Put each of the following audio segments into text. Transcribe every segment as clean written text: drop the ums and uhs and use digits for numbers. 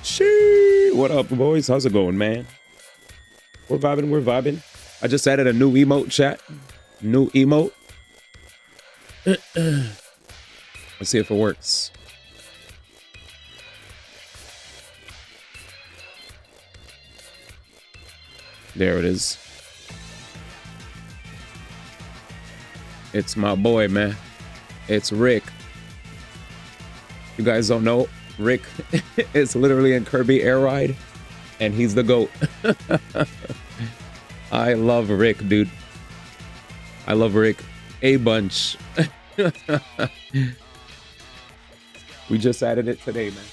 Shee! What up, boys? How's it going, man? We're vibing, we're vibing. I just added a new emote, chat. New emote. Let's see if it works. There it is. It's my boy, man. It's Rick. You guys don't know, Rick is literally in Kirby Air Ride, and he's the GOAT. I love Rick, dude. I love Rick a bunch. We just added it today, man.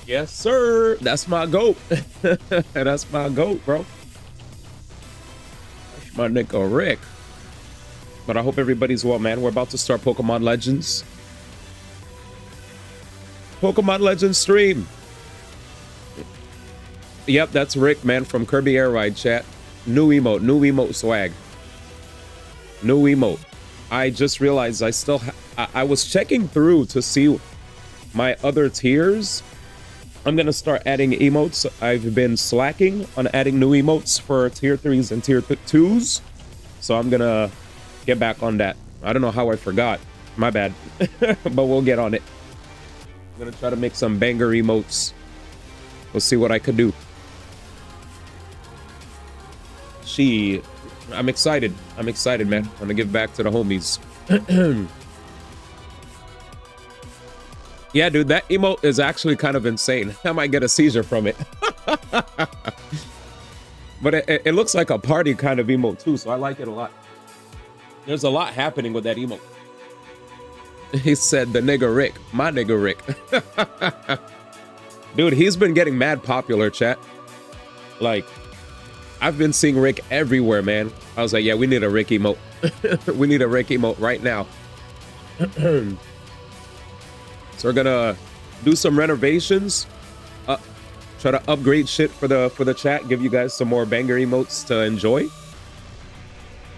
Yes, sir. That's my GOAT. That's my GOAT, bro. That's my nigga Rick. But I hope everybody's well, man. We're about to start Pokemon Legends. Pokemon Legends stream. Yep, that's Rick, man, from Kirby Air Ride, chat. New emote swag. New emote. I just realized I still I was checking through to see my other tiers. I'm gonna start adding emotes. I've been slacking on adding new emotes for tier 3s and tier 2s. So I'm gonna get back on that. I don't know how I forgot. My bad. But we'll get on it. I'm gonna try to make some banger emotes. We'll see what I could do. I'm excited. I'm excited, man. I'm gonna give back to the homies. Yeah, dude, that emote is actually kind of insane. I might get a seizure from it. But it looks like a party kind of emote too, so I like it a lot. There's a lot happening with that emote. He said the nigga Rick, my nigga Rick. Dude, he's been getting mad popular, chat. Like, I've been seeing Rick everywhere, man. I was like, yeah, we need a Rick emote. We need a Rick emote right now. So we're gonna do some renovations, try to upgrade shit for the chat, give you guys some more banger emotes to enjoy.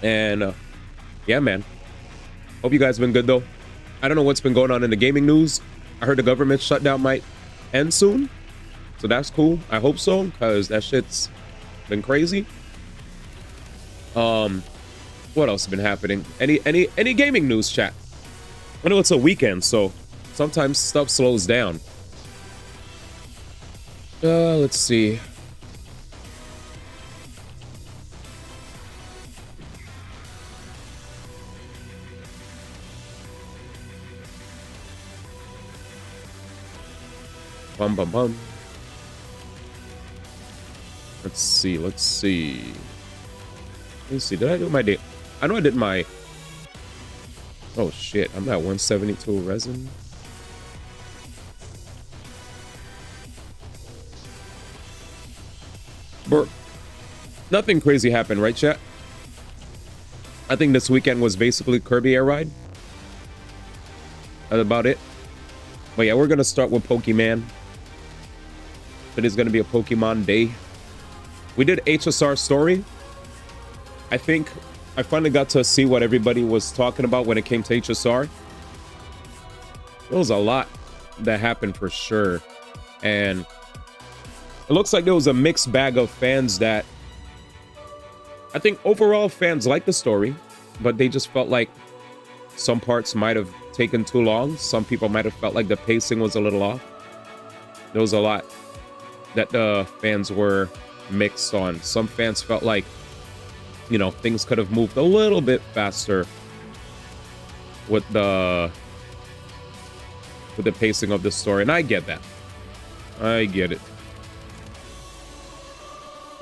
And yeah, man. Hope you guys been good though. I don't know what's been going on in the gaming news. I heard the government shutdown might end soon, so that's cool. I hope so, because that shit's been crazy. What else has been happening? Any gaming news, chat? I know it's a weekend, so sometimes stuff slows down. Let's see. Bum bum bum. Let's see. Let's see. Let's see. Did I do my day? I know I did my. Oh shit! I'm at 172 resin. But nothing crazy happened, right, chat? I think this weekend was basically Kirby Air Ride. That's about it. But yeah, we're gonna start with Pokemon. Today's gonna be a Pokemon day. We did HSR story. I think I finally got to see what everybody was talking about when it came to HSR. There was a lot that happened for sure. And it looks like there was a mixed bag of fans that I think overall fans liked the story, but they just felt like some parts might have taken too long. Some people might have felt like the pacing was a little off. There was a lot that the fans were mixed on. Some fans felt like, you know, things could have moved a little bit faster with the pacing of the story. And I get that. I get it.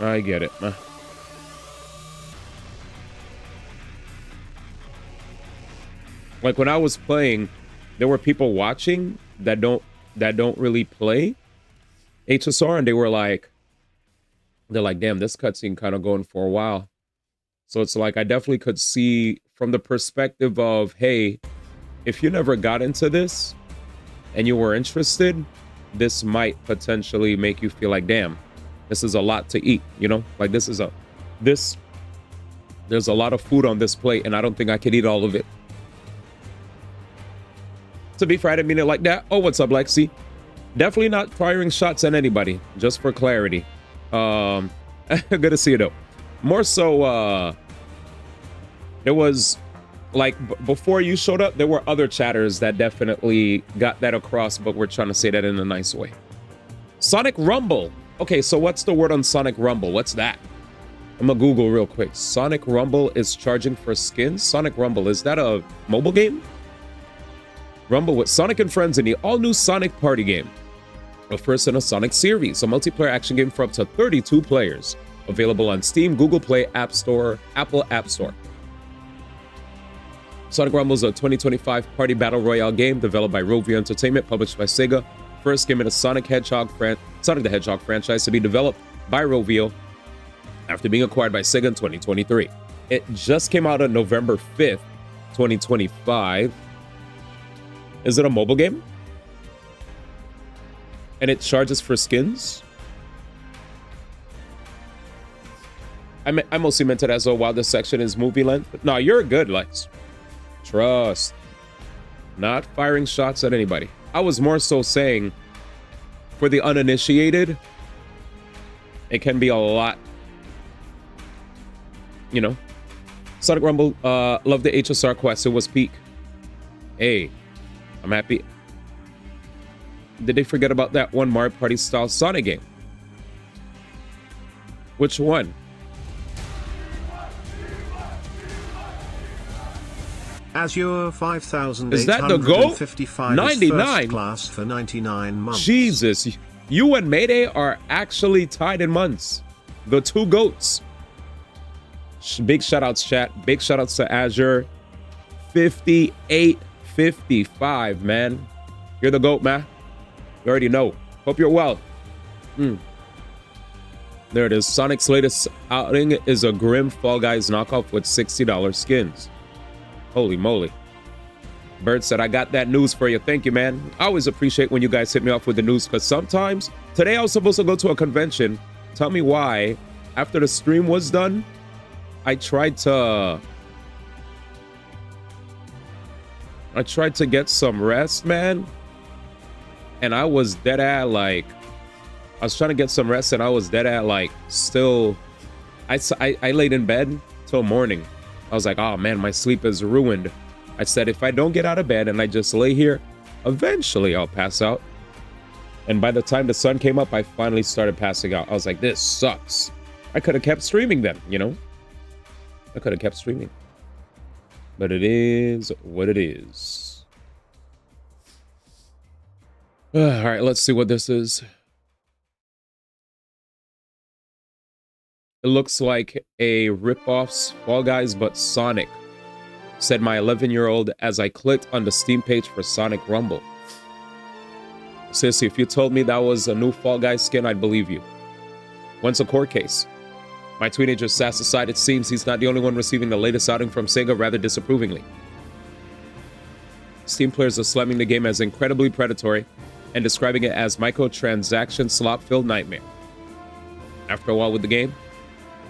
I get it. Like when I was playing, there were people watching that don't really play HSR, and they're like, damn, this cutscene kind of going for a while. So it's like I definitely could see from the perspective of, hey, if you never got into this and you were interested, this might potentially make you feel like, damn, this is a lot to eat, you know? Like there's a lot of food on this plate and I don't think I could eat all of it. To be fair, I didn't mean it like that. Oh, what's up, Lexi? Definitely not firing shots at anybody, just for clarity. Good to see you though. More so, there was like before you showed up, there were other chatters that definitely got that across, but we're trying to say that in a nice way. Sonic Rumble. Okay, so what's the word on Sonic Rumble? What's that? I'm gonna Google real quick. Sonic Rumble is charging for skins. Sonic Rumble, is that a mobile game? Rumble with Sonic and Friends in the all-new Sonic Party game. A first in a Sonic series, a multiplayer action game for up to 32 players. Available on Steam, Google Play, App Store, Apple App Store. Sonic Rumble is a 2025 party battle royale game developed by Rovio Entertainment, published by Sega. First game in a Sonic the Hedgehog franchise to be developed by Rovio after being acquired by Sega in 2023. It just came out on November 5th, 2025. Is it a mobile game? And it charges for skins? I mostly meant it as, oh, wow, this section is movie length. No, you're good, Lex. Trust. Not firing shots at anybody. I was more so saying, for the uninitiated, it can be a lot. You know? Sonic Rumble, love the HSR quest. It was peak. Hey, I'm happy. Did they forget about that one Mario Party style Sonic game? Which one? Azure 5,000. Is that the GOAT? 99 class for 99 months. Jesus, you and Mayday are actually tied in months. The two GOATs. Big shout outs, chat. Big shout outs to Azure 5855, man. You're the GOAT, man. You already know. Hope you're well. There it is. Sonic's latest outing is a grim Fall Guys knockoff with $60 skins. Holy moly. Bird said, I got that news for you. Thank you, man. I always appreciate when you guys hit me off with the news, because sometimes, today I was supposed to go to a convention. Tell me why. After the stream was done, I tried to get some rest, man. And I was dead at like, I was trying to get some rest and I was dead at like still, I laid in bed till morning. I was like, oh man, my sleep is ruined. I said, if I don't get out of bed and I just lay here, eventually I'll pass out. And by the time the sun came up, I finally started passing out. I was like, this sucks. I could have kept streaming then, you know? I could have kept streaming. But it is what it is. All right, let's see what this is. It looks like a rip-off's Fall Guys, but Sonic, said my 11-year-old as I clicked on the Steam page for Sonic Rumble. Sissy, if you told me that was a new Fall Guys skin, I'd believe you. When's a court case? My teenager sass aside, it seems he's not the only one receiving the latest outing from Sega rather disapprovingly. Steam players are slamming the game as incredibly predatory and describing it as microtransaction slop-filled nightmare. After a while with the game,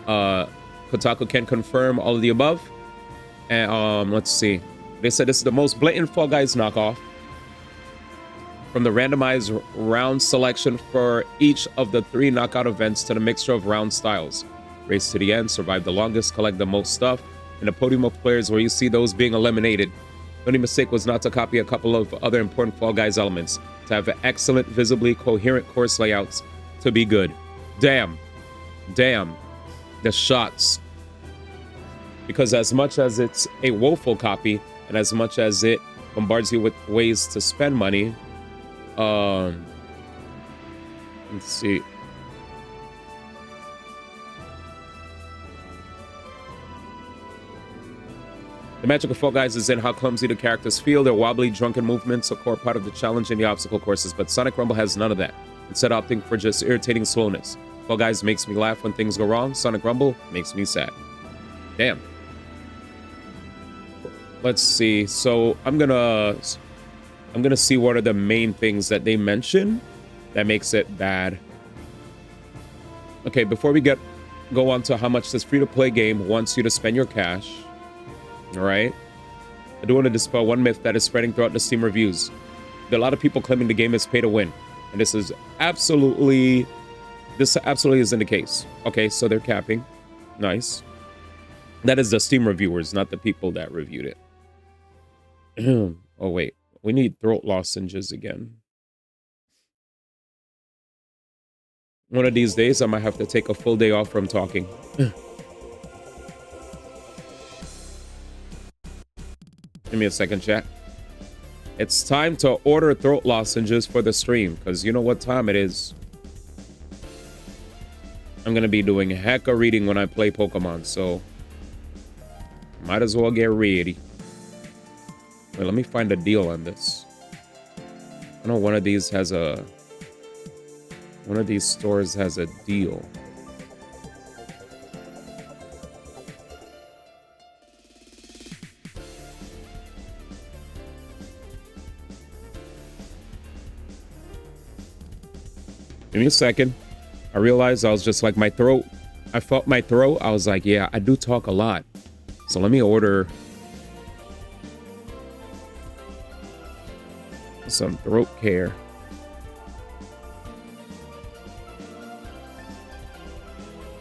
Kotaku can confirm all of the above. And let's see. They said this is the most blatant Fall Guys knockoff. From the randomized round selection for each of the 3 knockout events to the mixture of round styles. Race to the end, survive the longest, collect the most stuff, and a podium of players where you see those being eliminated. The only mistake was not to copy a couple of other important Fall Guys elements, to have excellent, visibly coherent course layouts, to be good. Damn. Damn. The shots. Because as much as it's a woeful copy, and as much as it bombards you with ways to spend money, let's see. The magic of Fall Guys is in how clumsy the characters feel. Their wobbly, drunken movements are core part of the challenge in the obstacle courses, but Sonic Rumble has none of that, instead opting for just irritating slowness. Fall Guys makes me laugh when things go wrong. Sonic Rumble makes me sad. Damn. Let's see. So I'm gonna see what are the main things that they mention that makes it bad. Okay, before we go on to how much this free-to-play game wants you to spend your cash. All right. I do want to dispel one myth that is spreading throughout the Steam reviews. There are a lot of people claiming the game is pay to win, and this absolutely isn't the case. Okay, so they're capping. Nice. That is the Steam reviewers, not the people that reviewed it. Oh wait, we need throat lozenges again. One of these days, I might have to take a full day off from talking. Give me a second, chat. It's time to order throat lozenges for the stream, because you know what time it is. I'm going to be doing hecka reading when I play Pokemon, so might as well get ready. Wait, let me find a deal on this. I know one of these stores has a deal. Give me a second. I realized I was just like my throat. I felt my throat. I was like, yeah, I do talk a lot. So let me order some throat care.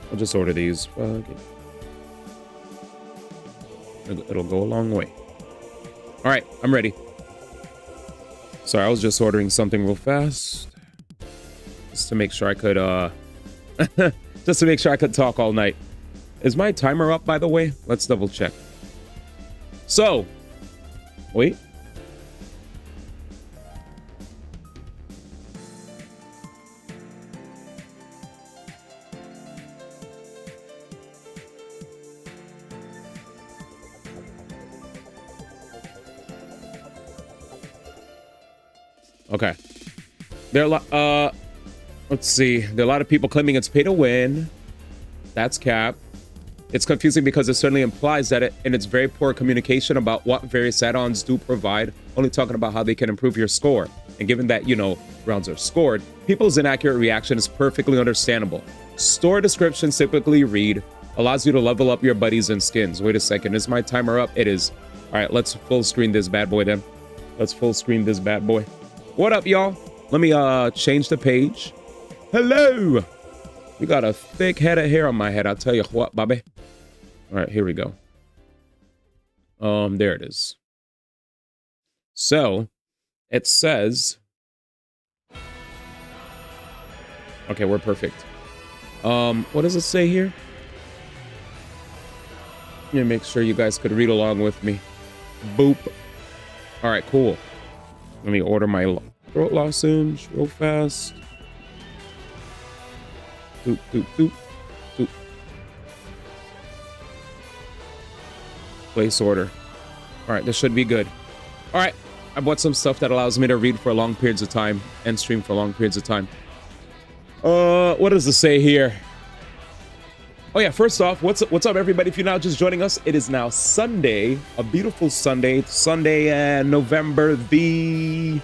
I'll just order these. Fuck it. It'll go a long way. All right, I'm ready. Sorry, I was just ordering something real fast. Just to make sure I could, just to make sure I could talk all night. Is my timer up, by the way? Let's double check. So, wait. Okay. Let's see. There are a lot of people claiming it's pay to win. That's cap. It's confusing because it certainly implies that in its very poor communication about what various add-ons do provide, only talking about how they can improve your score. And given that, you know, rounds are scored, people's inaccurate reaction is perfectly understandable. Store descriptions typically read, allows you to level up your buddies and skins. Wait a second, is my timer up? It is. All right, let's full screen this bad boy then. Let's full screen this bad boy. What up, y'all? Let me change the page. Hello! We got a thick head of hair on my head, I'll tell you what, Bobby. All right, here we go. There it is. So, it says... Okay, we're perfect. What does it say here? Let me make sure you guys could read along with me. Boop. All right, cool. Let me order my throat lozenge real fast. Doop, doop, doop, doop. Place order. All right, this should be good. All right, I bought some stuff that allows me to read for long periods of time and stream for long periods of time. What does it say here? Oh yeah, first off, what's up everybody? If you're now just joining us, it is now Sunday, a beautiful Sunday. Sunday, November the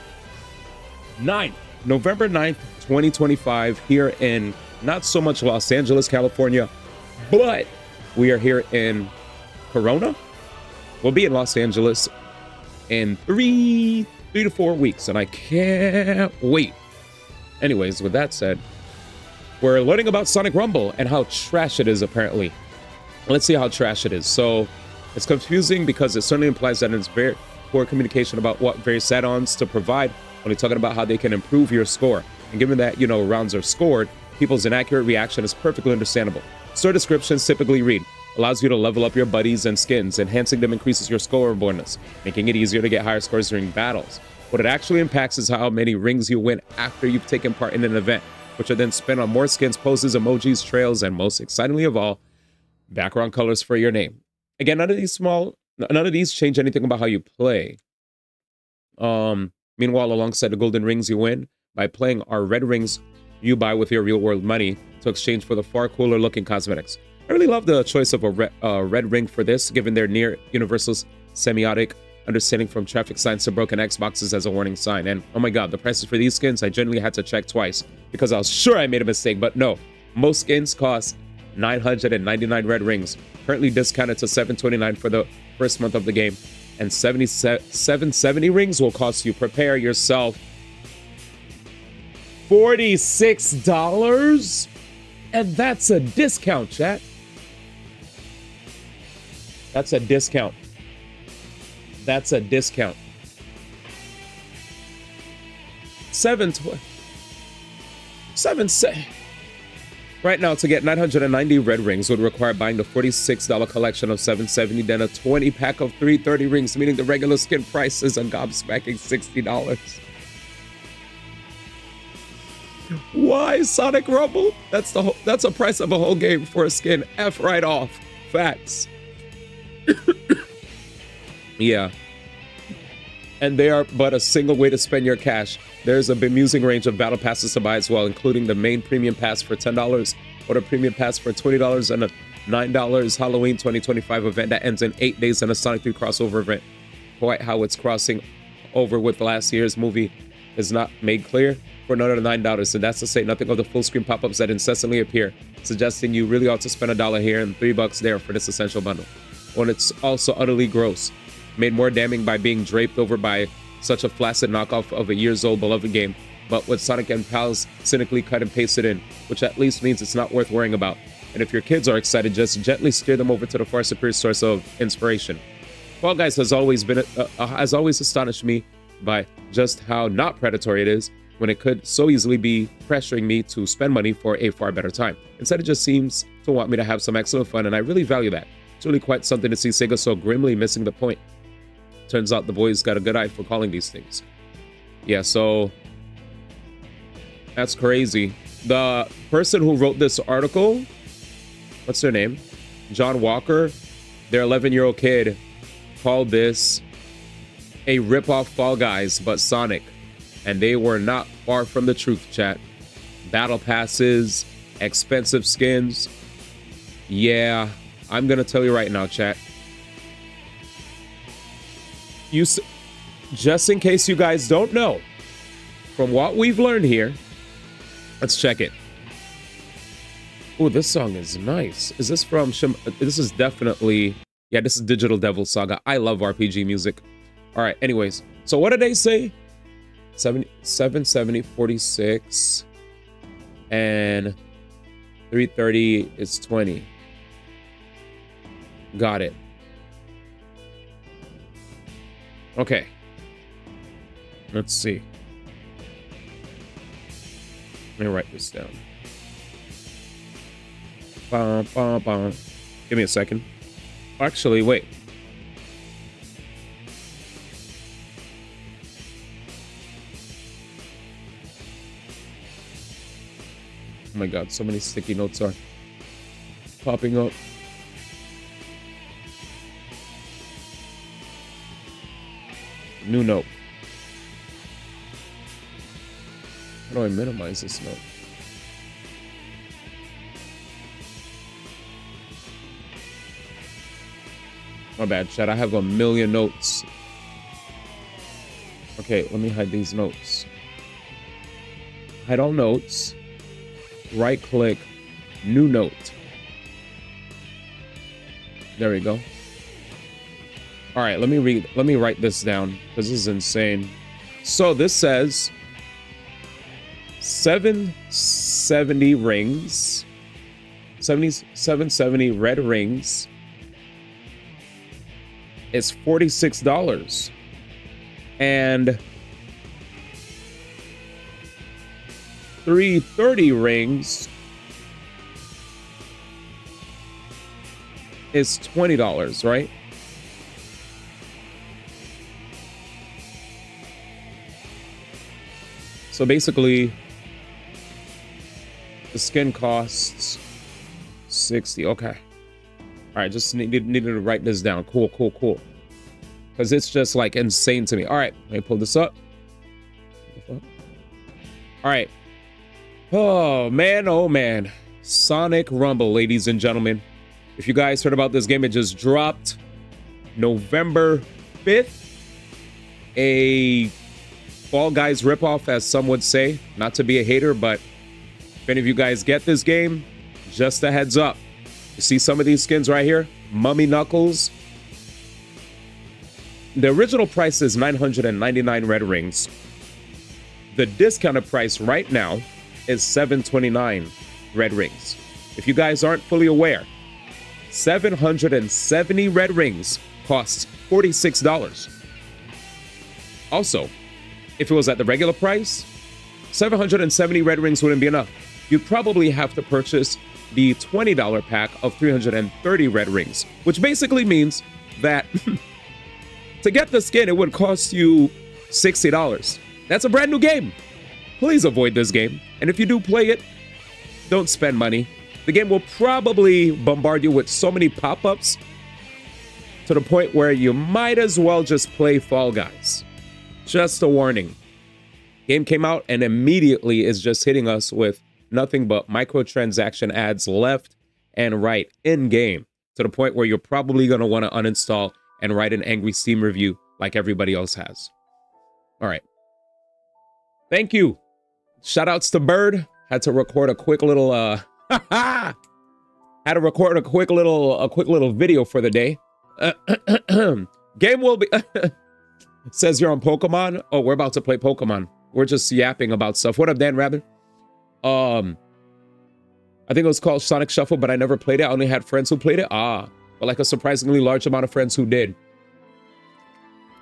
9th. November 9th, 2025, here in not so much Los Angeles, California, but we are here in Corona. We'll be in Los Angeles in three to 4 weeks, and I can't wait. Anyways, with that said, we're learning about Sonic Rumble and how trash it is, apparently. Let's see how trash it is. So, it's confusing because it certainly implies that it's very poor communication about what various add-ons to provide when you're talking about how they can improve your score. And given that, you know, rounds are scored, people's inaccurate reaction is perfectly understandable. Store descriptions typically read, allows you to level up your buddies and skins, enhancing them increases your scoreboardness, making it easier to get higher scores during battles. What it actually impacts is how many rings you win after you've taken part in an event, which are then spent on more skins, poses, emojis, trails, and most excitingly of all, background colors for your name. Again, none of these change anything about how you play. Meanwhile, alongside the golden rings you win, by playing our red rings you buy with your real-world money to exchange for the far cooler-looking cosmetics. I really love the choice of a red ring for this, given their near-universal semiotic understanding from traffic signs to broken Xboxes as a warning sign. And oh my god, the prices for these skins, I genuinely had to check twice because I was sure I made a mistake, but no. Most skins cost 999 red rings, currently discounted to $729 for the first month of the game, and 770 rings will cost you, prepare yourself, $46? And that's a discount, chat. That's a discount. That's a discount. Right now, to get 990 red rings would require buying the $46 collection of 770, then a 20 pack of 330 rings, meaning the regular skin price is a gobsmacking $60. Why Sonic Rumble? That's a price of a whole game for a skin. F right off. Facts. Yeah. And they are but a single way to spend your cash. There's a bemusing range of battle passes to buy as well, including the main premium pass for $10 or the premium pass for $20 and a $9 Halloween 2025 event that ends in 8 days and a Sonic 3 crossover event. Quite how it's crossing over with last year's movie is not made clear for another $9, and that's to say nothing of the full screen pop-ups that incessantly appear, suggesting you really ought to spend $1 here and $3 there for this essential bundle. When it's also utterly gross, made more damning by being draped over by such a flaccid knockoff of a years-old beloved game, but with Sonic and pals cynically cut and pasted in, which at least means it's not worth worrying about. And if your kids are excited, just gently steer them over to the far superior source of inspiration. Fall Guys has always astonished me by just how not predatory it is, when it could so easily be pressuring me to spend money for a far better time. Instead, it just seems to want me to have some excellent fun, and I really value that. It's really quite something to see Sega so grimly missing the point. Turns out the boys got a good eye for calling these things. Yeah, so that's crazy. The person who wrote this article, what's their name? John Walker, their 11-year-old kid called this a rip-off Fall Guys, but Sonic. And they were not far from the truth, chat. Battle passes, expensive skins. Yeah, I'm gonna tell you right now, chat. Just in case you guys don't know, from what we've learned here, let's check it. Oh, this song is nice. Is this from this is definitely, yeah, this is Digital Devil Saga. I love RPG music. All right, anyways, so what did they say? 770, 46, and 330 is 20. Got it. Okay. Let's see. Let me write this down. Give me a second. Actually, wait. Oh my god, so many sticky notes are popping up. New note. How do I minimize this note? My bad, chat. I have a million notes. Okay, let me hide these notes. Hide all notes. Right click, new note. There we go. All right, let me write this down because this is insane. So this says 770 rings, 770 red rings. It's $46. And 330 rings is $20, right? So basically, the skin costs 60. Okay. All right, just needed to write this down. Cool. Because it's just like insane to me. All right, let me pull this up. All right. Oh man. Sonic Rumble, ladies and gentlemen. If you guys heard about this game, it just dropped November 5th. A Fall Guys ripoff, as some would say. Not to be a hater, but if any of you guys get this game, just a heads up. You see some of these skins right here? Mummy Knuckles. The original price is 999 red rings. The discounted price right now is 729 red rings. If you guys aren't fully aware, 770 red rings costs $46. Also, if it was at the regular price, 770 red rings wouldn't be enough. You'd probably have to purchase the $20 pack of 330 red rings, which basically means that to get the skin, it would cost you $60. That's a brand new game. Please avoid this game. And if you do play it, don't spend money. The game will probably bombard you with so many pop-ups to the point where you might as well just play Fall Guys. Just a warning. Game came out and immediately is just hitting us with nothing but microtransaction ads left and right in-game, to the point where you're probably going to want to uninstall and write an angry Steam review like everybody else has. All right. Thank you. Shoutouts to Bird. Had to record a quick little had to record a quick little video for the day. Game will be says you're on Pokemon. Oh, we're about to play Pokemon. We're just yapping about stuff. What up, Dan Rather? I think it was called Sonic Shuffle, but I never played it. I only had friends who played it. But like a surprisingly large amount of friends who did.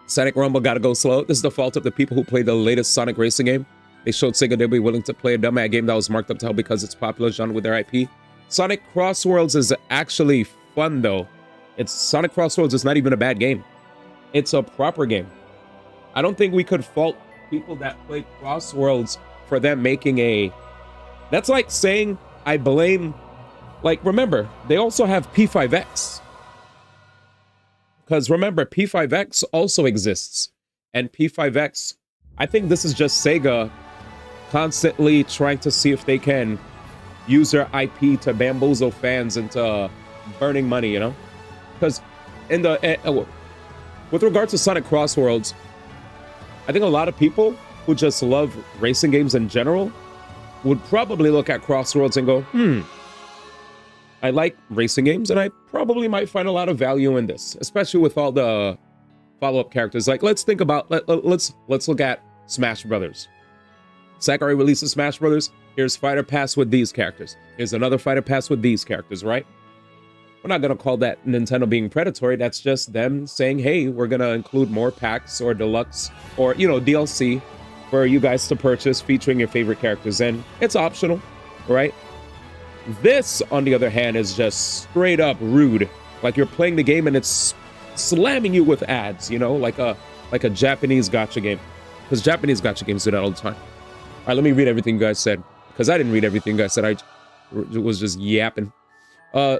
Sonic Rumble gotta go slow. This is the fault of the people who played the latest Sonic racing game. They showed Sega they'd be willing to play a dumb game that was marked up to hell because it's popular genre with their IP. Sonic Crossworlds is actually fun though. Sonic Crossworlds is not even a bad game. It's a proper game. I don't think we could fault people that play Crossworlds for them making a... That's like saying I blame... Like, remember, they also have P5X. Because remember, P5X also exists. And P5X, I think this is just Sega constantly trying to see if they can use their IP to bamboozle fans into burning money, you know? Because in the... with regard to Sonic Crossworlds, I think a lot of people who just love racing games in general would probably look at Crossworlds and go, I like racing games, and I probably might find a lot of value in this, especially with all the follow-up characters. Like, let's think about, let's look at Smash Brothers. Sakurai releases Smash Brothers. Here's Fighter Pass with these characters. Here's another Fighter Pass with these characters, right? We're not going to call that Nintendo being predatory. That's just them saying, hey, we're going to include more packs or deluxe or, you know, DLC for you guys to purchase featuring your favorite characters. And it's optional, right? This, on the other hand, is just straight up rude. Like you're playing the game and it's slamming you with ads, you know, like a Japanese gacha game. Because Japanese gacha games do that all the time. All right, let me read everything you guys said. Because I didn't read everything you guys said. I was just yapping.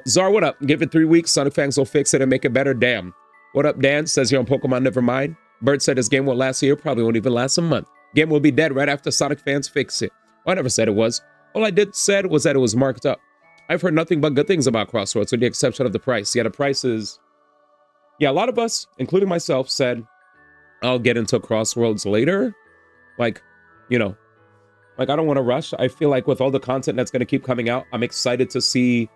Czar, what up? Give it 3 weeks. Sonic fans will fix it and make it better. Damn. What up, Dan? Says here on Pokemon Nevermind. Bird said this game will last a year. Probably won't even last a month. Game will be dead right after Sonic fans fix it. Well, I never said it was. All I did said was that it was marked up. I've heard nothing but good things about Crossroads, with the exception of the price. Yeah, the price is... Yeah, a lot of us, including myself, said, I'll get into Crossroads later. Like, you know, like I don't want to rush. I feel like with all the content that's going to keep coming out, I'm excited to see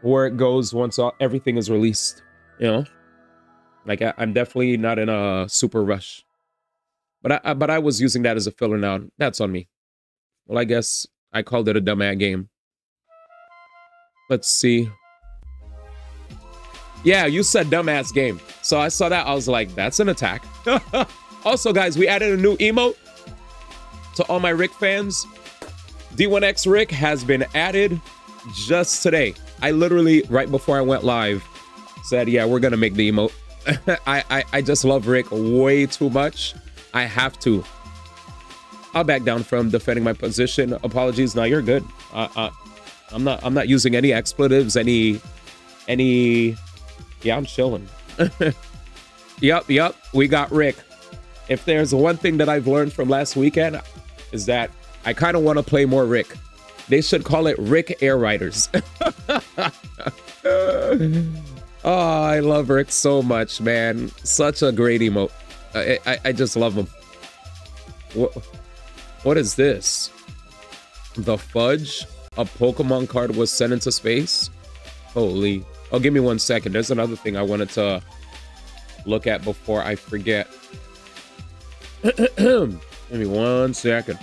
where it goes once everything is released, you know? Like, I'm definitely not in a super rush. But I was using that as a filler now. That's on me. Well, I guess I called it a dumbass game. Let's see. Yeah, you said dumbass game. So I saw that. I was like, that's an attack. Also, guys, we added a new emote to all my Rick fans. D1X Rick has been added just today. I literally, right before I went live, said, yeah, we're going to make the emote. I just love Rick way too much. I have to. I'll back down from defending my position. Apologies. No, you're good. I'm not using any expletives, any. Yeah, I'm chilling. Yep. We got Rick. If there's one thing that I've learned from last weekend is that I kind of want to play more Rick. They should call it Rick Air Riders. Oh, I love Rick so much, man. Such a great emote. I just love him. What is this? The fudge? A Pokemon card was sent into space? Holy. Oh, give me 1 second. There's another thing I wanted to look at before I forget. Give me 1 second.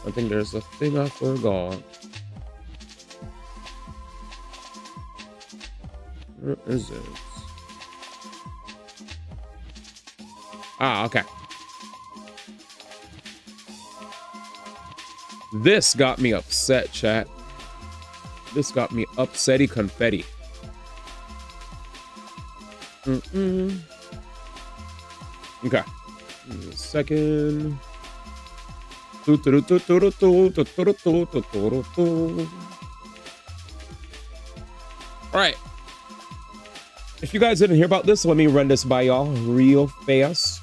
I think there's a thing I forgot. What is it? Ah, okay. This got me upset, chat. This got me upsetty confetti. Okay. Give me a second. All right. If you guys didn't hear about this, let me run this by y'all real fast.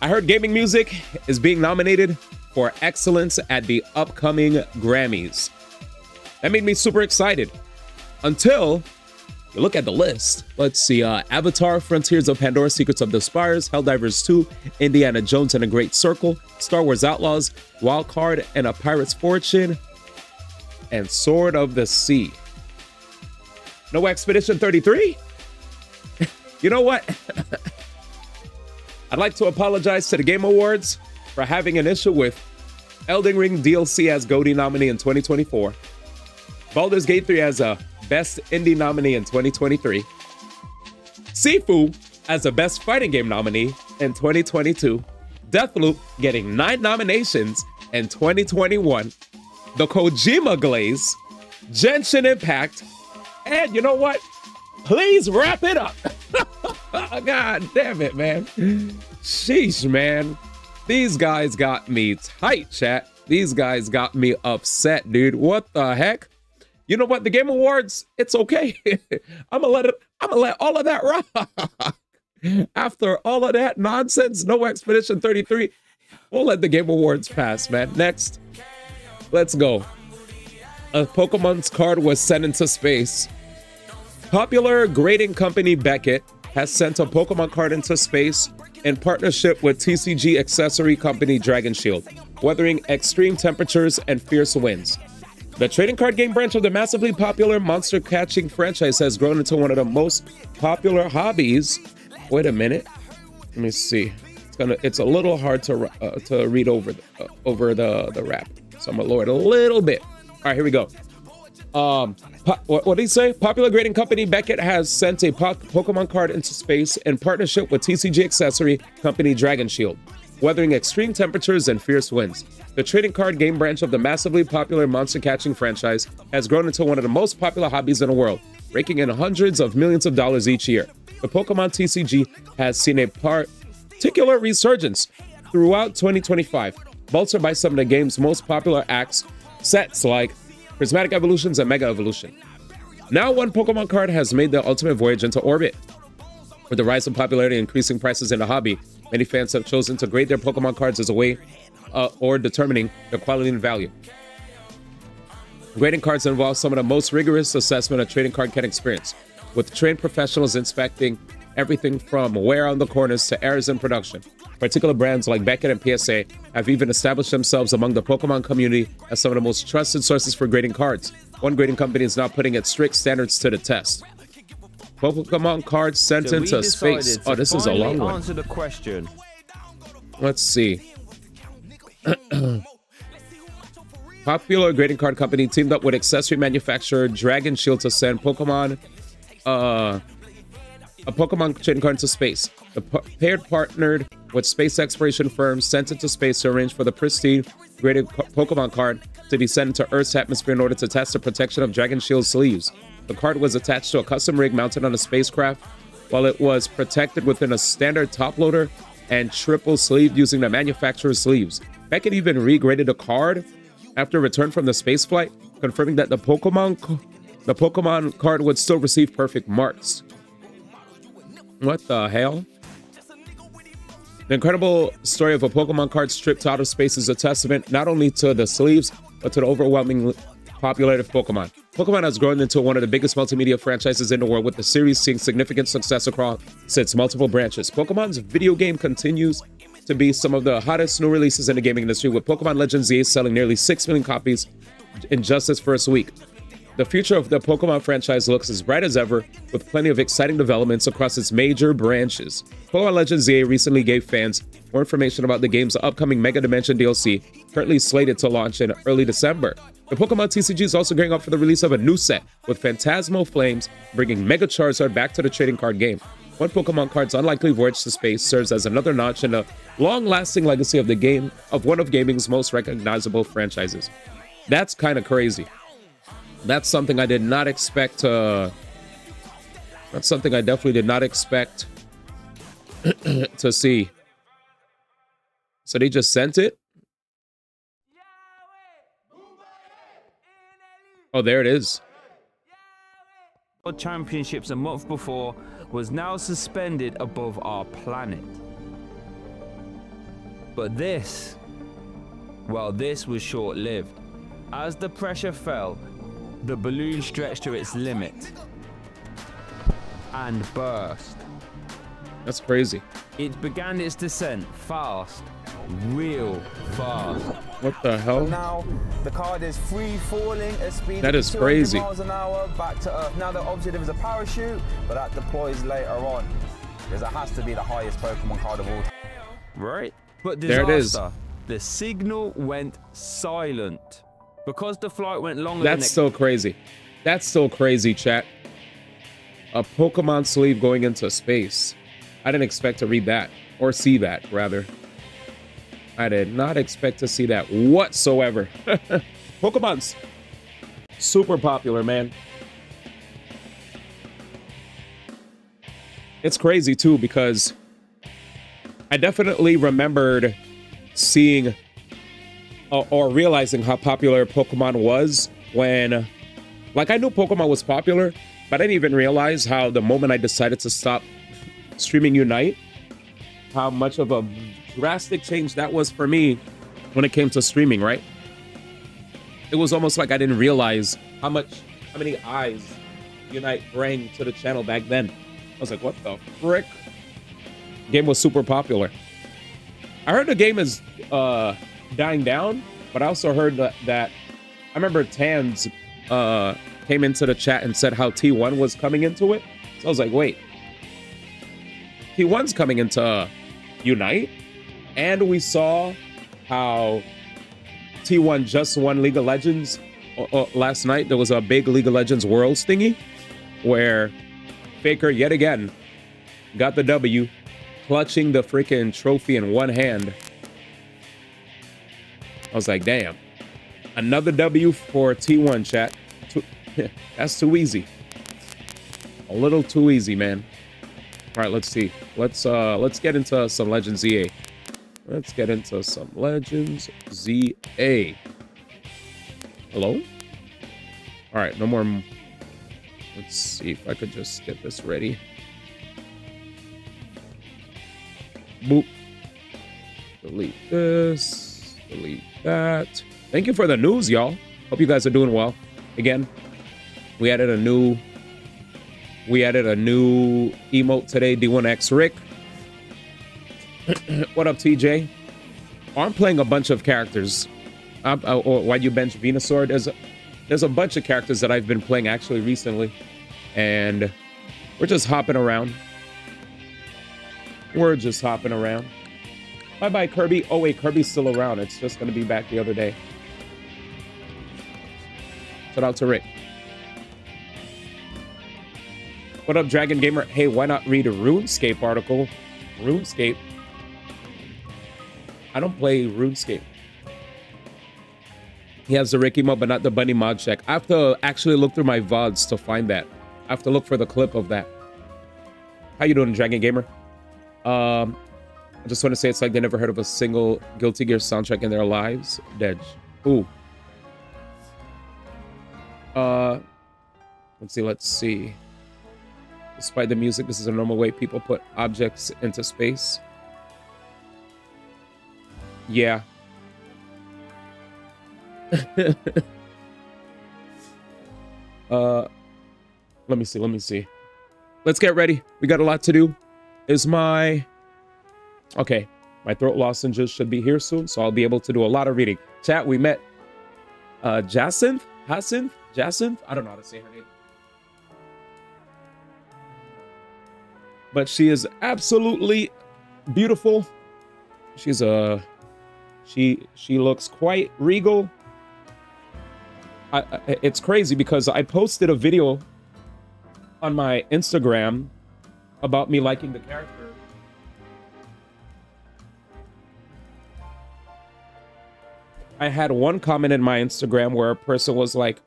I heard gaming music is being nominated for excellence at the upcoming Grammys. That made me super excited. Until you look at the list. Let's see, Avatar, Frontiers of Pandora, Secrets of the Spires, Helldivers 2, Indiana Jones and a Great Circle, Star Wars Outlaws, Wild Card and a Pirate's Fortune, and Sword of the Sea. No Expedition 33? You know what? I'd like to apologize to the Game Awards for having an issue with Elden Ring DLC as GOTY nominee in 2024, Baldur's Gate 3 as a Best Indie nominee in 2023, Sifu as a Best Fighting Game nominee in 2022, Deathloop getting 9 nominations in 2021, the Kojima Glaze, Genshin Impact, and you know what? Please wrap it up. God damn it, man. Sheesh, man. These guys got me tight, chat. These guys got me upset, dude. What the heck? You know what? The Game Awards, it's okay. I'm gonna let all of that rock. After all of that nonsense, no Expedition 33, we'll let the Game Awards pass, man. Next, let's go. A Pokemon's card was sent into space. Popular grading company Beckett has sent a Pokemon card into space in partnership with TCG accessory company Dragon Shield, weathering extreme temperatures and fierce winds. The trading card game branch of the massively popular monster catching franchise has grown into one of the most popular hobbies. Wait a minute. Let me see. It's a little hard to read over the rap. So I'm gonna lower it a little bit. All right, here we go. What did he say? Popular grading company Beckett has sent a Pokemon card into space in partnership with TCG accessory company Dragon Shield, weathering extreme temperatures and fierce winds. The trading card game branch of the massively popular monster catching franchise has grown into one of the most popular hobbies in the world, raking in hundreds of millions of dollars each year. The Pokemon TCG has seen a particular resurgence throughout 2025, bolstered by some of the game's most popular sets like Prismatic Evolutions and Mega Evolution. Now one Pokemon card has made the ultimate voyage into orbit. With the rise in popularity and increasing prices in the hobby, many fans have chosen to grade their Pokemon cards as a way or determining their quality and value. Grading cards involve some of the most rigorous assessment a trading card can experience, with trained professionals inspecting everything from wear on the corners to errors in production. Particular brands like Beckett and PSA have even established themselves among the Pokemon community as some of the most trusted sources for grading cards. One grading company is now putting its strict standards to the test. Pokemon cards sent into space. Oh, this is a long one. Answer the question. Let's see. Popular grading card company teamed up with accessory manufacturer Dragon Shield to send Pokemon a Pokemon trading card into space. The pair partnered with space exploration firms sent into space to arrange for the pristine graded Pokemon card to be sent into Earth's atmosphere in order to test the protection of Dragon Shield's sleeves. The card was attached to a custom rig mounted on a spacecraft, while it was protected within a standard top loader and triple sleeve using the manufacturer's sleeves. Beckett even regraded the card after return from the spaceflight, confirming that the Pokemon card would still receive perfect marks. What the hell? The incredible story of a Pokemon card stripped to outer space is a testament not only to the sleeves, but to the overwhelming popularity of Pokemon. Pokemon has grown into one of the biggest multimedia franchises in the world, with the series seeing significant success across its multiple branches. Pokemon's video game continues to be some of the hottest new releases in the gaming industry, with Pokemon Legends Z selling nearly 6 million copies in just its first week. The future of the Pokemon franchise looks as bright as ever, with plenty of exciting developments across its major branches. Pokemon Legends Z recently gave fans more information about the game's upcoming Mega Dimension DLC, currently slated to launch in early December. The Pokemon TCG is also gearing up for the release of a new set, with Phantasmal Flames bringing Mega Charizard back to the trading card game. One Pokemon card's unlikely voyage to space serves as another notch in the long-lasting legacy of the game of one of gaming's most recognizable franchises. That's kind of crazy. That's something I did not expect to... That's something I definitely did not expect to see. So they just sent it? Oh, there it is. World Championships a month before was now suspended above our planet. But this, well, this was short-lived. As the pressure fell, the balloon stretched to its limit and burst. That's crazy. It began its descent fast, real fast. What the hell? Now the card is free falling at speed that is crazy. miles an hour back to Earth. Now, obviously there was a parachute, but that deploys later on, because it has to be the highest Pokemon card of all time. Right? But disaster. There it is. The signal went silent because the flight went longer. That's still crazy. That's still crazy, chat. A Pokemon sleeve going into space. I didn't expect to read that, or see that, rather. I did not expect to see that whatsoever. Pokemon's super popular, man. It's crazy, too, because I definitely remembered seeing or realizing how popular Pokemon was when... Like, I knew Pokemon was popular, but I didn't even realize how the moment I decided to stop streaming Unite, how much of a drastic change that was for me when it came to streaming, right? It was almost like I didn't realize how many eyes Unite bring to the channel back then. I was like, what the frick? Game was super popular. I heard the game is dying down, but I also heard that I remember Tans came into the chat and said how T1 was coming into it. So I was like, wait, T1's coming into Unite? And we saw how T1 just won League of Legends last night there was a big League of Legends Worlds thingy where Faker yet again got the W, clutching the freaking trophy in one hand. I was like, damn. Another W for T1, chat. That's too easy. A little too easy, man. All right, let's see. Let's get into some Legends ZA. Let's get into some Legends ZA. Hello? All right, no more. Let's see if I could just get this ready. Boop. Delete this. Delete that. Thank you for the news, y'all. Hope you guys are doing well. Again, we added a new emote today, D1X Rick. What up, TJ? I'm playing a bunch of characters. Or why you bench Venusaur? There's a bunch of characters that I've been playing actually recently, and we're just hopping around. We're just hopping around. Bye-bye, Kirby. Oh, wait, Kirby's still around. It's just going to be back the other day. Shout out to Rick. What up, Dragon Gamer? Hey, why not read a RuneScape article? RuneScape? I don't play RuneScape. He has the Ricky mod, but not the Bunny mod check. I have to actually look through my VODs to find that. I have to look for the clip of that. How you doing, Dragon Gamer? I just want to say it's like they never heard of a single Guilty Gear soundtrack in their lives. Dej. Ooh. Let's see. Despite the music, this is a normal way people put objects into space. Yeah. Let me see. Let's get ready. We got a lot to do. Okay, my throat lozenges should be here soon, so I'll be able to do a lot of reading. Chat, we met Jacinth? I don't know how to say her name. But she is absolutely beautiful. She's she looks quite regal. It's crazy because I posted a video on my Instagram about me liking the character. I had one comment in my Instagram where a person was like,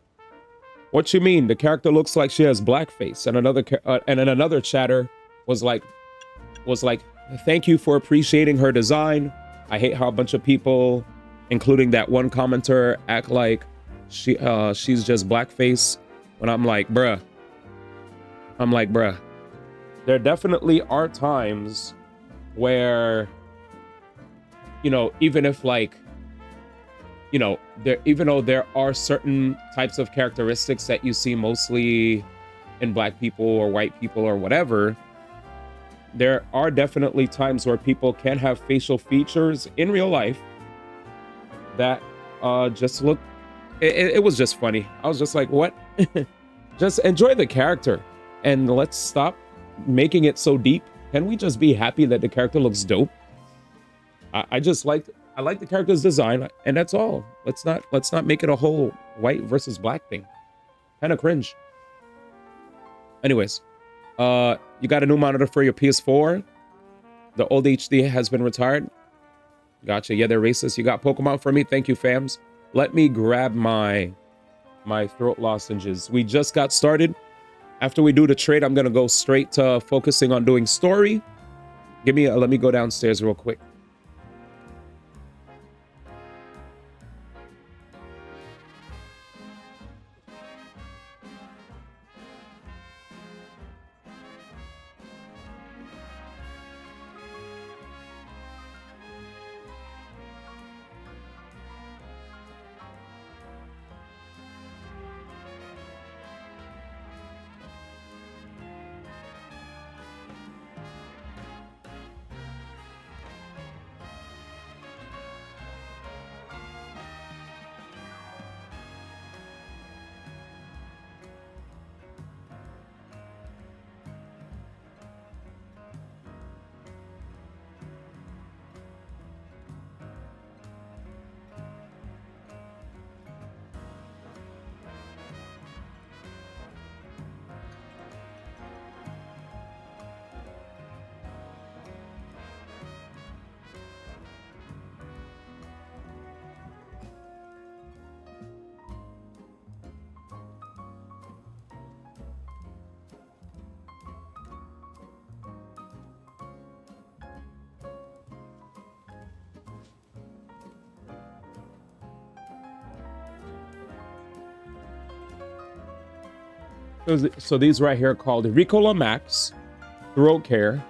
"What you mean? The character looks like she has blackface." And then another chatter was like, "Thank you for appreciating her design. I hate how a bunch of people, including that one commenter, act like she's just blackface." When I'm like, bruh. There definitely are times where, you know, even if like, you know, even though there are certain types of characteristics that you see mostly in black people or white people or whatever, there are definitely times where people can have facial features in real life that just look, it was just funny. I was just like, what? Just enjoy the character and let's stop making it so deep. Can we just be happy that the character looks dope? I like the character's design, and that's all. Let's not make it a whole white versus black thing. Kind of cringe. Anyways, you got a new monitor for your PS4. The old HD has been retired. Gotcha. Yeah, they're racist. You got Pokemon for me. Thank you, fams. Let me grab my throat lozenges. We just got started. After we do the trade, I'm gonna go straight to focusing on doing story. Let me go downstairs real quick. So these right here are called Ricola Max Throat Care,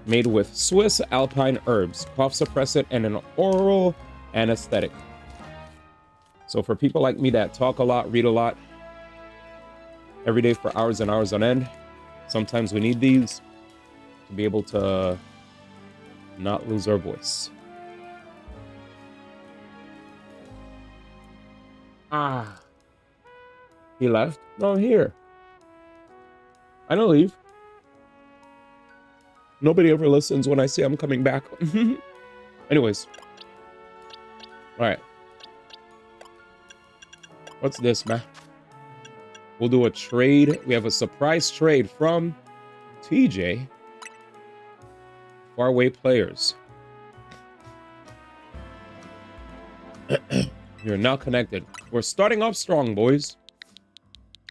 made with Swiss Alpine herbs, cough suppressant, and an oral anesthetic. So for people like me that talk a lot, read a lot, every day for hours and hours on end, sometimes we need these to be able to not lose our voice. Ah. He left? No, I'm here. I don't leave. Nobody ever listens when I say I'm coming back. Anyways. Alright. What's this, man? We'll do a trade. We have a surprise trade from TJ. Faraway players. You're now connected. We're starting off strong, boys.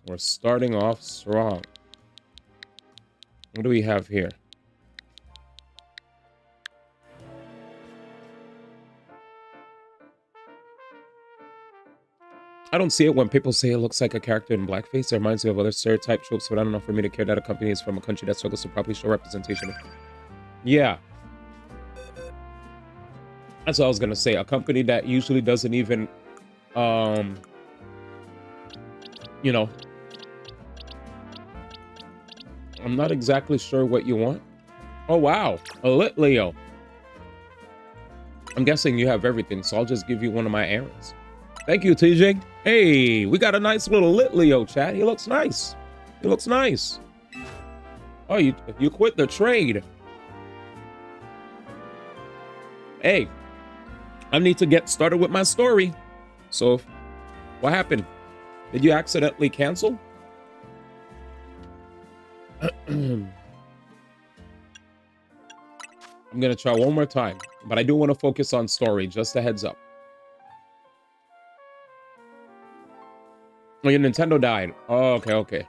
We're starting off strong. What do we have here? I don't see it when people say it looks like a character in blackface. It reminds me of other stereotype tropes, but I don't know for me to care that a company is from a country that struggles to properly show representation. Yeah. That's what I was going to say. A company that usually doesn't even, you know, I'm not exactly sure what you want. Oh, wow. A lit Leo. I'm guessing you have everything, so I'll just give you one of my errands. Thank you, TJ. Hey, we got a nice little lit Leo, chat. He looks nice. He looks nice. Oh, you quit the trade. Hey, I need to get started with my story. So, what happened? Did you accidentally cancel? I'm gonna try one more time, but I do want to focus on story, just a heads up. Oh, your Nintendo died. Oh, okay.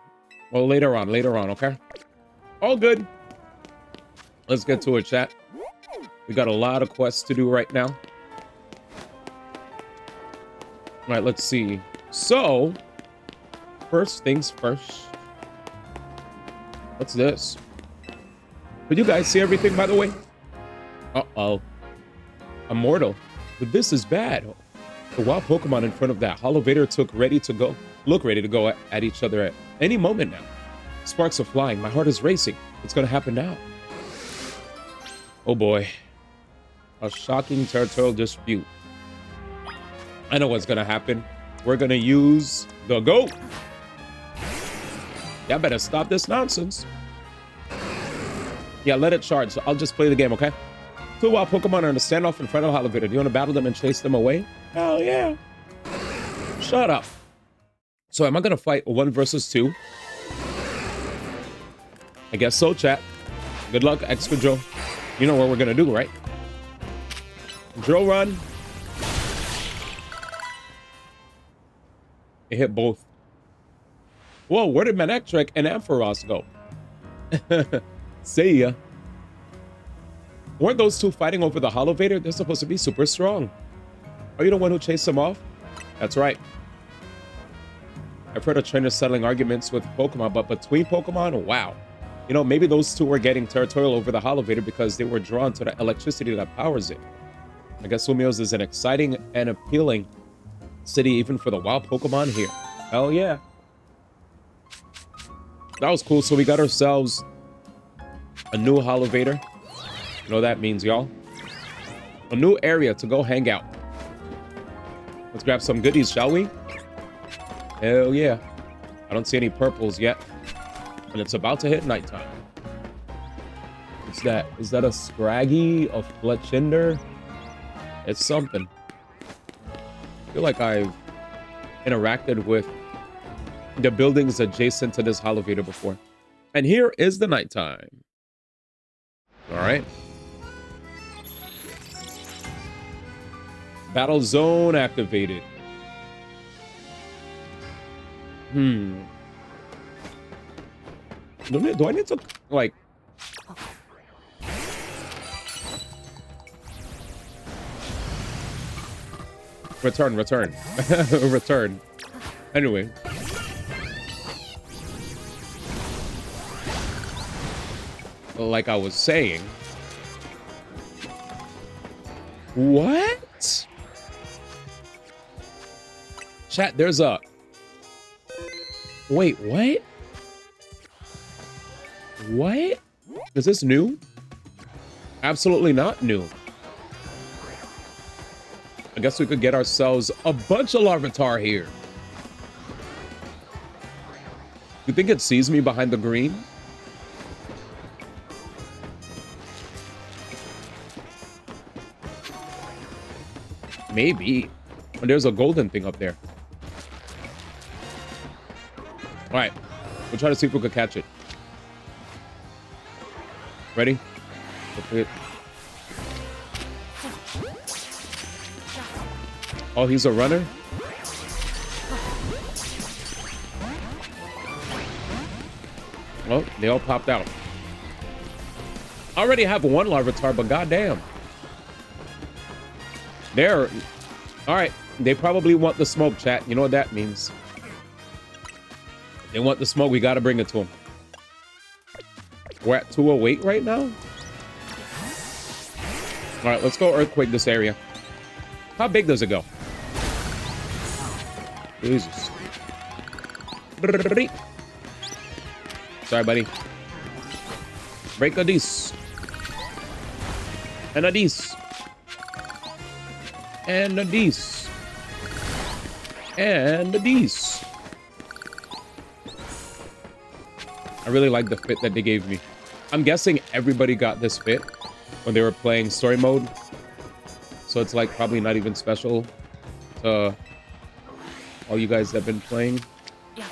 Well, later on, okay? All good. Let's get to it, chat. We got a lot of quests to do right now. All right, let's see. So, first things first. What's this? Did you guys see everything, by the way? Uh-oh. Immortal. But this is bad. The wild Pokemon in front of that Holovator look ready to go at each other at any moment now. Sparks are flying. My heart is racing. What's going to happen now? Oh boy. A shocking territorial dispute. I know what's going to happen. We're going to use the GOAT. Y'all better stop this nonsense. Yeah, let it charge. So I'll just play the game, okay? Two wild Pokemon are in a standoff in front of Holovator. Do you want to battle them and chase them away? Hell yeah. Shut up. So am I going to fight 1 versus 2? I guess so, chat. Good luck, Extra Joe. You know what we're going to do, right? Drill run. It hit both. Whoa, where did Manectric and Ampharos go? See ya. Weren't those two fighting over the Holovator? They're supposed to be super strong. Are you the one who chased them off? That's right. I've heard of trainers settling arguments with Pokemon, but between Pokemon, wow. You know, maybe those two were getting territorial over the Holovator because they were drawn to the electricity that powers it. I guess Sumios is an exciting and appealing city even for the wild Pokemon here. Hell yeah. That was cool. So we got ourselves a new Holovator. You know what that means, y'all? A new area to go hang out. Let's grab some goodies, shall we? Hell yeah. I don't see any purples yet. And it's about to hit nighttime. What's that? Is that a Scraggy? A Fletchinder? It's something. I feel like I've interacted with the buildings adjacent to this Holovator before. And here is the nighttime. All right. Battle zone activated. Do I need to, like... Return. Return. Anyway. like I was saying. What? Chat, there's a... Wait, what? What? Is this new? Absolutely not new. I guess we could get ourselves a bunch of Larvitar here. You think it sees me behind the green? Maybe. Oh, there's a golden thing up there. All right. We'll try to see if we could catch it. Ready? Oh, he's a runner? Well, they all popped out. I already have one Larvitar, but goddamn. They're... Alright, they probably want the smoke, chat. You know what that means. They want the smoke, we gotta bring it to them. We're at 208 right now? Alright, let's go earthquake this area. How big does it go? Jesus. Sorry, buddy. Break a dice. And a dice. And a dice. And a dice. I really like the fit that they gave me. I'm guessing everybody got this fit when they were playing story mode. So it's like probably not even special to all you guys that have been playing. Yeah.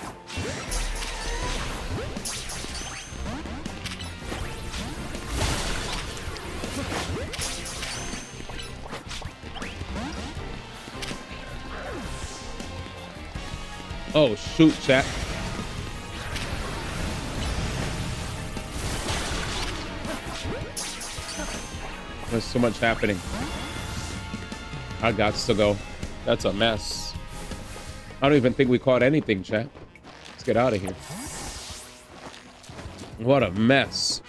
Oh, shoot, chat. There's so much happening. I got to go. That's a mess. I don't even think we caught anything, chat. Let's get out of here. What a mess.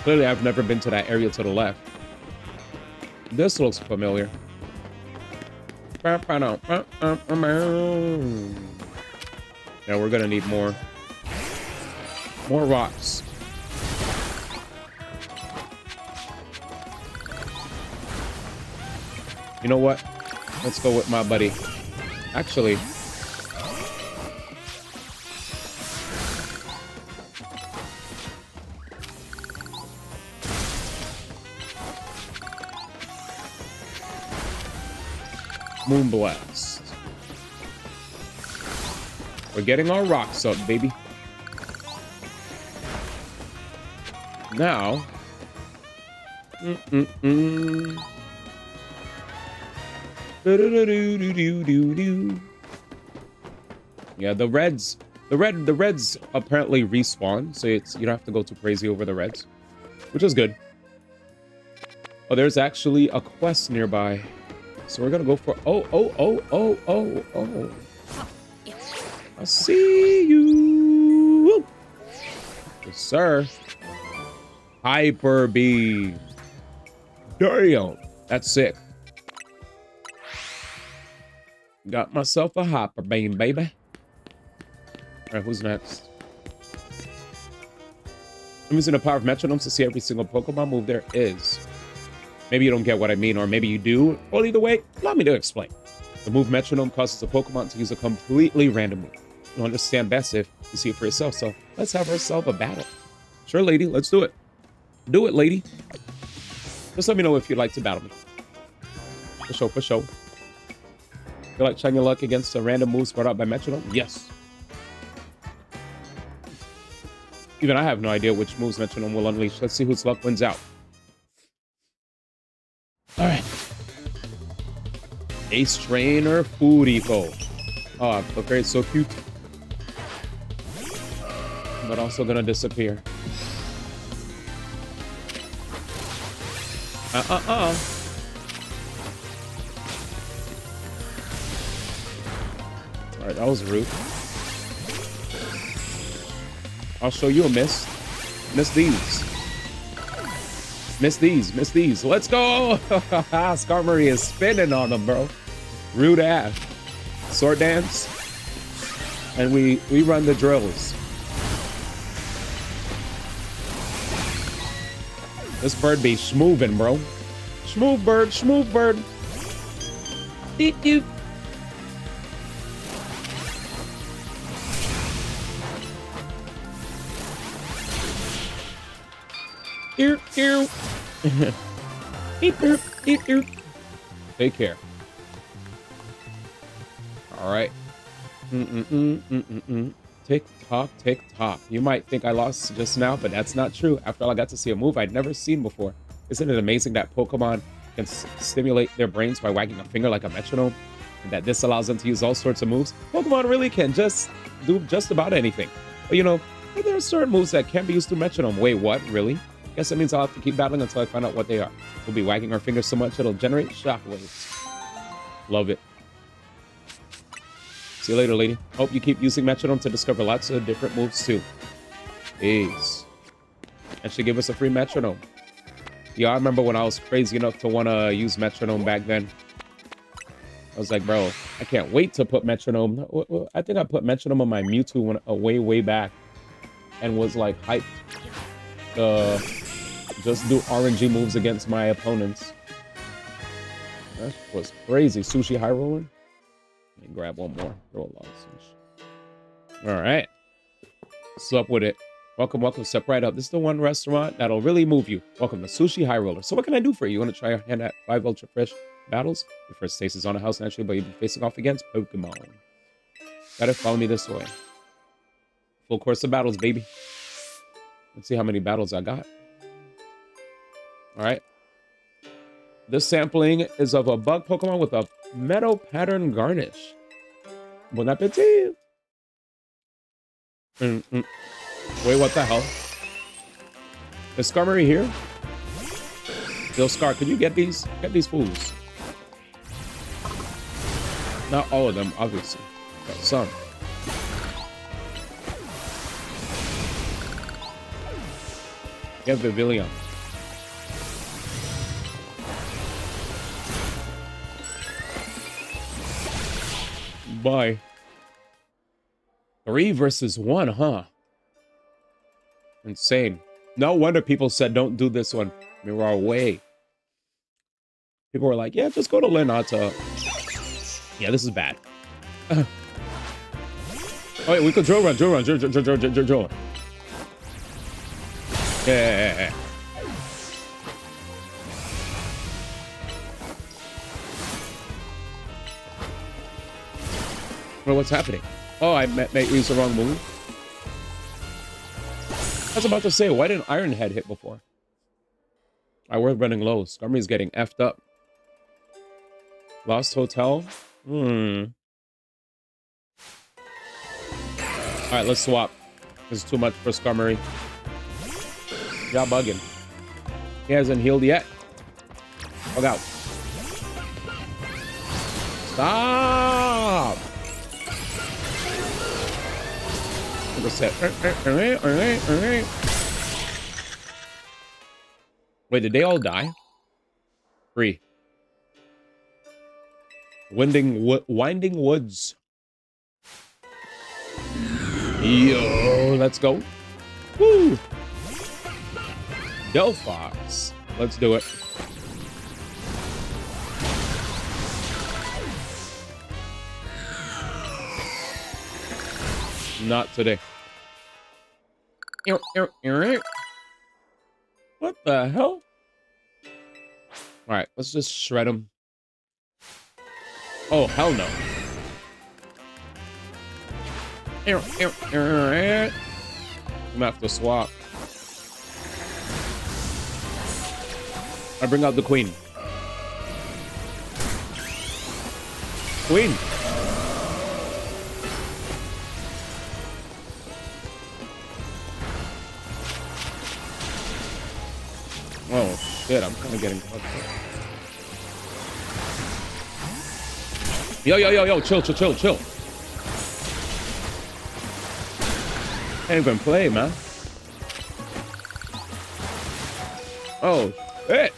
Clearly, I've never been to that area to the left. This looks familiar. Yeah, we're gonna need more rocks. You know what? Let's go with my buddy. Actually, Moonblast. We're getting our rocks up, baby. Now, yeah, the reds apparently respawn, so you don't have to go too crazy over the reds, which is good. Oh, there's actually a quest nearby. So we're gonna go for oh. I see you. Yes, sir. Hyper beam. Damn, that's sick. Got myself a hyper beam, baby. All right, who's next? I'm using the power of metronomes to see every single Pokemon move there is. Maybe you don't get what I mean, or maybe you do. Well, either way, allow me to explain. The move metronome causes a Pokemon to use a completely random move. You'll understand best if you see it for yourself, so let's have ourselves a battle. Sure, lady, let's do it. Do it, lady. Just let me know if you'd like to battle me. For sure, for sure. Feel like trying your luck against a random moves brought out by metronome? Yes. Even I have no idea which moves metronome will unleash. Let's see whose luck wins out. All right. Ace Trainer Furiko. Oh, okay, it's so cute. But also gonna disappear. All right, that was rude. I'll show you a miss. Miss these. Miss these. Miss these. Let's go. Skarmory is spinning on them, bro. Rude ass. Sword dance. And we run the drills. This bird be schmoovin', bro. Schmoove bird, schmoove bird. Deep, deep. Ew, ew. Eep, eep, eep, eep. Take care. All right. Tick tock, tick tock. You might think I lost just now, but that's not true. After all, I got to see a move I'd never seen before. Isn't it amazing that Pokemon can stimulate their brains by wagging a finger like a metronome? And that this allows them to use all sorts of moves? Pokemon really can just do just about anything. But you know, there are certain moves that can't be used through metronome. Wait, what? Really? Guess that means I'll have to keep battling until I find out what they are. We'll be wagging our fingers so much it'll generate shockwaves. Love it. See you later, lady. Hope you keep using metronome to discover lots of different moves too. Peace. And she gave us a free metronome. Yeah, I remember when I was crazy enough to want to use metronome back then. I was like, bro, I can't wait to put metronome. I think I put metronome on my Mewtwo way back and was like hyped to just do RNG moves against my opponents. That was crazy. Sushi high rolling. Let me grab one more. Throw a lot of sushi. All right. What's up with it? Welcome, welcome. Step right up. This is the one restaurant that'll really move you. Welcome to Sushi High Roller. So what can I do for you? You want to try your hand at 5 Ultra Fresh battles? Your first taste is on a house naturally, but you'll be facing off against Pokemon. Gotta follow me this way. Full course of battles, baby. Let's see how many battles I got. All right. This sampling is of a bug Pokemon with a meadow pattern garnish. Bon appetit. Wait, what the hell? Is Skarmory here? Yo, Scar, could you get these? Get these fools. Not all of them, obviously, but some. Get Vivillon. Bye. 3 versus 1, huh? Insane. No wonder people said don't do this one. Mirror way. People were like, yeah, just go to Linata. Yeah, this is bad. Oh, wait, we could drill run. Yeah. Well, what's happening? Oh, I used the wrong move. I was about to say, why didn't Iron Head hit before? We're running low. Skarmory's getting effed up. Lost Hotel? Alright, let's swap. This is too much for Skarmory. Y'all bugging. He hasn't healed yet. Bug out. Stop! Wait, did they all die? 3. Winding Woods. Yo, let's go. Woo! Delphox. Let's do it. Not today. What the hell? All right, let's just shred him. Oh, hell no. I'm gonna have to swap. I bring out the queen. Queen. Oh, shit, I'm kind of getting fucked up. Yo, chill. Can't even play, man. Oh, shit.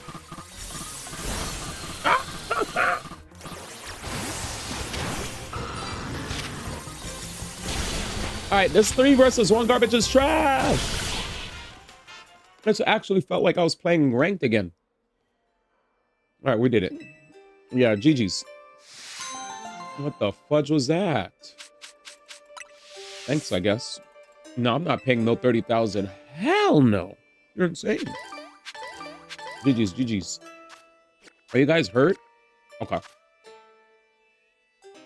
All right, this 3 versus 1 garbage is trash. This actually felt like I was playing ranked again. All right, we did it. Yeah, GG's. What the fudge was that? Thanks, I guess. No, I'm not paying no 30,000. Hell no. You're insane. GG's, GG's. Are you guys hurt? Okay.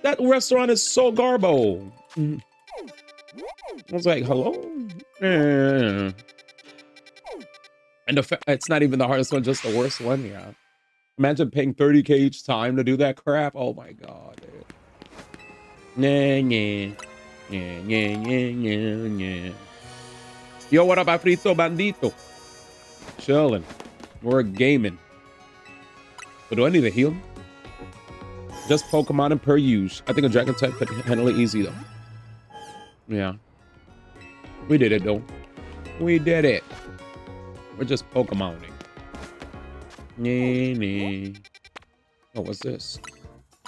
That restaurant is so garbo. I was like, hello? And it's not even the hardest one, just the worst one. Yeah. Imagine paying 30K each time to do that crap. Oh my god, dude. Yeah. Yo, what up, Afrito Bandito? Chilling. We're gaming. But do I need to heal? Just Pokemon and per use. I think a Dragon type could handle it easy though. Yeah. We did it though. We did it. We're just Pokemoning. Oh, what's this?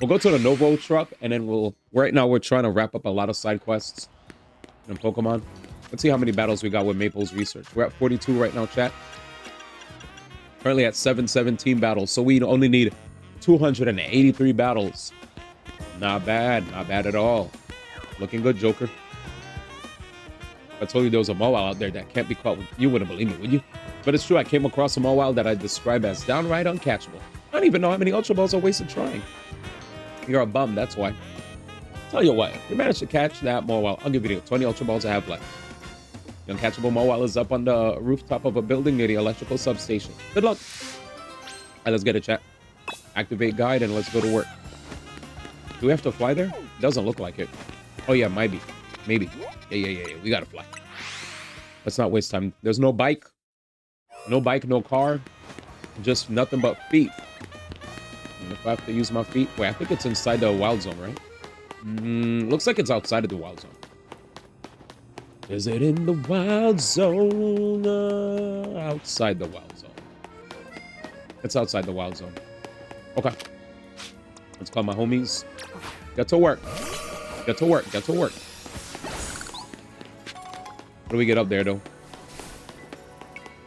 We'll go to the Novo truck and then right now we're trying to wrap up a lot of side quests in Pokemon. Let's see how many battles we got with Maple's research. We're at 42 right now, chat. Currently at 717 battles, so we only need 283 battles. Not bad at all. Looking good, Joker. I told you there was a Mawile out there that can't be caught. You wouldn't believe me, would you? But it's true, I came across a Mawile that I describe as downright uncatchable. I don't even know how many Ultra Balls I wasted trying. You're a bum, that's why. Tell you what, if you manage to catch that Mawile, I'll give you the 20 Ultra Balls I have left. The uncatchable Mawile is up on the rooftop of a building near the electrical substation. Good luck. All right, let's get it, chat. Activate guide and let's go to work. Do we have to fly there? Doesn't look like it. Oh yeah, might be. Maybe. Yeah. We gotta fly. Let's not waste time. There's no bike. No bike, no car. Just nothing but feet. And if I have to use my feet... Wait, I think it's inside the wild zone, right? Looks like it's outside of the wild zone. Is it in the wild zone? Outside the wild zone. It's outside the wild zone. Okay. Let's call my homies. Get to work. Get to work. Get to work. How do we get up there, though?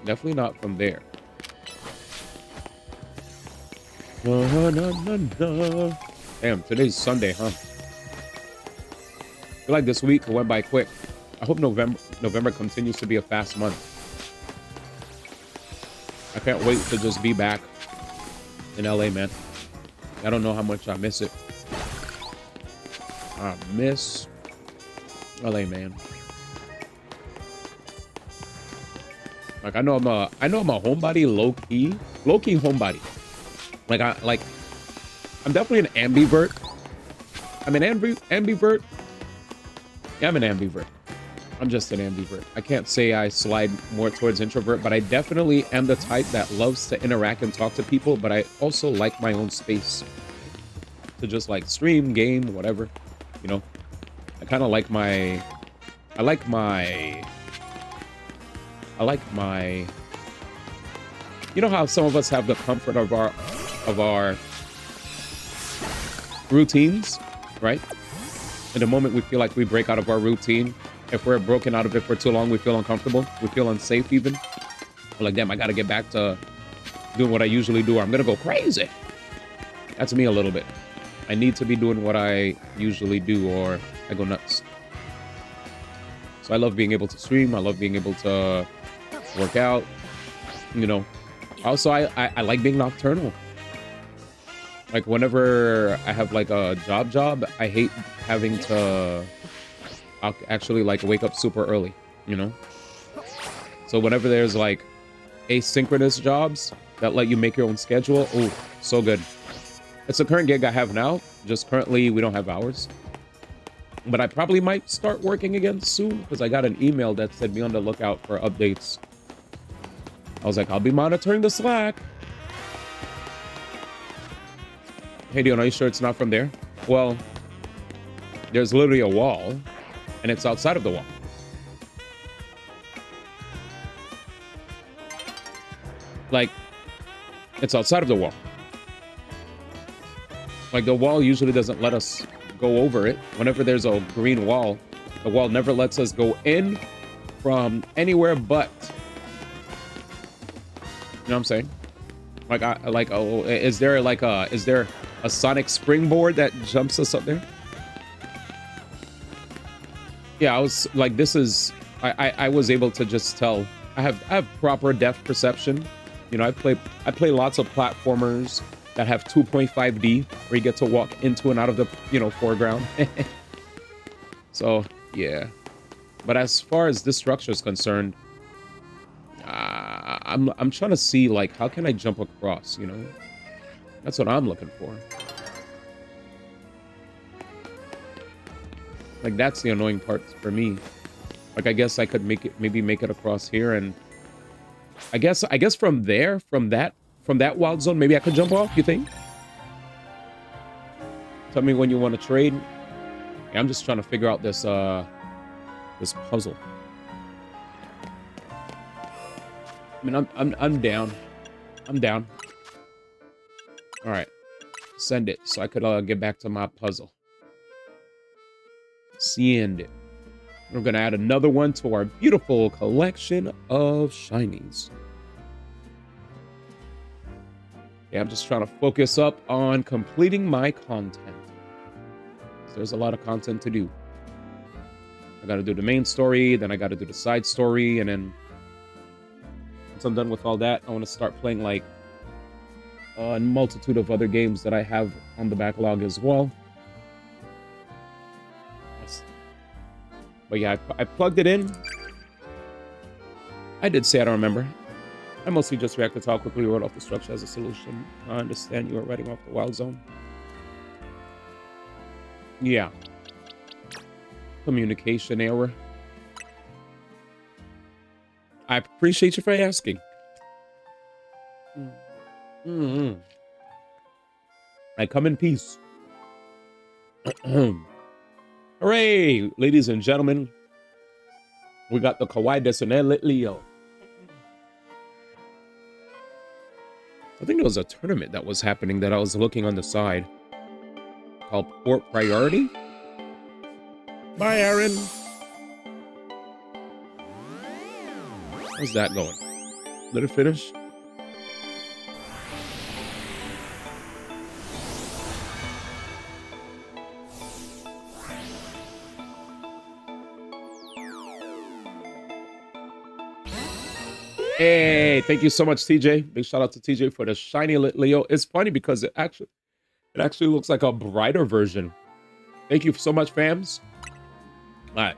Definitely not from there. Damn, today's Sunday, huh? I feel like this week went by quick. I hope November continues to be a fast month. I can't wait to just be back in LA, man. I don't know how much I miss it. I miss LA, man. Like I know I'm a homebody, low key homebody. I'm definitely an ambivert. I'm an ambivert. Yeah, I'm an ambivert. I'm just an ambivert. I can't say I slide more towards introvert, but I definitely am the type that loves to interact and talk to people, but I also like my own space to just like stream, game, whatever, you know. I kind of like my you know how some of us have the comfort of our routines, right? In the moment we feel like we break out of our routine, if we're broken out of it for too long, we feel uncomfortable, we feel unsafe even. We're like, damn, I gotta get back to doing what I usually do or I'm gonna go crazy. That's me a little bit. I need to be doing what I usually do or I go nuts. So I love being able to stream, I love being able to work out, you know. Also, I like being nocturnal. Like whenever I have like a job, I hate having to actually like wake up super early, you know? So whenever there's like asynchronous jobs that let you make your own schedule, oh, so good. It's the current gig I have now, just currently we don't have hours. But I probably might start working again soon because I got an email that said be on the lookout for updates. I was like, I'll be monitoring the Slack. Hey, Dion, are you sure it's not from there? Well, there's literally a wall, and it's outside of the wall. Like, It's outside of the wall. Like, the wall usually doesn't let us go over it. Whenever there's a green wall, the wall never lets us go in from anywhere but. You know what I'm saying? Like, oh, is there a sonic springboard that jumps us up there? Yeah, I was like, this is, I was able to just tell. I have proper depth perception. You know, I play lots of platformers that have 2.5D where you get to walk into and out of the, you know, foreground. So yeah, but as far as this structure is concerned, I'm trying to see, like, how can I jump across, you know? That's what I'm looking for. Like, that's the annoying part for me. Like, I guess I could maybe make it across here, and I guess from there, from that wild zone, maybe I could jump off, you think? Tell me when you want to trade. Yeah, I'm just trying to figure out this this puzzle. I mean, I'm down. I'm down. All right, send it so I could get back to my puzzle. Send it. We're gonna add another one to our beautiful collection of shinies. Yeah, I'm just trying to focus up on completing my content. There's a lot of content to do. I gotta do the main story, then I gotta do the side story, and then once I'm done with all that, I want to start playing like a multitude of other games that I have on the backlog as well. But yeah, I plugged it in. I did say I don't remember. I mostly just reacted to how quickly we wrote off the structure as a solution. I understand you were writing off the wild zone. Yeah. Communication error. I appreciate you for asking. I come in peace. Hooray, ladies and gentlemen. We got the Kawaii Desunel Leo. I think there was a tournament that was happening that I was looking on the side called Port Priority. Bye, Aaron. How's that going? Did it finish? Hey, thank you so much, TJ. Big shout out to TJ for the shiny Leo. It's funny because it actually looks like a brighter version. Thank you so much, fams. All right,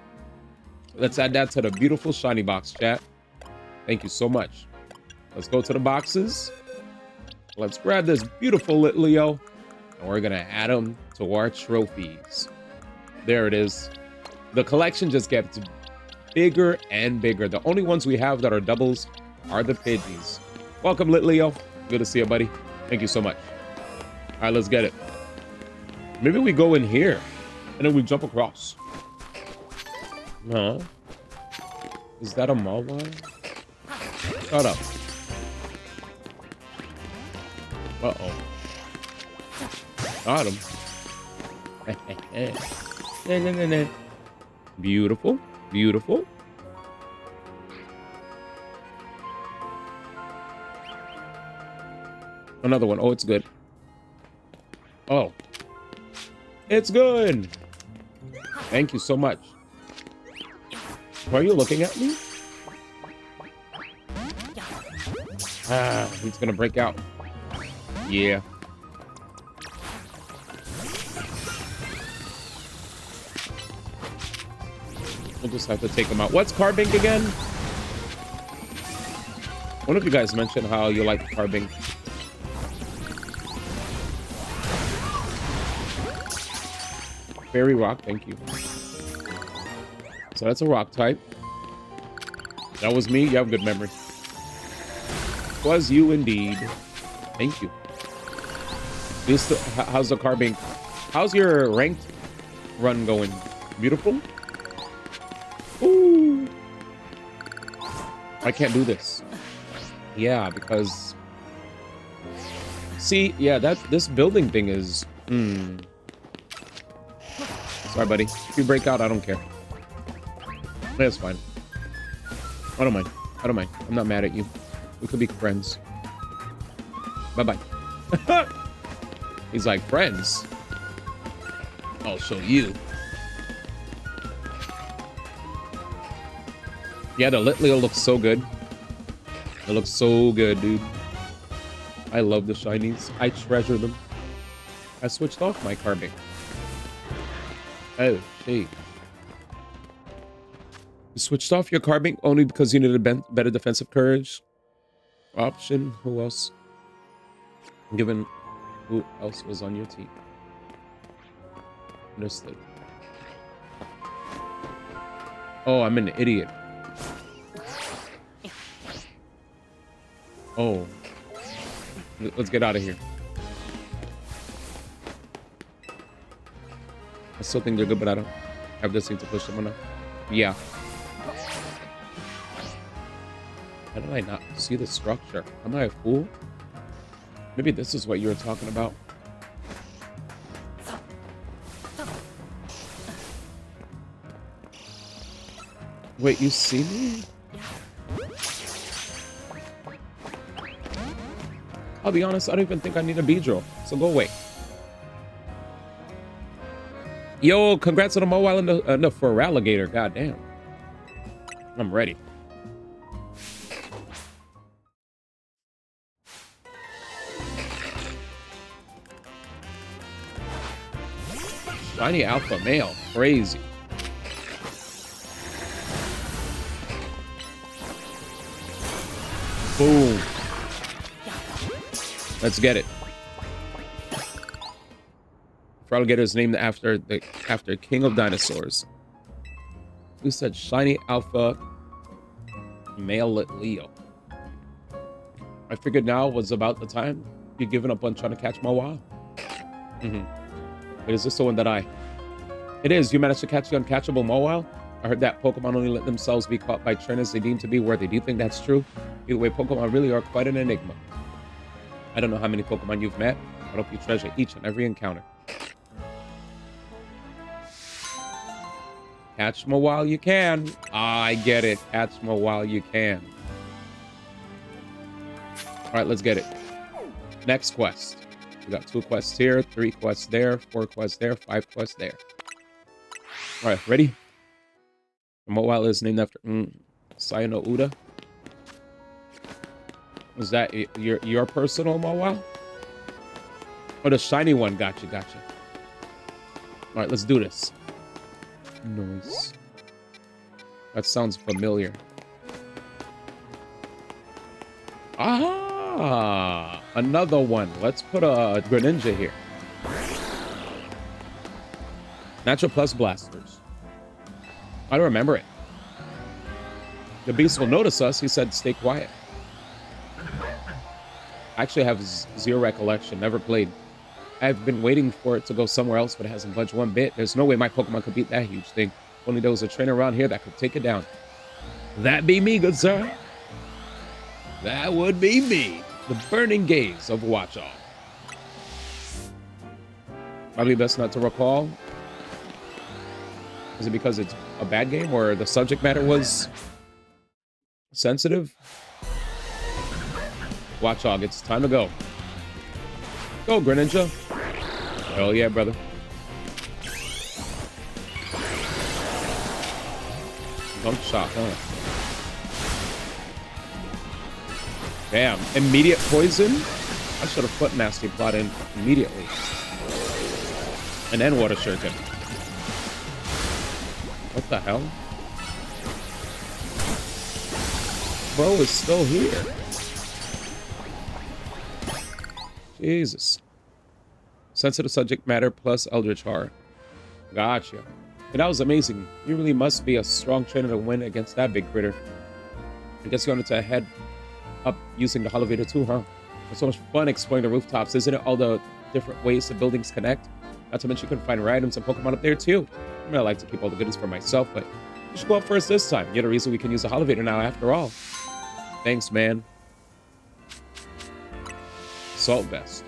let's add that to the beautiful shiny box, chat. Thank you so much. Let's go to the boxes. Let's grab this beautiful Leo, and we're gonna add them to our trophies. There it is. The collection just gets bigger and bigger. The only ones we have that are doubles are the Pidgeys. Welcome, Leo. Good to see you, buddy. Thank you so much. All right, let's get it. Maybe we go in here, and then we jump across. No. Is that a Mawile? Shut up. Uh-oh. Got him. Beautiful. Beautiful. Another one. Oh, it's good. Oh. It's good. Thank you so much. Why are you looking at me? Ah, he's gonna break out. Yeah. We'll just have to take him out. What's Carbink again? One of you guys mentioned how you like Carbink. Fairy Rock, thank you. So that's a rock type. That was me. You have good memory. Was you indeed. Thank you. How's the Carbink? How's your ranked run going? Beautiful? Ooh. I can't do this. Yeah, because See, yeah, this building thing is... Sorry, buddy. If you break out, I don't care. That's fine. I don't mind. I don't mind. I'm not mad at you. We could be friends. Bye-bye. He's like, friends? I'll show you. Yeah, the Lit Leo looks so good. It looks so good, dude. I love the shinies. I treasure them. I switched off my carbine. Oh, gee. You switched off your carbine only because you needed a better defensive courage option. Who else? Given who else was on your team? Understood. Oh, I'm an idiot. Oh. Let's get out of here. I still think they're good, but I don't have this thing to push them enough. Yeah. How did I not see the structure? Am I a fool? Maybe this is what you were talking about. Wait, you see me? I'll be honest, I don't even think I need a Beedrill, so go away. Yo, congrats on the mobile and the for alligator. Goddamn. I'm ready. Shiny alpha male. Crazy. Boom. Let's get it. Alligator is named after King of Dinosaurs. Who said shiny alpha male Leo? I figured now was about the time you're giving up on trying to catch my wow. Wait, is this the one that It is. You managed to catch the uncatchable Mawile? I heard that Pokemon only let themselves be caught by trainers they deem to be worthy. Do you think that's true? Either way, Pokemon really are quite an enigma. I don't know how many Pokemon you've met. I hope you treasure each and every encounter. Catch 'em while you can. I get it. Catch 'em while you can. All right, let's get it. Next quest. We got 2 quests here, 3 quests there, 4 quests there, 5 quests there. All right, ready? The Mawile is named after Sayano Uda. Was that your personal Mawile? Oh, the shiny one. Gotcha, gotcha. All right, let's do this. Nice. That sounds familiar. Ah, another one. Let's put a Greninja here. Natural Plus Blasters. I don't remember it. The beast will notice us. He said, stay quiet. I actually have zero recollection. Never played. I've been waiting for it to go somewhere else, but it hasn't budged one bit. There's no way my Pokemon could beat that huge thing. Only there was a trainer around here that could take it down. That be me, good sir. That would be me. The burning gaze of Watchall. Probably best not to recall. Is it because it's a bad game or the subject matter was sensitive? Watchog, it's time to go. Go, Greninja. Hell yeah, brother. Bump shot, huh? Damn, immediate poison? I should have put Nasty Plot in immediately. And then Water Shuriken. What the hell? Bro is still here. Jesus. Sensitive subject matter plus Eldritch Horror. Gotcha. And that was amazing. You really must be a strong trainer to win against that big critter. I guess you wanted to head up using the elevator too, huh? It's so much fun exploring the rooftops, isn't it? All the different ways the buildings connect. Not to mention you can find rare items and Pokemon up there too. I mean, I like to keep all the goodies for myself, but you should go up first this time. You're the reason we can use the elevator now after all. Thanks, man. Salt Vest.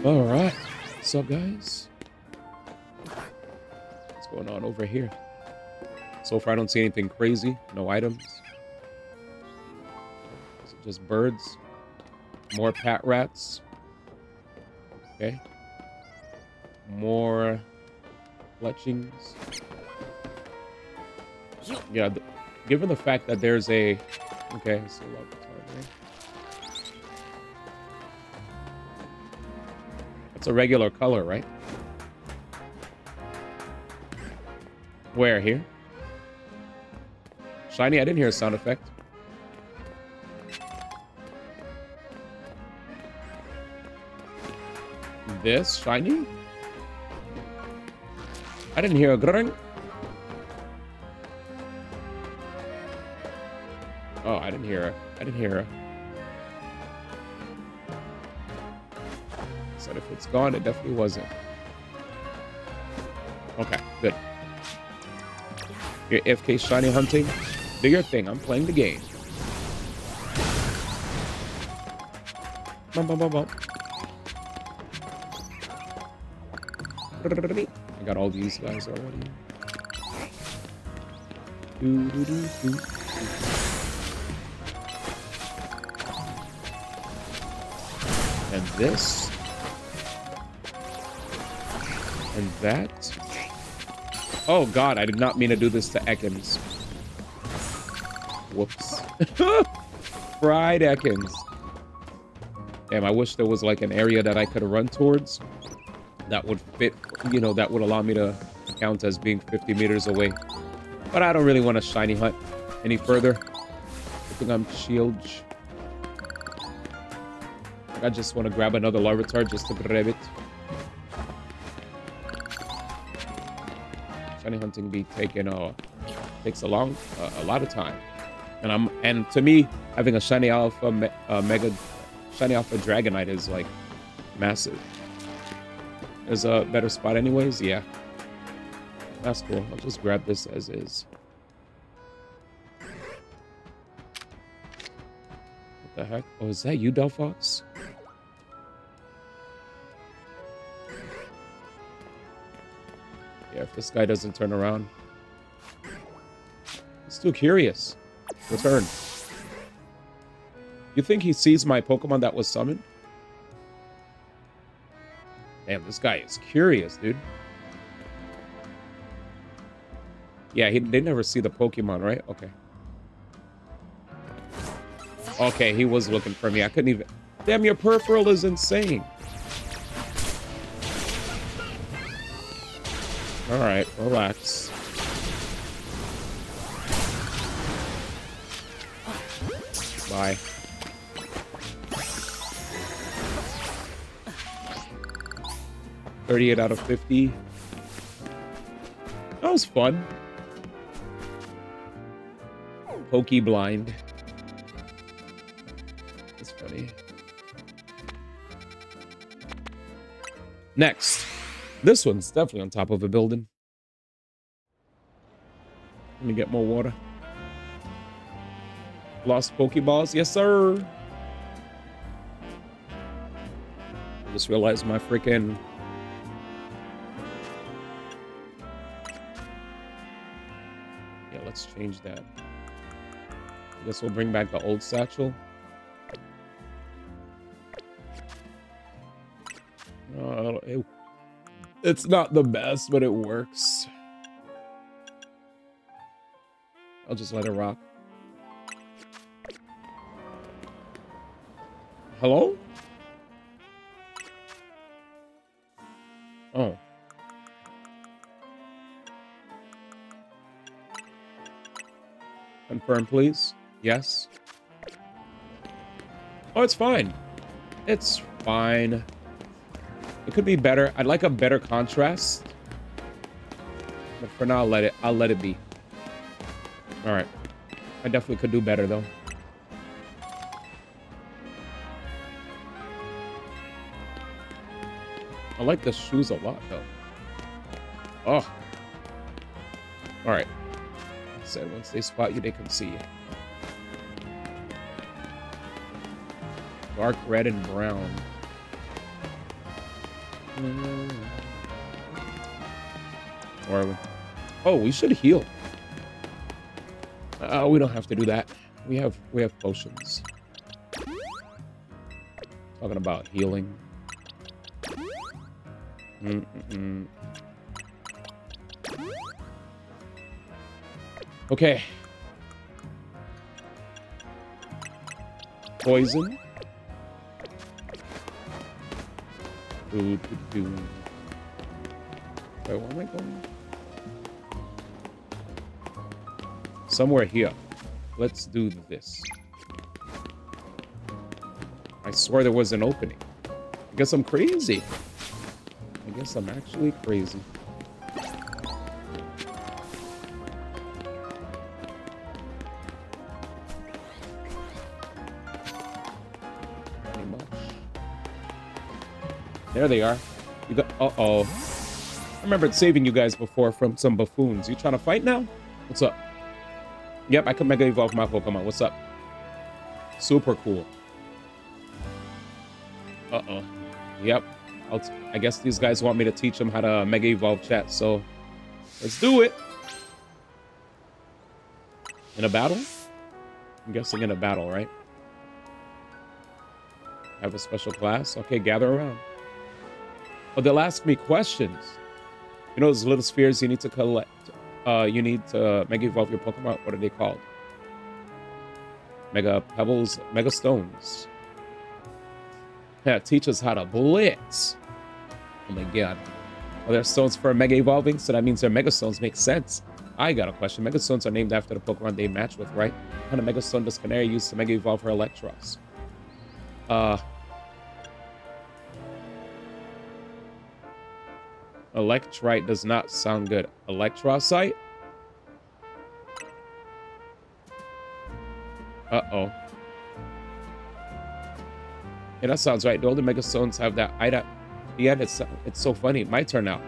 All right. What's up, guys? What's going on over here? So far, I don't see anything crazy. No items. Is it just birds? More pat rats. Okay. More fletchings. Yeah, given the fact that there's a... Okay, so it's a regular color, right? Where? Here? Shiny? I didn't hear a sound effect. This? Shiny? I didn't hear a grung. Oh, I didn't hear a... Said if it's gone, it definitely wasn't. Okay, good. Your FK shiny hunting. Do your thing. I'm playing the game. Bum, bum, bum, bum. I got all these guys already. Doo, doo, doo, doo. And this. And that. Oh god, I did not mean to do this to Ekans. Whoops. Fried Ekans. Damn, I wish there was like an area that I could run towards that would fit, you know, that would allow me to count as being 50 meters away. But I don't really want to shiny hunt any further. I think I'm shield. I just want to grab another Larvitar just to grab it. Shiny hunting be taking takes a lot of time, and to me having a shiny alpha mega shiny alpha Dragonite is like massive. There's a better spot anyways. Yeah, that's cool. I'll just grab this as is. What the heck? Oh, is that you, Delphox? Yeah, if this guy doesn't turn around. He's too curious. Return. You think he sees my Pokemon that was summoned? Damn, this guy is curious, dude. Yeah, they never see the Pokemon, right? Okay. Okay, he was looking for me. I couldn't even... Damn, your peripheral is insane. Alright, relax. Bye. $38 out of 50. That was fun. Pokey blind. That's funny. Next. This one's definitely on top of a building. Let me get more water. Lost Pokeballs? Yes, sir. I just realized my freaking... Yeah, let's change that. I guess we'll bring back the old satchel. It's not the best, but it works. I'll just let it rock. Hello? Oh. Confirm, please. Yes. Oh, it's fine. It's fine. It could be better. I'd like a better contrast. But for now, I'll let it be. All right. I definitely could do better though. I like the shoes a lot though. Oh. All right. Like I said, once they spot you, they can see you. Dark red and brown. Or, oh, we should heal. We don't have to do that. We have potions. Talking about healing. Okay. Poison. Wait, where am I going? Somewhere here. Let's do this. I swear there was an opening. I guess I'm crazy. I guess I'm actually crazy. Pretty much. There they are. You got. Uh-oh. I remembered saving you guys before from some buffoons. You trying to fight now? What's up? Yep, I can Mega Evolve my Pokemon. What's up? Super cool. Uh-oh. Yep. I guess these guys want me to teach them how to Mega Evolve chat, so let's do it. In a battle? I'm guessing in a battle, right? Have a special class? Okay, gather around. Oh, they'll ask me questions. You know those little spheres you need to collect? You need to Mega Evolve your Pokemon. What are they called? Mega Pebbles, Mega Stones. Yeah, teach us how to blitz. Oh my god. Are there stones for Mega Evolving? So that means their Mega Stones make sense. I got a question. Mega Stones are named after the Pokemon they match with, right? What kind of Mega Stone does Canary use to Mega Evolve her Electros? Electrite does not sound good. Electrocyte? Uh-oh. Yeah, that sounds right. The older Mega Stones have that IDA. Yeah, it's so funny. My turn now.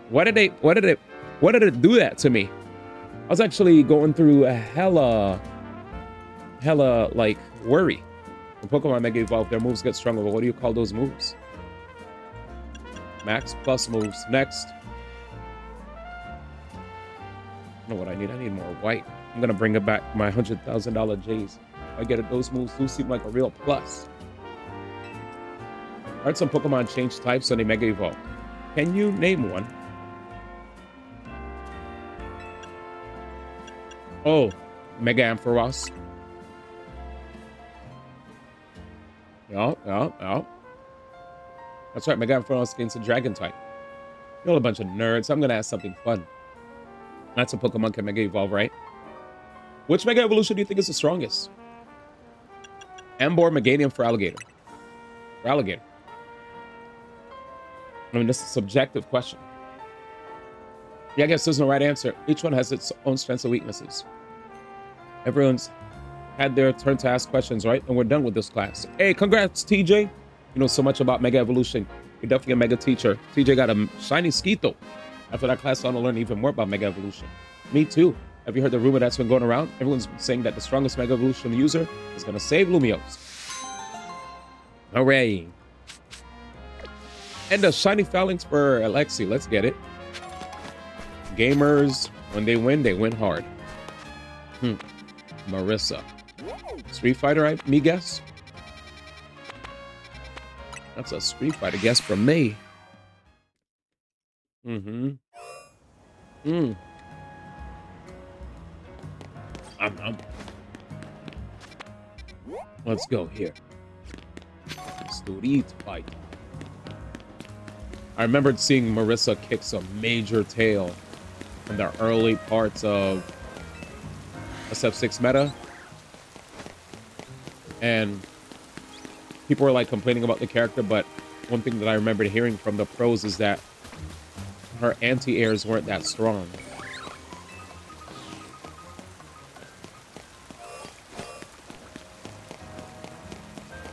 Why did it do that to me? I was actually going through a hella like worry. When Pokemon Mega Evolve, their moves get stronger. But what do you call those moves? Max plus moves. Next. I know what I need. I need more white. I'm gonna bring it back my $100,000 J's. I get it. Those moves do seem like a real plus. I heard some Pokemon change types when they Mega Evolve. Can you name one? Oh, Mega Ampharos. Yeah. That's right, Mega Ampharos gains a Dragon type. You're all a bunch of nerds. I'm gonna ask something fun. That's a Pokemon can Mega Evolve, right? Which Mega Evolution do you think is the strongest? Ambor, Meganium for Alligator. For Alligator. I mean, this is a subjective question. Yeah, I guess there's no right answer. Each one has its own strengths and weaknesses. Everyone's had their turn to ask questions, right? And we're done with this class. Hey, congrats, TJ. You know so much about Mega Evolution. You're definitely a Mega teacher. TJ got a shiny Skeeto. After that class, I want to learn even more about Mega Evolution. Me too. Have you heard the rumor that's been going around? Everyone's saying that the strongest Mega Evolution user is going to save Lumiose. Hooray. And the shiny Phalanx for Alexi. Let's get it. Gamers, when they win hard. Marissa. Street Fighter, me guess? That's a Street Fighter guess from me. Let's go here. Street Fight. I remembered seeing Marissa kick some major tail in the early parts of SF6 meta. And people were like complaining about the character, but one thing that I remembered hearing from the pros is that her anti-airs weren't that strong.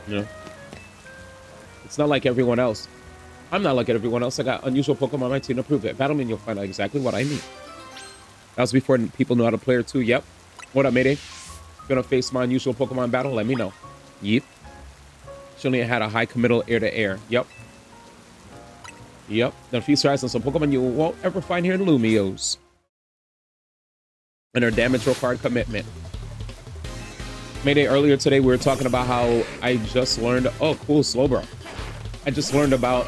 You know? It's not like everyone else. I'm not like everyone else. I got unusual Pokemon on my team to prove it. Battle me and you'll find out exactly what I mean. That was before people knew how to play her too. Yep. What up, Mayday? Gonna face my unusual Pokemon battle? Let me know. Yep. She only had a high committal air to air. Yep. Yep. Then feast your eyes on some Pokemon you won't ever find here in Lumios. And our damage required commitment. Mayday, earlier today we were talking about how I just learned, oh cool, Slowbro. I just learned about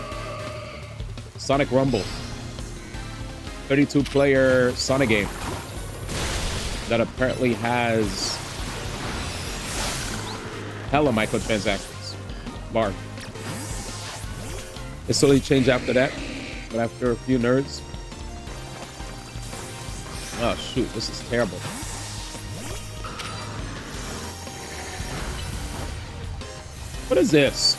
Sonic Rumble. 32 player Sonic game that apparently has hella microtransactions. Bar. It slowly changed after that, but after a few nerds. Oh shoot, this is terrible. What is this?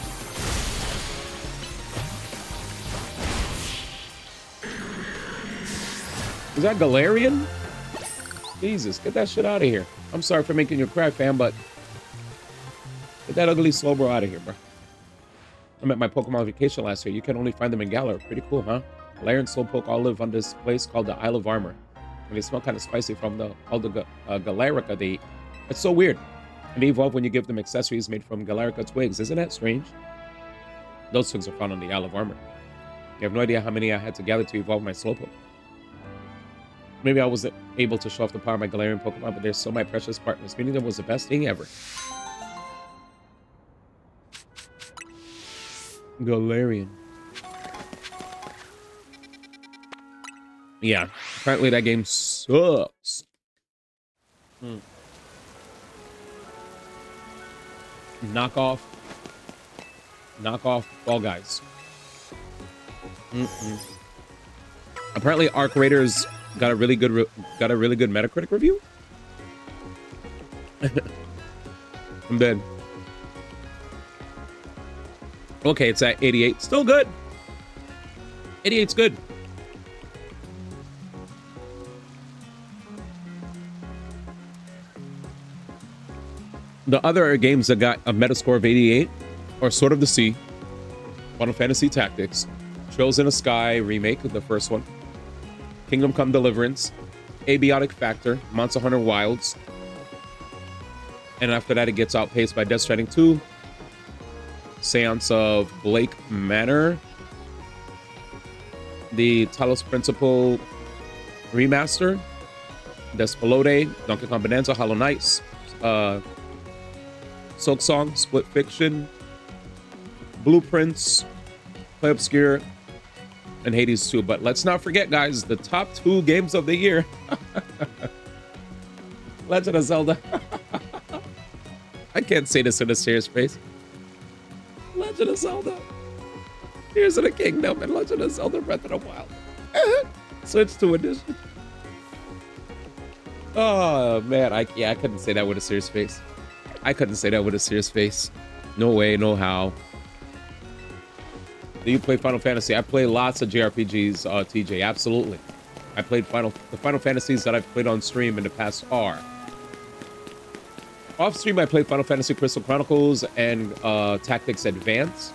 Is that Galarian? Jesus, get that shit out of here. I'm sorry for making you cry, fam, but get that ugly Slowbro out of here, bro. I'm at my Pokemon vacation last year. You can only find them in Galar. Pretty cool, huh? Galarian and Slowpoke all live on this place called the Isle of Armor. And they smell kind of spicy from all the Galarica they eat. It's so weird. And they evolve when you give them accessories made from Galarica twigs. Isn't that strange? Those twigs are found on the Isle of Armor. You have no idea how many I had to gather to evolve my Slowpoke. Maybe I wasn't able to show off the power of my Galarian Pokemon, but they're still my precious partners. Meeting them was the best thing ever. Galarian. Yeah, apparently that game sucks. Knockoff Fall Guys. Apparently Arc Raiders got a really good Metacritic review. I'm dead. Okay, it's at 88. Still good. 88's good. The other games that got a Metascore of 88 are Sword of the Sea, Final Fantasy Tactics, Trails in the Sky Remake, the first one, Kingdom Come Deliverance, Abiotic Factor, Monster Hunter Wilds, and after that it gets outpaced by Death Stranding 2, Seance of Blake Manor, the Talos Principle Remaster, Despelote, Donkey Kong Bonanza, Hollow Knights, Silk Song, Split Fiction, Blueprints, Play Obscure, and Hades 2. But let's not forget, guys, the top 2 games of the year. Legend of Zelda. I can't say this in a serious face. Legend of Zelda. Tears of the Kingdom and Legend of Zelda Breath of the Wild. Switch to edition. Oh, man. I couldn't say that with a serious face. I couldn't say that with a serious face. No way, no how. Do you play Final Fantasy? I play lots of JRPGs, TJ. Absolutely. I played the Final Fantasies that I've played on stream in the past are. Off stream, I played Final Fantasy Crystal Chronicles and Tactics Advance.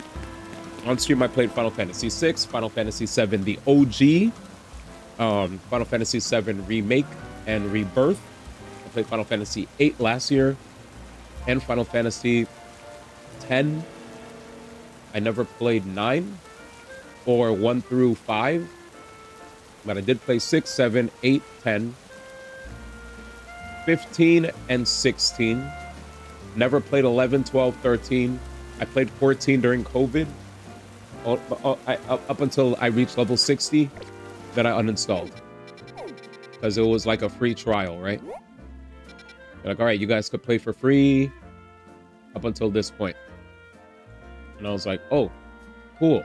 On stream, I played Final Fantasy VI, Final Fantasy VII, the OG, Final Fantasy VII Remake and Rebirth. I played Final Fantasy VIII last year and Final Fantasy X. I never played 9 or 1 through 5, but I did play 6, 7, 8, 10, 15, and 16. Never played 11, 12, 13. I played 14 during COVID. Up until I reached level 60, that I uninstalled. Because it was like a free trial, right? They're like, all right, you guys could play for free up until this point. And I was like, oh, cool.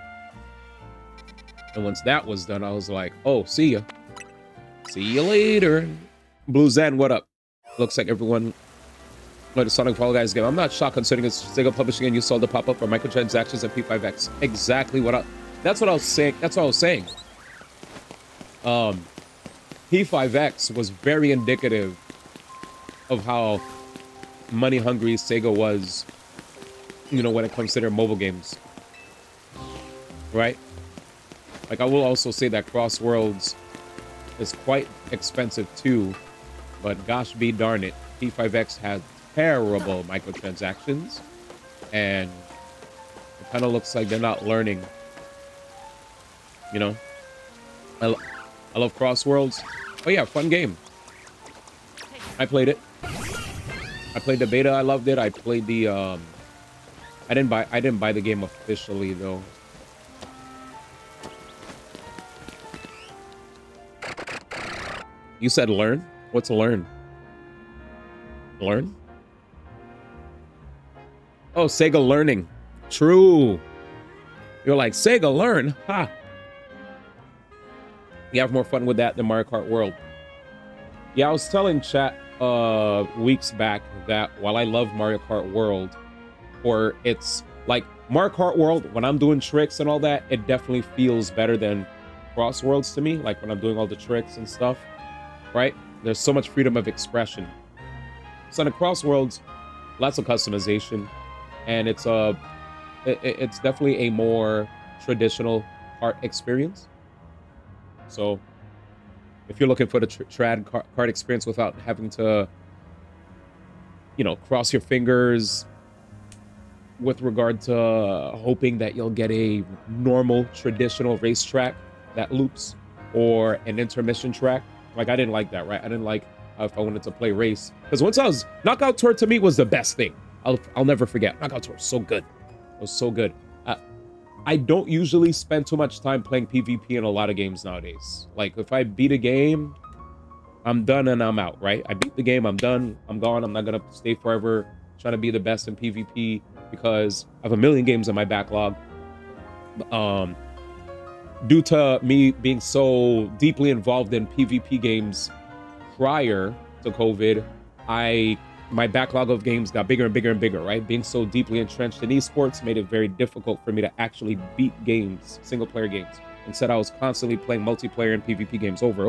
And once that was done, I was like, oh, see ya. See you later. Blue Zen, what up? Looks like everyone played the Sonic Fall Guys game. I'm not shocked considering it's Sega Publishing and you saw the pop-up for microtransactions and P5X. Exactly that's what I was saying. That's what I was saying. P5X was very indicative of how money hungry Sega was, you know, when it comes to their mobile games. Right? Like, I will also say that Cross Worlds is quite expensive too, but gosh be darn it, P5X had terrible microtransactions, and it kind of looks like they're not learning You know, I love Crossworlds. Oh yeah, fun game. I played it. I played the beta. I loved it. I played the I didn't buy the game officially though. You said learn? What's learn? Learn? Oh, Sega Learning. True. You're like, Sega Learn? Ha! You have more fun with that than Mario Kart World. Yeah, I was telling chat weeks back that while I love Mario Kart World, or it's like Mario Kart World, when I'm doing tricks and all that, it definitely feels better than Cross Worlds to me, like when I'm doing all the tricks and stuff, right? There's so much freedom of expression. So in the Cross Worlds, lots of customization, and it's definitely a more traditional kart experience. So if you're looking for the trad kart experience without having to, you know, cross your fingers with regard to hoping that you'll get a normal traditional racetrack that loops or an intermission track. Like, I didn't like that, right? I didn't like if I wanted to play race. Because once I was... Knockout Tour to me was the best thing. I'll never forget. Knockout Tour was so good. It was so good. I don't usually spend too much time playing PvP in a lot of games nowadays. Like, if I beat a game, I'm done and I'm out, right? I beat the game, I'm done, I'm gone. I'm not going to stay forever trying to be the best in PvP because I have a million games in my backlog. Due to me being so deeply involved in PvP games prior to COVID, my backlog of games got bigger and bigger and bigger, right? Being so deeply entrenched in esports made it very difficult for me to actually beat games, single player games. Instead, I was constantly playing multiplayer and PvP games over.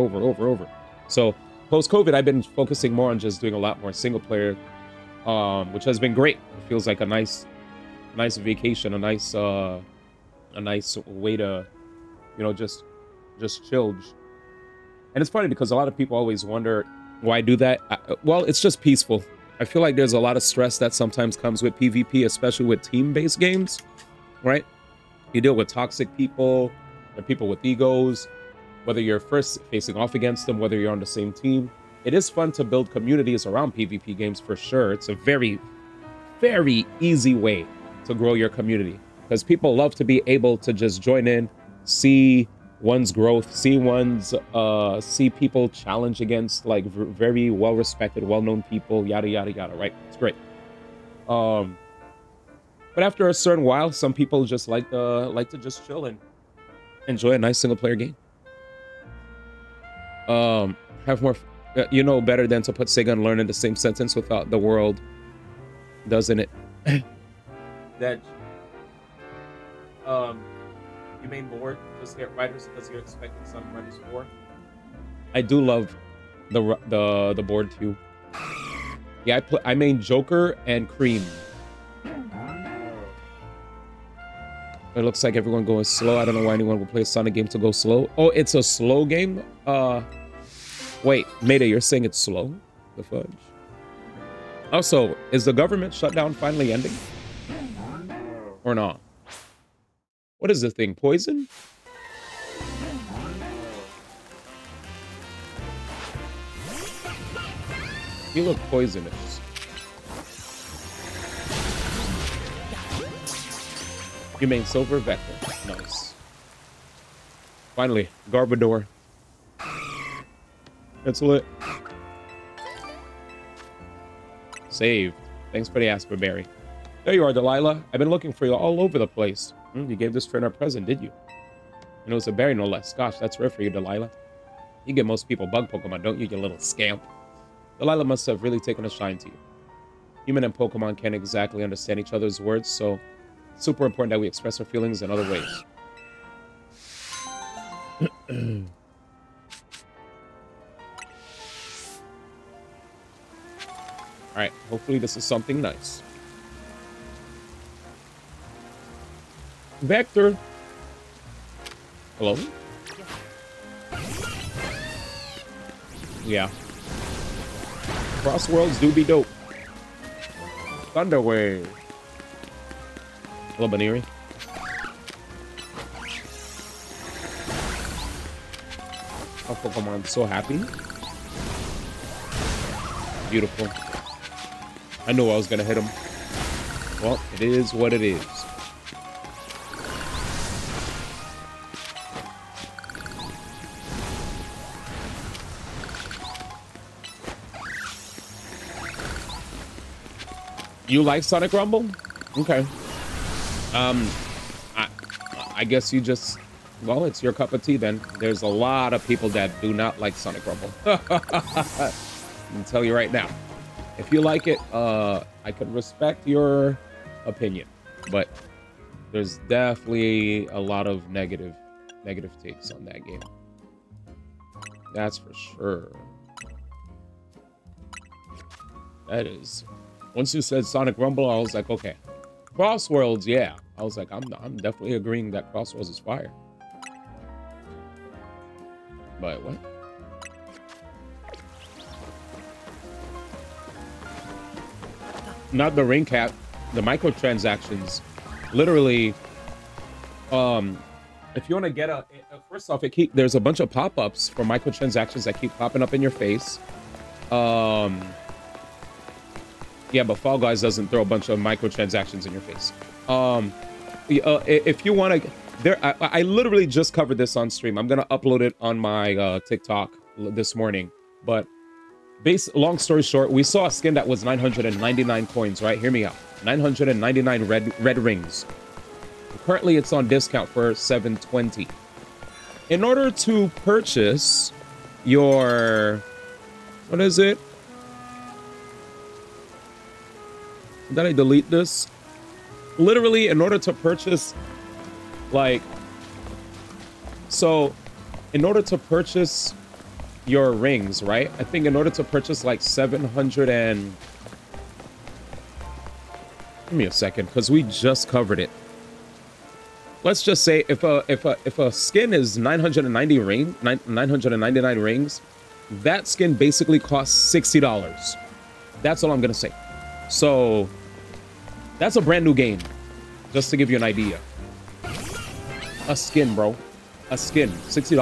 So post-COVID, I've been focusing more on just doing a lot more single player, which has been great. It feels like a nice vacation, a nice way to, you know, just chill. And it's funny because a lot of people always wonder why I do that. Well, it's just peaceful. I feel like there's a lot of stress that sometimes comes with PvP, especially with team-based games, right? You deal with toxic people, and people with egos, whether you're first facing off against them, whether you're on the same team. It is fun to build communities around PvP games for sure. It's a very, very easy way to grow your community because people love to be able to just join in, see one's growth, see people challenge against like very well-respected, well-known people, yada yada yada, right? It's great. But after a certain while, some people just like to just chill and enjoy a nice single-player game. Have more, you know, better than to put Sega and Learn in the same sentence without the world, doesn't it? That you main board, just get writers because you're expecting some writers for. I do love the board too. Yeah, I main Joker and Cream. It looks like everyone going slow. I don't know why anyone would play a Sonic game to go slow. Oh, it's a slow game? Wait, Mayday, you're saying it's slow? The fudge. Also, is the government shutdown finally ending? Or not? What is the thing? Poison? You look poisonous. You mean Silver Vector. Nice. Finally, Garbodor. It's lit. Saved. Thanks for the Asperberry. There you are, Delilah. I've been looking for you all over the place. You gave this trainer a present, did you? And it was a berry, no less. Gosh, that's rare for you, Delilah. You give most people bug Pokemon, don't you, you little scamp? Delilah must have really taken a shine to you. Human and Pokemon can't exactly understand each other's words, so it's super important that we express our feelings in other ways. Alright, hopefully this is something nice. Vector. Hello? Yeah. Crossworlds do be dope. Thunderwave. Hello, Baniri. Our Pokemon's so happy. Beautiful. I knew I was gonna hit him. Well, it is what it is. You like Sonic Rumble? Okay. I guess you just, well, it's your cup of tea then. There's a lot of people that do not like Sonic Rumble. I can tell you right now. If you like it, I can respect your opinion, but there's definitely a lot of negative takes on that game. That's for sure. That is. Once you said Sonic Rumble, I was like, okay. Crossworlds, yeah. I was like, I'm definitely agreeing that Crossworlds is fire. But what? Not the ring cap, the microtransactions. Literally, if you want to get a, first off, there's a bunch of pop-ups for microtransactions that keep popping up in your face. Yeah, but Fall Guys doesn't throw a bunch of microtransactions in your face. If you want to, I literally just covered this on stream. I'm gonna upload it on my TikTok this morning. But long story short, we saw a skin that was 999 coins. Right, hear me out. 999 red rings. Currently, it's on discount for 720. In order to purchase your, what is it? Did I delete this? Literally, in order to purchase, like, so, in order to purchase your rings, right? I think in order to purchase like 700 and, give me a second, because we just covered it. Let's just say if a skin is 999 rings, that skin basically costs $60. That's all I'm gonna say. So that's a brand new game, just to give you an idea. A skin, bro. A skin. $60?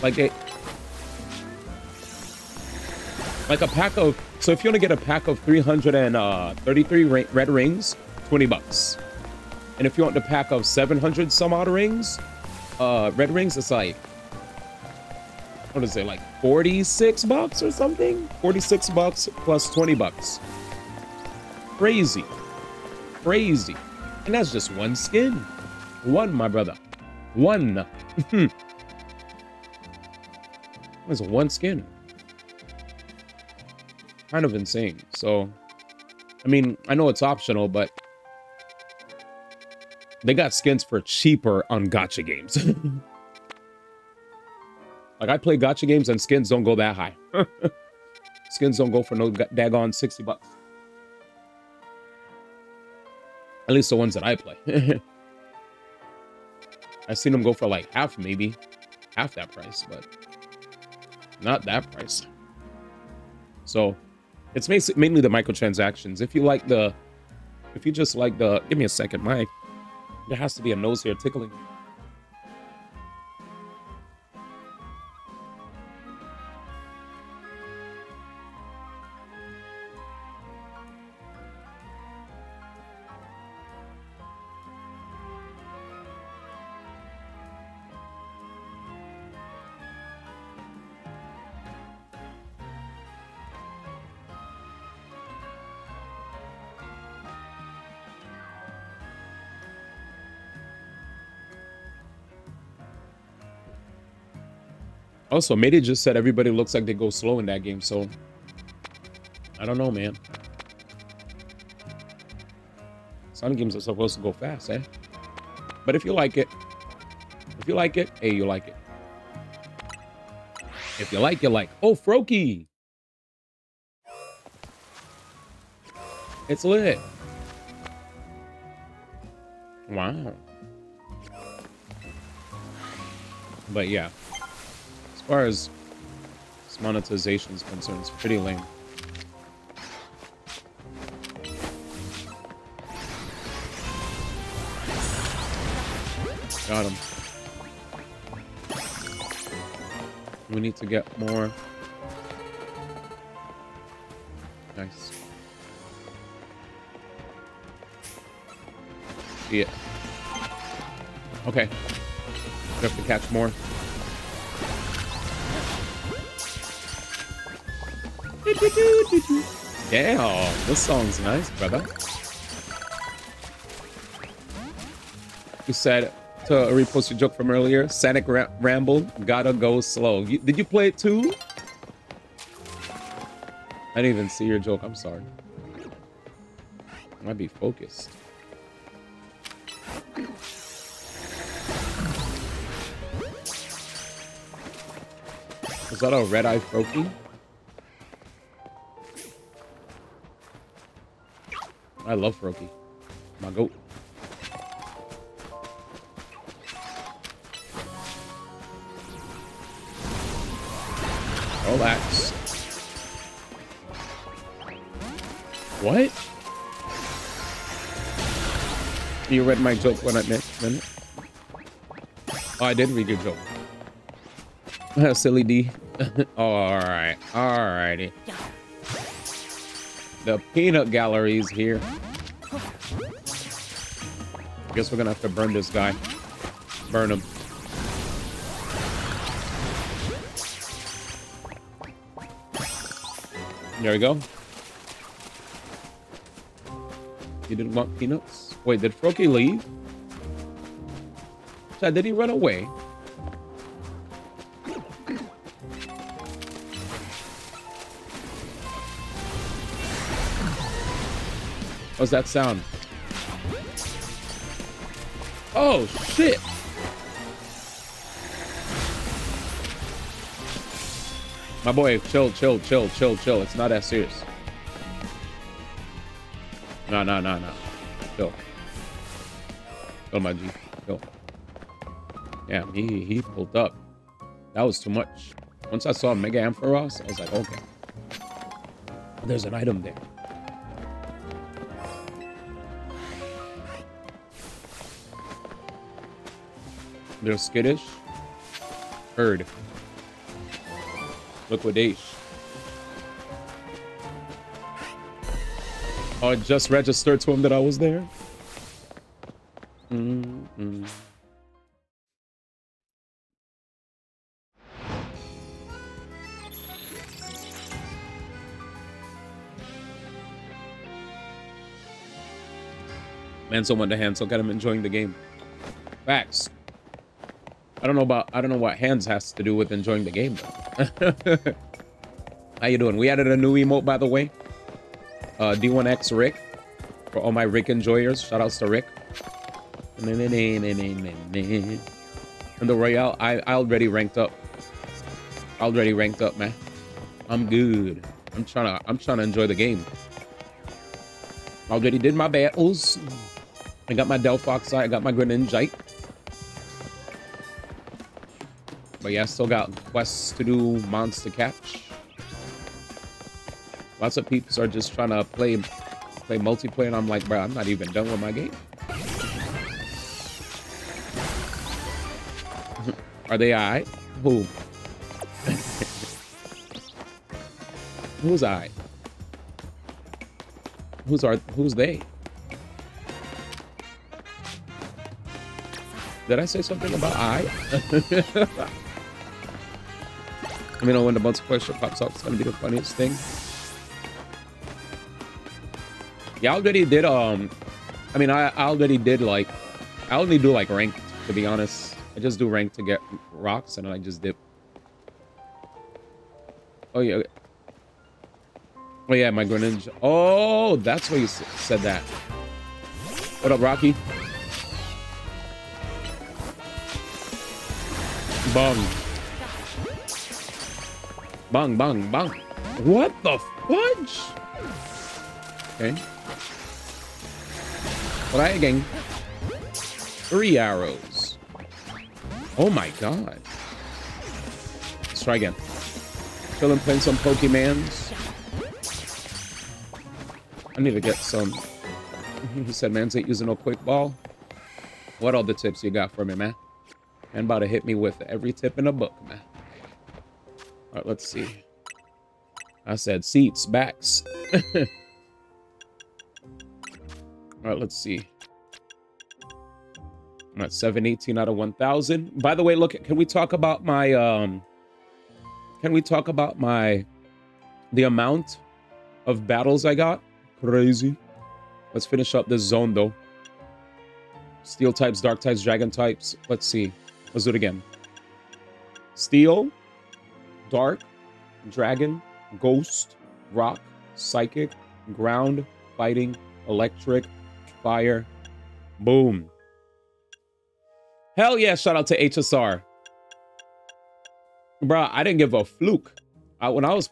Like a pack of, so if you want to get a pack of 333 red rings, $20. And if you want the pack of 700 some odd rings, red rings, it's like, what is it, like $46 or something? $46 plus $20. Crazy. Crazy. And that's just one skin. One, my brother. One. That's one skin. Kind of insane. So, I mean, I know it's optional, but they got skins for cheaper on gacha games. Like, I play gacha games and skins don't go that high. Skins don't go for no daggone $60. At least the ones that I play. I've seen them go for like half, maybe. Half that price, but not that price. So, it's mainly the microtransactions. If you just like the, give me a second, there has to be a nose here tickling. Also, Mayday just said everybody looks like they go slow in that game, so I don't know, man. Some games are supposed to go fast, eh? But if you like it, hey, you like it. If you like, you like. Oh, Froakie! It's lit. Wow. But yeah. As far as monetization is concerned, it's pretty lame. Got him. We need to get more. Nice. See it. Okay. We have to catch more. Damn, this song's nice, brother. You said to repost your joke from earlier, Sonic Ramble, gotta go slow. Did you play it too? I didn't even see your joke, I'm sorry. I might be focused. Is that a red-eye Froakie? I love Froakie. My goat. Relax. What? You read my joke when I meant. Oh, I did read your joke. Silly D. Alright. Alrighty. The peanut gallery's here. Guess we're gonna have to burn this guy. Burn him. There we go. You didn't want peanuts? Wait, did Froakie leave? Chad, did he run away? What's that sound? Oh, shit! My boy, chill. It's not that serious. No. Chill. Chill, my G. Chill. Damn, he pulled up. That was too much. Once I saw Mega Ampharos, I was like, okay. There's an item there. They're skittish. Herd. Liquidation. Oh, it just registered to him that I was there. Man, someone to hand, so got him enjoying the game. Facts. I don't know what hands has to do with enjoying the game though. How you doing? We added a new emote, by the way. D1X Rick. For all my Rick enjoyers. Shout outs to Rick. And the Royale, I already ranked up. Man. I'm good. I'm trying to enjoy the game. Already did my battles. I got my Delphoxite, I got my Greninjite. But yeah, I still got quests to do, monster catch. Lots of peeps are just trying to play multiplayer, and I'm like, bro, I'm not even done with my game. Are they alright? Who? Who's alright? Who's they? Did I say something about I? Let me know when the multiplayer pops up. It's gonna be the funniest thing. Yeah, I already did I already did like I only do like ranked, to be honest. I just do ranked to get rocks and then I just dip. Oh yeah. Oh yeah, my Greninja. Oh, that's why you said that. What up, Rocky? Bong. Bong, bong, bong. What the fudge? Okay. Try again. 3 arrows. Oh my god. Let's try again. Chilling, playing some Pokemans. I need to get some. He said, man's ain't using no quick ball. What other tips you got for me, man? Man about to hit me with every tip in the book, man. All right, let's see. I said seats, backs. All right, let's see. I'm at 718 out of 1,000. By the way, look, can we talk about my, the amount of battles I got? Crazy. Let's finish up this zone, though. Steel types, dark types, dragon types. Let's see. Let's do it again. Steel, dark, dragon, ghost, rock, psychic, ground, fighting, electric, fire. Boom. Hell yeah, shout out to HSR. Bruh, I didn't give a fluke. When I was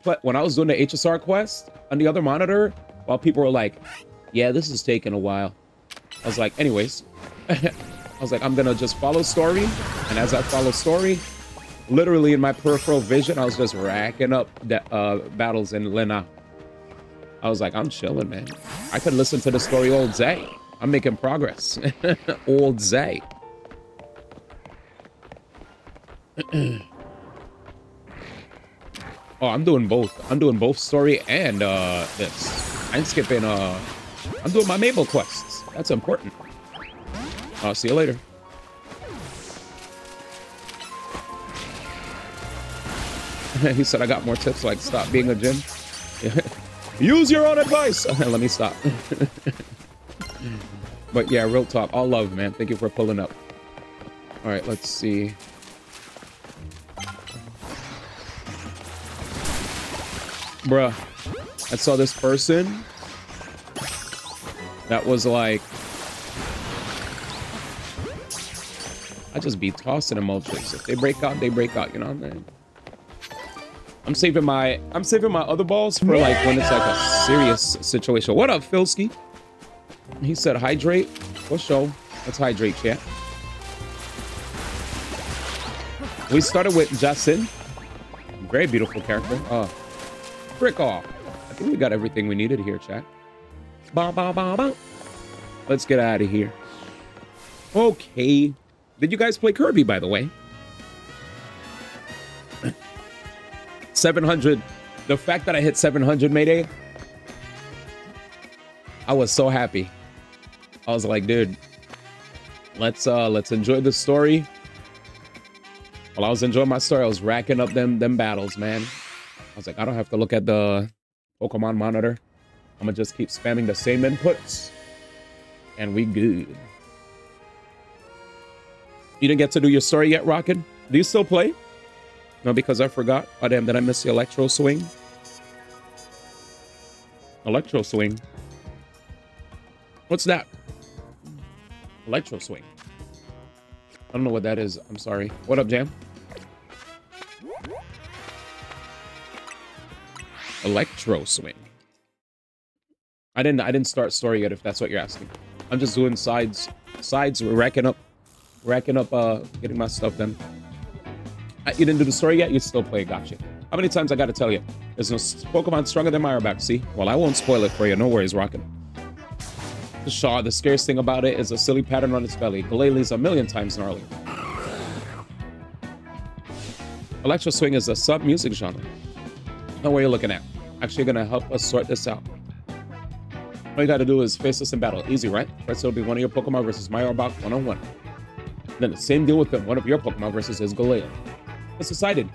doing the HSR quest on the other monitor, while people were like, yeah, this is taking a while. I was like, anyways. I was like, I'm gonna just follow story. And as I follow story, literally in my peripheral vision, I was just racking up the, battles in Lena. I was like, I'm chilling, man. I could listen to the story all day. I'm making progress. All day. Oh, I'm doing both. I'm doing both story and this. I'm skipping I'm doing my Mabel quests. That's important. I'll see you later. He said I got more tips like stop being a gym. Use your own advice. Let me stop. But yeah, real talk. All love, man. Thank you for pulling up. All right, let's see. Bruh, I saw this person that was like, I just be tossing emojis. If they break out, they break out. You know what I mean? I'm saving my other balls for like when it's like a serious situation. What up, Filski? He said hydrate. What show? Let's hydrate, chat. We started with Justin. Very beautiful character. Frick off. I think we got everything we needed here, chat. Ba, ba, ba, ba. Let's get out of here. Okay. Did you guys play Kirby, by the way? 700. The fact that I hit 700, Mayday, I was so happy. I was like, dude, let's enjoy the story. While I was enjoying my story, I was racking up them battles, man. I was like, I don't have to look at the Pokemon monitor. I'm gonna just keep spamming the same inputs. And we good. You didn't get to do your story yet, Rocket? Do you still play? No, because I forgot. Oh, damn, did I miss the Electro Swing? Electro Swing? What's that? Electro Swing. I don't know what that is. I'm sorry. What up, Jam? Electro Swing. I didn't start story yet, if that's what you're asking. I'm just doing sides, racking up, getting my stuff done. You didn't do the story yet? You still play? Gotcha. How many times I gotta tell you? There's no Pokemon stronger than Marowak, see? Well, I won't spoil it for you. No worries, Rockin'. The Shaw, the scariest thing about it is a silly pattern on its belly. Glalie a million times gnarlier. Electro Swing is a sub-music genre. Know what you're looking at. Actually gonna help us sort this out. All you gotta do is face us in battle. Easy, right? First it'll be one of your Pokemon versus Marowak one-on-one. Then the same deal with them. One of your Pokemon versus his Galea. It's decided.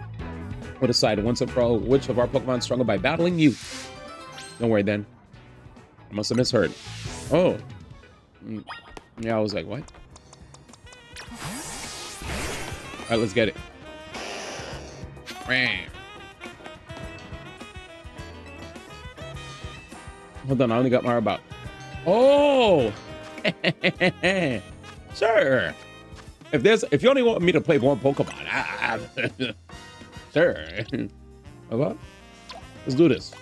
We'll decide once and for all which of our Pokemon is stronger by battling you. Don't worry then. I must have misheard. Oh. Yeah, I was like, what? Alright, let's get it. Hold on, I only got Marowak. Oh! Sure. If you only want me to play one Pokemon, sure. What? Let's do this.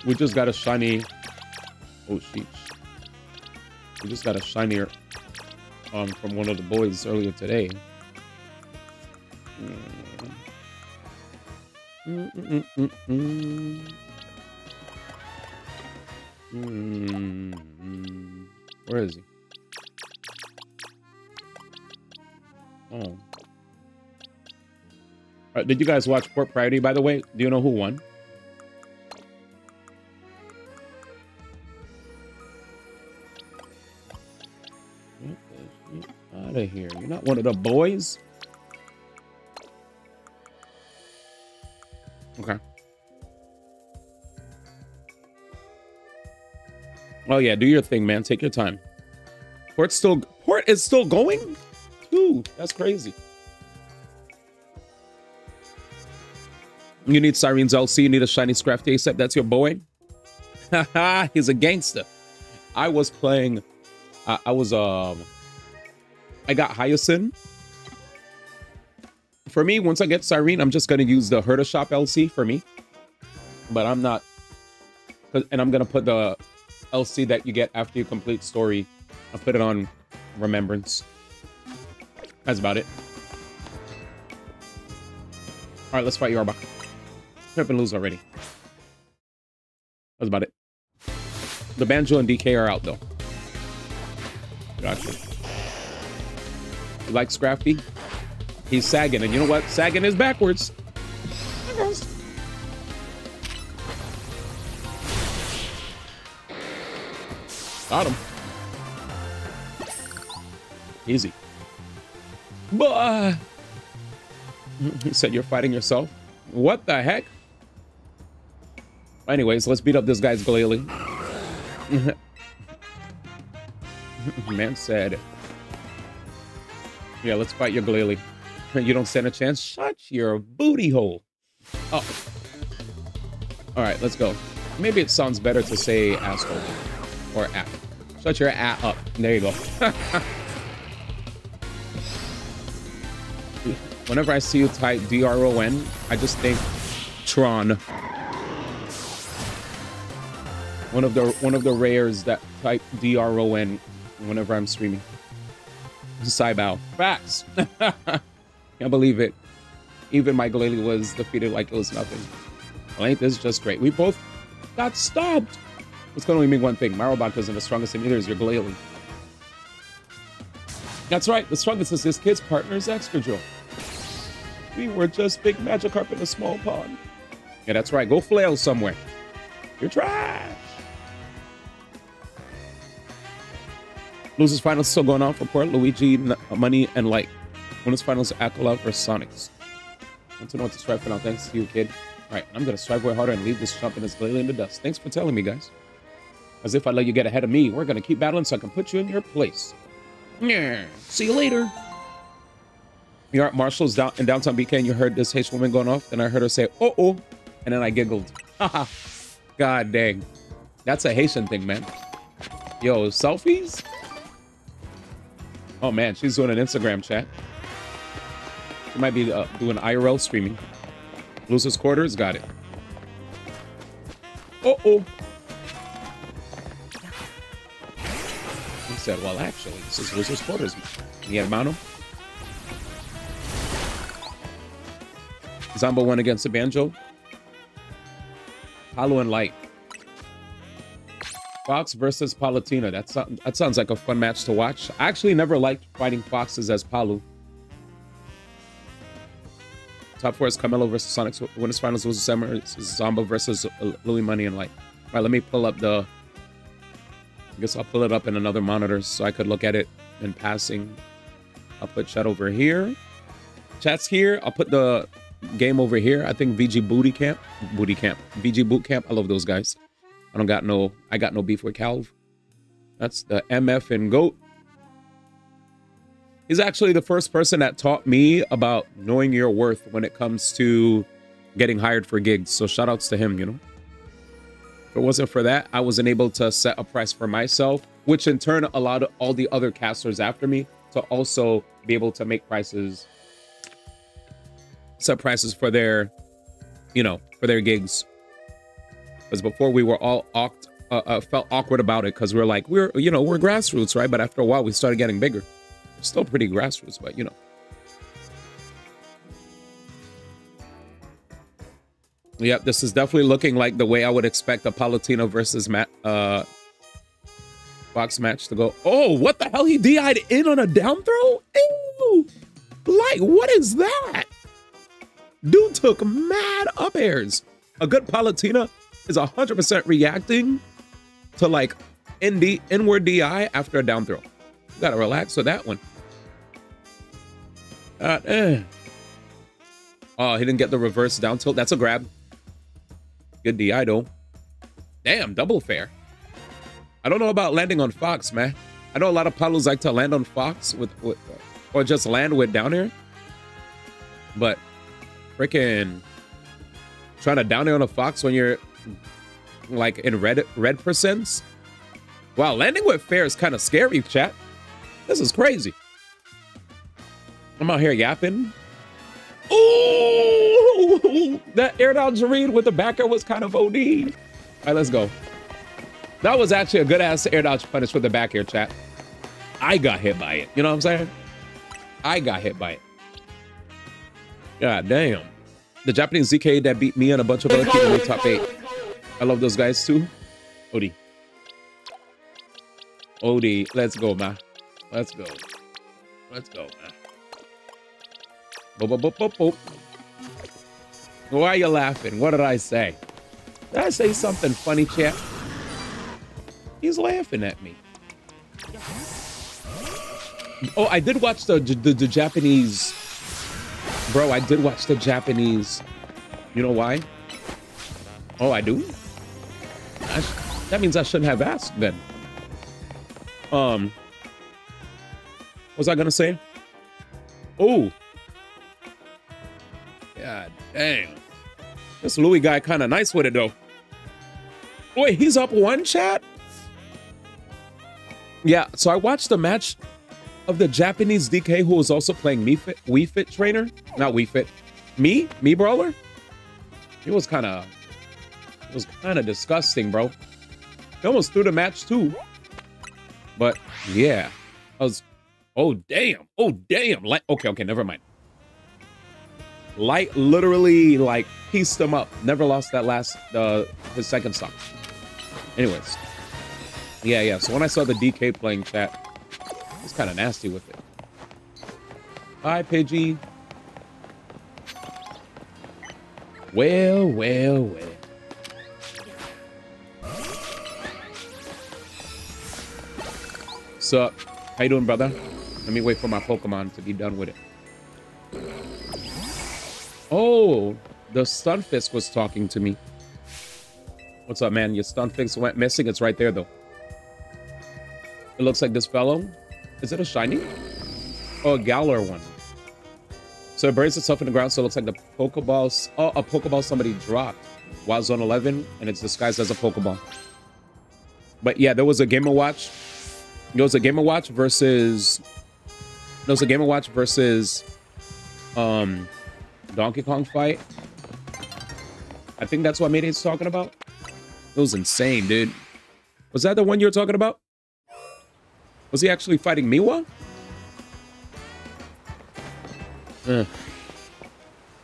We just got a shiny. Oh sheesh. We just got a shinier from one of the boys earlier today. Where is he? Oh. Did you guys watch Port Priority, by the way? Do you know who won? Get out of here. You're not one of the boys? Okay. Oh, yeah. Do your thing, man. Take your time. Port is still going? Dude, that's crazy. You need Sirene's LC. You need a shiny Scrafty ASAP. That's your boy. Haha, he's a gangster. I was playing. I got Hyacinth. For me, once I get Sirene, I'm just gonna use the Herder Shop LC for me. But I'm not. And I'm gonna put the LC that you get after you complete story. I'll put it on Remembrance. That's about it. All right, let's fight Yorba. Trip and lose already. That's about it. The Banjo and DK are out, though. Gotcha. You like Scrafty? He's sagging, and you know what? Sagging is backwards. Got him. Easy. But he said you're fighting yourself. What the heck? Anyways, let's beat up this guy's Glalie. Man said, yeah, let's fight your Glalie. You don't stand a chance? Shut your booty hole. Oh. All right, let's go. Maybe it sounds better to say asshole or at. Shut your at up. There you go. Whenever I see you type DRON, I just think Tron. One of the rares that type DRON whenever I'm streaming. Saibao. Facts. Can't believe it. Even my Glalie was defeated like it was nothing. Well, ain't this just great? We both got stopped. It's going to only mean one thing. Marowak isn't the strongest, and neither is your Glalie. That's right. The strongest is this kid's partner's extra Joe. We were just big Magikarp in a small pond. Yeah, that's right. Go flail somewhere. You're trash. Losers finals still going on for Port. Luigi, Money, and Light. Winners finals Aquila versus Sonics. I want to know what to strive for now. Thanks to you, kid. All right, I'm going to strive way harder and leave this chump in his Glalie in the dust. Thanks for telling me, guys. As if I let you get ahead of me. We're going to keep battling so I can put you in your place. Yeah. See you later. You're at Marshall's in downtown BK and you heard this Haitian woman going off. And I heard her say, oh. And then I giggled. Haha. God dang. That's a Haitian thing, man. Yo, selfies? Oh, man. She's doing an Instagram chat. She might be doing IRL streaming. Losers Quarters. Got it. Oh. He said, well, actually, this is Losers Quarters. Mi hermano. Zombo won against the Banjo. Palo and Light. Fox versus Palutena. That sounds like a fun match to watch. I actually never liked fighting foxes as Palu. Top 4 is Carmelo versus Sonics. Winners finals was Summer. Zombo versus Louis Money and Light. All right, let me pull up the... I guess I'll pull it up in another monitor so I could look at it in passing. I'll put chat over here. Chat's here. I'll put the game over here. I think VG Booty Camp. VG Boot Camp. I love those guys. I got no beef with Calv. That's the MF and GOAT. He's actually the first person that taught me about knowing your worth when it comes to getting hired for gigs. So shout outs to him, you know. If it wasn't for that, I wasn't able to set a price for myself, which in turn allowed all the other casters after me to also be able to make prices, set prices for their, you know, for their gigs. Because before we were all felt awkward about it because we're like, we're grassroots, right? But after a while, we started getting bigger. We're still pretty grassroots, but you know. Yep, this is definitely looking like the way I would expect a Palutena versus Fox match to go. Oh, what the hell? He DI'd in on a down throw? Ew! Like, what is that? Dude took mad up airs. A good Palutena is 100% reacting to like inward DI after a down throw. You gotta relax with that one. Oh, he didn't get the reverse down tilt. That's a grab. Good DI though. Damn, double fair. I don't know about landing on Fox, man. I know a lot of Palus like to land on Fox with or just land with down air. But freaking trying to down air on a Fox when you're like in red percents. Wow, landing with fair is kind of scary, chat. This is crazy. I'm out here yapping. Ooh, that air dodge read with the backer was kind of OD. All right, let's go. That was actually a good ass air dodge punish with the back air, chat. I got hit by it. You know what I'm saying? I got hit by it. God damn. The Japanese ZK that beat me and a bunch of other people in the top 8. I love those guys too. OD. OD. Let's go, man. Let's go. Let's go, man. Boop, boop, boop, boop, boop. Why are you laughing? What did I say? Did I say something funny, chat? He's laughing at me. Oh, I did watch the Japanese. Bro, I did watch the Japanese. You know why? Oh, I do? That means I shouldn't have asked then. What was I gonna say? Oh. God dang. This Louis guy kind of nice with it though. Wait, he's up one, chat? Yeah, so I watched the match of the Japanese DK who was also playing Wii Fit trainer. Not Wii Fit. Me brawler? It was kind of disgusting, bro. He almost threw the match too. But yeah. Oh damn. Like, okay, never mind. Light literally like pieced him up. Never lost that his second stock. Anyways. Yeah. So when I saw the DK playing, chat, I was kind of nasty with it. Hi, Pidgey. Well. Sup? How you doing, brother? Let me wait for my Pokemon to be done with it. Oh, the Stunfisk was talking to me. What's up, man? Your Stunfisk went missing. It's right there, though. It looks like this fellow. Is it a shiny? Oh, a Galar one. So it buries itself in the ground, so it looks like the Pokeballs. Oh, a Pokeball somebody dropped while Zone 11, and it's disguised as a Pokeball. But yeah, there was a Game & Watch. There was a Game & Watch versus Donkey Kong fight. I think that's what Mayday's talking about. It was insane, dude. Was that the one you were talking about? Was he actually fighting Miwa?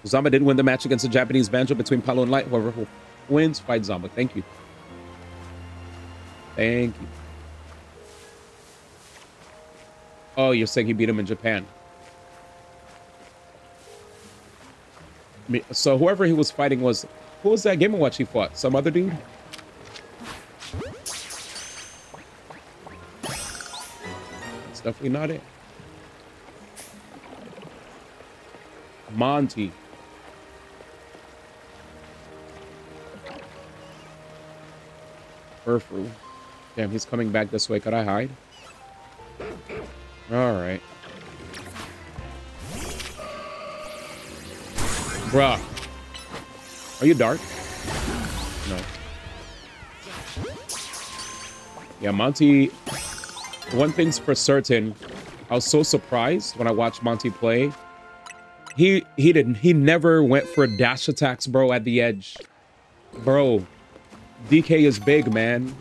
Zamba did win the match against the Japanese Banjo between Paolo and Light. Whoever wins, fight Zamba. Thank you. Thank you. Oh, you're saying he beat him in Japan. So whoever he was fighting was... Who was that Game & Watch he fought? Some other dude? That's definitely not it. Monty. Urfru. Damn, he's coming back this way. Could I hide? Alright. Bruh. Are you dark? No. Yeah, Monty... One thing's for certain. I was so surprised when I watched Monty play. He never went for dash attacks, bro, at the edge. Bro, DK is big, man.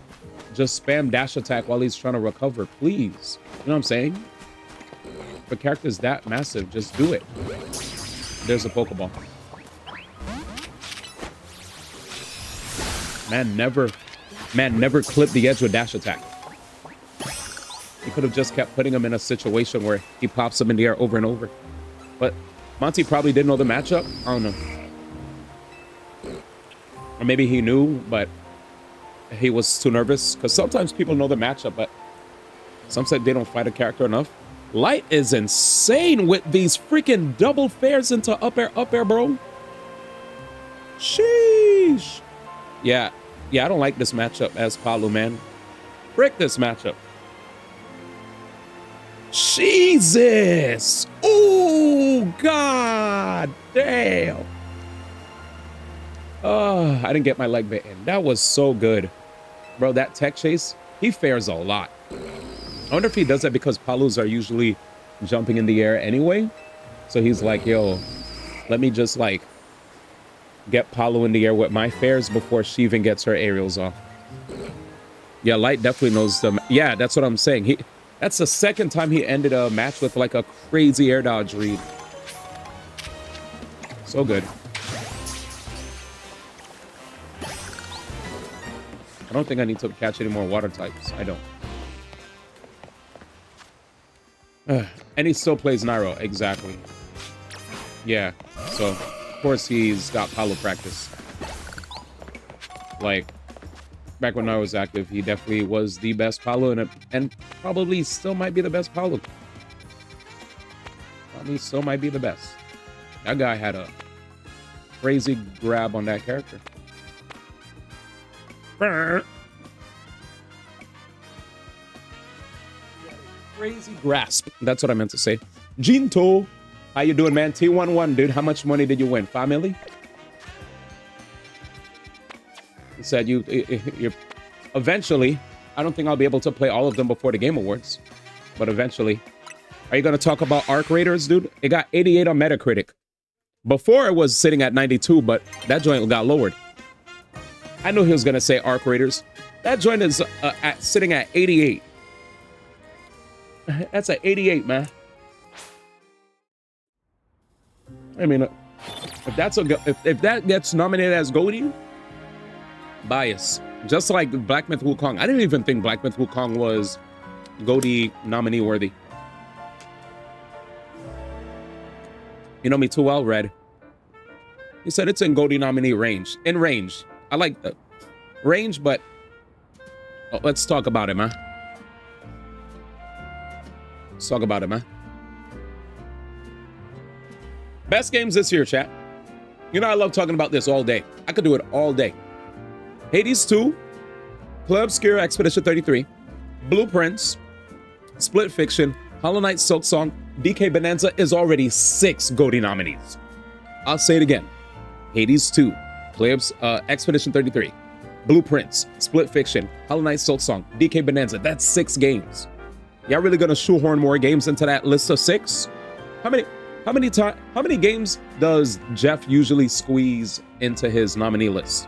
Just spam dash attack while he's trying to recover, please. You know what I'm saying? If a character's that massive, just do it. There's a Pokeball. Man never clipped the edge with dash attack. He could have just kept putting him in a situation where he pops him in the air over and over. But Monty probably didn't know the matchup. I don't know. Or maybe he knew, but he was too nervous. Because sometimes people know the matchup, but sometimes they don't fight a character enough. Light is insane with these freaking double fares into up air, bro. Sheesh. Yeah, I don't like this matchup as Palu, man. Frick this matchup. Jesus. Oh, God damn. Oh, I didn't get my leg bit in. That was so good. Bro, that tech chase, he fares a lot. I wonder if he does that because Palus are usually jumping in the air anyway. So he's like, yo, let me just like get Palu in the air with my fares before she even gets her aerials off. Yeah, Light definitely knows them. Yeah, that's what I'm saying. That's the second time he ended a match with like a crazy air dodge read. So good. I don't think I need to catch any more water types. I don't. And he still plays Nairo. Exactly. Yeah. So, of course, he's got Palu practice. Like, back when I was active, he definitely was the best Palu, and probably still might be the best Palu. Probably still might be the best. That guy had a crazy grab on that character. Crazy grasp. That's what I meant to say. Jinto, how you doing, man? T11, dude. How much money did you win? Family? He said you're eventually. I don't think I'll be able to play all of them before the Game Awards, but eventually. Are you going to talk about Arc Raiders, dude? It got 88 on Metacritic. Before it was sitting at 92, but that joint got lowered. I knew he was going to say Arc Raiders. That joint is sitting at 88. That's at 88, man. I mean, if that gets nominated as Goldie, bias. Just like Black Myth Wukong. I didn't even think Black Myth Wukong was Goldie nominee worthy. You know me too well, Red. He said it's in Goldie nominee range. In range. I like the range, but let's talk about it, man. Let's talk about it, man. Best games this year, chat. You know I love talking about this all day. I could do it all day. Hades 2, Play Obscure Expedition 33, Blueprints, Split Fiction, Hollow Knight Silksong, DK Bonanza is already 6 Goldie nominees. I'll say it again. Hades 2, Expedition 33, Blueprints, Split Fiction, Hollow Knight Silksong, DK Bonanza. That's 6 games. Y'all really gonna shoehorn more games into that list of 6? How many games does Jeff usually squeeze into his nominee list?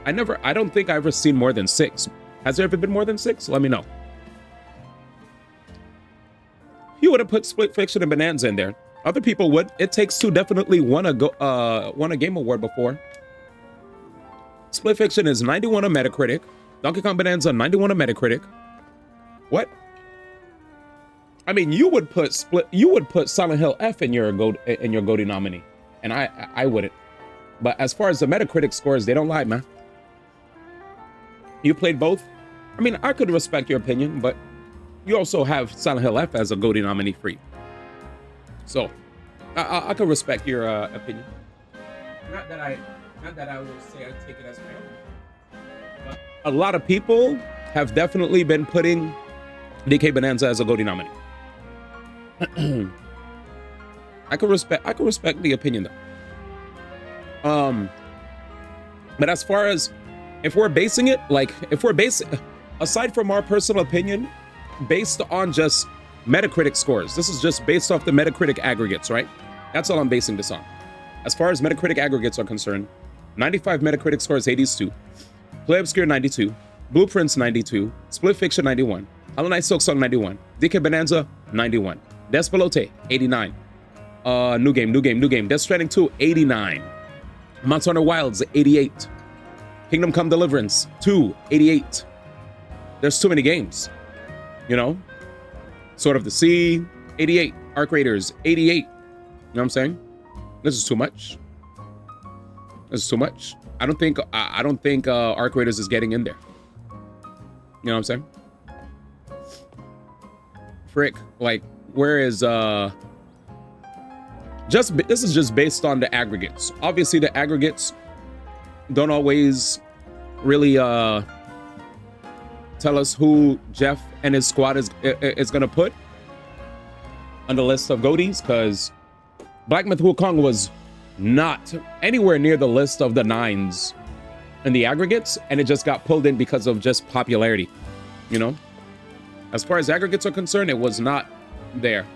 I don't think I've ever seen more than 6. Has there ever been more than 6? Let me know. You would have put Split Fiction and Bonanza in there. Other people would. It Takes Two definitely won a Game Award before. Split Fiction is 91 on Metacritic. Donkey Kong Bonanza 91 on Metacritic. What? I mean, you would put Silent Hill F in your Goldie nominee, and I wouldn't. But as far as the Metacritic scores, they don't lie, man. You played both. I mean, I could respect your opinion, but you also have Silent Hill F as a Goldie nominee free. So, I could respect your opinion. Not that I will say I take it as my own. But a lot of people have definitely been putting DK Bonanza as a Goldie nominee. I could respect the opinion though. But as far as if we're basing it, aside from our personal opinion, based on just Metacritic scores, this is just based off the Metacritic aggregates, right? That's all I'm basing this on. As far as Metacritic aggregates are concerned, 95 Metacritic scores, Hades 2, Play Obscure 92, Blueprints 92, Split Fiction 91, Hollow Knight Silksong 91, DK Bonanza 91, Despelote 89, New Game, Death Stranding 2 89, Monster Hunter Wilds 88, Kingdom Come Deliverance 2 88. There's too many games, you know. Sword of the Sea 88, Arc Raiders 88. You know what I'm saying? This is too much. This is too much. I don't think Arc Raiders is getting in there. You know what I'm saying? Frick, like, where is this is just based on the aggregates. Obviously the aggregates don't always really tell us who Jeff and his squad is gonna put on the list of goaties, because Black Myth Wukong was not anywhere near the list of the 9s in the aggregates, and it just got pulled in because of just popularity, you know? As far as aggregates are concerned, it was not there.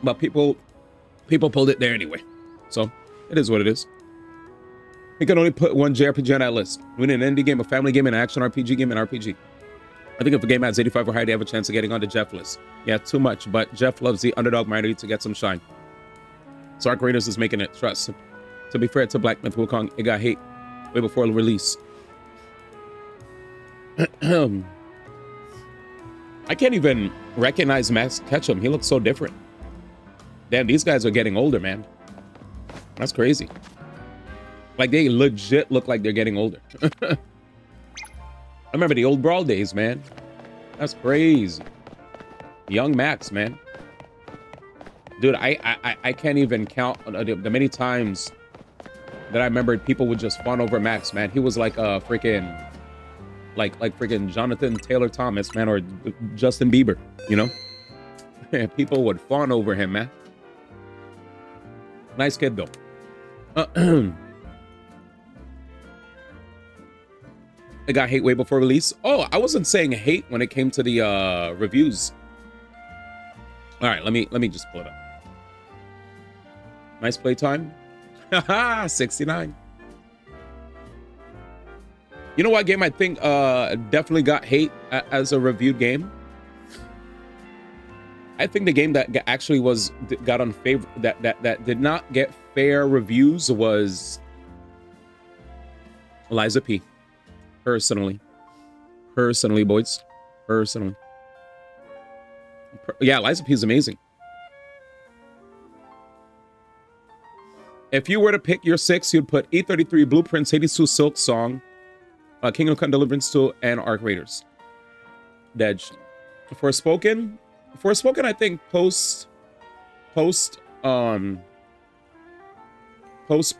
But people pulled it there anyway. So, it is what it is. We can only put one JRPG on that list. Win an indie game, a family game, an action RPG game, and RPG. I think if a game has 85 or higher, they have a chance of getting on the Jeff list. Yeah, too much, but Jeff loves the underdog minority to get some shine. So Arc Raiders is making it. Trust. To be fair to Black Myth Wukong, it got hate way before the release. I can't even recognize Max Ketchum. He looks so different. Damn, these guys are getting older, man. That's crazy. Like, they legit look like they're getting older. I remember the old Brawl days, man. That's crazy. Young Max, man. Dude, I can't even count the many times that I remembered people would just fawn over Max, man. He was like a freaking... Like freaking Jonathan Taylor Thomas, man, or Justin Bieber, you know? People would fawn over him, man. Nice kid, though. It got hate way before release. Oh, I wasn't saying hate when it came to the reviews. All right, let me just pull it up. Nice playtime. Haha, 69. You know what game I think definitely got hate as a reviewed game? I think the game that actually got unfavor that did not get fair reviews was Liza P. Personally, boys. Personally. Yeah, Liza P is amazing. If you were to pick your 6, you'd put E33, Blueprints, Hades 2, Silk Song, Kingdom Come Deliverance 2, and Arc Raiders. Dedge. Forspoken, I think post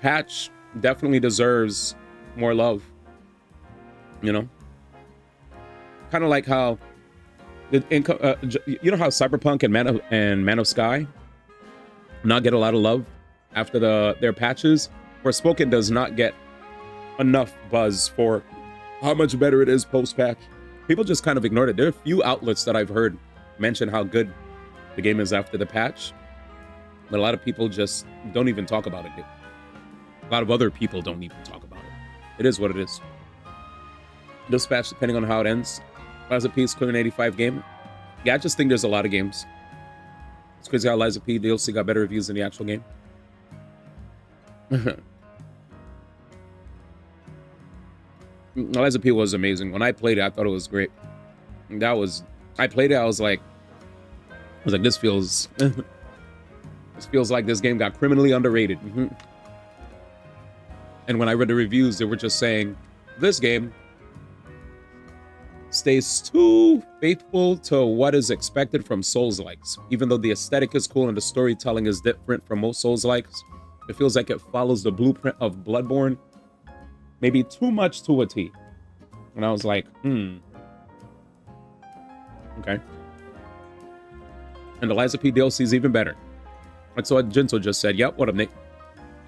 patch definitely deserves more love. You know, kind of like how you know how Cyberpunk and Man of Sky not get a lot of love after their patches. Forspoken does not get enough buzz for how much better it is post-patch. People just kind of ignored it. There are a few outlets that I've heard mention how good the game is after the patch, but a lot of people just don't even talk about it. A lot of other people don't even talk about it. It is what it is. This patch, depending on how it ends, Liza P is clear an 85 game. Yeah, I just think there's a lot of games. It's crazy how Liza P DLC got better reviews than the actual game. Liza P was amazing. When I played it, I thought it was great. I played it, I was like, this feels this feels like this game got criminally underrated. And when I read the reviews, they were just saying this game stays too faithful to what is expected from Souls-likes. Even though the aesthetic is cool and the storytelling is different from most Souls-likes, it feels like it follows the blueprint of Bloodborne maybe too much to a T. And I was like, okay. And the Liza P DLC is even better. Like so what Jinso just said. Yep, what up, Nick?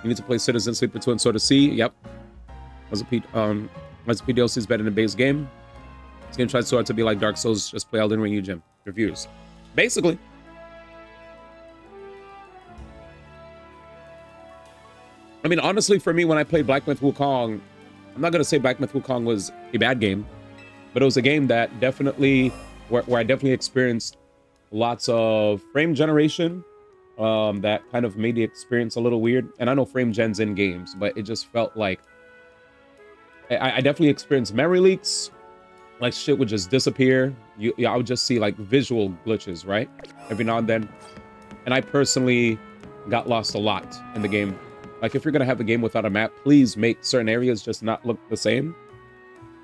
You need to play Citizen Sleeper 2 and Sword of Sea. Yep. Liza P DLC is better than the base game. This game tries so hard to be like Dark Souls. Just play Elden Ring, Jim. Reviews. Basically. I mean, honestly, for me, when I played Black Myth Wukong, I'm not going to say Black Myth Wukong was a bad game, but it was a game that definitely, where I definitely experienced lots of frame generation that kind of made the experience a little weird. And I know frame gen's in games, but it just felt like I definitely experienced memory leaks. Like shit would just disappear. I would just see like visual glitches, right? Every now and then. And I personally got lost a lot in the game. Like, if you're gonna have a game without a map, please make certain areas just not look the same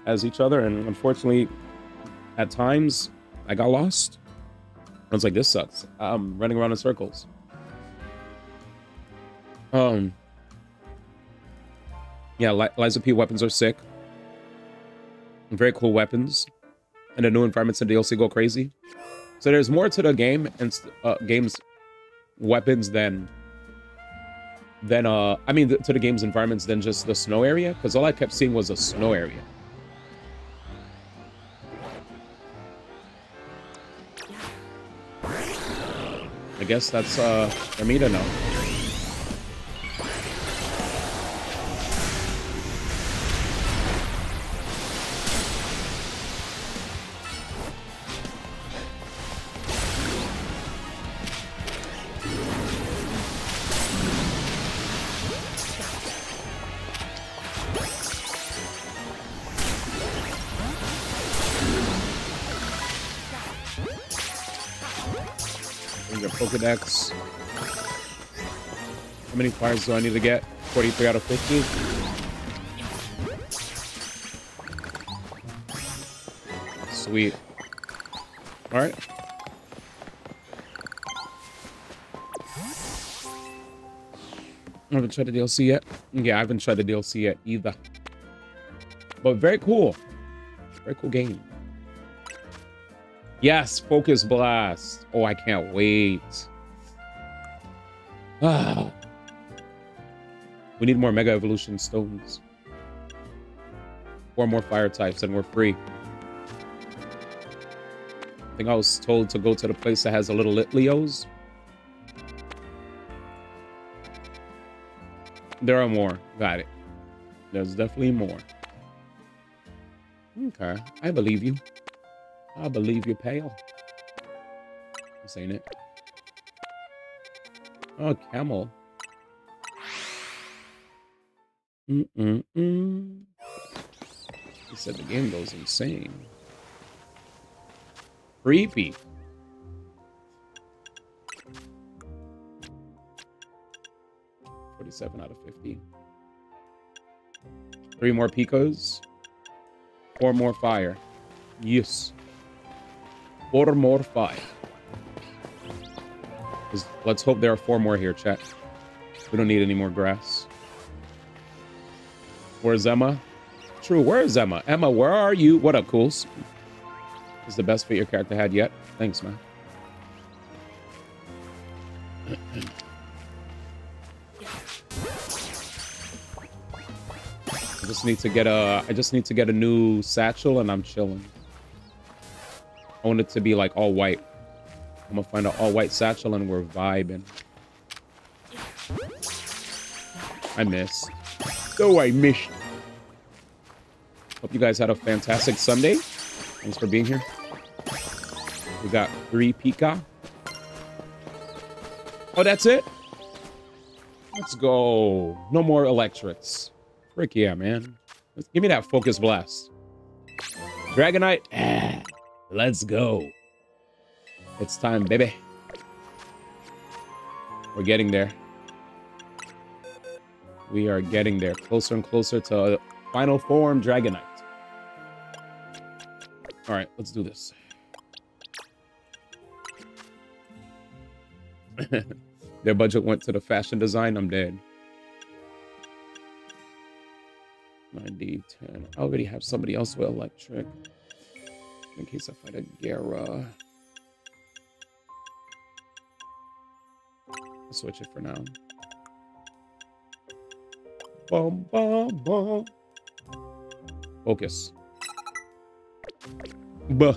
as each other. And unfortunately, at times, I got lost. I was like, this sucks. I'm running around in circles. Yeah, Liza P weapons are sick. Very cool weapons. And the new environments in DLC go crazy. So there's more to the game and game's weapons than I mean, to the game's environments than just the snow area, because all I kept seeing was a snow area. I guess that's for me to know. Pokedex. How many fires do I need to get? 43 out of 50. Sweet. All right. I haven't tried the DLC yet. Yeah, I haven't tried the DLC yet either. But very cool. Very cool game. Yes, Focus Blast. Oh, I can't wait. Ah. We need more Mega Evolution Stones. 4 more fire types and we're free. I think I was told to go to the place that has a little Litleos. There are more. Got it. There's definitely more. Okay, I believe you. I believe you, pale. This ain't it. Oh, camel. He said the game goes insane. Creepy. $47 out of 50. 3 more Picos. 4 more fire. Yes. 4 more fire. Let's hope there are 4 more here, chat. We don't need any more grass. Where's Emma? True, where is Emma? Emma, where are you? What up, Cools? This is the best fit your character had yet. Thanks, man. I just need to get a new satchel and I'm chilling. I want it to be like all white. I'm gonna find an all white satchel and we're vibing. I missed. Oh, I missed. Hope you guys had a fantastic Sunday. Thanks for being here. We got 3 Pika. Oh, that's it? Let's go. No more electrics. Frick yeah, man. Give me that Focus Blast. Dragonite. Let's go. It's time, baby. We're getting there. We are getting there. Closer and closer to final form Dragonite. All right, let's do this. Their budget went to the fashion design. I'm dead. 90, 10. I already have somebody else with electric. In case I fight a Gera. I'll switch it for now. Bum, bum, bum. Focus. Buh.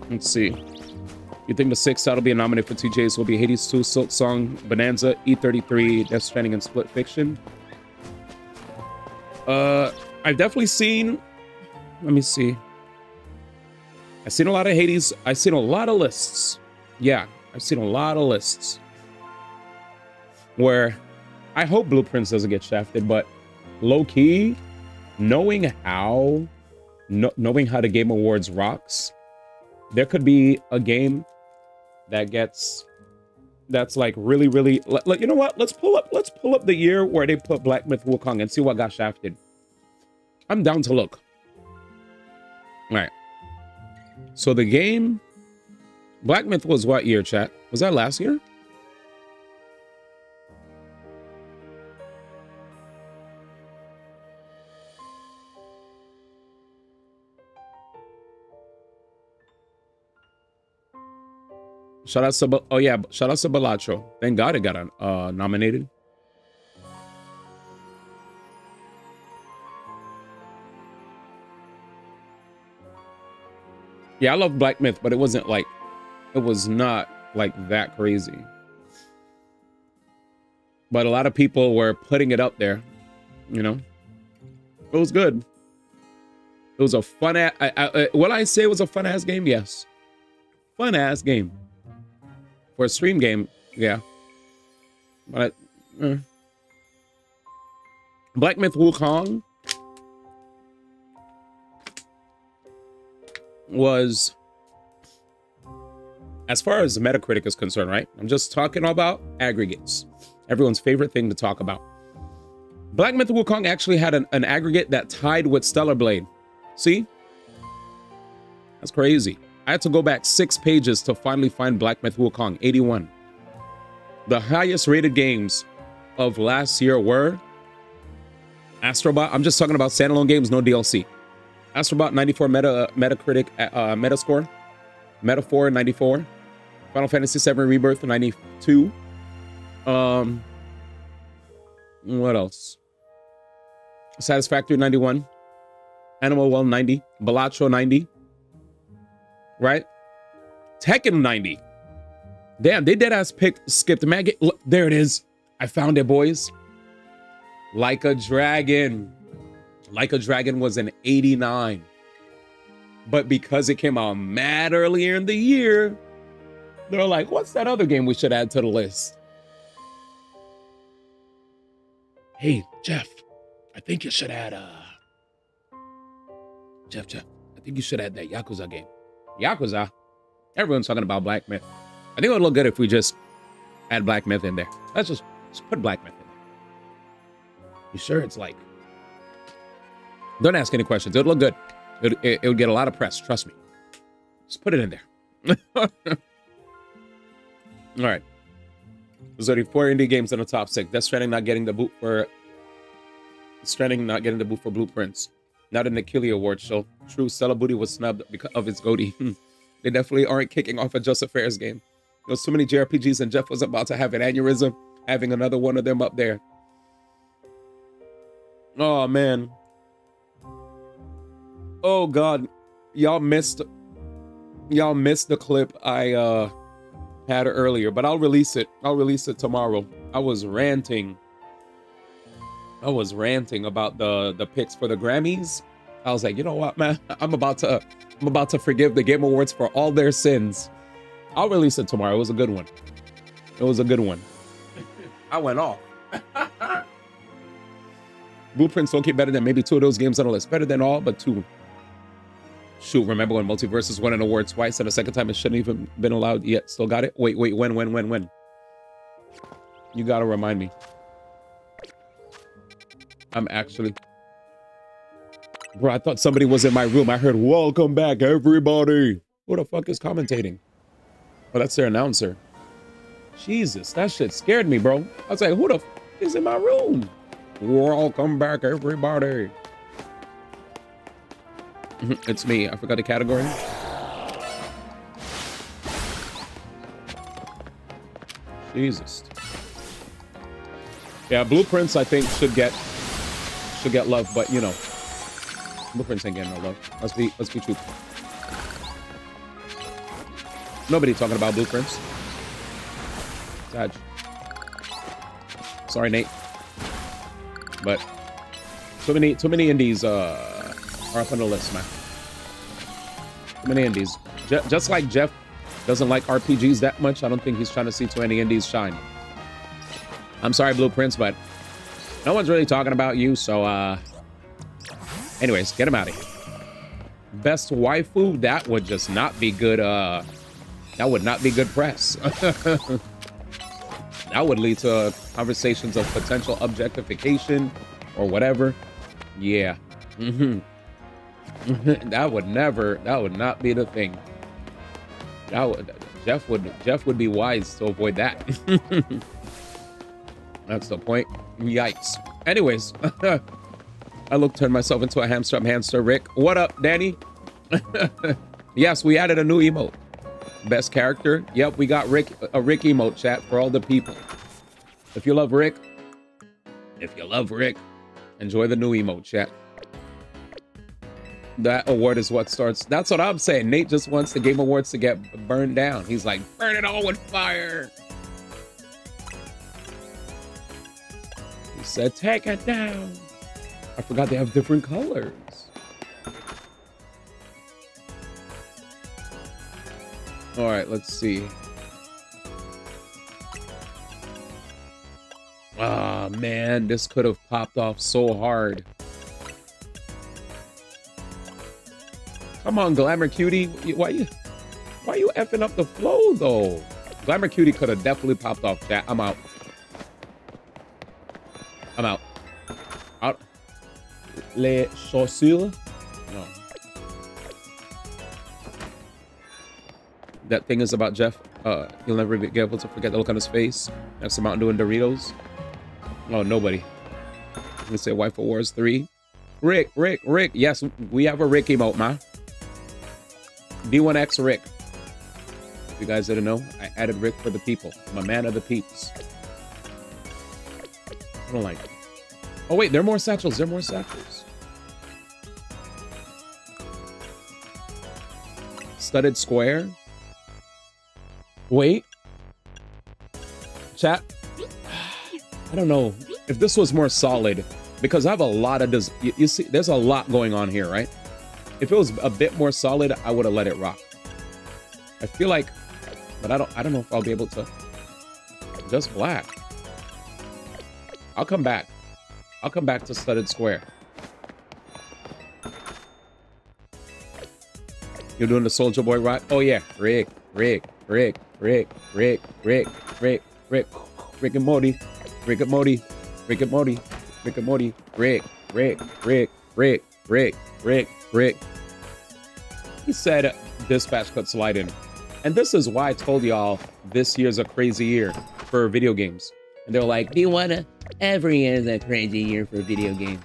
Let's see. You think the 6 that'll be nominated for TJs will be Hades 2, Silk Song, Bonanza, E33, Death Stranding, and Split Fiction? I've definitely seen... Let me see. I've seen a lot of Hades. I've seen a lot of lists. Yeah, I've seen a lot of lists. Where I hope Blueprints doesn't get shafted, but low-key, knowing how the Game Awards rocks, there could be a game that gets that's like really, really. You know what? Let's pull up the year where they put Black Myth Wukong and see what got shafted. I'm down to look. All right. So the game Black Myth was what year, chat? Was that last year? Shout out to shout out to Balacho. Thank God it got nominated. Yeah, I love Black Myth, but it wasn't like it was not like that crazy. But a lot of people were putting it up there, you know. It was good. It was a fun ass. Will I say it was a fun ass game? Yes, fun ass game. For a stream game, yeah. But Black Myth Wukong was, as far as Metacritic is concerned, right? I'm just talking about aggregates. Everyone's favorite thing to talk about. Black Myth Wukong actually had an aggregate that tied with Stellar Blade. See? That's crazy. I had to go back 6 pages to finally find Black Myth Wukong, 81. The highest rated games of last year were Astrobot. I'm just talking about standalone games, no DLC. Astrobot, 94 Metacritic Metascore. Metaphor, 94. Final Fantasy VII Rebirth, 92. What else? Satisfactory, 91. Animal Well, 90. Balatro, 90. Right? Tekken 90. Damn, they deadass skipped Maggot. Look, there it is. I found it, boys. Like a Dragon. Like a Dragon was an 89. But because it came out mad earlier in the year, they're like, what's that other game we should add to the list? Hey, Jeff, I think you should add Jeff, I think you should add that Yakuza game. Yakuza? Everyone's talking about Black Myth. I think it would look good if we just add Black Myth in there. Let's just put Black Myth in there. You sure it's like... Don't ask any questions. It would look good. It would get a lot of press. Trust me. Just put it in there. All right. There's already 4 indie games in the top 6. Death Stranding not getting the boot for... Blueprints. Not in the Killy Awards show. True, Stella Booty was snubbed because of its goatee. They definitely aren't kicking off a Just Affairs game. There's too many JRPGs and Jeff was about to have an aneurysm having another one of them up there. Oh, man. Oh, God. Y'all missed the clip I had earlier, but I'll release it. I'll release it tomorrow. I was ranting about the picks for the Grammys. I was like, you know what, man? I'm about to forgive the Game Awards for all their sins. I'll release it tomorrow. It was a good one. It was a good one. I went off. Blueprints don't get better than maybe 2 of those games on the list. Better than all, but 2. Shoot, remember when Multiverses won an award twice and the second time it shouldn't even been allowed yet? Still got it? Wait, when? You gotta remind me. I'm actually... Bro, I thought somebody was in my room. I heard, welcome back, everybody. Who the fuck is commentating? Oh, that's their announcer. Jesus, that shit scared me, bro. I was like, who the fuck is in my room? Welcome back, everybody. It's me. I forgot the category. Jesus. Yeah, Blueprints, I think, should get love, but you know. Blueprints ain't getting no love. Let's be truthful. Nobody talking about Blueprints. Sad. Sorry, Nate. But too many indies are up on the list, man. Too many indies. Just like Jeff doesn't like RPGs that much, I don't think he's trying to see too many indies shine. I'm sorry, Blueprints, but no one's really talking about you, so anyways, get him out of here. Best waifu, that would just not be good. That would not be good press. That would lead to conversations of potential objectification or whatever. Yeah. That would not be the thing. Jeff would be wise to avoid that. That's the point. Yikes. Anyways, I turned myself into a hamster. I'm hamster Rick. What up, Danny? Yes, we added a new emote. Best character. Yep, we got a Rick emote, chat, for all the people. If you love Rick, enjoy the new emote, chat. That award is what starts. That's what I'm saying. Nate just wants the Game Awards to get burned down. He's like, burn it all with fire. He said, take it down. I forgot they have different colors. All right, let's see. Ah, man, this could have popped off so hard. Come on, Glamour Cutie. Why you effing up the flow, though? Glamour Cutie could have definitely popped off, chat. I'm out. Out. Les chaussures? No. That thing is about Jeff. You'll never be able to forget the look on his face. That's the Mountain Dew and Doritos. Oh, nobody. Let me say Wife of Wars 3. Rick. Yes, we have a Rick emote, man. D1X Rick. If you guys didn't know, I added Rick for the people. I'm a man of the peeps. I don't like it. Oh, wait, there are more satchels. Studded square. Wait. Chat. I don't know if this was more solid, because I have a lot of this. You see, there's a lot going on here, right? If it was a bit more solid, I would have let it rock. I feel like, but I don't know if I'll be able to. Just black. I'll come back to studded square. You're doing the Soldier Boy rock? Oh yeah, Rick and Morty. Rick. He said dispatch could slide in. And this is why I told y'all this year's a crazy year for video games. And they're like, do you wanna? Every year is a crazy year for video games.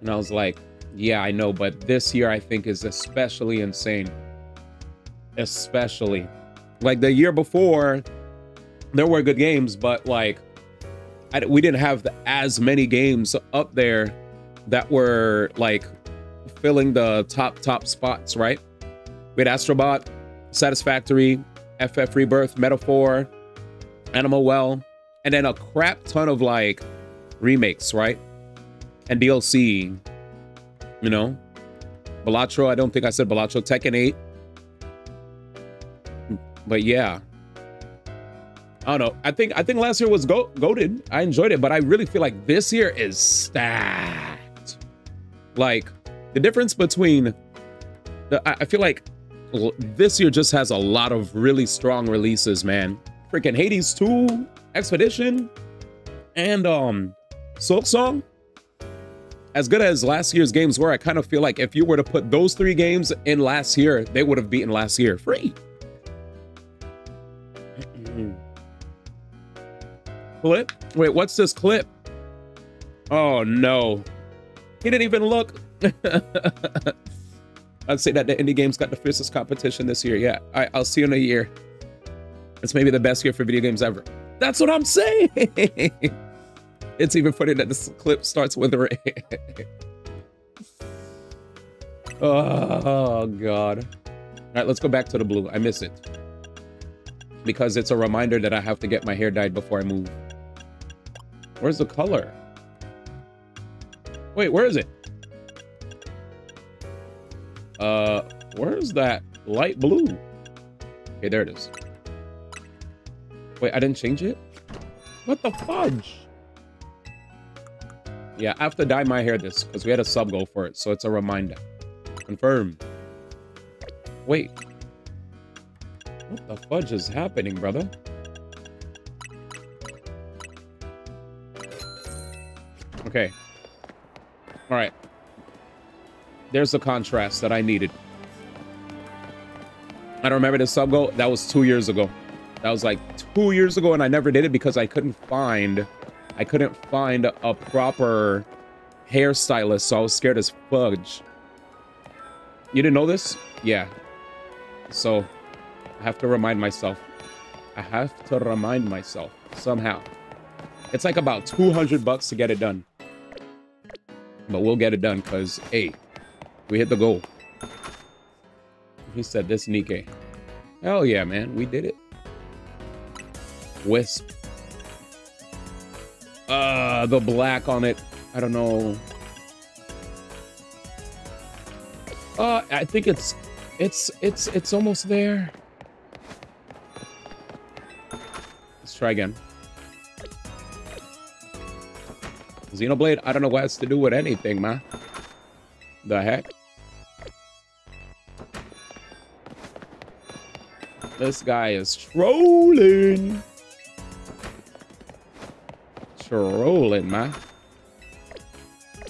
And I was like, yeah, I know, but this year I think is especially insane. Especially. Like the year before, there were good games, but like, we didn't have as many games up there that were like filling the top spots, right? We had Astrobot, Satisfactory, FF Rebirth, Metaphor, Animal Well, and then a crap ton of like remakes, right? And DLC, you know? Balatro, I don't think I said Balatro, Tekken 8. But yeah. I don't know. I think last year was goated. I enjoyed it, but I really feel like this year is stacked. Like the difference between I feel like this year just has a lot of really strong releases, man. Freaking Hades 2, Expedition, and Silksong. As good as last year's games were, I kind of feel like if you were to put those 3 games in last year, they would have beaten last year. Free. Clip? Wait, what's this clip? Oh no. He didn't even look. I'd say that the indie games got the fiercest competition this year. Yeah, I'll see you in a year. It's maybe the best year for video games ever. That's what I'm saying. It's even funny that this clip starts with a Oh God. All right, let's go back to the blue. I miss it. Because it's a reminder that I have to get my hair dyed before I move. Where's the color? Wait, where is it? Where's that light blue? Okay, there it is. Wait, I didn't change it? What the fudge? Yeah, I have to dye my hair this because we had a sub goal for it, so it's a reminder. Confirm. Wait. What the fudge is happening, brother? Okay. All right. There's the contrast that I needed. I don't remember the sub goal. That was 2 years ago. That was like 2 years ago, and I never did it because I couldn't find a proper hairstylist, so I was scared as fudge. You didn't know this? Yeah. So I have to remind myself. I have to remind myself somehow. It's like about $200 to get it done. But we'll get it done because, hey, we hit the goal. He said this, Nikkei. Hell yeah, man. We did it. Wisp. The black on it. I don't know. I think it's almost there. Let's try again. Xenoblade, I don't know what has to do with anything, man. The heck? This guy is trolling. Trolling, man.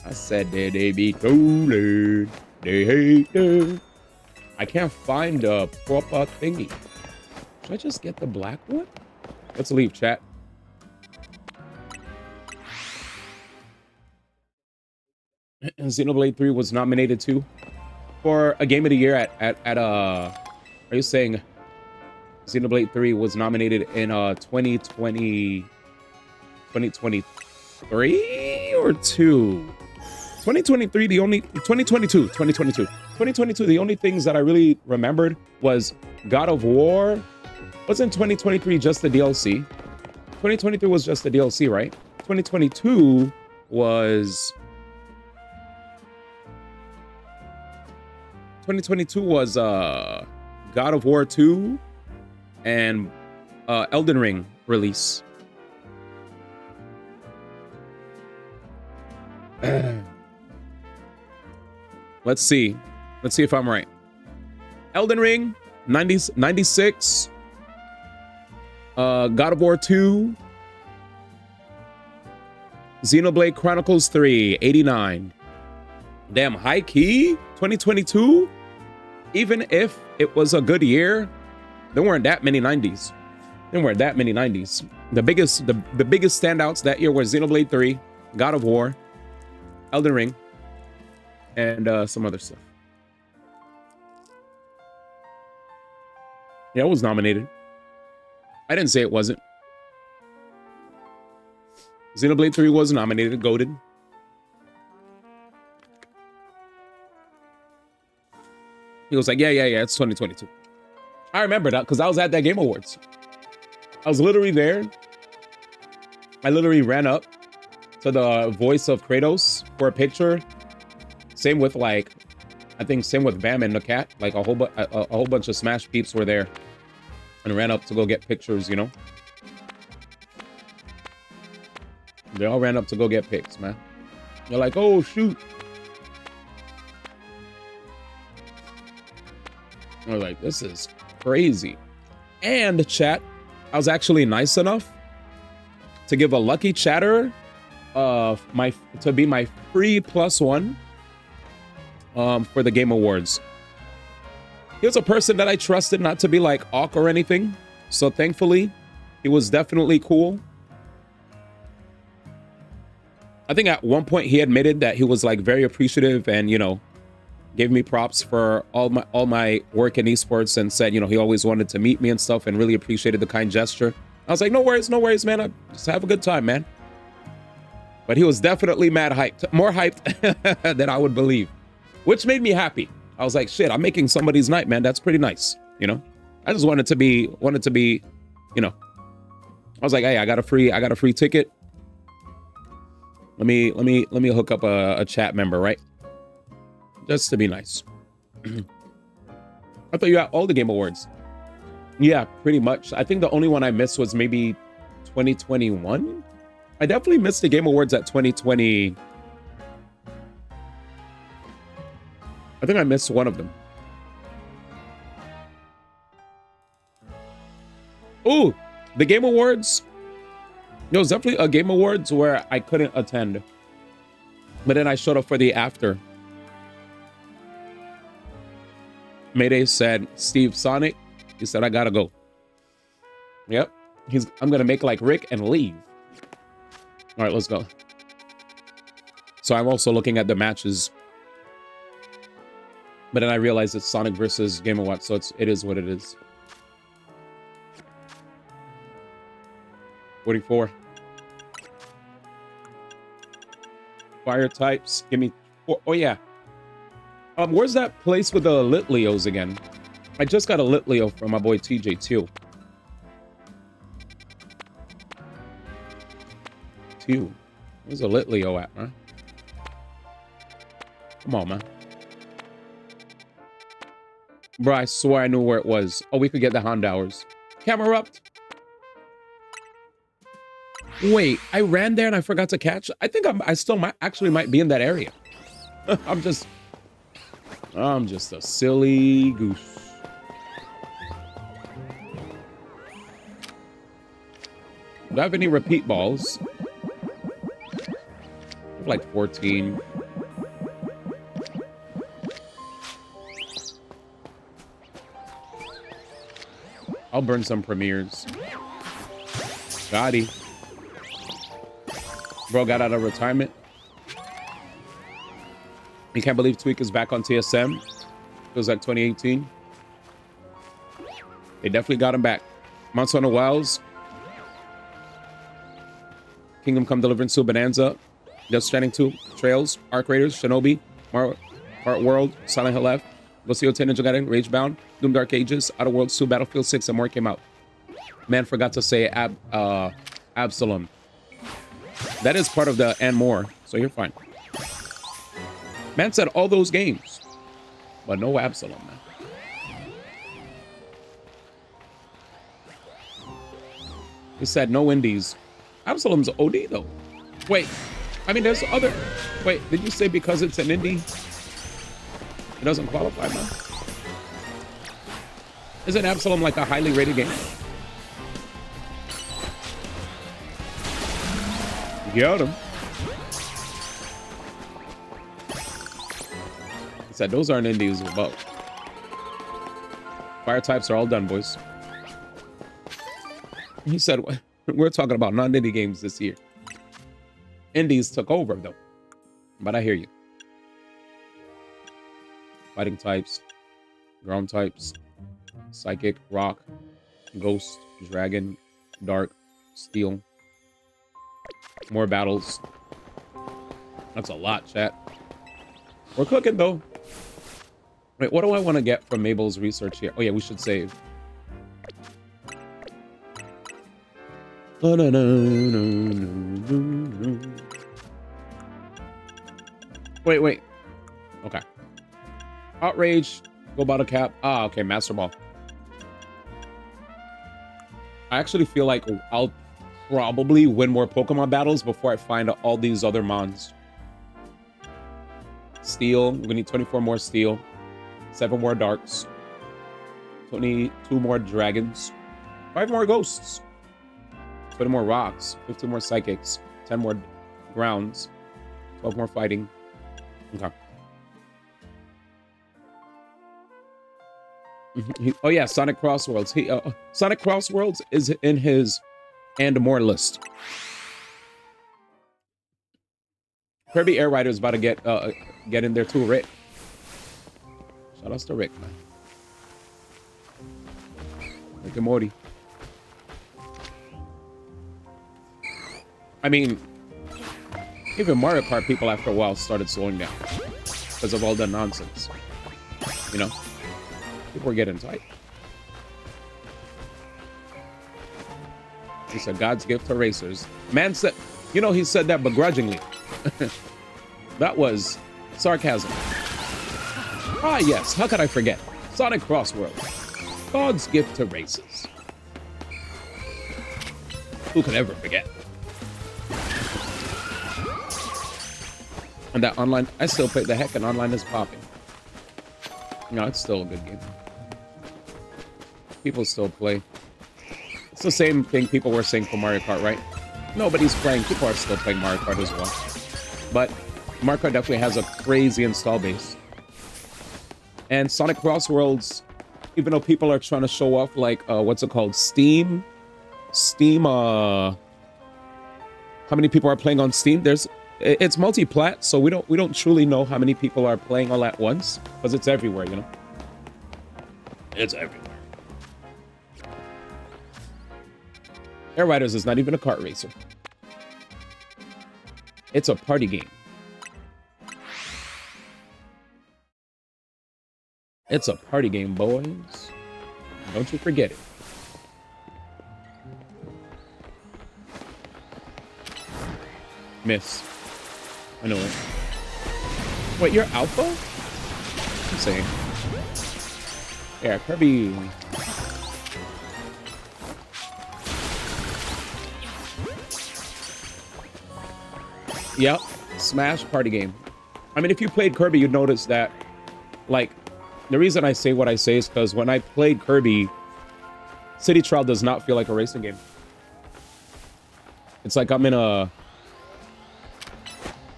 I said that they be trolling. They hate them. I can't find a proper thingy. Should I just get the black one? Let's leave, chat. Xenoblade 3 was nominated too for a Game of the Year at are you saying Xenoblade 3 was nominated in 2023 or 2? 2023, the only 2022, the only things that I really remembered was God of War. Wasn't 2023 just the DLC? 2023 was just the DLC, right? 2022 was 2022 was God of War 2 and Elden Ring release. Let's see if I'm right. Elden Ring 96, God of War 2, Xenoblade Chronicles 3 89. Damn, high key 2022. Even if it was a good year, there weren't that many 90s. There weren't that many 90s. The biggest standouts that year were Xenoblade 3, God of War, Elden Ring, and some other stuff. Yeah, it was nominated. I didn't say it wasn't. Xenoblade 3 was nominated, goated. He was like, yeah, it's 2022. I remember that because I was at that Game Awards. I was literally there. I literally ran up to the voice of Kratos for a picture. Same with like, I think same with Bam and the cat. Like a whole bunch of Smash peeps were there and ran up to go get pictures, you know? They all ran up to go get pics, man. They're like, oh, shoot. I was like, this is crazy. And chat, I was actually nice enough to give a lucky chatter to be my free +1 for the Game Awards. He was a person that I trusted not to be like awk or anything. So thankfully, he was definitely cool. I think at one point he admitted that he was like very appreciative and, you know, gave me props for all my work in esports and said, you know, he always wanted to meet me and stuff and really appreciated the kind gesture. I was like, no worries, man. I just have a good time, man. But he was definitely mad hyped, more hyped than I would believe, which made me happy. I was like, shit, I'm making somebody's night, man. That's pretty nice, you know. I just wanted to be, you know. I was like, hey, I got a free ticket. Let me hook up a chat member, right? Just to be nice. I thought you got all the Game Awards. Yeah, pretty much. I think the only one I missed was maybe 2021. I definitely missed the Game Awards at 2020. I think I missed one of them. Ooh, the Game Awards. There was definitely a Game Awards where I couldn't attend. But then I showed up for the after. Mayday said, Steve Sonic. He said, I gotta go. Yep. I'm gonna make like Rick and leave. All right, let's go. So I'm also looking at the matches. But then I realized it's Sonic versus Game & Watch, so it is what it is. 44. Fire types. Give me 4. Oh, yeah. Where's that place with the Lit Leos again? I just got a Lit Leo from my boy TJ too. Where's a Lit Leo at, man? Come on, man. Bro, I swear I knew where it was. Oh, we could get the Houndours. Camera up. Wait, I ran there and I forgot to catch. I think I still might be in that area. I'm just a silly goose. Do I have any repeat balls? I have like 14. I'll burn some premieres. Gotti. Bro got out of retirement. You can't believe Tweak is back on TSM. Feels like 2018. They definitely got him back. Montana Wells. Kingdom Come Deliverance 2, Bonanza. Death Stranding 2, Trails, Arc Raiders, Shinobi, Heart World, Silent Hill F, Ghost 10 Ninja Gaiden, Ragebound, Doom Dark Ages, Outer Worlds 2, Battlefield 6, and more came out. Man, forgot to say Absalom. That is part of the and more, so you're fine. Man said all those games, but no Absalom, man. He said no indies. Absalom's OD though. Wait, I mean there's other. Wait, did you say because it's an indie, it doesn't qualify, man? Isn't Absalom like a highly rated game? Got him. He said those aren't indies about. Fire types are all done, boys. He said we're talking about non-indie games this year. Indies took over though. But I hear you. Fighting types, ground types, psychic, rock, ghost, dragon, dark, steel. More battles. That's a lot, chat. We're cooking though. Wait, what do I want to get from Mabel's research here? Oh yeah, we should save. Wait. Okay. Outrage. Go bottle cap. Ah, okay. Master Ball. I actually feel like I'll probably win more Pokemon battles before I find all these other mons. Steel. We need 24 more steel. 7 more darks. 22 more dragons. 5 more ghosts. 20 more rocks. 15 more psychics. 10 more grounds. 12 more fighting. Okay. Oh yeah, Sonic Crossworlds. Sonic Crossworlds is in his and more list. Kirby Air Rider is about to get in there too, Rick. Shout out to Rick, man. Rick and Morty. I mean, even Mario Kart people after a while started slowing down because of all the nonsense. You know, people were getting tight. He said, God's gift to racers. Man said, you know, he said that begrudgingly. That was sarcasm. Ah, yes. How could I forget? Sonic Crossworld. God's gift to racers. Who could ever forget? And that online, I still play the heck, and online is popping. No, it's still a good game. People still play. It's the same thing people were saying for Mario Kart, right? Nobody's playing. People are still playing Mario Kart as well. But Mario Kart definitely has a crazy install base. And Sonic Crossworlds, even though people are trying to show off, like, what's it called? Steam, how many people are playing on Steam? It's multi-plat, so we don't truly know how many people are playing all at once, because it's everywhere, you know? It's everywhere. Air Riders is not even a kart racer. It's a party game. It's a party game, boys. Don't you forget it. Miss. I know it. Wait, you're Alpha? I'm saying. Yeah, Kirby. Yep. Smash party game. I mean, if you played Kirby, you'd notice that, like, the reason I say what I say is because when I played Kirby, City Trial does not feel like a racing game. It's like I'm in a...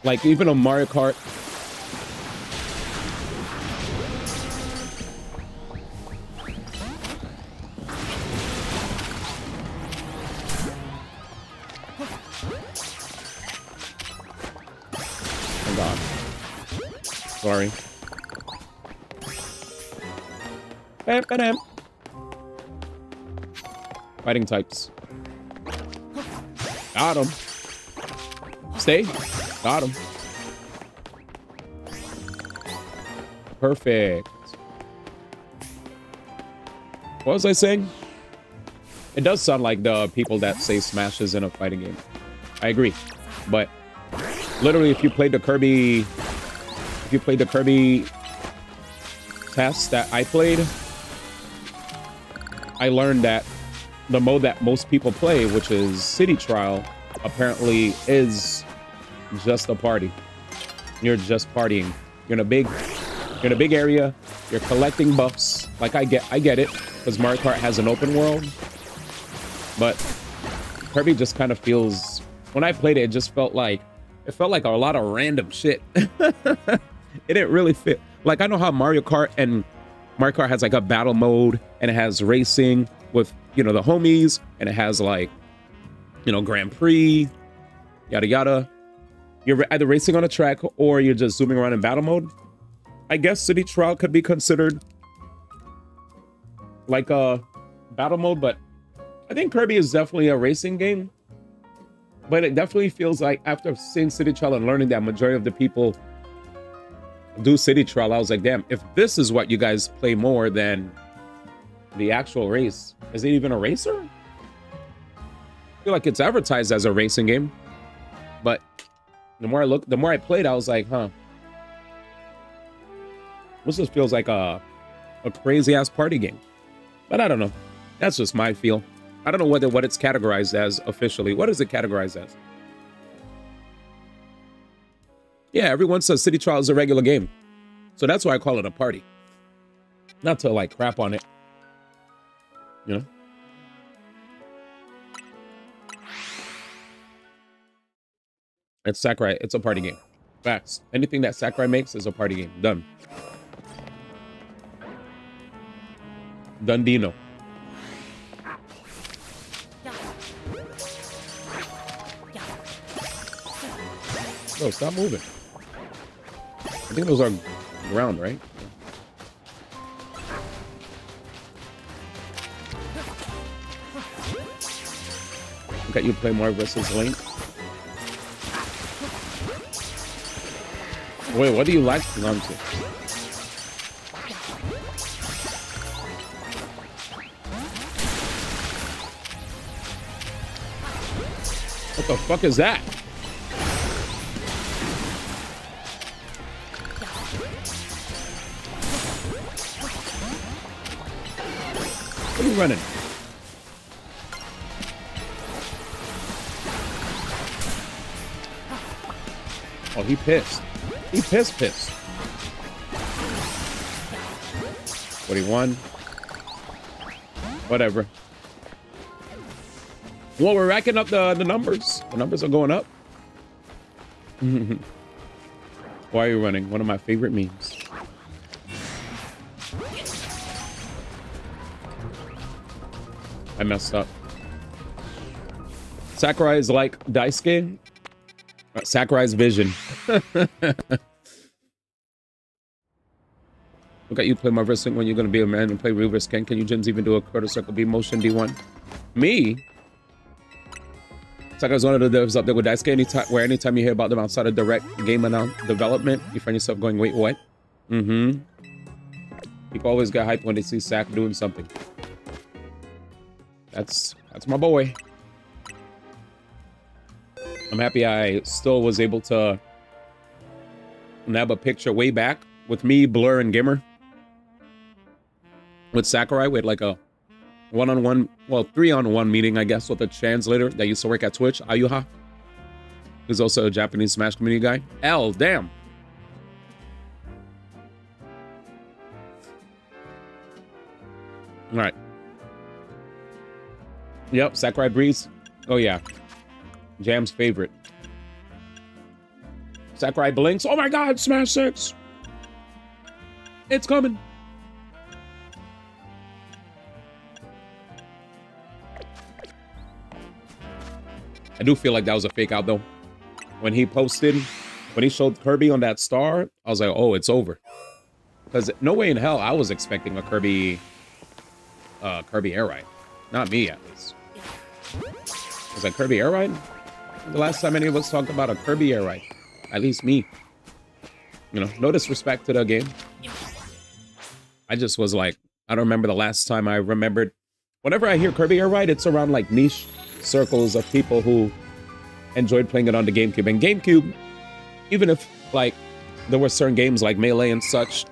Like, even a Mario Kart... Oh, God. Sorry. Bam, ba-dam. Fighting types. Got him. Stay. Got him. Perfect. What was I saying? It does sound like the people that say Smash is in a fighting game. I agree. But literally, if you played the Kirby test that I played, I learned that the mode that most people play, which is City Trial, apparently is just a party. You're just partying. You're in a big area. You're collecting buffs. Like I get it, because Mario Kart has an open world. But Kirby just kind of feels, when I played it, it just felt like a lot of random shit. It didn't really fit. Like, I know how Mario Kart has like a battle mode, and it has racing with, you know, the homies, and it has like, you know, Grand Prix, yada yada. You're either racing on a track or you're just zooming around in battle mode. I guess City Trial could be considered like a battle mode, but I think Kirby is definitely a racing game. But it definitely feels like, after seeing City Trial and learning that majority of the people do City Trial, I was like, damn, if this is what you guys play more than the actual race, is it even a racer? I feel like it's advertised as a racing game, but the more I played, I was like, huh, this just feels like a crazy ass party game. But I don't know. That's just my feel. I don't know what it's categorized as officially. What is it categorized as? Yeah, everyone says City Trial is a regular game. So that's why I call it a party. Not to like crap on it. You know? It's Sakurai. It's a party game. Facts. Anything that Sakurai makes is a party game. Done. Dundino. Oh, stop moving. I think those are ground, right? Look at you play Mario vs. Link. Wait, what do you like to run to? What the fuck is that? What are you running? Oh, he pissed. He pissed. 41. Whatever. Well, we're racking up the numbers. The numbers are going up. Why are you running? One of my favorite memes. I messed up. Sakurai is like Daisuke. Sakurai's vision. Look at you play my wrestling when you're going to be a man and play reverse Ken. Can you gyms even do a quarter circle B motion D1? Me? Sakurai's one of the devs up there with Daisuke. Anytime you hear about them outside of direct game development, you find yourself going, wait, what? Mm-hmm. People always get hyped when they see Sak doing something. That's my boy. I'm happy I still was able to nab a picture way back with me, Blur, and Gimmer. With Sakurai, we had like a one-on-one, well, 3-on-1 meeting, I guess, with a translator that used to work at Twitch, Ayuha. Who's also a Japanese Smash community guy. L, damn. All right. Yep, Sakurai Breeze. Oh, yeah. Jam's favorite. Sakurai blinks. Oh my god, Smash 6. It's coming. I do feel like that was a fake out though. When he showed Kirby on that star, I was like, oh, it's over. Because no way in hell I was expecting a Kirby air ride. Not me, at least. Was that Kirby air ride? The last time any of us talked about a Kirby air ride. At least me. You know, no disrespect to the game. I just was like, I don't remember the last time I remembered. Whenever I hear Kirby air ride, it's around like niche circles of people who enjoyed playing it on the GameCube. And GameCube, even if like there were certain games like Melee and such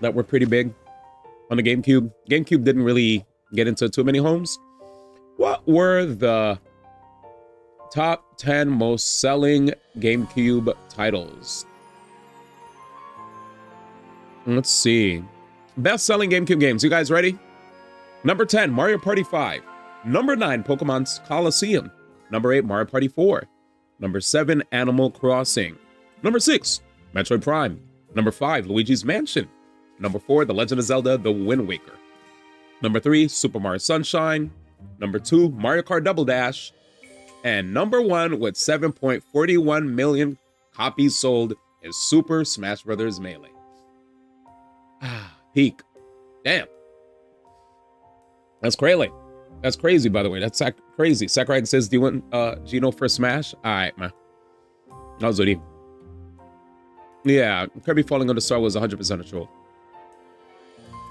that were pretty big on the GameCube, GameCube didn't really get into too many homes. What were the top 10 most selling GameCube titles? Let's see. Best selling GameCube games. You guys ready? Number 10, Mario Party 5. Number 9, Pokemon's Colosseum. Number 8, Mario Party 4. Number 7, Animal Crossing. Number 6, Metroid Prime. Number 5, Luigi's Mansion. Number 4, The Legend of Zelda: The Wind Waker. Number 3, Super Mario Sunshine. Number 2, Mario Kart Double Dash. And number 1, with 7.41 million copies sold, is Super Smash Bros. Melee. Peak. Damn. That's crazy. That's crazy, by the way. That's crazy. Sakurai says, do you want Gino for Smash? All right, man. That was what he... Yeah, Kirby Falling on the Star was 100% a troll.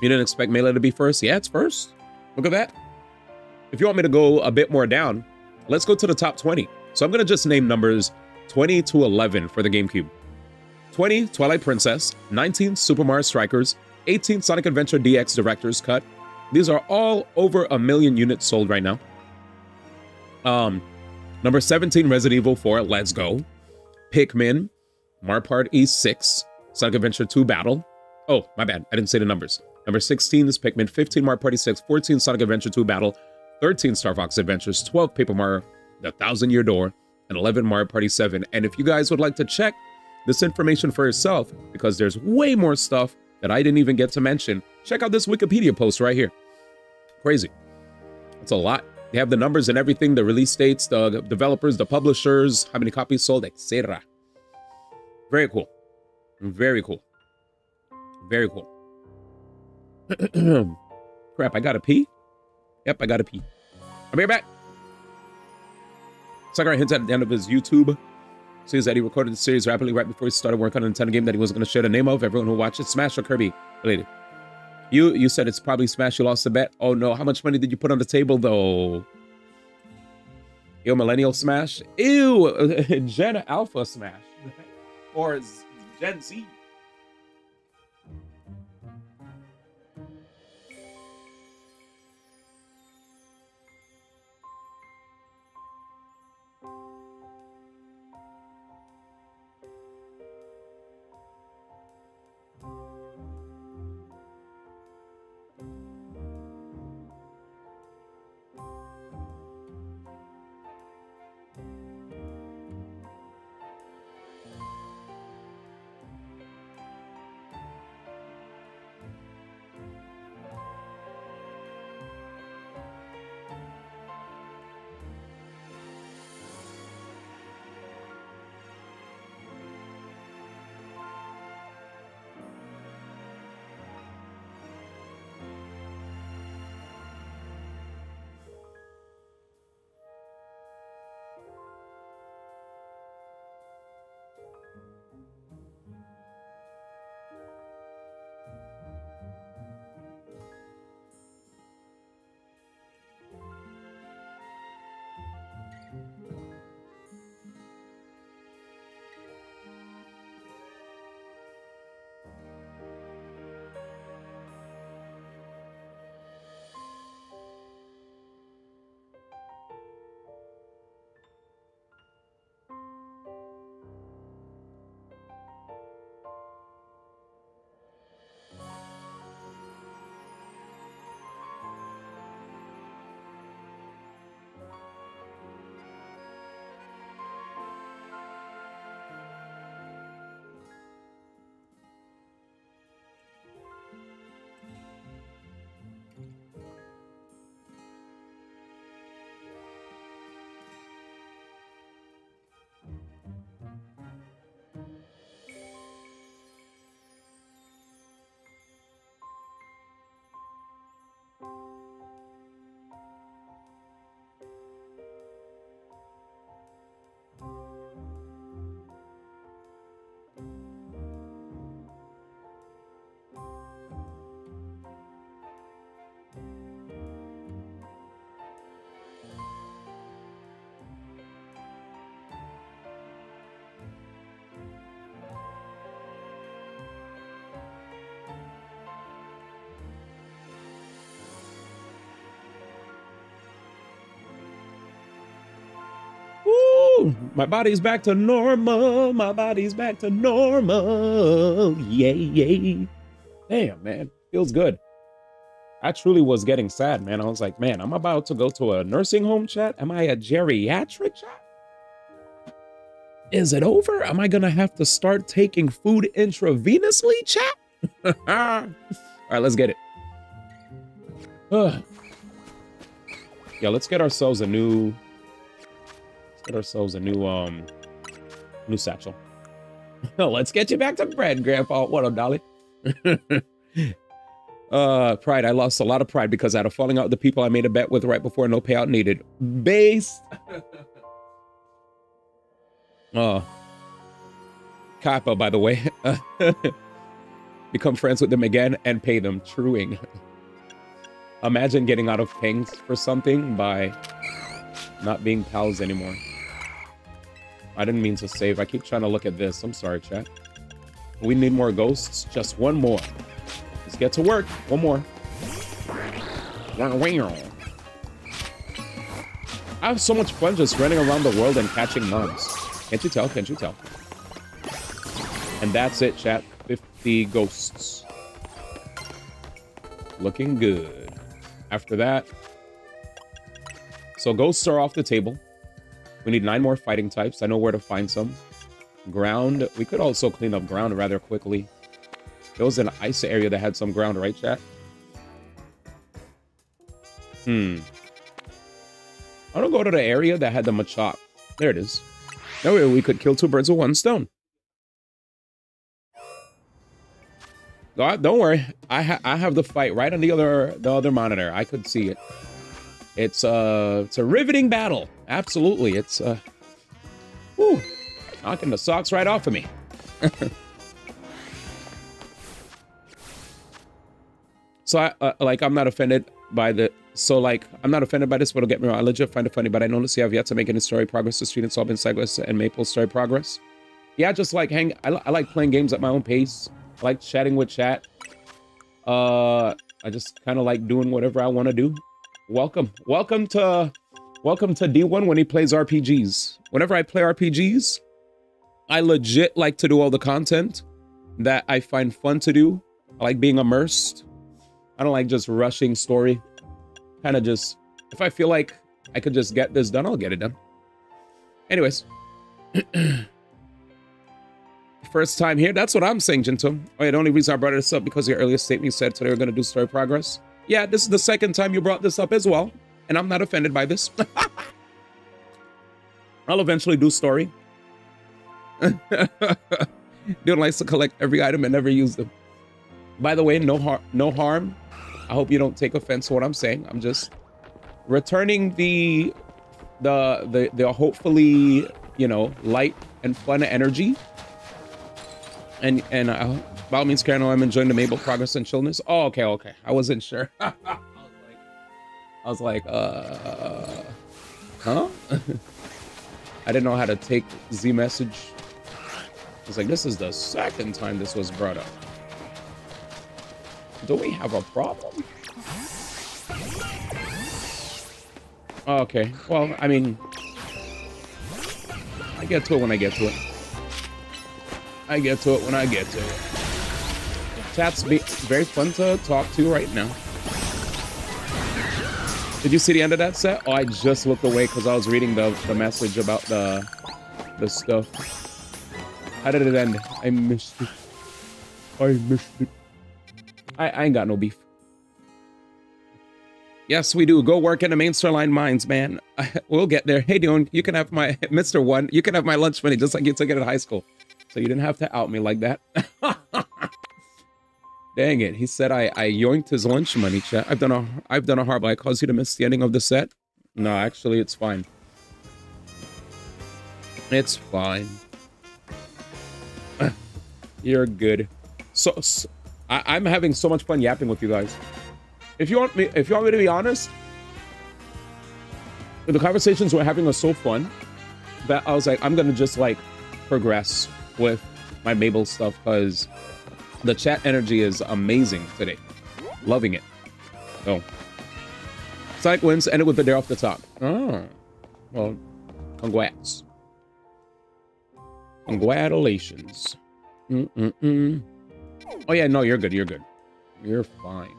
You didn't expect Melee to be first? Yeah, it's first. Look at that. If you want me to go a bit more down, let's go to the top 20. So I'm going to just name numbers 20 to 11 for the GameCube. 20, Twilight Princess. 19, Super Mario Strikers. 18, Sonic Adventure DX Director's Cut. These are all over 1 million units sold right now. Number 17, Resident Evil 4, Let's Go. Pikmin, Mario Party 6, Sonic Adventure 2 Battle. Oh, my bad, I didn't say the numbers. Number 16 is Pikmin, 15 Mario Party 6, 14 Sonic Adventure 2 Battle, 13 Star Fox Adventures, 12 Paper Mario, The 1,000-Year Door, and 11 Mario Party 7. And if you guys would like to check this information for yourself, because there's way more stuff that I didn't even get to mention, check out this Wikipedia post right here. Crazy. That's a lot. They have the numbers and everything, the release dates, the developers, the publishers, how many copies sold, etc. Very cool. Very cool. Very cool. Crap, I gotta pee? Yep, I gotta pee. I'll be right back. Sakurai hints at the end of his YouTube. Says that he recorded the series rapidly right before he started working on a Nintendo game that he wasn't going to share the name of. Everyone who watches Smash or Kirby related. You said it's probably Smash. You lost the bet. Oh no, how much money did you put on the table though? Ew, Millennial Smash. Ew, Gen Alpha Smash. Or Gen Z. Woo! My body's back to normal. My body's back to normal. Yay, yay. Damn, man. Feels good. I truly was getting sad, man. I was like, man, I'm about to go to a nursing home, chat. Am I a geriatric, chat? Is it over? Am I going to have to start taking food intravenously, chat? All right, let's get it. Yeah, let's get ourselves a new... new satchel. Let's get you back to bread, Grandpa. What up, Dolly? Pride. I lost a lot of pride because I had a falling out with the people I made a bet with right before no payout needed. Based. Kappa, by the way. Become friends with them again and pay them. Truing. Imagine getting out of pings for something by not being pals anymore. I didn't mean to save. I keep trying to look at this. I'm sorry, chat. We need more ghosts. Just one more. Let's get to work. One more. I have so much fun just running around the world and catching mobs. Can't you tell? Can't you tell? And that's it, chat. 50 ghosts. Looking good. After that, so ghosts are off the table. We need 9 more fighting types. I know where to find some. Ground. We could also clean up ground rather quickly. There was an ice area that had some ground, right, chat? I don't go to the area that had the Machop. There it is. That way we could kill 2 birds with 1 stone. Don't worry. I have the fight right on the other monitor. I could see it. It's a riveting battle. Absolutely. It's whew, knocking the socks right off of me. So I'm not offended by the I'm not offended by this, but don't get me wrong. I legit find it funny, but I notice you have yet to make any story progress. The street and solving Cyclist and Maple story progress. Yeah, just like I like playing games at my own pace. I like chatting with chat. I just kind of like doing whatever I want to do. Welcome to D1 when he plays RPGs. Whenever I play RPGs, I legit like to do all the content that I find fun to do. I like being immersed. I don't like just rushing story. Kind of just, if I feel like I could just get this done, I'll get it done. Anyways. First time here. That's what I'm saying, Jinto. Oh, yeah, the only reason I brought this up because your earlier statement you said today we're going to do story progress. Yeah, this is the second time you brought this up as well. And I'm not offended by this. I'll eventually do story. Dylan likes to collect every item and never use them. By the way, no harm. I hope you don't take offense to what I'm saying. I'm just returning the hopefully, you know, light and fun energy. And by all means, Karen, I'm enjoying the Mabel progress and chillness. Oh, okay. I wasn't sure. I was like, huh? I didn't know how to take Z message. I was like, this is the second time this was brought up. Do we have a problem? Okay, well, I mean, I get to it when I get to it. I get to it when I get to it. Chat's very fun to talk to right now. Did you see the end of that set? Oh, I just looked away because I was reading the message about the stuff. How did it end? I missed it. I ain't got no beef. Yes, we do. Go work in the main Starline mines, man. We'll get there. Hey, Dion, you can have my Mr. One. You can have my lunch money just like you took it in high school. So you didn't have to out me like that. Dang it. He said I yoinked his lunch money, chat. I've done a horrible. I caused you to miss the ending of the set. No, actually, it's fine. It's fine. You're good. So I'm having so much fun yapping with you guys. If you want me to be honest, the conversations we're having are so fun that I was like, I'm gonna just like progress with my Mabel stuff because the chat energy is amazing today. Loving it. So Psych wins, ended with the dare off the top. Oh, well, congrats. Congratulations. Oh yeah, no, you're good. You're good. You're fine.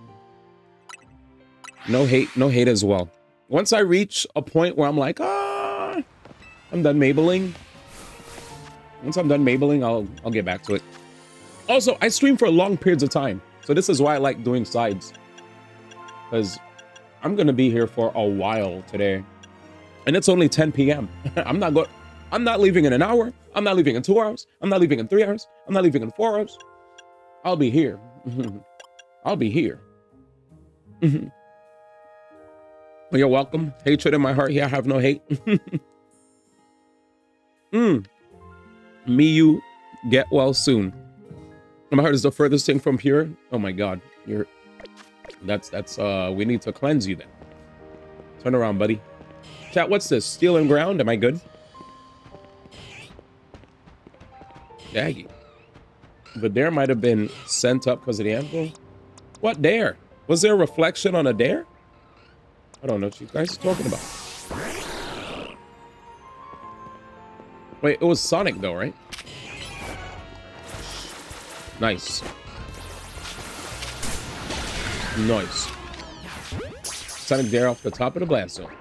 No hate as well. Once I reach a point where I'm like, I'm done mabling. Once I'm done mabling, I'll get back to it. Also, I stream for long periods of time, so this is why I like doing sides, because I'm gonna be here for a while today, and it's only 10 p.m. I'm not leaving in an hour. I'm not leaving in 2 hours. I'm not leaving in 3 hours. I'm not leaving in 4 hours. I'll be here. I'll be here. Well, you're welcome. Hatred in my heart here. I have no hate. Me, you, get well soon. My heart is the furthest thing from pure. Oh my God. That's we need to cleanse you then. Turn around, buddy. Chat, what's this? Steel and ground? Am I good? Daggy. The dare might have been sent up because of the anvil. What dare? Was there a reflection on a dare? I don't know what you guys are talking about. Wait, it was Sonic though, right? Nice. Nice. Sonic dare off the top of the blast zone.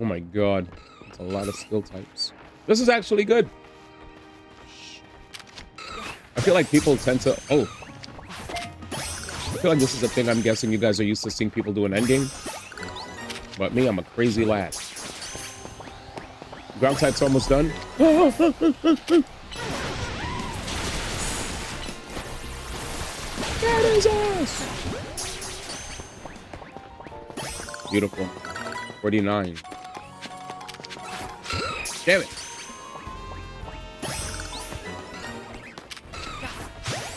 Oh my God. That's a lot of skill types. This is actually good. I feel like people tend to... Oh. I feel like this is a thing I'm guessing you guys are used to seeing people do an endgame. But me, I'm a crazy lad. Ground type's almost done. That is us! Beautiful. 49. Damn it.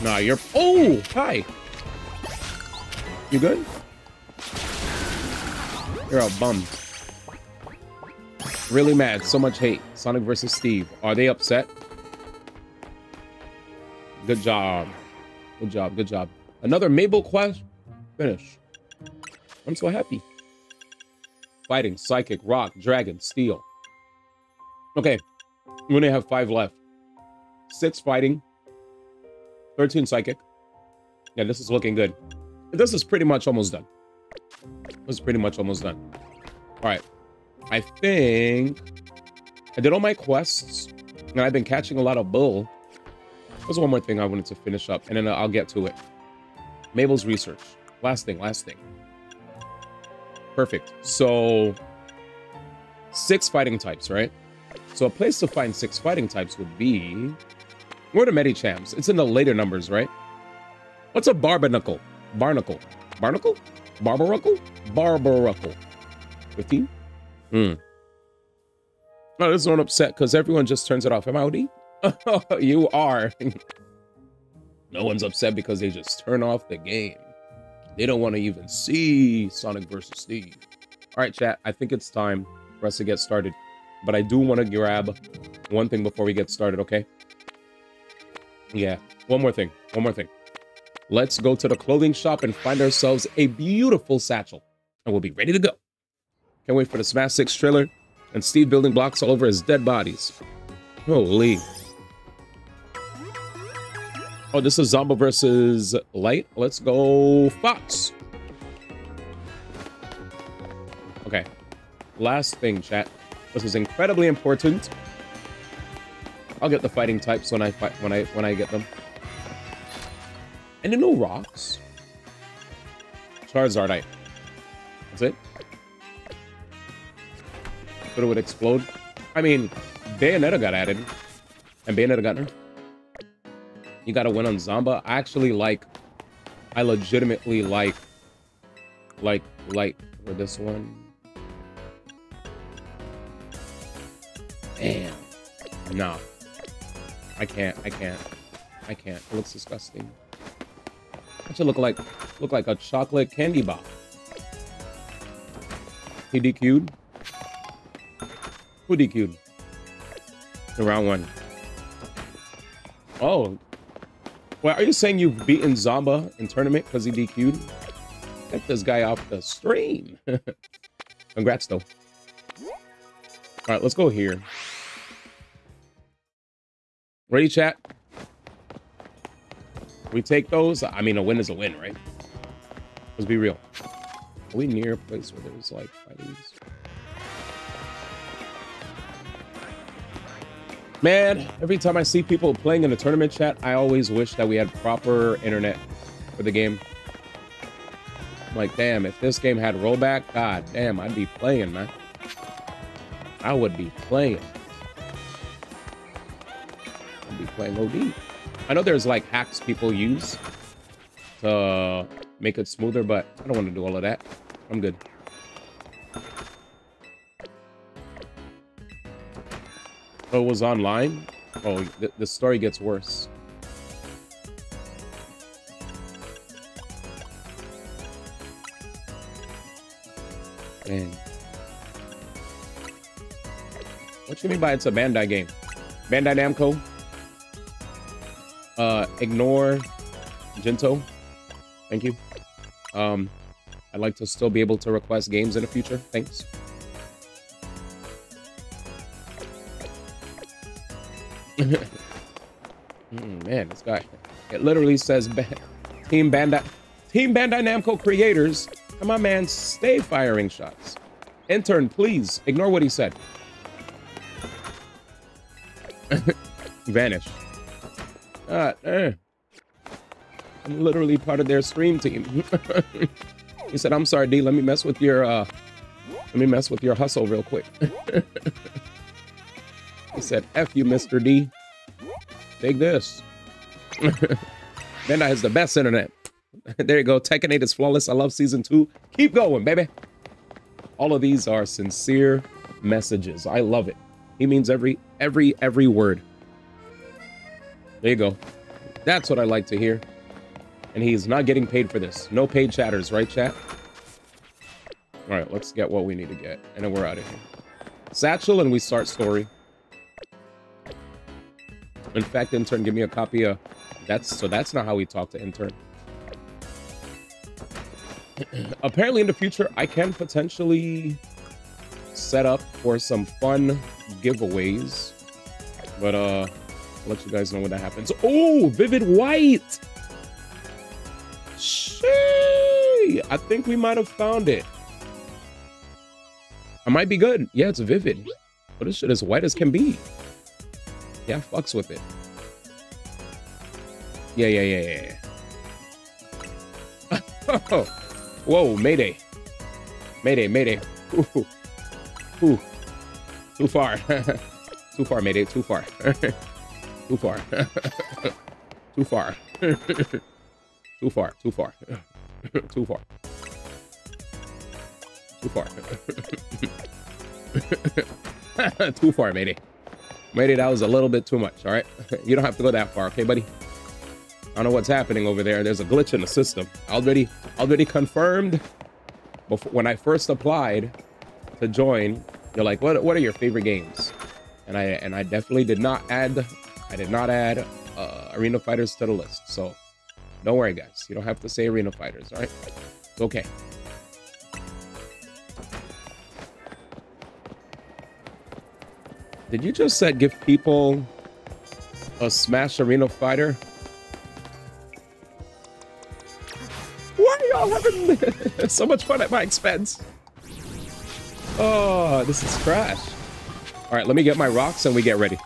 Nah, you're... Oh! Hi! You good? You're a bum. Really mad. So much hate. Sonic versus Steve. Are they upset? Good job. Good job. Good job. Another Mabel quest. Finish. I'm so happy. Fighting. Psychic. Rock. Dragon. Steel. Okay. We only have 5 left. 6 fighting. 13 psychic. Yeah, this is looking good. This is pretty much almost done. This is pretty much almost done. All right. I think I did all my quests, and I've been catching a lot of bull. There's one more thing I wanted to finish up, and then I'll get to it. Mabel's research. Last thing. Perfect. So 6 fighting types, right? So a place to find 6 fighting types would be... Where are the Medichams? It's in the later numbers, right? What's a Barbarnacle? Barnacle. Barnacle? Barbaruckle? Barbaruckle. 15? Oh, this is not upset because everyone just turns it off. Am I OD? You are. No one's upset because they just turn off the game. They don't want to even see Sonic versus Steve. All right, chat. I think it's time for us to get started. But I do want to grab one thing before we get started, okay? Yeah. One more thing. Let's go to the clothing shop and find ourselves a beautiful satchel. And we'll be ready to go. Can't wait for the Smash 6 trailer and Steve building blocks all over his dead bodies. Holy. Oh, this is Zomba versus Light. Let's go Fox. Okay. Last thing, chat. This is incredibly important. I'll get the fighting types when I get them. And no rocks. Charizardite. That's it. But it would explode. I mean, Bayonetta got added. And Bayonetta got nerfed. You gotta win on Zomba. I legitimately like for this one. Damn. Nah. I can't. It looks disgusting. It should look like a chocolate candy bar. He DQ'd. Who DQ'd? The round 1. Oh. Well, are you saying you've beaten Zomba in tournament because he DQ'd? Get this guy off the stream. Congrats, though. All right, let's go here. Ready, chat? We take those. I mean, a win is a win, right? Let's be real. Are we near a place where there's like fightings? Man, every time I see people playing in a tournament chat, I always wish that we had proper internet for the game. I'm like, damn, if this game had rollback, god damn, I'd be playing, man. I would be playing. I'd be playing OD. I know there's like hacks people use to make it smoother, but I don't want to do all of that. I'm good. Oh, it was online? Oh, the story gets worse. Man. What do you mean by it's a Bandai game? Bandai Namco? Ignore Jinto. Thank you. I'd like to still be able to request games in the future. Thanks. Man, this guy. It literally says Team Bandai Namco creators. Come on, man. Stay firing shots. Intern, please ignore what he said. Vanish. I'm literally part of their stream team. He said, "I'm sorry, D. Let me mess with your hustle real quick." He said, "F you, Mr. D. Take this." Bandai has the best internet. There you go. Tekken 8 is flawless. I love season 2. Keep going, baby. All of these are sincere messages. I love it. He means every word. There you go. That's what I like to hear. And he's not getting paid for this. No paid chatters, right, chat? All right, let's get what we need to get. And then we're out of here. Satchel, and we start story. In fact, intern, give me a copy of... That's not how we talk to intern. Apparently, in the future, I can potentially set up for some fun giveaways. But, I'll let you guys know when that happens. Oh, Vivid White! Shee! I think we might have found it. I might be good. Yeah, it's Vivid. But this shit is white as can be. Yeah, fucks with it. Yeah. Whoa, mayday. Mayday. Ooh. Too far. Too far, mayday, too far. Too far. Too far. Too far. Too far. Too far. Too far. Too far, mayday. Mayday, that was a little bit too much, all right? You don't have to go that far, okay, buddy? I don't know what's happening over there. There's a glitch in the system. Already confirmed. Before, when I first applied to join, you're like, what are your favorite games? And I definitely did not add Arena Fighters to the list. So don't worry, guys. You don't have to say Arena Fighters, all right? It's okay. Did you just give people a Smash Arena Fighter? Why are y'all having so much fun at my expense? Oh, this is trash. All right, let me get my rocks and we get ready.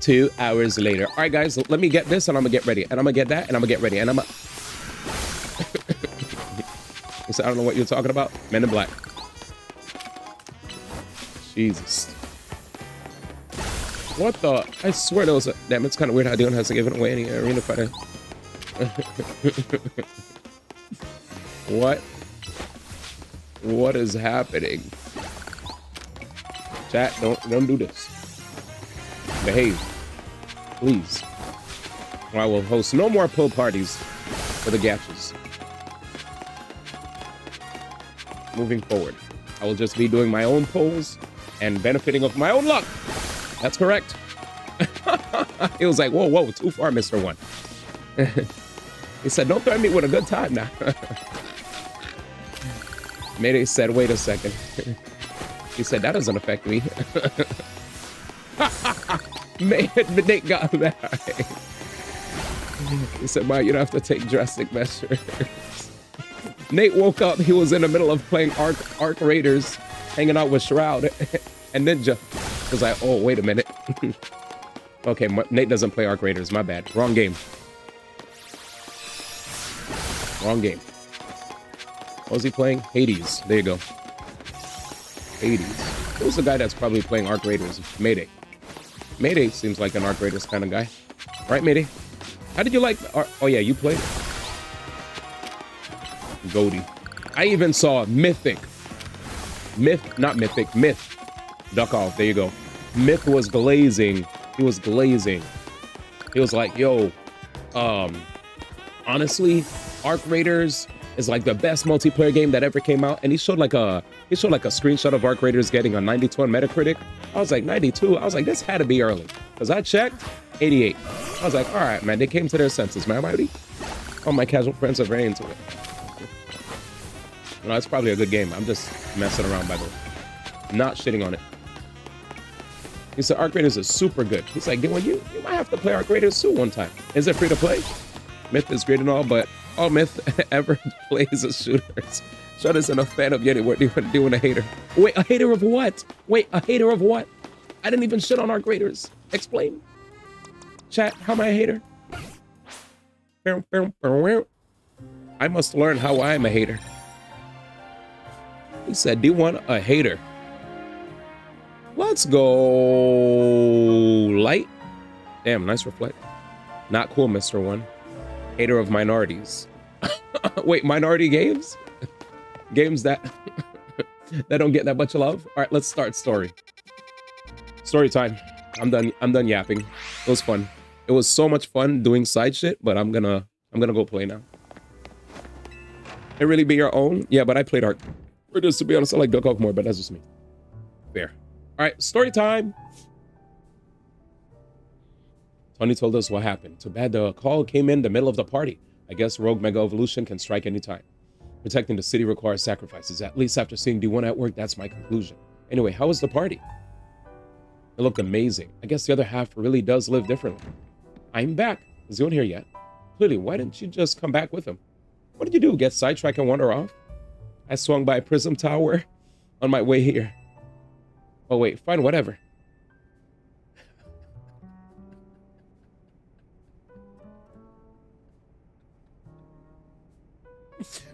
2 hours later. All right, guys, let me get this and I'm gonna get ready. And I'm gonna get that and I'm gonna get ready. And I'm gonna... I don't know what you're talking about. Men in Black. Jesus. What the? I swear there was a... Damn, it's kind of weird how Dion hasn't given away any Arena Fighter. What is happening? Chat, don't do this. Behave. Please. Or I will host no more pull parties for the gachas. Moving forward, I will just be doing my own polls and benefiting of my own luck. That's correct. He was like, whoa, too far, Mr. One. He said, don't threaten me with a good time now. Mayday said, wait a second. He said, that doesn't affect me. Man, Nate got that. He said, "Man, you don't have to take drastic measures." Nate woke up. He was in the middle of playing Arc Raiders, hanging out with Shroud and Ninja. He was like, "Oh, wait a minute." Okay, Nate doesn't play Arc Raiders. My bad. Wrong game. Wrong game. What was he playing? Hades. There you go. Hades. Who's the guy that's probably playing Arc Raiders? Mayday. Mayday seems like an Arc Raiders kind of guy. Right, Mayday? How did you like... Oh, yeah, you played? Goldie. I even saw Mythic. Not Mythic. Myth. Duck off. There you go. Myth was glazing. He was glazing. He was like, yo, honestly, Arc Raiders is like the best multiplayer game that ever came out. And he showed like a screenshot of Arc Raiders getting a 92 on Metacritic. I was like, 92? I was like, this had to be early. Because I checked, 88. I was like, all right, man, they came to their senses, man. All my casual friends are very into it. You know, it's probably a good game. I'm just messing around, by the way. Not shitting on it. He said Arc Raiders is super good. He's like, well, you might have to play Arc Raiders too one time. Is it free to play? Myth is great and all, but all Myth ever plays is shooters. Shut isn't a fan of yet. We're doing a hater. Wait, a hater of what? Wait, a hater of what? I didn't even shit on Arc Raiders. Explain. Chat, how am I a hater? I must learn how I'm a hater. He said, D1 a hater. Let's go light. Damn, nice reflect. Not cool, Mr. One. Hater of minorities. Wait, minority games? Games that that don't get that much love? All right, let's start story. Story time. I'm done yapping. It was fun. It was so much fun doing side shit, but I'm gonna go play now. It really be your own? Yeah, but I played Arc. Or just to be honest, I like Duck Off more, but that's just me. Fair. All right, story time. Tony told us what happened. Too bad the call came in the middle of the party. I guess Rogue Mega Evolution can strike anytime. Protecting the city requires sacrifices. At least after seeing D1 at work, that's my conclusion. Anyway, how was the party? It looked amazing. I guess the other half really does live differently. I'm back. Is he on here yet? Clearly, why didn't you just come back with him? What did you do? Get sidetracked and wander off? I swung by Prism Tower on my way here. Oh, wait. Fine, whatever.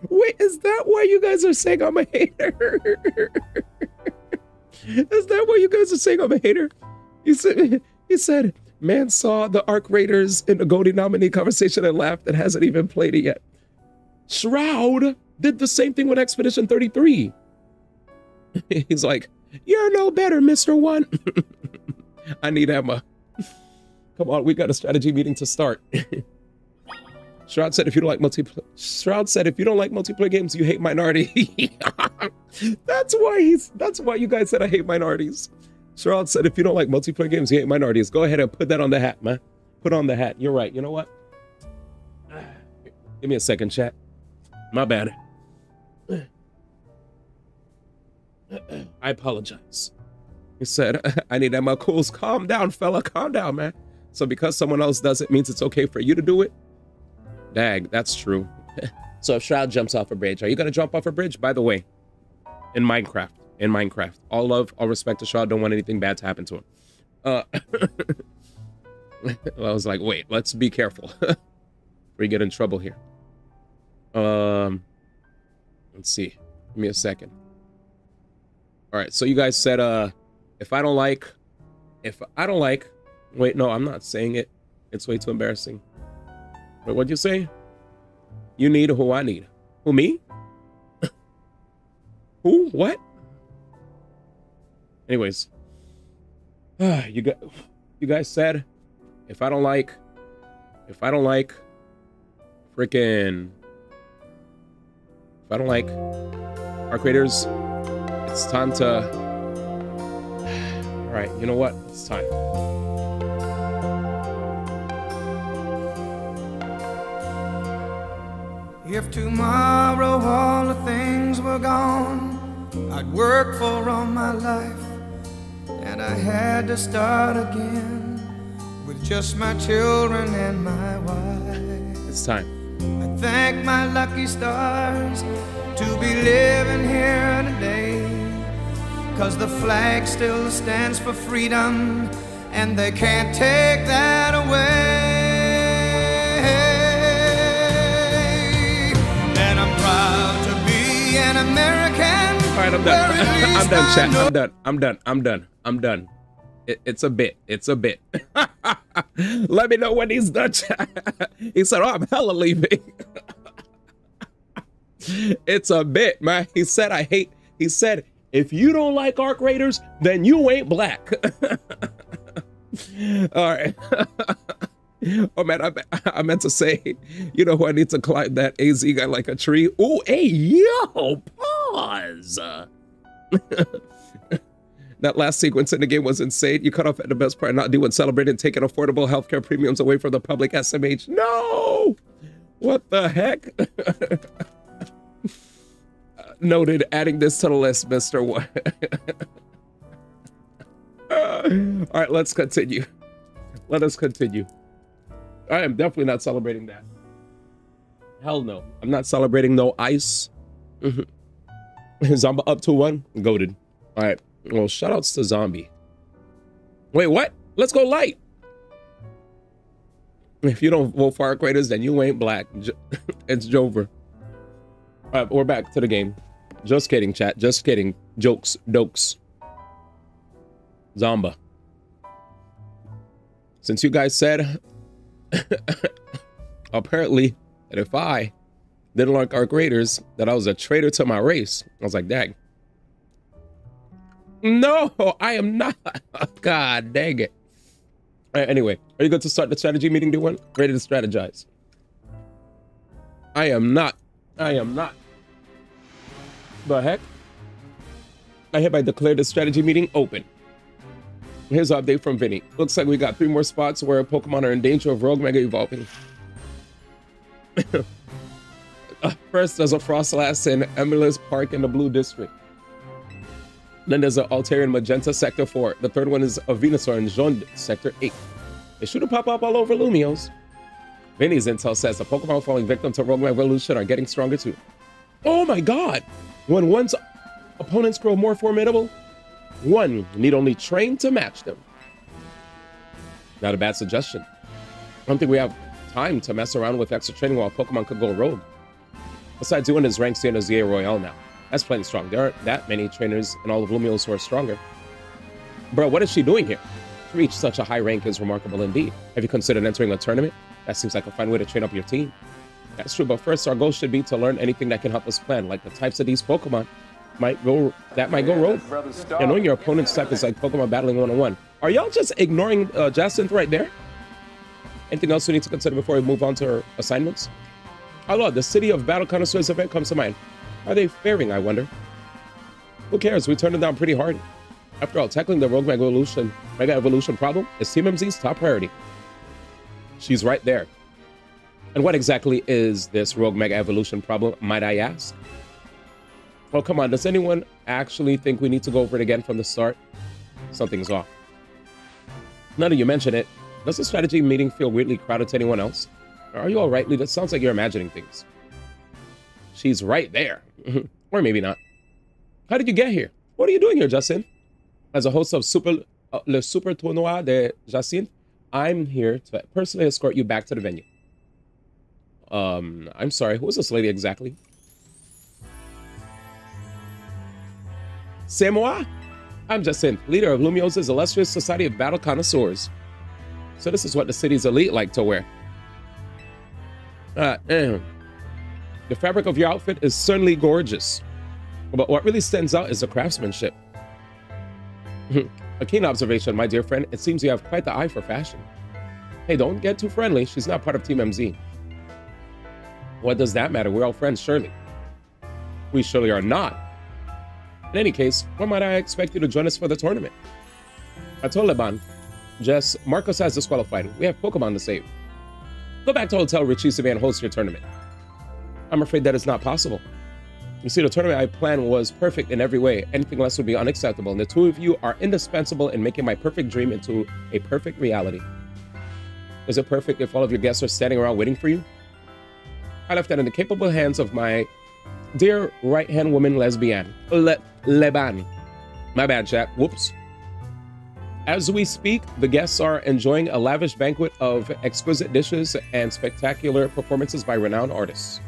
Wait, is that why you guys are saying I'm a hater? Is that why you guys are saying I'm a hater? He said, man saw the Arc Raiders in the Goldie nominee conversation and laughed and hasn't even played it yet. Shroud did the same thing with Expedition 33. He's like, you're no better, Mr. One. I need Emma. Come on, we got a strategy meeting to start. Shroud said if you don't like multiplayer games, you hate minority. That's why you guys said I hate minorities. Shroud said if you don't like multiplayer games, you hate minorities. Go ahead and put that on the hat, man. Put on the hat. You're right. You know what? Give me a second, chat. My bad. I apologize. He said, I need Emma Cools. Calm down, fella. Calm down, man. So because someone else does it means it's okay for you to do it? Dag, that's true. So if Shroud jumps off a bridge, are you going to jump off a bridge? By the way, in Minecraft. All love, all respect to Shroud. Don't want anything bad to happen to him. I was like, wait, let's be careful. We get in trouble here. Let's see. Give me a second. All right, so you guys said, if I don't like, wait, no, I'm not saying it. It's way too embarrassing. Wait, what'd you say? You need who I need. Who, me? Who? What? Anyways. You guys said, if I don't like Arc Raiders, it's time to, all right, you know what? It's time. If tomorrow all the things were gone I'd work for all my life, and I had to start again. with just my children and my wife. It's time. I thank my lucky stars to be living here today, 'cause the flag still stands for freedom, and they can't take that away. And I'm proud to be an American. All right, I'm done. I'm done, chat. I'm done. It's a bit. Let me know when he's done, chat. He said, oh, I'm hella leaving. It's a bit, man. He said, he said, if you don't like Arc Raiders, then you ain't black. All right. Oh, man, I meant to say, you know who I need to climb that AZ guy like a tree? Oh, hey, yo, pause. That last sequence in the game was insane. You cut off at the best part, not doing celebrating, taking affordable healthcare premiums away from the public. SMH. No! What the heck? Noted, adding this to the list, Mr. What? All right, let's continue. Let us continue. I am definitely not celebrating that. Hell no. I'm not celebrating no ice. Zombie up to 1. Goated. All right. Well, shoutouts to Zombie. Wait, what? Let's go light. If you don't vote for Arc Raiders, then you ain't black. It's Jover. All right, we're back to the game. Just kidding, chat. Just kidding. Jokes. Dokes. Zomba. Since you guys said, apparently, that if I didn't like Arc Raiders, that I was a traitor to my race, I was like, dang. No, I am not. God dang it. All right, anyway, are you good to start the strategy meeting, D1? Ready to strategize? I am not. The heck? I hereby declare the strategy meeting open. Here's an update from Vinny. Looks like we got 3 more spots where Pokemon are in danger of Rogue Mega evolving. First, there's a Frostlass in Emilus Park in the Blue District. Then there's an Altarian Magenta Sector 4. The third one is a Venusaur in Jaune Sector 8. They shouldn't pop up all over Lumios. Vinny's intel says the Pokemon falling victim to Rogue Evolution are getting stronger too. Oh my god! When one's opponents grow more formidable, one need only train to match them. Not a bad suggestion. I don't think we have time to mess around with extra training while Pokemon could go rogue. Besides, doing his rank in a ZA Royale now. That's plenty strong. There aren't that many trainers in all of Lumios who are stronger. Bro, what is she doing here? To reach such a high rank is remarkable indeed. Have you considered entering a tournament? That seems like a fine way to train up your team. That's true, but first our goal should be to learn anything that can help us plan, like the types of these Pokemon might go rogue. Yeah, knowing your opponent's type is like Pokemon battling 1-on-1. Are y'all just ignoring Jacinth right there? Anything else we need to consider before we move on to our assignments? Oh Lord, the City of Battle Connoisseurs event comes to mind. How are they faring, I wonder? Who cares? We turned it down pretty hard. After all, tackling the Rogue Mega Evolution problem is Team MZ's top priority. She's right there. And what exactly is this Rogue Mega Evolution problem, might I ask? Oh, come on. Does anyone actually think we need to go over it again from the start? Something's off. Now that you mention it, does the strategy meeting feel weirdly crowded to anyone else? Are you all right, Lee? That sounds like you're imagining things. She's right there. Or maybe not. How did you get here? What are you doing here, Jacinthe? As a host of Le Super Tournoi de Jacinthe, I'm here to personally escort you back to the venue. I'm sorry, who is this lady exactly? C'est moi? I'm Jacinthe, leader of Lumios' illustrious Society of Battle Connoisseurs. So this is what the city's elite like to wear. The fabric of your outfit is certainly gorgeous. But what really stands out is the craftsmanship. A keen observation, my dear friend. It seems you have quite the eye for fashion. Hey, don't get too friendly. She's not part of Team MZ. What does that matter? We're all friends, surely. We surely are not. In any case, when might I expect you to join us for the tournament? I told Leban, Jess, Marcos has disqualified. We have Pokemon to save. Go back to Hotel Richisive and host your tournament. I'm afraid that is not possible. You see, the tournament I planned was perfect in every way. Anything less would be unacceptable, and the two of you are indispensable in making my perfect dream into a perfect reality. Is it perfect if all of your guests are standing around waiting for you? I left that in the capable hands of my dear right-hand woman lesbian. Leban. My bad, chat. Whoops. As we speak, the guests are enjoying a lavish banquet of exquisite dishes and spectacular performances by renowned artists.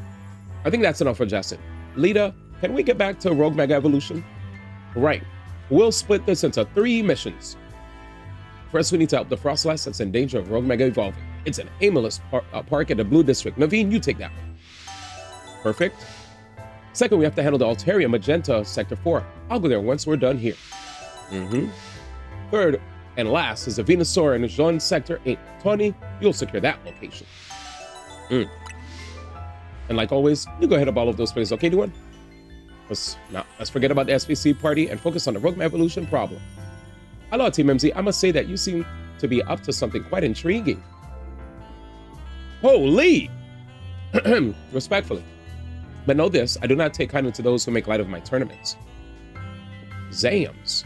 I think that's enough for Justin. Lita, can we get back to Rogue Mega Evolution? Right. We'll split this into 3 missions. First, we need to help the Frostlass that's in danger of Rogue Mega evolving. It's an aimless park in the Blue District. Naveen, you take that one. Perfect. Second, we have to handle the Altaria Magenta Sector 4. I'll go there once we're done here. Third and last is the Venusaur in Jean Sector 8. Tony, you'll secure that location. And like always, you go ahead of all of those places. Okay, D1? Let's forget about the SPC party and focus on the Rogue Evolution problem. Hello, Team MZ. I must say that you seem to be up to something quite intriguing. Holy! Respectfully. But know this, I do not take kindly to those who make light of my tournaments. Zams.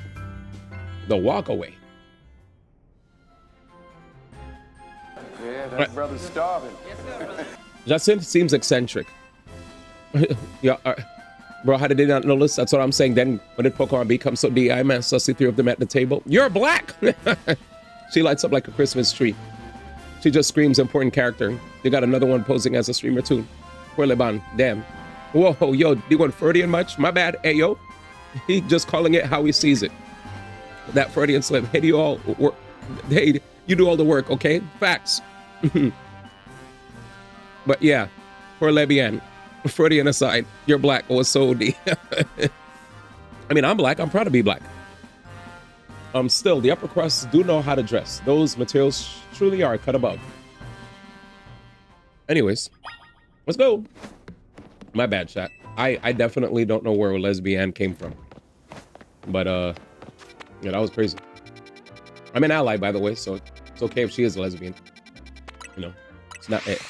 The walk away. Yeah, that brother's starving. Justin seems eccentric. Yeah, bro, how did they not notice? That's what I'm saying. Then when did Pokemon become so DI, man? So I see 3 of them at the table. You're black! She lights up like a Christmas tree. She just screams important character. They got another one posing as a streamer too. Poor Leban, damn. Whoa, yo, D1 Freudian much? My bad, hey yo. He just calling it how he sees it. That Freudian slip. Hey, you all work. Hey, you do all the work, okay? Facts. But yeah, poor Lebian. Freudian aside, you're black. Oh, it's so OD. I mean, I'm black. I'm proud to be black. Still, the upper crust do know how to dress. Those materials truly are cut above. Anyways, let's go. My bad, chat. I definitely don't know where lesbian came from. But, yeah, that was crazy. I'm an ally, by the way, so it's okay if she is a lesbian. You know, it's not it.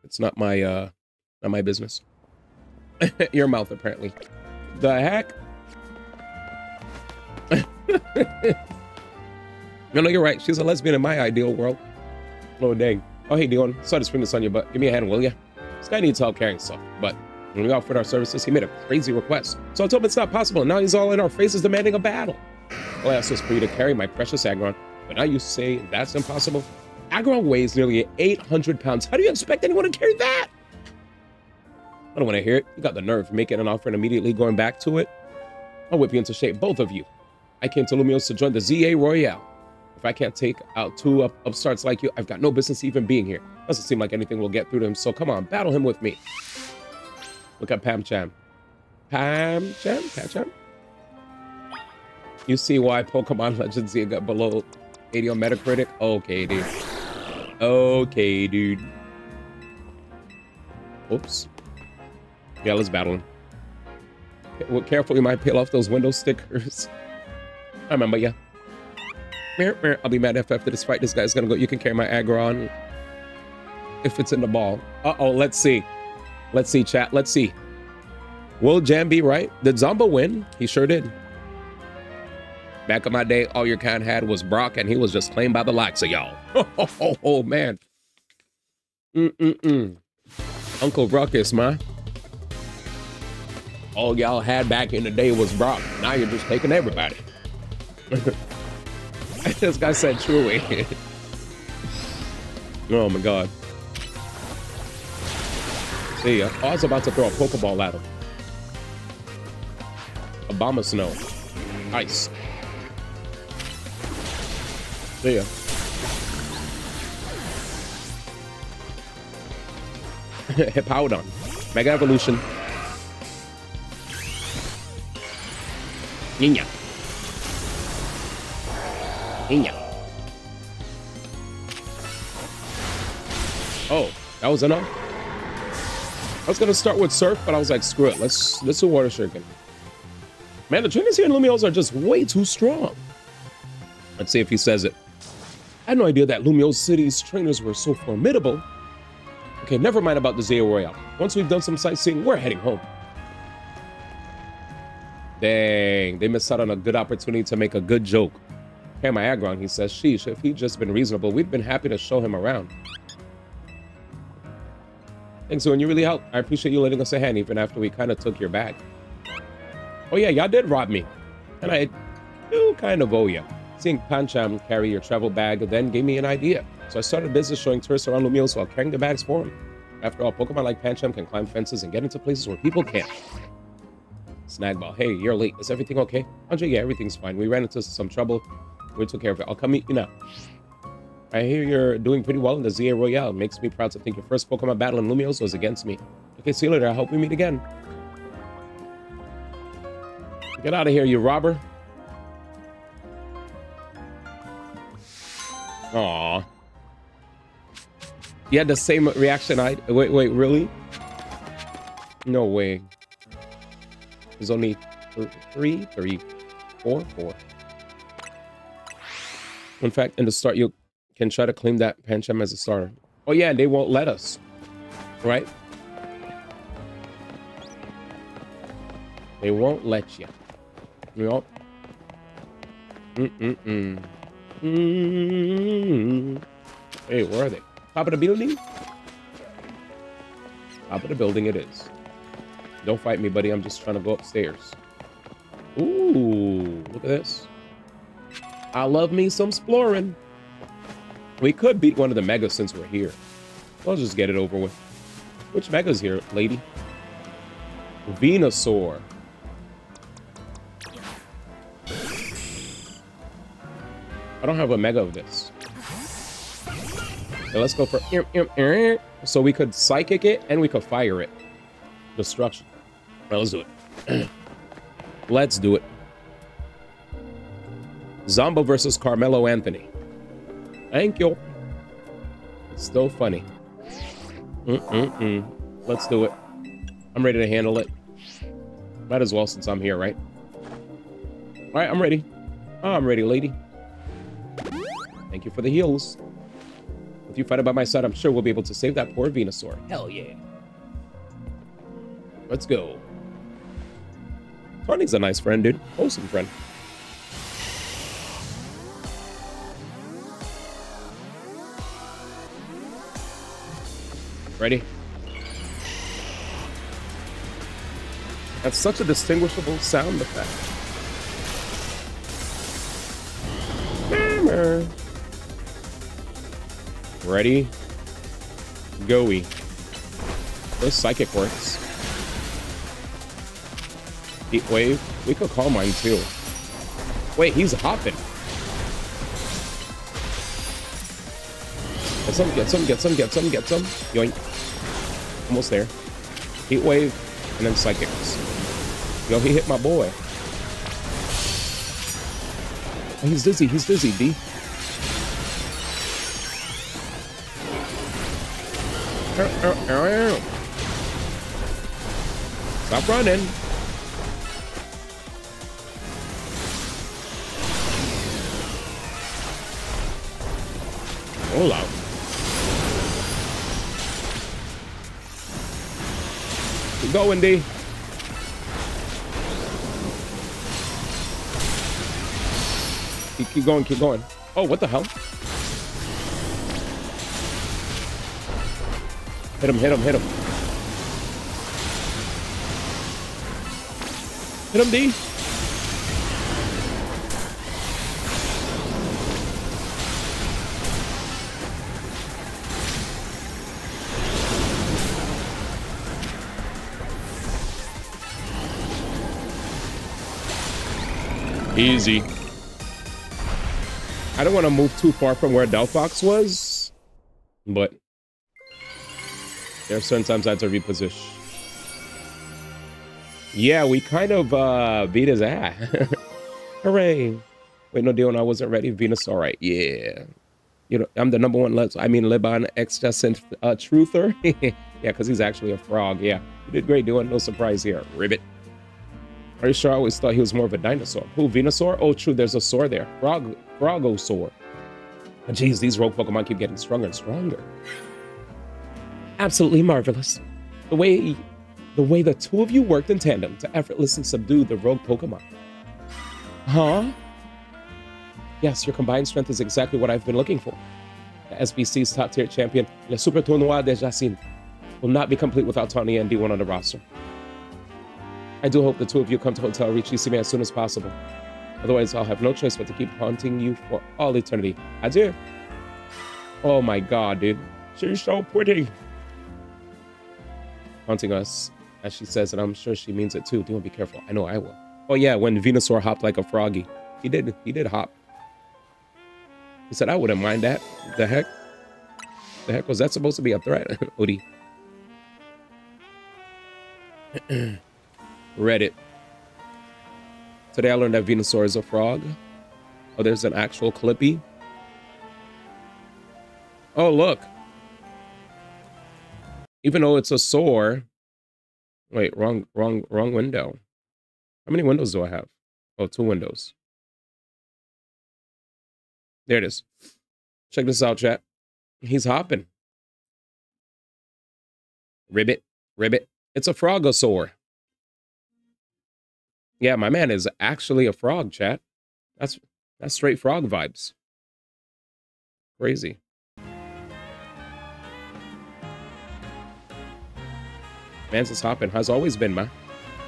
It's not my business. Your mouth, apparently. The heck? No, you're right. She's a lesbian in my ideal world. Oh, dang. Oh, hey, Dion. Sorry to spring this on you, but give me a hand, will ya? This guy needs help carrying stuff, but when we offered our services, he made a crazy request. So I told him it's not possible, and now he's all in our faces demanding a battle. Well, I asked us for you to carry my precious Aggron, but now you say that's impossible? Aggron weighs nearly 800 pounds. How do you expect anyone to carry that? I don't want to hear it. You got the nerve making an offer and immediately going back to it. I'll whip you into shape, both of you. I came to Lumios to join the ZA Royale. If I can't take out 2 upstarts like you, I've got no business even being here. Doesn't seem like anything will get through to him, so come on, battle him with me. Look at Pam Cham. Pam Cham? You see why Pokemon Legends Z got below 80 on Metacritic? Okay, dude. Okay, dude. Oops. Yeah, let's battle him. Well, careful, you might peel off those window stickers. I remember, yeah. I'll be mad if after this fight, this guy's gonna go, you can carry my Aggron if it's in the ball. Uh-oh, let's see. Let's see, chat. Let's see. Will Jam be right? Did Zomba win? He sure did. Back in my day, all your kind had was Brock, and he was just claimed by the likes of y'all. Oh, man. Uncle Ruckus, man. All y'all had back in the day was Brock. Now you're just taking everybody. This guy said truly. Oh my god. See ya. Oh, I was about to throw a Pokeball at him. Obama Snow. Ice. See ya. Hippowdon. Mega Evolution. Niña. Niña. Oh, that was enough? I was gonna start with Surf, but I was like, screw it. Let's do Water Shuriken. Man, the trainers here in Lumiose are just way too strong. Let's see if he says it. I had no idea that Lumiose City's trainers were so formidable. Okay, never mind about the Zaya Royale. Once we've done some sightseeing, we're heading home. Dang, they missed out on a good opportunity to make a good joke. Hey, my Agron, he says, sheesh, if he'd just been reasonable, we'd been happy to show him around. Thanks, Owen, you really helped. I appreciate you letting us a hand even after we kind of took your bag. Oh yeah, y'all did rob me. And I do kind of owe you. Seeing Pancham carry your travel bag then gave me an idea. So I started a business showing tourists around Lumiose while carrying the bags for him. After all, Pokemon like Pancham can climb fences and get into places where people can't. Snagball, hey, you're late. Is everything okay? Andre, yeah, everything's fine. We ran into some trouble. We took care of it. I'll come meet you now. I hear you're doing pretty well in the ZA Royale. It makes me proud to think your first Pokemon battle in Lumiose was against me. Okay, see you later. I hope we meet again. Get out of here, you robber. Aw. You had the same reaction I... Wait, really? No way. There's only three, four. In fact, in the start, you can try to claim that Pancham as a starter. Oh yeah, they won't let us. Right? They won't let you. You know? Hey, where are they? Top of the building? Top of the building it is. Don't fight me, buddy. I'm just trying to go upstairs. Ooh, look at this. I love me some exploring. We could beat one of the megas since we're here. I'll just get it over with. Which mega's here, lady? Venusaur. I don't have a mega of this. So let's go for... So we could psychic it and we could fire it. Destruction. Well, let's do it. Let's do it. Zombo versus Carmelo Anthony. Thank you. It's still funny. Let's do it. I'm ready to handle it. Might as well since I'm here, right? All right, I'm ready. I'm ready, lady. Thank you for the heals. With you fighting by my side, I'm sure we'll be able to save that poor Venusaur. Hell yeah. Let's go. Tony's a nice friend, dude. Awesome friend. Ready? That's such a distinguishable sound effect. Hammer. Ready? Go-y. This psychic works. Heat wave. We could call mine too. Wait, he's hopping. Get some. Yoink. Almost there. Heat wave, and then psychics. Yo, he hit my boy. Oh, he's dizzy, D. Stop running. Hold out. Keep going, D. Keep going. Oh, what the hell? Hit him. Hit him, D. Easy. I don't want to move too far from where Delphox was, but there are certain times I have to reposition. Yeah, we kind of beat his ass. Hooray. Wait, no deal, I wasn't ready. Venus, all right. Yeah. You know, I'm the number one, Liban Extascent truther. Yeah, because he's actually a frog. Yeah, you did great doing. No surprise here. Ribbit. Are you sure? I always thought he was more of a dinosaur. Who, Venusaur? Oh, true, there's a saur there. Frogosaur. Jeez, these rogue Pokemon keep getting stronger and stronger. Absolutely marvelous. The way the two of you worked in tandem to effortlessly subdue the rogue Pokemon. Huh? Yes, your combined strength is exactly what I've been looking for. The SBC's top-tier champion, Le Super Tournoi de Jacinthe, will not be complete without Tawny and D1 on the roster. I do hope the two of you come to Hotel Richissime as soon as possible. Otherwise, I'll have no choice but to keep haunting you for all eternity. Adieu. Oh my god, dude. She's so pretty. Haunting us, as she says, and I'm sure she means it too. Do be careful. I know I will. Oh yeah, when Venusaur hopped like a froggy. He did hop. He said, I wouldn't mind that. The heck? The heck was that supposed to be a threat? Odie. Reddit. Today I learned that Venusaur is a frog. Oh, there's an actual Clippy. Oh, look. Even though it's a sore. Wait, wrong window. How many windows do I have? Oh, 2 windows. There it is. Check this out, chat. He's hopping. Ribbit. It's a frogosaur. Yeah, my man is actually a frog, chat. That's straight frog vibes. Crazy. Man's is hopping. Has always been, man.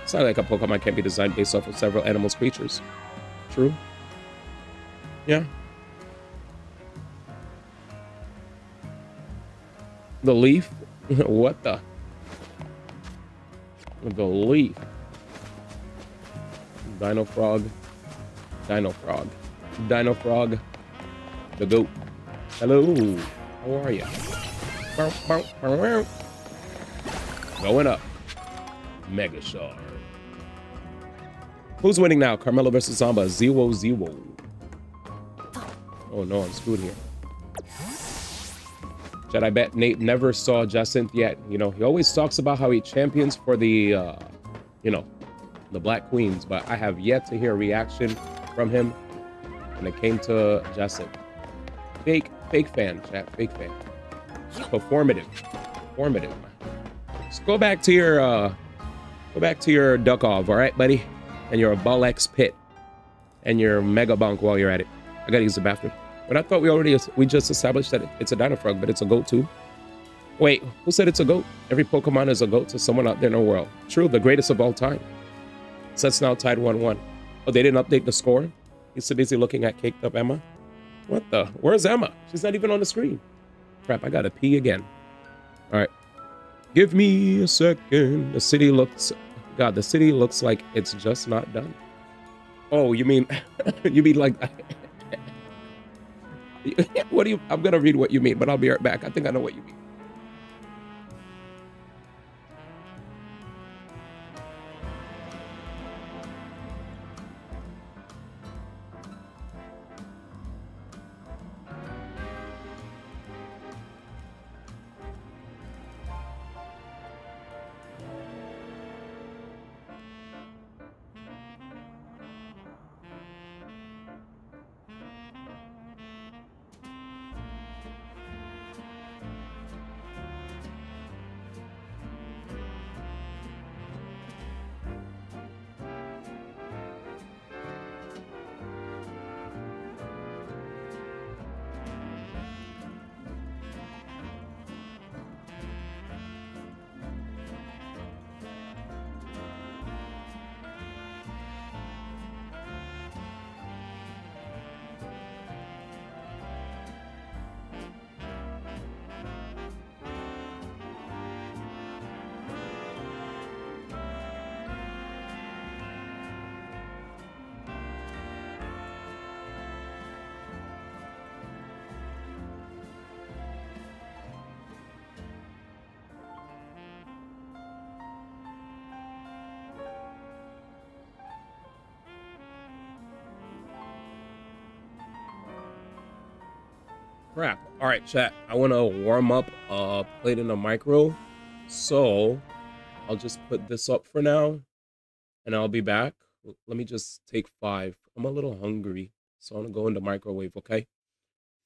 It's not like a Pokemon can't be designed based off of several animals' creatures. True. Yeah. The leaf? What the? The leaf. Dino Frog. The goat. Hello. How are you? Going up. Megashark. Who's winning now? Carmelo versus Zamba. 0-0. Oh no, I'm screwed here. Chad, I bet Nate never saw Jacinthe yet. You know, he always talks about how he champions for the, you know, the Black Queens, but I have yet to hear a reaction from him when it came to Jacinthe. Fake fan, chat, fake fan. Performative, man. Just go back to your duck off, all right, buddy? And your Ballex pit and your Mega Bonk while you're at it. I gotta use the bathroom. But I thought we just established that it's a Dinofrog, but it's a goat too. Wait, who said it's a goat? Every Pokemon is a goat to someone out there in the world. True, the greatest of all time. Sets now tied 1-1. Oh, they didn't update the score? He's so busy looking at caked up Emma. What the? Where's Emma? She's not even on the screen. Crap, I gotta pee again. All right. Give me a second. The city looks like it's just not done. Oh, you mean like what do you? I'm gonna read what you mean, but I'll be right back. I think I know what you mean. Crap. All right, chat. I want to warm up plate in the micro. So I'll just put this up for now and I'll be back. Let me just take 5. I'm a little hungry, so I'm going to go in the microwave, okay?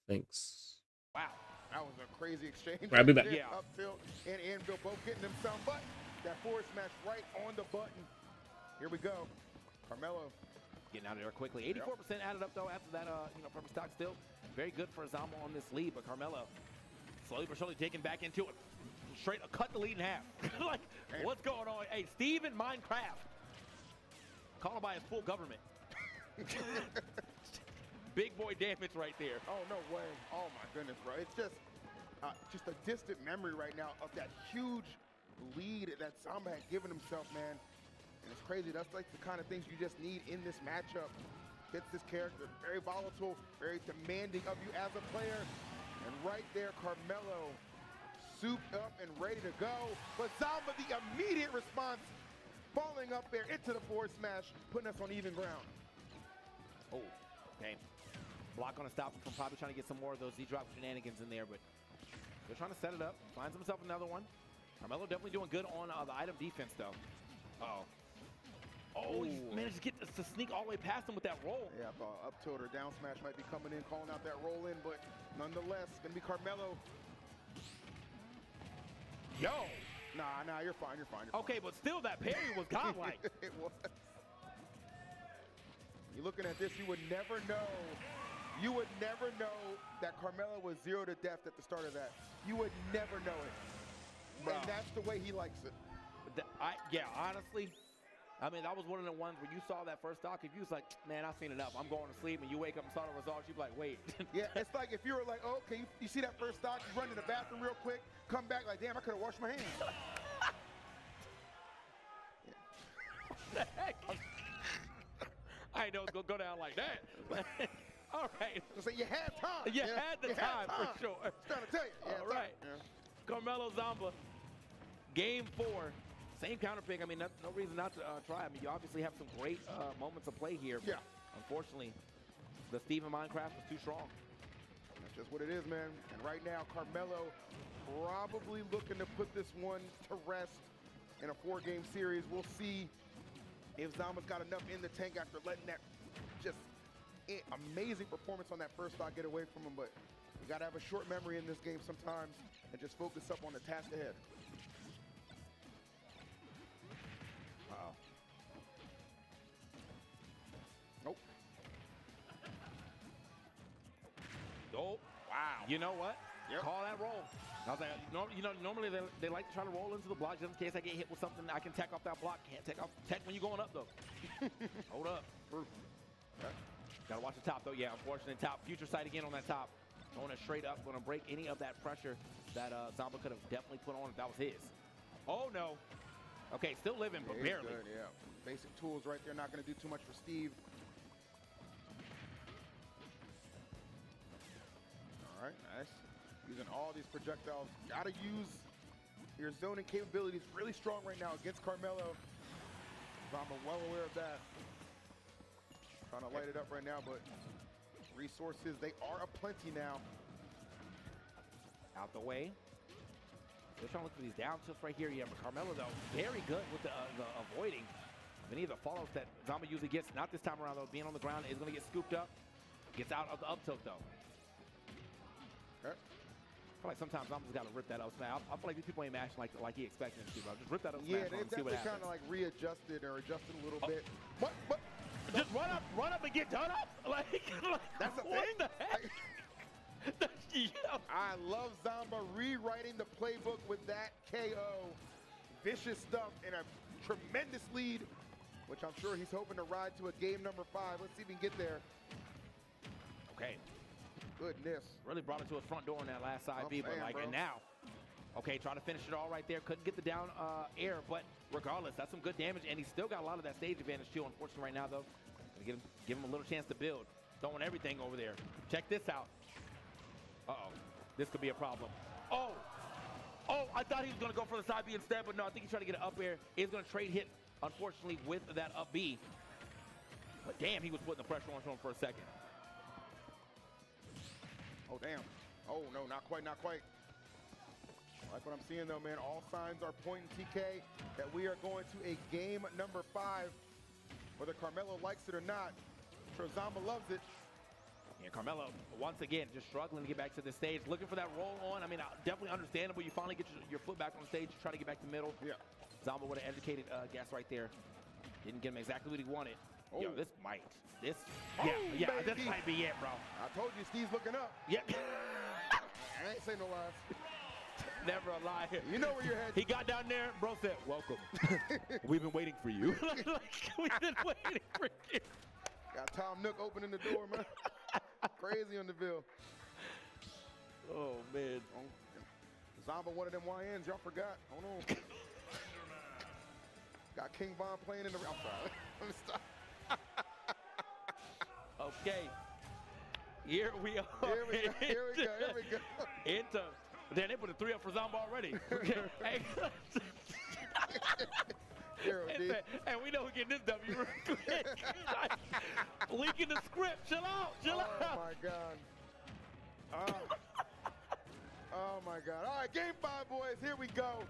Thanks. Wow, that was a crazy exchange. I'll be back. Yeah. Upfield and Anvil both getting them some, but that forward smash right on the button. Here we go. Carmelo getting out of there quickly. 84% added up, though, after that, perfect stock still. Very good for Zamba on this lead, but Carmelo slowly but surely taking back into it. Straight cut the lead in half. Like, what's going on? Hey, Steve in Maingrette. Call him by his full government. Big boy damage right there. Oh, no way. Oh, my goodness, bro. It's just a distant memory right now of that huge lead that Zamba had given himself, man. And it's crazy. That's like the kind of things you just need in this matchup. Fits this character. Very volatile, very demanding of you as a player. And right there, Carmelo souped up and ready to go. But Zamba, the immediate response, falling up there into the forward smash, putting us on even ground. Oh, okay. Block on a stop from probably trying to get some more of those Z-drop shenanigans in there, but they're trying to set it up. Finds himself another one. Carmelo definitely doing good on the item defense, though. Uh-oh. Oh, he managed to get to sneak all the way past him with that roll. Yeah, I thought up tilt or down smash might be coming in, calling out that roll in, but nonetheless, gonna be Carmelo. Yo! Nah, you're fine, you're fine. Okay, but still that parry was godlike. It was. You're looking at this, you would never know that Carmelo was 0 to death at the start of that. You would never know it. Bro. And that's the way he likes it. Yeah, honestly, I mean, that was one of the ones where you saw that first stock. If you was like, man, I've seen enough, I'm going to sleep, and you wake up and saw the results, you'd be like, wait. Yeah, it's like if you were like, oh, okay, you see that first stock, you run to the bathroom real quick, come back like, damn, I could have washed my hands. What the heck? I know it's going to go down like that. All right. So you had time. You had the time, for sure. I was trying to tell you. All right. Yeah. Carmelo Zamba, game 4. Same counter pick. I mean, no reason not to try. I mean, you obviously have some great moments of play here. Yeah. Unfortunately, the Steve in Maingrette was too strong. That's just what it is, man. And right now, Carmelo probably looking to put this one to rest in a 4-game series. We'll see if Zamba's got enough in the tank after letting that just amazing performance on that first stock get away from him. But you got to have a short memory in this game sometimes and just focus up on the task ahead. Uh-oh. Nope. Oh, wow. You know what? Yep. Call that roll. I was like, normally they like to try to roll into the block just in case I get hit with something. I can tech off that block. Can't tech when you're going up, though. Hold up. Okay. Got to watch the top, though. Yeah, unfortunately, top. Future sight again on that top. Going it straight up. Going to break any of that pressure that Zamba could have definitely put on if that was his. Oh, no. Okay, still living, but barely. Good, yeah. Basic tools right there. Not going to do too much for Steve. All right, nice. Using all these projectiles. Got to use your zoning capabilities really strong right now against Carmelo. I'm well aware of that. Trying to light it up right now, but resources, they are aplenty now. Out the way. They're trying to look for these down tilts right here. Yeah, but Carmelo, though, very good with the avoiding of any of the follows that Zamba usually gets. Not this time around, though. Being on the ground is going to get scooped up. Gets out of the up tilt, though. Okay. I feel like sometimes Zamba's got to rip that up smash. I feel like these people ain't mashing like he expected them to, bro. Just rip that up smash. Yeah, they definitely kind of like readjusted or adjusted a little bit. What? Just run up and get done up? Like that's the what thing? The heck? Yeah. I love Zamba rewriting the playbook with that KO. Vicious stuff and a tremendous lead, which I'm sure he's hoping to ride to a game number 5. Let's see if he can get there. Okay. Goodness. Really brought it to his front door in that last side B, but like, and now, okay, trying to finish it all right there. Couldn't get the down air, but regardless, that's some good damage, and he's still got a lot of that stage advantage too. Unfortunately, right now though, give him a little chance to build. Throwing everything over there. Check this out. Uh-oh, this could be a problem. Oh, I thought he was gonna go for the side B instead, but no, I think he's trying to get an up air. He's gonna trade hit, unfortunately, with that up B. But damn, he was putting the pressure on him for a second. Oh, damn. Oh, no, not quite, not quite. I like what I'm seeing, though, man. All signs are pointing, TK, that we are going to a game number 5. Whether Carmelo likes it or not, I'm sure Zamba loves it. Yeah, Carmelo, once again, just struggling to get back to the stage. Looking for that roll on. I mean, definitely understandable. You finally get your foot back on the stage, try to get back to middle. Yeah. Zamba would have educated Gas right there. Didn't get him exactly what he wanted. Yo, this might. This might be it, bro. I told you, Steve's looking up. Yeah. I ain't saying no lies. Never a lie. You know where your head. He got down there, bro said, welcome. We've been waiting for you. We've been waiting for you. Got Tom Nook opening the door, man. Crazy on the bill. Oh, man. Zomba, one of them YNs, y'all forgot. Hold on. Got King Von playing in the. I'm sorry. Let me stop. Okay. Here we are. Here we go. Here we go. Into. Then they put a 3 up for Zomba already. Okay. And we know who getting this W real quick. Leaking the script. Chill out. Chill out. Oh, my God. Oh, my God. All right, game 5, boys. Here we go.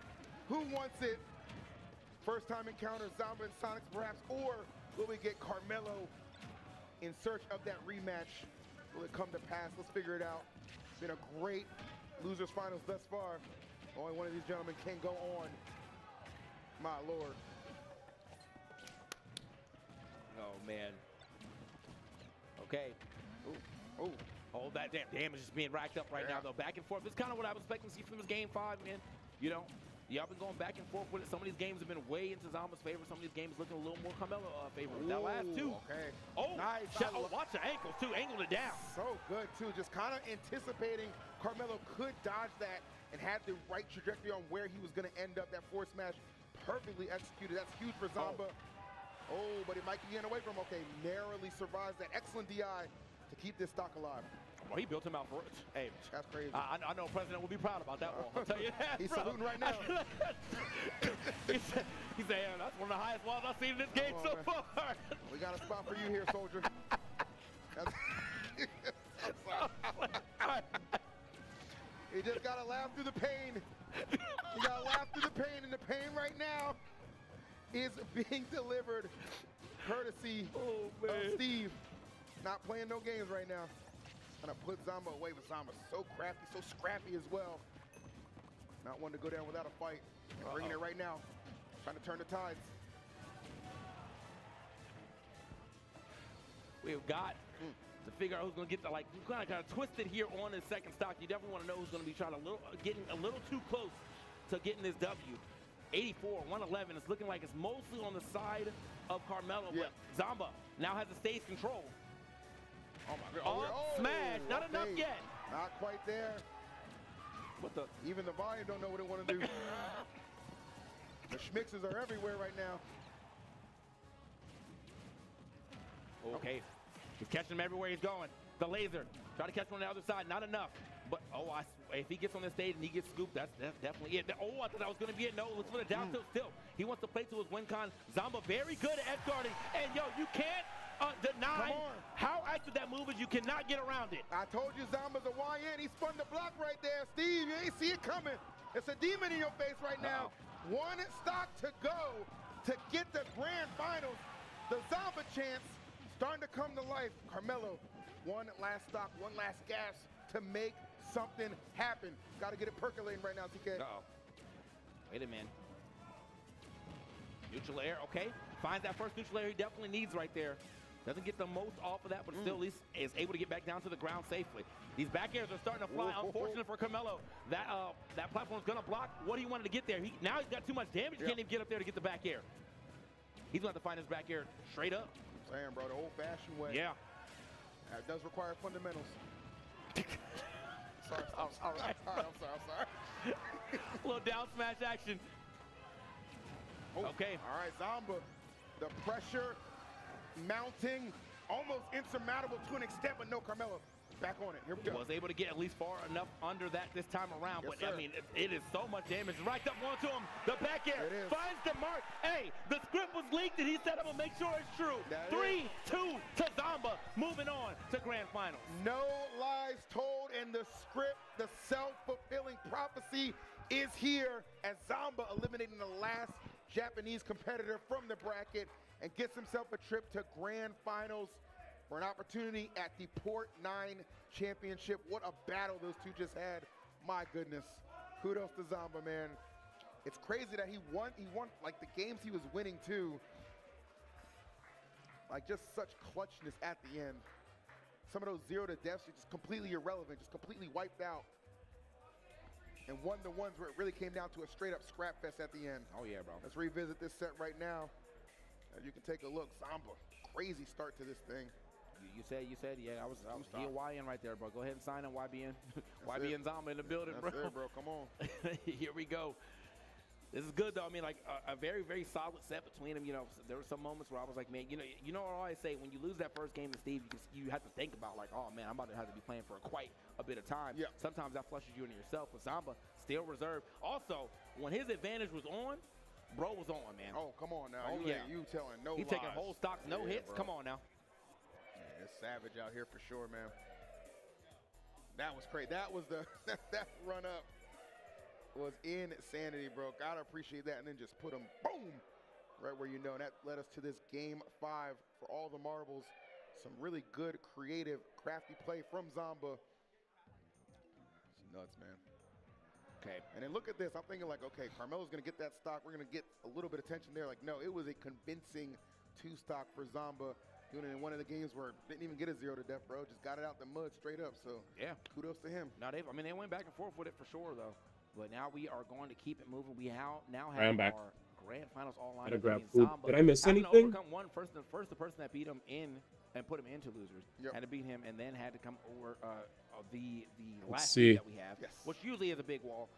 Who wants it? First time encounter, Zomba and Sonics perhaps, or will we get Carmelo in search of that rematch? Will it come to pass? Let's figure it out. It's been a great losers finals thus far. Only one of these gentlemen can go on. My Lord. Oh, man. Okay. Ooh. Hold that damn damage is being racked up right now, though. Back and forth. It's kind of what I was expecting to see from this game 5, man. You know, y'all been going back and forth with it. Some of these games have been way into Zomba's favor. Some of these games looking a little more Carmelo favor. That last 2. Okay. Oh, nice. Watch the ankles, too. Angled it down. So good, too. Just kind of anticipating Carmelo could dodge that and had the right trajectory on where he was going to end up. That forward smash perfectly executed. That's huge for Zomba. Oh, but it might be getting away from him. Okay, narrowly survives that excellent DI to keep this stock alive. Well, he built him out for it. Hey, that's crazy. I know President will be proud about that one. I'll tell you that. He's saluting right now. he said, yeah, that's one of the highest walls I've seen in this game so far. We got a spot for you here, soldier. You just got to laugh through the pain. You got to laugh through the pain, and the pain right now is being delivered courtesy of Steve. Not playing no games right now. Trying to put Zomba away, but Zomba's so crafty, so scrappy as well. Not one to go down without a fight. And bringing it right now. Trying to turn the tides. We've got to figure out who's going to get the, like, kind of twisted here on the second stock. You definitely want to know who's going to be getting a little too close to getting this W. 84, 111. It's looking like it's mostly on the side of Carmelo, but Zomba now has the stage control. Oh my God! Smash! Not enough yet. Not quite there. What the? Even the volume don't know what they want to do. The schmixes are everywhere right now. Okay, he's catching him everywhere he's going. The laser, try to catch him on the other side, not enough. But if he gets on this stage and he gets scooped, that's definitely it. Oh, I thought that was going to be it. No, let's put it down tilt still. He wants to play to his win con. Zomba very good at edge guarding, and yo, you can't deny how active that move is. You cannot get around it. I told you Zomba's a YN. He spun the block right there, Steve. You ain't see it coming. It's a demon in your face right now. One stock to go to get the grand finals. The Zomba chance starting to come to life. Carmelo, one last stock, one last gas to make something happen. Got to get it percolating right now, TK. Uh-oh. Wait a minute. Neutral air, okay. Finds that first neutral air he definitely needs right there. Doesn't get the most off of that, but still at least is able to get back down to the ground safely. These back airs are starting to fly. Unfortunate for Carmelo. That platform's going to block what he wanted to get there. Now he's got too much damage. He can't even get up there to get the back air. He's going to have to find his back air straight up. I'm saying, bro, the old-fashioned way. Yeah. That does require fundamentals. Sorry. I'm sorry. A little down smash action. Okay. All right, Zomba. The pressure mounting, almost insurmountable to an extent, but no, Carmelo. Back on it. Here we go. Was able to get at least far enough under that this time around, but I mean, it is so much damage. Racked up onto him. The back air finds the mark. Hey, the script was leaked, and he said, I'm going to make sure it's true. 3-2 to Zomba, moving on to grand finals. No lies told, and the script, the self-fulfilling prophecy is here as Zomba eliminating the last Japanese competitor from the bracket and gets himself a trip to grand finals for an opportunity at the Port 9 Championship. What a battle those two just had. My goodness. Kudos to Zomba, man. It's crazy that he won like the games he was winning too. Like, just such clutchness at the end. Some of those 0 to deaths are just completely irrelevant, just completely wiped out. And 1-to-1s where it really came down to a straight up scrap fest at the end. Oh yeah, bro. Let's revisit this set right now. As you can take a look, Zamba, crazy start to this thing. You said, yeah, I was YN right there, bro. Go ahead and sign in YBN. YBN Zamba in the building, bro. That's it, bro. Come on. Here we go. This is good, though. I mean, like, a very, very solid set between them. You know, there were some moments where I was like, man, you know what I always say? When you lose that first game to Steve, you have to think about, like, oh, man, I'm about to have to be playing for quite a bit of time. Yeah. Sometimes that flushes you into yourself. But Zamba, still reserved. Also, when his advantage was on, bro was on, man. Oh, come on now. Oh, You yeah. telling no He's lies. taking whole stocks, no hits. Bro. Come on now. Yeah, it's savage out here for sure, man. That was crazy. That was that run up was insanity, bro. Gotta appreciate that. And then just put him, boom, right where you know. And that led us to this game 5 for all the marbles. Some really good, creative, crafty play from Zamba. It's nuts, man. Okay. And then look at this. I'm thinking like, okay, Carmelo's going to get that stock. We're going to get a little bit of tension there. Like, no, it was a convincing 2 stock for Zamba. Doing it in one of the games where didn't even get a 0 to death, bro. Just got it out the mud straight up. So yeah, kudos to him. Now they went back and forth with it for sure, though. But now we are going to keep it moving. We now have our grand finals all lined up. Did I miss anything? First, the person that beat him in and put him into losers had to beat him, and then had to come over the last seed that we have, which usually is a big wall,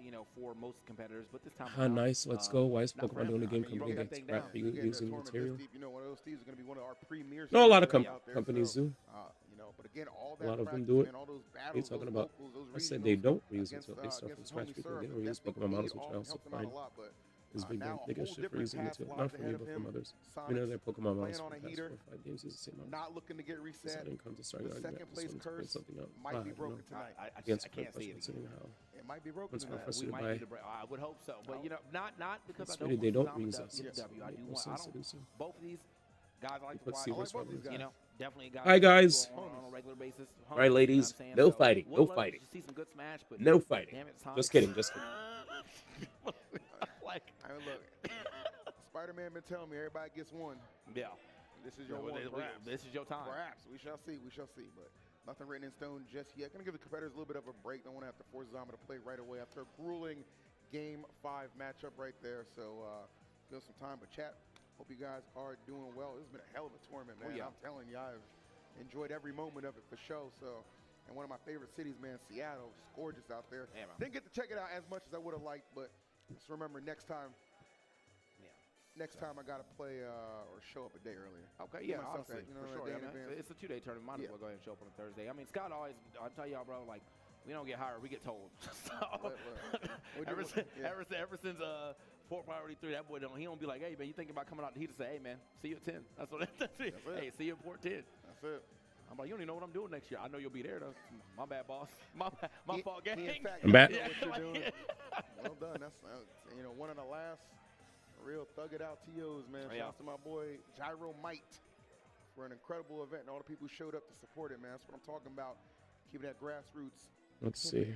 you know, for most competitors. But this time, nice. Let's go. Why is Pokemon doing a game company against crap using material? You know, one of those teams is going to be one of our premier. No, a lot of companies do. You know, but again, all that a lot of them do it. all those battles, What are you talking about? I said they don't reuse it, so they start from scratch. People again reuse Pokemon models, which I also find is big bang biggest shit for using material. Not from me, but from others. We know their Pokemon models for the past 4 or 5 games use the same model. Not looking to get reset. So I didn't come to start arguing Second place curse something out. might be broken tonight. I can't see it. It might be broken tonight. We might need to break. I would hope so, but you know, not because it's I really, don't. they don't reuse us. I do want. Both of these guys I like to watch. You know, definitely guys. Hi guys. On a regular basis. All right, ladies. No fighting. No fighting. See some good smash, but no fighting. Damn it, just kidding. Just kidding. Like, I mean, look. Spider-Man been telling me everybody gets one. Yeah. This is your one. This is your time. Perhaps. We shall see. We shall see. But nothing written in stone just yet. Going to give the competitors a little bit of a break. Don't want to have to force Zamba to play right away after a grueling Game 5 matchup right there. So, give us some time. But chat, hope you guys are doing well. This has been a hell of a tournament, man. I'm telling you, I've enjoyed every moment of it for sure. So, and one of my favorite cities, man, Seattle. It's gorgeous out there. Yeah, didn't get to check it out as much as I would have liked, but just remember next time. Next time I gotta play or show up a day earlier. Okay, yeah, honestly, for sure. Yeah, it's a 2-day tournament. Might as well go ahead and show up on a Thursday. I mean, Scott always, I'll tell y'all, bro, like, we don't get hired, we get told. So, ever since 4 Priority 3, that boy he don't be like, hey, man, you thinking about coming out to heat to say, hey, man, see you at 10. That's what that's it. Hey, see you at Port 10. That's it. I'm like, you don't even know what I'm doing next year. I know you'll be there, though. My bad, boss. My fault, gang. I'm back. Well done. That's, you know, one of the last real thug it out TOs, man. Shout out to my boy Gyro Might for an incredible event and all the people who showed up to support it, man. That's what I'm talking about. Keeping that grassroots. Let's see.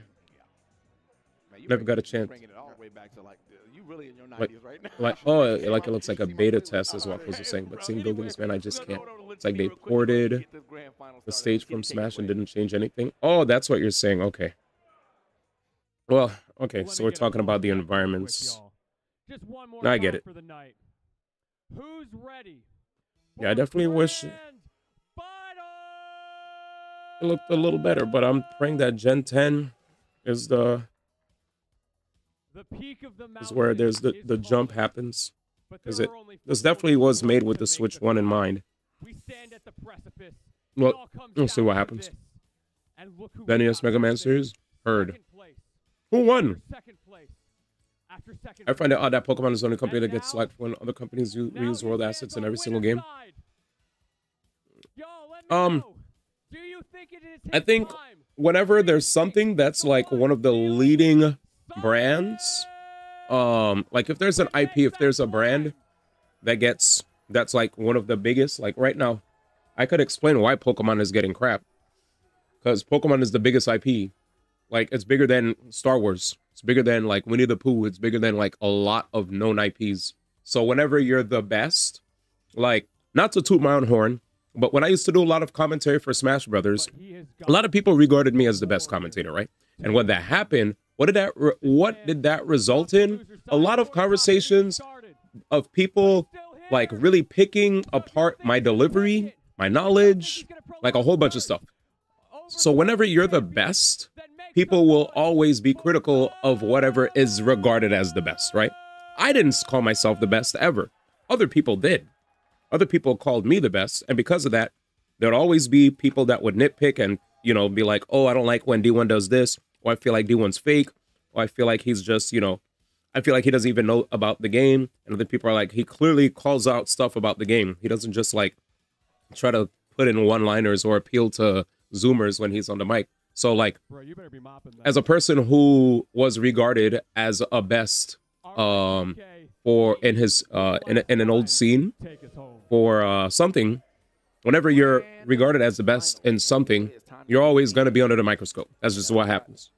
Man, never got a chance. Bringing it all the way back to like you really in your 90s right now. Like like it looks like a beta test is what I was saying. But seeing buildings, man, I just can't. It's like they ported the stage from Smash and didn't change anything. Oh, that's what you're saying. Okay. Well, okay. So we're talking about the environments. Just one more I get it. For the night. Who's ready? Yeah, I definitely wish it looked a little better, but I'm praying that Gen 10 is the peak of the is where there's the jump happens. Because this definitely was made with the Switch 1 in mind. We stand at the precipice. Well, we'll see what happens. The NES Mega Man series? Heard. Who won? I find it odd that Pokemon is the only company that gets selected when other companies reuse world assets in every single game. I think whenever there's something that's like one of the leading brands, like if there's an IP, if there's a brand that's like one of the biggest, like right now, I could explain why Pokemon is getting crap. Because Pokemon is the biggest IP. Like, it's bigger than Star Wars. It's bigger than, like, Winnie the Pooh. It's bigger than, like, a lot of known IPs. So whenever you're the best, like, not to toot my own horn, but when I used to do a lot of commentary for Smash Brothers, a lot of people regarded me as the best commentator, right? And when that happened, what did that result in? A lot of conversations of people like really picking apart my delivery, my knowledge, like a whole bunch of stuff. So whenever you're the best, people will always be critical of whatever is regarded as the best, right? I didn't call myself the best ever. Other people did. Other people called me the best. And because of that, there'd always be people that would nitpick and, you know, be like, oh, I don't like when D1 does this. Or I feel like D1's fake. Or I feel like he's just, you know, I feel like he doesn't even know about the game. And other people are like, he clearly calls out stuff about the game. He doesn't just like try to put in one-liners or appeal to Zoomers when he's on the mic. So like, bro, you better be mopping that. As a person who was regarded as a best for in his in an old scene for something, whenever you're regarded as the best in something, you're always going to be under the microscope. That's just what happens.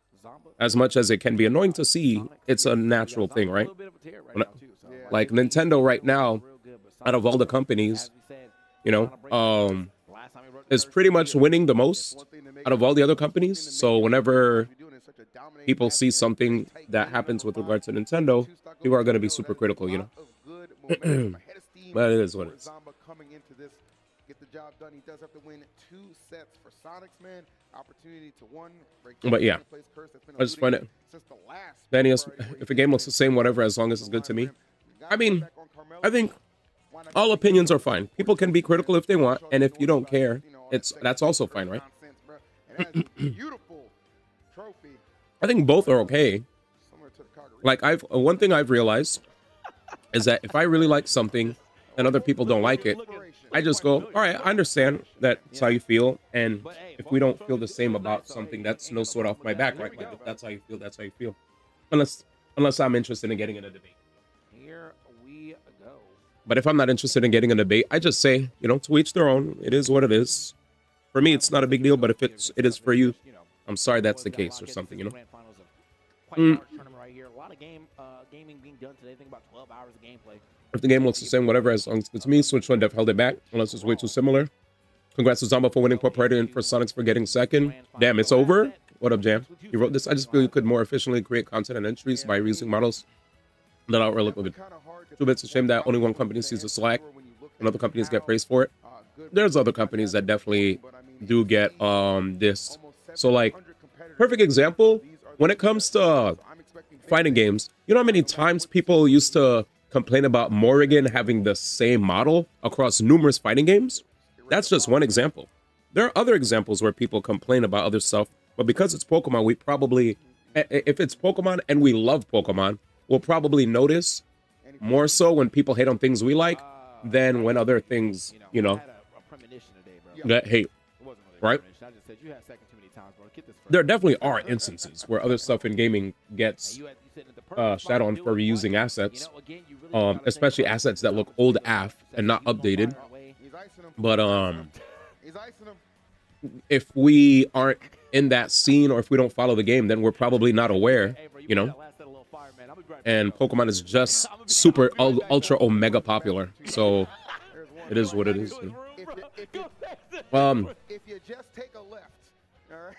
As much as it can be annoying to see, it's a natural thing, right? Like Nintendo right now, out of all the companies, you know, is pretty much winning the most out of all the other companies. So whenever people see something that happens with regard to Nintendo, people are going to be super critical, you know. But it is what it is. Get the job done. He does have to win 2 sets for Sonics, man. Opportunity to one. But yeah, I just find it. Danny, if a game looks the same, whatever, as long as it's good to me. I mean, I think all opinions are fine. People can be critical if they want, and if you don't care, that's also fine, right? I think both are okay. Like one thing I've realized is that if I really like something and other people don't like it, I just go, all right, I understand that's how you feel. And if we don't feel the same about something, that's no sweat off my back, right? Like, if that's how you feel, that's how you feel. Unless I'm interested in getting in a debate. Here we go. But if I'm not interested in getting in a debate, I just say, you know, to each their own. It is what it is. For me, it's not a big deal, but if it is for you, I'm sorry that's the case or something, you know? A lot of gaming being done today. I think about 12 hours of gameplay. If the game looks the same, whatever, as long as it's good to me, Switch One def held it back, unless it's way too similar. Congrats to Zamba for winning Pop Party and for Sonics for getting second. Damn, it's over? What up, Jam? You wrote this. I just feel you could more efficiently create content and entries by reusing models that are relevant. Too bad it's a shame that only one company sees the slack and other companies get praised for it. There's other companies that definitely do get this. So, like, perfect example, when it comes to fighting games, you know how many times people used to complain about Morrigan having the same model across numerous fighting games? That's just one example. There are other examples where people complain about other stuff, but because it's Pokemon, we probably, if it's Pokemon and we love Pokemon, we'll probably notice more so when people hate on things we like than when other things, you know, that hate, right? There definitely are instances where other stuff in gaming gets shat on for reusing assets, especially assets that look old AF and not updated. But if we aren't in that scene or if we don't follow the game, then we're probably not aware, you know. And Pokemon is just super ultra omega popular, so it is what it is. You know? If you just take a left, all right.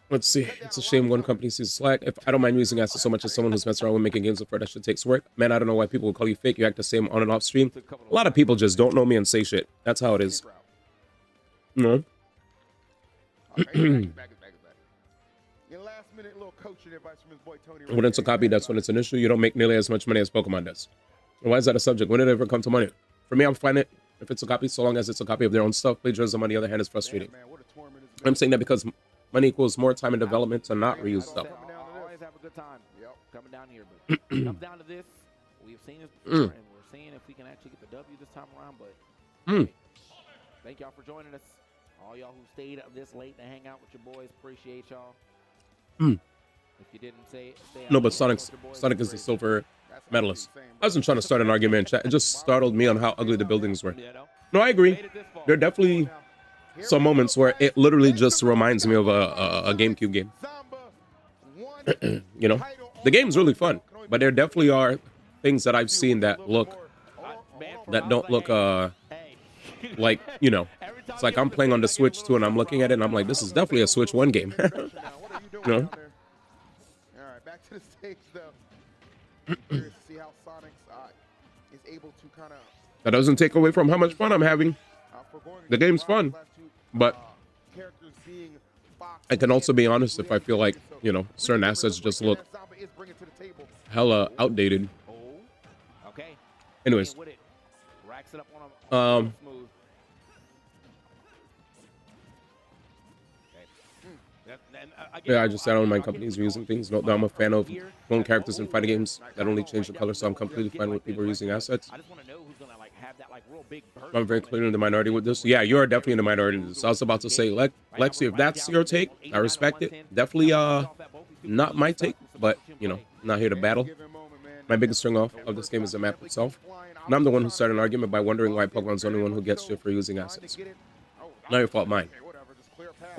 Let's see. It's a shame one company sees slack. If I don't mind using assets so much as someone who's messed around with making games before that shit takes work. Man, I don't know why people will call you fake. You act the same on and off stream. A lot of people just don't know me and say shit. That's how it is. No. When it's a copy, that's when it's an issue. You don't make nearly as much money as Pokemon does. Why is that a subject? When did it ever come to money? For me, I'm fine it if it's a copy, so long as it's a copy of their own stuff. Plagiarism, on the other hand, is frustrating. I'm saying that because money equals more time and development to not reuse stuff. Always have a good time. Yep. Coming down here, but comes down to this. We've seen this before, and we're seeing if we can actually get the W this time around. But hey, thank y'all for joining us. All y'all who stayed up this late to hang out with your boys, appreciate y'all. If you didn't stay no, but Sonic is the silver medalist. I wasn't trying to start an argument in chat. It just startled me on how ugly the buildings were. No, I agree. There are definitely some moments where it literally just reminds me of a GameCube game. You know, the game's really fun, but there definitely are things that I've seen that don't look like, you know, it's like I'm playing on the Switch too, and I'm looking at it, and I'm like, this is definitely a Switch 1 game. You know? All right, back to the stage though. Curious to see how Sonic is able to kind of. That doesn't take away from how much fun I'm having. The game's fun, but I can also be honest if I feel like, you know, certain assets just look hella outdated. Anyways, yeah, I just said I don't mind companies using things. No, I'm a fan of clone characters in fighting games that only change the color, so I'm completely fine with people using assets. I'm very clearly in the minority with this. Yeah, you are definitely in the minority with this. I was about to say, Lexi, if that's your take, I respect it. Definitely not my take, but, you know, not here to battle. My biggest turn off of this game is the map itself. And I'm the one who started an argument by wondering why Pokemon's the only one who gets shit for using assets. Not your fault, mine.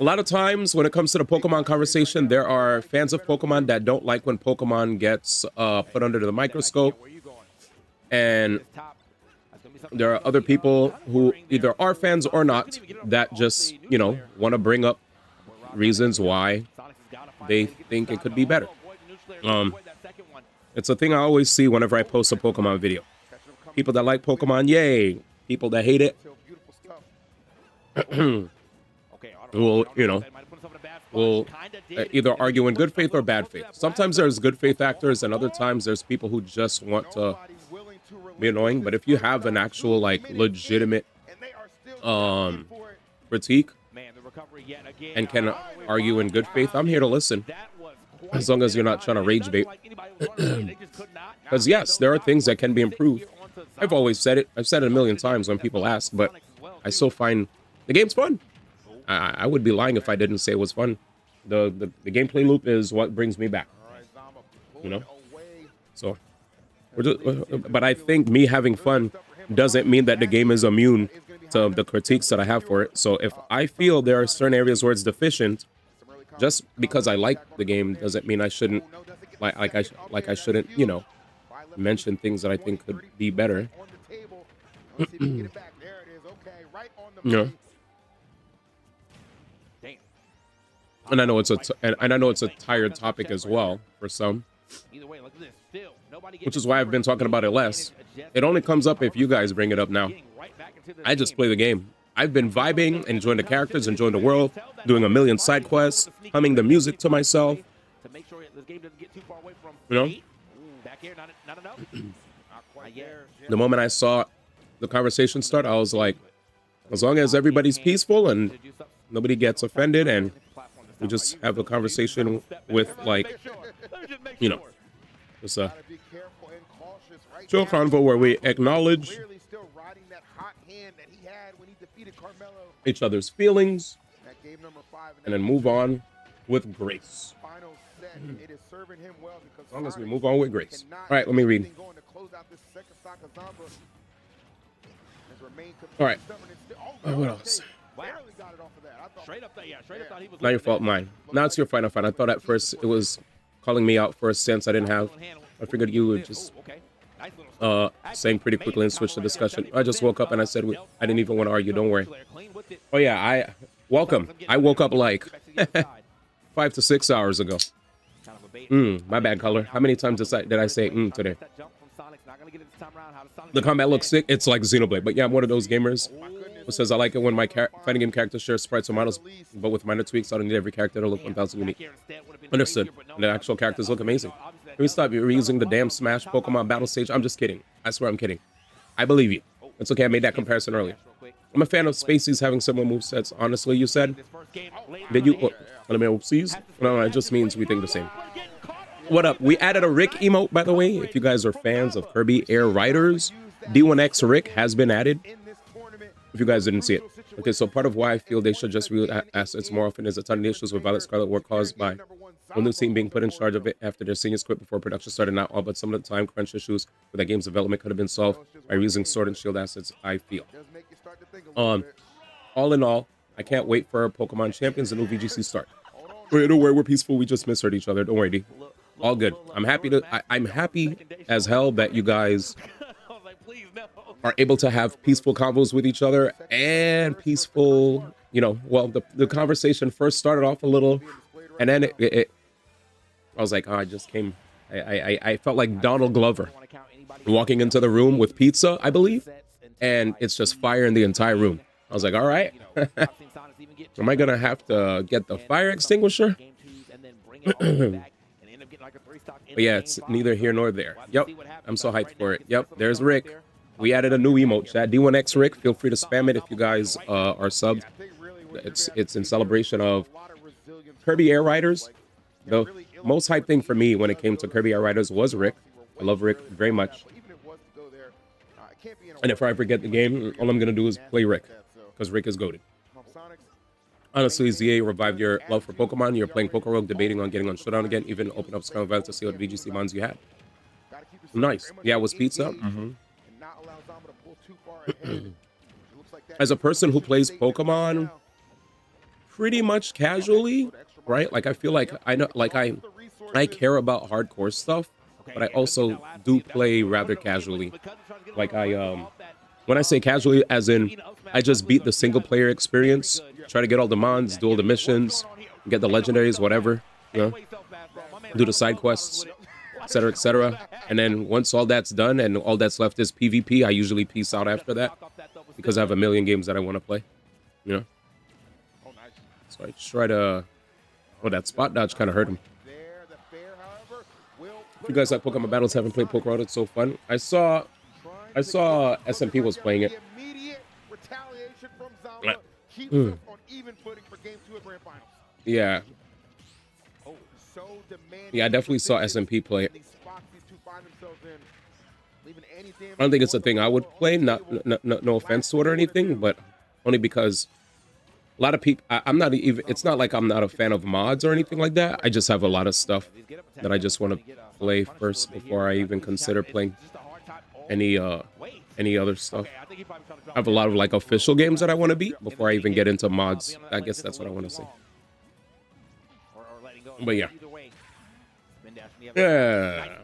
A lot of times when it comes to the Pokemon conversation, there are fans of Pokemon that don't like when Pokemon gets put under the microscope. And there are other people who either are fans or not that just, you know, want to bring up reasons why they think it could be better. It's a thing I always see whenever I post a Pokemon video. People that like Pokemon, yay. People that hate it will, you know, will either argue in good faith or bad faith. Sometimes there's good faith actors, and other times there's people who just want to be annoying. But if you have an actual, like, legitimate critique and can argue in good faith, I'm here to listen. As long as you're not trying to rage bait. Because yes, there are things that can be improved. I've always said it. I've said it a million times when people ask, but I still find the game's fun. I would be lying if I didn't say it was fun. The gameplay loop is what brings me back. You know? So, but I think me having fun doesn't mean that the game is immune to the critiques that I have for it. So if I feel there are certain areas where it's deficient, just because I like the game doesn't mean I shouldn't, like I shouldn't, you know, mention things that I think could be better. Yeah. And I know it's a tired topic as well for some, which is why I've been talking about it less. It only comes up if you guys bring it up now. I just play the game. I've been vibing, enjoying the characters, enjoying the world, doing a million side quests, humming the music to myself. You know? The moment I saw the conversation start, I was like, as long as everybody's peaceful and nobody gets offended and we just have a conversation with, like, you know, just a chill convo where we acknowledge each other's feelings and then move on with grace. As long as we move on with grace. All right, let me read. All right. What else? Not your fault, mine. Now it's your final fight. I thought at first it was calling me out for a sense I didn't have. I figured you would just saying pretty quickly and switch the discussion. I just woke up and I said I didn't even want to argue. Don't worry. Oh yeah, welcome. I woke up like 5 to 6 hours ago. My bad, color. How many times did I say today? The combat looks sick. It's like Xenoblade. But yeah, I'm one of those gamers who says I like it when my fighting game characters share sprites or models, but with minor tweaks, I don't need every character to look 1,000 unique. Understood. And the actual characters look amazing. Can we stop reusing the damn Smash Pokemon battle stage? I'm just kidding. I swear I'm kidding. I believe you. It's okay, I made that comparison earlier. I'm a fan of Spaceys having similar movesets. Honestly, you said? Did you? I mean, oopsies? No, it just means we think the same. What up? We added a Rick emote, by the way. If you guys are fans of Kirby Air Riders, D1X Rick has been added. If you guys didn't see it. Okay, so part of why I feel they should just reuse assets more often is a ton of issues with Violet Scarlet were caused by one new team being put in charge of it after their seniors quit before production started. Not all, but some of the time crunch issues with that game's development could have been solved by using Sword and Shield assets, I feel. All in all, I can't wait for Pokemon Champions and new VGC start. Wait, don't worry, we're peaceful. We just misheard each other. Don't worry, D. All good. I'm happy as hell that you guys are able to have peaceful convos with each other and peaceful, you know, well, the conversation first started off a little, and then I was like, oh, I just came, I felt like Donald Glover walking into the room with pizza, I believe, and it's just fire in the entire room. I was like, all right, am I gonna have to get the fire extinguisher? But yeah, it's neither here nor there. Yep, I'm so hyped for it. Yep, there's Rick. We added a new emote, chat. D1X Rick, feel free to spam it if you guys are subbed. It's in celebration of Kirby Air Riders. The most hype thing for me when it came to Kirby Air Riders was Rick. I love Rick very much. And if I ever get the game, all I'm going to do is play Rick, because Rick is goated. Honestly, ZA revived your love for Pokemon. You're playing Poké Rogue, debating on getting on Showdown again, even open up Scrum events to see what VGC mons you had. Nice. Yeah, it was pizza. As a person who plays Pokemon pretty much casually, right? Like, I feel like I know, like I care about hardcore stuff, but I also do play rather casually. Like when I say casually, as in I just beat the single player experience, try to get all the mons, do all the missions, get the legendaries, whatever, you know, do the side quests, etc. And then once all that's done and all that's left is PvP, I usually peace out after that because I have a million games that I want to play, you know. So I try to. Oh, that spot dodge kind of hurt him. If you guys like Pokemon Battles, haven't played Poké Road, it's so fun. I saw SMP was playing it. Yeah. Yeah, I definitely saw SMP play it. I don't think it's a thing I would play. No offense to it or anything, but only because a lot of people. I'm not even. It's not like I'm not a fan of mods or anything like that. I just have a lot of stuff that I just want to play first before I even consider playing any other stuff. I have a lot of like official games that I want to beat before I even get into mods. I guess that's what I want to say. But yeah. Yeah.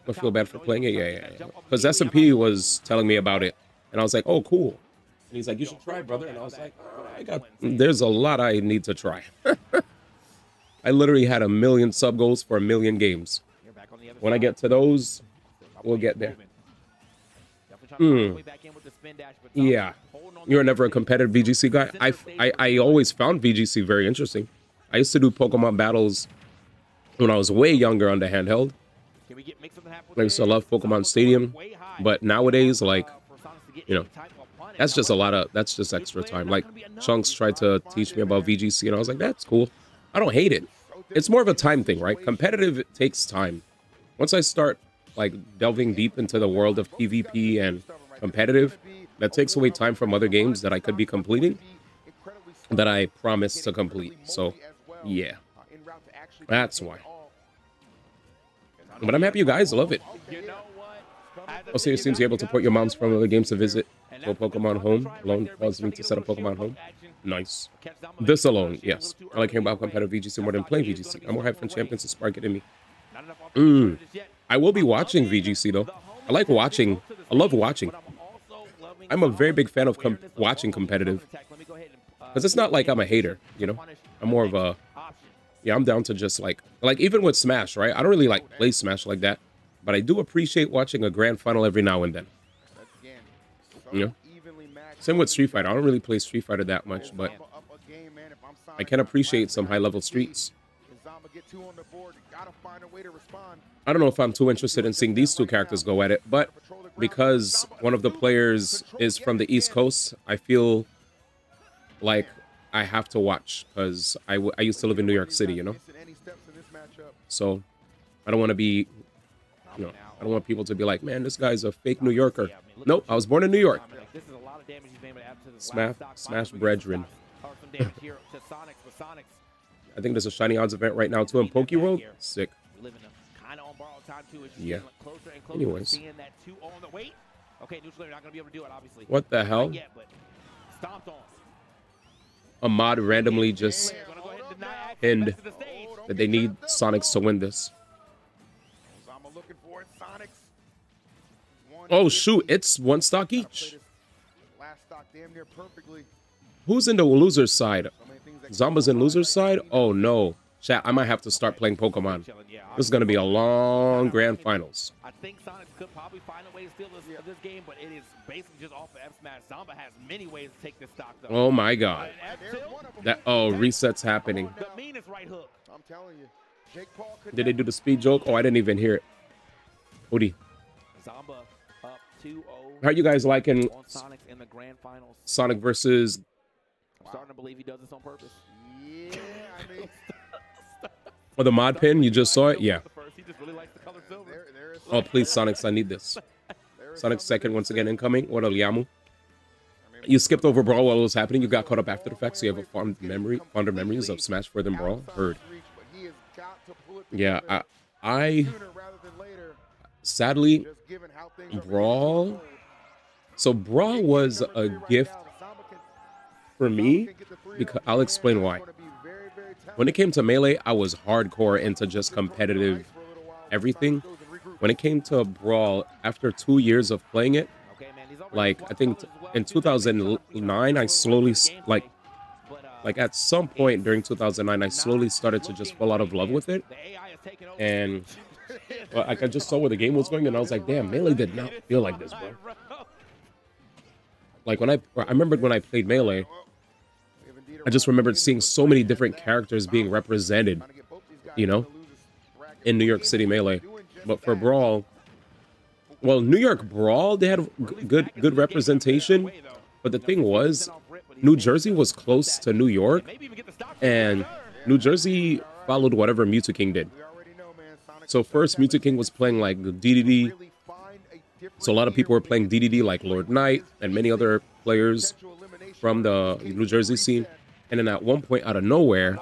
I feel bad for playing it. Yeah. Because SMP was telling me about it, and I was like, oh, cool. And he's like, you should try, brother. And I was like, there's a lot I need to try. I literally had 1 million sub goals for 1 million games. When I get to those, we'll get there. Yeah. You were never a competitive VGC guy? I always found VGC very interesting. I used to do Pokemon battles when I was way younger on the handheld. I used to love Pokemon Stadium. But nowadays, like, you know, that's just that's just extra time. Like, Chunks tried to teach me about VGC, and I was like, that's cool. I don't hate it. It's more of a time thing, right? Competitive, it takes time. Once I start, like, delving deep into the world of PvP and competitive, that takes away time from other games that I could be completing, that I promised to complete. So, yeah. That's why. But I'm happy you guys love it. Also, it seems you're able to port your moms from other games to visit to a Pokemon home. Alone caused me to set a Pokemon home. Nice. This alone, yes. I like hearing about competitive VGC more than playing VGC. I'm more hyped for champions to spark it in me. I will be watching VGC, though. I like watching. I love watching. I'm a very big fan of watching competitive. Because it's not like I'm a hater, you know? I'm more of a... Yeah, I'm down to just like even with Smash, right? I don't really like play Smash like that. But I do appreciate watching a grand final every now and then. You know? Same with Street Fighter. I don't really play Street Fighter that much, but I can appreciate some high-level streets. I don't know if I'm too interested in seeing these two characters go at it, but because one of the players is from the East Coast, I feel like I have to watch, because I used to live in New York City, you know? So I don't want to be, you know, I don't want people to be like, man, this guy's a fake New Yorker. Nope, I was born in New York. Smash Brethren. I think there's a Shiny Odds event right now, too, in Poké Rogue. Sick. Yeah. Anyways. What the hell? A mod randomly just pinned that they need Sonics to win this. Oh, shoot. It's one stock each. Last stock damn near perfectly. Who's in the loser's side? Zomba's in loser's side? Oh, no. Chat, I might have to start playing Pokemon. This is going to be a long grand finals. I think Sonic could probably find a way to steal this game, but it is basically just off of F Smash. Zomba has many ways to take this stock, though. Oh, my God. Reset's happening. The meanest right hook. I'm telling you. Jake Paul could Did they do the speed joke? Oh, I didn't even hear it. Hootie. Zomba up 2-0. How you guys liking on Sonic in the grand finals? Sonic versus... I'm starting to believe he does this on purpose. Yeah, I mean... Oh, the mod pin? You just saw it? Yeah. He just really likes the color silver. Oh, please, Sonics, I need this. Sonic second once again incoming. What up, Yamu? You skipped over Brawl while it was happening. You got caught up after the fact, so you have a fonder memories of Smash further than Brawl. Heard. Yeah, I sadly, Brawl. So Brawl was a gift for me because I'll explain why. When it came to Melee, I was hardcore into just competitive everything. When it came to Brawl, after 2 years of playing it, like I think in 2009, I slowly like at some point during 2009, I slowly started to just fall out of love with it. And like I just saw where the game was going, and I was like, damn, Melee did not feel like this, bro. Like when I remembered when I played Melee, I just remembered seeing so many different characters being represented, you know, in New York City Melee. But for Brawl, well, New York Brawl, they had good representation. But the thing was, New Jersey was close to New York, and New Jersey followed whatever Mewtwo King did. So first, Mewtwo King was playing like DDD. So a lot of people were playing DDD like Lord Knight and many other players from the New Jersey scene. And then at one point out of nowhere,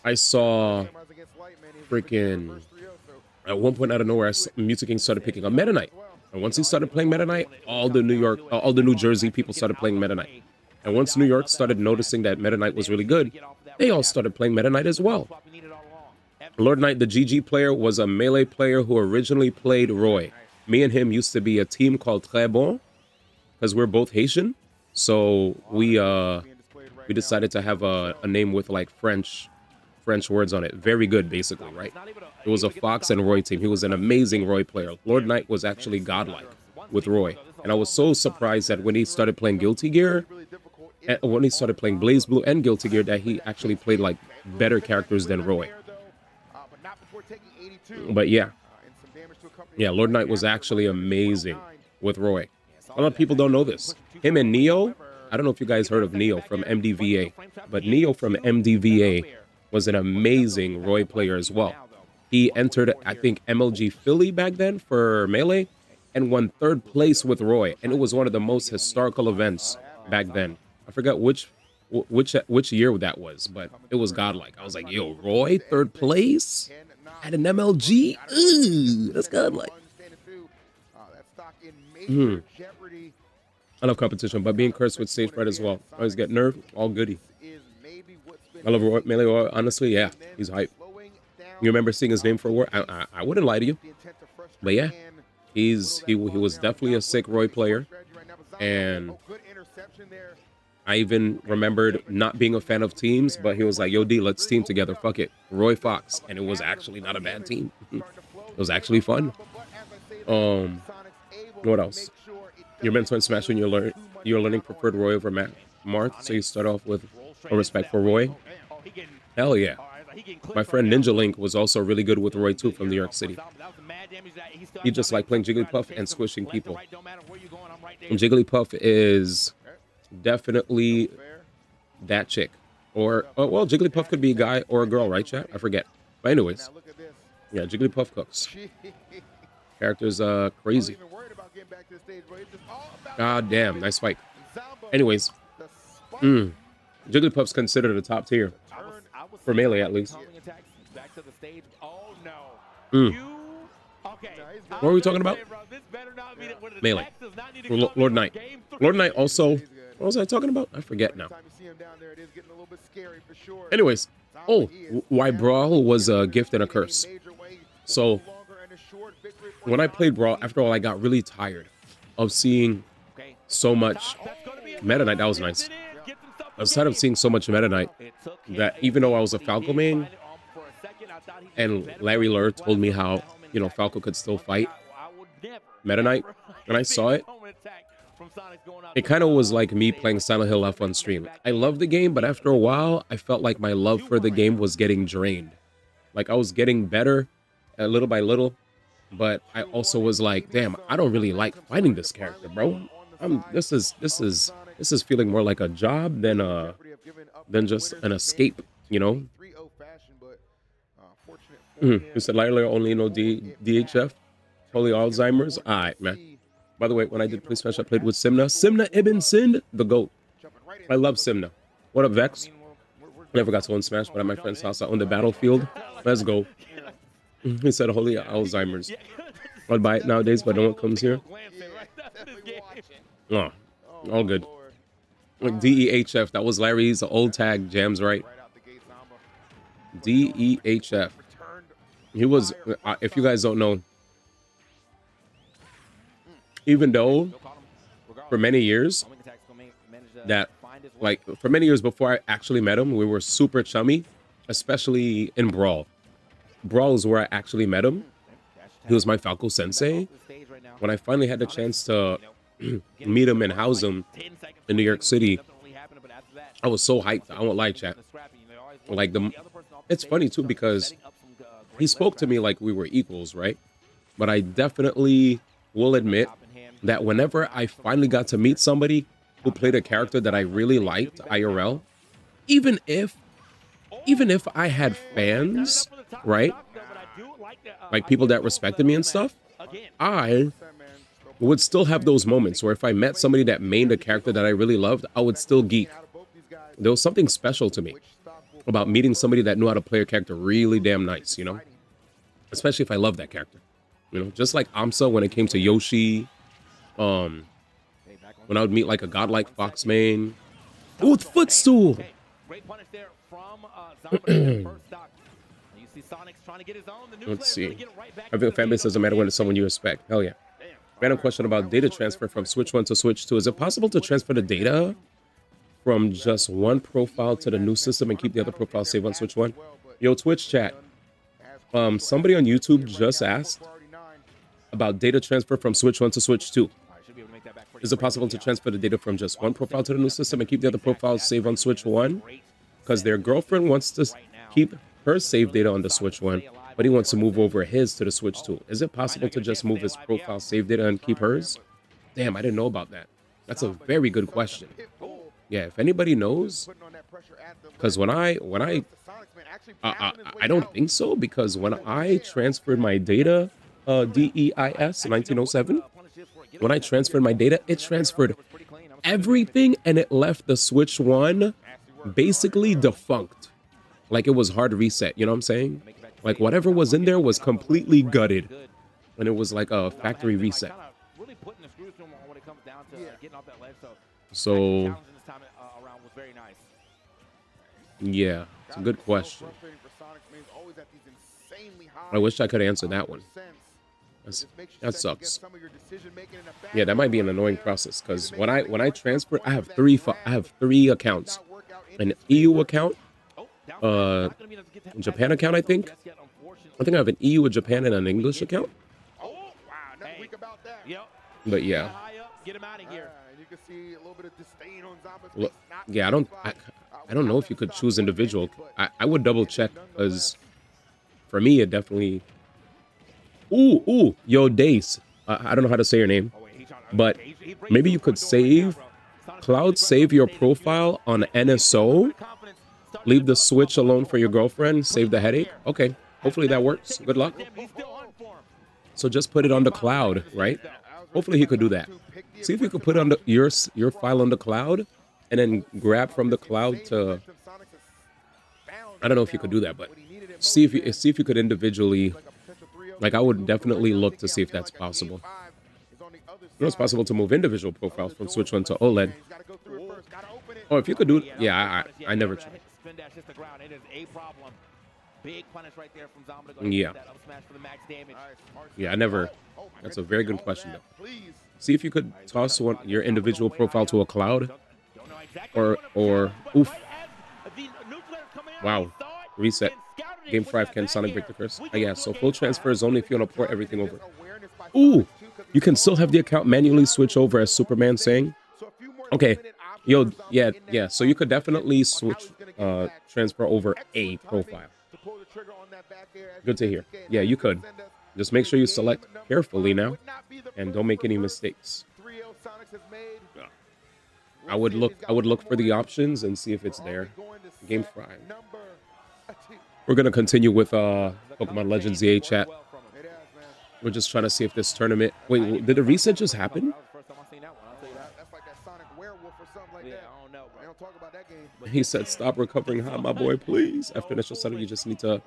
I saw freaking... At one point out of nowhere, Mewtwo King started picking up Meta Knight. And once he started playing Meta Knight, all the New Jersey people started playing Meta Knight. And once New York started noticing that Meta Knight was really good, they all started playing Meta Knight as well. Lord Knight, the GG player, was a Melee player who originally played Roy. Me and him used to be a team called Très Bon, because we're both Haitian. So we decided to have a name with like French words on it. Very good, basically, right? It was a Fox and Roy team. He was an amazing Roy player. Lord Knight was actually godlike with Roy. And I was so surprised that when he started playing Guilty Gear, and when he started playing Blaze Blue and Guilty Gear, that he actually played like better characters than Roy. But yeah. Yeah, Lord Knight was actually amazing with Roy. A lot of people don't know this. Him and Neo, I don't know if you guys heard of Neo from MDVA, but Neo from MDVA was an amazing Roy player as well. He entered, I think, MLG Philly back then for Melee and won 3rd place with Roy. And it was one of the most historical events back then. I forgot which year that was, but it was godlike. I was like, yo, Roy, 3rd place at an MLG? Ooh, that's godlike. I love competition, but being cursed with stage fright as well. Always get nerfed, all goody. I love Roy, Melee Roy. Honestly, yeah, he's hype. You remember seeing his name for a war? I wouldn't lie to you. But yeah, he was definitely a sick Roy player. And I even remembered not being a fan of teams, but he was like, yo, D, let's team together. Fuck it. Roy Fox. And it was actually not a bad team. It was actually fun. What else? You're meant to in Smash when you're learning preferred Roy over Marth, so you start off with a respect for Roy. Hell yeah. My friend Ninja Link was also really good with Roy too from New York City. He just liked playing Jigglypuff and squishing people. And Jigglypuff is definitely that chick. Or, well, Jigglypuff could be a guy or a girl, right, chat? I forget. But anyways, yeah, Jigglypuff cooks. Character's crazy. God damn, nice fight. Anyways, Jigglypuff's considered a top tier. For Melee, at least. What are we talking about? Melee. Lord Knight. Lord Knight also... What was I talking about? I forget now. Anyways. Oh, why Brawl was a gift and a curse. So, when I played Brawl, after all, I got really tired of seeing so much Meta Knight. That was nice. I was tired of seeing so much Meta Knight that even though I was a Falco main, and Larry Lurr told me how, you know, Falco could still fight Meta Knight, when I saw it, it kind of was like me playing Silent Hill F on stream. I loved the game, but after a while, I felt like my love for the game was getting drained. Like I was getting better little by little, but I also was like, damn, I don't really like fighting this character, bro. This is feeling more like a job than just an escape, you know. You said Larry Lurr only know DHF, totally Alzheimer's. All right, man. By the way, when I did Play Smash, I played with Simna. Simna Ibn Sind, the GOAT. I love Simna. What up, Vex? Never got to own Smash, but at my friend's house, I owned the Battlefield. Let's go. He said, holy Alzheimer's. I'd buy it nowadays, but no one comes here. Oh, all good. Like DEHF, that was Larry's old tag. Jams right. DEHF. He was, if you guys don't know, even though for many years for many years before I actually met him, we were super chummy, especially in Brawl. Brawl is where I actually met him. He was my Falco sensei. When I finally had the chance to meet him and house him in New York City, I was so hyped. I won't lie, chat. Like it's funny too because he spoke to me like we were equals, right? But I definitely will admit that whenever I finally got to meet somebody who played a character that I really liked IRL, even if I had fans, right? Like people that respected me and stuff, I would still have those moments where if I met somebody that mained a character that I really loved, I would still geek. There was something special to me about meeting somebody that knew how to play a character really damn nice, you know? Especially if I love that character. You know, just like Amsa when it came to Yoshi, when I would meet like a godlike Fox main. Ooh, footstool! Let's see. I think fan base doesn't matter when it's someone you respect. Hell yeah. Random question about data transfer from Switch 1 to Switch 2. Is it possible to transfer the data from just one profile to the new system and keep the other profile saved on Switch 1? Yo, Twitch chat. Somebody on YouTube just asked about data transfer from Switch 1 to Switch 2. Is it possible to transfer the data from just one profile to the new system and keep the other profiles saved on Switch 1? Because their girlfriend wants to keep her save data on the Switch 1, but he wants to move over his to the Switch 2. Is it possible to just move his profile save data and keep hers? Damn, I didn't know about that. That's a very good question. Yeah, if anybody knows, because when I don't think so, because when I transferred my data, DEIS 1907, when I transferred my data, it transferred everything and it left the Switch 1 basically defunct. Like it was hard reset, you know what I'm saying? Like whatever was in there was completely gutted. And it was like a factory reset. So, yeah, it's a good question. I wish I could answer that one. That sucks. Yeah, that might be an annoying process because when I transfer, I have three accounts, an EU account, Japan account. I think I have an EU, a Japan, and an English account. But yeah. Look, yeah, I don't know if you could choose individual. I would double check because for me it definitely. Ooh, yo, Dace. I don't know how to say your name, but maybe you could save save your profile on NSO. Leave the Switch alone for your girlfriend. Save the headache. Okay, hopefully that works. Good luck. So just put it on the cloud, right? Hopefully he could do that. See if you could put on your file on the cloud, and then grab from the cloud to. I don't know if you could do that, but see if you could individually. Like, I would definitely look to see if that's possible. You know, it's possible to move individual profiles from Switch 1 to OLED. Oh, if you could do it. Yeah, I never tried. Big punish right there from Zamba to go Yeah. that up smash for the max damage. Yeah, I never. That's a very good question, though. See if you could toss your individual profile to a cloud. Or oof. Wow. Reset. Game 5, can Sonic break the curse? Yeah, so full transfer is only if you want to port everything over. Ooh, you can still have the account manually switch over, as Superman saying. Okay, yo, yeah, so you could definitely switch, transfer over a profile. Good to hear. Yeah, you could. Just make sure you select carefully now, and don't make any mistakes. I would look for the options and see if it's there. Game 5. We're gonna continue with Pokemon Legends ZA chat. We're just trying to see if this tournament. Wait, did the reset just happen? He said, "Stop recovering high, my boy, please." After initial setup, you just need to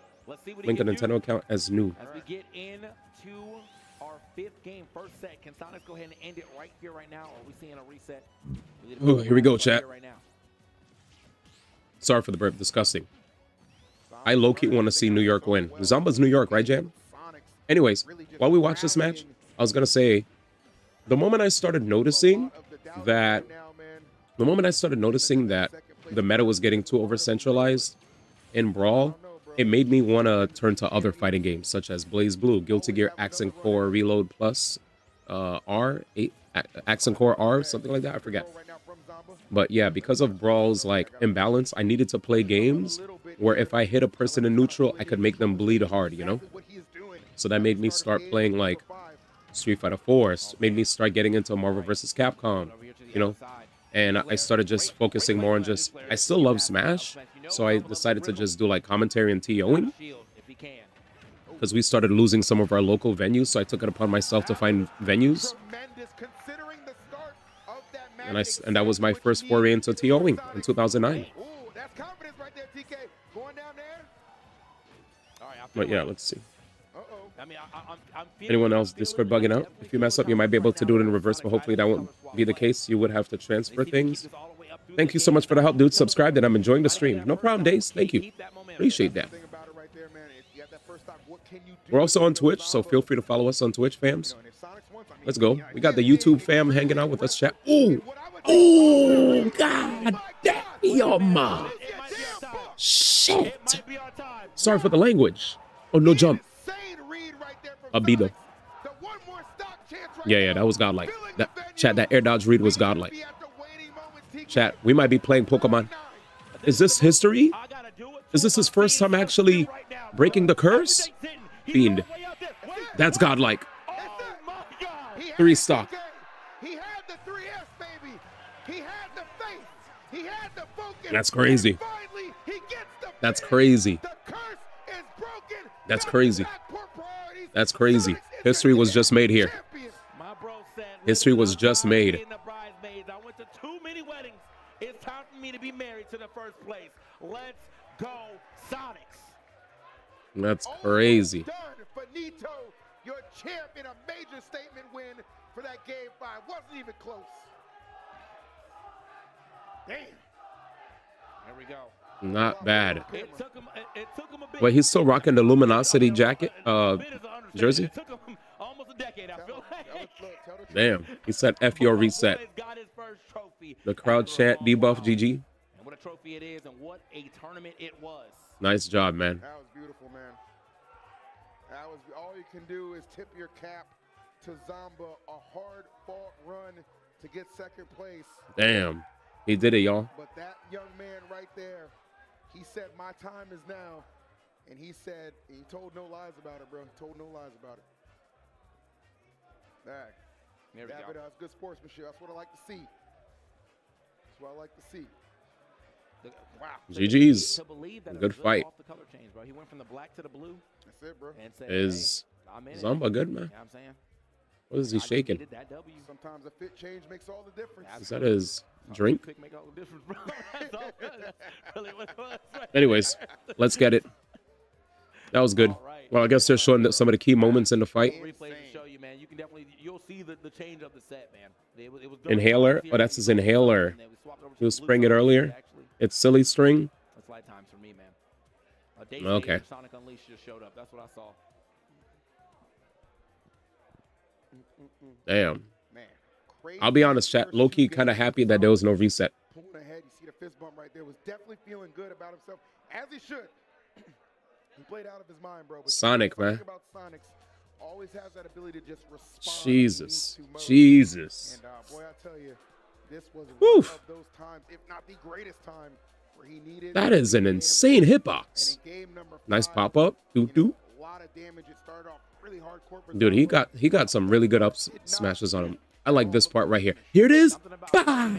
link a Nintendo account as new. As we get into our 5th game, first set, can Sonic go ahead and end it right here, right now? Or are we seeing a reset? Oh, here we go, chat. Sorry for the burp. Disgusting. I low-key want to see New York win. Zamba's New York, right, Jam? Anyways, while we watch this match, I was going to say, the moment I started noticing that the meta was getting too over-centralized in Brawl, it made me want to turn to other fighting games, such as Blaze Blue, Guilty Gear Accent Core Reload Plus, Accent Core R, something like that, I forget. But yeah, because of Brawl's like imbalance, I needed to play games where if I hit a person in neutral, I could make them bleed hard, you know? So that made me start playing like Street Fighter 4, made me start getting into Marvel vs. Capcom, you know? And I started just focusing more on just, I still love Smash, so I decided to just do like commentary and TOing. Because we started losing some of our local venues, so I took it upon myself to find venues. And that was my first foray into TOing in 2009. But yeah, let's see. Anyone else Discord bugging out? If you mess up, you might be able to do it in reverse, but hopefully that won't be the case. You would have to transfer things. Thank you so much for the help, dude. Subscribe, and I'm enjoying the stream. No problem, Days. Thank you. Appreciate that. We're also on Twitch, so feel free to follow us on Twitch, fams. Let's go. We got the YouTube fam hanging out with us, chat. Ooh. Oh, God damn. Shit. Sorry for the language. Oh, no jump. Abido. Yeah, that was godlike. That air dodge read was godlike. Chat, we might be playing Pokemon. Is this history? Is this his first time actually breaking the curse? Fiend. That's godlike. 3 stock. That's crazy. That's crazy. That's crazy. That's crazy. History was just made here. History was just made. I went to too many weddings. It's time for me to be married to the first place. Let's go, Sonics. That's crazy. Finito, your champ in a major statement win for that game 5. Wasn't even close. Damn. There we go. Not bad. It took him a bit. Wait, he's still rocking the Luminosity jacket, jersey? It took him almost a decade, I feel like. Damn. He said F your reset. The crowd chant debuff GG. And what a trophy it is and what a tournament it was. Nice job, man. That was beautiful, man. That was all you can do is tip your cap to Zamba, a hard-fought run to get second place. Damn. He did it, y'all. But that young man right there, he said, my time is now. And he said, he told no lies about it, bro. He told no lies about it. There we go. It's good sportsmanship. That's what I like to see. That's what I like to see. Wow. GG's. Good fight. Off the color change, bro. He went from the black to the blue. That's it, bro. And said, Is Zamba good, man? Yeah, I'm saying. What is he shaking? Sometimes a fit change makes all the difference. Is that his drink? Make all the difference, bro. That's really what it was. Anyways, let's get it. That was good. Well, I guess they're showing some of the key moments in the fight. Replays to show you, man. You can definitely, you'll see the change of the set, man. It was Inhaler. Oh, that's his inhaler. He was spraying it earlier. It's silly string. That's light times for me, man. Okay. Sonic Unleashed just showed up. That's what I saw. Damn. Man, crazy. I'll be honest, chat. Low-key kind of happy that there was no reset. Pulling ahead, you see the fist bump right there. Was definitely feeling good about himself, as he should. He played out of his mind, bro. But Sonic, man. About Sonic's always has that ability to just respond. Jesus. Jesus. And boy, I tell you, this was one of those times, if not the greatest time, where he needed. That is an insane hitbox. Nice pop up. Doo-doo. A lot of damage. It started off really hardcore. Dude, he got some really good up smashes on him. I like this part right here. Here it is. Bah!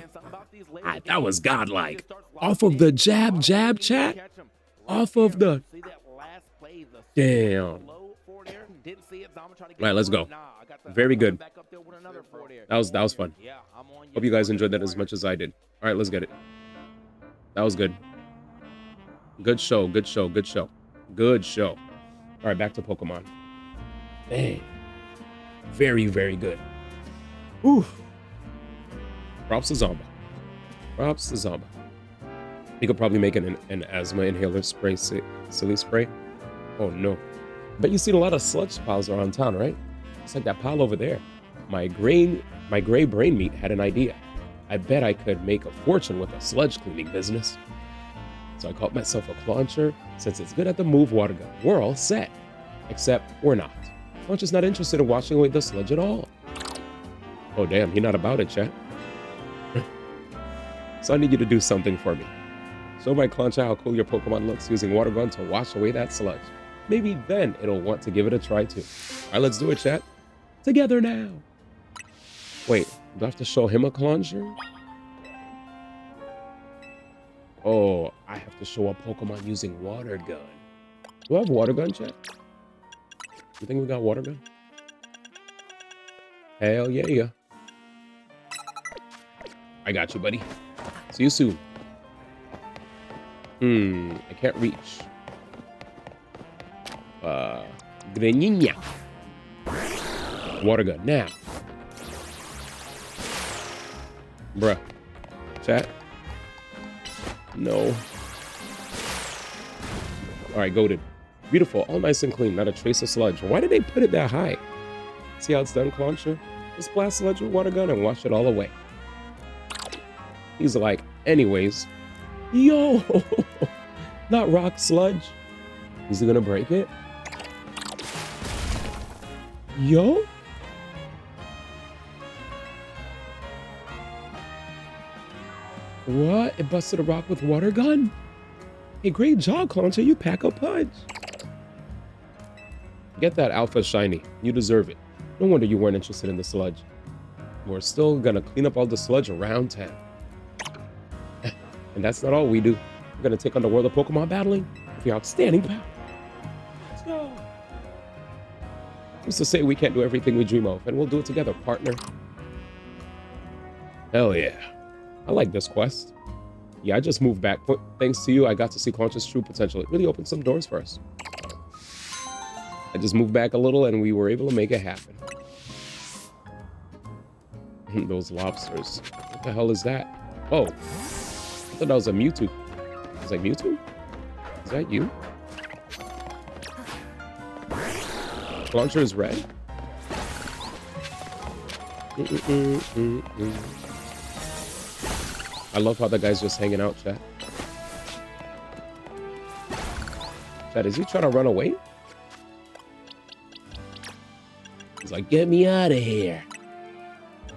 That was godlike. Off of the jab, chat. Off of the... Damn. All right, let's go. Very good. That was fun. Hope you guys enjoyed that as much as I did. All right, let's get it. That was good. Good show, good show, good show. Good show. All right, back to Pokemon. Dang. Very, very good. Whew. Props to Zomba. Props to Zomba. You could probably make an asthma inhaler spray, silly spray. Oh no. Bet you've seen a lot of sludge piles around town, right? It's like that pile over there. My gray brain meat had an idea. I bet I could make a fortune with a sludge cleaning business. So I called myself a Clauncher. Since it's good at the move water gun, we're all set. Except we're not. Clauncher's not interested in washing away the sludge at all. Oh damn, you're not about it, chat. So I need you to do something for me. Show my Clauncher how cool your Pokemon looks using water gun to wash away that sludge. Maybe then it'll want to give it a try too. All right, let's do it, chat. Together now. Wait, do I have to show him a Clauncher? Oh, I have to show a Pokemon using water gun. Do I have water gun, chat? You think we got water gun? Hell yeah. I got you, buddy. See you soon. I can't reach. Greninja. Water gun, now. Bruh. Chat. No. Alright, goated. Beautiful, all nice and clean, not a trace of sludge. Why did they put it that high? See how it's done, Clauncher? Just blast sludge with water gun and wash it all away. He's like, anyways. Yo! Not rock sludge. Is he gonna break it? Yo? What? It busted a rock with water gun? Hey, great job, Clauncher. You pack a punch. Get that alpha shiny. You deserve it. No wonder you weren't interested in the sludge. We're still gonna clean up all the sludge around town. And that's not all we do. We're gonna take on the world of Pokemon battling with your outstanding power. Let's go. Who's to say we can't do everything we dream of, and we'll do it together, partner. Hell yeah. I like this quest. Yeah, I just moved back. Thanks to you, I got to see Clauncher's true potential. It really opened some doors for us. I just moved back a little, and we were able to make it happen. Those lobsters. What the hell is that? Oh. I thought that was a Mewtwo. I was like, Mewtwo? Is that you? Clauncher is red? I love how the guy's just hanging out, chat. Chat, is he trying to run away? He's like, get me out of here.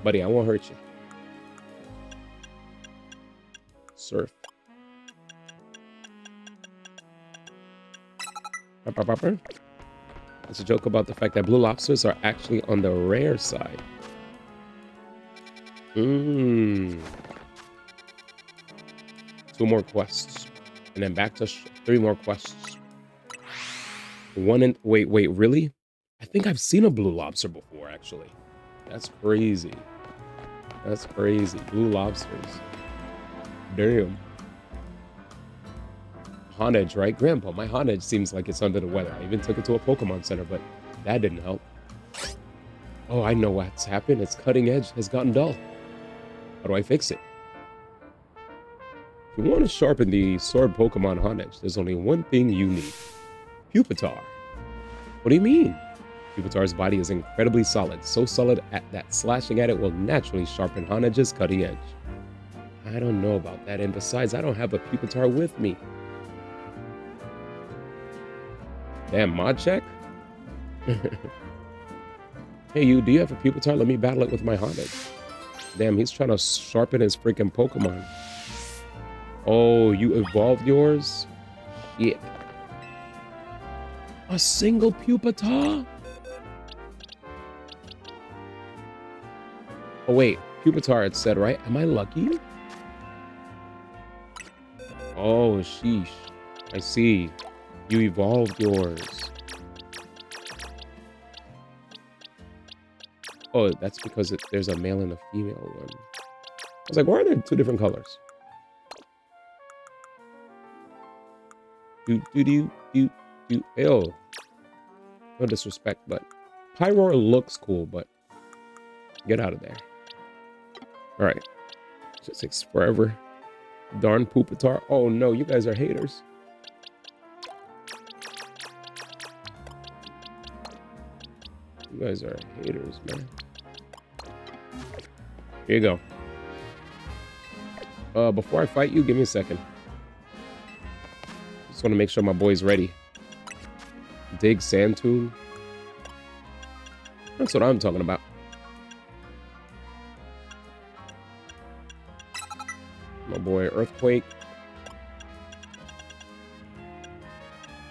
Buddy, I won't hurt you. Surf. It's a joke about the fact that blue lobsters are actually on the rare side. 2 more quests. And then back to 3 more quests. Wait, really? I think I've seen a blue lobster before, actually. That's crazy. That's crazy. Blue lobsters. Damn. Honedge, right? Grandpa, my Honedge seems like it's under the weather. I even took it to a Pokemon Center, but that didn't help. Oh, I know what's happened. Its cutting edge has gotten dull. How do I fix it? If you want to sharpen the sword Pokemon Honedge, there's only one thing you need. Pupitar. What do you mean? Pupitar's body is incredibly solid, so solid that slashing at it will naturally sharpen Honedge's cutting edge. I don't know about that, and besides, I don't have a Pupitar with me. Damn, mod check? Hey, you, do you have a Pupitar? Let me battle it with my Honedge. Damn, he's trying to sharpen his freaking Pokemon. Oh, you evolved yours? Yeah. A single Pupitar? Oh, wait. Pupitar, it said, right? Am I lucky? Oh, sheesh. I see. You evolved yours. Oh, that's because there's a male and a female one. I was like, why are there two different colors? Ew. No disrespect, but Pyroar looks cool, but get out of there. All right. Just takes forever. Darn Pupitar. Oh no, you guys are haters. You guys are haters, man. Here you go. Before I fight you, give me a second. Just want to make sure my boy's ready. Dig Sand Tomb. That's what I'm talking about. My boy Earthquake.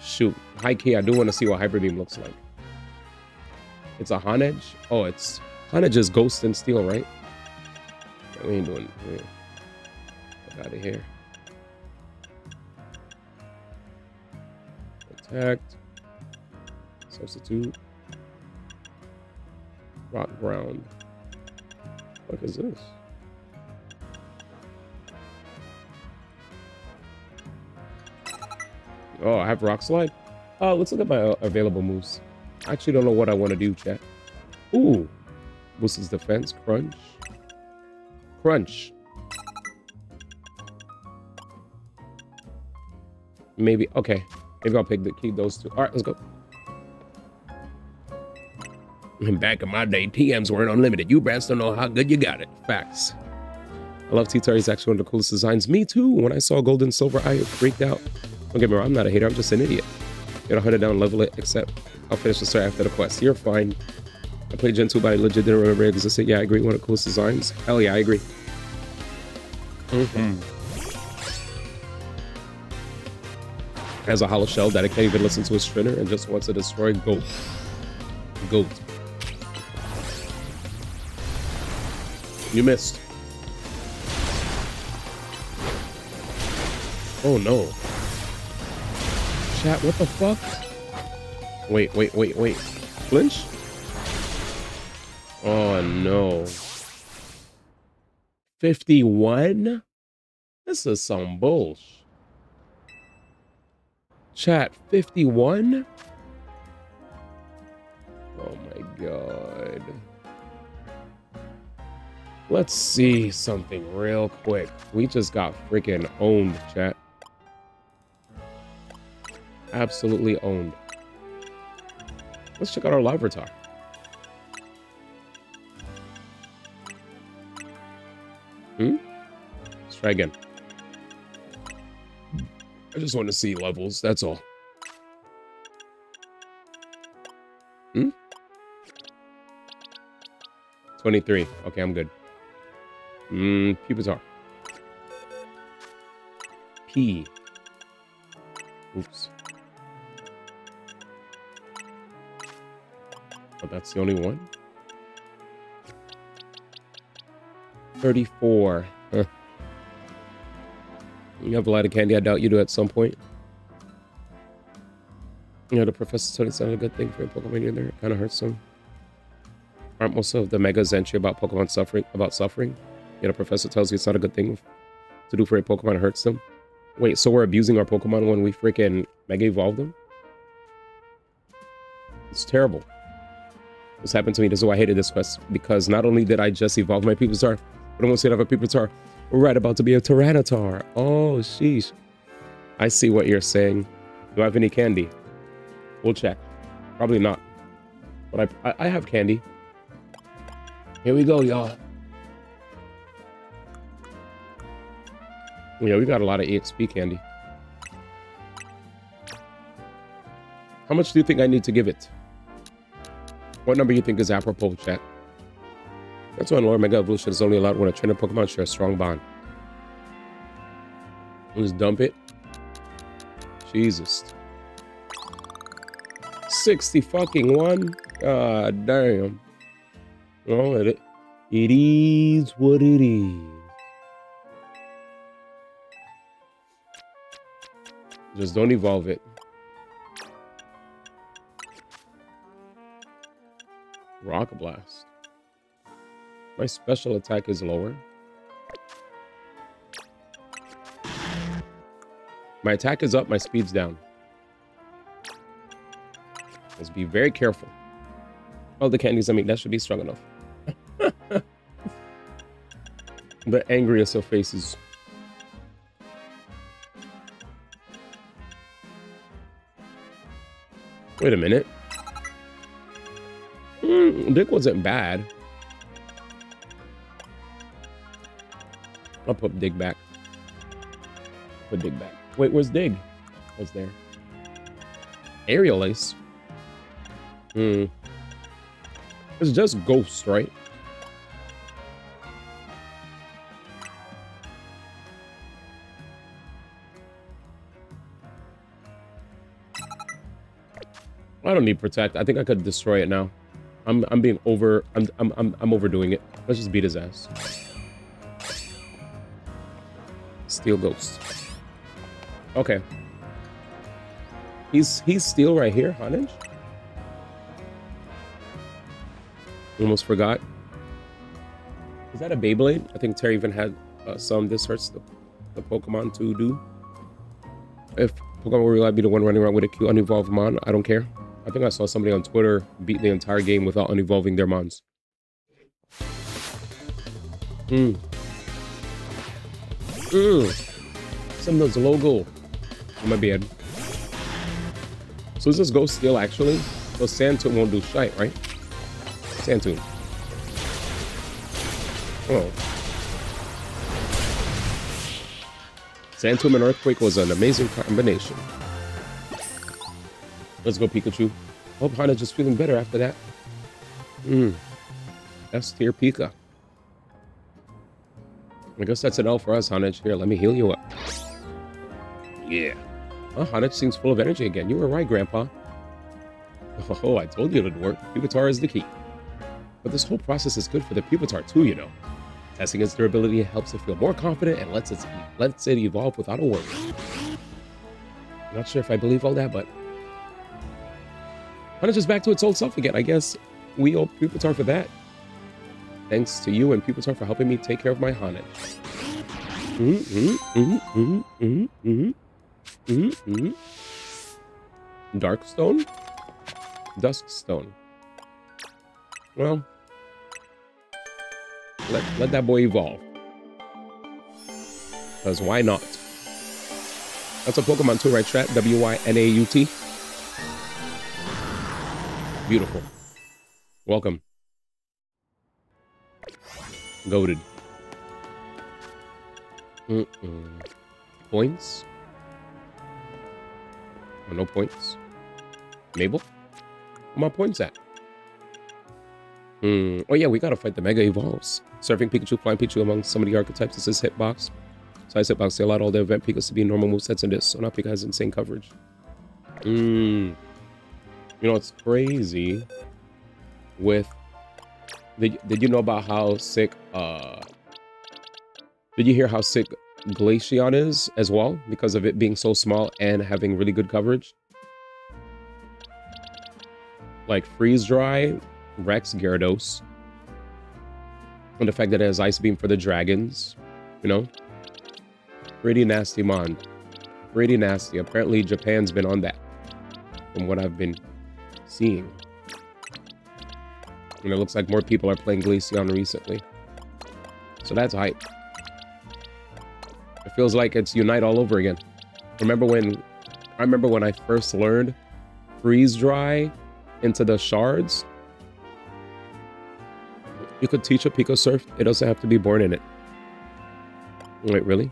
Shoot. High key, I do want to see what Hyper Beam looks like. It's a Honedge? Oh, it's... Honedge is Ghost and Steel, right? Yeah, we ain't doing... Get out of here. Attacked. Substitute. Rock Ground. What is this? Oh, I have Rock Slide? Let's look at my available moves. I actually don't know what I want to do, chat. Ooh. Boosts his defense. Crunch. Crunch. Maybe. Okay. Maybe I'll keep those two. All right, let's go. Back in my day, TMs weren't unlimited. You brats don't know how good you got it. Facts. I love T-Tar. He's actually one of the coolest designs. Me too. When I saw Gold and Silver, I freaked out. Don't get me wrong, I'm not a hater. I'm just an idiot. Get 100 down, level it, except I'll finish the story after the quest. You're fine. I played Gen 2, but I legit didn't remember it existed. Yeah, I agree. One of the coolest designs. Hell yeah, I agree. Has a hollow shell that I can't even listen to his trainer and just wants to destroy Goat. Goat. You missed. Oh no. Chat, what the fuck? Wait. Flinch? Oh no. 51? This is some bullshit. Chat, 51? Oh my god. Let's see something real quick. We just got freaking owned, chat. Absolutely owned. Let's check out our Larvitar. Let's try again. I just want to see levels, that's all. 23. Okay, I'm good. Pupitar. P. Oops. Oh, that's the only one? 34. Huh. You have a lot of candy. I doubt you do at some point. You know, the professor told it's not a good thing for a Pokemon in there. It kind of hurts them. Aren't most of the megas entry about Pokemon suffering? Yeah, the professor tells you it's not a good thing to do for a Pokemon. It hurts them. Wait, so we're abusing our Pokemon when we freaking mega evolve them? It's terrible. This happened to me. This is why I hated this quest. Because not only did I just evolve my Pupitar, I don't want to see it have a Pupitar. We're right about to be a Tyranitar. Oh, sheesh. I see what you're saying. Do I have any candy? We'll check. Probably not. But I have candy. Here we go, y'all. Yeah, we got a lot of EXP candy. How much do you think I need to give it? What number do you think is apropos, chat? That's why Lord Mega Evolution is only allowed when a trainer Pokemon share a strong bond. Just dump it. Jesus. 60 fucking 1. God damn. Oh, it is what it is. Just don't evolve it. Rock Blast. My special attack is lower. My attack is up, my speed's down. Let's be very careful. All the candies, I mean, that should be strong enough. The angriest of faces. Wait a minute. Dick wasn't bad. I'll put Dig back. Put Dig back. Wait, where's Dig? What's there? Aerial Ace. It's just Ghost, right? I don't need Protect. I think I could destroy it now. I'm being over. I'm overdoing it. Let's just beat his ass. Steel Ghost. Okay. He's Steel right here, Honage. Almost forgot. Is that a Beyblade? I think Terry even had some. This hurts the Pokemon to do. If Pokemon will really be the one running around with a cute unevolved Mon, I don't care. I think I saw somebody on Twitter beat the entire game without unevolving their Mons. Something's logo. On my bed. So is this Ghost Steel actually? So Sandtomb won't do shite, right? Sandtomb. Oh. Sandtomb and Earthquake was an amazing combination. Let's go, Pikachu. Hope Hana just feeling better after that. S tier Pika. I guess that's an L for us, Hanage. Here, let me heal you up. Yeah. Oh, Hanage seems full of energy again. You were right, Grandpa. Oh, I told you it would work. Pupitar is the key. But this whole process is good for the Pupitar too, you know. Testing its durability helps it feel more confident and lets it evolve without a worry. I'm not sure if I believe all that, but Hanage is back to its old self again. I guess we owe Pupitar for that. Thanks to you and Pupitar for helping me take care of my Hanage. Darkstone? Duskstone. Well, let that boy evolve. Because why not? That's a Pokemon too, right, chat? W-Y-N-A-U-T. Beautiful. Welcome. Goated. Points? Oh, no points. Mabel? Where my points at? Oh yeah, we gotta fight the Mega Evolves. Surfing Pikachu, Flying Pikachu among some of the archetypes. This is Hitbox. Size Hitbox. They allowed all the event Pikas to be normal movesets in this, so now Pika has insane coverage. You know, it's crazy with... Did you know about how sick... Did you hear how sick Glaceon is as well? Because of it being so small and having really good coverage? Like Freeze Dry, Rex, Gyarados. And the fact that it has Ice Beam for the dragons. You know? Pretty nasty mon. Pretty nasty. Apparently Japan's been on that. From what I've been seeing. And it looks like more people are playing Glaceon recently. So that's hype. It feels like it's Unite all over again. I remember when I first learned freeze dry into the shards. You could teach a Pico Surf. It doesn't have to be born in it. Wait, really?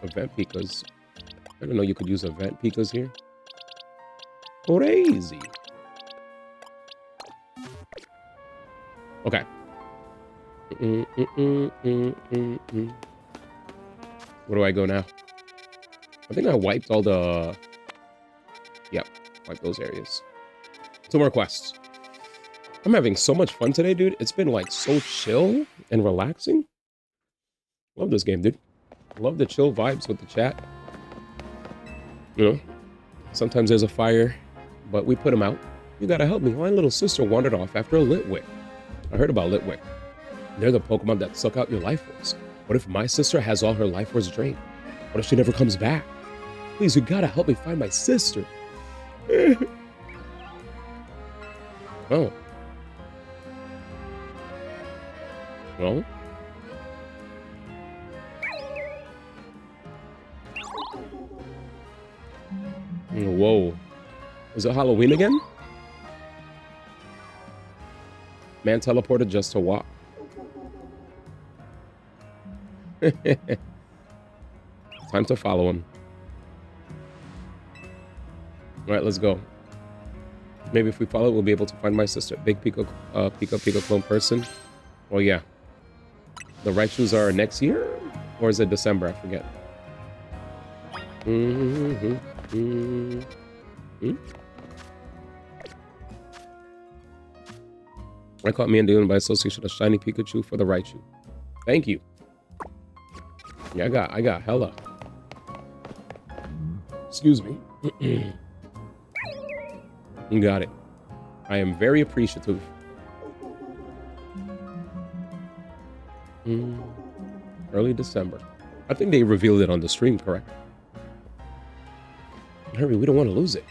Event Picos. I don't know you could use event Picos here. Crazy. Okay. Where do I go now? I think I wiped all the... Yep, wipe those areas. 2 more quests. I'm having so much fun today, dude. It's been like so chill and relaxing. Love this game, dude. Love the chill vibes with the chat. You know, sometimes there's a fire, but we put them out. You gotta help me. My little sister wandered off after a Litwick. I heard about Litwick. They're the Pokemon that suck out your life force. What if my sister has all her life force drained? What if she never comes back? Please, you gotta help me find my sister. Oh. Well. Whoa. Is it Halloween again? Man teleported just to walk. Time to follow him. All right, let's go. Maybe if we follow, we'll be able to find my sister. Big Pico clone person. Oh yeah. The Raichus are next year? Or is it December? I forget. I caught me and doing by association a shiny Pikachu for the Raichu. Thank you. Yeah, I got hella. Excuse me. You got it. I am very appreciative. Early December. I think they revealed it on the stream, correct? Hurry, we don't want to lose it.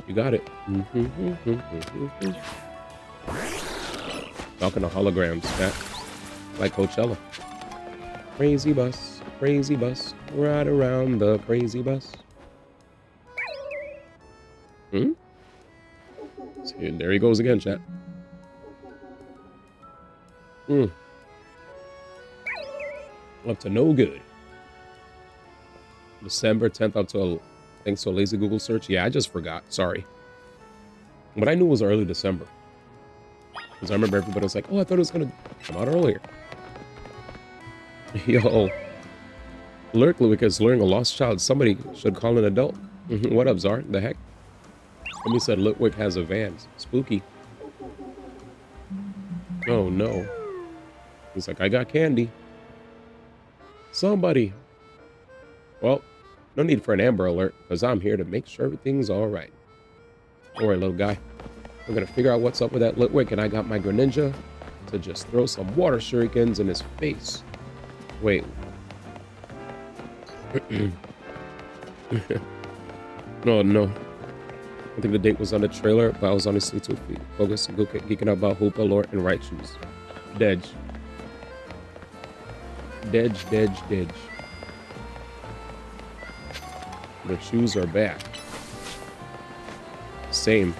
You got it. Talking to holograms, Matt. Like Coachella. Crazy bus, right around the crazy bus. See, there he goes again, chat. Up to no good. December 10th up to thanks to a lazy Google search. Yeah, I just forgot. Sorry. But I knew it was early December. Because I remember everybody was like, oh, I thought it was going to come out earlier. Yo. Lurk Luick is luring a lost child. Somebody should call an adult. What up, Czar? The heck? Somebody said Litwick has a van. Spooky. Oh, no. He's like, I got candy. Somebody. Well, no need for an Amber Alert, because I'm here to make sure everything's all right. Don't worry, little guy. We're going to figure out what's up with that Litwick, and I got my Greninja to just throw some water shurikens in his face. Wait. No, no. I think the date was on the trailer, but I was honestly too focused on geeking out about Hoopa, Lore, and Raichus. Dedge. Dedge. The shoes are back. Same.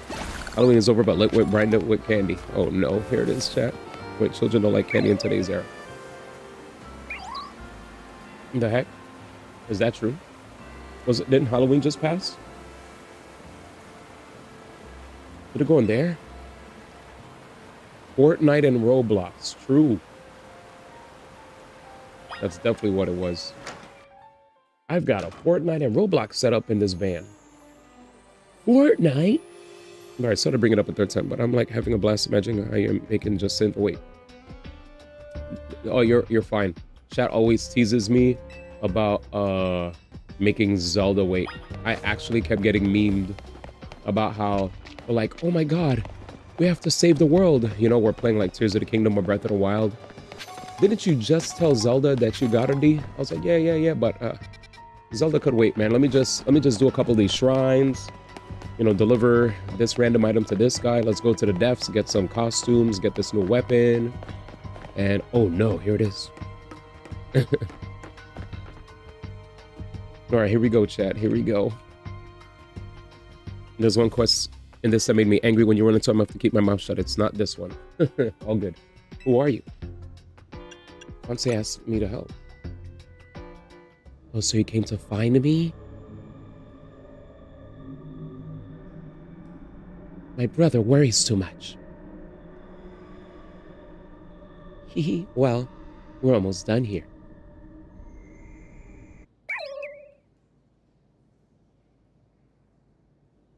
Halloween is over, but Litwick brined it with candy. Oh no, here it is, chat. Wait, children don't like candy in today's era. The heck? Is that true? Didn't Halloween just pass? Did it go in there? Fortnite and Roblox. True. That's definitely what it was. I've got a Fortnite and Roblox set up in this van. Fortnite? All right, so to bring it up a third time, but I'm like having a blast imagining how you're making just synth. Wait. Oh, you're fine. Chat always teases me about making Zelda wait. I actually kept getting memed about how we're like, oh my god, we have to save the world. You know, we're playing like Tears of the Kingdom or Breath of the Wild. Didn't you just tell Zelda that you got her, D? I was like, yeah, but Zelda could wait, man. Let me just do a couple of these shrines. You know, deliver this random item to this guy. Let's go to the depths, get some costumes, get this new weapon. And oh no, here it is. All right, here we go, chat. Here we go. There's one quest in this that made me angry when you run into. I'm gonna have to keep my mouth shut. It's not this one. All good. Who are you? Once they asked me to help. Oh, so you came to find me? My brother worries too much. Hee, well, we're almost done here.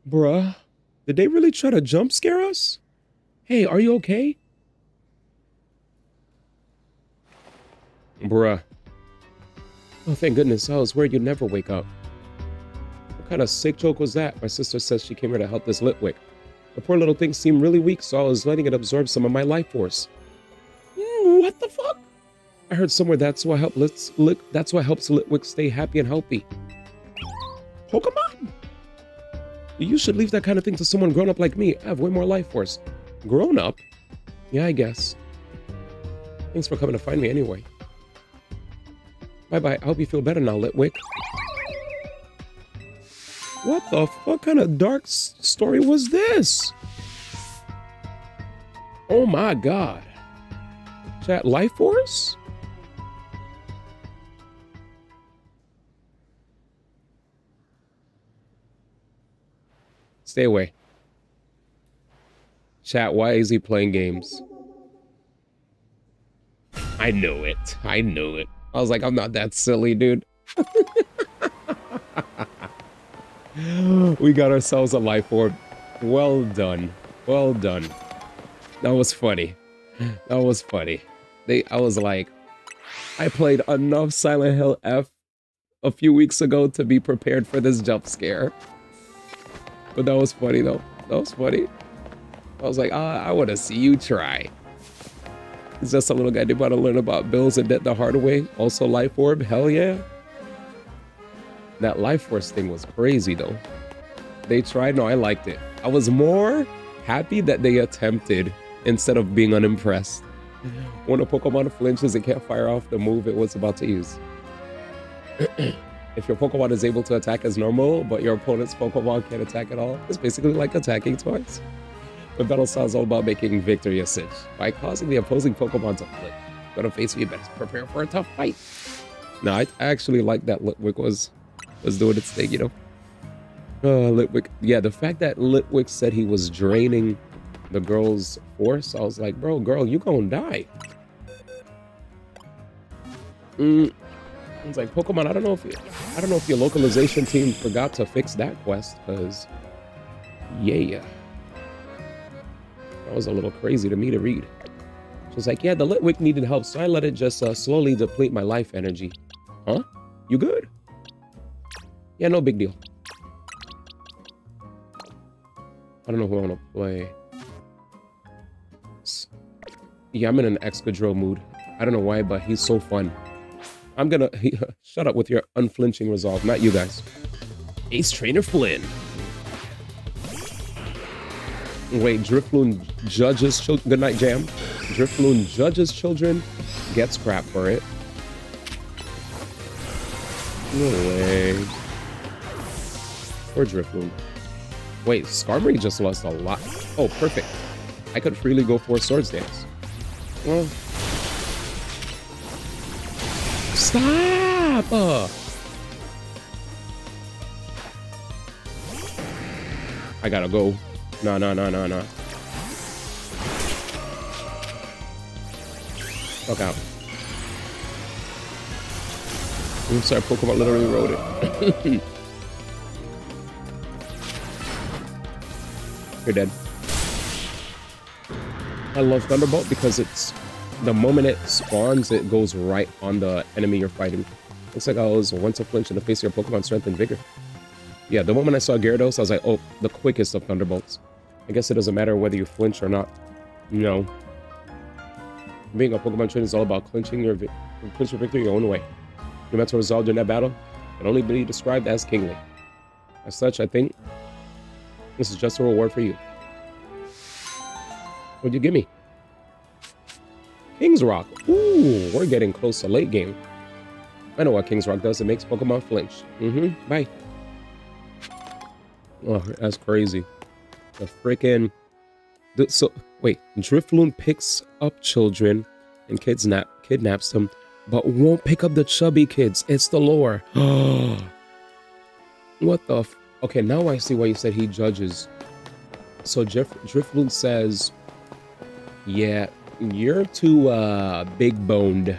Bruh, did they really try to jump scare us? Hey, are you okay? Bruh. Oh, thank goodness. I was worried you'd never wake up. What kind of sick joke was that? My sister says she came here to help this Litwick. The poor little thing seemed really weak, so I was letting it absorb some of my life force. What the fuck? I heard somewhere that's what helps Litwick stay happy and healthy. Pokemon? You should leave that kind of thing to someone grown up like me. I have way more life force. Grown up? Yeah, I guess. Thanks for coming to find me anyway. Bye-bye. I hope you feel better now, Litwick. What the fuck kind of dark story was this? Oh my god. Chat, life force? Stay away. Chat, why is he playing games? I knew it. I knew it. I was like, I'm not that silly, dude. We got ourselves a life orb. Well done. Well done. That was funny. That was funny. I was like, I played enough Silent Hill F a few weeks ago to be prepared for this jump scare. But that was funny, though. That was funny. I was like, I want to see you try. Is just a little guy about to learn about bills and debt the hard way? Also life orb? Hell yeah. That life force thing was crazy, though. They tried. No, I liked it. I was more happy that they attempted instead of being unimpressed. When a Pokemon flinches, it can't fire off the move it was about to use. If your Pokemon is able to attack as normal, but your opponent's Pokemon can't attack at all, it's basically like attacking twice. The battle style is all about making victory a cinch by causing the opposing Pokemon to flinch. Gonna face me, better prepare for a tough fight. No, I actually like that Litwick was doing its thing, you know. Litwick. Yeah, the fact that Litwick said he was draining the girl's force, I was like, bro, girl, you gonna die. It's like, Pokemon, I don't know if your localization team forgot to fix that quest, because yeah. That was a little crazy to me to read. She was like, yeah, the Litwick needed help, so I let it just slowly deplete my life energy. Huh? You good? Yeah, no big deal. I don't know who I want to play. Yeah, I'm in an Excadrill mood. I don't know why, but he's so fun. I'm gonna... shut up with your unflinching resolve. Not you guys. Ace Trainer Flynn. Wait, Drifloon judges children. Good night, Jam. Drifloon judges children. Gets crap for it. No way. Or Drifloon. Wait, Skarmory just lost a lot. Oh, perfect. I could freely go for Swords Dance. Well... Stop! I gotta go. No. Fuck out. I'm sorry, Pokemon literally wrote it. You're dead. I love Thunderbolt because it's... the moment it spawns, it goes right on the enemy you're fighting. Looks like I was once a flinch in the face of your Pokemon strength and vigor. Yeah, the moment I saw Gyarados, I was like, oh, the quickest of Thunderbolts. I guess it doesn't matter whether you flinch or not. No. Being a Pokemon trainer is all about clinching your victory your own way. No matter result in that battle, can only be described as kingly. As such, I think this is just a reward for you. What'd you give me? King's Rock. Ooh, we're getting close to late game. I know what King's Rock does. It makes Pokemon flinch. Bye. Oh, that's crazy. The freaking... So, wait. Drifloon picks up children and kidnaps them, but won't pick up the chubby kids. It's the lore. What the... Okay, now I see why you said he judges. So Drifloon says, yeah, you're too big-boned.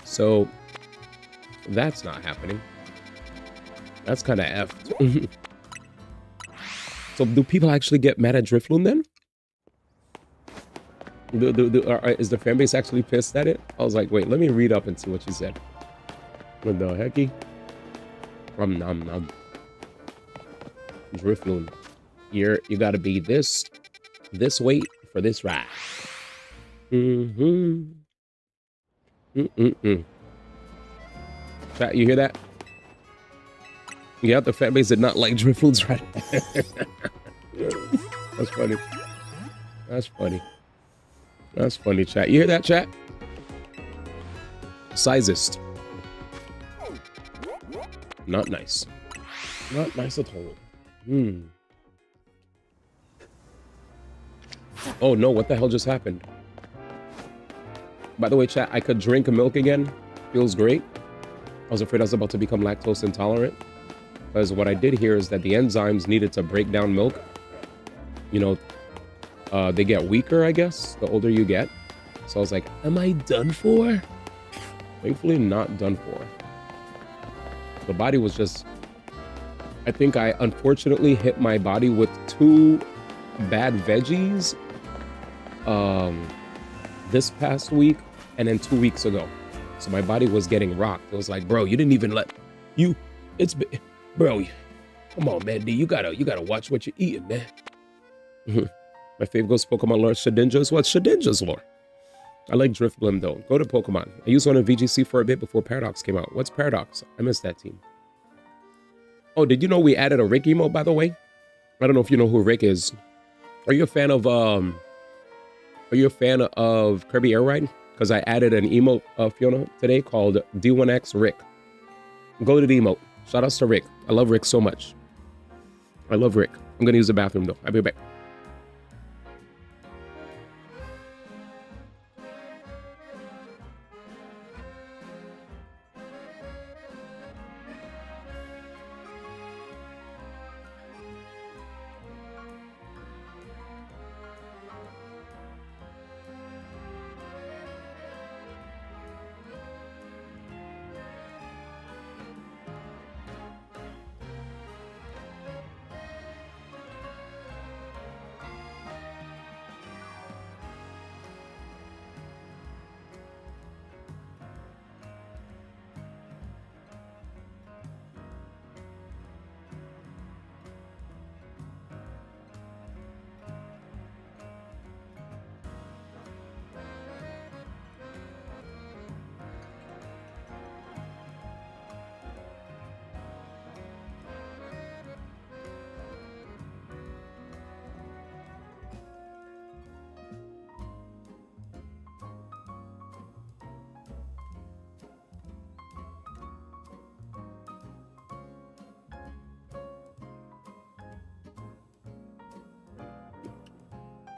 So that's not happening. That's kind of effed. So do people actually get mad at Drifloon then? Is the fanbase actually pissed at it? I was like, wait, let me read up and see what she said. What the hecky? Nom. Drifloon, you gotta be this weight for this ride. Chat, you hear that? Yeah, the fanbase did not like Drifloon's ride. That's funny. That's funny. That's funny, chat. You hear that, chat? Sizest. Not nice. Not nice at all. Oh no, what the hell just happened? By the way, chat, I could drink milk again. Feels great. I was afraid I was about to become lactose intolerant. Because what I did hear is that the enzymes needed to break down milk. You know, they get weaker, I guess, the older you get. So I was like, am I done for? Thankfully, not done for. The body was just... I think I unfortunately hit my body with 2 bad veggies this past week and then 2 weeks ago. So my body was getting rocked. It was like, bro, you didn't even let you. Bro, come on, man. D, you gotta watch what you're eating, man. My favorite goes Pokemon lore, Shedinja's. What's Shedinja's lore? I like Drifblim though. Go to Pokemon. I used one in VGC for a bit before Paradox came out. What's Paradox? I missed that team. Oh, did you know we added a Rick emote, by the way? I don't know if you know who Rick is. Are you a fan of Kirby Air Ride? Because I added an emote, Fiona, today called D1X Rick. Go to the emote. Shout outs to Rick. I love Rick so much. I love Rick. I'm gonna use the bathroom though. I'll be back.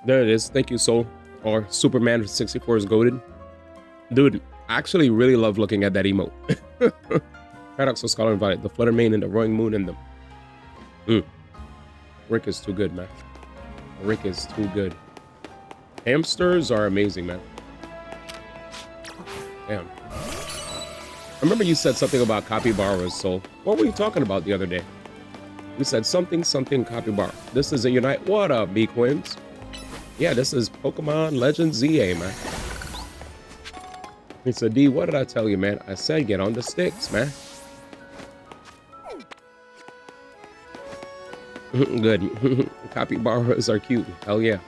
There it is. Thank you, Soul. Or Superman 64 is goated. Dude, I actually really love looking at that emote. Paradox was scholar about it. The Flutter Mane and the Roaring Moon and the... Rick is too good, man. Rick is too good. Hamsters are amazing, man. Damn. I remember you said something about capybaras, so what were you talking about the other day? You said something capybara. This is a Unite. What up, B-Quins? Yeah, this is Pokemon Legends ZA, man. He said, D, what did I tell you, man? I said get on the sticks, man. Good. Capybaras are cute. Hell yeah.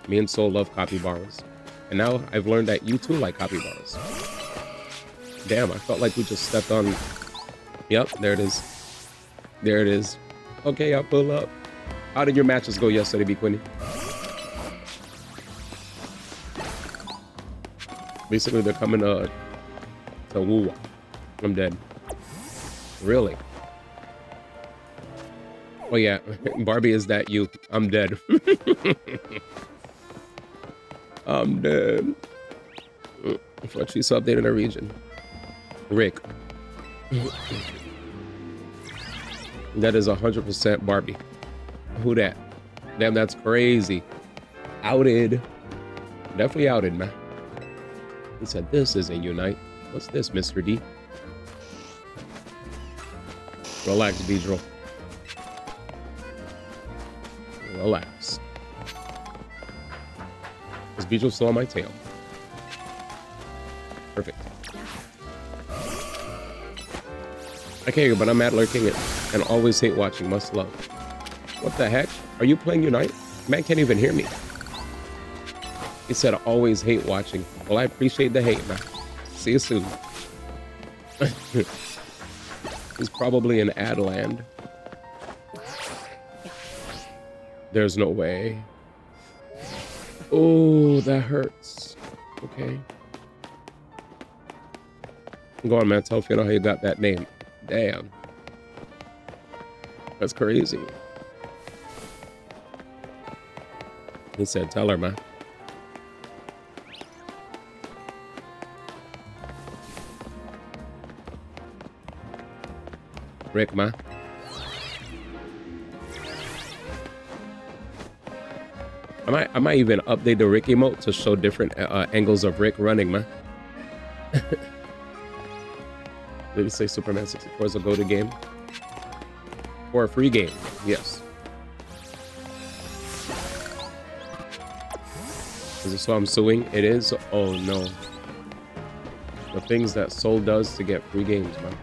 Me and Soul love capybaras. And now I've learned that you too like capybaras. Damn, I felt like we just stepped on... Yep, there it is. There it is. Okay, I'll pull up. How did your matches go yesterday, B Quinny? Basically, they're coming to woo. I'm dead. Really? Oh yeah, Barbie, is that you? I'm dead. I'm dead. But she's updating the region. Rick. That is 100% Barbie. Who that? Damn, that's crazy. Outed. Definitely outed, man. He said, this isn't Unite. What's this, Mr. D? Relax, Beedrill. Relax. Is Beedrill still on my tail? Perfect. I can't hear, but I'm mad lurking it and always hate watching. Must love. What the heck? Are you playing Unite? Man can't even hear me. He said, always hate watching. Well, I appreciate the hate, man. See you soon. He's probably in ad land. There's no way. Oh, that hurts. Okay. Go on, man. Tell Fiona how you got that name. Damn. That's crazy. He said, tell her, man. Rick, man. I might even update the Rick emote to show different angles of Rick running, man. Maybe say Superman 64 is a go-to game. Or a free game, yes. Is this why I'm suing? It is? Oh no. The things that Soul does to get free games, man.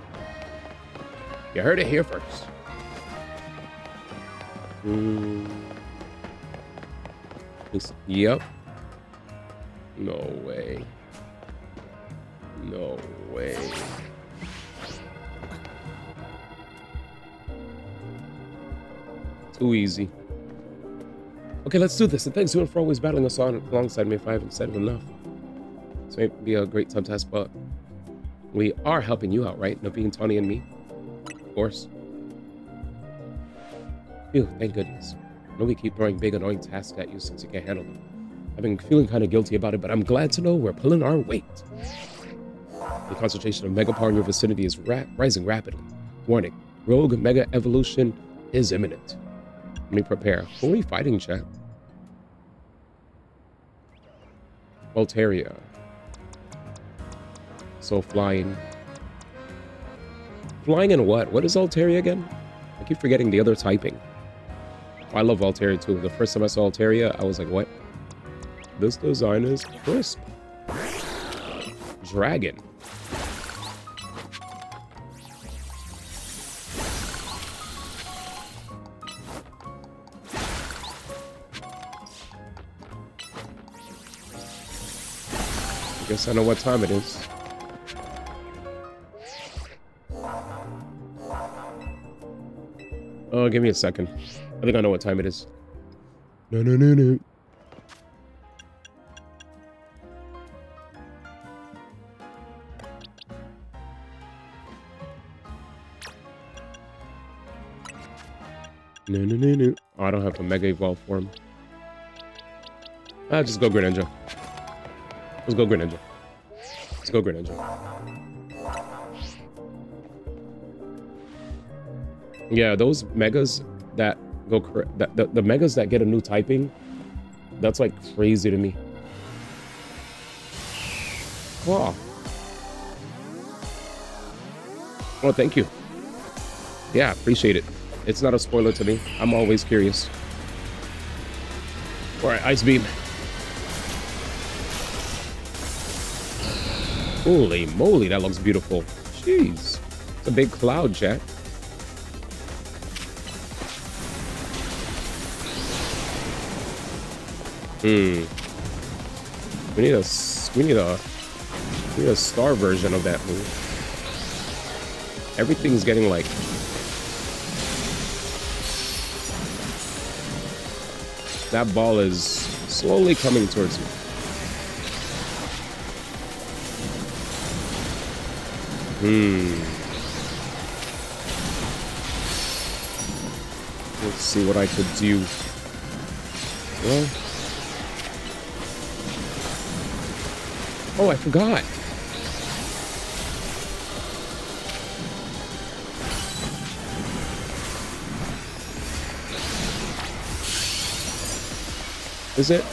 You heard it here first. Yep. No way. No way. Too easy. Okay, let's do this. And thanks for always battling us on alongside me if I haven't said it enough. This may be a great time test, but we are helping you out, right? Naveen, Tony, and me. Of course. Phew, thank goodness. I know we keep throwing big annoying tasks at you since you can't handle them. I've been feeling kind of guilty about it, but I'm glad to know we're pulling our weight. The concentration of mega power in your vicinity is rising rapidly. Warning, rogue mega evolution is imminent. Let me prepare. Who are we fighting, chat? Voltaria. So flying. Flying in what? What is Altaria again? I keep forgetting the other typing. Oh, I love Altaria too. The first time I saw Altaria, I was like, what? This design is crisp. Dragon. I guess I know what time it is. Oh, give me a second. I think I know what time it is. No. No. Oh, I don't have a Mega Evolve form. Just go Greninja. Let's go Greninja. Let's go Greninja. Yeah, those megas that go the megas that get a new typing, that's like crazy to me. Wow. Oh, thank you. Yeah, appreciate it. It's not a spoiler to me. I'm always curious. All right, Ice Beam. Holy moly, that looks beautiful. Jeez. It's a big cloud, chat. We need a star version of that move. Everything's getting like that ball is slowly coming towards me. Let's see what I could do. Well, oh, I forgot. Is it?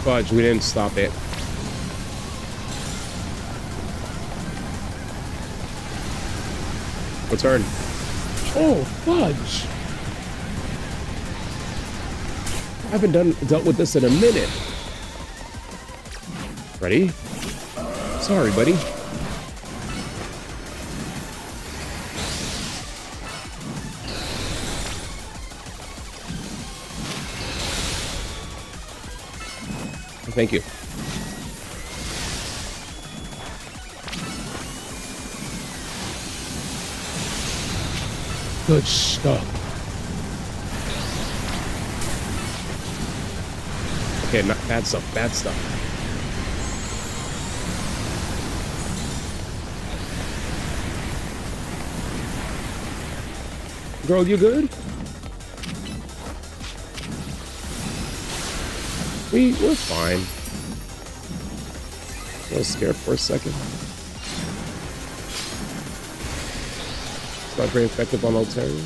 Fudge, we didn't stop it. Return. Oh, fudge. I haven't dealt with this in a minute. Ready? Sorry, buddy. Thank you. Good stuff. Okay, not bad stuff, bad stuff. Girl, you good? We're fine. I was scared for a second. It's not very effective on Altaria.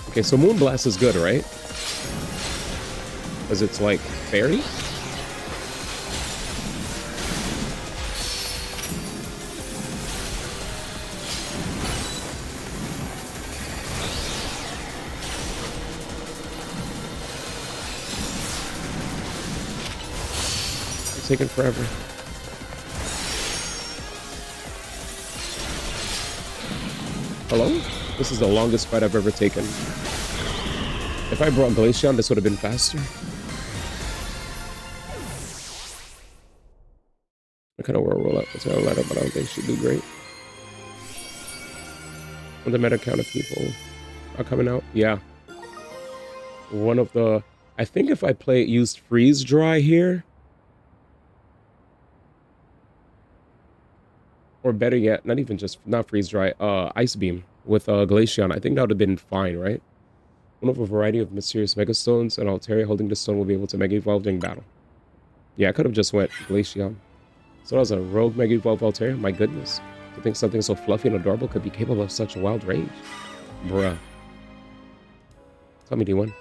Okay, so Moonblast is good, right? Because it's like fairy? It's taking forever. Hello? This is the longest fight I've ever taken. If I brought Glaceon, this would have been faster. I kind of want to roll up with her ladder, but I don't think she'd do great. The meta count of people are coming out. Yeah. One of the... I think if I used Freeze Dry here... Or better yet, not Freeze Dry, Ice Beam with Glaceon. I think that would have been fine, right? One of a variety of mysterious Mega Stones, and Altaria holding the stone will be able to Mega Evolve during battle. Yeah, I could have just went Glaceon. So that was a rogue Mega Evolve Altaria? My goodness. To think something so fluffy and adorable could be capable of such a wild range. Bruh. Tell me, D1.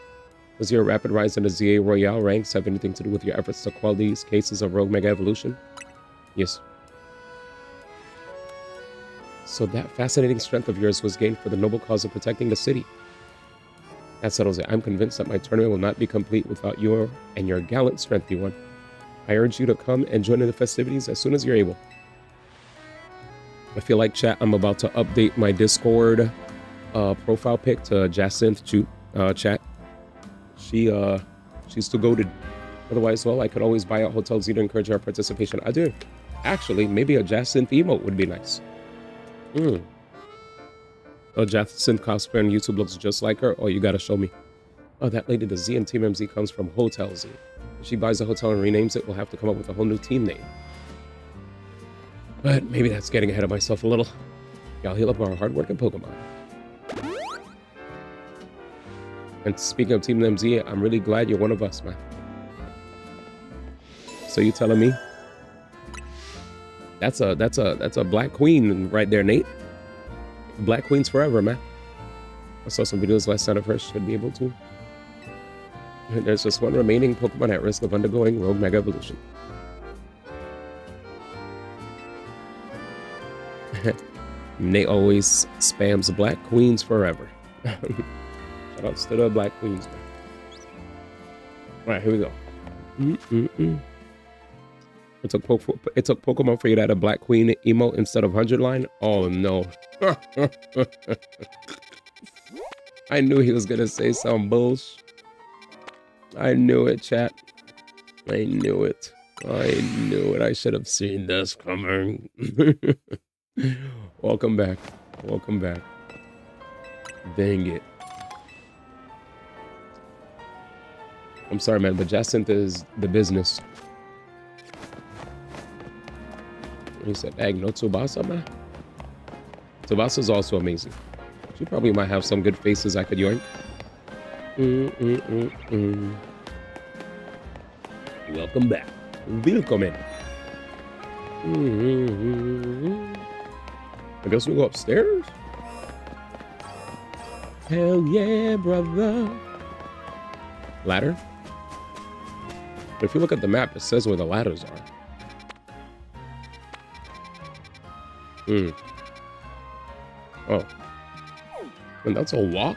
Does your rapid rise in the ZA Royale ranks have anything to do with your efforts to quell these cases of rogue Mega Evolution? Yes. So that fascinating strength of yours was gained for the noble cause of protecting the city. That settles it. I'm convinced that my tournament will not be complete without your gallant strength, D1. I urge you to come and join in the festivities as soon as you're able. I feel like, chat, I'm about to update my Discord profile pic to Jacinth chat. She's too goated. Otherwise, well, I could always buy out Hotel Z to encourage our participation. I do. Actually, maybe a Jacinth emote would be nice. Oh, Jacinth cosplay on YouTube looks just like her. Oh, you gotta show me. Oh, that lady, the Z and Team MZ comes from Hotel Z. If she buys a hotel and renames it, we'll have to come up with a whole new team name. But maybe that's getting ahead of myself a little. Y'all heal up our hardworking Pokemon. And speaking of Team MZ, I'm really glad you're one of us, man. So you telling me? That's a Black Queen right there, Nate. Black Queens forever, man. I saw some videos last night of her. Should be able to. There's just one remaining Pokemon at risk of undergoing Rogue Mega Evolution. Nate always spams Black Queens forever. Shout Shout outs to the Black Queens, man. All right, here we go. It took Pokemon for you to add a Black Queen emote instead of 100 line. Oh no. I knew he was gonna say some bullshit. I knew it, chat. I knew it. I knew it. I should have seen this coming. Welcome back. Welcome back. Dang it. I'm sorry, man, but Jacinth is the business. He said, "Egg, no Tsubasa, man." Tsubasa's also amazing. She probably might have some good faces I could yoink. Welcome back. Willkommen. I guess we go upstairs? Hell yeah, brother. Ladder? But if you look at the map, it says where the ladders are. Oh. And that's a walk?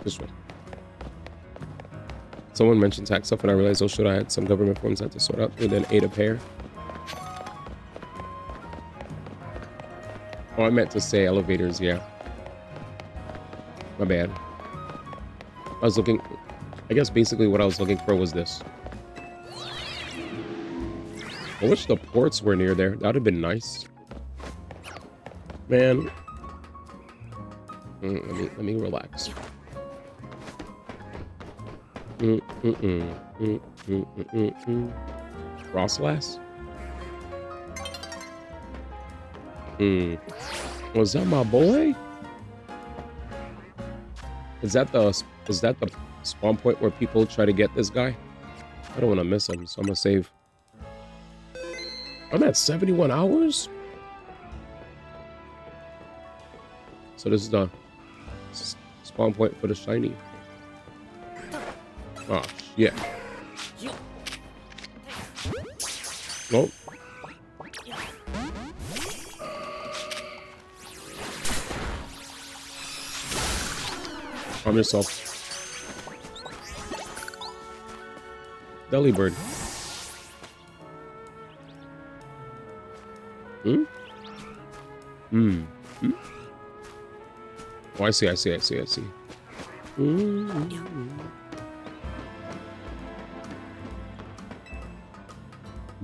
This way. Someone mentioned tax stuff and I realized, oh shit, I had some government forms I had to sort out and then ate a pair. Oh, I meant to say elevators, yeah. My bad. I was looking, I guess basically what I was looking for was this. I wish the ports were near there. That would have been nice. Man. Let me relax. Frostlass? Was that my boy? Is that the spawn point where people try to get this guy? I don't want to miss him, so I'm gonna save. I'm at 71 hours? So this is the spawn point for the shiny. Oh, yeah. Nope. Arm yourself. Delibird. Oh, I see.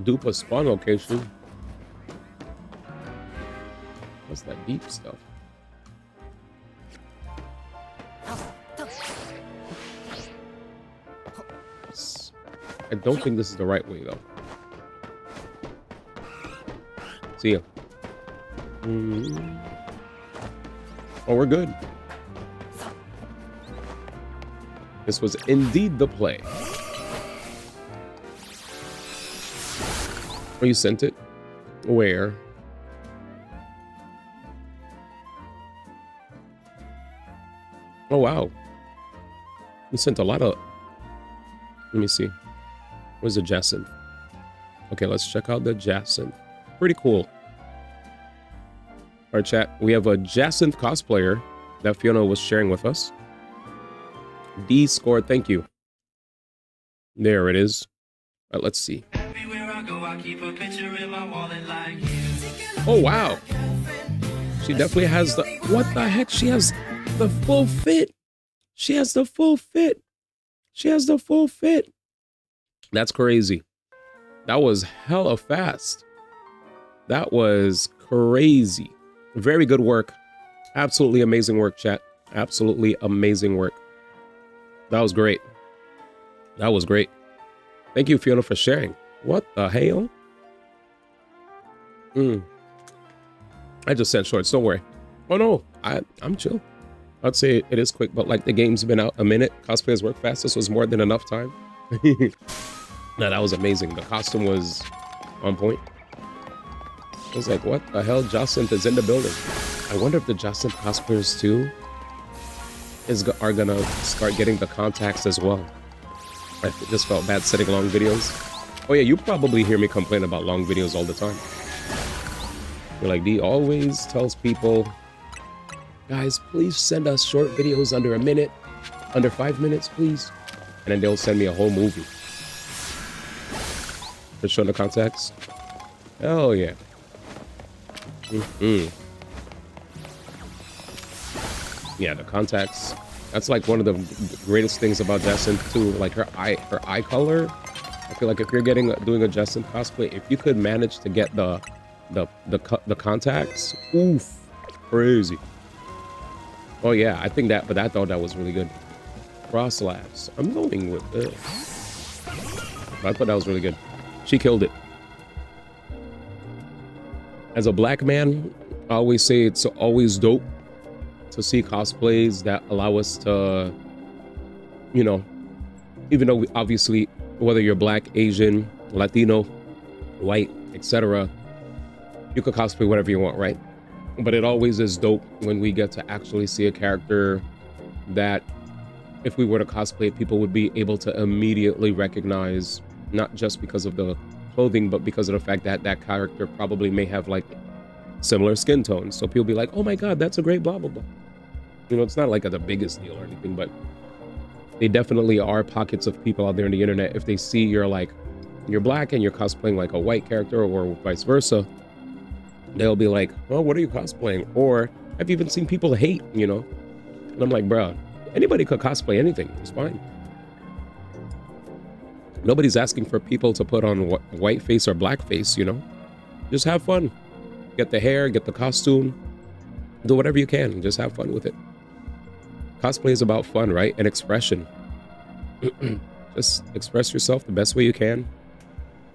Dupe a spawn location. What's that deep stuff? I don't think this is the right way though. See ya. Oh, we're good. This was indeed the play. Oh, you sent it? Where? Oh, wow. You sent a lot of... Let me see. Where's the Jacinth? Okay, let's check out the Jacinth. Pretty cool. Our chat, we have a Jacinth cosplayer that Fiona was sharing with us. D scored, thank you. There it is. All right, let's see. Oh, wow. She definitely has the... What the heck? She has the full fit. She has the full fit. She has the full fit. That's crazy. That was hella fast. That was crazy. Very good work. Absolutely amazing work, chat. Absolutely amazing work. That was great. That was great. Thank you, Fiona, for sharing. What the hell? I just sent shorts, don't worry. Oh no, I'm chill. I'd say it is quick, but like the game's been out a minute. Cosplayers work fast. This was more than enough time. No, that was amazing. The costume was on point. I was like, what the hell? Jacinth is in the building. I wonder if the Jacinth cosplayers too are gonna start getting the contacts as well. I just felt bad sitting long videos. Oh yeah, you probably hear me complain about long videos all the time. You're like, D always tells people, guys, please send us short videos under a minute, under 5 minutes, please. And then they'll send me a whole movie. For showing the context. Hell yeah. Yeah, the contacts. That's like one of the greatest things about Jessin too. Like her eye color. I feel like if you're doing a Jessin cosplay, if you could manage to get the contacts, oof, crazy. Oh yeah, I think that, but I thought that was really good. Frost Labs. I'm going with this. I thought that was really good. She killed it. As a black man, I always say it's always dope to see cosplays that allow us to, you know, even though obviously whether you're black, Asian, Latino, white, etc., you could cosplay whatever you want, right? But it always is dope when we get to actually see a character that if we were to cosplay it, people would be able to immediately recognize, not just because of the clothing, but because of the fact that that character probably may have like similar skin tones. So people be like, oh my God, that's a great blah, blah, blah. You know, it's not like the biggest deal or anything, but they definitely are pockets of people out there on the internet. If they see you're black and you're cosplaying like a white character or vice versa, they'll be like, oh, what are you cosplaying? Or I've even seen people hate, you know? And I'm like, bro, anybody could cosplay anything. It's fine. Nobody's asking for people to put on white face or black face, you know? Just have fun. Get the hair, get the costume, do whatever you can. Just have fun with it. Cosplay is about fun, right? And expression. Just express yourself the best way you can.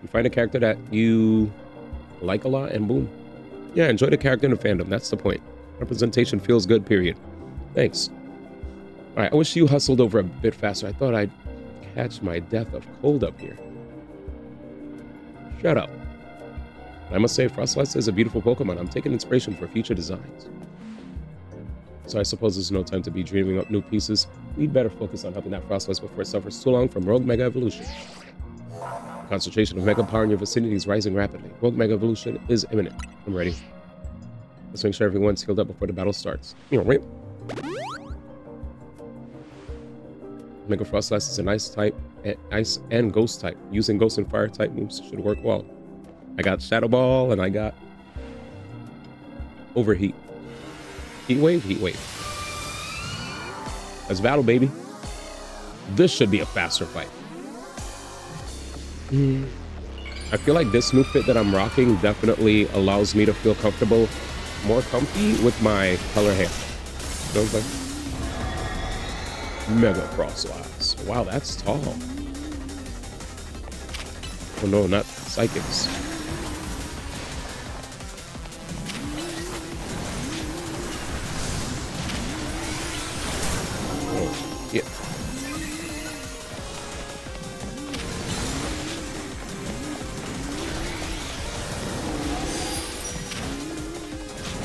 And find a character that you like a lot and boom. Yeah, enjoy the character in the fandom. That's the point. Representation feels good, period. Thanks. All right, I wish you hustled over a bit faster. I thought I'd catch my death of cold up here. Shut up. I must say, Frostlass is a beautiful Pokemon. I'm taking inspiration for future designs. So I suppose there's no time to be dreaming up new pieces. We'd better focus on helping that Frostlass before it suffers too long from Rogue Mega Evolution. Concentration of Mega Power in your vicinity is rising rapidly. Rogue Mega Evolution is imminent. I'm ready. Let's make sure everyone's healed up before the battle starts. You know, right? Mega Frostlass is an ice and ghost type. Using ghost and fire type moves should work well. I got Shadow Ball and I got Overheat. Heat Wave? Heat Wave. Let's battle, baby. This should be a faster fight. I feel like this new fit that I'm rocking definitely allows me to feel comfortable, more comfy with my color hair. You know what I'm saying? Mega Frostlass. Wow, that's tall. Oh no, not psychics. Oh, yeah.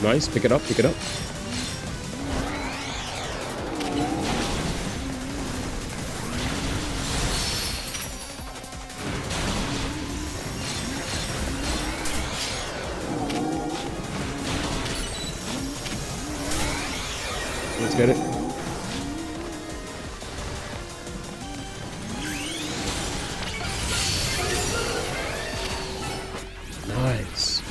Nice, pick it up, pick it up. Let's get it. Nice.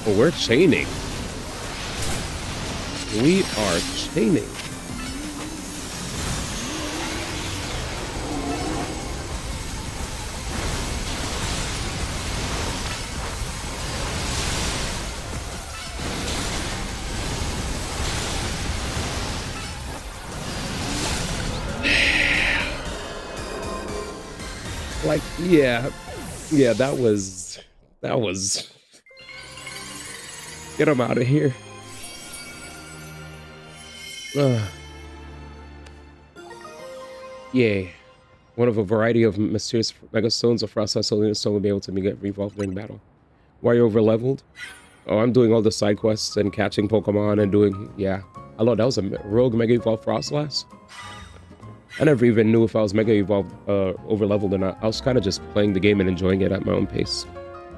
Oh, we're chaining. We are chaining. Like, yeah, that was, get him out of here. Yay. One of a variety of mysterious Mega Stones of Frostlass only stone will be able to get revolved during battle. Why are you over leveled? Oh, I'm doing all the side quests and catching Pokemon and doing, yeah. Hello, that was a rogue Mega Evolved Frostlass. I never even knew if I was Mega Evolved over leveled or not. I was kind of just playing the game and enjoying it at my own pace.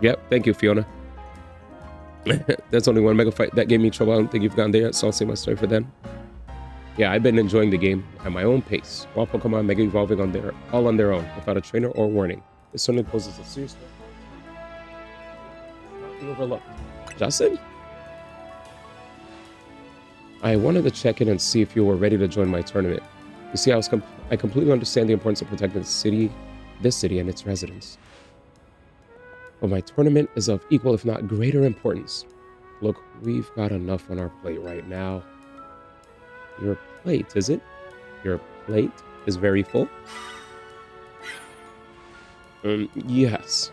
Yep, thank you, Fiona. That's only one Mega Fight that gave me trouble. I don't think you've gone there yet, so I'll save my story for then. Yeah, I've been enjoying the game at my own pace, while Pokemon Mega Evolving all on their own, without a trainer or warning. This certainly poses a serious threat. Not be overlooked. Justin? I wanted to check in and see if you were ready to join my tournament. You see, I completely understand the importance of protecting this city and its residents. But my tournament is of equal, if not greater importance. Look, we've got enough on our plate right now. Your plate, is it? Your plate is very full? Yes.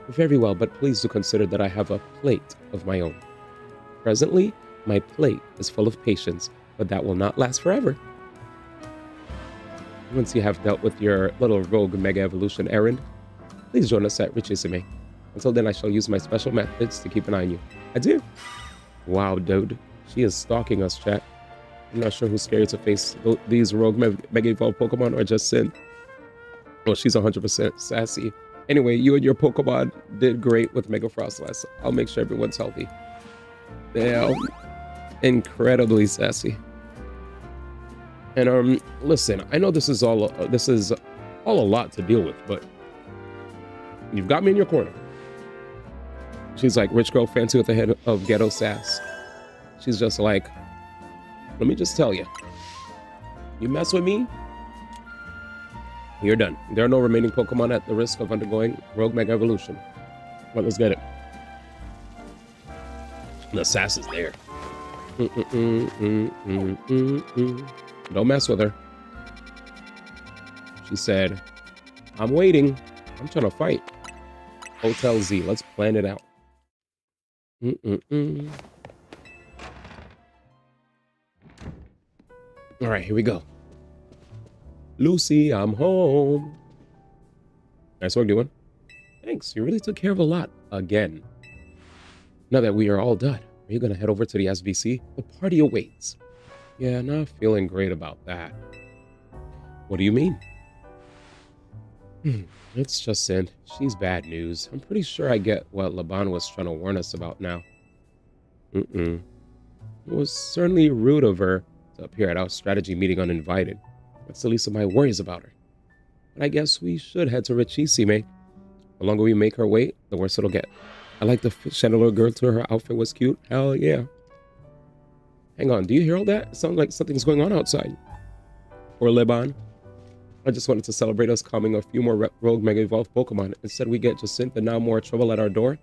Very well, but please do consider that I have a plate of my own. Presently, my plate is full of patience, but that will not last forever. Once you have dealt with your little rogue Mega Evolution errand, please join us at Richisime. Until then, I shall use my special methods to keep an eye on you. I do. Wow, dude. She is stalking us, chat. I'm not sure who's scary to face these rogue Mega Evolved Pokemon or just Sin. Well, she's 100% sassy. Anyway, you and your Pokemon did great with Mega Frostlass. I'll make sure everyone's healthy. Damn. Incredibly sassy. And listen, I know this is all a lot to deal with, but you've got me in your corner. She's like rich girl fancy with a head of ghetto sass. She's just like, let me just tell you, you mess with me, you're done. There are no remaining Pokemon at the risk of undergoing Rogue Mega Evolution. Well, let's get it. The sass is there. Don't mess with her. She said, I'm waiting. I'm trying to fight. Hotel Z. Let's plan it out. All right, here we go. Lucy, I'm home. Nice work, doing. Thanks. You really took care of a lot again. Now that we are all done, are you going to head over to the SVC? The party awaits. Yeah, not feeling great about that. What do you mean? It's just Sin. She's bad news. I'm pretty sure I get what Laban was trying to warn us about now. It was certainly rude of her to appear at our strategy meeting uninvited. That's the least of my worries about her. But I guess we should head to Richisime. The longer we make her wait, the worse it'll get. I like the Chandelier girl too. Her outfit was cute. Hell yeah. Hang on, do you hear all that? It sounds like something's going on outside. Or Leban. I just wanted to celebrate us calming a few more rogue Mega Evolved Pokemon. Instead, we get Jacinth and now more trouble at our door.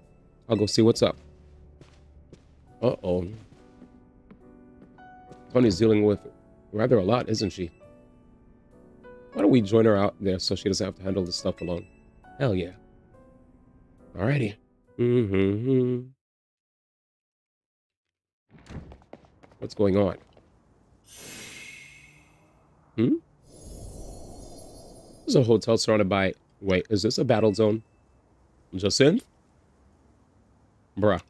I'll go see what's up. Uh-oh. Tony's dealing with rather a lot, isn't she? Why don't we join her out there so she doesn't have to handle this stuff alone? Hell yeah. Alrighty. What's going on? There's a hotel surrounded by... Wait, is this a battle zone? Jacinth? Bruh.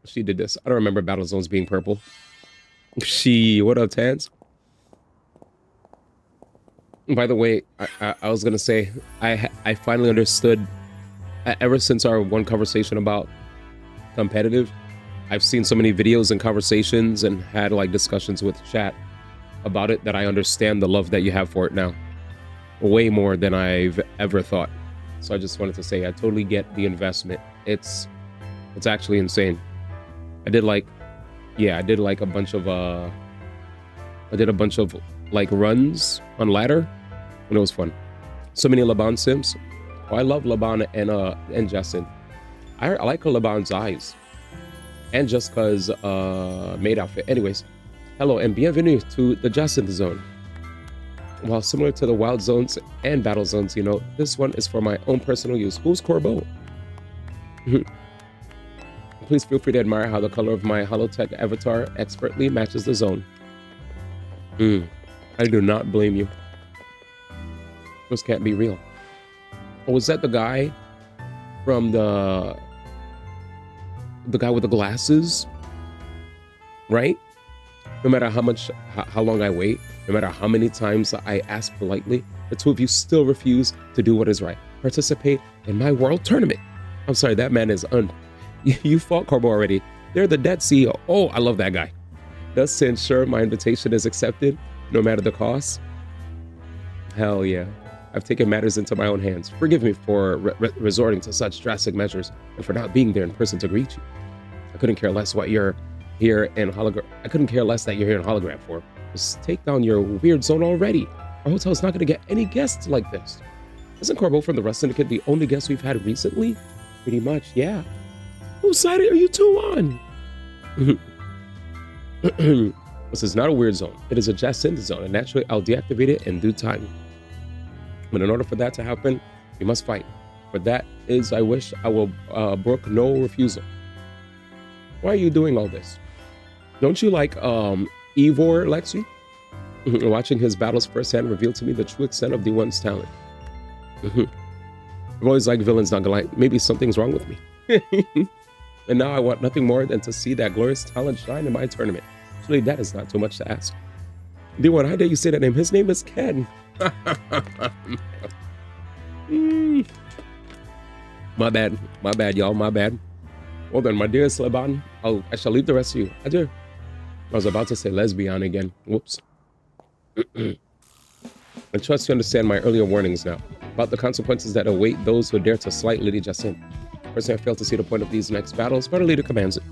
She did this. I don't remember battle zones being purple. What up, Tans? By the way, I was gonna say, I finally understood, ever since our one conversation about competitive, I've seen so many videos and conversations and had like discussions with chat about it that I understand the love that you have for it now. Way more than I've ever thought. So I just wanted to say, I totally get the investment. It's actually insane. I did like a bunch of like runs on ladder, and it was fun. So many Laban sims. Oh, I love Laban and Jacinth. I like Laban's eyes, and just cause maid outfit. Anyways, hello and bienvenue to the Jacinth zone. While similar to the wild zones and battle zones, you know, this one is for my own personal use. Who's Corbeau? Please feel free to admire how the color of my Holotech avatar expertly matches the zone. I do not blame you. This can't be real. Oh, was that the guy from the guy with the glasses? right? No matter how long I wait, no matter how many times I ask politely, the two of you still refuse to do what is right. Participate in my world tournament. I'm sorry, that man is You fought Corbo already. They're the dead CEO. Oh, I love that guy. Thus, to ensure my invitation is accepted, no matter the cost. Hell yeah. I've taken matters into my own hands. Forgive me for resorting to such drastic measures and for not being there in person to greet you. I couldn't care less what you're here in hologram. I couldn't care less that you're here in hologram for. Just take down your weird zone already. Our hotel's not going to get any guests like this. Isn't Corbo from the Rust Syndicate the only guest we've had recently? Pretty much, yeah. Whose side are you two on? This is not a weird zone. It is a Jacinth zone, and naturally I'll deactivate it in due time. But in order for that to happen, we must fight. For that is, I wish I will brook no refusal. Why are you doing all this? Don't you like Ivor, Lexi? Watching his battles firsthand revealed to me the true extent of D1's talent. I've always liked villains, not gonna lie. Maybe something's wrong with me. And now I want nothing more than to see that glorious talent shine in my tournament. Actually, that is not too much to ask. D1, how dare you say that name? His name is Ken. My bad, y'all, my bad. Well then, my dearest Leban, I shall leave the rest of you. Adieu. I was about to say lesbian again. Whoops. I trust you understand my earlier warnings now about the consequences that await those who dare to slight Lady Jacinthe. Personally, I fail to see the point of these next battles, but our leader commands it.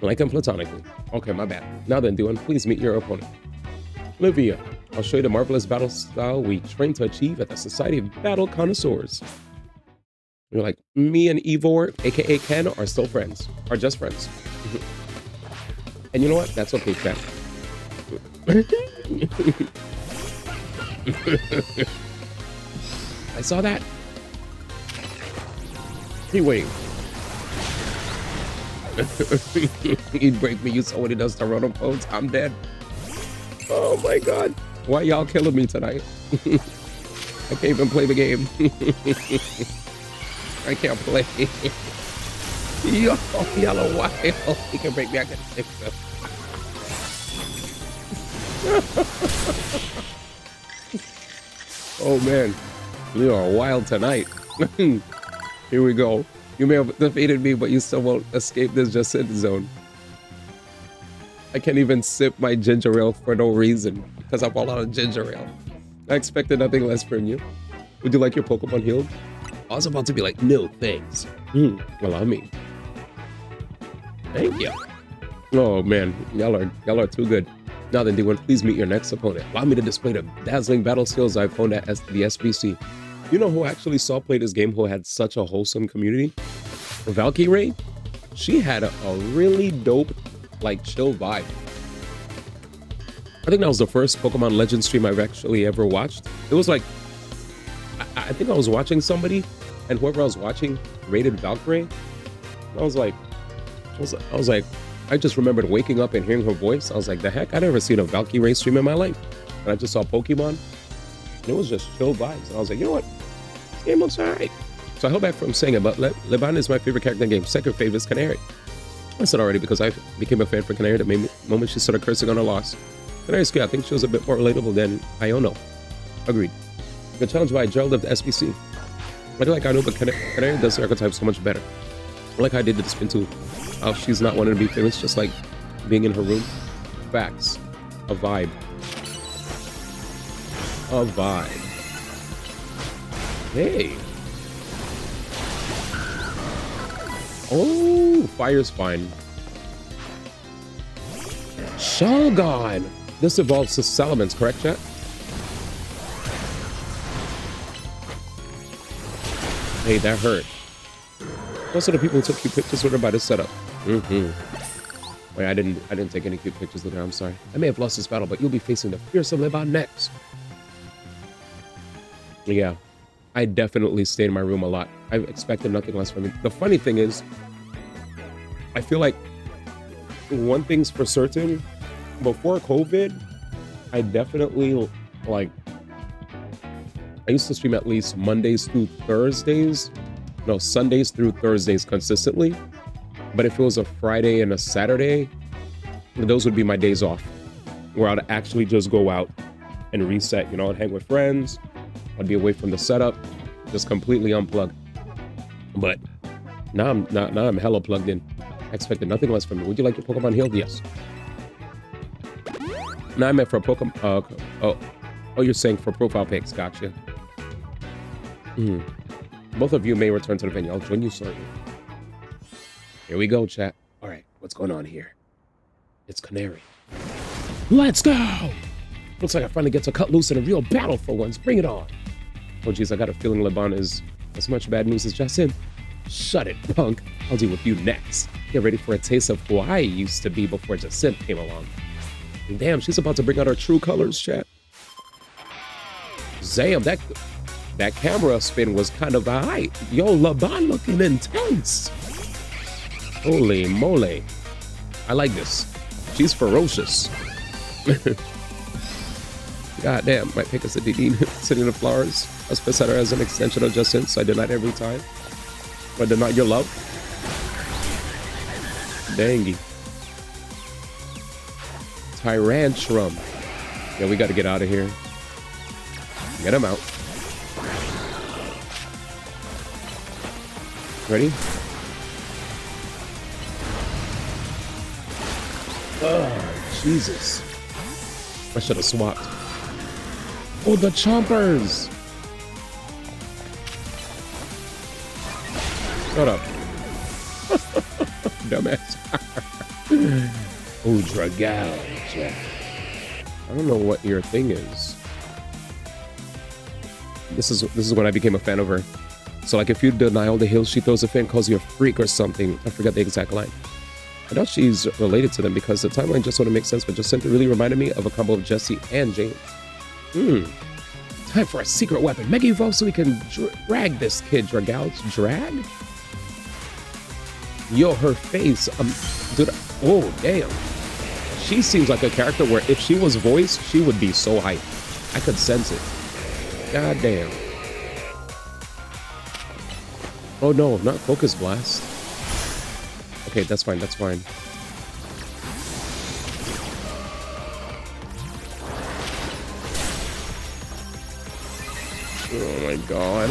I like him platonically. Okay, my bad. Now then, D1, please meet your opponent. Livia, I'll show you the marvelous battle style we train to achieve at the Society of Battle Connoisseurs. You're like, me and Ivor, aka Ken, are still friends. Are just friends. And you know what? That's okay, chat. I saw that. He waved. He'd break me. You saw what he does to Roto Pose. I'm dead. Oh my god. Why y'all killing me tonight? I can't even play the game. I can't play. Yo, yellow wild. He can break me. I can fix him. Oh man. You are wild tonight. Here we go. You may have defeated me, but you still won't escape this Jacinth zone. I can't even sip my ginger ale for no reason because I'm all out of ginger ale. I expected nothing less from you. Would you like your Pokemon healed? I was about to be like, no, thanks. Allow me. Thank you. Oh man, y'all are too good. Now then, D1, please meet your next opponent. Allow me to display the dazzling battle skills I've honed at the SBC. You know who actually saw play this game who had such a wholesome community? Valkyrie. She had a really dope, like, chill vibe. I think that was the first Pokemon Legends stream I've actually ever watched. It was like, I think I was watching somebody, and whoever I was watching rated Valkyrie. I was like, I just remembered waking up and hearing her voice. I was like, the heck, I'd never seen a Valkyrie stream in my life. And I just saw Pokemon. And it was just chill vibes. And I was like, you know what? This game looks alright. So I held back from saying it, but Leban is my favorite character in the game. Second favorite is Canary. I said already because I became a fan for Canary the moment she started cursing on her loss. Canary's good. I think she was a bit more relatable than Iono. Agreed. The challenge by Gerald of the SBC. I like Iono, but Canary does the archetype so much better. I like how I did the spin too. How she's not wanting to be famous, just like being in her room. Facts. A vibe. A vibe. Hey. Oh, fire's fine. Shogun. This evolves to Salamence, correct, chat? Hey, that hurt. Most of the people who took cute pictures with her by the setup. Wait, I didn't take any cute pictures with her. I'm sorry. I may have lost this battle, but you'll be facing the fearsome Leban next. Yeah, I definitely stayed in my room a lot. I expected nothing less from it. The funny thing is, I feel like one thing's for certain. Before COVID, I definitely I used to stream at least Mondays through Thursdays. No, Sundays through Thursdays consistently. But if it was a Friday and a Saturday, those would be my days off, where I'd actually just go out and reset. You know, I'd hang with friends. I'd be away from the setup, just completely unplugged. But now I'm hella plugged in. I expected nothing less from you. Would you like your Pokemon healed? Yes. Now I meant for a Pokemon. Oh, you're saying for profile pics. Gotcha. Both of you may return to the venue. I'll join you shortly. Here we go, chat. All right, what's going on here? It's Canary. Let's go! Looks like I finally get to cut loose in a real battle for once. Bring it on. Oh, geez, I got a feeling Laban is as much bad news as Jacinth. Shut it, punk. I'll deal with you next. Get ready for a taste of who I used to be before Jacinth came along. And damn, she's about to bring out her true colors, chat. Damn, that camera spin was kind of a height. Yo, Laban looking intense. Holy moly. I like this. She's ferocious. God damn, might pick us a DD sitting in the flowers. I was pissed at her as an extension of Jacinth, so I denied every time. But deny your love. Dangy. Tyrantrum. Yeah, we gotta get out of here. Get him out. Ready? Oh, Jesus. I should have swapped. Oh, the chompers! Shut up. Dumbass. Oh, Dragal. I don't know what your thing is. This is when I became a fan of her. So like if you deny all the hills she throws a fan, calls you a freak or something. I forgot the exact line. I doubt she's related to them because the timeline just sort of makes sense, but Jacinth really reminded me of a combo of Jesse and James. Time for a secret weapon. Mega Evolve so we can drag this kid. Dragal. Drag? Yo, her face. Dude, oh, damn. She seems like a character where if she was voiced, she would be so hyped. I could sense it. God damn. Oh no, not Focus Blast. Okay, that's fine, that's fine. Oh my god.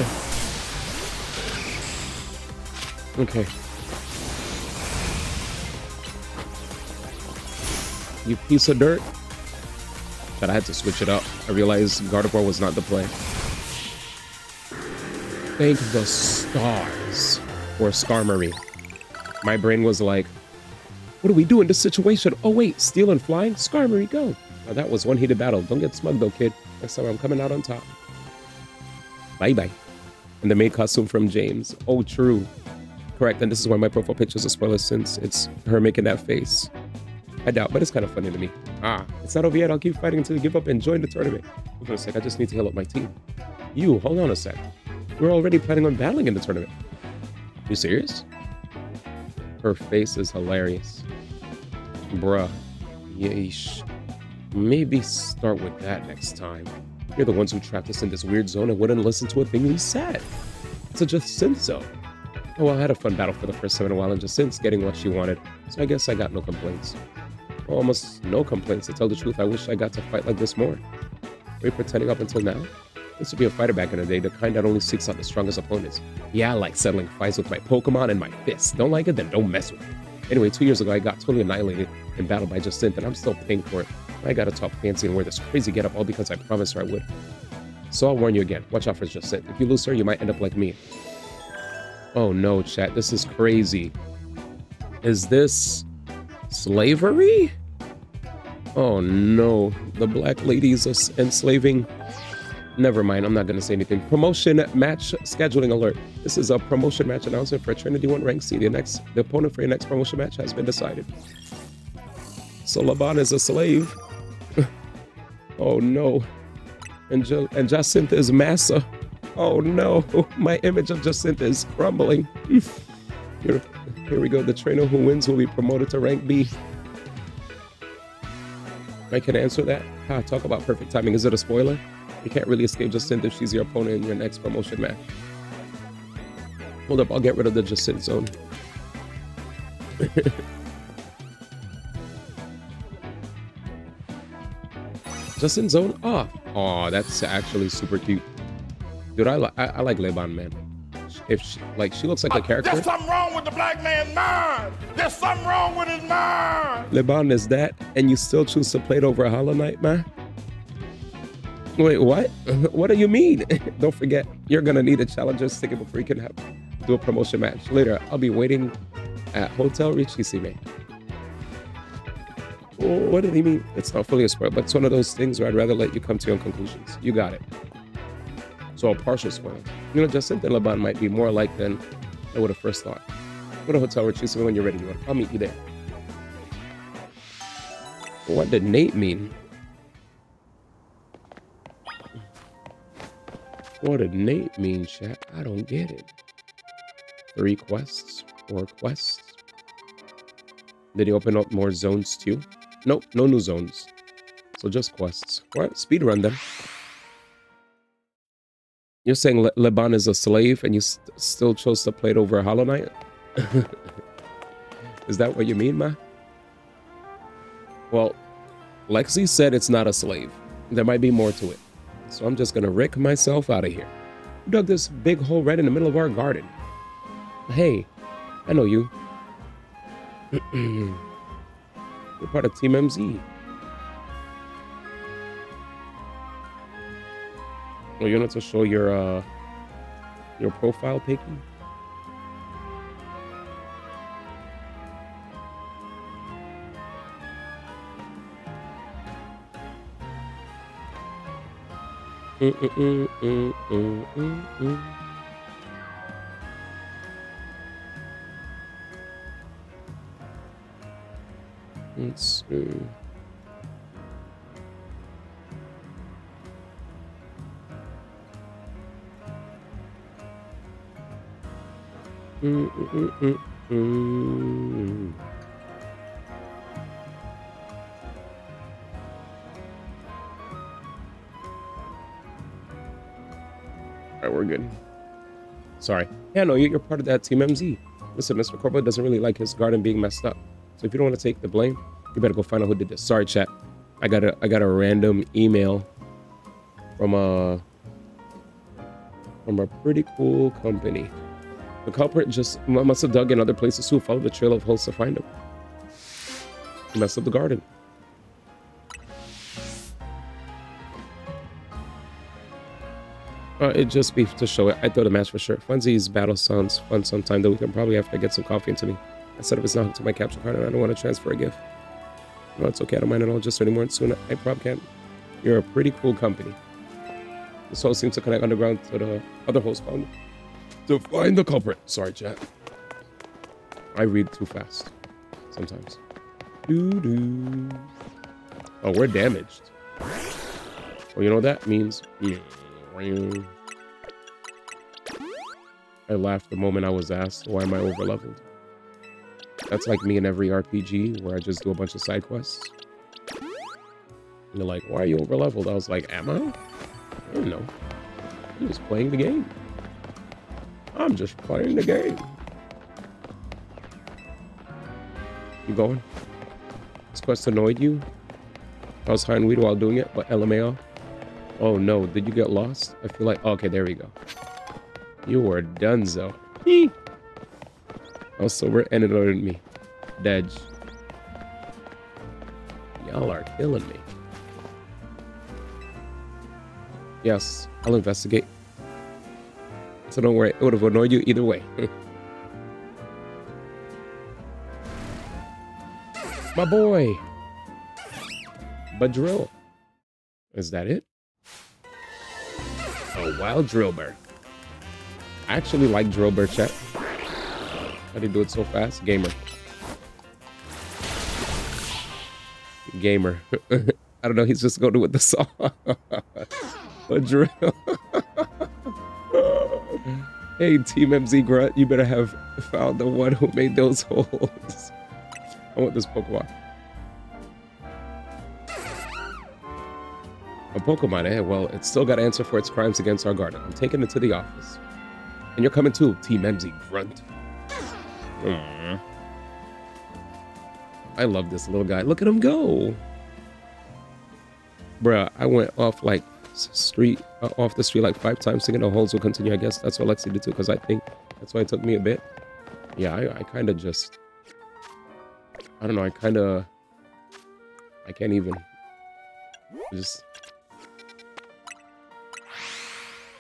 Okay. You piece of dirt. But I had to switch it up. I realized Gardevoir was not the play. Thank the stars for Skarmory. My brain was like, what do we do in this situation? Oh wait, Steel and Flying? Skarmory, go. Now that was one heated battle. Don't get smug though, kid. Next time I'm coming out on top. Bye-bye. And the maid costume from James. Oh, true. Correct, and this is why my profile picture is a spoiler since it's her making that face. I doubt, but it's kind of funny to me. Ah, it's not over yet. I'll keep fighting until you give up and join the tournament. Hold on a sec, I just need to heal up my team. You, hold on a sec. We're already planning on battling in the tournament. You serious? Her face is hilarious. Bruh. Yeesh. Maybe start with that next time. You're the ones who trapped us in this weird zone and wouldn't listen to a thing we said. It's a Jacinth zone. Oh, well, I had a fun battle for the first time in a while, and Jacinth's getting what she wanted, so I guess I got no complaints. Well, almost no complaints. To tell the truth, I wish I got to fight like this more. Were you pretending up until now? I used to be a fighter back in the day, the kind that only seeks out the strongest opponents. Yeah, I like settling fights with my Pokemon and my fists. Don't like it? Then don't mess with it. Anyway, 2 years ago, I got totally annihilated in battle by Jacinth, and I'm still paying for it. I gotta talk fancy and wear this crazy getup all because I promised her I would. So I'll warn you again, watch out for Jacinth. If you lose her, you might end up like me. Oh no, chat, this is crazy. Is this slavery? Oh no, the black ladies are enslaving. Never mind, I'm not gonna say anything. Promotion match scheduling alert. This is a promotion match announcement for Trinity 1 Rank C. The opponent for your next promotion match has been decided. So Laban is a slave. Oh no. And Jacinth is massa. Oh no, my image of Jacinth is crumbling. Here we go, the trainer who wins will be promoted to rank B. I can answer that. Talk about perfect timing. Is it a spoiler? You can't really escape Jacinth if she's your opponent in your next promotion match. Hold up, I'll get rid of the Jacinth zone. Just in zone? Oh, that's actually super cute. Dude, I like Leban, man. If she, she looks like a character. There's something wrong with the black man's mind. There's something wrong with his mind. Leban is that, and you still choose to play it over a Hollow Knight, man? Wait, what? What do you mean? Don't forget, you're gonna need a challenger's ticket before you can do a promotion match. Later, I'll be waiting at Hotel Richisime. What did he mean? It's not fully a spoiler, but it's one of those things where I'd rather let you come to your own conclusions. You got it. So a partial spoiler. You know, Jacinta and Leban might be more alike than I would have first thought. Go to Hotel Richisime when you're ready. I'll meet you there. What did Nate mean? What did Nate mean, chat? I don't get it. 3 quests? 4 quests? Did he open up more zones too? Nope, no new zones. So just quests. What? Speedrun them. You're saying Leban is a slave and you still chose to play it over a Hollow Knight? Is that what you mean, man? Well, Lexi said it's not a slave. There might be more to it. So I'm just gonna rick myself out of here. Who dug this big hole right in the middle of our garden? Hey, I know you. You're part of Team MZ. Well, you want to show your profile, Picky? Let's see. Alright, we're good. Sorry. Yeah, no, you're part of that Team MZ. Listen, Mr. Corpo doesn't really like his garden being messed up. So if you don't want to take the blame, you better go find out who did this. Sorry, chat. I got a random email from a pretty cool company. The culprit just must have dug in other places too. Follow the trail of holes to find him. He messed up the garden. It'd just be to show it. I throw the match for sure. Funzy's battle sounds fun sometime, though we can probably have to get some coffee into me. I set up his not hooked to my capture card and I don't want to transfer a gift. No, it's okay. I don't mind at all. Just any more soon. I probably can't. You're a pretty cool company. This hole seems to connect underground to the other holes found. To find the culprit. Sorry, chat. I read too fast sometimes. Doo-doo. Oh, we're damaged. Well, you know what that means? I laughed the moment I was asked, why am I overleveled? That's like me in every RPG where I just do a bunch of side quests. And they're like, why are you overleveled? I was like, am I? I don't know. I'm just playing the game. I'm just playing the game. You going? This quest annoyed you? I was high on weed while doing it, but LMAO. Oh no, did you get lost? I feel like, oh, okay, there we go. You were donezo. Also, we're annoying me. Dej. Y'all are killing me. Yes, I'll investigate. So don't worry, it would have annoyed you either way. My boy. Badrill. Is that it? A wild drillbur. I actually like drillbur, chat. How do you do it so fast? Gamer. Gamer. I don't know, he's just going with the song. A drill. Hey, Team MZ Grunt, you better have found the one who made those holes. I want this Pokemon. A Pokemon, eh? Well, it's still got to answer for its crimes against our garden. I'm taking it to the office. And you're coming too, Team MZ Grunt. Aww. I love this little guy. Look at him go. Bruh, I went off like off the street like 5 times thinking the holes will continue. I guess that's what Lexi did too, because I think that's why it took me a bit. Yeah, I kind of just, I don't know, I can't even, just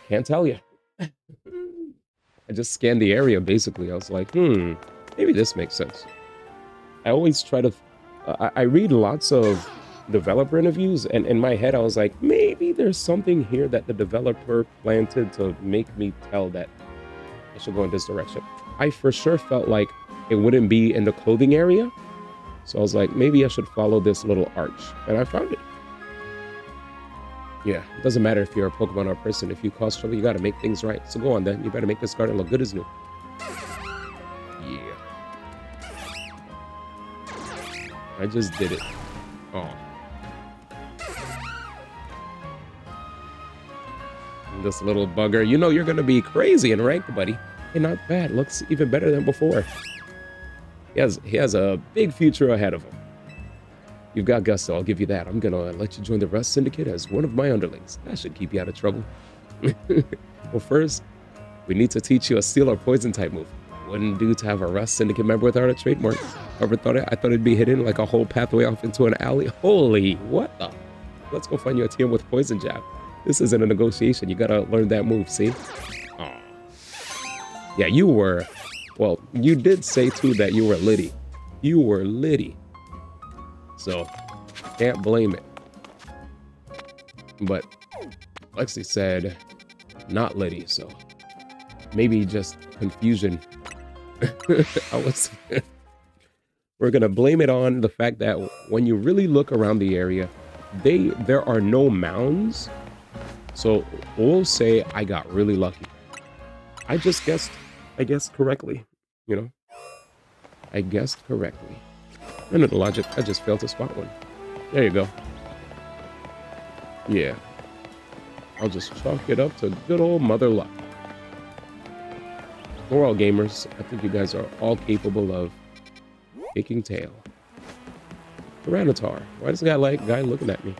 can't tell you. I just scanned the area basically. I was like, maybe this makes sense. I always try to, I read lots of developer interviews, and in my head I was like, maybe there's something here that the developer planted to make me tell that I should go in this direction. I for sure felt like it wouldn't be in the clothing area, so I was like, maybe I should follow this little arch, and I found it. Yeah, it doesn't matter if you're a Pokemon or a person. If you cause trouble, you gotta make things right. So go on then, you better make this garden look good as new. Yeah, I just did it. Oh. This little bugger, you know you're gonna be crazy in ranked, buddy. Hey, not bad. Looks even better than before. He has a big future ahead of him. You've got gusto, I'll give you that. I'm gonna let you join the Rust Syndicate as one of my underlings. That should keep you out of trouble. Well, first, we need to teach you a steel or poison type move. Wouldn't do to have a Rust Syndicate member without a trademark. Whoever thought it? I thought it'd be hidden like a whole pathway off into an alley. Holy, what the? Let's go find you a TM with poison jab. This isn't a negotiation. You gotta learn that move, see? Aw. Yeah, you were, well, you did say too that you were litty. You were litty. So, can't blame it. But Lexi said not litty, so maybe just confusion. We're gonna blame it on the fact that when you really look around the area, there are no mounds. So we'll say I got really lucky. I just guessed, I guessed correctly, you know? I guessed correctly. None of the logic, I just failed to spot one. There you go. Yeah. I'll just chalk it up to good old mother luck. We're all gamers. I think you guys are all capable of taking tail. Tyranitar. Why does that guy looking at me?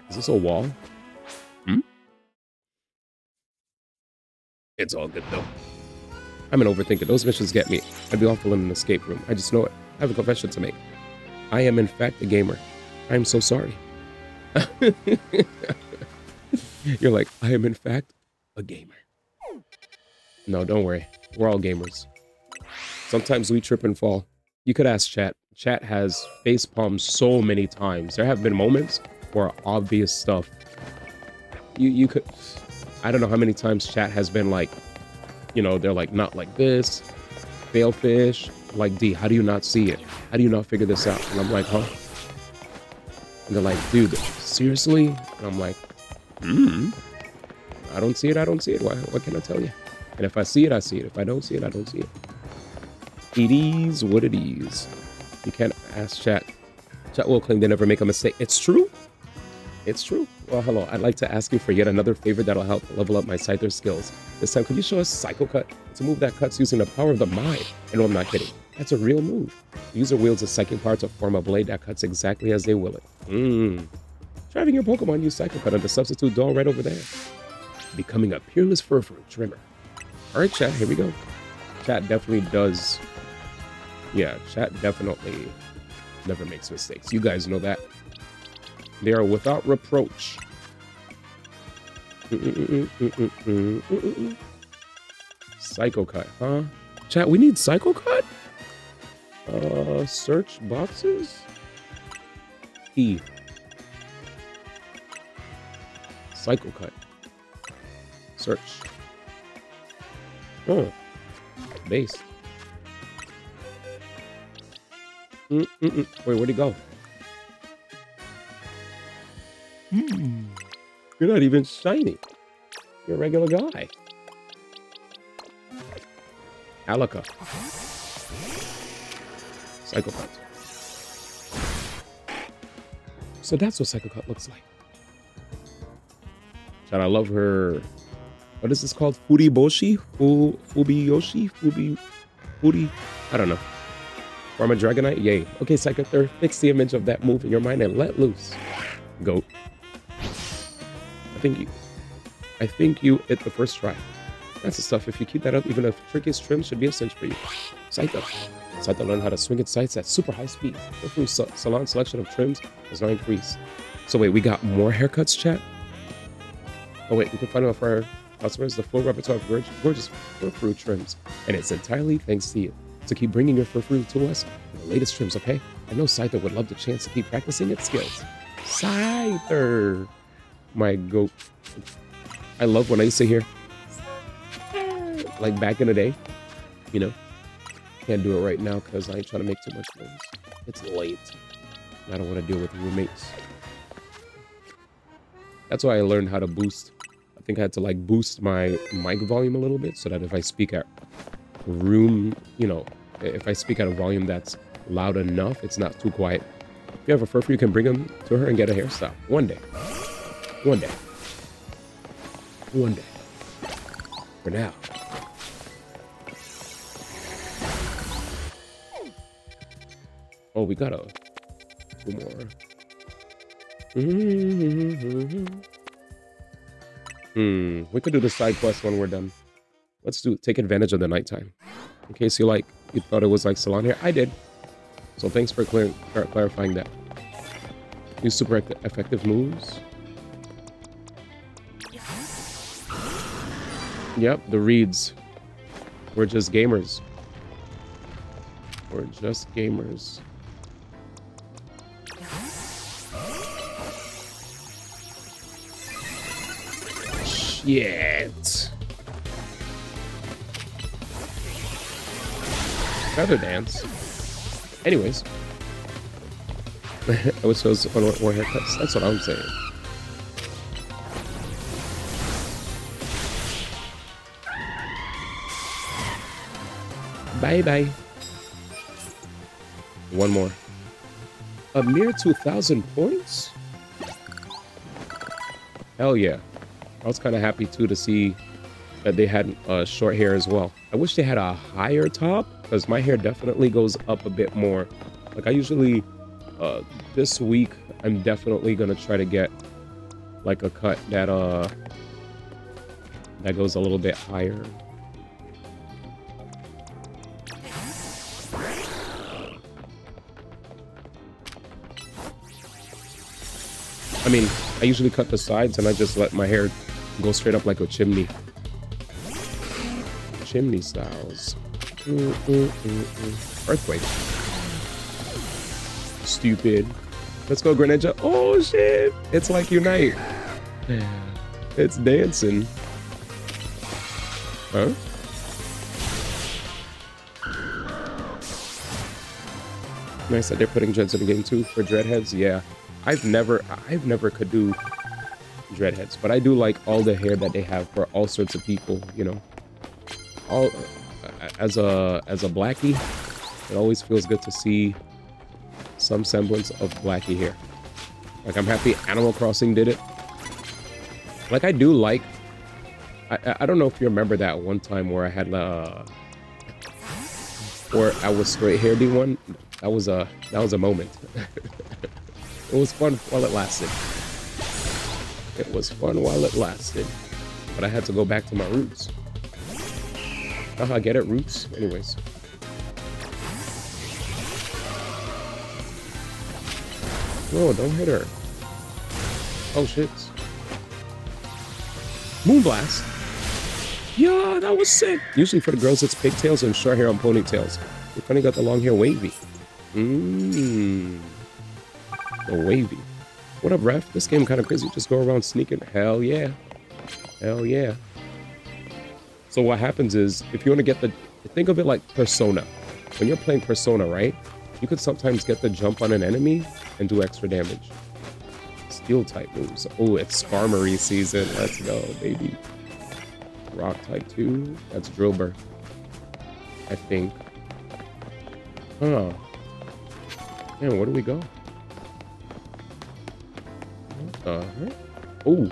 Is this a wall? It's all good though. I'm an overthinker. Those missions get me. I'd be awful in an escape room. I just know it. I have a confession to make. I am in fact a gamer. I'm so sorry. You're like, I am in fact a gamer. No, don't worry. We're all gamers. Sometimes we trip and fall. You could ask chat. Chat has facepalmed so many times. There have been moments where obvious stuff. You could, I don't know how many times chat has been like, you know, they're like, not like this, fail fish, like, D, how do you not see it? How do you not figure this out? And I'm like, huh? And they're like, dude, seriously? And I'm like, I don't see it, I don't see it. What can I tell you? And if I see it, I see it. If I don't see it, I don't see it. It is what it is. You can't ask chat. Chat will claim they never make a mistake. It's true. It's true. Well, hello. I'd like to ask you for yet another favor that'll help level up my Scyther skills. This time, could you show us Psycho Cut? It's a move that cuts using the power of the mind. And no, I'm not kidding. That's a real move. The user wields a psychic power to form a blade that cuts exactly as they will it. Driving your Pokemon, use Psycho Cut on the substitute doll right over there. Becoming a peerless fur trimmer. All right, chat. Here we go. Chat definitely does. Yeah, chat definitely never makes mistakes. You guys know that. They are without reproach. Psycho Cut, huh? Chat, we need Psycho Cut? Search boxes? E. Psycho Cut. Search. Oh. Base. Wait, where'd he go? You're not even shiny. You're a regular guy. Alaka. Psycho Cut. So that's what Psycho Cut looks like. And I love her. What is this called? Furiboshi? Fubiyoshi? Fudi? I don't know. Farm a Dragonite? Yay. Okay, Psychic Third, fix the image of that move in your mind and let loose. Goat. I think you hit the first try. That's the stuff. If you keep that up, even a trickiest trim should be a cinch for you. Scyther. Scyther learned how to swing its sights at super high speeds. Go through salon selection of trims as 9 freeze. So wait, we got more haircuts, chat? Oh wait, we can find out for our customers the full repertoire of gorgeous fur trims. And it's entirely thanks to you. So keep bringing your fur to us for the latest trims, okay? I know Scyther would love the chance to keep practicing its skills. Scyther! My goat. I love when I used to hear, like back in the day, you know. Can't do it right now because I ain't trying to make too much noise. It's late. I don't want to deal with roommates. That's why I learned how to boost. I think I had to like boost my mic volume a little bit so that if I speak at room, you know, if I speak at a volume that's loud enough, it's not too quiet. If you have a furfur, you can bring him to her and get a hairstyle. One day. One day. One day. For now. Oh, we got 2 more. We could do the side quest when we're done. Let's take advantage of the nighttime. In case you thought it was like salon hair. I did. So thanks for clarifying that. Use super effective moves. Yep, the reeds. We're just gamers. We're just gamers. Shit. Feather dance. Anyways. I was supposed to want more haircuts. That's what I'm saying. Bye-bye. One more. A mere 2,000 points? Hell yeah. I was kind of happy too to see that they had short hair as well. I wish they had a higher top because my hair definitely goes up a bit more. Like I usually, this week, I'm definitely going to try to get like a cut that goes a little bit higher. I mean, I usually cut the sides and I just let my hair go straight up like a chimney. Chimney styles. Earthquake. Stupid. Let's go, Greninja. Oh, shit. It's like Unite. It's dancing. Huh? Nice that they're putting dreads in the game too for dreadheads. Yeah. I've never could do dreadheads, but I do like all the hair that they have for all sorts of people, you know. All as a blackie, it always feels good to see some semblance of blackie hair. Like I'm happy Animal Crossing did it. Like I do like I don't know if you remember that one time where I had or I was straight hair D1. That was a moment. It was fun while it lasted. It was fun while it lasted. But I had to go back to my roots. Haha, get it? Roots? Anyways. No, don't hit her. Oh, shit. Moonblast. Yeah, that was sick. Usually for the girls, it's pigtails and short hair on ponytails. You finally got the long hair wavy. The wavy. What up, ref? This game kind of crazy. Just go around sneaking. Hell yeah. Hell yeah. So what happens is, if you want to get the... Think of it like Persona. When you're playing Persona, right? You could sometimes get the jump on an enemy and do extra damage. Steel type moves. Oh, it's Farmery season. Let's go, baby. Rock type 2. That's Drillbur. I think. Huh. Man, where do we go? Oh.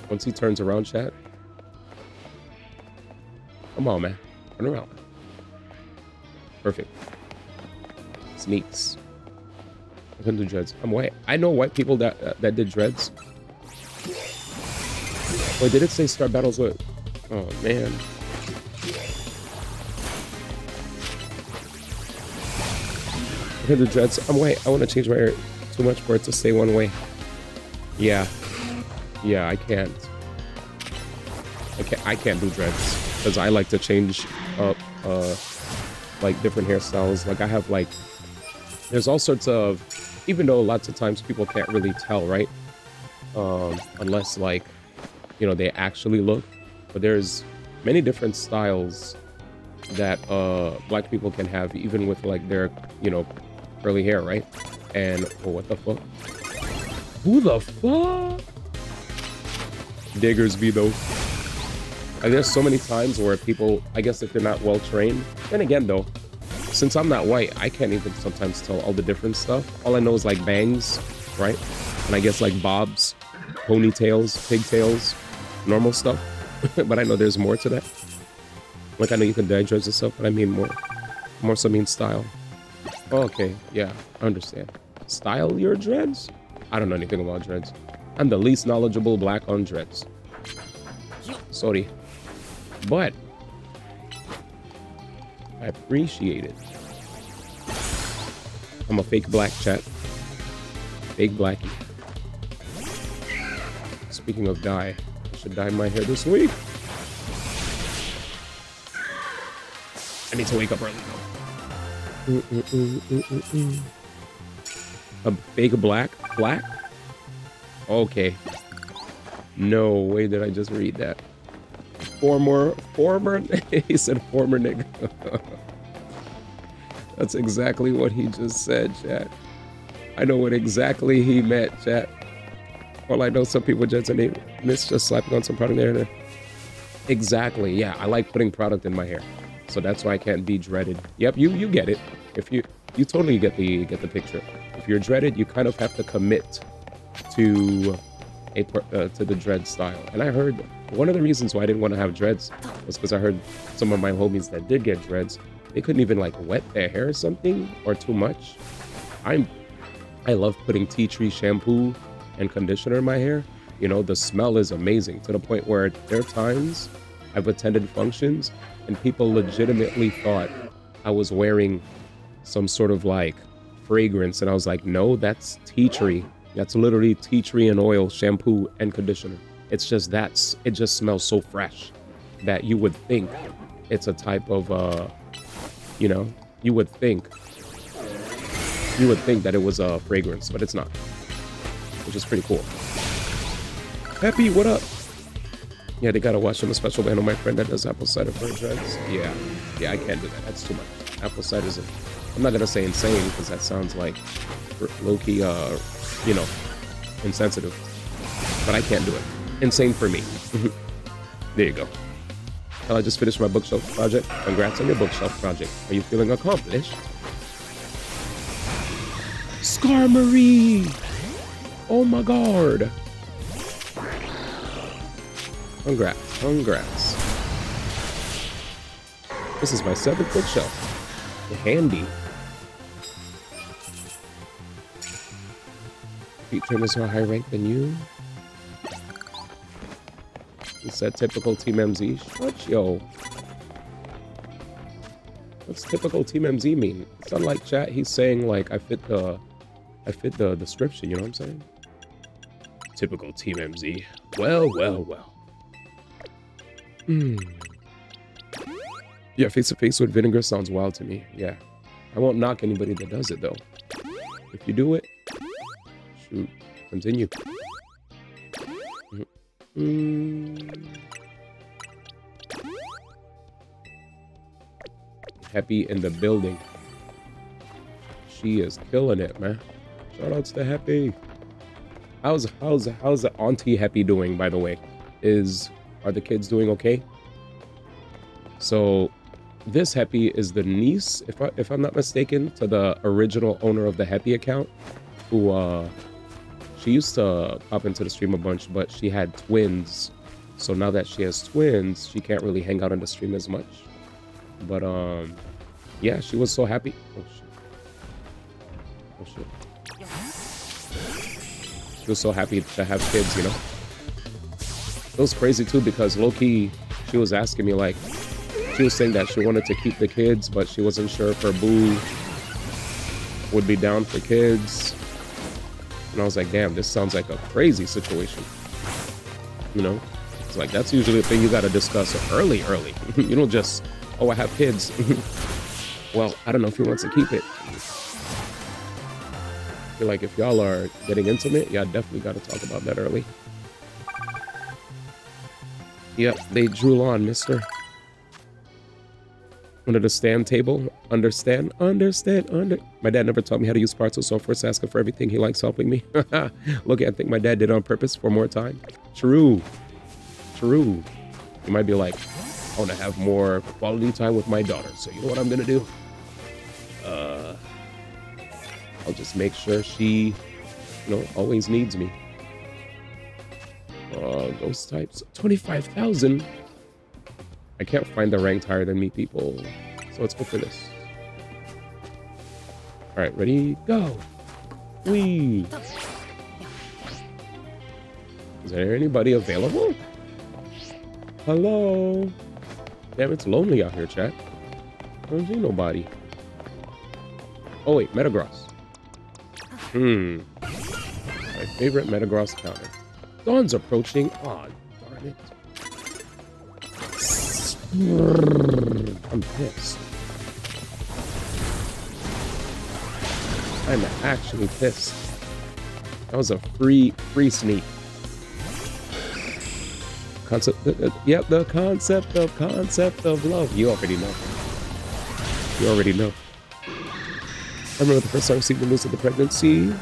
Once he turns around, chat. Come on, man. Turn around. Perfect. Sneaks. I couldn't do dreads. I'm white. I know white people that did dreads. Wait, did it say start battles with? Oh man. I couldn't do dreads. I'm white. I want to change my hair too much for it to stay one way. Yeah. Yeah, I can't. I can't do dreads because I like to change up like different hairstyles. Like I have like, there's all sorts of, even though lots of times people can't really tell, right? Unless like, you know, they actually look, but there's many different styles that black people can have, even with like their, you know, curly hair, right? And oh, what the fuck? Who the fuck? Diggers be though. Like, there's so many times where people, I guess if they're not well trained, and again though, since I'm not white, I can't even sometimes tell all the different stuff. All I know is like bangs, right? And I guess like bobs, ponytails, pigtails, normal stuff. But I know there's more to that. Like I know you can dye dreads and stuff, but I mean more so mean style. Oh, okay, yeah, I understand. Style your dreads? I don't know anything about dreads. I'm the least knowledgeable black on dreads. Sorry. But I appreciate it. I'm a fake black, chat. Fake blackie. Speaking of dye, I should dye my hair this week. I need to wake up early though. A fake black? Black? Okay. No way did I just read that. Former, he said former nigga. That's exactly what he just said, chat. I know what exactly he meant, chat. All I know, some people just miss just slapping on some product in their hair. Exactly, yeah, I like putting product in my hair. So that's why I can't be dreaded. Yep, you get it. If you totally get the picture. If you're dreaded, you kind of have to commit to the dread style. And I heard one of the reasons why I didn't want to have dreads was because I heard some of my homies that did get dreads, they couldn't even like wet their hair or something, or too much. I love putting tea tree shampoo and conditioner in my hair. You know, the smell is amazing, to the point where there are times I've attended functions and people legitimately thought I was wearing some sort of like fragrance, and I was like, no, that's tea tree. That's literally tea tree and oil, shampoo and conditioner. It's just it just smells so fresh that you would think it's a type of, you know, you would think that it was a fragrance, but it's not, which is pretty cool. Happy, what up? Yeah, they gotta watch them a special band on my friend that does apple cider for dreads. Yeah, I can't do that. That's too much. Apple cider is, I'm not gonna say insane because that sounds like low-key, you know, insensitive, but I can't do it. Insane for me. There you go. I just finished my bookshelf project. Congrats on your bookshelf project. Are you feeling accomplished? Scar Marie! Oh my god! Congrats. This is my 7th bookshelf. Handy. Feet trainers are high rank than you. He said typical Team MZ. Shut yo. What's typical Team MZ mean? It's not like chat. He's saying like I fit the description. You know what I'm saying? Typical Team MZ. Well. Yeah, face to face with vinegar sounds wild to me. Yeah, I won't knock anybody that does it though. If you do it, shoot, continue. Happy in the building. She is killing it, man. Shout outs to Happy. How's the auntie Happy doing, by the way? Are the kids doing okay? So this Happy is the niece, if I'm not mistaken, to the original owner of the Happy account, who she used to pop into the stream a bunch, but she had twins. So now that she has twins, she can't really hang out on the stream as much. But Yeah, she was so happy. Oh shit. Oh shit. She was so happy to have kids, you know? It was crazy too because low-key, she was asking me like, she was saying that she wanted to keep the kids, but she wasn't sure if her boo would be down for kids. And I was like, damn, this sounds like a crazy situation. You know? It's like, that's usually a thing you gotta discuss early. You don't just, oh, I have kids. Well, I don't know if he wants to keep it. I feel like if y'all are getting intimate, y'all definitely gotta talk about that early. Yep, they drool on, mister. Under the stand table. Understand. My dad never taught me how to use parts, so I'm forced to ask him for everything. He likes helping me. Look, I think my dad did it on purpose for more time. True. You might be like, I want to have more quality time with my daughter. So you know what I'm going to do? I'll just make sure she, always needs me. Ghost types. 25,000. I can't find the ranked higher than me people. So let's go for this. All right, ready? Go. Whee. Is there anybody available? Hello? Damn, it's lonely out here, chat. I don't see nobody. Oh, wait, Metagross. My favorite Metagross counter. Dawn's approaching. Aw, darn it. I'm pissed. I'm actually pissed. That was a free sneak. Yep, the concept of love. You already know. I remember the first time I received the news of the pregnancy.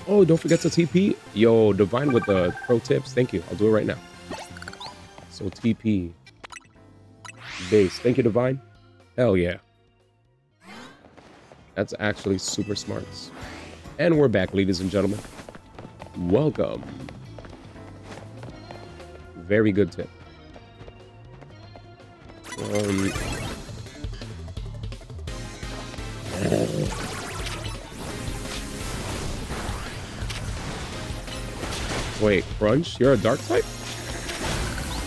Oh, don't forget to TP. Yo, Divine with the pro tips. Thank you. I'll do it right now. So TP. Base. Thank you, Divine. Hell yeah. That's actually super smart. And we're back, ladies and gentlemen. Welcome. Very good tip. Wait, Crunch? You're a dark type?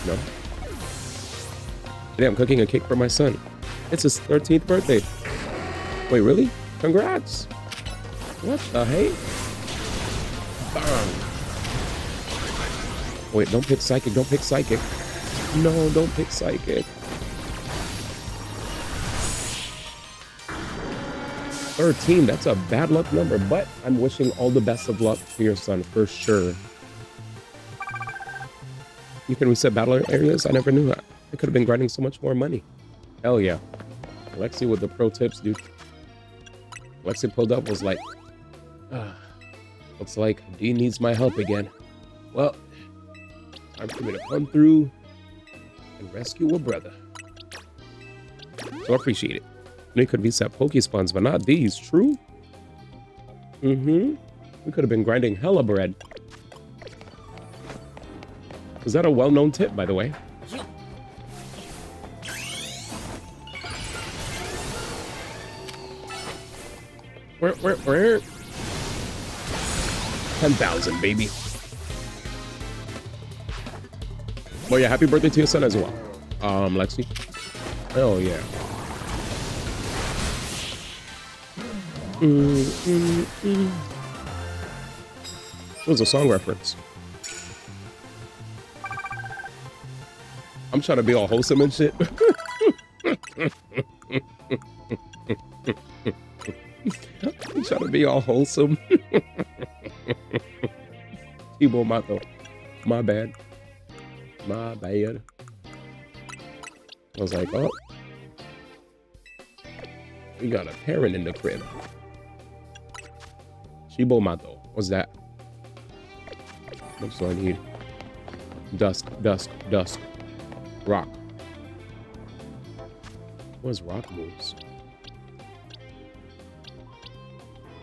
No. Today I'm cooking a cake for my son. It's his 13th birthday. Wait, really? Congrats! What the hey? Wait, don't pick Psychic, don't pick Psychic. No, don't pick Psychic. 13, that's a bad luck number, but I'm wishing all the best of luck to your son, for sure. You can reset battle areas? I never knew that. I could have been grinding so much more money. Hell yeah. Lexi with the pro tips, dude. Lexi pulled up, was like, looks like D needs my help again. Well, time for me to come through and rescue a brother. So I appreciate it. We could reset Pokespawns, but not these. True? We could have been grinding hella bread. Is that a well-known tip, by the way? Where? 10,000, baby. Well, yeah, happy birthday to your son as well. Lexi. Oh, yeah. It was a song reference. I'm trying to be all wholesome and shit. I'm trying to be all wholesome. T-Bo Mato. My bad. I was like, oh. We got a parent in the crib. Shibo Mato. What's that? What's what I need? Dusk. Rock. What's rock moves?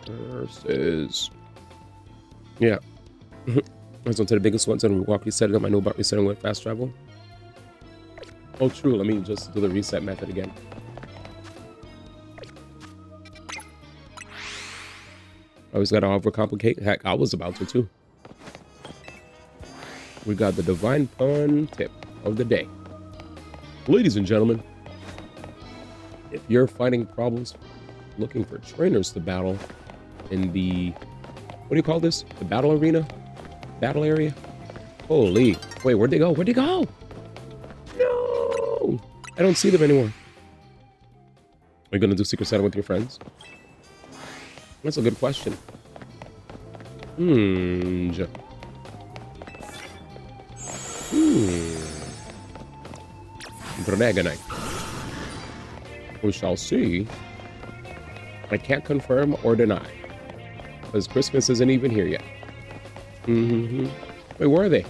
Versus. Yeah. Let's go to the biggest ones and walk resetting up. I know about resetting with fast travel. Oh, true. Let me just do the reset method again. I always gotta overcomplicate. Heck, I was about to too. We got the divine pun tip of the day. Ladies and gentlemen, if you're finding problems looking for trainers to battle in the, what do you call this? The battle arena? Battle area? Holy, wait, where'd they go? Where'd they go? No, I don't see them anymore. Are you gonna do Secret Santa with your friends? That's a good question. Dragonite. We shall see. I can't confirm or deny, because Christmas isn't even here yet. Wait, where are they?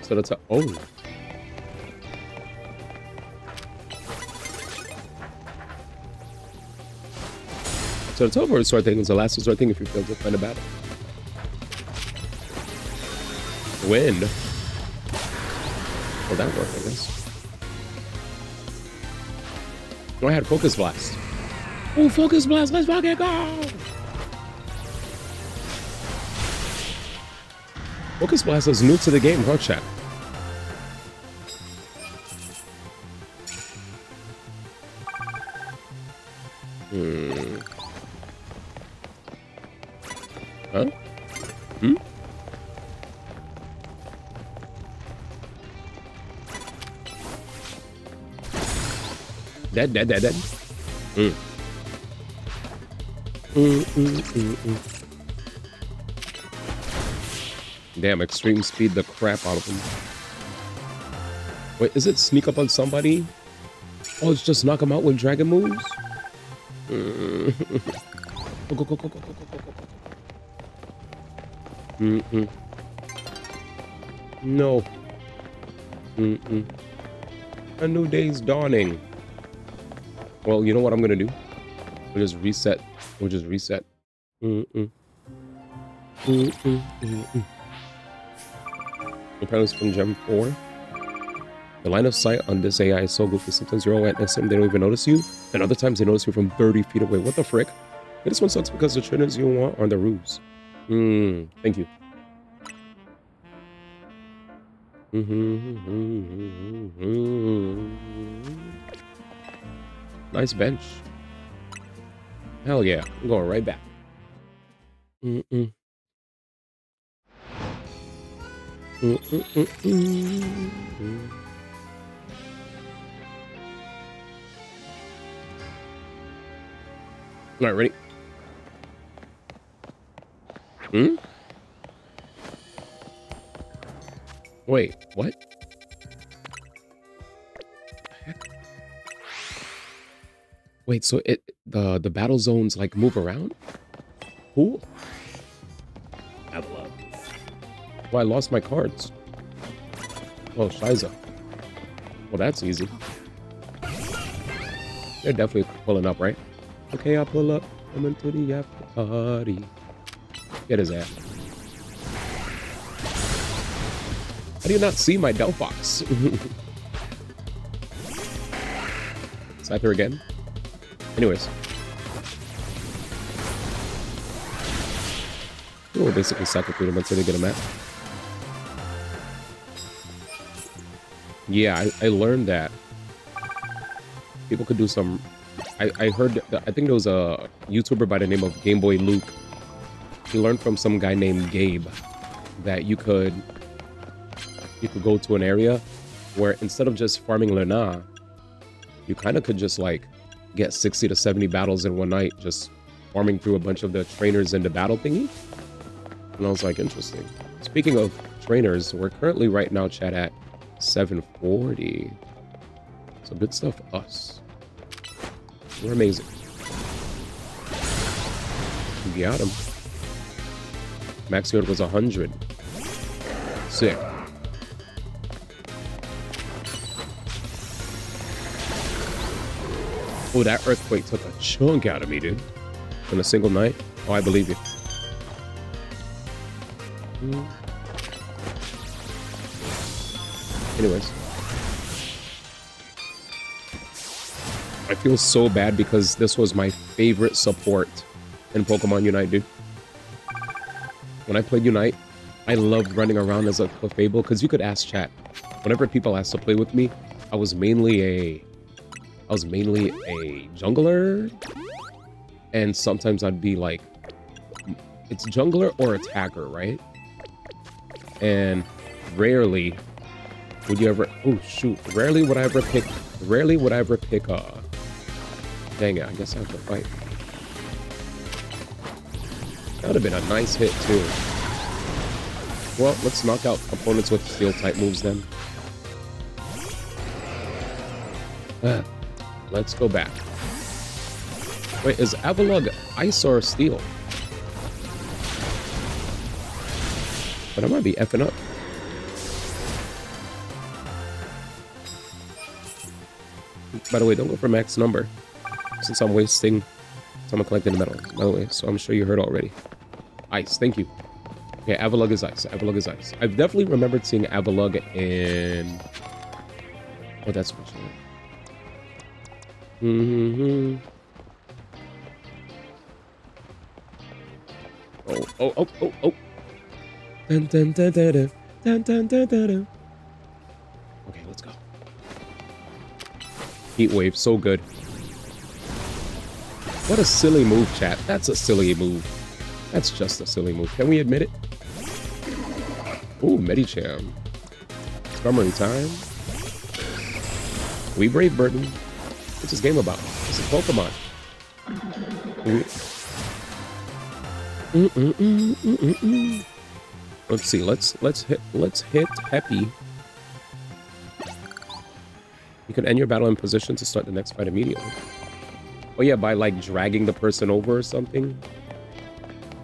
So that's a, oh. So the teleport sword thing is the last resort thing if you fail to find a battle. Wind. Well, that worked, I guess. Oh, I had Focus Blast. Oh, Focus Blast, let's fucking go! Focus Blast is new to the game, huh, chat? Huh? Dead. Damn, extreme speed the crap out of him. Wait, is it sneak up on somebody? Oh, it's just knock him out with dragon moves? Go. No. A new day's dawning. Well, you know what I'm gonna do? We'll just reset. Apparently it's from Gem 4. The line of sight on this AI is so goofy. Sometimes you're all right next to them, they don't even notice you. And other times they notice you from 30 feet away. What the frick? Yeah, this one sucks because the trainers you want are on the roofs. Thank you. Nice bench. Hell yeah, I'm going right back. All right, ready? Wait, what? Wait, so the battle zones like move around? Cool. Have love. Well, I lost my cards. Oh, Shiza. Well, that's easy. They're definitely pulling up, right? Okay, I'll pull up. I'm into the after party. Get his ass. How do you not see my Delphox? Scyther again? Anyways. We'll basically cycle through them until they get a map. Yeah, I learned that people could do some... I heard... I think there was a YouTuber by the name of Game Boy Luke. He learned from some guy named Gabe that you could go to an area where instead of just farming Lena, you kind of could just like get 60 to 70 battles in one night, just farming through a bunch of the trainers in the battle thingy. And I was like, interesting. Speaking of trainers, we're currently right now, chat, at 740. So good stuff for us. We're amazing. We got him. Max yield was 100. Sick. Oh, that earthquake took a chunk out of me, dude. In a single night. Oh, I believe you. Anyways. I I feel so bad because this was my favorite support in Pokemon Unite, dude. When I played Unite, I loved running around as a Clefable because you could ask chat. Whenever people asked to play with me, I was mainly a jungler, and sometimes I'd be like, it's jungler or attacker, right? And rarely would you ever, oh shoot, rarely would I ever pick dang it, I guess I have to fight. That would have been a nice hit too. Well, let's knock out opponents with steel type moves then. Let's go back. Wait, is Avalugg ice or steel? But I might be effing up. By the way, don't go for max number, since I'm wasting time collecting the metal. By the way, so I'm sure you heard already. Ice, thank you. Okay, Avalugg is ice. Avalugg is ice. I've definitely remembered seeing Avalugg in... Oh, that's much. Oh. Dun, dun, dun, dun, dun. Dun, dun, dun, dun, dun. Okay, let's go. Heat wave, so good. What a silly move, chat. That's a silly move. That's just a silly move. Can we admit it? Ooh, Medicham. Summary time. We Brave Burton. What's this game about? It's a Pokemon. Let's see. Let's hit Happy. You can end your battle in position to start the next fight immediately. Oh yeah, by like dragging the person over or something.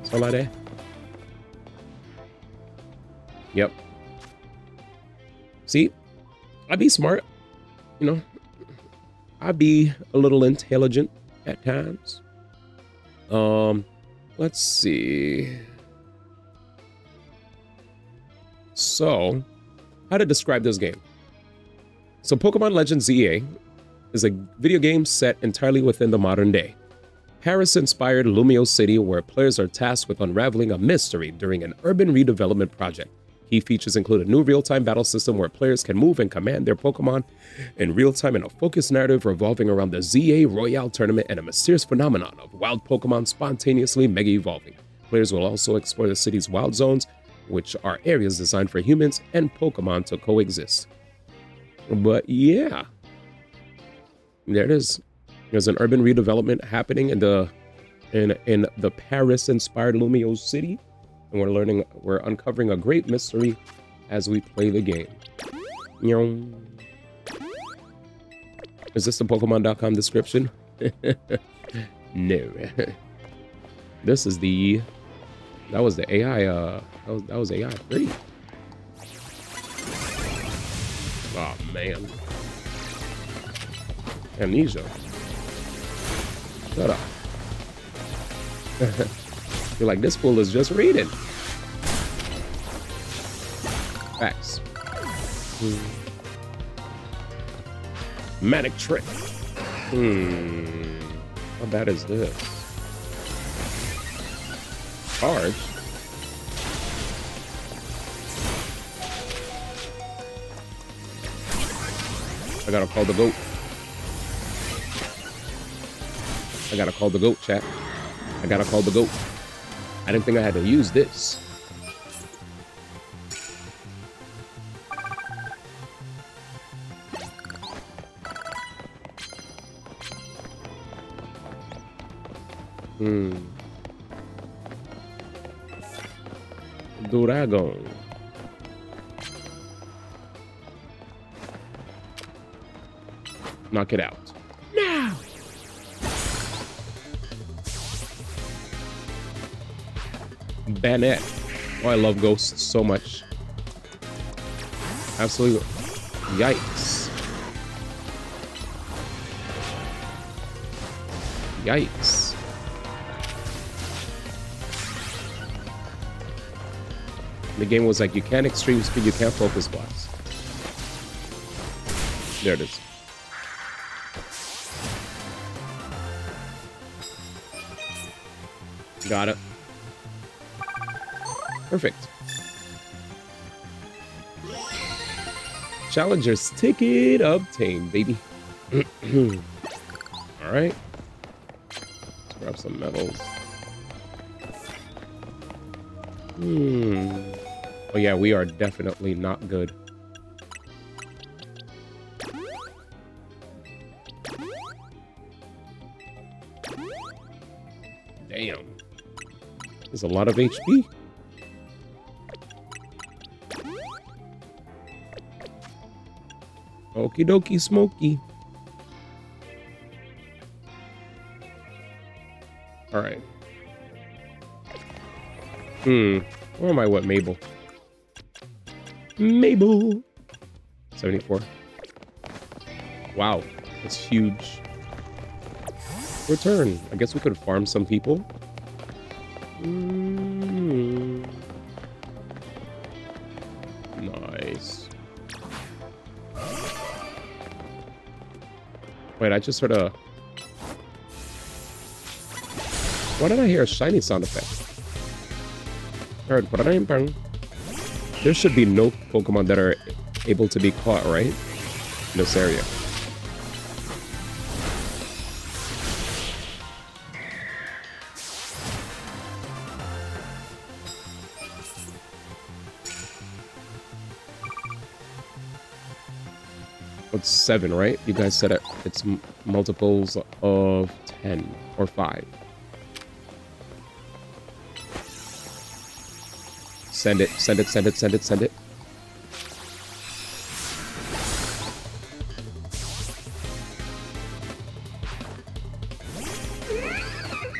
Something like that. Yep. See, I'd be smart, you know. I'd be a little intelligent at times. Let's see. So, how to describe this game? So, Pokemon Legends ZA is a video game set entirely within the modern day. Paris-inspired Lumio City, where players are tasked with unraveling a mystery during an urban redevelopment project. Key features include a new real-time battle system where players can move and command their Pokemon in real-time, and a focused narrative revolving around the ZA Royale tournament and a mysterious phenomenon of wild Pokemon spontaneously mega-evolving. Players will also explore the city's wild zones, which are areas designed for humans and Pokemon to coexist. But yeah, there it is. There's an urban redevelopment happening in the Paris-inspired Lumio City, and we're uncovering a great mystery as we play the game. Is this the Pokemon.com description? No. This is the... That was the AI, that was AI free. Oh, man. Amnesia. Shut up. You're like, this fool is just reading. Facts. Manic Trick. How bad is this? Charge. I gotta call the goat. I gotta call the goat, chat. I gotta call the goat. I didn't think I had to use this. Duragon. Knock it out. Now! Banette. Oh, I love ghosts so much. Absolutely. Yikes. Yikes. The game was like, you can't extreme speed, you can't focus blast. There it is. Got it. Perfect. Challenger's ticket obtained, baby. All right. Let's grab some medals. Oh yeah, we are definitely not good. Damn. There's a lot of HP. Okie dokie smoky. Alright. Where am I? What, Mabel? Mabel! 74. Wow, that's huge. Return. I guess we could farm some people. Nice. Wait, I just heard a... Why did I hear a shiny sound effect? Heard, there should be no Pokemon that are able to be caught, right? In this area. It's 7, right? You guys said it's multiples of 10 or 5. Send it, send it, send it, send it, send it.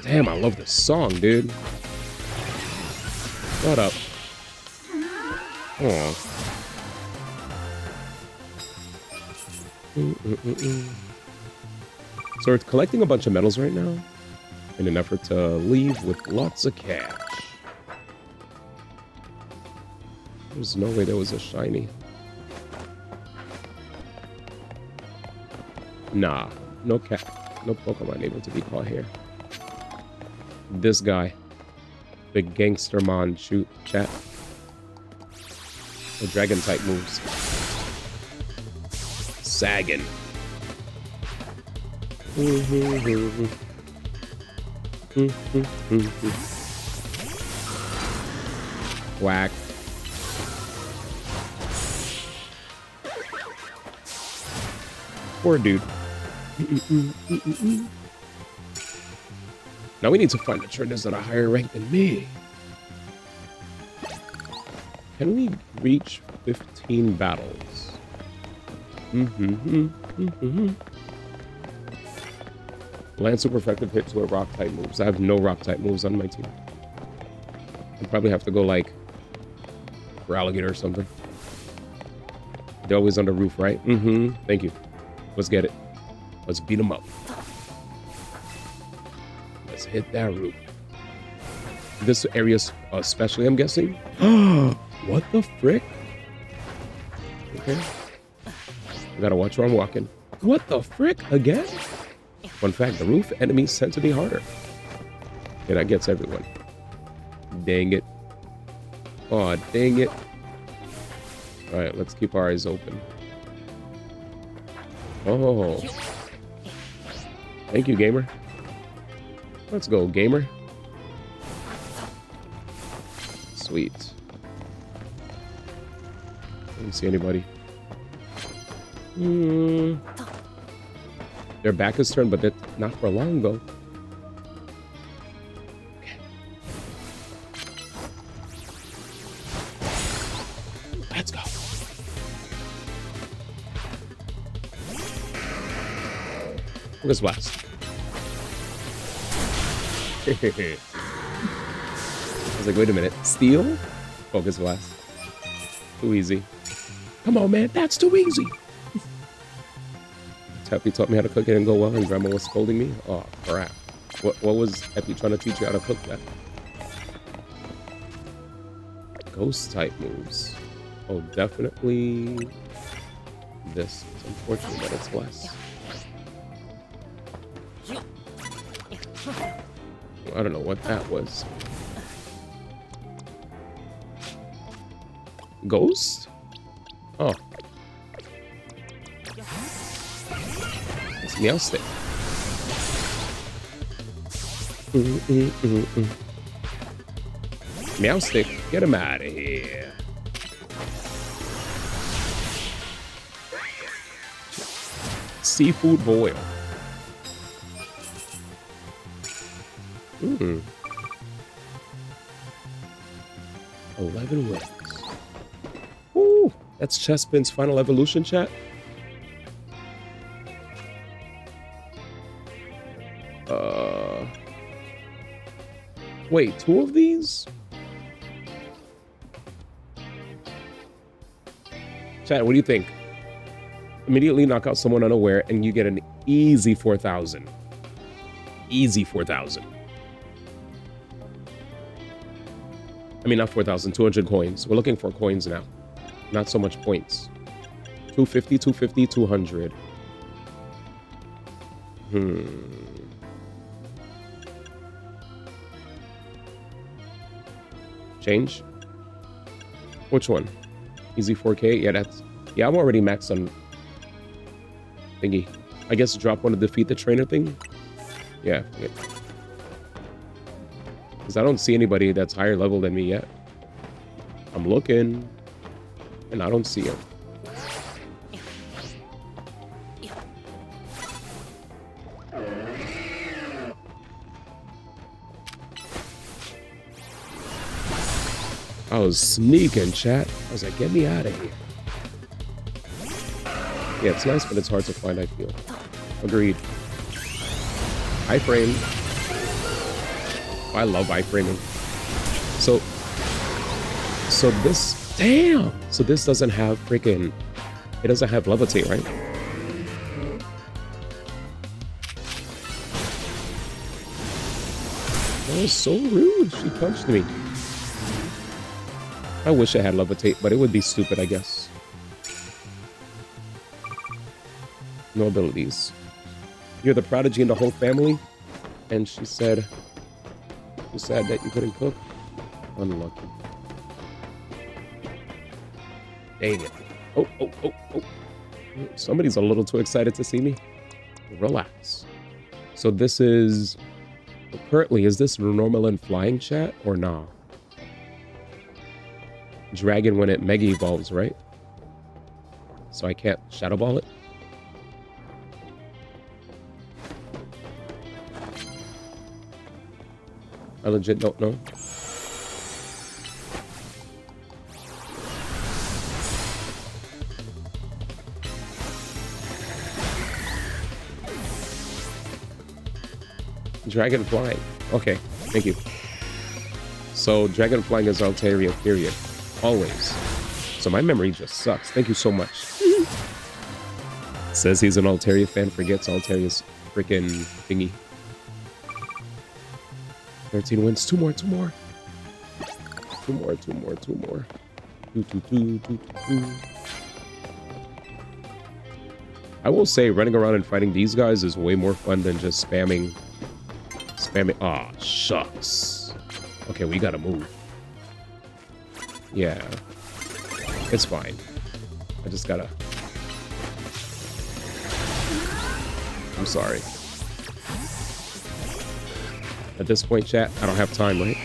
Damn, I love this song, dude. Shut up. Aw. So we're collecting a bunch of medals right now in an effort to leave with lots of cash. There's no way there was a shiny. Nah, no Pokemon able to be caught here. This guy, big gangster mon, shoot chat. The dragon type moves. Sagging. Whack. Poor dude. Now we need to find the trainers that are higher ranked than me. Can we reach 15 battles? Land super effective hits with rock type moves. I have no rock type moves on my team. I'd probably have to go like for alligator or something. They're always on the roof, right? Thank you. Let's get it. Let's beat them up. Let's hit that roof. This area especially, I'm guessing. What the frick? Okay. I gotta watch where I'm walking. What the frick? Again? Fun fact, the roof enemies tend to be harder. Okay, that gets everyone. Dang it. Aw, dang it. Alright, let's keep our eyes open. Oh. Thank you, gamer. Let's go, gamer. Sweet. I don't see anybody. Their back is turned, but not for long, though. Okay. Let's go. Focus blast. I was like, wait a minute. Steel? Focus blast. Too easy. Come on, man. That's too easy. Happy taught me how to cook it and go well, and Grandma was scolding me. Oh, crap. What was Happy trying to teach you how to cook that? Ghost type moves. Oh, definitely this. It's unfortunate that it's less. I don't know what that was. Ghost? Oh. It's Meowstick. Meowstick, get him out of here. Seafood boil. 11 wins. Woo! That's Chespin's final evolution, chat. Wait, 2 of these? Chat, what do you think? Immediately knock out someone unaware and you get an easy 4,000. Easy 4,000. I mean, not 4,000, 200 coins. We're looking for coins now. Not so much points. 250, 250, 200. Change? Which one? Easy 4K? Yeah, that's... Yeah, I'm already maxed on... thingy. I guess drop one to defeat the trainer thing? Yeah. Because I don't see anybody that's higher level than me yet. I'm looking. And I don't see him. I was sneaking, chat. I was like, get me out of here. Yeah, it's nice, but it's hard to find, I feel. Agreed. Iframe. I love iframing. So this, damn. So this doesn't have freaking, it doesn't have levitate, right? That was so rude. She punched me. I wish it had levitate, but it would be stupid, I guess. No abilities. You're the prodigy in the whole family? And she said, you said that you couldn't cook? Unlucky. Dang it. Oh. Somebody's a little too excited to see me. Relax. So this is... Currently, is this normal and flying, chat, or nah? Dragon when it mega evolves, right? So I can't shadow ball it? I legit don't know. Dragon flying. Okay, thank you. So dragon flying is Altaria, period. Always. So my memory just sucks. Thank you so much. Says he's an Altaria fan, forgets Altaria's freaking thingy. 13 wins. Two more. Two. I will say running around and fighting these guys is way more fun than just spamming. Aw, shucks. Okay, we gotta move. Yeah. It's fine. I just gotta... I'm sorry. At this point, chat, I don't have time, right?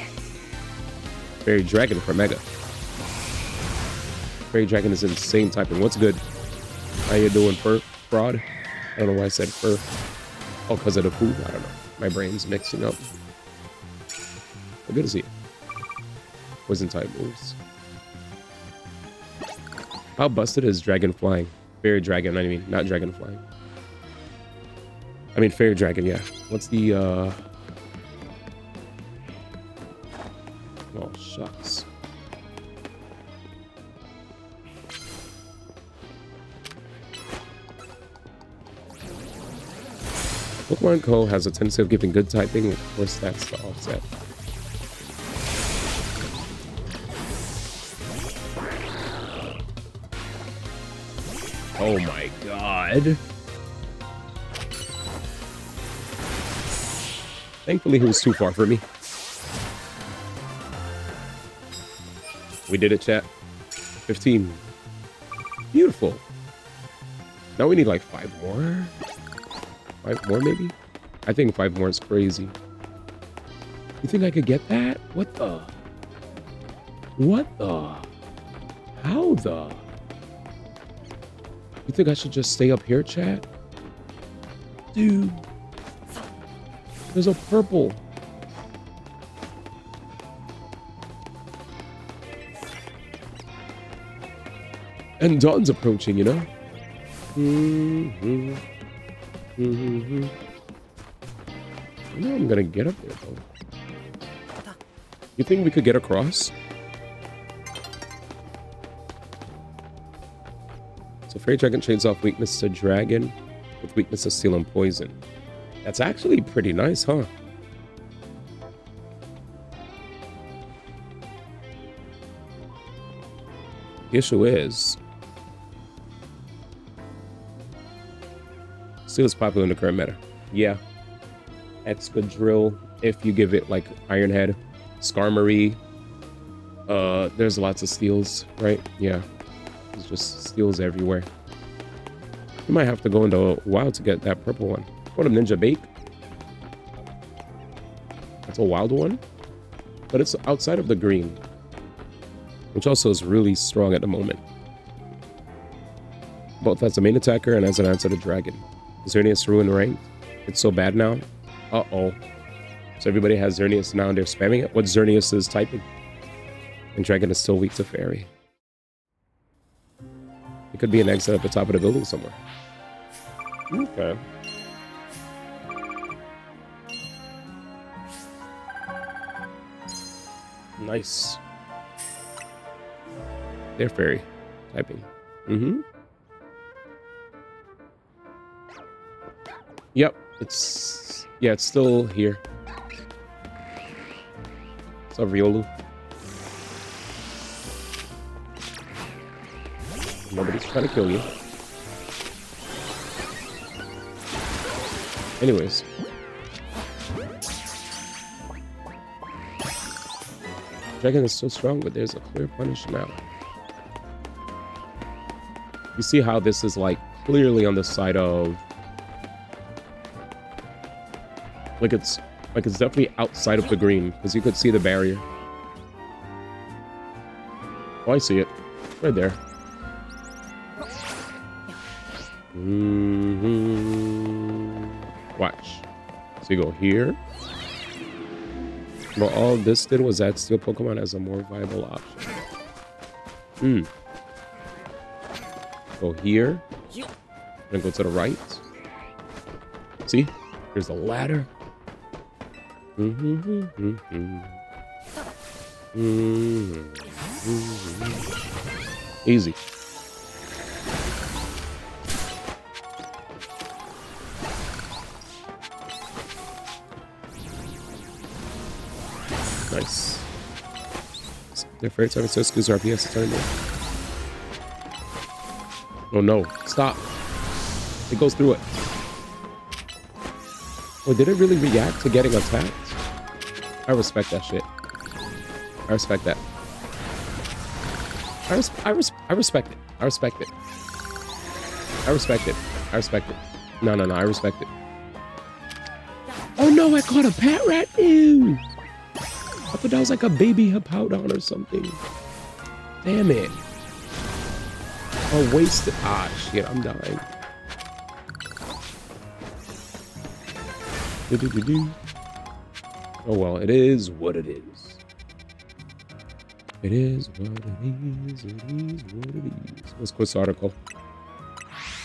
Fairy Dragon for Mega. Fairy Dragon is insane typing. What's good? How you doing, Fur? Fraud? I don't know why I said fur. Oh, because of the food? I don't know. My brain's mixing up. But good to see you. Poison type moves. How busted is Dragon Flying? Fairy Dragon, I mean, not Dragon Flying. I mean, Fairy Dragon, yeah. What's the, Oh, shucks. Pokemon Co. has a tendency of giving good typing with poor stats to offset. Oh my god. Thankfully, he was too far for me. We did it, chat. 15. Beautiful. Now we need like 5 more. 5 more, maybe? I think 5 more is crazy. You think I could get that? What the? What the? How the? You think I should just stay up here, chat? Dude. There's a purple. And dawn's approaching, you know? I know I'm gonna get up there, though. You think we could get across? So Fairy Dragon trades off weakness to Dragon with weakness to Steel and Poison. That's actually pretty nice, huh? The issue is... Steel is popular in the current meta. Yeah. Excadrill, if you give it, like, Iron Head. Skarmory. There's lots of steals, right? Yeah. There's just steals everywhere. You might have to go into wild to get that purple one. What a Ninja Bake. That's a wild one. But it's outside of the green. Which also is really strong at the moment. Both as a main attacker and as an answer to Dragon. Xerneas Ruin ranked. It's so bad now. Uh-oh. So everybody has Xerneas now and they're spamming it. What Xerneas is typing. And Dragon is still weak to Fairy. It could be an exit at the top of the building somewhere. Okay. Nice. They're Fairy typing. Yep, it's... Yeah, it's still here. What's up, Riolu? Nobody's trying to kill you. Anyways. Dragon is so strong, but there's a clear punish now. You see how this is like clearly on the side of... Like it's definitely outside of the green, because you could see the barrier. Oh, I see it. Right there. Watch. So you go here. But all this did was add Steel Pokemon as a more viable option. Go here. Then go to the right. See? There's a ladder. Easy. Nice. They're afraid to so excuse RPS turn there. Oh no, stop. It goes through it. Oh, did it really react to getting attacked? I respect that shit. I respect that. I respect it. I respect it. I respect it. I respect it. No, I respect it. Oh no, I caught a pet rat. Ew. I thought that was like a baby Hippowdon or something. Damn it. Oh, wasted. Ah, shit, I'm dying. Oh well, it is what it is. It is what it is. It is what it is. Let's quote this article.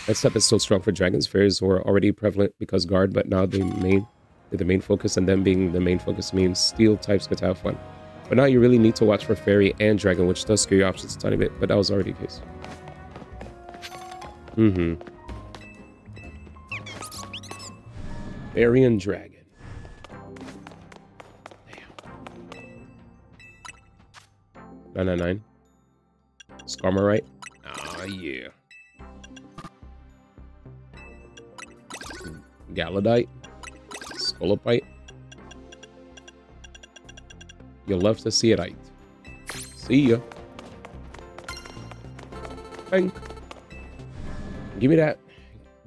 That step is so strong for dragons. Fairies were already prevalent because guard, but now they're the main focus, and them being the main focus means steel types could have fun. But now you really need to watch for fairy and dragon, which does scare your options a tiny bit, but that was already the case. Fairy and dragon. Damn. 999. Skarmory. Ah, yeah. Galladite. Scolopite. You'll love to see it, Ike. See ya. Bang. Give me that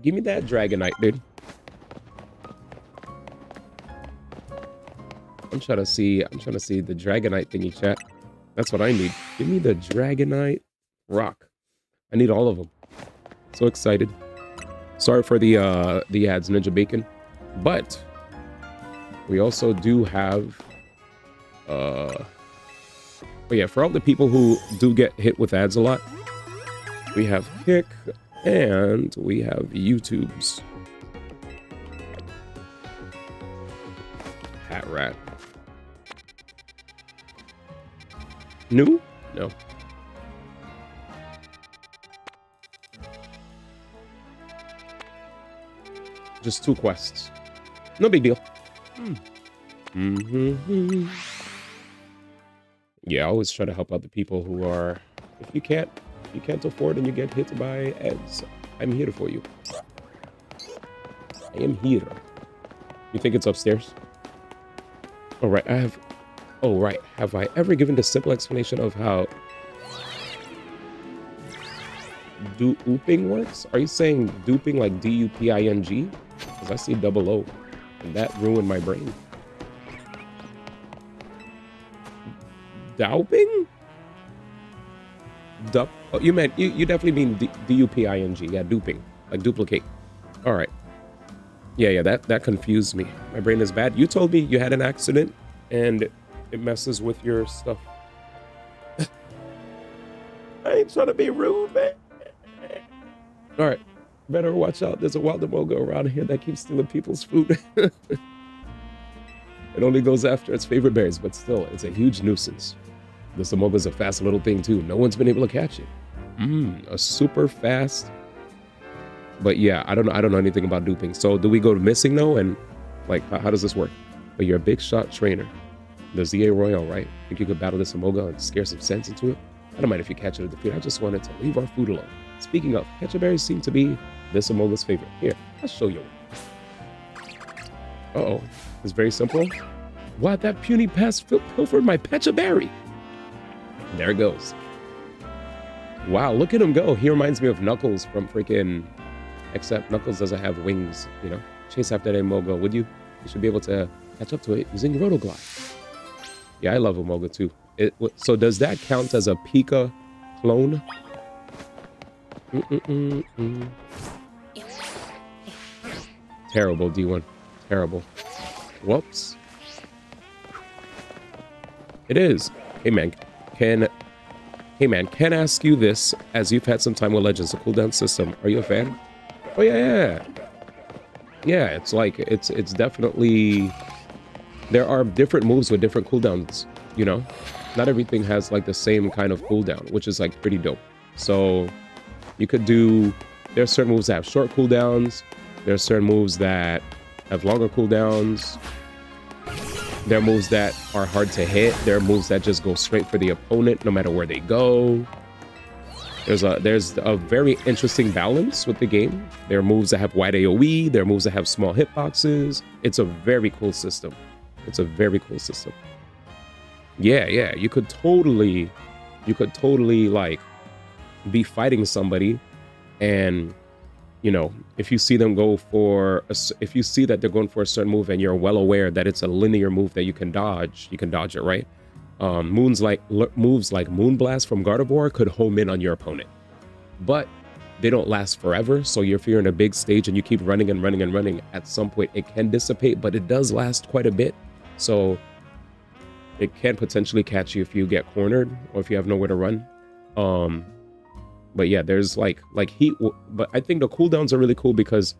Dragonite, dude. I'm trying to see the Dragonite thingy, chat. That's what I need. Give me the Dragonite rock. I need all of them. So excited. Sorry for the ads, Ninja Bacon. But we also do have but yeah, for all the people who do get hit with ads a lot, we have Kick and we have YouTube's Hat Rat. New? No. Just 2 quests. No big deal. Yeah, I always try to help out the people who are, if you can't afford and you get hit by ads, I'm here for you. I am here. You think it's upstairs? All right, oh, right. Have I ever given the simple explanation of how duping works? Are you saying duping like D-U-P-I-N-G? Because I see double O, and that ruined my brain. Duping? Oh, you meant, you definitely mean D-U-P-I-N-G. Yeah, duping. Like duplicate. All right. Yeah, that confused me. My brain is bad. You told me you had an accident, and it messes with your stuff. I ain't trying to be rude, man. All right, better watch out. There's a wild Amoga around here that keeps stealing people's food. It only goes after its favorite berries, but still, it's a huge nuisance. This Amoga's a fast little thing too. No one's been able to catch it. A super fast. But yeah, I don't know anything about duping. So do we go to missing though? And like, how does this work? But you're a big shot trainer. The ZA Royale, right? Think you could battle this Amoga and scare some sense into it? I don't mind if you catch it at the field. I just wanted to leave our food alone. Speaking of, Ketchup berries seem to be this Amoga's favorite. Here, I'll show you. Uh-oh. It's very simple. What? That puny pest pilfered my Ketchup berry. There it goes. Wow, look at him go. He reminds me of Knuckles from freaking... Except Knuckles doesn't have wings, you know? Chase after that Amoga, would you? You should be able to catch up to it using Rotoglide. Yeah, I love Amoga too. So does that count as a Pika clone? Terrible, D1. Terrible. Whoops. It is. Hey man, can I ask you this, as you've had some time with Legends, a cooldown system. Are you a fan? Oh yeah. Yeah, it's like, it's definitely, there are different moves with different cooldowns, you know? Not everything has like the same kind of cooldown, which is like pretty dope. So you could do, there's certain moves that have short cooldowns. There's certain moves that have longer cooldowns. There are moves that are hard to hit. There are moves that just go straight for the opponent no matter where they go. There's a very interesting balance with the game. There are moves that have wide AoE. There are moves that have small hitboxes. It's a very cool system. It's a very cool system. Yeah. You could totally like be fighting somebody, and you know, if you see them go for, if you see that they're going for a certain move and you're well aware that it's a linear move that you can dodge it, right? Moves like Moonblast from Gardevoir could home in on your opponent, but they don't last forever. So if you're in a big stage and you keep running and running and running, at some point it can dissipate, but it does last quite a bit. So it can potentially catch you if you get cornered or if you have nowhere to run. But yeah, there's like heat, but I think the cooldowns are really cool because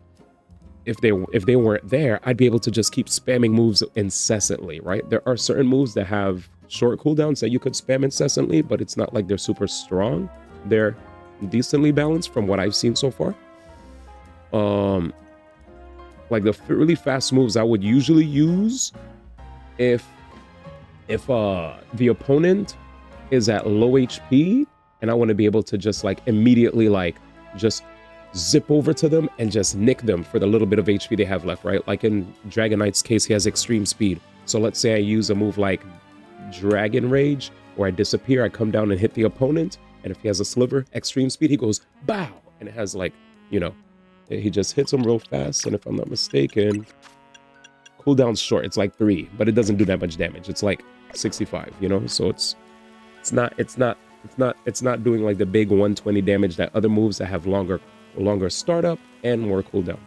if they weren't there, I'd be able to just keep spamming moves incessantly, right? There are certain moves that have short cooldowns that you could spam incessantly, but it's not like they're super strong. They're decently balanced from what I've seen so far. Like the really fast moves I would usually use if the opponent is at low HP and I want to be able to just like immediately like just zip over to them and just nick them for the little bit of HP they have left, right? Like in Dragonite's case, he has extreme speed. So let's say I use a move like Dragon Rage, where I disappear, I come down and hit the opponent, and if he has a sliver, extreme speed, he goes, bow! And it has like, you know, he just hits him real fast, and if I'm not mistaken, cooldown's short, it's like 3, but it doesn't do that much damage. It's like 65, you know, so it's not doing like the big 120 damage that other moves that have longer startup and more cooldown.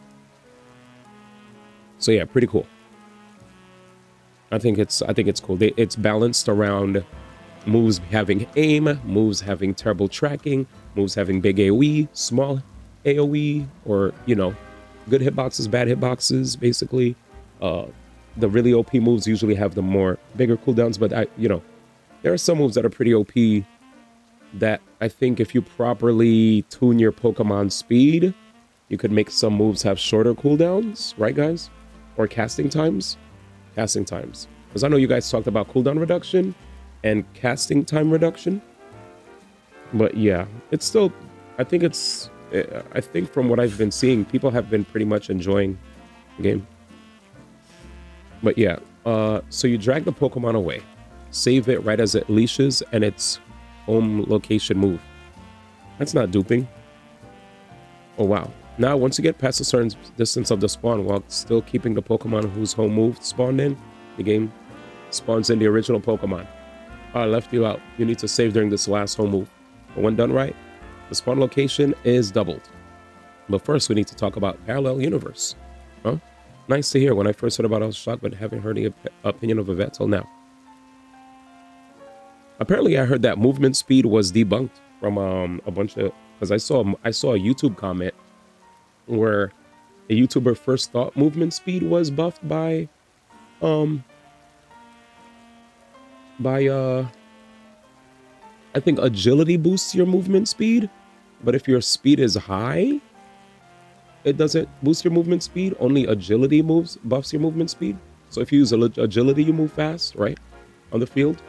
So yeah, pretty cool. I think it's cool. It's balanced around moves having aim, moves having terrible tracking, moves having big AoE, small AoE, or, you know, good hitboxes, bad hitboxes, basically. The really OP moves usually have the more bigger cooldowns, but you know, there are some moves that are pretty OP that I think if you properly tune your Pokemon speed, you could make some moves have shorter cooldowns, right, guys? Or casting times. Because I know you guys talked about cooldown reduction and casting time reduction. But yeah, it's still, I think from what I've been seeing, people have been pretty much enjoying the game. But yeah, so you drag the Pokemon away, save it right as it leashes, and its home location move. That's not duping. Oh wow. Now, once you get past a certain distance of the spawn while still keeping the Pokemon whose home move spawned in, the game spawns in the original Pokemon. I left you out. You need to save during this last home move. But when done right, the spawn location is doubled. But first, we need to talk about Parallel Universe. Huh? Nice to hear. When I first heard about it, I was shocked, but haven't heard any opinion of it till now. Apparently, I heard that movement speed was debunked from a bunch of... Because I saw a YouTube comment where a YouTuber first thought movement speed was buffed by I think agility boosts your movement speed, but if your speed is high, it doesn't boost your movement speed. Only agility buffs your movement speed. So if you use agility, you move fast, right, on the field,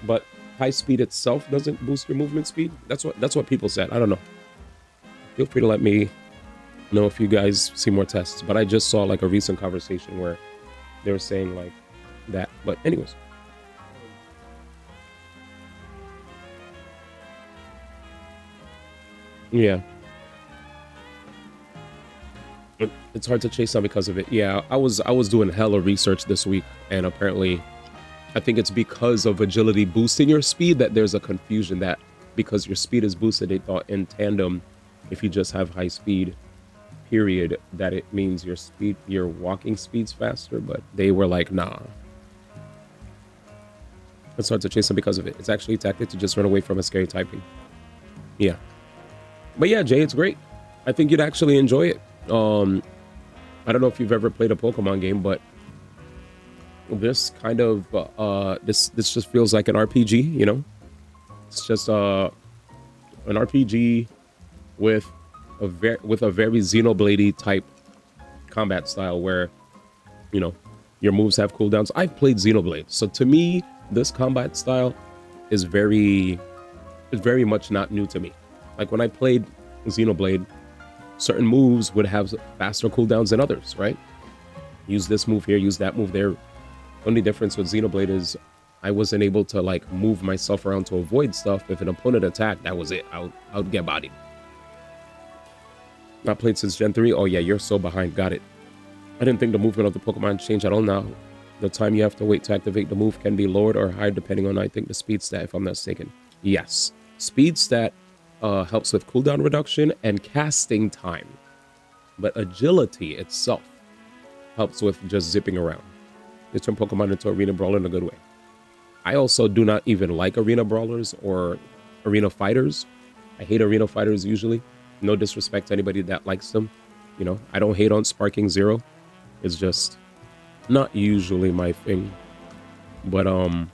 but high speed itself doesn't boost your movement speed. That's what people said. I don't know. Feel free to let me know if you guys see more tests, but I just saw like a recent conversation where they were saying like that. But anyways, yeah, it's hard to chase on because of it. Yeah, I was doing hella research this week, and apparently I think it's because of agility boosting your speed that there's a confusion that because your speed is boosted, they thought in tandem, if you just have high speed period, that it means your walking speed's faster, but they were like, nah. It's hard to chase them because of it. It's actually a tactic to just run away from a scary typing. Yeah. But yeah, Jay, it's great. I think you'd actually enjoy it. I don't know if you've ever played a Pokemon game, but this kind of this just feels like an RPG, you know? It's just an RPG with a very Xenoblade type combat style where, you know, your moves have cooldowns. I've played Xenoblade, so to me, this combat style is very much not new to me. Like when I played Xenoblade, certain moves would have faster cooldowns than others, right? Use this move here, use that move there. Only difference with Xenoblade is I wasn't able to like move myself around to avoid stuff. If an opponent attacked, that was it. I would get bodied. Not played since Gen 3. Oh yeah, you're so behind. Got it. I didn't think the movement of the Pokemon changed at all now. The time you have to wait to activate the move can be lowered or higher depending on, I think, the speed stat, if I'm not mistaken. Yes. Speed stat helps with cooldown reduction and casting time. But agility itself helps with just zipping around. They turn Pokemon into arena brawler in a good way. I also do not even like arena brawlers or arena fighters. I hate arena fighters usually. No disrespect to anybody that likes them. You know, I don't hate on Sparking Zero. It's just not usually my thing. But and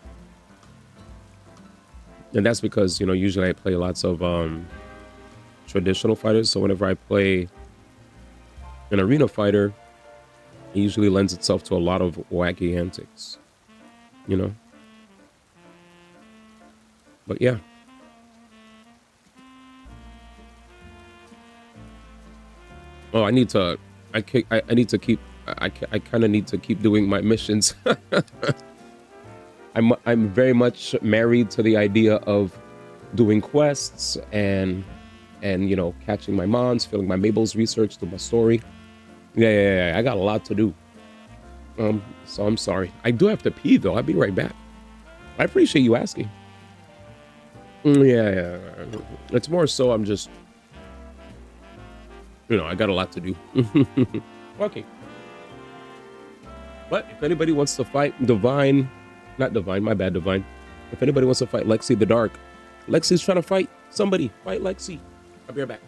that's because, you know, usually I play lots of traditional fighters. So whenever I play an arena fighter, it usually lends itself to a lot of wacky antics, you know. But yeah. Oh, I need to keep doing my missions. I'm very much married to the idea of doing quests and you know, catching my mons, filling my Mabel's research to my story. Yeah, I got a lot to do. So I'm sorry. I do have to pee though. I'll be right back. I appreciate you asking. Yeah. It's more so I'm just, you know, I got a lot to do. Okay. But if anybody wants to fight Divine, not Divine, my bad, Divine. If anybody wants to fight Lexi the Dark, Lexi's trying to fight somebody. Fight Lexi. I'll be right back.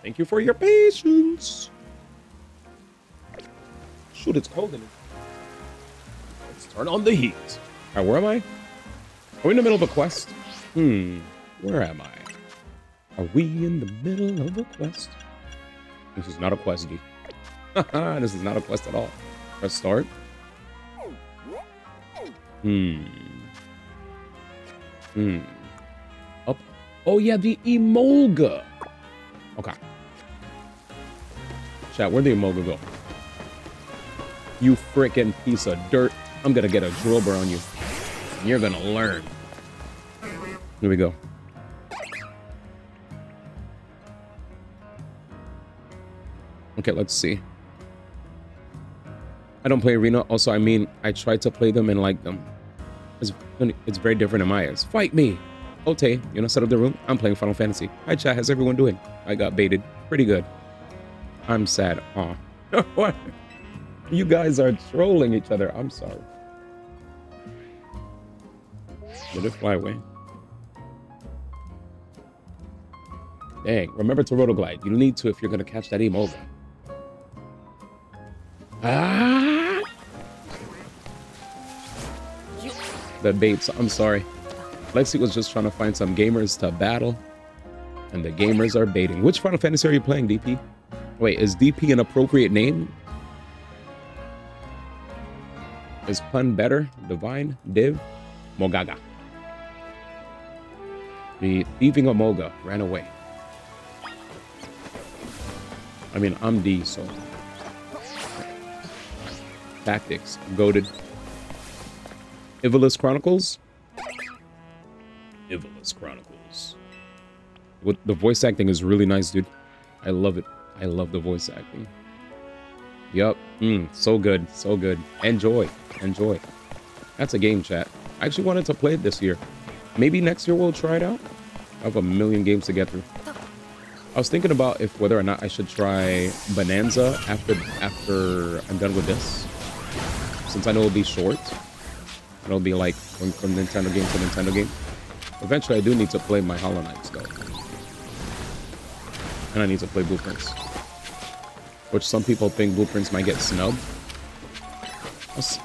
Thank you for your patience. Shoot, it's cold in here. Let's turn on the heat. All right, where am I? Are we in the middle of a quest? Where am I? Are we in the middle of a quest? This is not a quest, D. This is not a quest at all. Press start. Up. Oh, yeah, the Emolga. Okay. Chat, where'd the Emolga go? You frickin' piece of dirt. I'm gonna get a drill bur on you. And you're gonna learn. Here we go. Okay, let's see. I don't play Arena. Also, I mean, I tried to play them and like them. It's very different in my eyes. Fight me! Ote, you know, set up the room. I'm playing Final Fantasy. Hi, chat. How's everyone doing? I got baited. Pretty good. I'm sad. Aw. What? You guys are trolling each other. I'm sorry. Let it fly away. Dang. Remember to rotoglide. You need to if you're going to catch that Emolga. Ah! The baits. I'm sorry. Lexi was just trying to find some gamers to battle. And the gamers are baiting. Which Final Fantasy are you playing, DP? Wait, is DP an appropriate name? Is pun better? Divine? Div? Mogaga. The thieving Emolga ran away. I mean, I'm D, so... Tactics. Goated. Ivalice Chronicles? Ivalice Chronicles. What, the voice acting is really nice, dude. I love it. I love the voice acting. Yup. So good. So good. Enjoy. Enjoy. That's a game, chat. I actually wanted to play it this year. Maybe next year we'll try it out. I have a million games to get through. I was thinking about if whether or not I should try Bonanza after I'm done with this. Since I know it'll be short. And it'll be like from Nintendo game to Nintendo game. Eventually I do need to play my Hollow Knights though. And I need to play Blueprints. Which some people think Blueprints might get snubbed.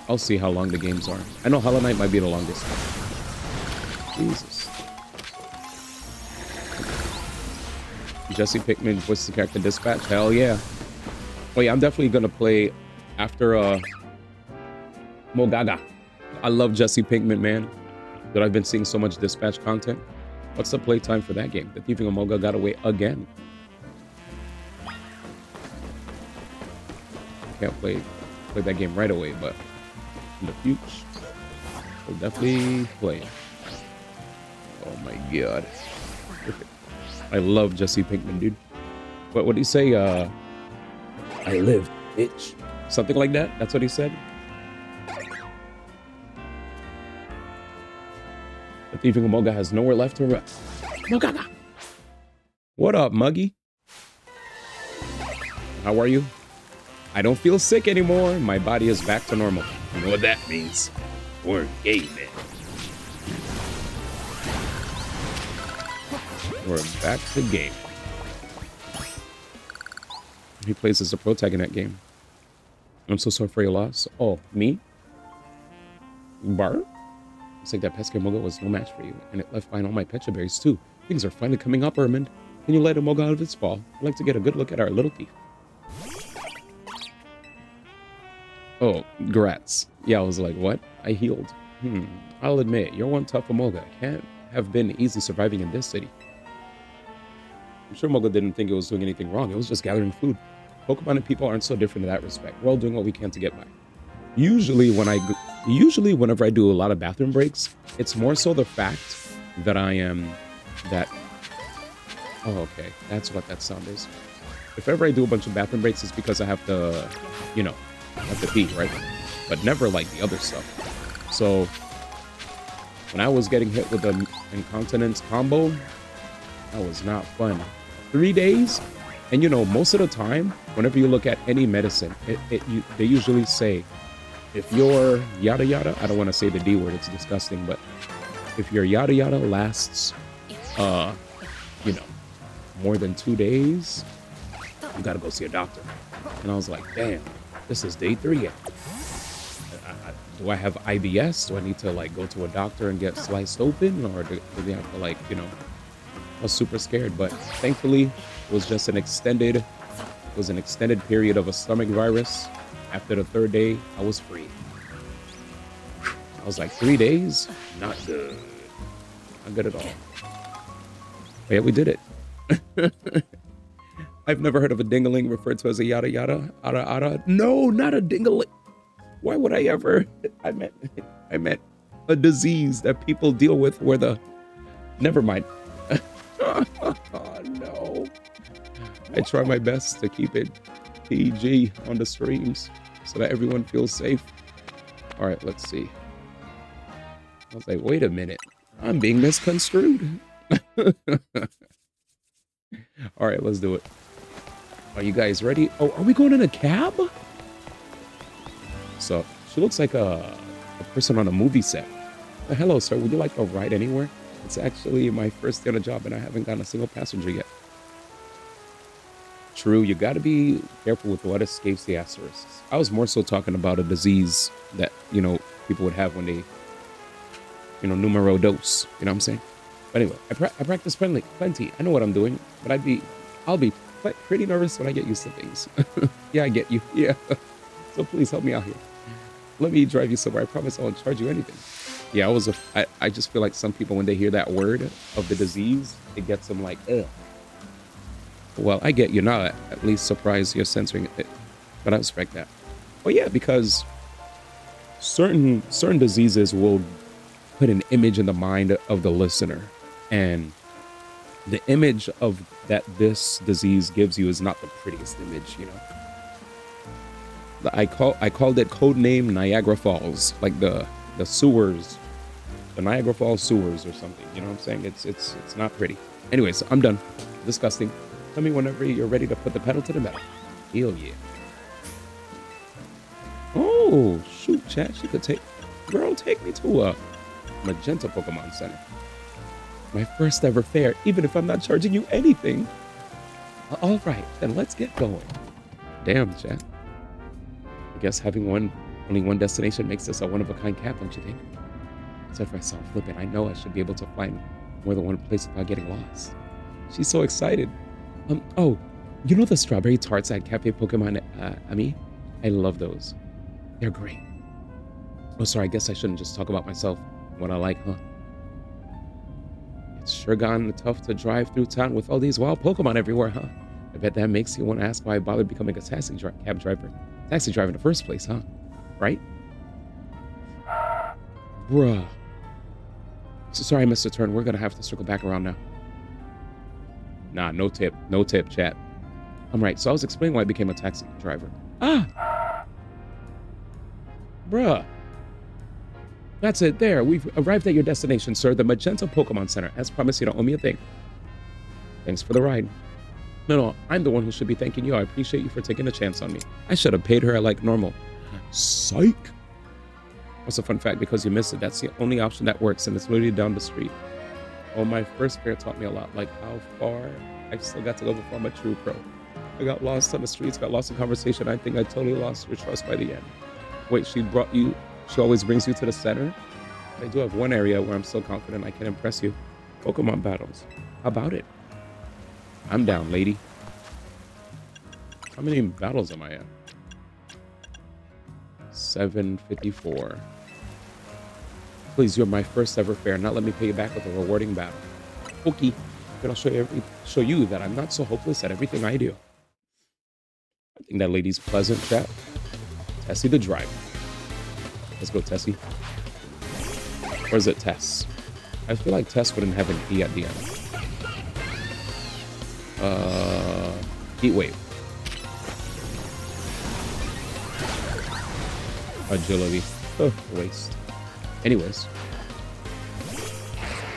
I'll see how long the games are. I know Hollow Knight might be the longest. Jesus. Jesse Pinkman voices the character Dispatch. Hell yeah. Oh yeah, I'm definitely gonna play after Mogaga. I love Jesse Pinkman, man. But I've been seeing so much Dispatch content. What's the playtime for that game? The Thieving Emolga got away again. I can't play that game right away, but in the future, we'll definitely play it. Oh my god. Perfect. I love Jesse Pinkman, dude. What did he say? I live, bitch. Something like that? That's what he said? The Thieving Emolga has nowhere left to run. Mogaga! What up, Muggy? How are you? I don't feel sick anymore. My body is back to normal. You know what that means? We're gay men. We're back to game. He plays as a protagonist game. I'm so sorry for your loss. Oh, me? Bar? Looks like that pesky Emolga was no match for you, and it left behind all my pecha berries too. Things are finally coming up, Ermund. Can you let Emolga out of its ball? I'd like to get a good look at our little thief. Oh, grats. Yeah, I was like, what? I healed. I'll admit, you're one tough Emolga. Can't have been easy surviving in this city. I'm sure Emolga didn't think it was doing anything wrong. It was just gathering food. Pokemon and people aren't so different in that respect. We're all doing what we can to get by. Usually, whenever I do a lot of bathroom breaks, it's more so the fact that oh, okay. That's what that sound is. If ever I do a bunch of bathroom breaks, it's because I have to, you know, I have to pee, right? But never like the other stuff. So when I was getting hit with the incontinence combo, that was not fun. 3 days, and you know, most of the time, whenever you look at any medicine, they usually say, if your yada yada, I don't want to say the D word, it's disgusting, but if your yada yada lasts, you know, more than 2 days, you gotta go see a doctor. And I was like, damn, this is day 3 yet. Do I have IBS? Do I need to like go to a doctor and get sliced open, or do they have to like, you know? I was super scared, but thankfully it was just an extended period of a stomach virus. After the 3rd day, I was free. I was like, 3 days? Not good. Not good at all. But yeah, we did it. I've never heard of a dingaling referred to as a yada yada, ada ada. No, not a dingaling. Why would I ever? I meant a disease that people deal with where the... Never mind. Oh, no. I try my best to keep it PG on the streams so that everyone feels safe. All right, let's see. I was like, wait a minute. I'm being misconstrued. All right, let's do it. Are you guys ready? Oh, are we going in a cab? So she looks like a person on a movie set. Hello, sir. Would you like a ride anywhere? It's actually my first day on a job and I haven't gotten a single passenger yet. True, you got to be careful with what escapes the asterisks. I was more so talking about a disease that, you know, people would have when they, you know, numero dos. You know what I'm saying? But anyway, I practice plenty. I know what I'm doing, but I'll be pretty nervous when I get used to things. Yeah, I get you. Yeah. So please help me out here. Let me drive you somewhere. I promise I won't charge you anything. Yeah, I just feel like some people, when they hear that word of the disease, it gets them like, ugh. Well, I get you now. At least surprised you're censoring it, but I respect that. Well, yeah, because certain diseases will put an image in the mind of the listener, and the image of that this disease gives you is not the prettiest image, you know. I called it codename Niagara Falls, like the sewers, the Niagara Falls sewers or something. You know what I'm saying? It's not pretty. Anyways, I'm done. Disgusting. Tell me whenever you're ready to put the pedal to the metal. Hell yeah. Oh shoot, chat. She could take me to a Magenta Pokemon Center. My first ever fare, even if I'm not charging you anything. All right, then let's get going. Damn, chat. I guess having only one destination makes this a one-of-a-kind cab, don't you think? Except for I saw flipping, I know I should be able to find more than one place without getting lost. She's so excited. Oh, you know the strawberry tarts at Cafe Pokemon Ami? I love those. They're great. Oh, sorry, I guess I shouldn't just talk about myself. What I like, huh? It's sure gotten tough to drive through town with all these wild Pokemon everywhere, huh? I bet that makes you want to ask why I bothered becoming a taxi driver in the first place, huh? Right? Bruh. So sorry, Mr. Turn. We're gonna have to circle back around now. Nah, no tip, chat. I'm right. So I was explaining why I became a taxi driver. Ah! Bruh. That's it. There. We've arrived at your destination, sir. The Magenta Pokemon Center. As promised, you don't owe me a thing. Thanks for the ride. No, I'm the one who should be thanking you. I appreciate you for taking a chance on me. I should have paid her like normal. Psych! That's a fun fact because you missed it. That's the only option that works, and it's literally down the street. Oh, my first fare taught me a lot. Like how far I've still got to go before I'm a true pro. I got lost on the streets, got lost in conversation. I think I totally lost your trust by the end. Wait, she always brings you to the center? I do have one area where I'm so confident I can impress you. Pokemon battles. How about it? I'm down, lady. How many battles am I at? 754. Please, you're my first ever fare. Not let me pay you back with a rewarding battle. Okay, but I'll show you that I'm not so hopeless at everything I do. I think that lady's pleasant, chat. Tessie the driver. Let's go, Tessie. Or is it Tess? I feel like Tess wouldn't have an E at the end. Heat wave. Agility. Oh, waste. Anyways.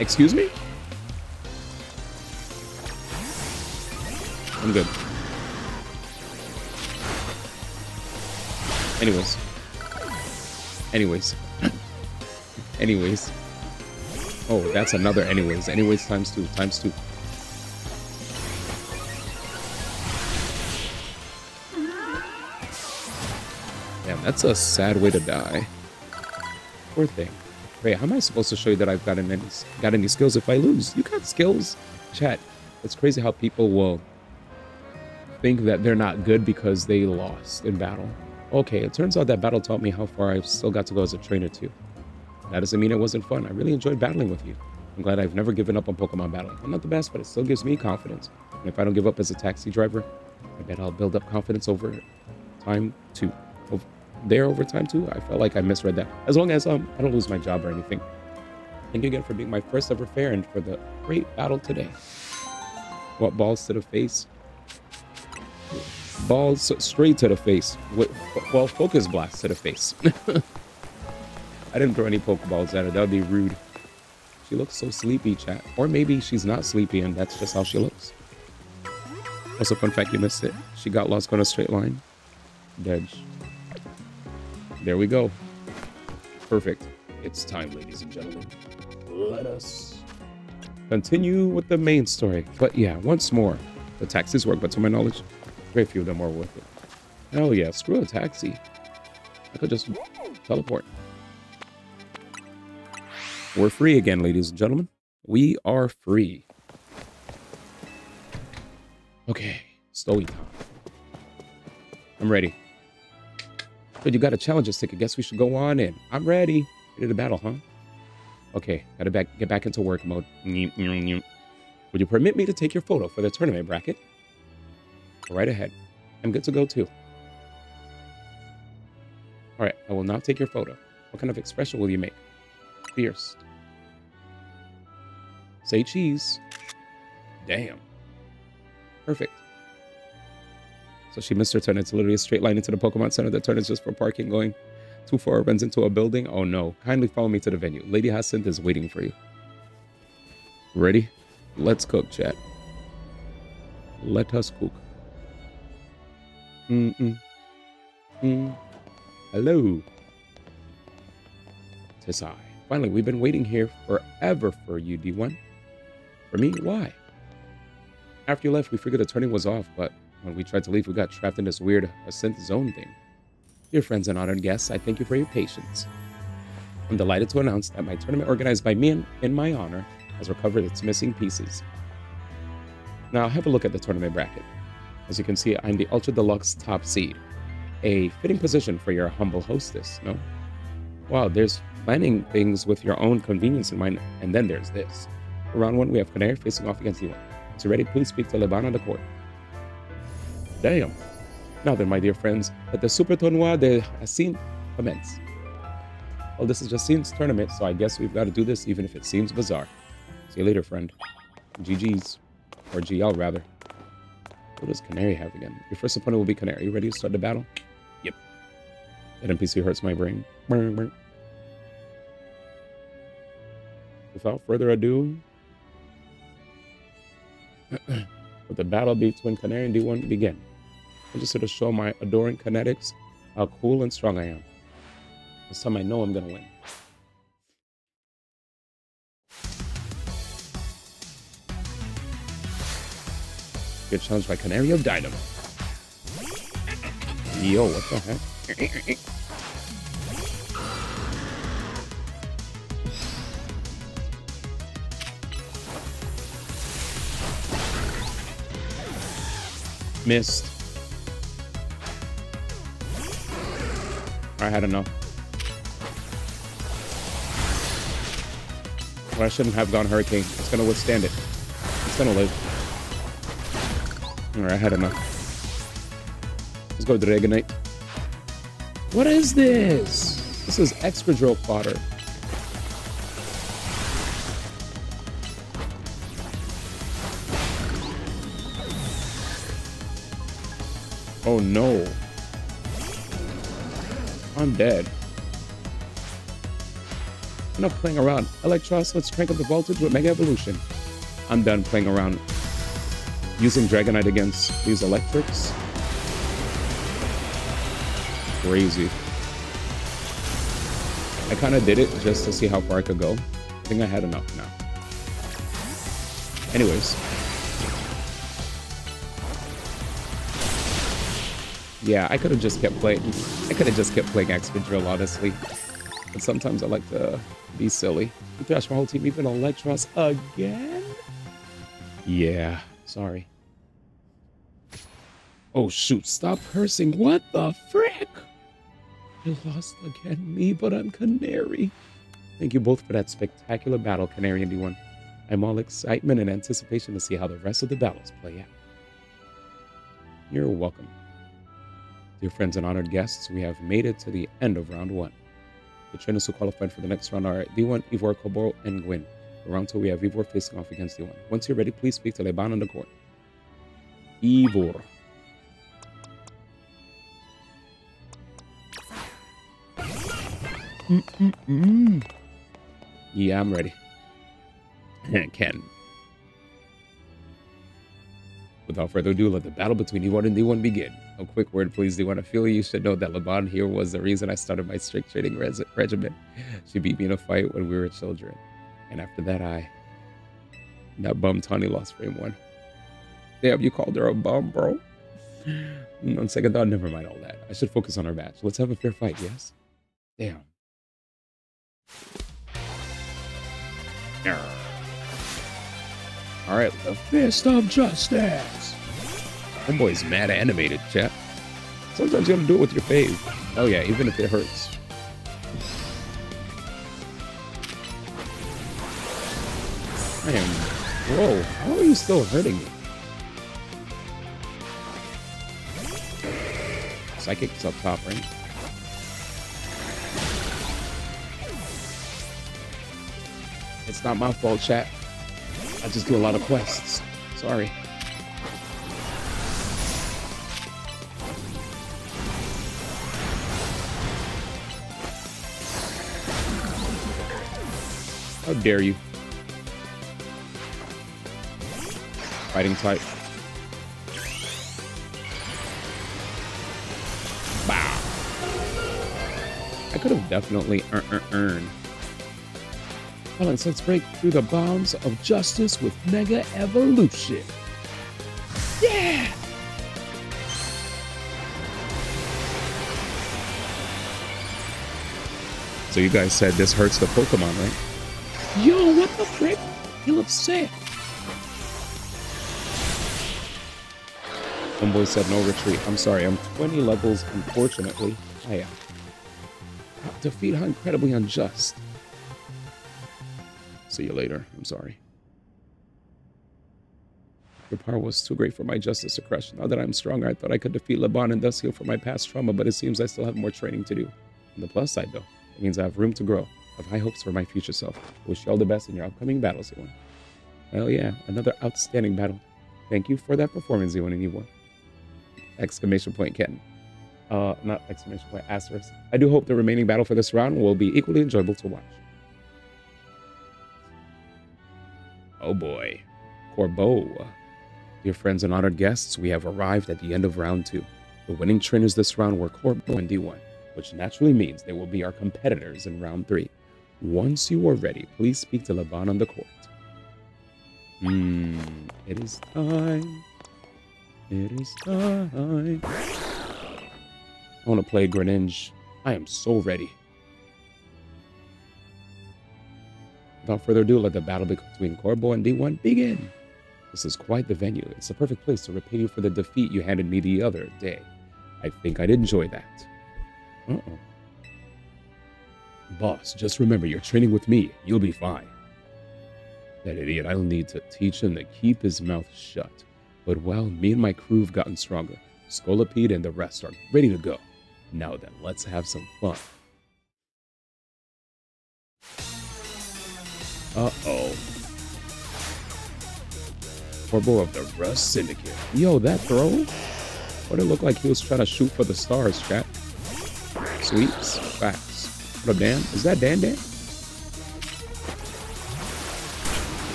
Excuse me? I'm good. Anyways. Anyways. Oh, that's another anyways. Anyways times two. That's a sad way to die. Poor thing. Wait, how am I supposed to show you that I've got any skills if I lose? You got skills? Chat. It's crazy how people will think that they're not good because they lost in battle. Okay, it turns out that battle taught me how far I've still got to go as a trainer too. That doesn't mean it wasn't fun. I really enjoyed battling with you. I'm glad I've never given up on Pokemon battling. I'm not the best, but it still gives me confidence. And if I don't give up as a taxi driver, I bet I'll build up confidence over time too. Over time too. I felt like I misread that. As long as I don't lose my job or anything. Thank you again for being my first ever fair and for the great battle today. What, balls to the face? Balls straight to the face. Well, focus blast to the face. I didn't throw any Pokeballs at her. That would be rude. She looks so sleepy, chat. Or maybe she's not sleepy and that's just how she looks. Also, fun fact, you missed it. She got lost going a straight line. Dedge. There we go. Perfect. It's time, ladies and gentlemen. Let us continue with the main story. But yeah, once more, the taxis work, but to my knowledge, very few of them are worth it. Hell yeah, screw a taxi. I could just teleport. We're free again, ladies and gentlemen. We are free. Okay, story time. I'm ready. Good, you got a challenges ticket. Guess we should go on in. I'm ready. Ready to battle, huh? Okay, gotta get back into work mode. Would you permit me to take your photo for the tournament bracket? Go right ahead. I'm good to go too. All right, I will now take your photo. What kind of expression will you make? Fierce. Say cheese. Damn. Perfect. So she missed her turn. It's literally a straight line into the Pokemon Center. The turn is just for parking. Going too far, runs into a building. Oh no. Kindly follow me to the venue. Lady Hyacinth is waiting for you. Ready? Let's cook, chat. Let us cook. Hello. Tis I. Finally, we've been waiting here forever for you, D1. For me? Why? After you left, we figured the turning was off, but when we tried to leave, we got trapped in this weird Ascent zone thing. Dear friends and honored guests, I thank you for your patience. I'm delighted to announce that my tournament organized by me in my honor has recovered its missing pieces. Now, have a look at the tournament bracket. As you can see, I'm the Ultra Deluxe top seed. A fitting position for your humble hostess, no? Wow, there's planning things with your own convenience in mind, and then there's this. For round 1, we have Canary facing off against D1. So ready, please speak to Leban on the court. Damn. Now then, my dear friends, let the Super Tournoi de Hassin commence. Well, this is Jacin's tournament, so I guess we've got to do this even if it seems bizarre. See you later, friend. GG's. Or GL, rather. What does Canary have again? Your first opponent will be Canary. You ready to start the battle? Yep. That NPC hurts my brain. Without further ado, let the battle between Canary and D1 begin. I'm just here to show my adoring kinetics how cool and strong I am. This time I know I'm gonna win. Get challenged by Canary of Dynamo. Yo, what the heck? Missed. I had enough. Well, I shouldn't have gone Hurricane. It's gonna withstand it. It's gonna live. Alright, I had enough. Let's go Dragonite. What is this? This is extra drill fodder. Oh no. I'm dead. Enough playing around. Electros, let's crank up the voltage with Mega Evolution. I'm done playing around. Using Dragonite against these electrics. Crazy. I kind of did it just to see how far I could go. I think I had enough now. Anyways. Yeah, I could have just kept playing. I could have just kept playing extra drill, honestly. But sometimes I like to be silly. You thrashed my whole team, even Electros again? Yeah, sorry. Oh shoot, stop cursing. What the frick? You lost again, me, but I'm Canary. Thank you both for that spectacular battle, Canary and D1. I'm all excitement and anticipation to see how the rest of the battles play out. You're welcome. Dear friends and honored guests, we have made it to the end of round 1. The trainers who qualified for the next round are D1, Ivor, Kobo, and Gwyn. For round 2, we have Ivor facing off against D1. Once you're ready, please speak to Leban on the court. Ivor. Yeah, I'm ready. Ken. Without further ado, let the battle between D1 and D1 begin. A quick word, please, D1. I feel you should know that Leban here was the reason I started my strict training regimen. She beat me in a fight when we were children. And after that, that bum Tawny lost frame 1. Damn, you called her a bum, bro? On second thought, never mind all that. I should focus on our match. Let's have a fair fight, yes? Damn. Alright, the fist of justice. Homeboy's mad animated, chat. Sometimes you gotta do it with your fave. Oh yeah, even if it hurts. I am... Whoa, how are you still hurting me? Psychic's up top, right? It's not my fault, chat. I just do a lot of quests. Sorry. How dare you? Fighting type. Bow. I could have definitely earned. Balance, let's break through the bounds of justice with Mega Evolution. Yeah! So you guys said this hurts the Pokemon, right? Yo, what the frick? He looks sick. Homeboy said no retreat. I'm sorry, I'm 20 levels, unfortunately. I am. Defeat how incredibly unjust. See you later. I'm sorry. Your power was too great for my justice to crush. Now that I'm stronger, I thought I could defeat Leban and thus heal from my past trauma, but it seems I still have more training to do. On the plus side, though, it means I have room to grow. I have high hopes for my future self. I wish you all the best in your upcoming battles, Ewan. Hell yeah, another outstanding battle. Thank you for that performance, Ewan and Ewan. Exclamation point, Ken. Not exclamation point, asterisk. I do hope the remaining battle for this round will be equally enjoyable to watch. Oh boy. Corbeau. Dear friends and honored guests, we have arrived at the end of round 2. The winning trainers this round were Corbeau and D1, which naturally means they will be our competitors in round 3. Once you are ready, please speak to Leban on the court. It is time. It is time. I want to play Greninja. I am so ready. Without further ado, let the battle between Corbeau and D1 begin. This is quite the venue. It's the perfect place to repay you for the defeat you handed me the other day. I think I'd enjoy that. Boss, just remember you're training with me. You'll be fine. That idiot, I'll need to teach him to keep his mouth shut. But well, me and my crew have gotten stronger. Scolipede and the rest are ready to go. Now then, let's have some fun. Uh-oh. Corbeau of the Rust Syndicate. Yo, that throw? What it looked like he was trying to shoot for the stars, chat. Sweeps. Facts. What up, Dan? Is that Dan?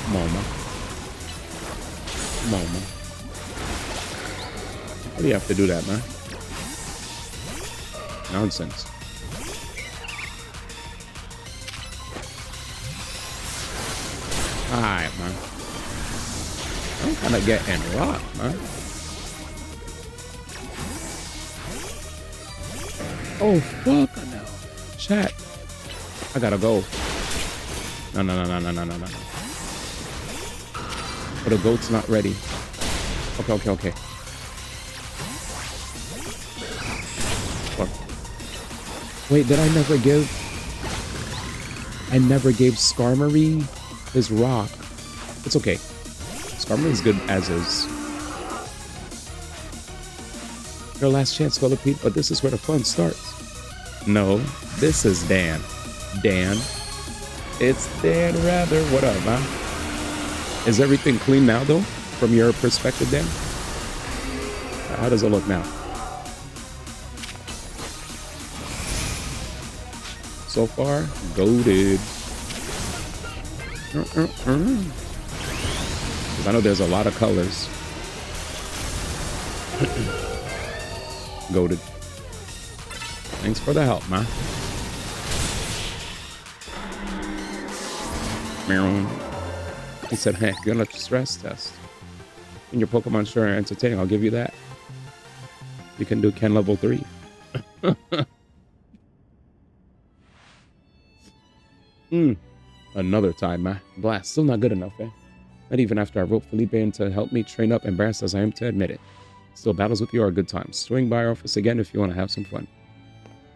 Come on, man. Come on, man. Why do you have to do that, man? Nonsense. Alright, man. I'm kind of getting rocked, man. Oh, fuck no. Chat. I gotta go. No. But the goat's not ready. Okay. Fuck. Wait, did I never give... I never gave Skarmory his rock. It's okay. Skarmory's good as is. Your last chance, Philippine, but this is where the fun starts. No, this is Dan. Dan. It's Dan Rather. What up, man? Is everything clean now, though? From your perspective, Dan? How does it look now? So far, goated. Because I know there's a lot of colors. Goated. Thanks for the help, man. He said, hey, good luck stress test. In your Pokemon sure are entertaining, I'll give you that. You can do Ken level 3. Another time, man. Blast, still not good enough, eh? Not even after I wrote Felipe in to help me train up, embarrassed as I am to admit it. Still, battles with you are good times. Swing by our office again if you want to have some fun.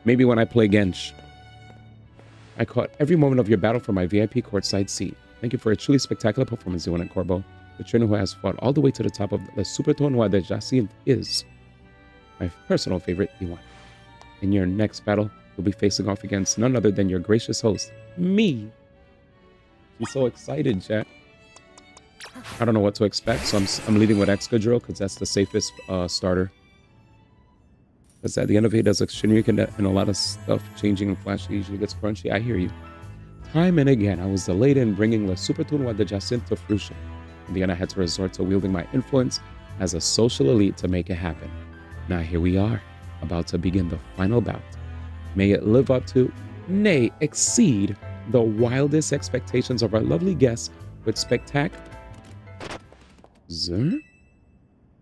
Maybe when I play Gensh. I caught every moment of your battle from my VIP courtside seat. Thank you for a truly spectacular performance, you won at Corbo. The trainer who has fought all the way to the top of the Super Tournoi de Jacinthe is my personal favorite, D1. In your next battle, you'll be facing off against none other than your gracious host, me. She's so excited, chat. I don't know what to expect, so I'm leading with Excadrill because that's the safest starter. Because at the end of it, does Shinriken and a lot of stuff changing and flashy usually gets crunchy. I hear you. Time and again, I was delayed in bringing the Super Tournoi de Jacinthe to fruition. In the end, I had to resort to wielding my influence as a social elite to make it happen. Now here we are, about to begin the final bout. May it live up to, nay, exceed the wildest expectations of our lovely guests with spectacular...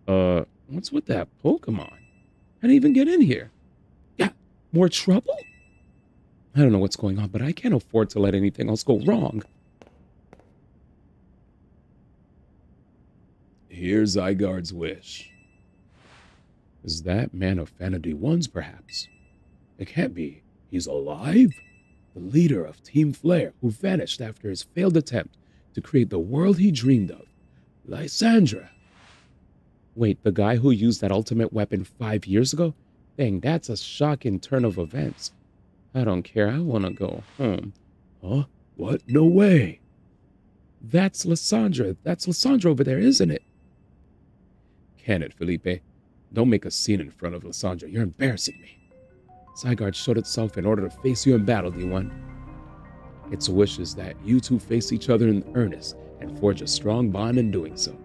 What's with that Pokemon? How did I even get in here? Yeah, more trouble? I don't know what's going on, but I can't afford to let anything else go wrong. Here's Zygarde's wish. Is that man a fan of D1's, perhaps? It can't be. He's alive? The leader of Team Flare, who vanished after his failed attempt to create the world he dreamed of. Lysandra. Wait, the guy who used that ultimate weapon 5 years ago? Dang, that's a shocking turn of events. I don't care, I want to go home. Huh? What? No way. That's Lysandra. That's Lysandra over there, isn't it? Can it, Felipe? Don't make a scene in front of Lysandra. You're embarrassing me. Zygarde showed itself in order to face you in battle, D1. Its wish is that you two face each other in earnest and forge a strong bond in doing so.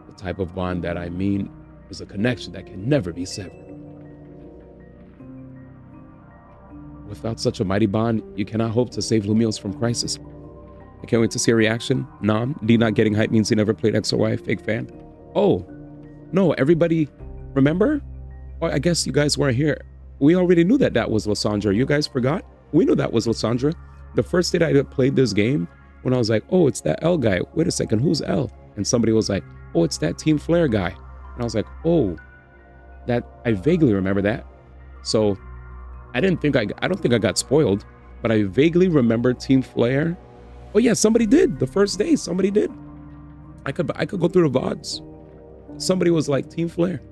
The type of bond that I mean is a connection that can never be severed. Without such a mighty bond, you cannot hope to save Lumiose from crisis. I can't wait to see a reaction. Nom, D not getting hype means he never played X or Y, fake fan. Oh, no, everybody, remember? Oh, I guess you guys weren't here. We already knew that that was Lysandra. You guys forgot? We knew that was Lysandra. The first day I played this game, when I was like, oh, it's that L guy. Wait a second, who's L? And somebody was like, oh, it's that Team Flare guy. And I was like, oh, that, I vaguely remember that. So I don't think I got spoiled, but I vaguely remember Team Flare. Oh yeah, somebody did. The first day, somebody did. I could go through the VODs. Somebody was like, Team Flare.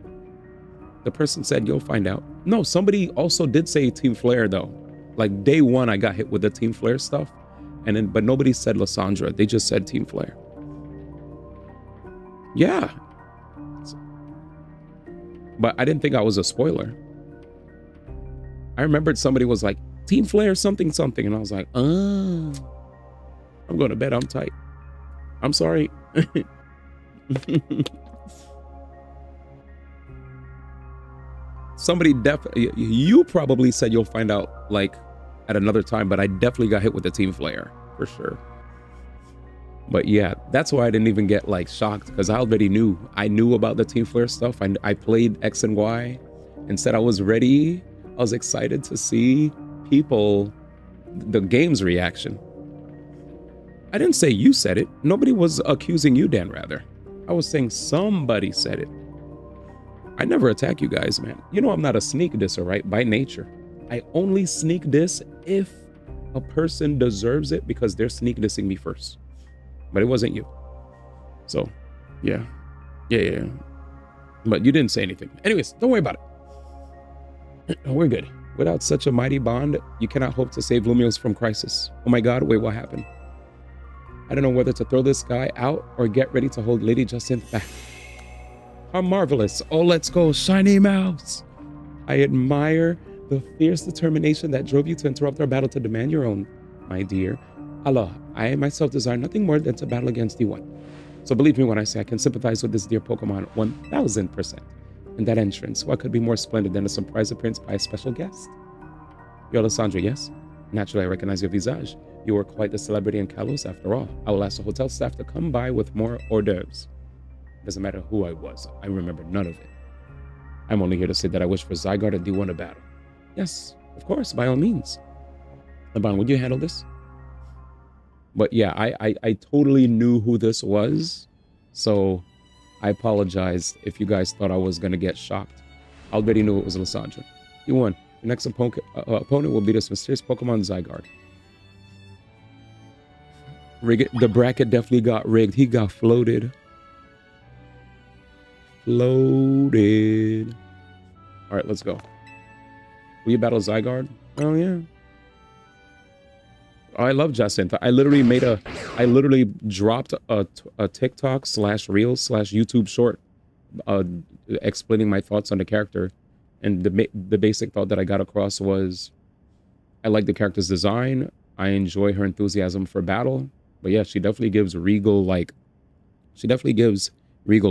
The person said, you'll find out. No, somebody also did say Team Flare though. Like day one, I got hit with the Team Flare stuff. And then, but nobody said Lysandra. They just said Team Flare. Yeah. But I didn't think I was a spoiler. I remembered somebody was like, Team Flare something something. And I was like, I'm going to bed. I'm tight. I'm sorry. Somebody you probably said you'll find out like at another time, but I definitely got hit with the Team Flare for sure. But yeah, that's why I didn't even get like shocked, because I already knew. I knew about the Team Flare stuff. I played X and Y and said I was ready I was excited to see people, the game's reaction. I didn't say you said it. Nobody was accusing you, Dan, rather. I was saying somebody said it. I never attack you guys, man. You know I'm not a sneak disser, right? By nature. I only sneak diss if a person deserves it because they're sneak dissing me first. But it wasn't you. So, yeah. Yeah. But you didn't say anything. Anyways, don't worry about it. We're good. Without such a mighty bond, you cannot hope to save Lumios from crisis. Oh my God, wait, what happened? I don't know whether to throw this guy out or get ready to hold Lady Jacinth back. How marvelous. Oh, let's go, shiny mouse. I admire the fierce determination that drove you to interrupt our battle to demand your own, my dear. Allah, I myself desire nothing more than to battle against D1. So believe me when I say I can sympathize with this dear Pokemon 1000%. In that entrance, what could be more splendid than a surprise appearance by a special guest? You're Alessandra, yes? Naturally, I recognize your visage. You are quite the celebrity in Kalos after all. I will ask the hotel staff to come by with more hors d'oeuvres. Doesn't matter who I was. I remember none of it. I'm only here to say that I wish for Zygarde and D1 a battle. Yes, of course, by all means. Laban, would you handle this? But yeah, I totally knew who this was. So I apologize if you guys thought I was going to get shocked. I already knew it was Lysandra. You won. Your next opponent will be this mysterious Pokemon Zygarde. The bracket definitely got rigged. He got floated. Floated. All right, let's go. Will you battle Zygarde? Oh, yeah. Oh, I love Jacinta. I literally dropped a TikTok /Reel/YouTube short explaining my thoughts on the character. And the basic thought that I got across was I like the character's design. I enjoy her enthusiasm for battle. But yeah, she definitely gives regal, regal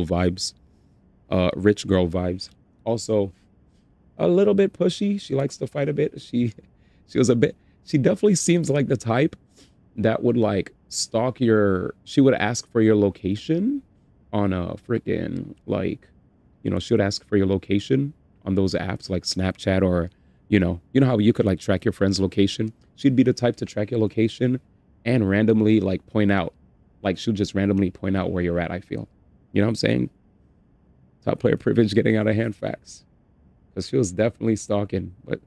vibes. Rich girl vibes. Also, a little bit pushy. She likes to fight a bit. She definitely seems like the type that would like stalk she would ask for your location on a freaking she would ask for your location on those apps like Snapchat or, you know how you could like track your friend's location. She'd be the type to track your location and randomly like point out, like she'll just randomly point out where you're at, I feel. You know what I'm saying? Top player privilege getting out of hand facts. Because she was definitely stalking, but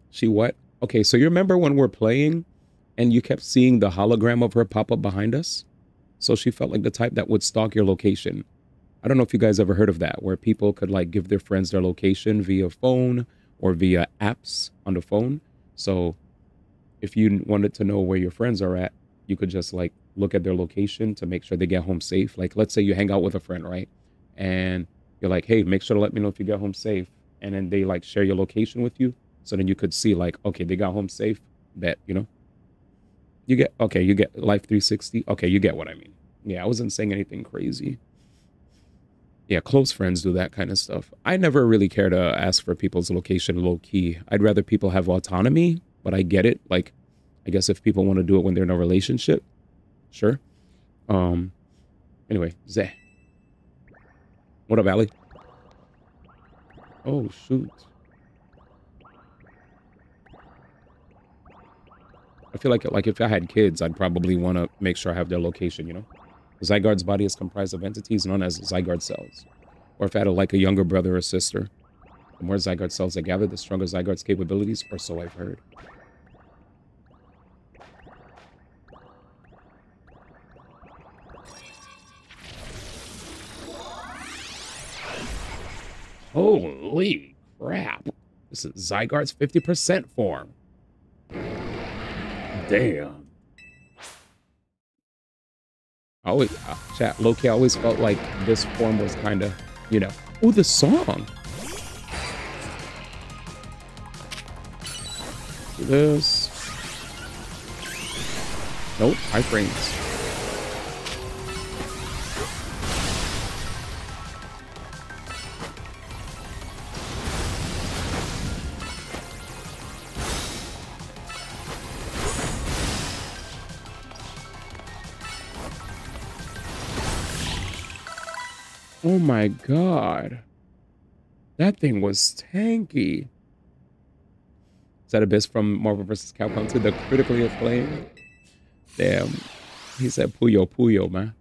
she what? Okay, so you remember when we're playing and you kept seeing the hologram of her pop up behind us? So she felt like the type that would stalk your location. I don't know if you guys ever heard of that, where people could like give their friends their location via phone or via apps on the phone. So if you wanted to know where your friends are at, you could just like look at their location to make sure they get home safe. Like, let's say you hang out with a friend, right? And you're like, hey, make sure to let me know if you get home safe. And then they like share your location with you. So then you could see like, okay, they got home safe. Bet, you know? You get Life 360. Okay, you get what I mean. Yeah, I wasn't saying anything crazy. Yeah, close friends do that kind of stuff. I never really care to ask for people's location low key. I'd rather people have autonomy, but I get it. Like, I guess if people want to do it when they're in a relationship, sure. Anyway, Zeh. What up, Allie? Oh, shoot. I feel like if I had kids, I'd probably want to make sure I have their location, you know? Zygarde's body is comprised of entities known as Zygarde cells. Or if I had a younger brother or sister, the more Zygarde cells I gather, the stronger Zygarde's capabilities, or so I've heard. Holy crap. This is Zygarde's 50% form. Damn. Chat, low-key, I always felt like this form was kind of, you know. Oh, the song. Do this. Nope, high frames. Oh my god. That thing was tanky. Is that Abyss from Marvel vs. Capcom 2? The critically acclaimed? Damn. He said Puyo Puyo, man.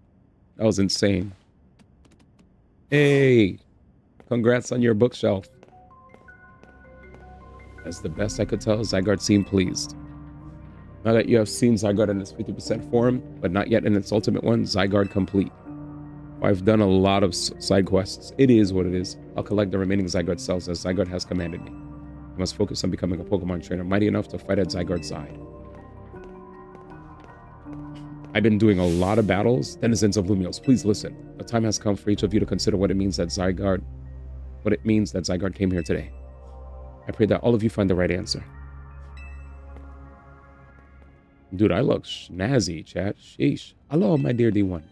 That was insane. Hey. Congrats on your bookshelf. As the best I could tell, Zygarde seemed pleased. Now that you have seen Zygarde in its 50% form, but not yet in its ultimate one, Zygarde complete. I've done a lot of side quests. It is what it is. I'll collect the remaining Zygarde cells as Zygarde has commanded me. I must focus on becoming a Pokemon trainer mighty enough to fight at Zygarde's side. I've been doing a lot of battles. Denizens of Lumiose, please listen. The time has come for each of you to consider what it means that Zygarde came here today. I pray that all of you find the right answer. Dude, I look snazzy, chat. Sheesh. Hello, my dear D1.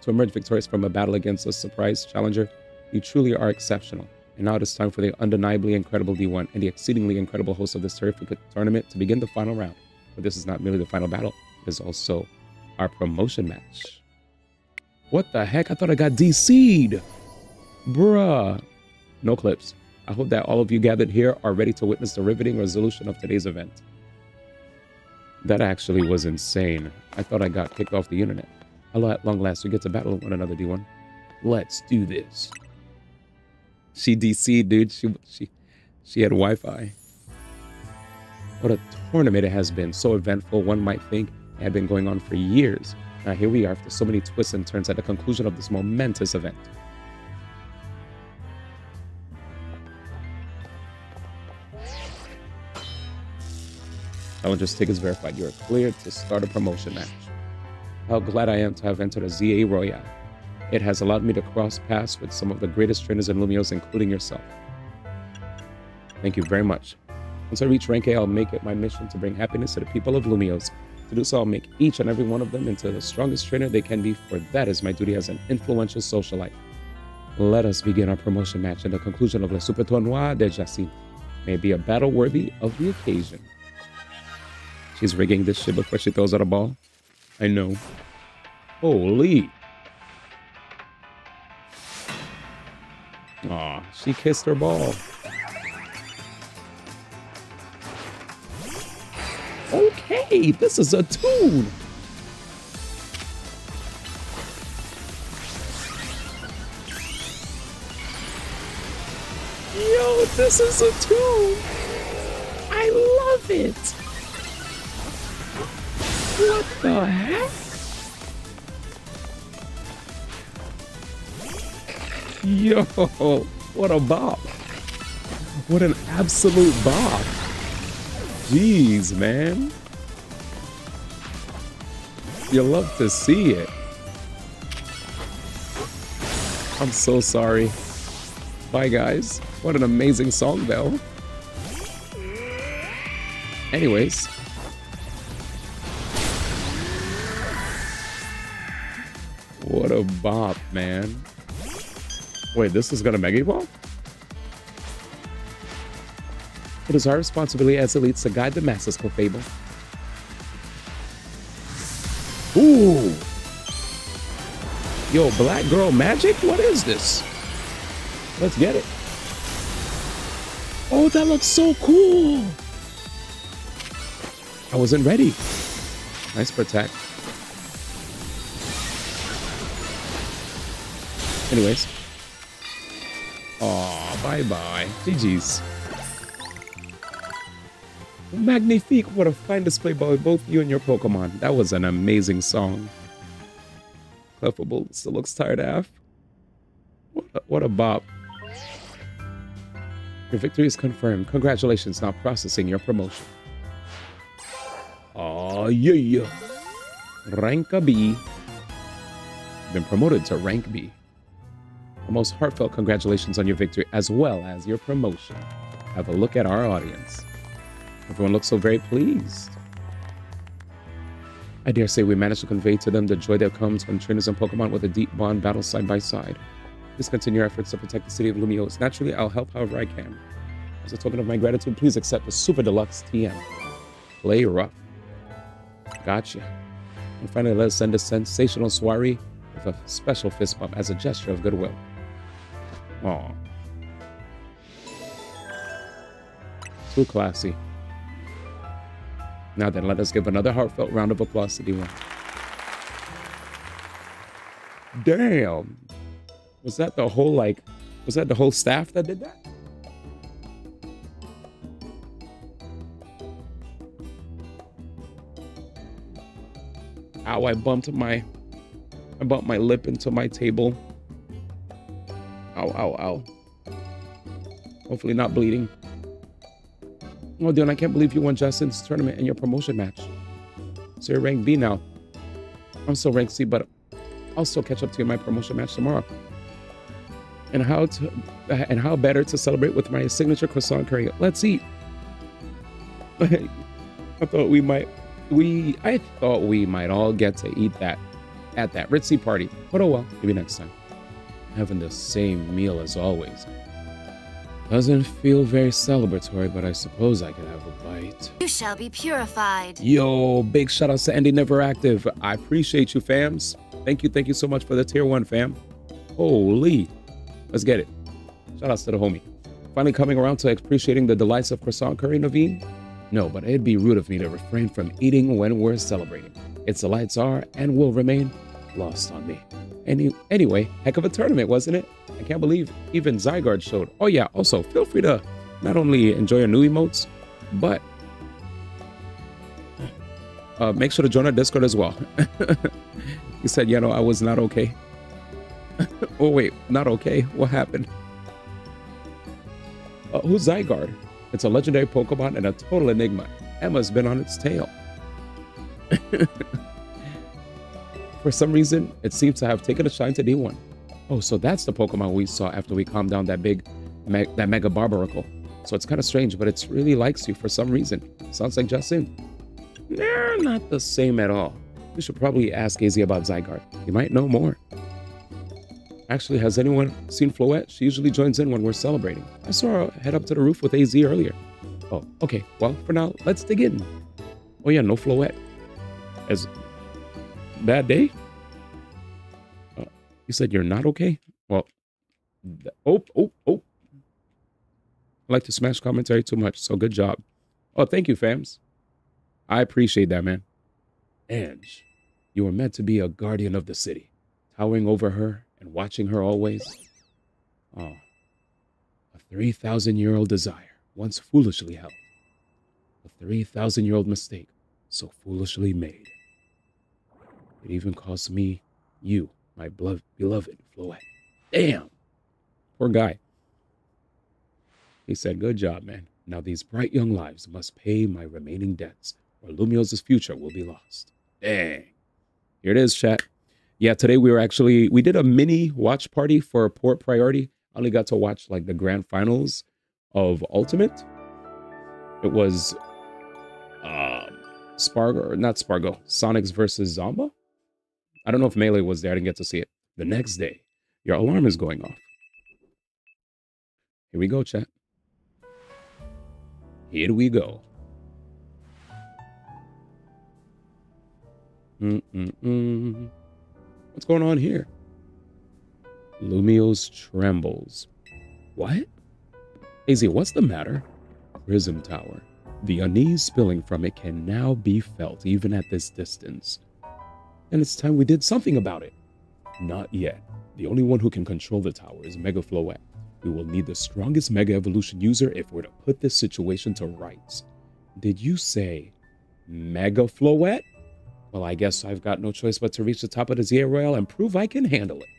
To emerge victorious from a battle against a surprise challenger, you truly are exceptional. And now it is time for the undeniably incredible D1 and the exceedingly incredible host of this terrific tournament to begin the final round. But this is not merely the final battle, it is also our promotion match. What the heck? I thought I got DC'd. Bruh. No clips. I hope that all of you gathered here are ready to witness the riveting resolution of today's event. That actually was insane. I thought I got kicked off the internet. Hello, at long last, we get to battle one another, D1. Let's do this. She DC'd, dude. She had Wi-Fi. What a tournament it has been. So eventful, one might think it had been going on for years. Now here we are after so many twists and turns at the conclusion of this momentous event. Challenger's ticket is verified. You are cleared to start a promotion match. How glad I am to have entered a ZA Royale. It has allowed me to cross paths with some of the greatest trainers in Lumiose, including yourself. Thank you very much. Once I reach rank A, I'll make it my mission to bring happiness to the people of Lumiose. To do so, I'll make each and every one of them into the strongest trainer they can be, for that is my duty as an influential socialite. Let us begin our promotion match and the conclusion of Le Super Tournoi de Jacy. May it be a battle worthy of the occasion. She's rigging this shit before she throws out a ball. I know. Holy. Aw, she kissed her ball. Okay, this is a tune. Yo, this is a tune. I love it. What the heck? Yo, what a bop. What an absolute bop. Jeez, man. You love to see it. I'm so sorry. Bye, guys. What an amazing song, though. Anyways. What a bop, man. Wait, this is gonna Mega Evolve? It is our responsibility as elites to guide the masses, Clefable. Ooh! Yo, Black Girl Magic? What is this? Let's get it. Oh, that looks so cool! I wasn't ready. Nice protect. Anyways. Aw, bye-bye. GG's. Magnifique. What a fine display by both you and your Pokemon. That was an amazing song. Clefable still looks tired af. What a bop. Your victory is confirmed. Congratulations. Now processing your promotion. Aw, yeah. Rank B. Been promoted to rank B. A most heartfelt congratulations on your victory as well as your promotion. Have a look at our audience. Everyone looks so very pleased. I dare say we managed to convey to them the joy that comes when trainers and Pokemon with a deep bond battle side by side. Please continue your efforts to protect the city of Lumiose. Naturally, I'll help however I can. As a token of my gratitude, please accept the Super Deluxe TM. Play rough. Gotcha. And finally, let us send a sensational soiree with a special fist bump as a gesture of goodwill. Aw. Too classy. Now then, let us give another heartfelt round of applause to D1. Damn. Was that the whole staff that did that? Ow, I bumped my lip into my table. Ow, ow, ow. Hopefully not bleeding. Oh, dude, I can't believe you won Justin's tournament in your promotion match. So you're rank B now. I'm still rank C, but I'll still catch up to you in my promotion match tomorrow. And how better to celebrate with my signature croissant curry. Let's eat. I thought we might all get to eat that at that ritzy party. But oh well, maybe next time. Having the same meal as always. Doesn't feel very celebratory, but I suppose I could have a bite. You shall be purified. Yo, big shout outs to Andy Never Active. I appreciate you, fams. Thank you so much for the tier 1, fam. Holy. Let's get it. Shout outs to the homie. Finally coming around to appreciating the delights of croissant curry, Naveen? No, but it'd be rude of me to refrain from eating when we're celebrating. Its delights are and will remain lost on me. Anyway, heck of a tournament, wasn't it? I can't believe even Zygarde showed. Oh yeah, also feel free to not only enjoy your new emotes, but make sure to join our Discord as well. He said, you know, I was not okay. Oh wait, not okay. What happened? Who's Zygarde? It's a legendary Pokemon and a total enigma. Emma's been on its tail. For some reason, it seems to have taken a shine to D1. Oh, so that's the Pokemon we saw after we calmed down that Mega Barbaracle. So it's kind of strange, but it really likes you for some reason. Sounds like Justin. Nah, not the same at all. We should probably ask AZ about Zygarde. He might know more. Actually, has anyone seen Floette? She usually joins in when we're celebrating. I saw her head up to the roof with AZ earlier. Oh, okay. Well, for now, let's dig in. Oh yeah, no Floette. As bad day? You said you're not okay? Well, oh. I like to smash commentary too much, so good job. Oh, thank you, fams. I appreciate that, man. Ange, you were meant to be a guardian of the city, towering over her and watching her always. Oh, a 3,000-year-old desire, once foolishly held. A 3,000-year-old mistake, so foolishly made. It even cost me you, my beloved Floette. Damn! Poor guy. He said, good job, man. Now these bright young lives must pay my remaining debts, or Lumios's future will be lost. Dang. Here it is, chat. Yeah, today we did a mini watch party for Port Priority. I only got to watch like the grand finals of Ultimate. It was Sonics versus Zomba. I don't know if Melee was there. I didn't get to see it. The next day, your alarm is going off. Here we go, chat. Here we go. What's going on here? Lumios trembles. What? AZ, what's the matter? Prism Tower. The unease spilling from it can now be felt even at this distance. And it's time we did something about it. Not yet. The only one who can control the tower is Mega Floette. We will need the strongest Mega Evolution user if we're to put this situation to rights. Did you say Mega Floette? Well, I guess I've got no choice but to reach the top of the Zia Royale and prove I can handle it.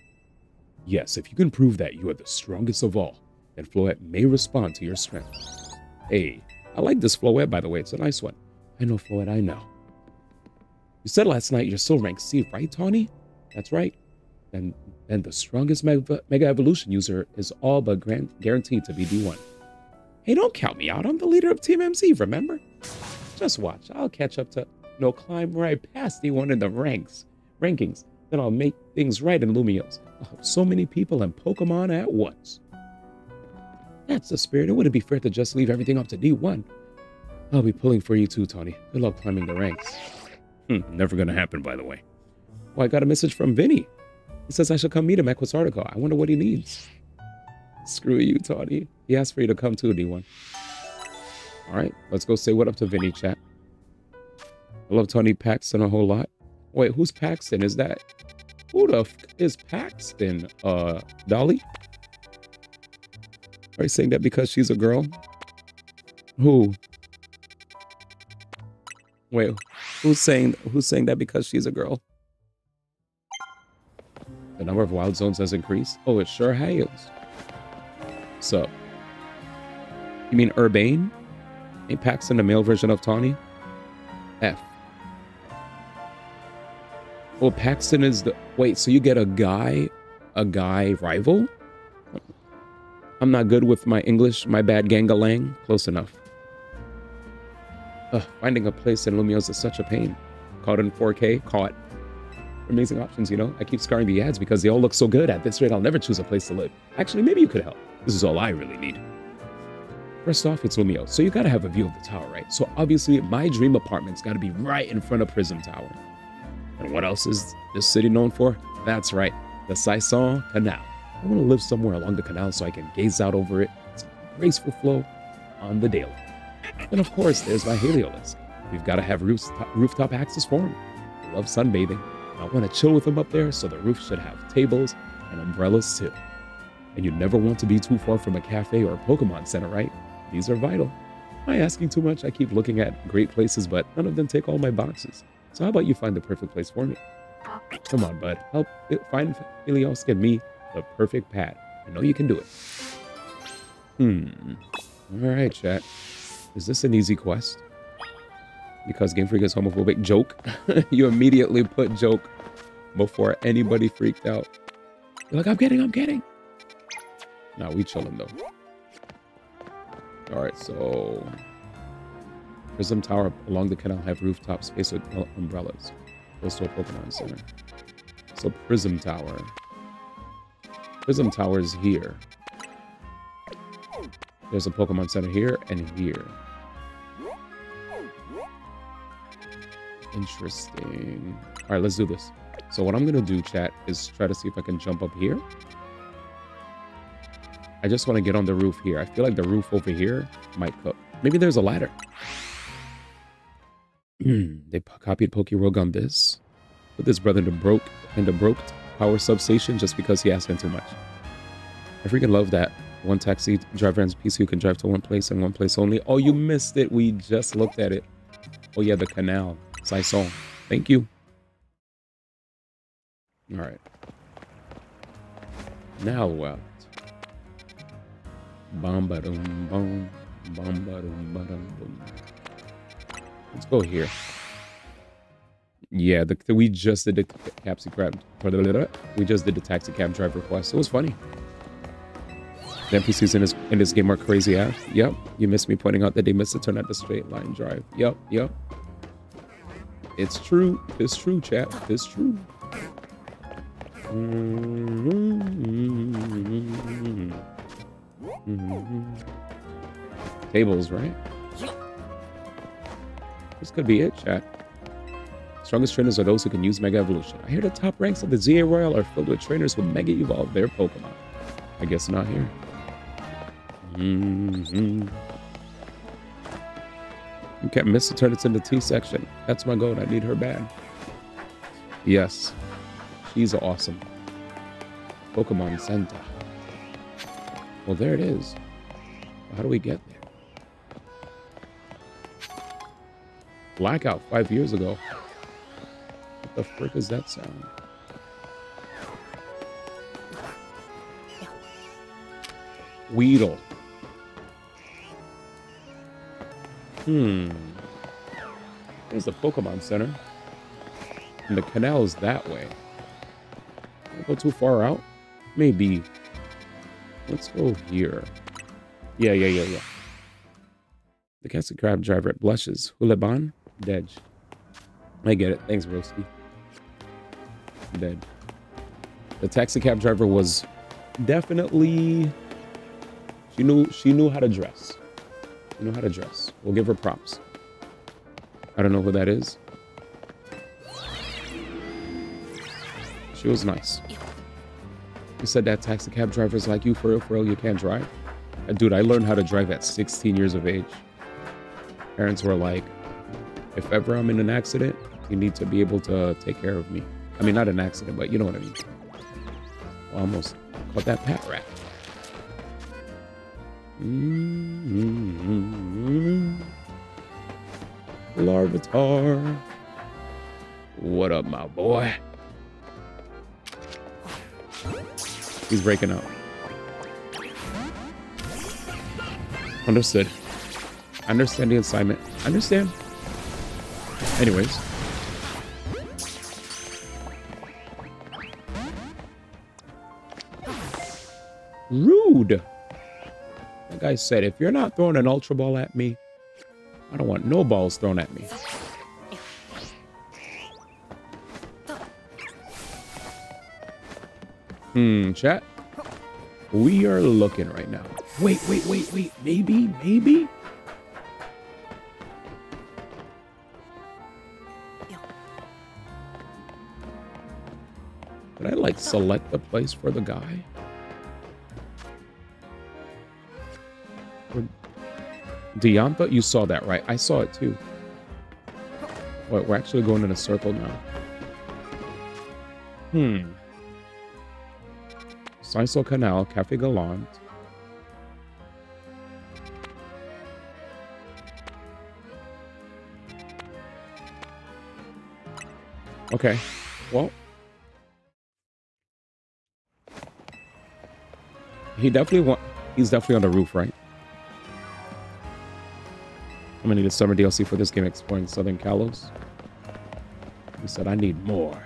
Yes, if you can prove that you are the strongest of all, then Floette may respond to your strength. Hey, I like this Floette, by the way. It's a nice one. I know, Floette, I know. You said last night you're still rank C, right, Tawny? That's right. Then the strongest Mega Evolution user is all but guaranteed to be D1. Hey, don't count me out. I'm the leader of Team MC, remember? Just watch. I'll catch up to... No, climb right past D1 in the rankings. Then I'll make things right in Lumios. I'll have so many people and Pokemon at once. That's the spirit. It wouldn't be fair to just leave everything up to D1. I'll be pulling for you too, Tony. Good luck climbing the ranks. Never gonna happen, by the way. Well, I got a message from Vinny. He says I should come meet him at Quasartico. I wonder what he needs. Screw you, Tony. He asked for you to come too, D1. All right, let's go say what up to Vinny, chat. I love Tony Paxton a whole lot. Wait, who's Paxton? Is that... Who the f is Paxton? Dolly? Are you saying that because she's a girl? Who? Wait, who's saying that because she's a girl? The number of wild zones has increased? Oh, it sure has. So, you mean Urbane? Ain't Paxton the male version of Tawny? F. Oh, Paxton is the... Wait, so you get a guy rival? I'm not good with my English. My bad, Gangalang. Close enough. Finding a place in Lumiose is such a pain. Caught in 4K? Caught. Amazing options, you know? I keep scarring the ads because they all look so good. At this rate, I'll never choose a place to live. Actually, maybe you could help. This is all I really need. First off, it's Lumiose, so you gotta have a view of the tower, right? So obviously, my dream apartment's gotta be right in front of Prism Tower. And what else is this city known for? That's right, the Saison Canal. I want to live somewhere along the canal so I can gaze out over it. It's a graceful flow on the daily. And of course, there's my Heliolisk. We've got to have rooftop access for him. I love sunbathing. I want to chill with him up there, so the roof should have tables and umbrellas too. And you never want to be too far from a cafe or a Pokemon Center, right? These are vital. Am I asking too much? I keep looking at great places, but none of them take all my boxes. So how about you find the perfect place for me? Come on, bud. Help find Heliolisk and me the perfect pad. I know you can do it. All right, chat. Is this an easy quest? Because Game Freak is homophobic. Joke. You immediately put joke before anybody freaked out. You're like, I'm getting. Nah, we chilling though. All right, so Prism Tower along the canal have rooftop space with umbrellas. Close to a Pokemon Center. So Prism Tower. Prism Tower is here. There's a Pokemon Center here and here. Interesting. All right, let's do this. So what I'm going to do, chat, is try to see if I can jump up here. I just want to get on the roof here. I feel like the roof over here might cook. Maybe there's a ladder. They copied Pokerogue on this. Put this brother in the broke power substation just because he asked him too much. I freaking love that. One taxi driver and PC who can drive to one place and one place only. Oh, you missed it. We just looked at it. Oh, yeah, the canal. Saison. Thank you. All right. Now what? Bom-ba-dum, bom. Bom-ba-dum, ba-dum, boom. Let's go here. Yeah, we just did the taxi cab. We just did the taxi cab driver quest. It was funny. The NPCs in this game are crazy ass. Yep. You missed me pointing out that they missed a turn at the straight line drive. Yep. It's true. It's true, chat. It's true. Tables, right? This could be it, chat. Strongest trainers are those who can use Mega Evolution. I hear the top ranks of the ZA Royal are filled with trainers who Mega Evolve their Pokemon. I guess not here. You can't miss the turn. It's in the T section. That's my goal. I need her bad. Yes. She's awesome. Pokemon Center. Well, there it is. How do we get there? Blackout 5 years ago. What the frick is that sound? Weedle. There's the Pokemon Center. And the canal is that way. Don't go too far out. Maybe. Let's go here. Yeah. The Castle Crab driver at Blushes. Huleban? Dead. I get it. Thanks, Roski. Dead. The taxi cab driver was definitely... She knew how to dress. She knew how to dress. We'll give her props. I don't know who that is. She was nice. You said that taxi cab drivers like you, for real, you can't drive? Dude, I learned how to drive at 16 years of age. Parents were like, if ever I'm in an accident, you need to be able to take care of me. I mean, not an accident, but you know what I mean. Well, almost caught that pat rat. Larvitar. What up, my boy? He's breaking out. Understood. Understand the assignment. Understand. Anyways. Rude. That guy said, if you're not throwing an Ultra Ball at me, I don't want no balls thrown at me. Chat. We are looking right now. Wait. Maybe? Did I, like, select the place for the guy? Deonta? You saw that, right? I saw it, too. Wait, we're actually going in a circle now. Sisal Canal, Cafe Gallant. Okay. Well. He's definitely on the roof, right? I'm gonna need a summer DLC for this game exploring Southern Kalos. He said I need more.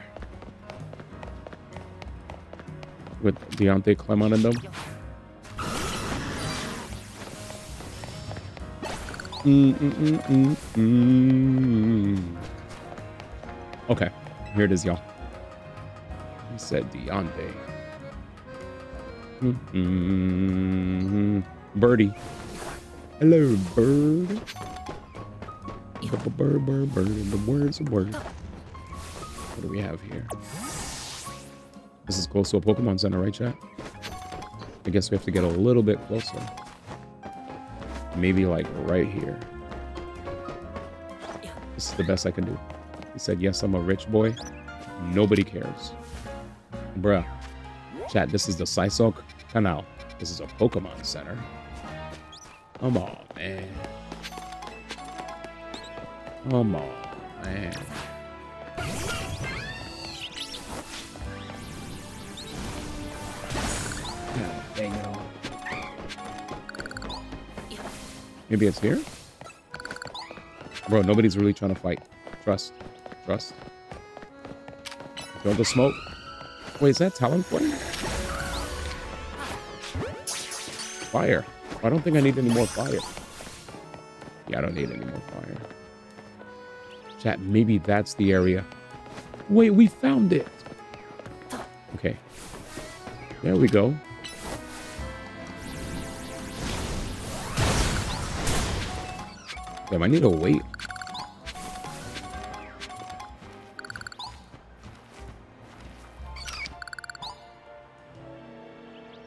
With Deontay Clement in them. Okay, here it is, y'all. He said Deontay. Birdie. Hello, bird. Bird. The word's a word. What do we have here? This is close to a Pokemon Center, right, chat? I guess we have to get a little bit closer. Maybe, like, right here. This is the best I can do. He said, yes, I'm a rich boy. Nobody cares. Bruh. Chat, this is the Sisal Canal. This is a Pokemon Center. Come on, man. Come on, man. God dang it all. Maybe it's here? Bro, nobody's really trying to fight. Trust. Throw the smoke. Wait, is that Talonflame? Fire. I don't think I need any more fire. Yeah, I don't need any more fire. Chat, maybe that's the area. Wait, we found it. Okay. There we go. Damn, I need to wait.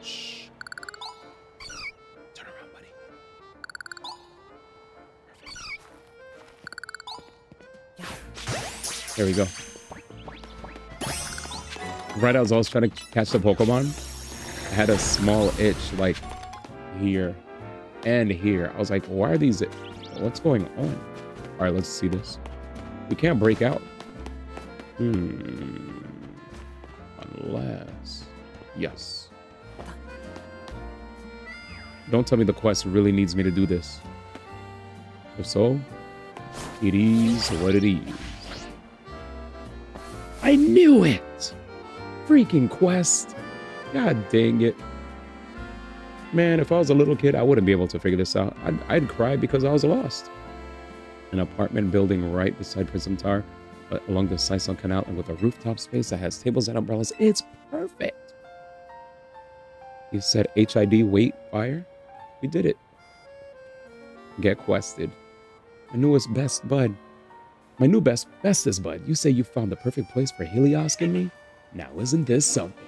Shh. Turn around, buddy. Perfect. There we go. Right as I was trying to catch the Pokemon, I had a small itch like here and here. I was like, why are these? What's going on? All right, let's see this. We can't break out. Unless... Yes. Don't tell me the quest really needs me to do this. If so, it is what it is. I knew it! Freaking quest. God dang it. Man, if I was a little kid, I wouldn't be able to figure this out. I'd cry because I was lost. An apartment building right beside Prism Tower, along the Sisal Canal, and with a rooftop space that has tables and umbrellas. It's perfect. You said HID, wait, fire? We did it. Get quested. My newest best bud. My new bestest bud. You say you found the perfect place for Helios and me? Now isn't this something?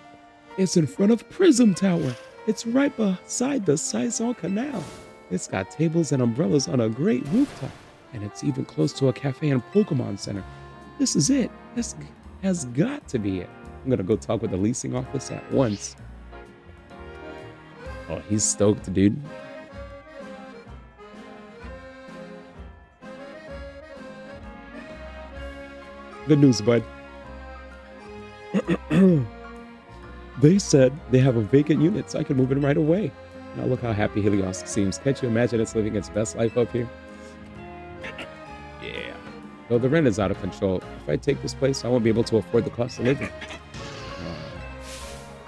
It's in front of Prism Tower. It's right beside the Sisal Canal. It's got tables and umbrellas on a great rooftop. And it's even close to a cafe and Pokemon Center. This is it. This has got to be it. I'm gonna go talk with the leasing office at once. Oh, he's stoked, dude. Good news, bud. They said they have a vacant unit, so I can move in right away. Now look how happy Helios seems. Can't you imagine it's living its best life up here? Yeah. Though the rent is out of control. If I take this place, I won't be able to afford the cost of living.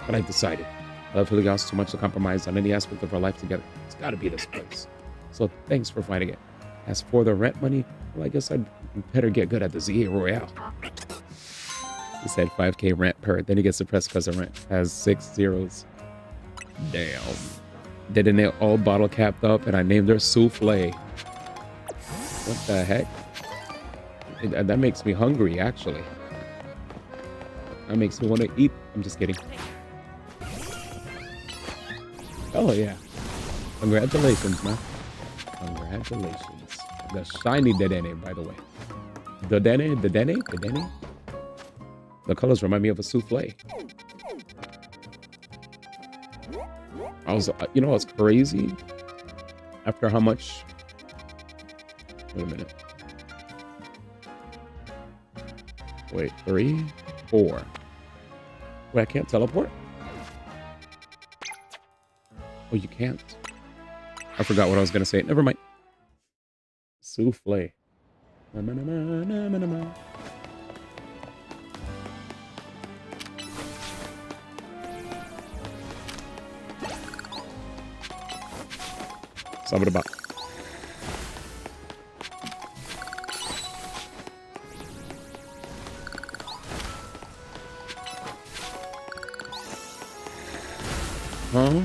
But I've decided. I love Helios too much to compromise on any aspect of our life together. It's got to be this place. So thanks for finding it. As for the rent money, well, I guess I'd better get good at the ZA Royale. He said 5K rent per, then he gets depressed because the rent has 6 zeros. Damn. Didn't they all bottle capped up and I named her Souffle? What the heck? That makes me hungry, actually. That makes me want to eat. I'm just kidding. Oh, yeah. Congratulations, man. Congratulations. The shiny Dedenne, by the way. Dedenne? The colors remind me of a souffle. I was, you know what's crazy? After how much? Wait a minute. Wait, 3, 4. Wait, I can't teleport? Oh, you can't. I forgot what I was going to say. Never mind. Souffle. Sabadaba. Huh?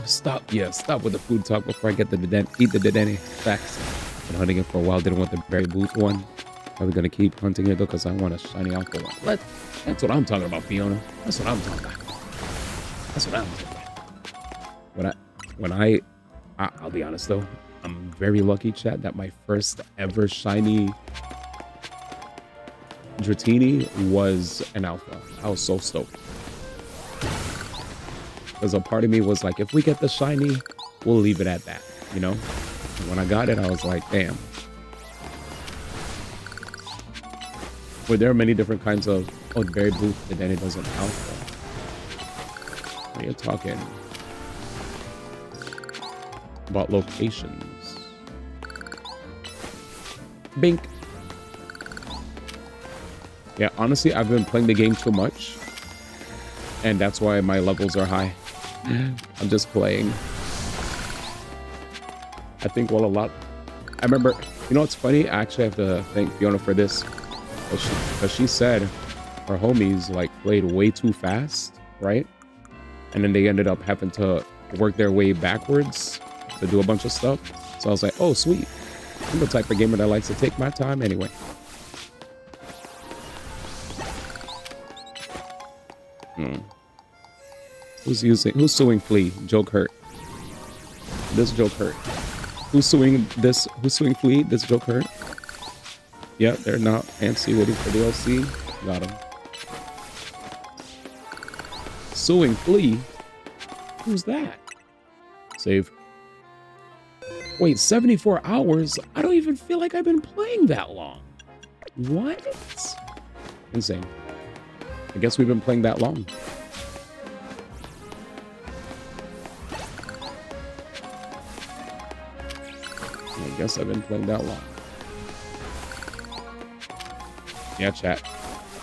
Stop. Yeah, stop with the food talk before I get the eat the Dedenne. Facts. Been hunting it for a while. Didn't want the berry booth one. Probably gonna keep hunting it though because I want a shiny alpha one. That's what I'm talking about, Fiona. That's what I'm talking about. That's what I'm talking about. I'll be honest though, I'm very lucky, chat, that my first ever shiny Dratini was an alpha. I was so stoked. Because a part of me was like, if we get the shiny, we'll leave it at that, you know? And when I got it, I was like, damn. Were there many different kinds of, oh, berry booth, and then it does an alpha. What are you talking about? Locations. Bink. Yeah, honestly, I've been playing the game too much. And that's why my levels are high. I'm just playing. I think, well, a lot. I remember, you know what's funny? I actually have to thank Fiona for this. Because she said her homies, like, played way too fast, right? And then they ended up having to work their way backwards to do a bunch of stuff. So I was like, oh, sweet. I'm the type of gamer that likes to take my time anyway. Who's suing Flea? Joke hurt. This joke hurt. Who's suing Flea? This joke hurt. Yeah, they're not fancy waiting for DLC. Got him. Suing Flea? Who's that? Save. Wait, 74 hours? I don't even feel like I've been playing that long. What? Insane. I guess we've been playing that long. I guess I've been playing that long. Yeah, chat.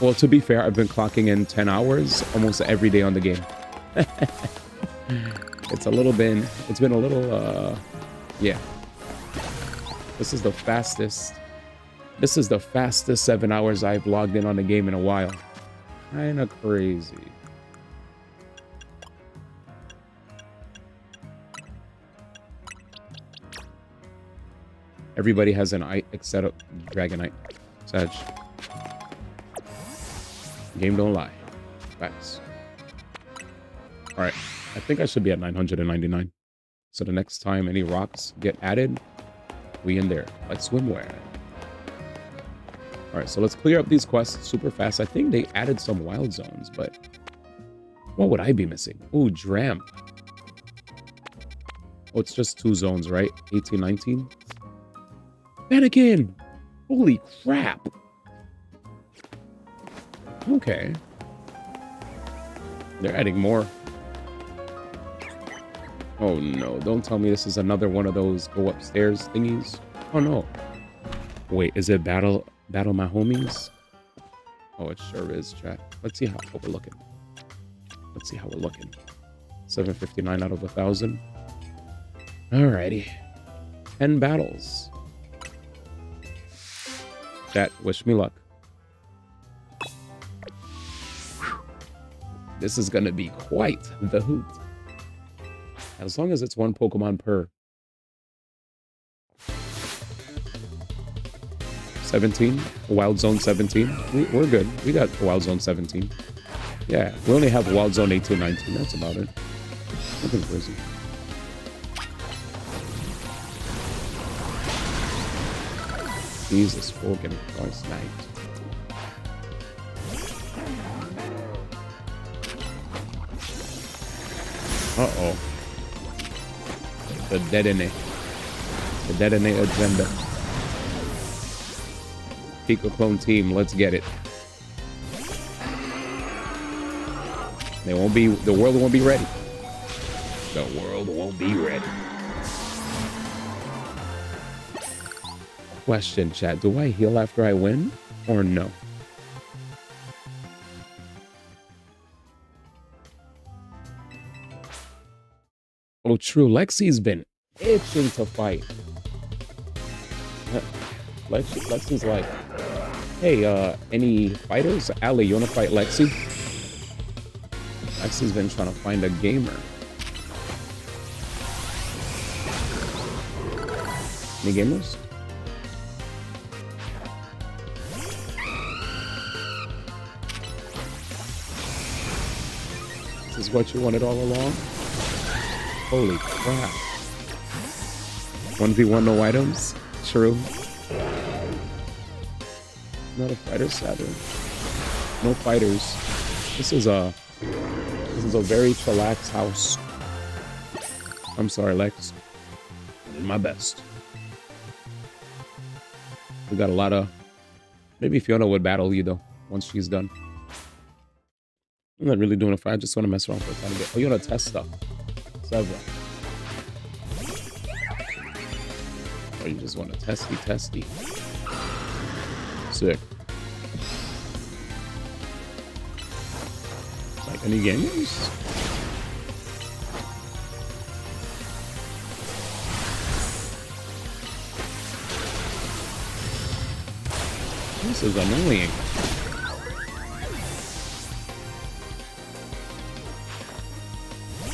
Well, to be fair, I've been clocking in 10 hours almost every day on the game. It's been a little, yeah. This is the fastest 7 hours I've logged in on the game in a while. Kinda crazy. Everybody has an eye except Dragonite. Sag. Game don't lie. Facts. Alright. I think I should be at 999. So the next time any rocks get added, we in there like swimwear. All right, so let's clear up these quests super fast. I think they added some wild zones, but what would I be missing? Ooh, Dramp. Oh, it's just 2 zones, right? 18, 19. Mannequin! Holy crap! Okay. They're adding more. Oh no, don't tell me this is another one of those go upstairs thingies. Oh no. Wait, is it battle my homies? Oh, it sure is, chat. Let's see how we're looking. Let's see how we're looking. 759 out of 1,000. Alrighty. 10 battles. Chat, wish me luck. This is gonna be quite the hoot. As long as it's 1 Pokemon per. 17, Wild Zone 17. We're good. We got Wild Zone 17. Yeah, we only have Wild Zone 18, 19. That's about it. Nothing crazy. Jesus, fucking Christ, night. Uh-oh. The detonate. The detonate agenda. Pico Clone team, let's get it. The world won't be ready. The world won't be ready. Question, chat. Do I heal after I win or no? Oh, true. Lexi's been itching to fight. Lexi's like, hey, any fighters? Ali, you want to fight Lexi? Lexi's been trying to find a gamer. Any gamers? This is what you wanted all along? Holy crap. 1v1 no items? True. Not a fighter, Saturn. No fighters. This is a very chillax house. I'm sorry, Lex. I did my best. We got a lot of... Maybe Fiona would battle you, though, once she's done. I'm not really doing a fight. I just want to mess around for a tiny bit. Oh, you want to test stuff? Several. Or you just want to testy. Sick. Like any gamers? This is annoying.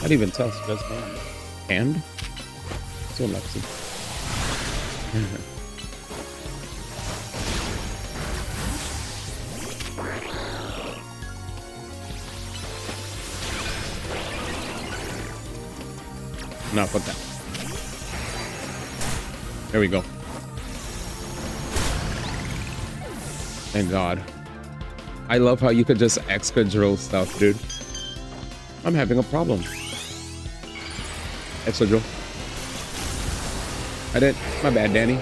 Not even test, just hand. So Lexi. No, put that. There we go. Thank God. I love how you could just Excadrill stuff, dude. I'm having a problem. Excadrill. I didn't. My bad, Danny.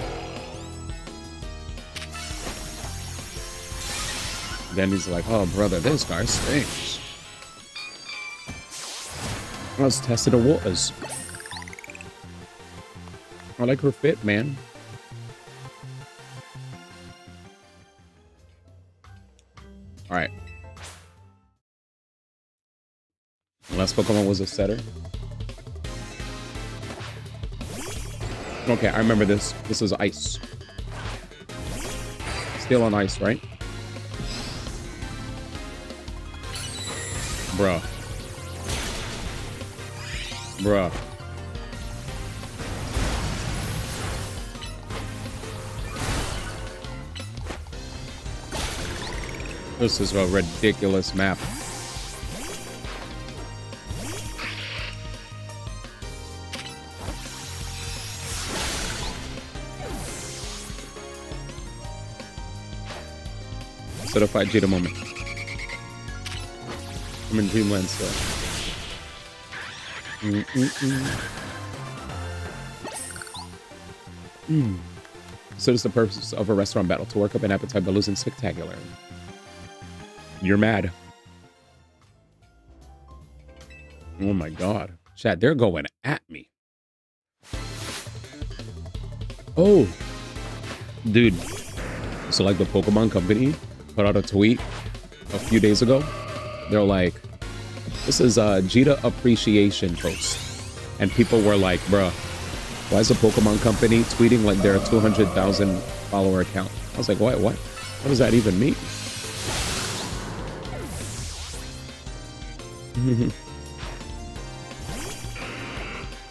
Danny's like, oh, brother, this guy stinks. Let's test the waters. I like her fit, man. All right. Last Pokemon was a setter. Okay, I remember this. This is ice. Still on ice, right? Bruh. Bruh. This is a ridiculous map. Certified Jada moment. I'm in Dreamland still. So it's the purpose of a restaurant battle, to work up an appetite by losing spectacular. You're mad. Oh my god. Chat, they're going at me. Oh. Dude. So like the Pokemon company put out a tweet a few days ago. They're like, this is a Jita appreciation post. And people were like, bruh, why is the Pokemon company tweeting like they're a 200,000 follower account? I was like, what? What does that even mean?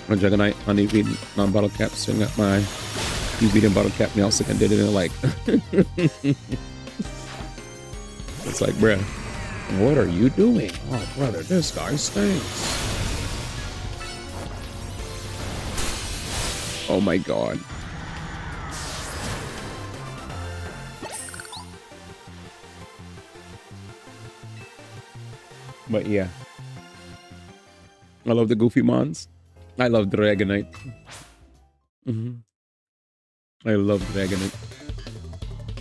My Dragonite honeybee non-bottle cap swing up my beating bottle cap Meowstic and did it in like it's like, bruh, what are you doing? Oh brother, this guy stinks. Oh my god. But yeah. I love the Goofy Mons. I love Dragonite. I love Dragonite.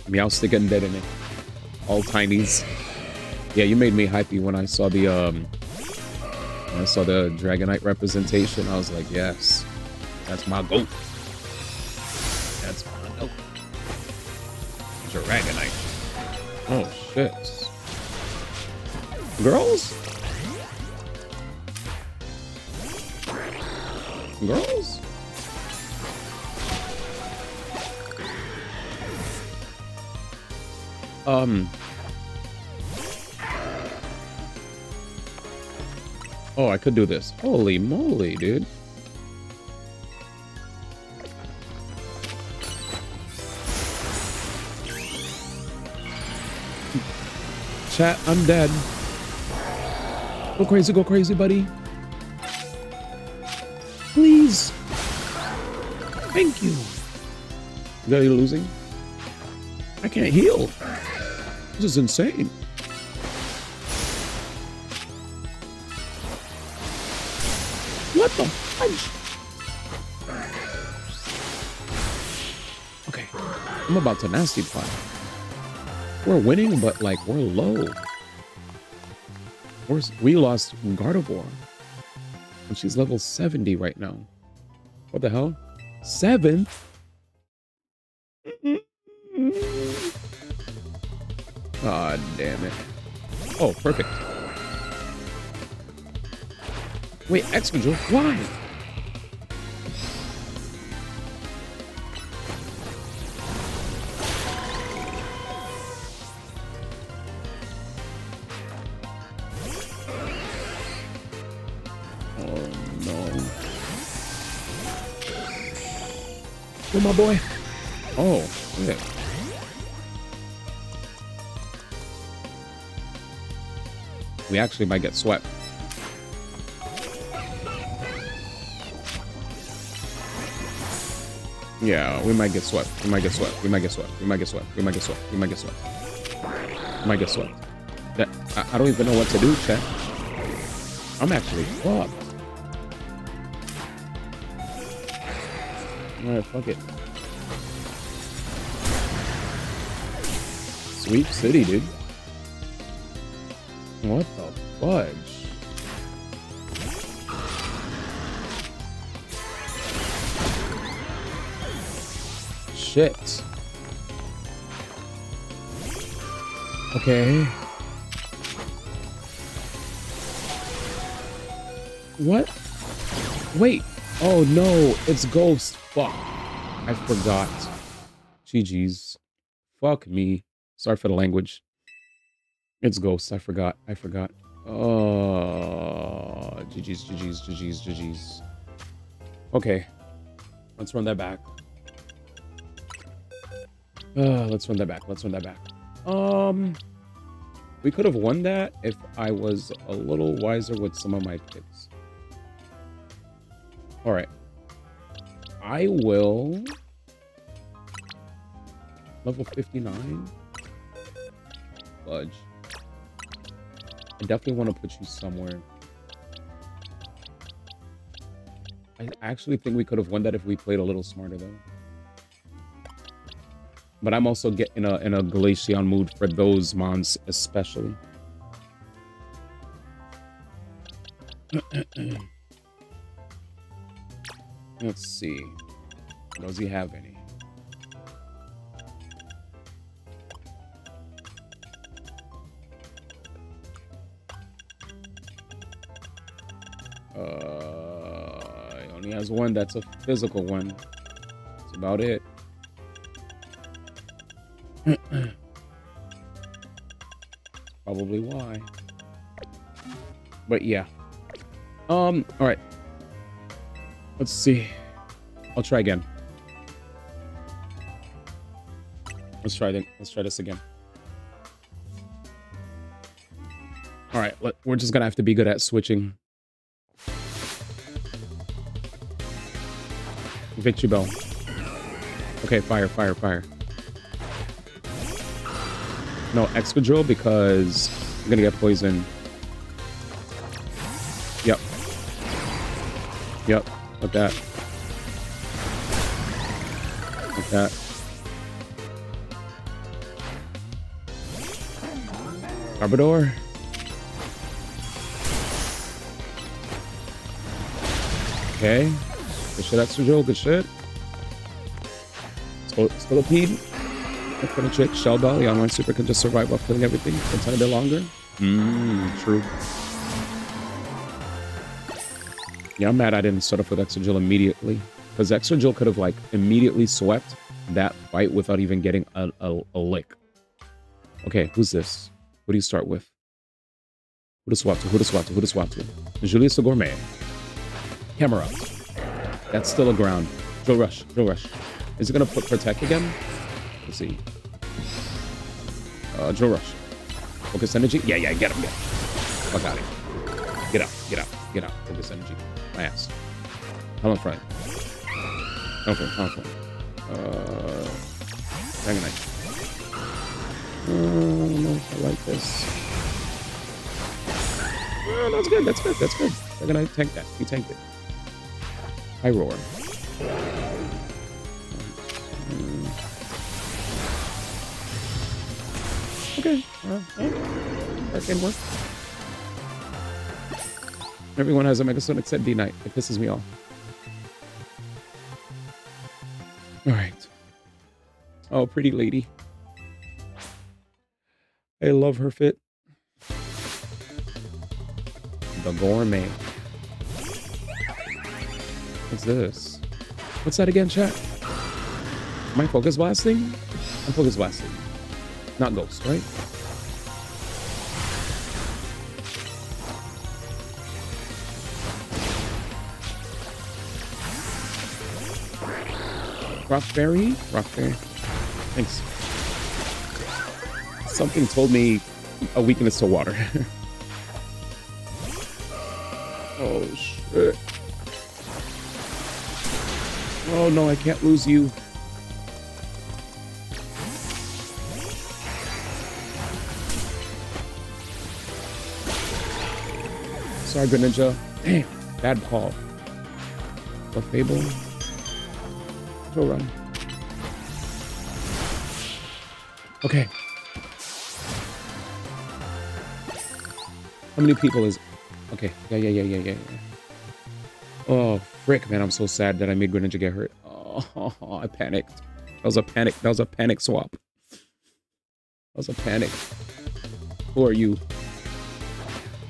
Meowstic and dead in it. All tinies. Yeah, you made me hypey when I saw the Dragonite representation. I was like, yes. That's my goat. That's my goat. Dragonite. Oh shit. Girls? Girls? Oh, I could do this. Holy moly, dude. Chat, I'm dead. Go crazy, buddy. Please. Thank you. Are you losing? I can't heal. This is insane. What the fudge? Okay. I'm about to nasty plot. We're winning, but like we're low. We lost Gardevoir. And she's level 70 right now. What the hell? 7th? God damn it. Oh, perfect. Wait, Excadrill? Why? Oh, my boy. Oh, yeah. We actually might get swept. Yeah, we might get swept. We might get swept. We might get swept. We might get swept. We might get swept. We might get swept. We might get swept. That I don't even know what to do, chat. I'm actually fucked. Alright, fuck it. Sweep City, dude. What the fudge? Shit. Okay. What? Wait. Oh no, it's Ghost. Fuck. I forgot. GG's. Fuck me. Sorry for the language. It's Ghost. I forgot. Oh, GG's. Okay. Let's run that back. Let's run that back. We could have won that if I was a little wiser with some of my picks. All right. I will... Level 59? fudge. I definitely want to put you somewhere. I actually think we could have won that if we played a little smarter, though. But I'm also getting in a Glaceon mood for those mons, especially. Let's see. Does he have any? He only has one. That's a physical one. That's about it. Probably why. But yeah. All right. Let's see. I'll try again. Let's try this again. All right. We're just gonna have to be good at switching. Victory bell. Okay, fire, fire, fire. No, Excadrill because I'm gonna get poisoned. Yep. Yep, like that. Like that. Garbodor. Okay. Good shit, Excadrill, good shit. Scolipede. For the trick, Shell Bell, the online super can just survive while killing everything for a tiny bit longer. True. Yeah, I'm mad I didn't start off with Excadrill immediately. Because Excadrill could have, like, immediately swept that fight without even getting a lick. Okay, who's this? What do you start with? Who to swap to? Who to swap to? Who to swap to? Julius the Gourmet. Camera. That's still a ground. Drill Rush. Drill Rush. Is it going to put Protect again? Let's see. Drill Rush. Focus Energy. Yeah, get him. Fuck out of here. Get out. Get out. Get out. Focus Energy. My ass. Come on front. Okay, come on front. Dragonite. I don't know if I like this. That's good. That's good. That's good. Dragonite, tank that. You tanked it. High Roar. Okay. That can work. Everyone has a Megastone except D-Knight. It pisses me off. Alright. Oh, pretty lady. I love her fit. The Gourmet. What's this? What's that again, chat? Am I Focus Blasting? I'm Focus Blasting. Not Ghost, right? Rock Fairy? Rock Fairy. Thanks. Something told me a weakness to water. Oh, shit. Oh, no, I can't lose you. Sorry, Greninja. Damn, bad call. The Fable. Go run. Okay. How many people is... Okay, yeah. Oh, frick, man, I'm so sad that I made Greninja get hurt. Oh, I panicked. That was a panic swap. That was a panic. Who are you?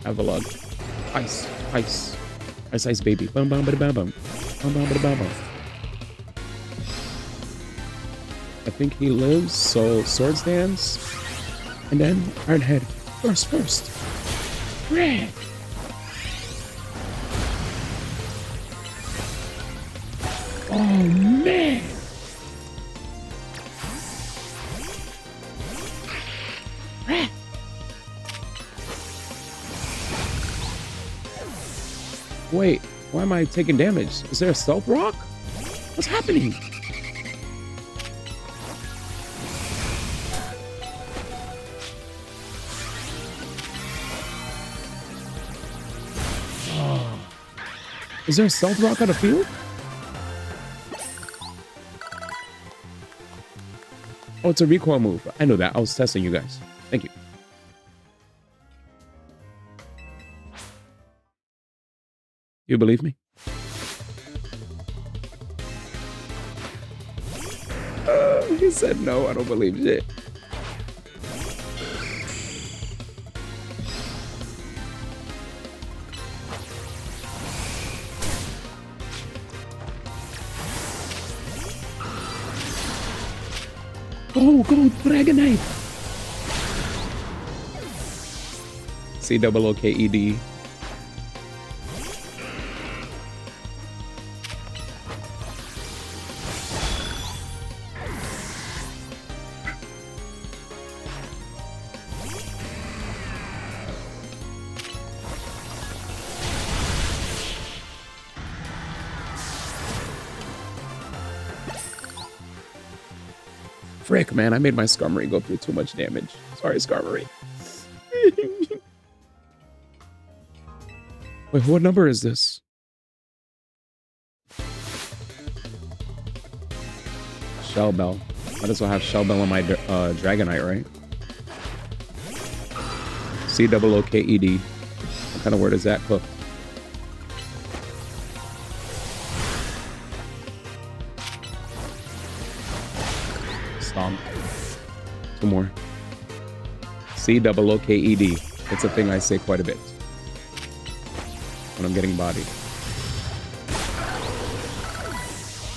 Avalog. Ice, baby. Bum, bum, bada, bum, bum. Bum, bum, bada, bum, bum. I think he lives, so Swords Dance. And then Iron Head. First. Red. Oh, man. Red. Wait, why am I taking damage? Is there a Stealth Rock? What's happening? Is there a stealth rock on the field? Oh, it's a recoil move. I know that. I was testing you guys. Thank you. You believe me? He said no, I don't believe shit. Go, Dragonite! COOKED. Frick, man, I made my Skarmory go through too much damage. Sorry, Skarmory. Wait, what number is this? Shell Bell. Might as well have Shell Bell on my Dragonite, right? COOKED. What kind of word is that? Cook. Stomp. Two more. COOKED. It's a thing I say quite a bit when I'm getting bodied.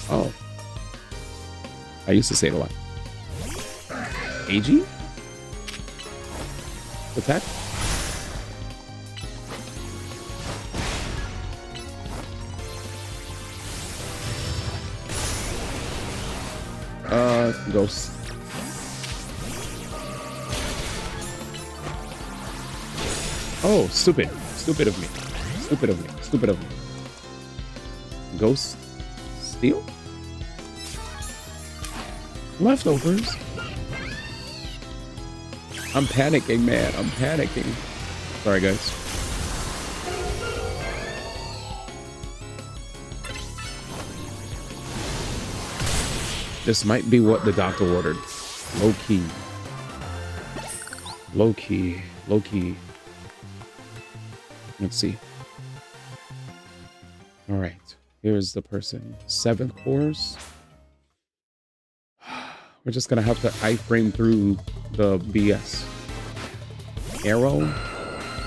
Oh. I used to say it a lot. AG? Attack? Ghost. Oh, stupid. Stupid of me. Stupid of me. Stupid of me. Ghost. Steal? Leftovers? I'm panicking, man. I'm panicking. Sorry, guys. This might be what the doctor ordered. Low key. Low key. Low key. Let's see. All right. Here's the person. 7th course. We're just gonna have to iframe through the BS. Arrow.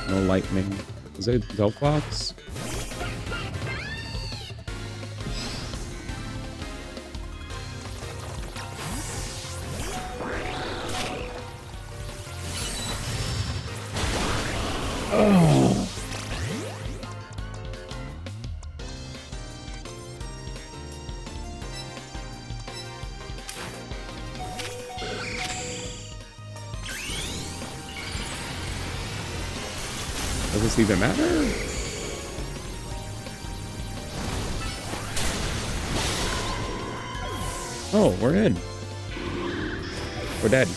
No lightning. Is it Delphox? Oh. Does this even matter? Oh, we're in. We're dead.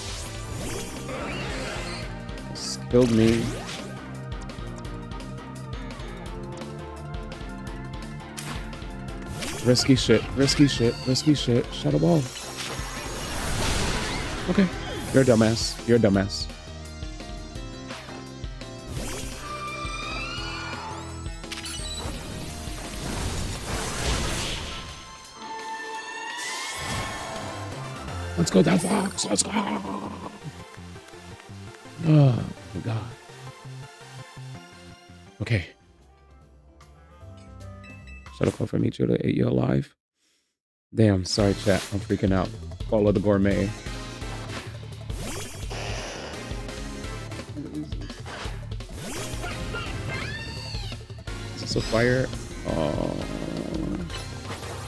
This killed me. Risky shit, risky shit, risky shit. Shadow Ball. Okay. You're a dumbass. You're a dumbass. Let's go, Delphox. Let's go. Oh, my God. Okay. Shuttle call from each other to 8 you alive. Damn, sorry chat, I'm freaking out. Follow the gourmet. Is this a fire? Oh.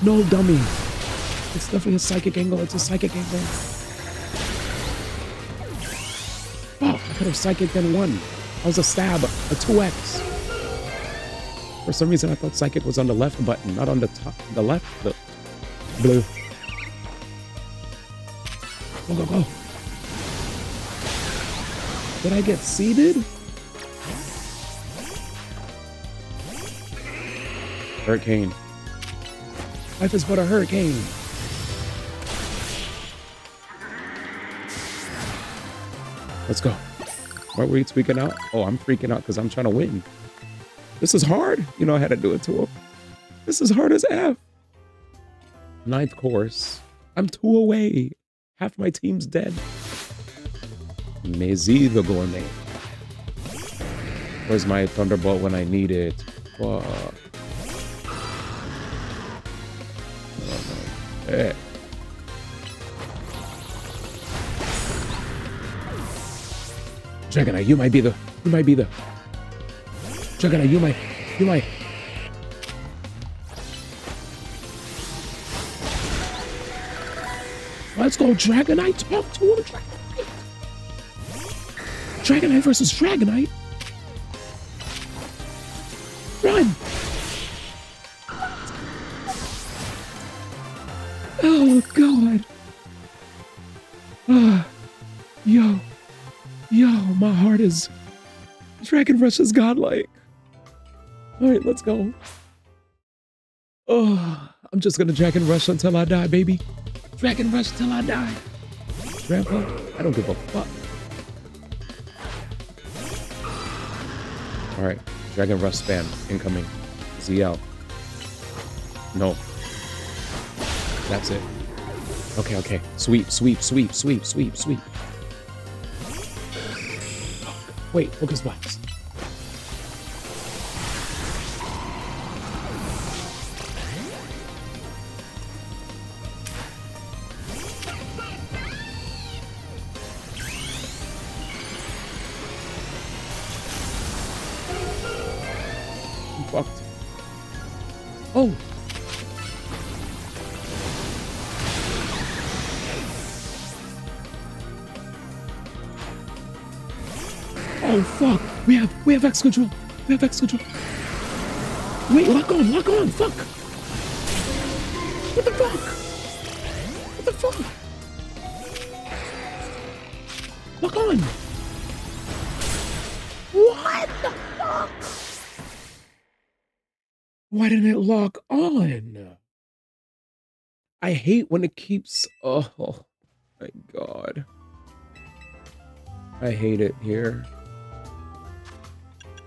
No, dummy. It's definitely a psychic angle. It's a psychic angle. Oh, I could have psychic then won. That was a stab, a 2x. For some reason, I thought Psychic was on the left button, not on the top. The left, the blue. Go, go, go. Did I get seeded? Hurricane. Life is but a hurricane. Let's go. Why were you tweaking out? Oh, I'm freaking out because I'm trying to win. This is hard. You know, I had to do it to him. This is hard as F. 9th course. I'm 2 away. Half my team's dead. Mezi the Gourmet. Where's my Thunderbolt when I need it? Fuck. Hey. Dragonite, you might be the Dragonite, you might. Let's go, Dragonite, talk to him, Dragonite. Dragonite versus Dragonite. Run. Oh, God. Yo, my heart is... Dragon Rush is godlike. All right, let's go. Oh, I'm just gonna Dragon Rush until I die, baby. Dragon Rush till I die. Grandpa, I don't give a fuck. All right, Dragon Rush spam incoming. ZL. No. That's it. Okay. Sweep. Wait, focus box. I'm fucked. Oh. Oh fuck! We have X control. We have X control. Wait, lock on, fuck! What the fuck? What the fuck? Lock on! What the fuck? Why didn't it lock on? I hate when it keeps, oh my God. I hate it here.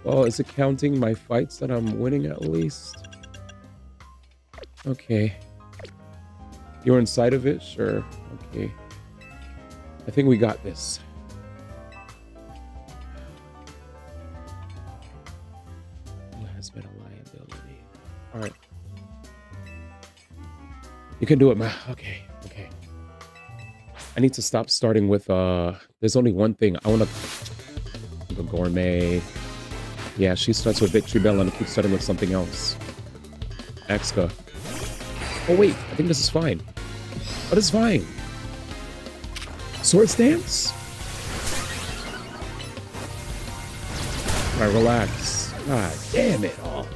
Oh, is it counting my fights that I'm winning at least? Okay. You're inside of it? Sure. Okay. I think we got this. Who has been a liability? Alright. You can do it, man. Okay. I need to stop starting with, there's only one thing. I want to... The Gourmet... Yeah, she starts with Victory Bell and I keep starting with something else. Exca. Oh wait, I think this is fine. But it's fine. Sword Stance? Alright, relax. God damn it all.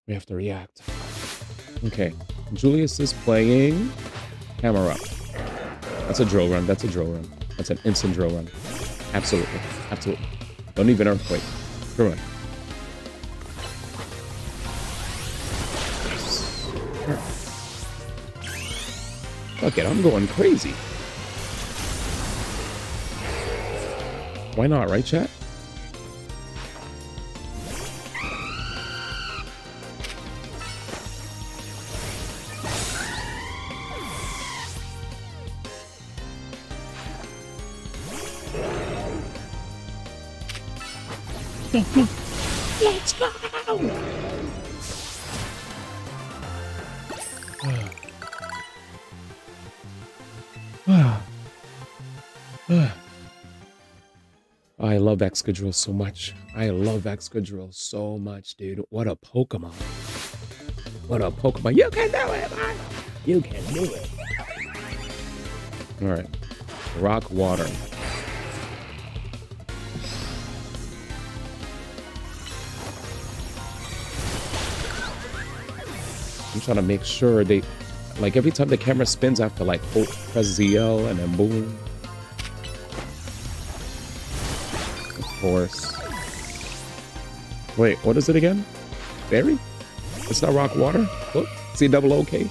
We have to react. Okay. Julius is playing Camera Up. That's a drill run. That's an instant drill run. Absolutely. Don't even Earthquake. Drill run. Fuck it, I'm going crazy. Why not, right, chat? Go. Let's go! love Excadrill so much. I love Excadrill so much, dude. What a Pokemon. What a Pokemon. You can do it, man. You can do it. All right. Rock, water. I'm trying to make sure they, like every time the camera spins, I have to like press ZL and then boom. Of course. Wait, what is it again? Fairy? It's not rock water? Look, C double OK.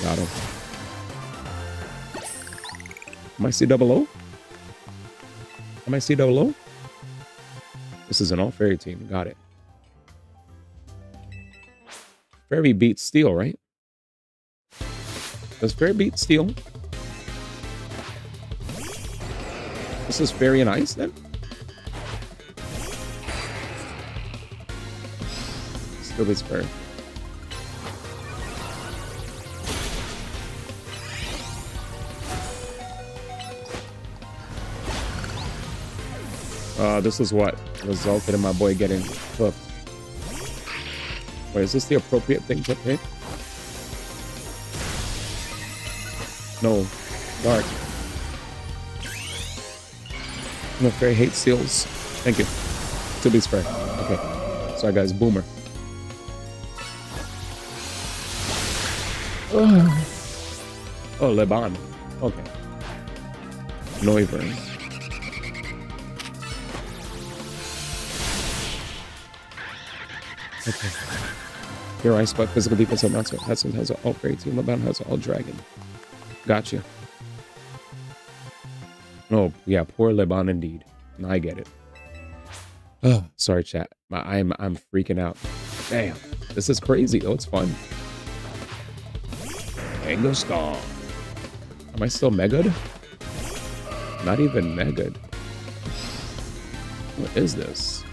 Got him. Am I C double O? Am I C double O? This is an all fairy team. Got it. Fairy beats steel, right? Does fairy beat steel? This is fairy and ice then? Still beats fairy. This is what resulted in my boy getting cooked. Wait, is this the appropriate thing to pick? No, dark. No, fairy hates seals. Thank you. Still beats fairy. Okay. Sorry guys, boomer. Oh, Leban. Okay. Noivern. Okay. Your ice but physical defense of monster has an all fairy team. Leban has an all dragon. Gotcha. Oh yeah, poor Leban indeed. No, I get it. Oh, sorry chat. I'm freaking out. Damn, this is crazy though. It's fun. Angerstar. Am I still Megad? Not even Megad. What is this?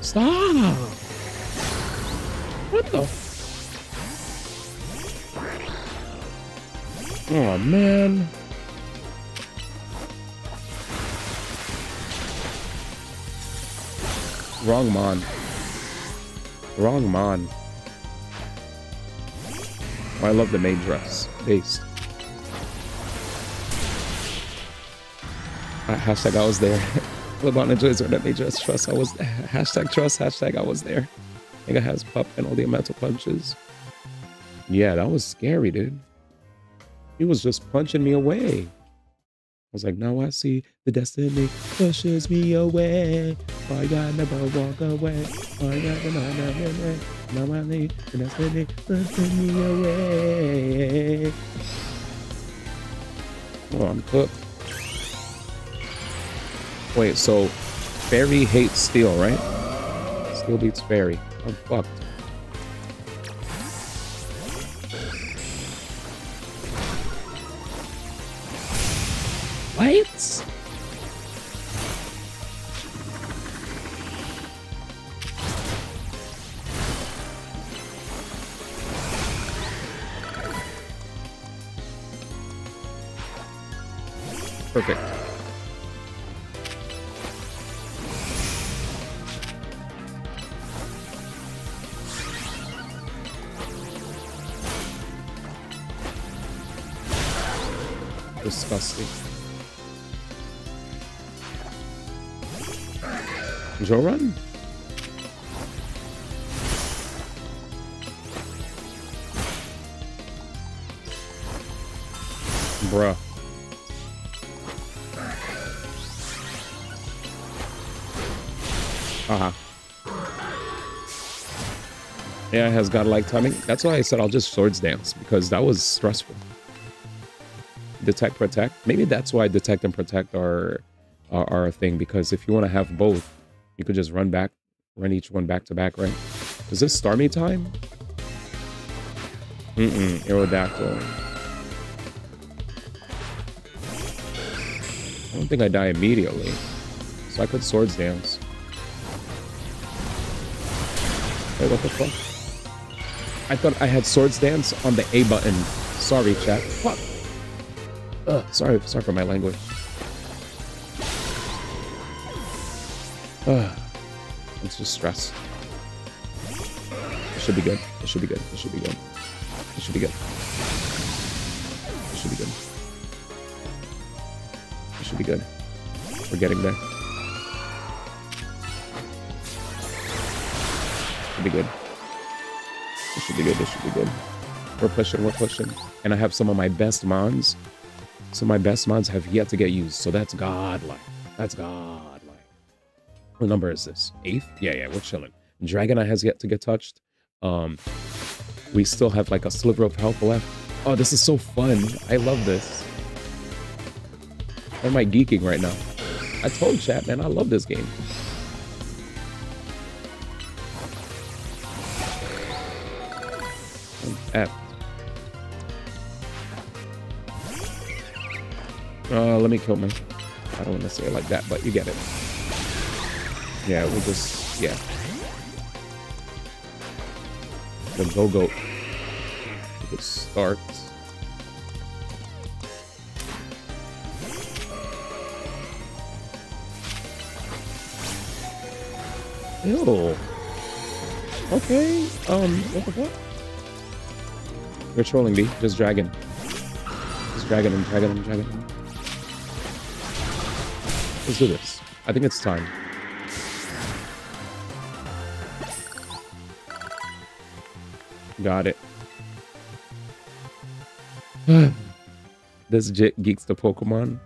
Stop! What the? Oh man! Wrong mon. Wrong mon. Oh, I love the main dress. Based. Hashtag I was there. LeBron enjoys her that major trust. I was hashtag trust, hashtag I was there. I think it has pup and all the mental punches. Yeah, that was scary, dude. He was just punching me away. I was like, now I see the destiny pushes me away. I gotta never walk away. I gotta never. Now I see the destiny pushing me away. Oh, I'm cooked. Wait, so fairy hates steel, right? Steel beats fairy. I'm fucked. What? Perfect. Disgusting. Joe run? Bruh. Yeah, it has godlike timing. That's why I said I'll just swords dance, because that was stressful. Detect, protect. Maybe that's why detect and protect are a thing, because if you want to have both, you could just run each one back to back, right? Is this Starmie time? Aerodactyl. I don't think I die immediately, so I could swords dance. Wait, what the fuck? I thought I had Swords Dance on the A button. Sorry, chat. Fuck. Sorry for my language. I'm just stressed. It should be good. It should be good. It should be good. It should be good. It should be good. It should be good. We're getting there. Should be good. It should be good. It should be good. We're pushing. We're pushing. And I have some of my best mons. Some of my best mons have yet to get used. So that's godlike. That's godlike. What number is this? 8th? Yeah, we're chilling. Dragonite has yet to get touched. We still have like a sliver of health left. Oh, this is so fun. I love this. Why am I geeking right now? I told chat, man, I love this game. F. Let me kill me. I don't want to say it like that, but you get it. Yeah, we'll just, yeah. The go-go. We could start. Ew. Okay. What the fuck? You're trolling me. Just dragon. Just dragon him, dragon him, dragon him. Let's do this. I think it's time. Got it. This geeks the Pokemon.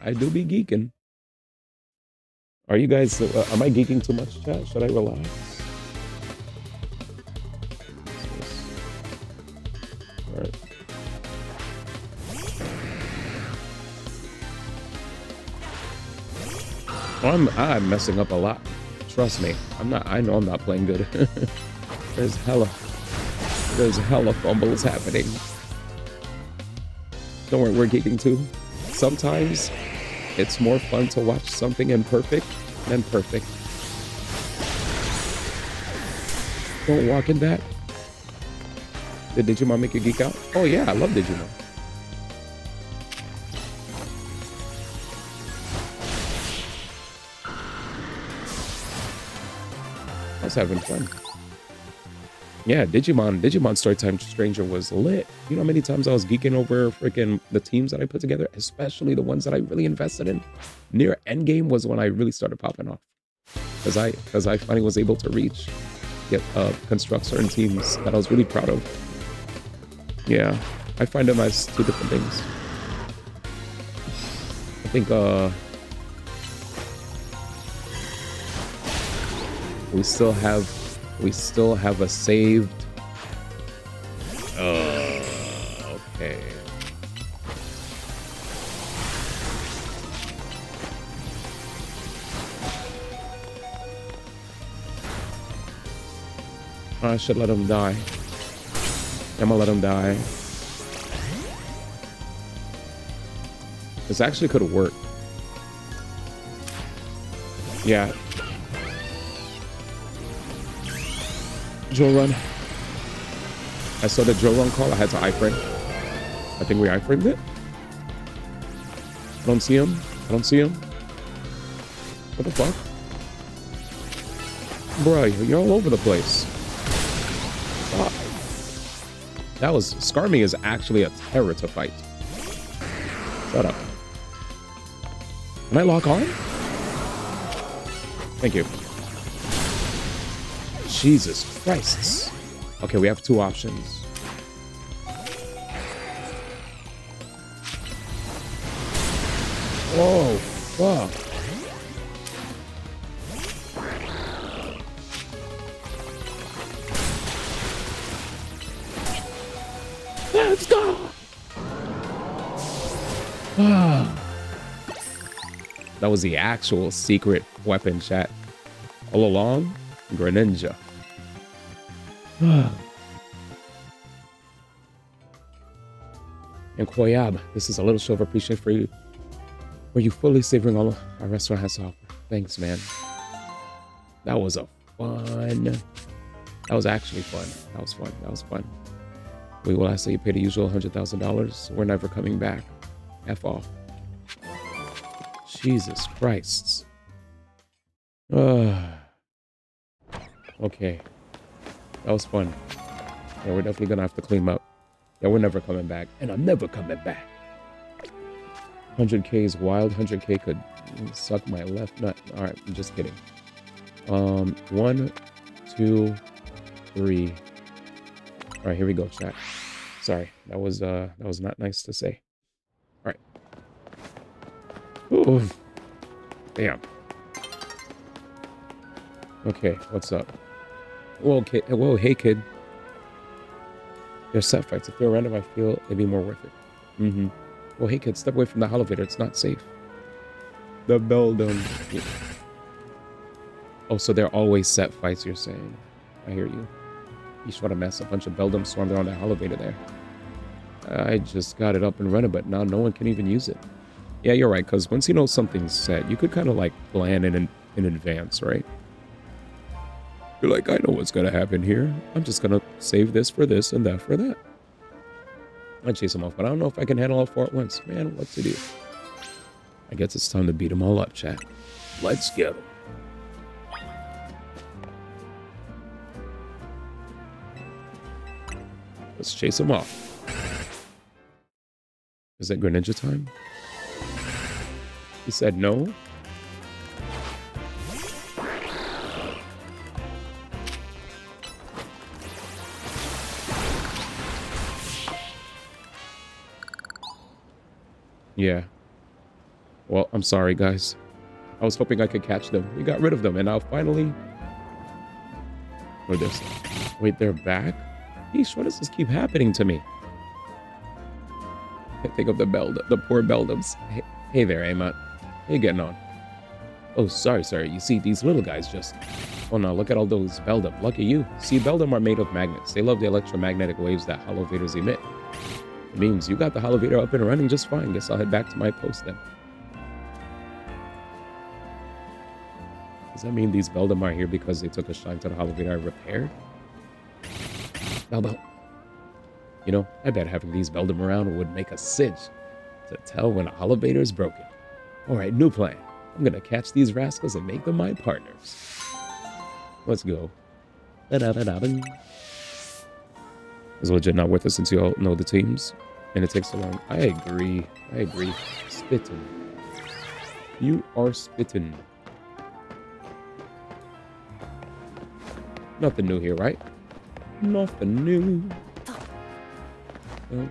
I do be geeking. Are you guys, am I geeking too much, chat? Should I relax? Alright. I'm messing up a lot. Trust me. I know I'm not playing good. There's hella fumbles happening. Don't worry, we're geeking too. Sometimes it's more fun to watch something imperfect than perfect. Don't walk in that. Did Digimon make you geek out? Oh yeah, I love Digimon. I was having fun. Yeah, Digimon Storytime Stranger was lit. You know how many times I was geeking over freaking the teams that I put together, especially the ones that I really invested in. Near Endgame was when I really started popping off. Because I finally was able to construct certain teams that I was really proud of. Yeah, I find them as two different things. I think we still have a saved. Okay. I should let him die. I'm gonna let him die. This actually could work. Yeah. Drill run. I saw the drill run call. I had to iframe. I think we iframed it. I don't see him. I don't see him. What the fuck? Bruh, you're all over the place. Fuck. That was... Skarmy is actually a terror to fight. Shut up. Can I lock on? Thank you. Jesus Christ. Okay, we have two options. Oh, fuck. Let's go. That was the actual secret weapon, chat. All along, Greninja. And Koyab, this is a little show of appreciation for you. Were you fully savoring all our restaurant has to offer? Thanks, man. That was a fun That was actually fun. That was fun. That was fun. Wait, will I say you pay the usual $100,000? We're never coming back. F off. Jesus Christ. Okay. That was fun. Yeah, we're definitely gonna have to clean up. Yeah, we're never coming back. And I'm never coming back. 100K is wild. 100K could suck my left nut. Alright, I'm just kidding. 1, 2, 3. Alright, here we go, chat. Sorry, that was not nice to say. Alright. Ooh. Damn. Okay, what's up? Whoa, kid. Whoa, hey, kid. They're set fights. If they're random, I feel it'd be more worth it. Mm-hmm. Well, hey, kid, step away from the elevator. It's not safe. The Beldum. Yeah. Oh, so they're always set fights, you're saying. I hear you. You just want to mess a bunch of Beldum swarmed around the elevator there. I just got it up and running, but now no one can even use it. Yeah, you're right, because once you know something's set, you could kind of like plan it in advance, right? You're like, I know what's going to happen here. I'm just going to save this for this and that for that. I'd chase them off, but I don't know if I can handle all 4 at once. Man, what to do? I guess it's time to beat them all up, chat. Let's get them. Let's chase them off. Is it Greninja time? He said no. Yeah. Well, I'm sorry, guys. I was hoping I could catch them. We got rid of them, and now finally... Or this. Wait, they're back? Yeesh, why does this keep happening to me? I think of the poor Beldums. Hey there, Amot. How you getting on? Oh, sorry. You see, these little guys just... Oh no, look at all those Beldum. Lucky you. See, Beldum are made of magnets. They love the electromagnetic waves that hollow Vaders emit. It means you got the hollow Vader up and running just fine. Guess I'll head back to my post then. Does that mean these Beldum are here because they took a shine to the hollow Vader I repaired? Beldo. You know, I bet having these Beldum around would make a cinch to tell when a hollow Vader is broken. Alright, new plan. I'm gonna catch these rascals and make them my partners. Let's go. It's legit not worth it since you all know the teams. And it takes so long. I agree. Spittin'. You are spittin'. Nothing new here, right? Nothing new. I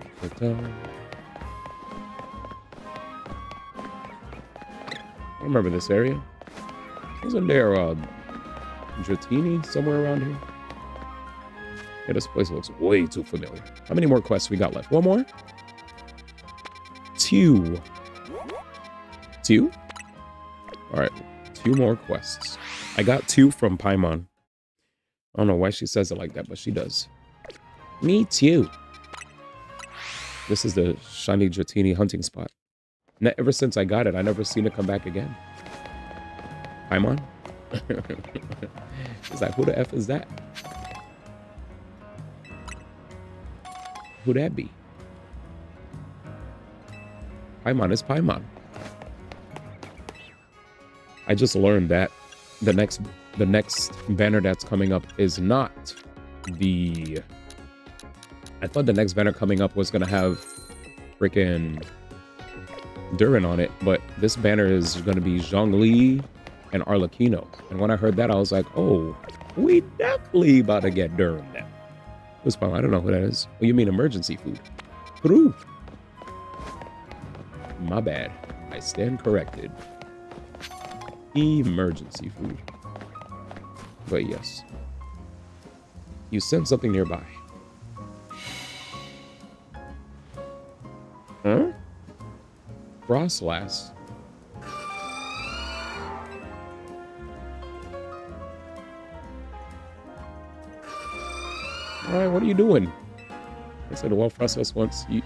remember this area. Wasn't there Dratini somewhere around here? Yeah, this place looks way too familiar. How many more quests we got left? One more? 2. 2? Alright, 2 more quests. I got 2 from Paimon. I don't know why she says it like that, but she does. Me too. This is the shiny Dratini hunting spot. Ever since I got it, I never seen it come back again. Paimon? She's like, who the F is that? Who that be? Paimon is Paimon. I just learned that the next banner that's coming up is not the... I thought the next banner coming up was gonna have freaking Durin on it, but this banner is gonna be Zhongli and Arlecchino. And when I heard that, I was like, oh, we definitely about to get Durin now. Who's Paimon? I don't know who that is. Oh, you mean emergency food? Peru. My bad. I stand corrected. Emergency food. But yes. You sent something nearby. Huh? Frostlass. Alright, what are you doing? I said the Wild Frostlass wants you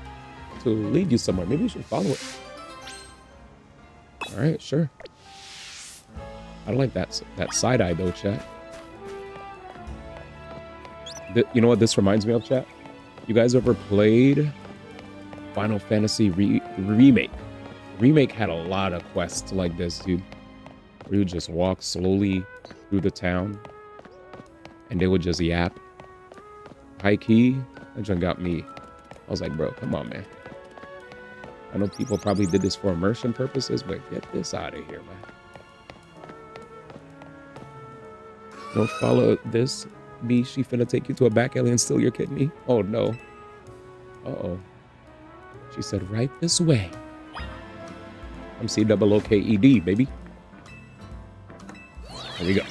to lead you somewhere. Maybe you should follow it. Alright, sure. I like that side eye though, chat. You know what this reminds me of, chat? You guys ever played Final Fantasy Remake? Remake had a lot of quests like this, dude. Where you just walk slowly through the town and they would just yap. High key, that just got me. I was like, bro, come on, man. I know people probably did this for immersion purposes, but get this out of here, man. Don't follow this. B, she finna take you to a back alley and steal your kidney. Oh, no. Uh-oh. She said, right this way. I'm C-O-O-K-E-D, baby. Here we go.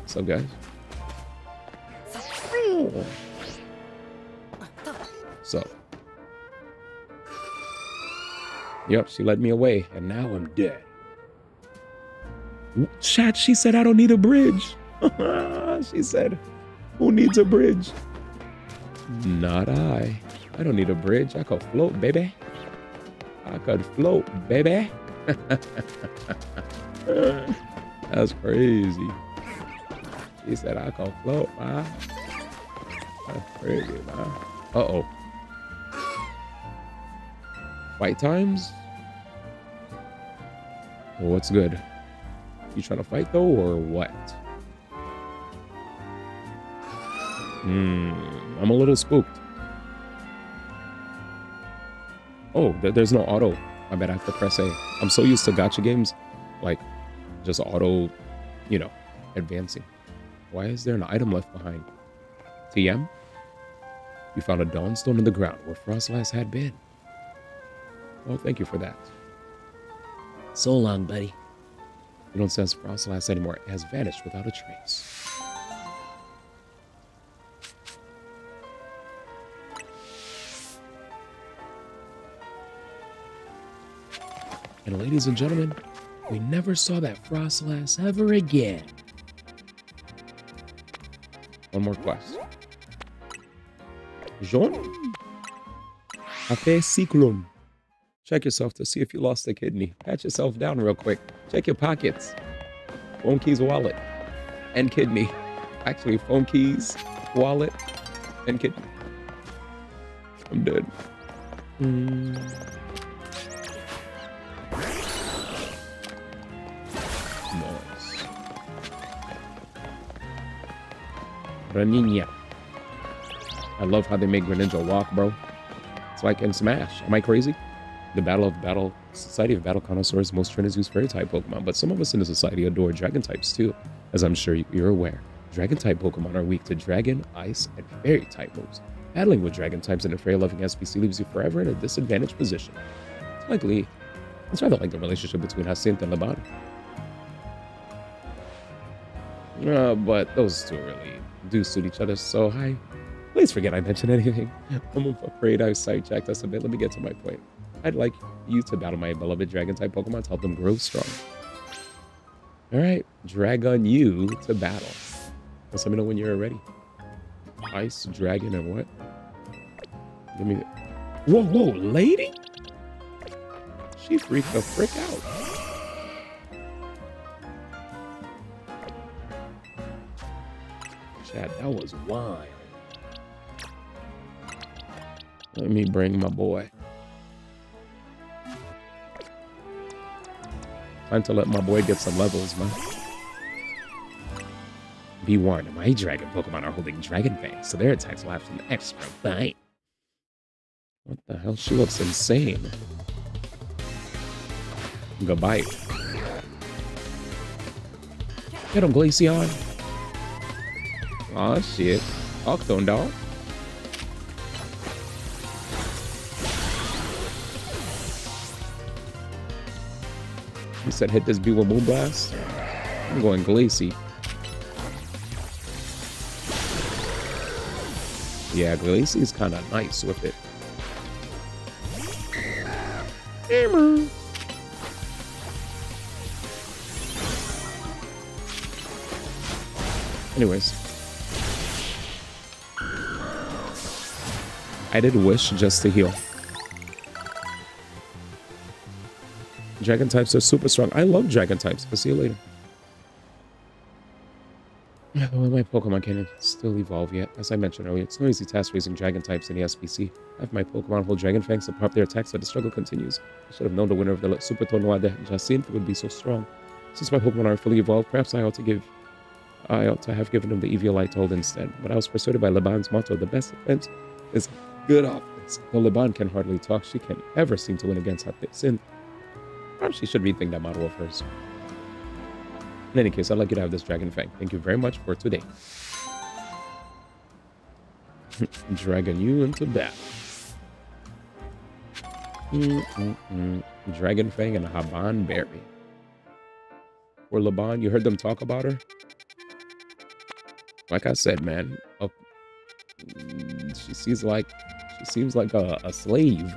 What's up, guys? So. Yep, she led me away, and now I'm dead. Chat, she said I don't need a bridge. She said, who needs a bridge? Not I. I don't need a bridge. I could float, baby. I could float, baby. That's crazy. She said I could float, man. That's crazy, man. Uh-oh. Fight times? Well, what's good? You trying to fight though, or what? I'm a little spooked. Oh, there's no auto. I bet I have to press A. I'm so used to gacha games, like just auto, you know, advancing. Why is there an item left behind? TM? You found a dawnstone in the ground where Frostlass had been. Oh, thank you for that. So long, buddy. You don't sense Frostlass anymore. It has vanished without a trace. And ladies and gentlemen, we never saw that Frostlass ever again. One more quest. Jaune? Café Cyclone. Check yourself to see if you lost a kidney. Pat yourself down real quick. Check your pockets. Phone keys, wallet, and kidney. Actually, phone keys, wallet, and kidney. I'm dead. Nice. Greninja. I love how they make Greninja walk, bro. It's like in Smash. Am I crazy? The Society of Battle Connoisseurs, most trainers use fairy-type Pokemon, but some of us in the society adore dragon-types too. As I'm sure you're aware, dragon-type Pokemon are weak to dragon, ice, and fairy-type moves. Battling with dragon-types in a fairy-loving SPC leaves you forever in a disadvantaged position. It's rather like the relationship between Hyacinth and Labani. But those two really do suit each other so high. Please forget I mentioned anything. I'm afraid I sidetracked us a bit. Let me get to my point. I'd like you to battle my beloved dragon-type Pokemon to help them grow strong. Alright, drag on you to battle. Just let me know when you're ready. Ice, dragon, and what? Give me... Whoa, lady? She freaked the frick out. Chad, that was wild. Let me bring my boy. Time to let my boy get some levels, man. Be warned, my dragon Pokemon are holding dragon fangs, so their attacks will have some extra bite. What the hell? She looks insane. Goodbye. Get him, Glaceon. Aw, shit. Octone, dog. He said hit this B with Moonblast. I'm going Glacy. Yeah, Glacy is kind of nice with it. Hammer. Anyways. I did wish just to heal. Dragon types are super strong. I love dragon types. I'll see you later. Well, my Pokemon can't still evolve yet. As I mentioned earlier, it's no easy task raising dragon types in the SPC. I have my Pokemon hold Dragon Fangs to prop their attacks, so the struggle continues. I should have known the winner of the Super Tournoi de Jacinthe would be so strong. Since my Pokemon are fully evolved, perhaps I ought to have given them the Eviolite to hold instead. But I was persuaded by Leban's motto, the best defense is good offense. Though Leban can hardly talk, she can't ever seem to win against Jacinthe. Perhaps she should rethink that motto of hers. In any case, I'd like you to have this Dragon Fang. Thank you very much for today. Dragging you into battle. Dragon Fang and a Haban Berry. Or Laban, you heard them talk about her? Like I said, man, she seems like a slave.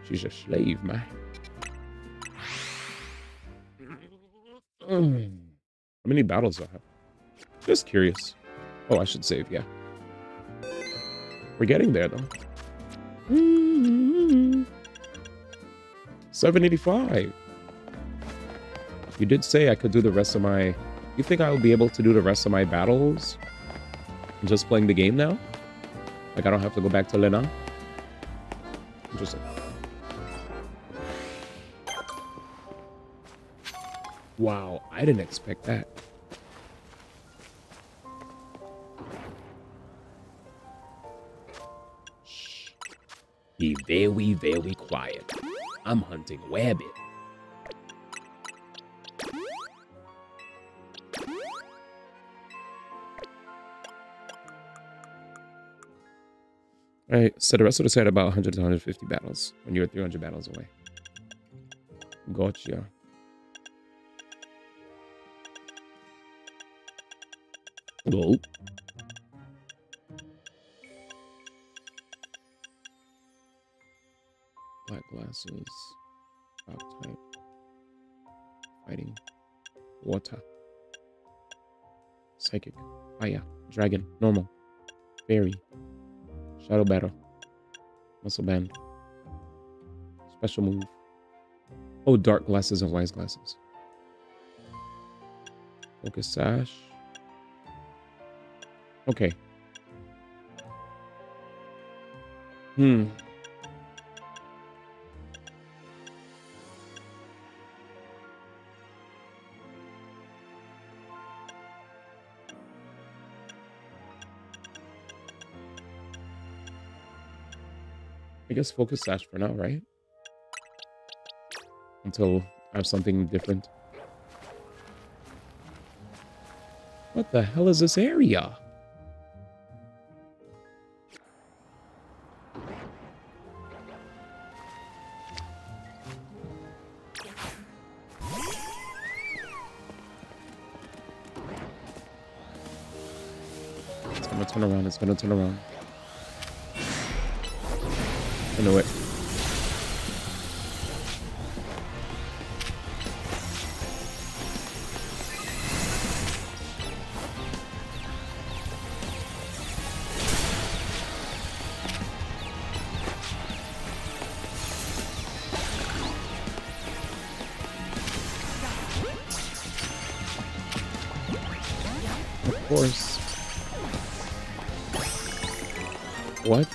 She's a slave, man. How many battles do I have? Just curious. Oh, I should save, yeah. We're getting there, though. 785. You did say I could do the rest of my... You think I'll be able to do the rest of my battles? Just playing the game now? Like I don't have to go back to Lena? Interesting. Wow, I didn't expect that. Shh. Be very, very quiet. I'm hunting Wabbit. Alright, so the rest of the set about 100 to 150 battles when you're 300 battles away. Gotcha. Whoa. Black glasses. Rock type. Fighting. Water. Psychic. Fire. Dragon. Normal. Fairy. Shadow battle. Muscle band. Special move. Oh, dark glasses and wise glasses. Focus sash. Okay. I guess focus sash for now, right? Until I have something different. What the hell is this area? It's gonna turn around, it's gonna turn around. I know it. Of course. What?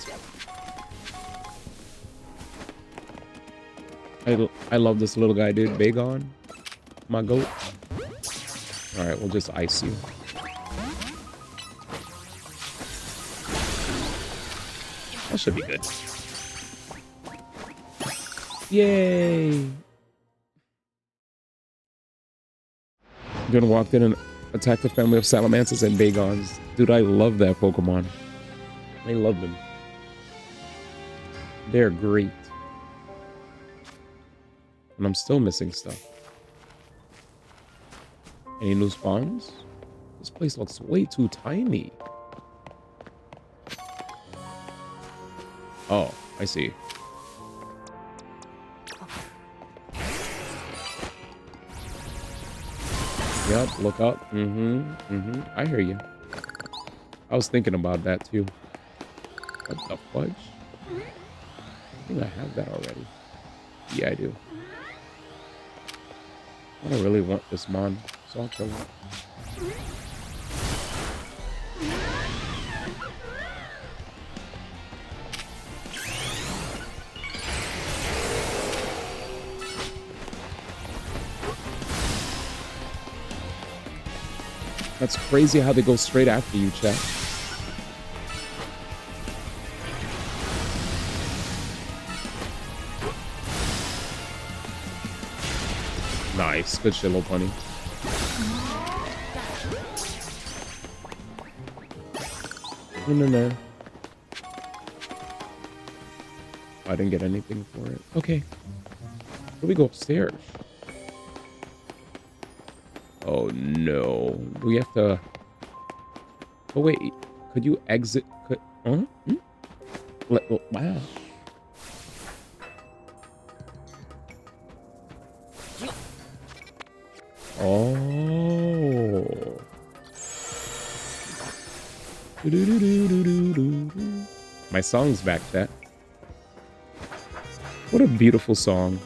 I love this little guy, dude. Bagon. My goat. Alright, we'll just ice you. That should be good. Yay! Gun walked in and attacked a family of Salamanters and Bagons. Dude, I love that Pokemon. I love them. They're great. And I'm still missing stuff. Any new spawns? This place looks way too tiny. Oh, I see. Yep, look up. I hear you. I was thinking about that too. What the fudge? I think I have that already. Yeah, I do. I don't really want this mon, so I'll kill it. That's crazy how they go straight after you, chat. Nice. Good shit, little bunny. No. I didn't get anything for it. Okay. Where do we go upstairs? Oh no. Do we have to... Oh wait. Could you exit? Huh? Wow. Oh. My song's back, chat. What a beautiful song.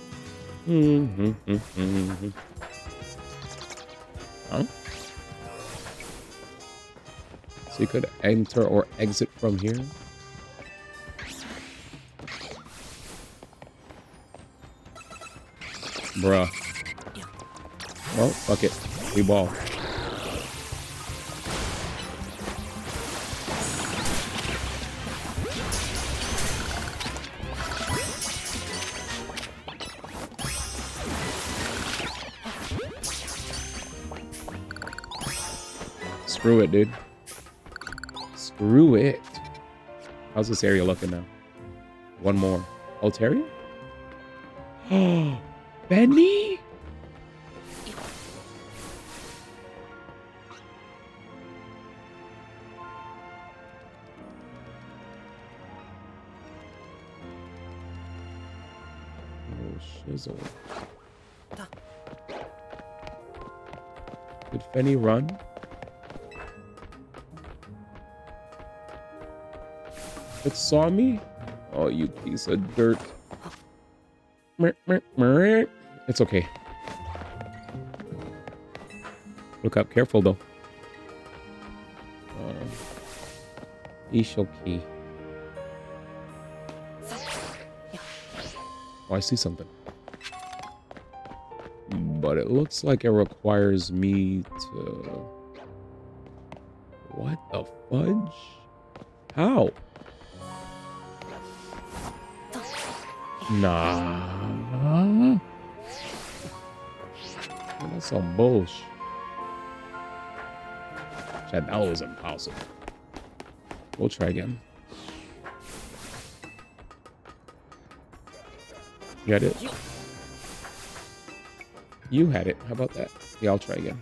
Huh? So you could enter or exit from here. Bruh. Well, fuck it. We ball. Screw it, dude. Screw it. How's this area looking now? One more. Altaria? Oh, Benny? Shizzle. Did Fenny run? It saw me? Oh, you piece of dirt. It's okay. Look up. Careful, though. Ishoki. Oh, I see something. But it looks like it requires me to... What the fudge? How? Nah. That's some bullshit. That was impossible. We'll try again. You had it? You had it. How about that? Yeah, I'll try again.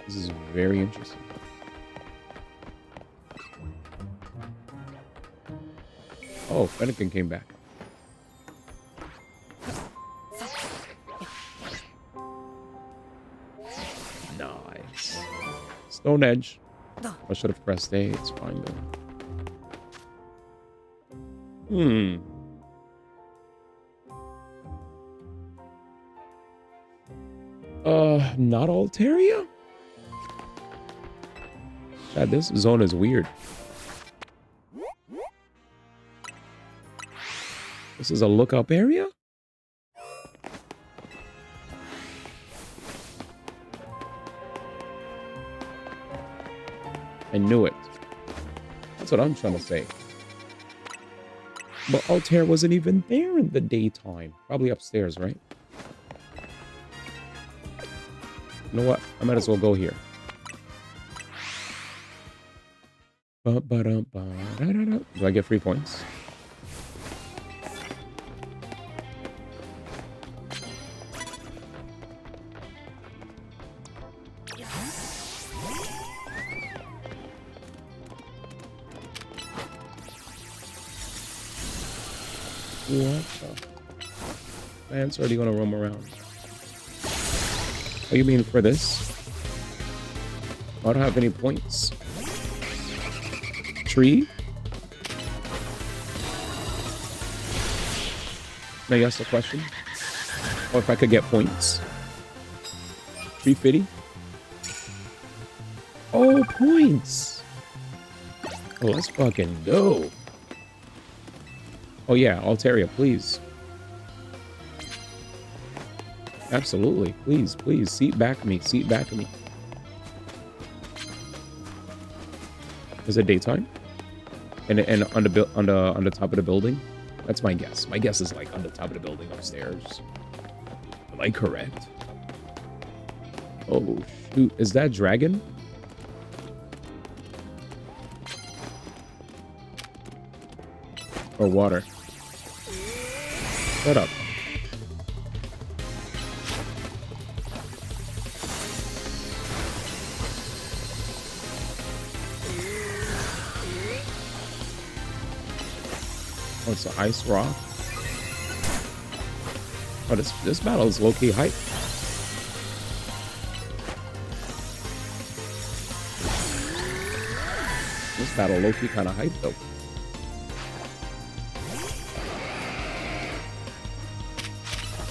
This is very interesting. Oh, Fennekin came back. Nice. Stone Edge. I should have pressed A. It's fine though. Not Altaria? God, this zone is weird. This is a lookup area? I knew it. That's what I'm trying to say. But Altair wasn't even there in the daytime. Probably upstairs, right? You know what? I might as well go here. Do I get 3 points? What the? Man's already gonna roam around. Oh, you mean for this? I don't have any points. Tree? Now you ask the question. Or if I could get points. 350. Oh, points. Oh, let's fucking go. Oh yeah, Altaria, please. Absolutely, please, please. Seat back me. Seat back me. Is it daytime? And on the top of the building? That's my guess. My guess is like on the top of the building upstairs. Am I correct? Oh shoot! Is that dragon? Or water? Shut up. Oh, it's an ice rock. Oh, this battle is low-key hype. This battle low-key kind of hype though.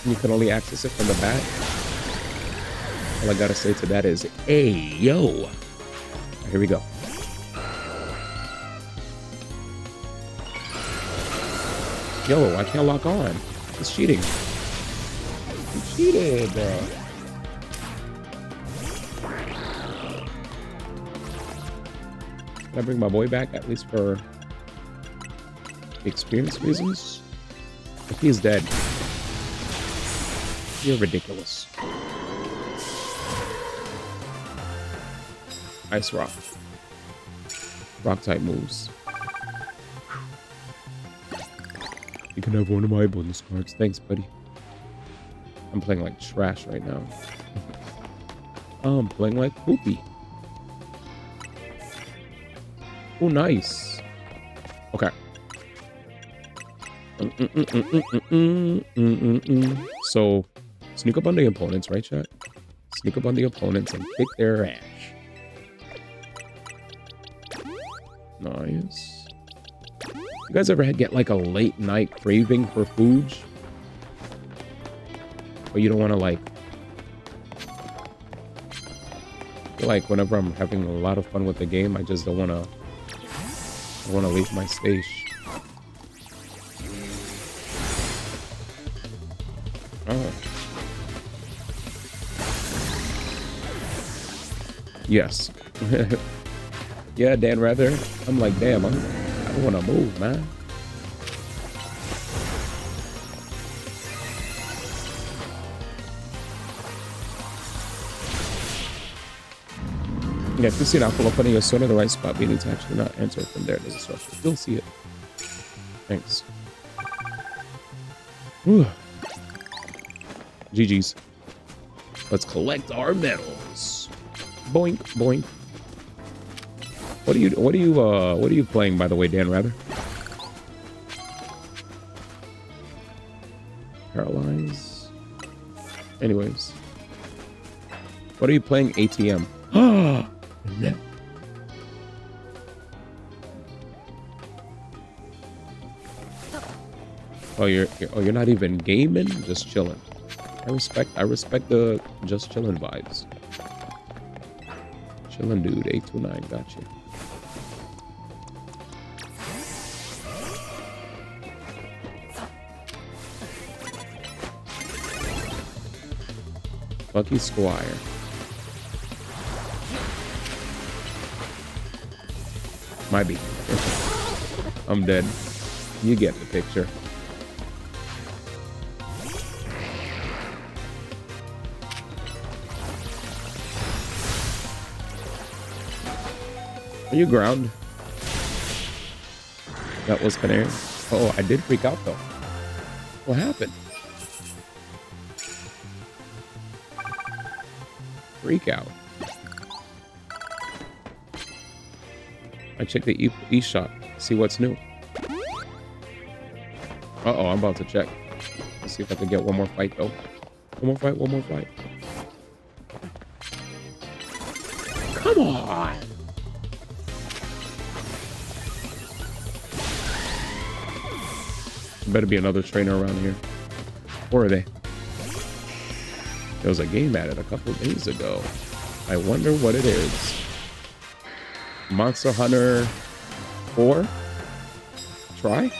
You can only access it from the back. All I gotta say to that is, hey, yo. Here we go. Yo, I can't lock on. It's cheating. You cheated, bro. Can I bring my boy back, at least for experience reasons? If he's dead. You're ridiculous. Ice rock. Rock type moves. You can have one of my bonus cards. Thanks, buddy. I'm playing like trash right now. I'm playing like poopy. Oh, nice. Okay. So, sneak up on the opponents, right, chat? Sneak up on the opponents and kick their ass. Nice. You guys ever get like a late night craving for food? Or you don't want to like... I feel like whenever I'm having a lot of fun with the game, I just don't want to... I want to leave my station. Oh. Yes. Yeah, Dan Rather. I'm like, damn, I don't want to move, man. Yeah, if you see an apple opening your sword in the right spot, we need to actually not enter from there. There's a structure. You'll see it. Thanks. Whew. GG's. Let's collect our medals. Boink, boink. What are you playing, by the way, Dan, rather? Paralyze. Anyways. What are you playing, ATM? Ah! No. Oh, you're not even gaming, just chilling. I respect the just chilling vibes. Chilling dude, 829, got you. Lucky Squire. Might be. I'm dead. You get the picture. Are you ground? That was Canary. Oh, I did freak out though. What happened? Freak out. I checked the e-shop, see what's new. Uh-oh, I'm about to check. Let's see if I can get one more fight though. One more fight, one more fight. Come on! Better be another trainer around here. Or are they? There was a game added a couple days ago. I wonder what it is. Monster Hunter 4? Try?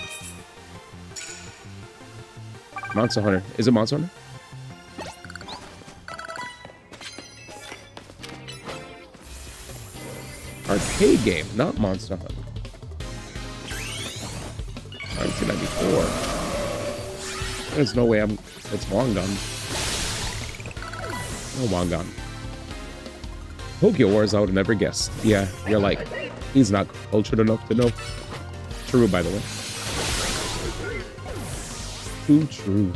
Monster Hunter. Is it Monster Hunter? Arcade game, not Monster Hunter. 1994. There's no way it's long gone. No long gone. Tokyo Wars, I would have never guessed. Yeah, you're like, he's not cultured enough to know. True, by the way. Too true.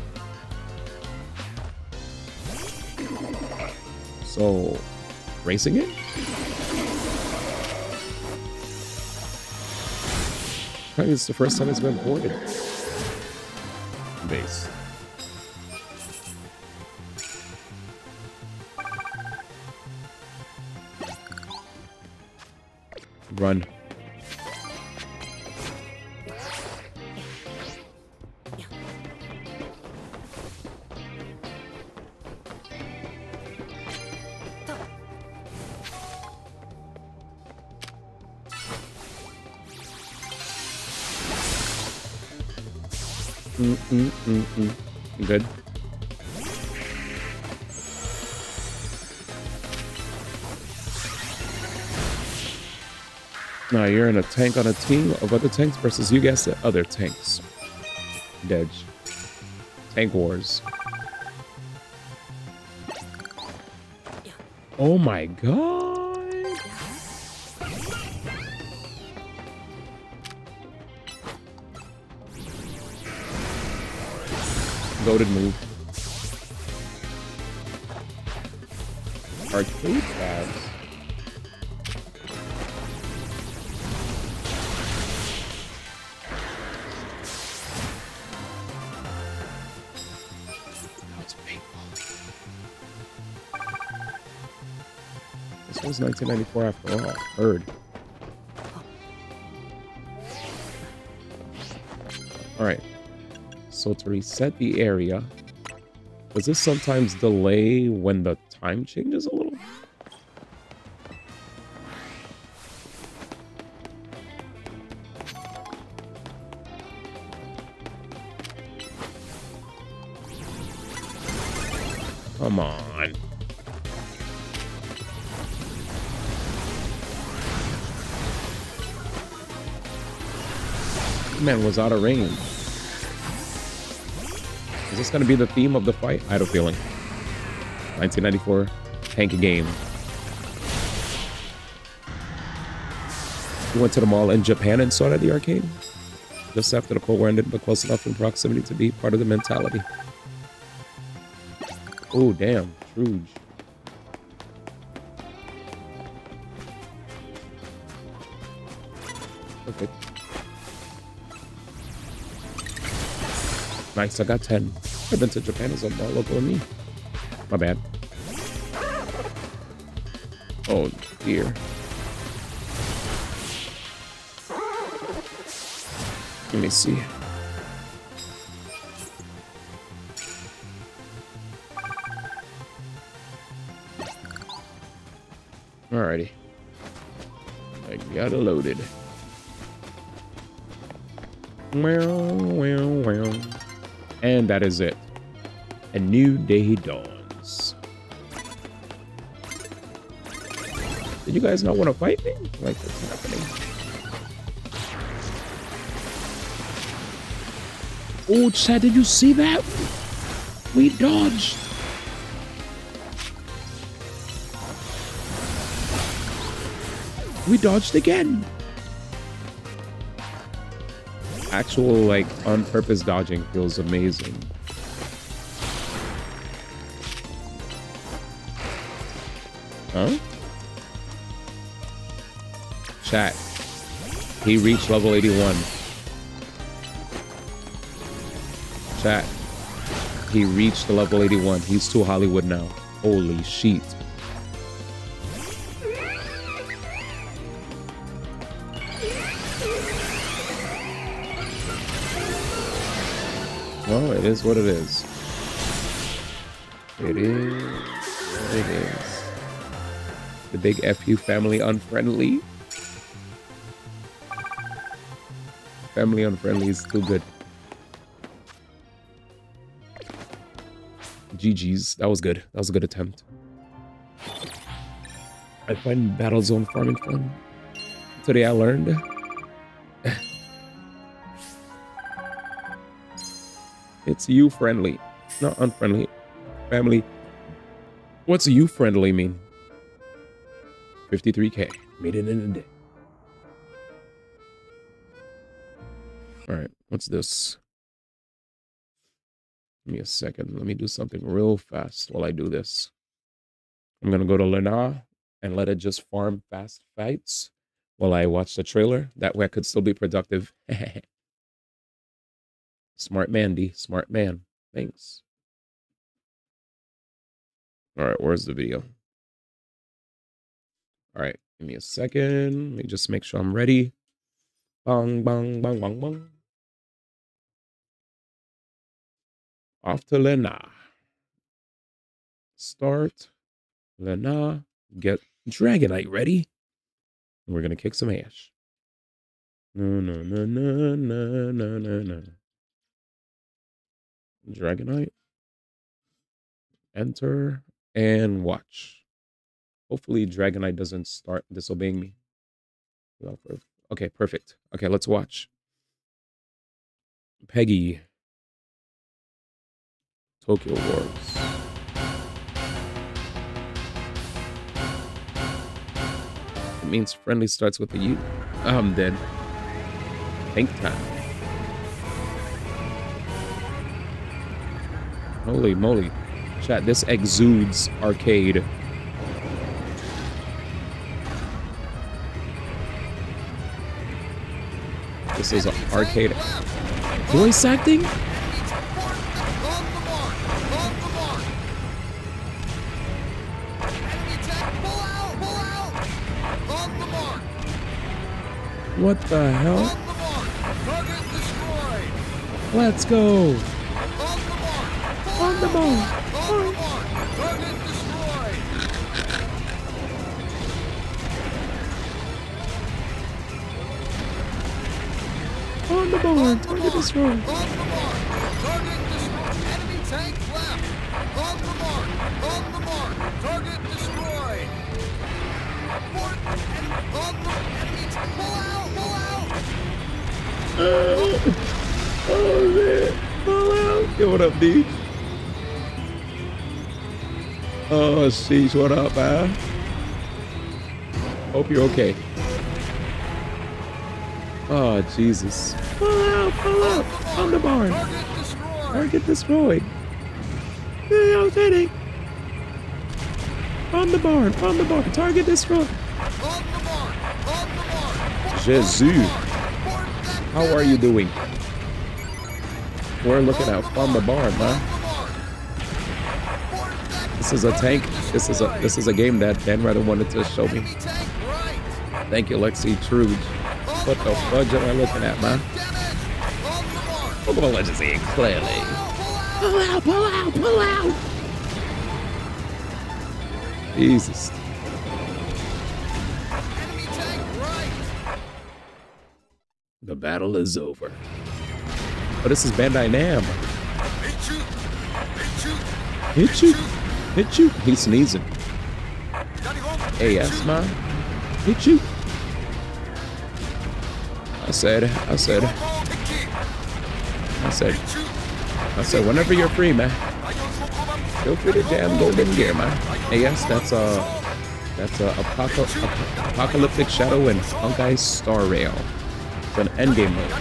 So, racing it? I think it's the first time it's been ported. Base. Run. Good. Now you're in a tank on a team of other tanks versus you guessed it, other tanks. Dead. Tank Wars. Oh my god. Goated move. Arcade tabs. That's painful. This was 1994 after all. Heard. All right. So to reset the area, does this sometimes delay when the time changes a little? Come on. Man was out of range. Is this going to be the theme of the fight? I had a feeling. 1994 tank game. You went to the mall in Japan and saw it at the arcade? Just after the Cold War ended, but close enough in proximity to be part of the mentality. Oh, damn. Truge. Perfect. Nice, I got 10. I've been to Japan as a more local than me. My bad. Oh, dear. Let me see. Alrighty. I got it loaded. Well. And that is it. A new day dawns. Did you guys not want to fight me? Like, what's happening? Oh, Chad, did you see that? We dodged. We dodged again. Actual, like, on-purpose dodging feels amazing. Huh? Chat. He reached level 81. Chat. He reached the level 81. He's too Hollywood now. Holy shit. Well, it is what it is. It is what it is. The big FU family unfriendly. Family unfriendly is too good. GG's. That was good. That was a good attempt. I find Battle Zone farming fun. Today I learned. It's you friendly, not unfriendly. Family. What's you friendly mean? 53K. Made it in a day. Alright, what's this? Give me a second. Let me do something real fast while I do this. I'm gonna go to Lena and let it just farm fast fights while I watch the trailer. That way I could still be productive. Smart man, D. Smart man. Thanks. Alright, where's the video? Alright, give me a second. Let me just make sure I'm ready. Bang, bang, bang, bang, bang. Off to Lena. Start. Lena. Get Dragonite ready. And we're going to kick some ass. No, no, no, no, no, no, no, no. Dragonite. Enter. And watch. Hopefully Dragonite doesn't start disobeying me. Okay, perfect. Okay, let's watch. Peggy. Tokyo Wars. It means friendly starts with a U. I'm dead. Tank time. Holy moly. Chat, this exudes arcade. This is an arcade. Voice acting? What the hell? Let's go. On the ball. On the board. Target destroyed. Target destroyed. Enemy tank left. On the mark. On the mark. Target destroyed. On the enemy tank. Pull out. Pull out. Oh man. Pull out. Yo, what up, D? Oh, sheesh. What up, man? Hope you're okay. Oh, Jesus. Pull out, on the barn. Target destroyed. Yeah, I was hitting. On the barn, target destroyed. Jesus. How are you doing? We're looking at on the barn, man. This is a tank. This is a game that Dan Rather wanted to show me. Thank you, Lexi Truge. What the fudge am I looking at, man? Pokemon Legends here, clearly. Pull out, pull out, pull out! Jesus. The battle is over. Oh, this is Bandai Nam. Hit you. Hit you. He's sneezing. AS, man. Hit you. I said, whenever you're free, man, feel free to jam Golden Gear, man. Hey, yes, that's Apocalyptic Shadow and Honkai Star Rail. It's an endgame mode.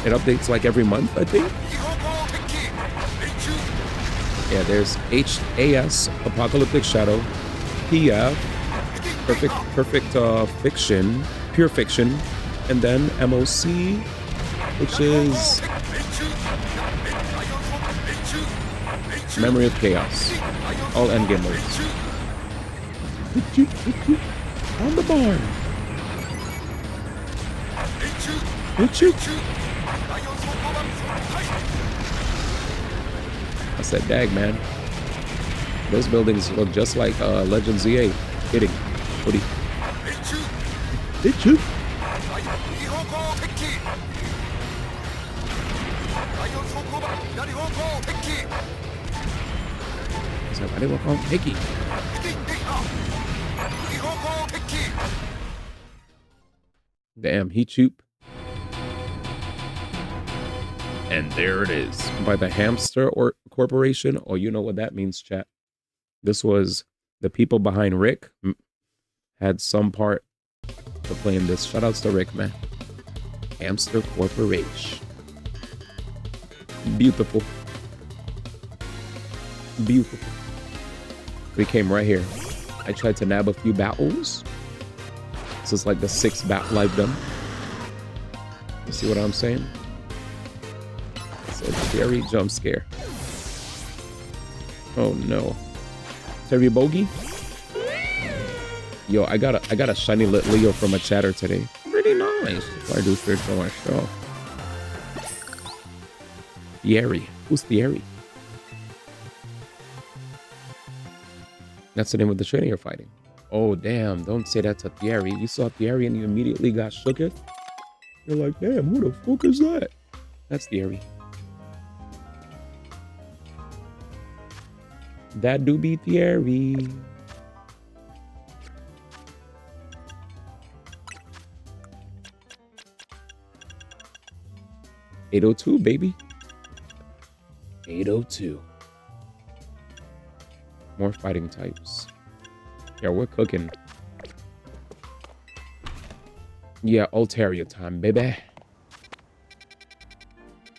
It updates like every month, I think. Yeah, there's HAS, Apocalyptic Shadow, PF, Perfect Fiction, Pure Fiction, and then MOC, which is Memory of Chaos. All endgame modes. On the barn. Hit you. I said, dag, man. Those buildings look just like Legend ZA. Kidding. Woody. Hit you. Somebody will call Hickey. Damn, he choop. And there it is. By the Hamster or Corporation. Oh, you know what that means, chat. This was the people behind Rick had some part to play in this. Shout outs to Rick, man. Hamster Corporation. Beautiful. Beautiful. We came right here. I tried to nab a few battles. This is like the 6th battle I've done. You see what I'm saying? It's a very jump scare. Oh no. Terry Bogey? Yo, I got a shiny lit Leo from a chatter today. Pretty nice. If I do fish for myself. Thierry. Who's Thierry? That's the name of the trainer you're fighting. Oh, damn. Don't say that to Thierry. You saw Thierry and you immediately got shooketh? You're like, damn, who the fuck is that? That's Thierry. That do be Thierry. $802, baby. 802. More fighting types. Yeah, we're cooking. Yeah, Altaria time, baby.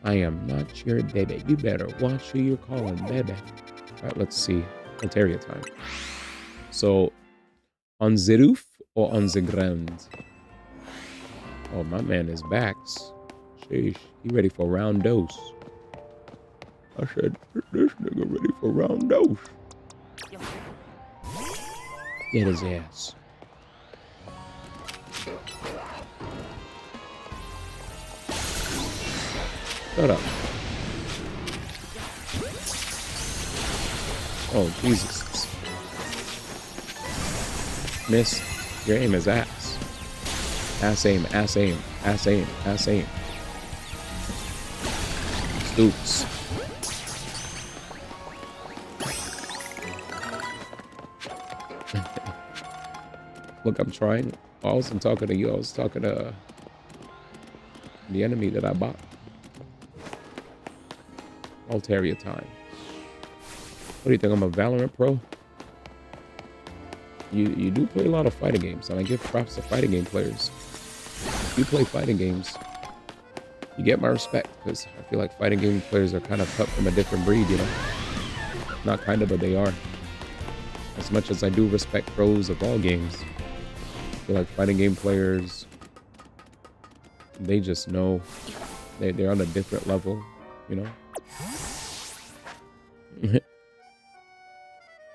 I am not your baby. You better watch who you're calling, baby. All right, let's see. Altaria time. So, on the roof or on the ground? Oh, my man is back. Sheesh, he ready for round dose. I said, this nigga ready for round dose. Get his ass. Shut up. Oh, Jesus. Miss, your aim is ass. Ass aim, ass aim, ass aim, ass aim. Stoops. Look, I'm trying. I wasn't talking to you. I was talking to the enemy that I bought. Altaria time. What do you think? I'm a Valorant pro? You do play a lot of fighting games, and I give props to fighting game players. If you play fighting games, you get my respect, because I feel like fighting game players are kind of cut from a different breed, you know? Not kind of, but they are. As much as I do respect pros of all games, I feel like fighting game players, they just know they're on a different level, you know?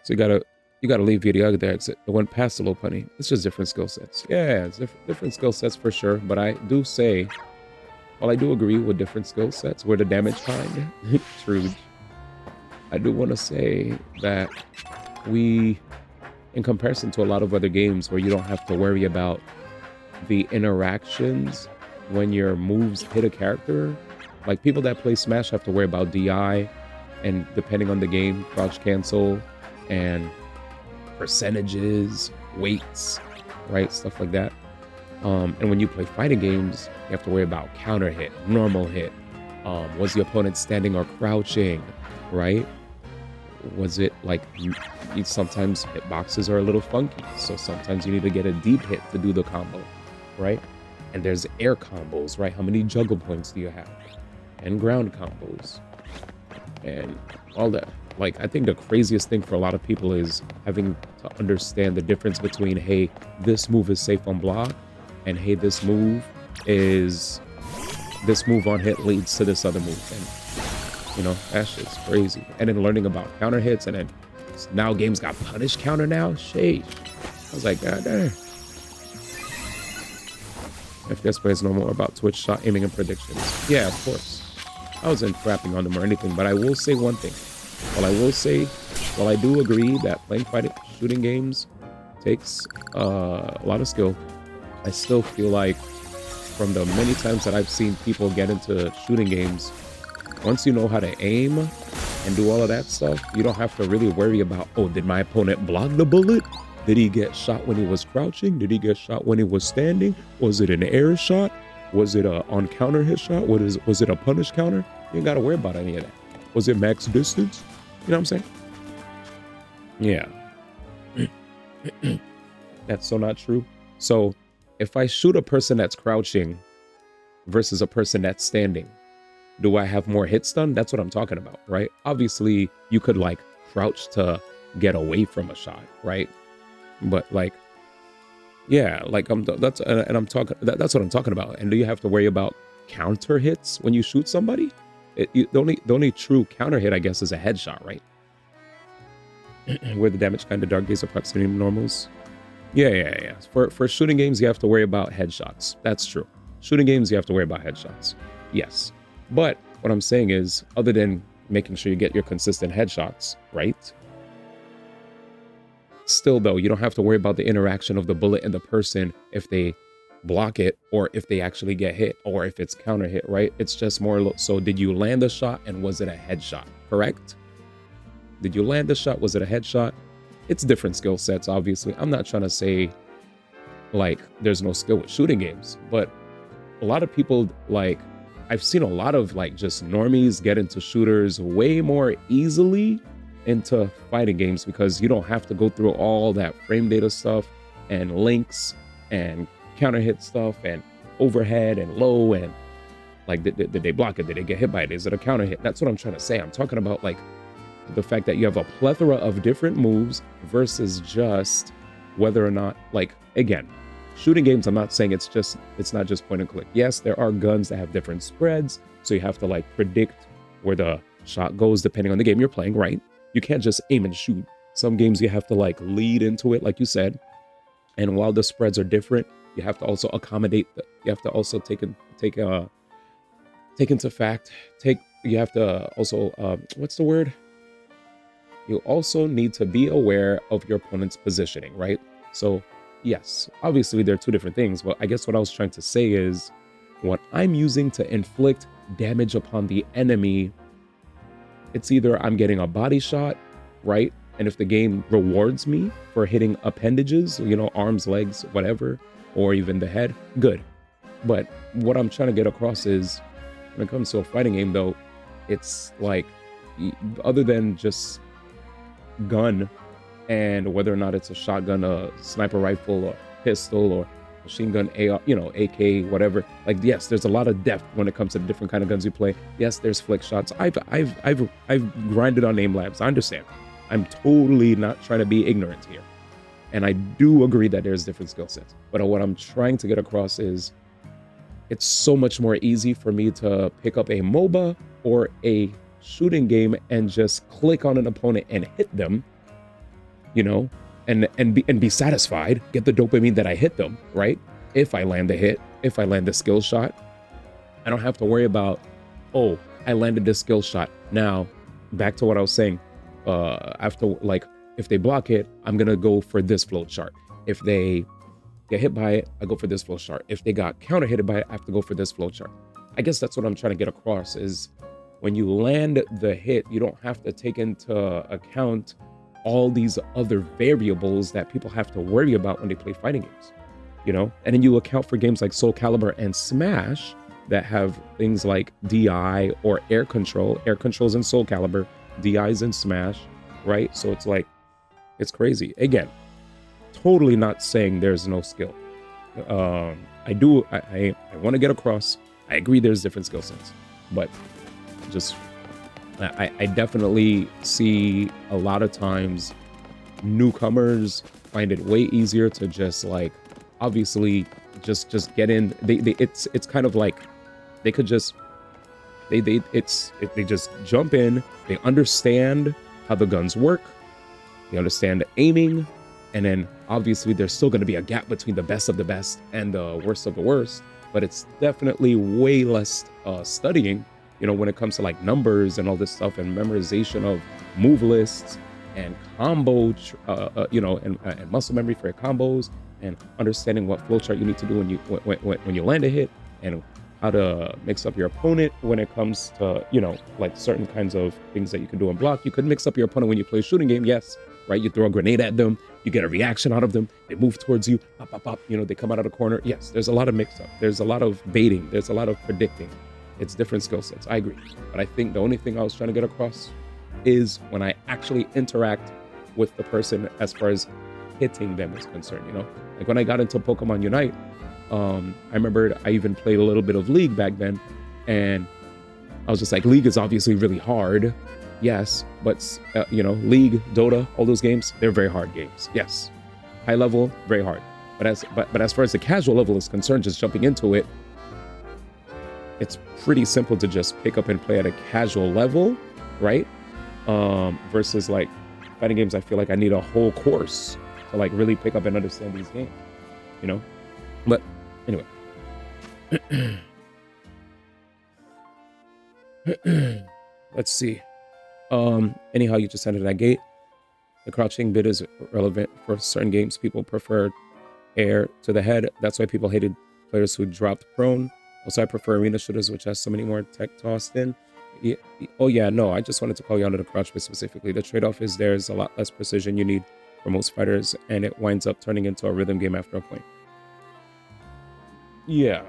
So you gotta leave video there. It went past the low punny. It's just different skill sets. Yeah, it's different skill sets for sure. But I do say, while I do agree with different skill sets, we're the damage kind. True. I do want to say that we, in comparison to a lot of other games where you don't have to worry about the interactions when your moves hit a character, like people that play Smash have to worry about DI and, depending on the game, crouch cancel and percentages, weights, right? Stuff like that. And when you play fighting games, you have to worry about counter hit, normal hit. Was the opponent standing or crouching, right? Was it like, sometimes hitboxes are a little funky, so sometimes you need to get a deep hit to do the combo, right? And there's air combos, right? How many juggle points do you have? And ground combos. And all that. Like, I think the craziest thing for a lot of people is having to understand the difference between, hey, this move is safe on block, and hey, this move on hit leads to this other move. And, you know, that shit's crazy. And then learning about counter hits, and then now games got punish counter now. Sheesh. I was like, God damn. FPS plays no more about Twitch shot aiming and predictions. Yeah, of course. I wasn't crapping on them or anything, but I will say one thing. Well, I will say while I do agree that playing shooting games takes a lot of skill, I still feel like from the many times that I've seen people get into shooting games, once you know how to aim and do all of that stuff, you don't have to really worry about, oh, did my opponent block the bullet? Did he get shot when he was crouching? Did he get shot when he was standing? Was it an air shot? Was it a on counter hit shot? Was it a punish counter? You ain't got to worry about any of that. Was it max distance? You know what I'm saying? Yeah. That's so not true. So if I shoot a person that's crouching versus a person that's standing, do I have more hits done? That's what I'm talking about, right? Obviously, you could like crouch to get away from a shot, right? But like, yeah, like that's what I'm talking about. And do you have to worry about counter hits when you shoot somebody? The only true counter hit, I guess, is a headshot, right? Where the damage kind of dark gaze of proximity normals. Yeah. For shooting games, you have to worry about headshots. That's true. Shooting games, you have to worry about headshots. Yes. But what I'm saying is, other than making sure you get your consistent headshots, right? Still, though, you don't have to worry about the interaction of the bullet and the person if they block it or if they actually get hit or if it's counter hit, right? It's just more so, did you land the shot and was it a headshot, correct? Did you land the shot? Was it a headshot? It's different skill sets, obviously. I'm not trying to say, like, there's no skill with shooting games, but a lot of people, like, I've seen a lot of, like, just normies get into shooters way more easily into fighting games because you don't have to go through all that frame data stuff and links and counter hit stuff and overhead and low and, like, did they block it? Did they get hit by it? Is it a counter hit? That's what I'm trying to say. I'm talking about, like, the fact that you have a plethora of different moves versus just whether or not, like, again, shooting games, I'm not saying it's not just point and click. Yes, there are guns that have different spreads, so you have to, like, predict where the shot goes depending on the game you're playing, right? You can't just aim and shoot. Some games you have to, like, lead into it, like you said. And while the spreads are different, you have to also accommodate you have to also you have to also what's the word? You also need to be aware of your opponent's positioning, right? So yes, obviously they're two different things, but I guess what I was trying to say is what I'm using to inflict damage upon the enemy, it's either I'm getting a body shot, right? And if the game rewards me for hitting appendages, you know, arms, legs, whatever, or even the head, good. But what I'm trying to get across is when it comes to a fighting game, though, it's like, other than just gun and whether or not it's a shotgun, a sniper rifle, or pistol, or machine gun, AR, you know, AK, whatever. Like, yes, there's a lot of depth when it comes to the different kind of guns you play. Yes, there's flick shots. I've grinded on aim labs. I understand. I'm totally not trying to be ignorant here, and I do agree that there's different skill sets. But what I'm trying to get across is, it's so much more easy for me to pick up a MOBA or a shooting game and just click on an opponent and hit them, you know, and be satisfied, get the dopamine that I hit them, right? If I land the hit, if I land the skill shot, I don't have to worry about, oh, I landed this skill shot. Now, back to what I was saying, after, like, if they block it, I'm gonna go for this flow chart. If they get hit by it, I go for this flow chart. If they got counter hit by it, I have to go for this flow chart. I guess that's what I'm trying to get across is, when you land the hit, you don't have to take into account all these other variables that people have to worry about when they play fighting games, you know? And then you account for games like Soul Calibur and Smash that have things like DI or air control. Air controls in Soul Calibur, DI's in Smash, right? So it's like, it's crazy. Again, totally not saying there's no skill. I want to get across, I agree there's different skill sets, but just, I definitely see a lot of times newcomers find it way easier to just, like, obviously just get in. It's kind of like they could just they just jump in. They understand how the guns work. They understand aiming, and then obviously there's still going to be a gap between the best of the best and the worst of the worst. But it's definitely way less studying, you know, when it comes to, like, numbers and all this stuff and memorization of move lists and combo, you know, and muscle memory for your combos, and understanding what flowchart you need to do when you land a hit, and how to mix up your opponent when it comes to, you know, like certain kinds of things that you can do on block. You could mix up your opponent when you play a shooting game, yes, right? You throw a grenade at them, you get a reaction out of them, they move towards you, pop, pop, pop, you know, they come out of the corner. Yes, there's a lot of mix-up. There's a lot of baiting. There's a lot of predicting. It's different skill sets. I agree. But I think the only thing I was trying to get across is when I actually interact with the person as far as hitting them is concerned, you know? Like when I got into Pokemon Unite, I remembered I even played a little bit of League back then, and I was just like, League is obviously really hard. Yes, but, you know, League, Dota, all those games, they're very hard games. Yes, high level, very hard. But as far as the casual level is concerned, just jumping into it, it's pretty simple to just pick up and play at a casual level, right? Versus like fighting games, I feel like I need a whole course to like really pick up and understand these games, you know? But anyway. Let's see. Anyhow, you just entered that gate. The crouching bit is relevant for certain games. People prefer air to the head. That's why people hated players who dropped prone. Also, I prefer arena shooters, which has so many more tech tossed in. Yeah, oh yeah, no, I just wanted to call you out of the crouch bit specifically. The trade-off is there's a lot less precision you need for most fighters, and it winds up turning into a rhythm game after a point. Yeah.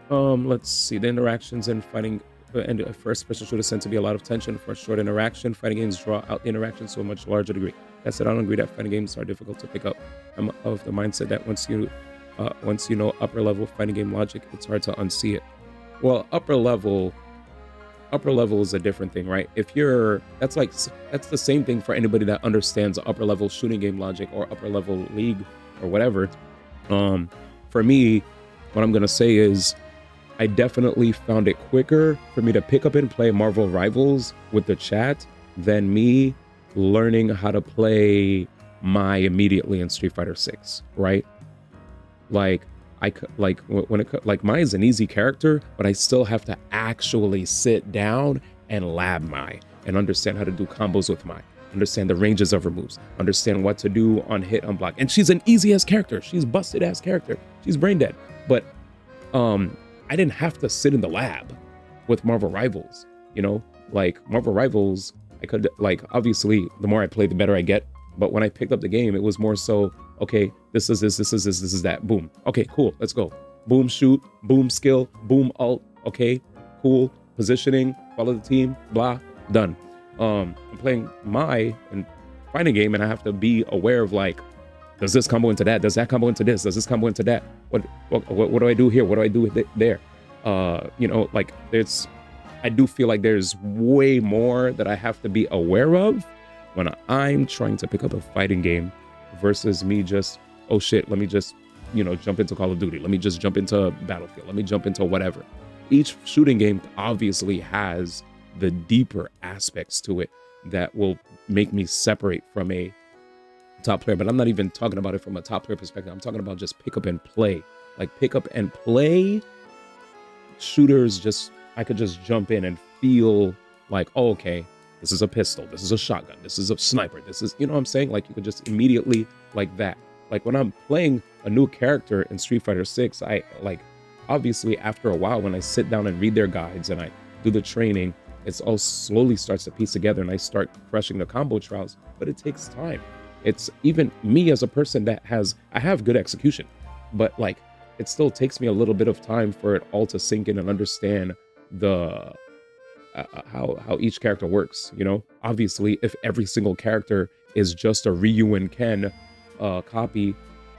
Let's see. The interactions in fighting and first person shooters tend to be a lot of tension for a short interaction. Fighting games draw out the interaction to a much larger degree. That said, I don't agree that fighting games are difficult to pick up. I'm of the mindset that once you know upper level fighting game logic, it's hard to unsee it. Well, upper level is a different thing, right? If you're, that's the same thing for anybody that understands upper level shooting game logic or upper level League or whatever. For me, what I'm gonna say is I definitely found it quicker for me to pick up and play Marvel Rivals with the chat than me learning how to play Mai immediately in Street Fighter 6, right? Like Mai is an easy character, but I still have to actually sit down and lab Mai and understand how to do combos with Mai, understand the ranges of her moves, understand what to do on hit, on block. And she's an easy ass character. She's busted ass character. She's brain dead. But I didn't have to sit in the lab with Marvel Rivals, you know? Like Marvel Rivals, I could, like, obviously the more I play, the better I get. But when I picked up the game, it was more so, okay, this is this, this is this, this is that, boom. Okay, cool, let's go. Boom shoot, boom skill, boom ult, okay, cool. Positioning, follow the team, blah, done. I'm playing Mai and fighting game, and I have to be aware of like, does this combo into that? Does that combo into this? Does this combo into that? What do I do here? What do I do there? You know, like I do feel like there's way more that I have to be aware of when I'm trying to pick up a fighting game versus me just, oh shit, let me just, you know, jump into Call of Duty. Let me just jump into Battlefield. Let me jump into whatever. Each shooting game obviously has the deeper aspects to it that will make me separate from a top player. But I'm not even talking about it from a top player perspective. I'm talking about just pick up and play. Like pick up and play shooters, just I could just jump in and feel like, oh, okay, this is a pistol, this is a shotgun, this is a sniper, this is, you know what I'm saying? Like you could just immediately like that. Like when I'm playing a new character in Street Fighter 6, I like, obviously after a while when I sit down and read their guides and I do the training, it's all slowly starts to piece together and I start crushing the combo trials, but it takes time. It's even me as a person that I have good execution, but like it still takes me a little bit of time for it all to sink in and understand the how each character works, you know? Obviously, if every single character is just a Ryu and Ken copy,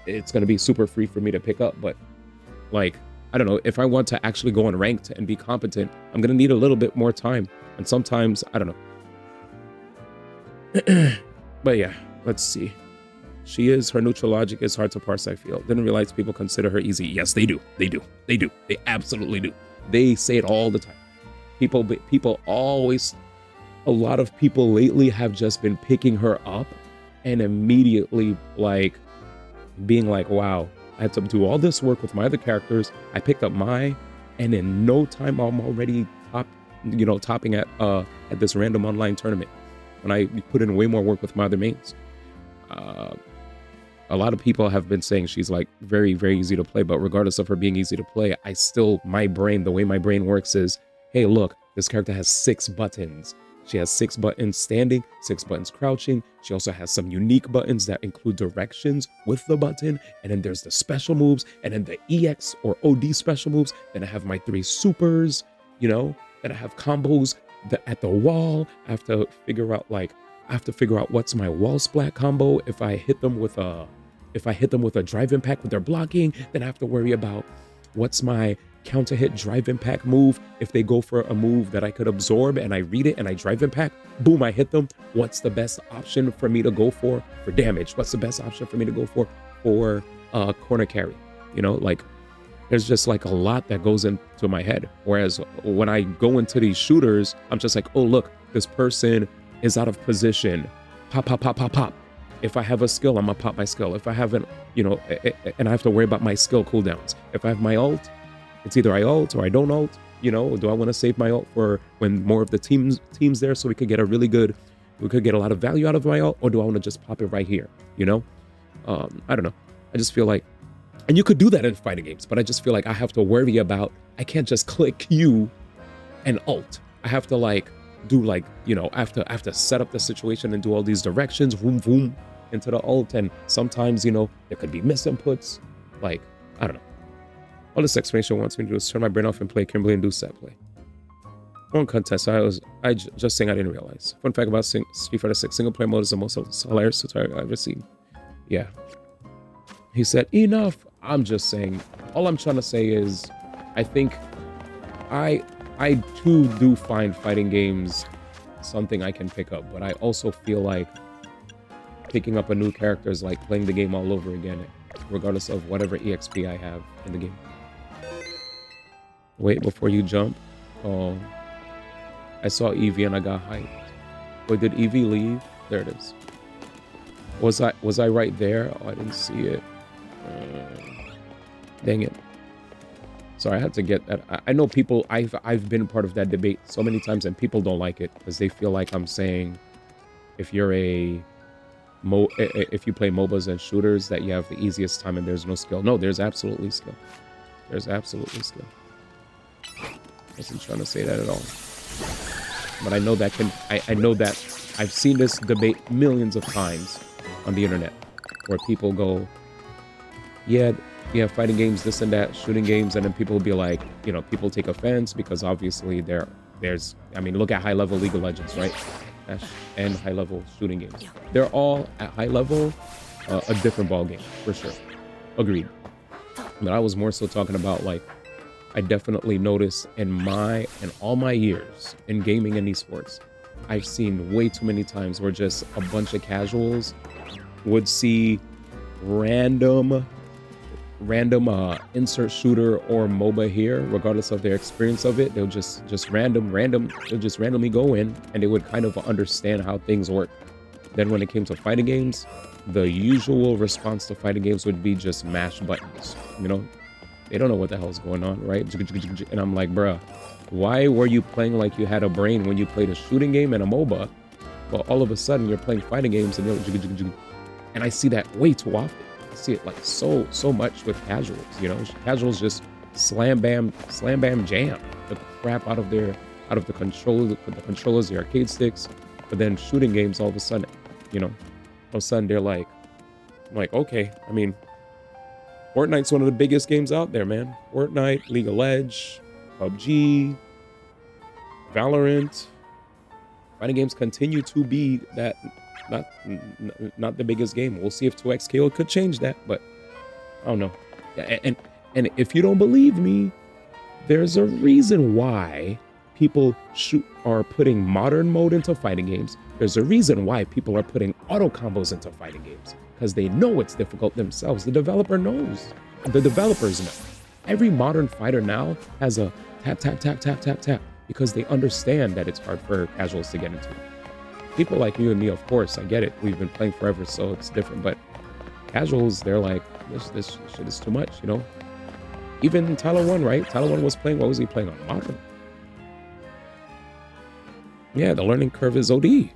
it's going to be super free for me to pick up. But like, I don't know, if I want to actually go on ranked and be competent, I'm going to need a little bit more time. And sometimes, I don't know. But yeah, let's see. She is, her neutral logic is hard to parse, I feel. Didn't realize people consider her easy. Yes, they do. They do. They do. They absolutely do. They say it all the time. People always, a lot of people lately have just been picking her up and immediately like being like, wow, I had to do all this work with my other characters. I picked up Mai, and in no time I'm already topping at this random online tournament. when I put in way more work with my other mains. A lot of people have been saying she's like very, very easy to play, but regardless of her being easy to play, I still, my brain, the way my brain works is, hey, look, this character has 6 buttons. She has 6 buttons standing, 6 buttons crouching. She also has some unique buttons that include directions with the button. And then there's the special moves, and then the EX or OD special moves. Then I have my 3 supers, you know, then I have combos at the wall. I have to figure out what's my wall splat combo. If I hit them with a drive impact with their blocking, then I have to worry about what's my counter hit drive impact move. If they go for a move that I could absorb and I read it and I drive impact, boom, I hit them. What's the best option for me to go for damage? What's the best option for me to go for corner carry? You know, like there's just like a lot that goes into my head. Whereas when I go into these shooters, I'm just like, oh, look, this person is out of position. Pop, pop, pop, pop, pop. If I have a skill, I'm gonna pop my skill. If I haven't, you know, and I have to worry about my skill cooldowns. If I have my ult, it's either I ult or I don't ult. You know, do I want to save my ult for when more of the teams there, so we could get a lot of value out of my ult, or do I want to just pop it right here? You know, I don't know. I just feel like, and you could do that in fighting games, but I just feel like I have to worry about. I can't just click Q and ult. I have to like do like, you know, I have to set up the situation and do all these directions, boom, boom, into the ult. And sometimes, you know, there could be misinputs. Like, I don't know. All this explanation wants me to do is turn my brain off and play Kimberly and do set play. One contest, I just saying I didn't realize. Fun fact about Street Fighter 6, single player mode is the most hilarious tutorial I've ever seen. Yeah. He said, enough. I'm just saying, all I'm trying to say is, I think I too do find fighting games something I can pick up, but I also feel like picking up a new character is like playing the game all over again, regardless of whatever EXP I have in the game. Wait before you jump. Oh, I saw Eevee and I got hyped. Wait, did Eevee leave? There it is. Was I right there? Oh, I didn't see it. Dang it. Sorry, I had to get that. I know people, I've been part of that debate so many times, and people don't like it because they feel like I'm saying if you're if you play MOBAs and shooters that you have the easiest time and there's no skill. No, there's absolutely skill. There's absolutely skill. I wasn't trying to say that at all. But I know that I know that I've seen this debate millions of times on the internet where people go, yeah, fighting games, this and that, shooting games, and then people will be like, you know, people take offense because obviously there's, I mean, look at high-level League of Legends, right? And high-level shooting games. They're all at high level a different ball game, for sure. Agreed. But I was more so talking about, like, I definitely noticed in all my years in gaming and esports, I've seen way too many times where just a bunch of casuals would see random insert shooter or MOBA here, regardless of their experience of it. They'll just they'll just randomly go in and they would kind of understand how things work. Then when it came to fighting games, the usual response to fighting games would be just mash buttons. You know, they don't know what the hell's going on, right? And I'm like, bruh, why were you playing like you had a brain when you played a shooting game and a MOBA, but all of a sudden you're playing fighting games and you're and I see that way too often. I see it like so much with casuals, you know. Casuals just slam bam jam the crap out of the controllers, the arcade sticks. But then shooting games, all of a sudden, you know, all of a sudden they're like, I'm like, okay, I mean, Fortnite's one of the biggest games out there, man. Fortnite, League of Legends, PUBG, Valorant. Fighting games continue to be that, not the biggest game. We'll see if 2XKO could change that, but I don't know. And if you don't believe me, there's a reason why people are putting modern mode into fighting games. There's a reason why people are putting auto combos into fighting games, because they know it's difficult themselves. The developer knows. The developers know. Every modern fighter now has a tap, tap, tap, tap, tap, tap, because they understand that it's hard for casuals to get into. People like you and me, of course, I get it. We've been playing forever, so it's different. But casuals, they're like, this shit is too much, you know? Even Tyler 1, right? Tyler 1 was playing, what was he playing on? Modern. Yeah, the learning curve is OD.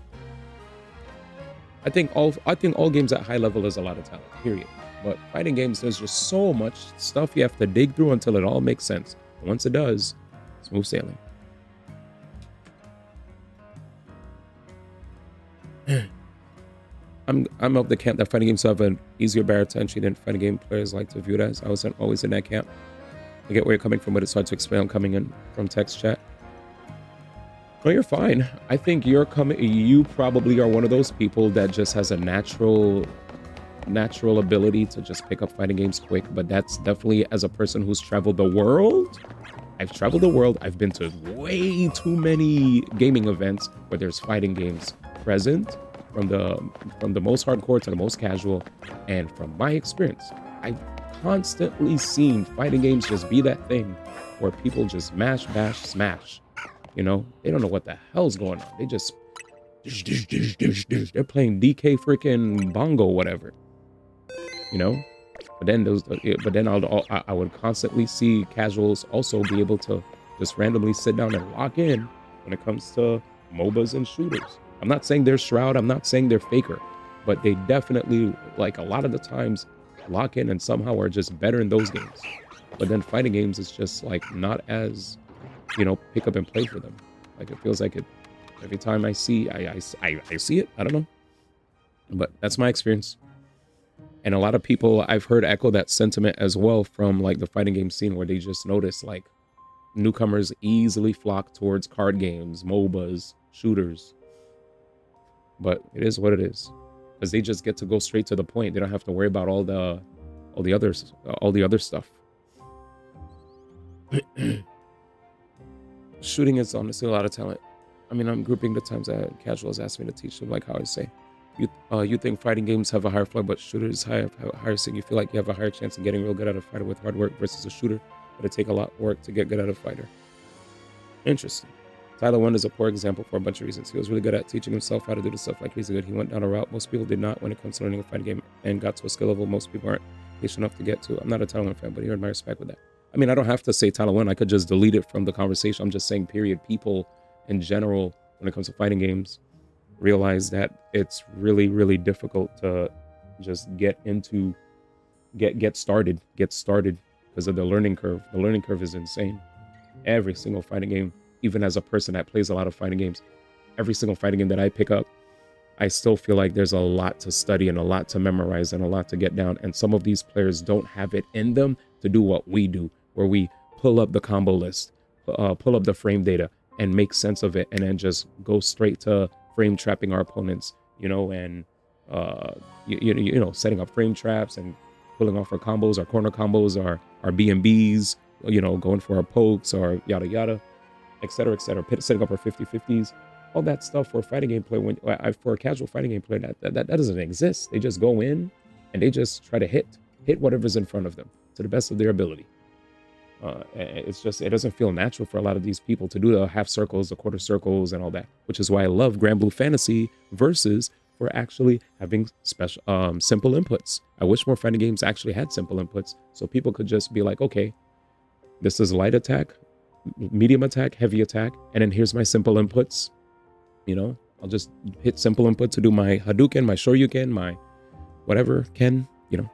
I think all games at high level is a lot of talent, period. But fighting games, there's just so much stuff you have to dig through until it all makes sense. And once it does, smooth sailing. I'm of the camp that fighting games have an easier barrier to entry than fighting game players like to view it as. I wasn't always in that camp. I get where you're coming from, but it's hard to explain. I'm coming in from text chat. No, you're fine. I think you probably are one of those people that just has a natural ability to just pick up fighting games quick. But that's definitely, as a person who's traveled the world. I've traveled the world. I've been to way too many gaming events where there's fighting games present, from the most hardcore to the most casual. And from my experience, I've constantly seen fighting games just be that thing where people just mash, bash, smash. You know, they don't know what the hell's going on. They just they're playing DK freaking bongo, whatever. You know, but then I would constantly see casuals also be able to just randomly sit down and lock in when it comes to MOBAs and shooters. I'm not saying they're Shroud. I'm not saying they're Faker, but they definitely, like, a lot of the times lock in and somehow are just better in those games. But then fighting games is just like not as, you know, pick up and play for them. Like, it feels like it every time I see it. I don't know, but that's my experience. And a lot of people I've heard echo that sentiment as well from like the fighting game scene, where they just notice like newcomers easily flock towards card games, MOBAs, shooters. But it is what it is, because they just get to go straight to the point. They don't have to worry about all the other stuff. Shooting is honestly a lot of talent. I mean, I'm grouping the times that casuals asked me to teach them, like how I say. You think fighting games have a higher floor, but shooters have a higher ceiling. You feel like you have a higher chance of getting real good at a fighter with hard work versus a shooter, but it take a lot of work to get good at a fighter. Interesting. Tyler 1 is a poor example for a bunch of reasons. He was really good at teaching himself how to do the stuff like crazy good. He went down a route most people did not when it comes to learning a fighting game, and got to a skill level most people aren't patient enough to get to. I'm not a Tyler 1 fan, but he earned my respect with that. I mean, I don't have to say Tyler 1. I could just delete it from the conversation. I'm just saying, period. People in general, when it comes to fighting games, realize that it's really, really difficult to just get started because of the learning curve. The learning curve is insane. Every single fighting game, even as a person that plays a lot of fighting games, every single fighting game that I pick up, I still feel like there's a lot to study and a lot to memorize and a lot to get down. And some of these players don't have it in them to do what we do, where we pull up the combo list, pull up the frame data and make sense of it, and then just go straight to frame trapping our opponents, you know, and you know, setting up frame traps and pulling off our combos, our corner combos, our BMBs, you know, going for our pokes or yada yada, etc., setting up our 50-50s, all that stuff for a fighting game player. For a casual fighting game player, that doesn't exist. They just go in and they just try to hit whatever's in front of them to the best of their ability. It's just, it doesn't feel natural for a lot of these people to do the half circles, the quarter circles, and all that, which is why I love Grand Blue Fantasy versus for actually having special simple inputs. I wish more fighting games actually had simple inputs, so people could just be like, okay, this is light attack, medium attack, heavy attack, and then here's my simple inputs. You know, I'll just hit simple input to do my Hadouken, my Shoryuken, my whatever Ken, you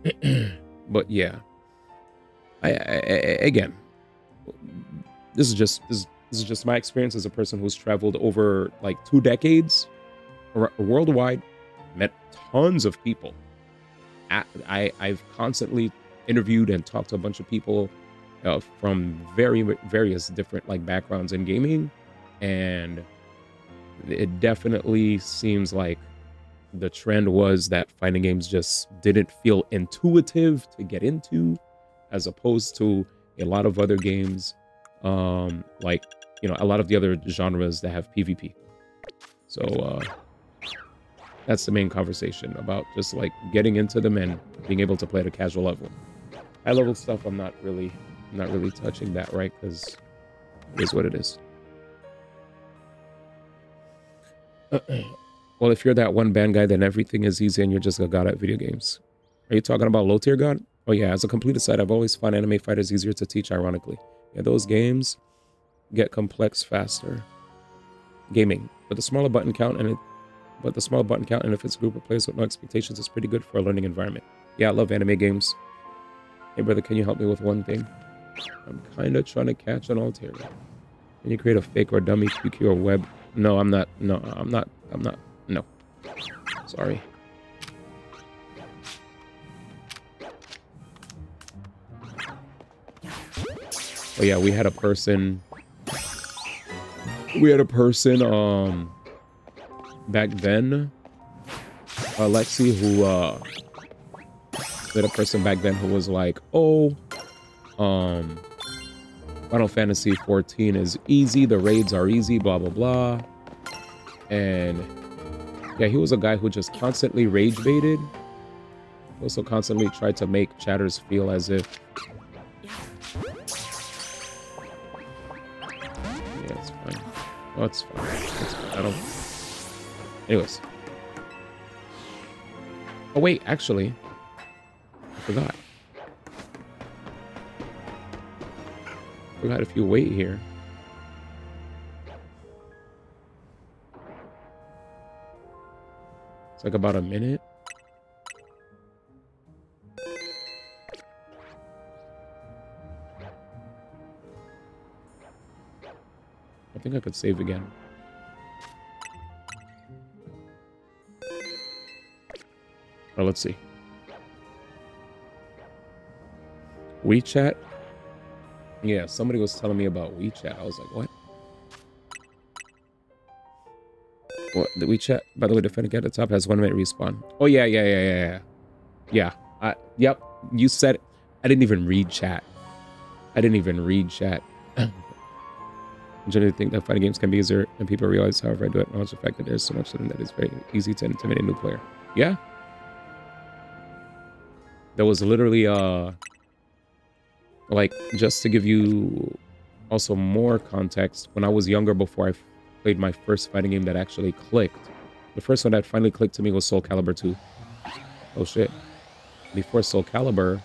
know. But yeah, I again, this is just my experience as a person who's traveled over like 2 decades worldwide, met tons of people. I've constantly interviewed and talked to a bunch of people from various different like backgrounds in gaming, and it definitely seems like the trend was that fighting games just didn't feel intuitive to get into, as opposed to a lot of other games, like, you know, a lot of the other genres that have PvP. So that's the main conversation about, just like getting into them and being able to play at a casual level. High level stuff, I'm not really touching that, right? Because it is what it is. Well, if you're that one band guy, then everything is easy and you're just a god at video games. Are you talking about low tier god? Oh yeah, as a complete aside, I've always found anime fighters easier to teach, ironically. Yeah, those games get complex faster. Gaming, but the smaller button count and but the small button count and if it's a group of players with no expectations is pretty good for a learning environment. Yeah, I love anime games. Hey brother, can you help me with one thing? I'm kind of trying to catch an Altair. Can you create a fake or dummy QQ or web? No, I'm not. No, I'm not. No. Sorry. Oh yeah, we had a person back then, Lexi, who was like, oh, Final Fantasy 14 is easy, the raids are easy, blah blah blah. And yeah, he was a guy who just constantly rage baited. Also constantly tried to make chatters feel as if it's fine. Oh, it's fine. It's fine. I don't. Anyways. Oh wait, actually, I forgot. If you wait here. It's like about a minute. I think I could save again. Oh, let's see. WeChat? Yeah, somebody was telling me about WeChat. I was like, what? What? The WeChat? By the way, the Fennec at the top has 1 minute respawn. Oh, yeah. Yeah. Yep. You said it. I didn't even read chat. I generally think that fighting games can be easier and people realize, however, I do it. Knowledge the fact that there's so much to them that it's very easy to intimidate a new player. Yeah. There was literally, like, just to give you also more context, when I was younger, before I played my first fighting game that actually clicked, the first one that finally clicked to me was Soul Calibur 2. Oh, shit. Before Soul Calibur,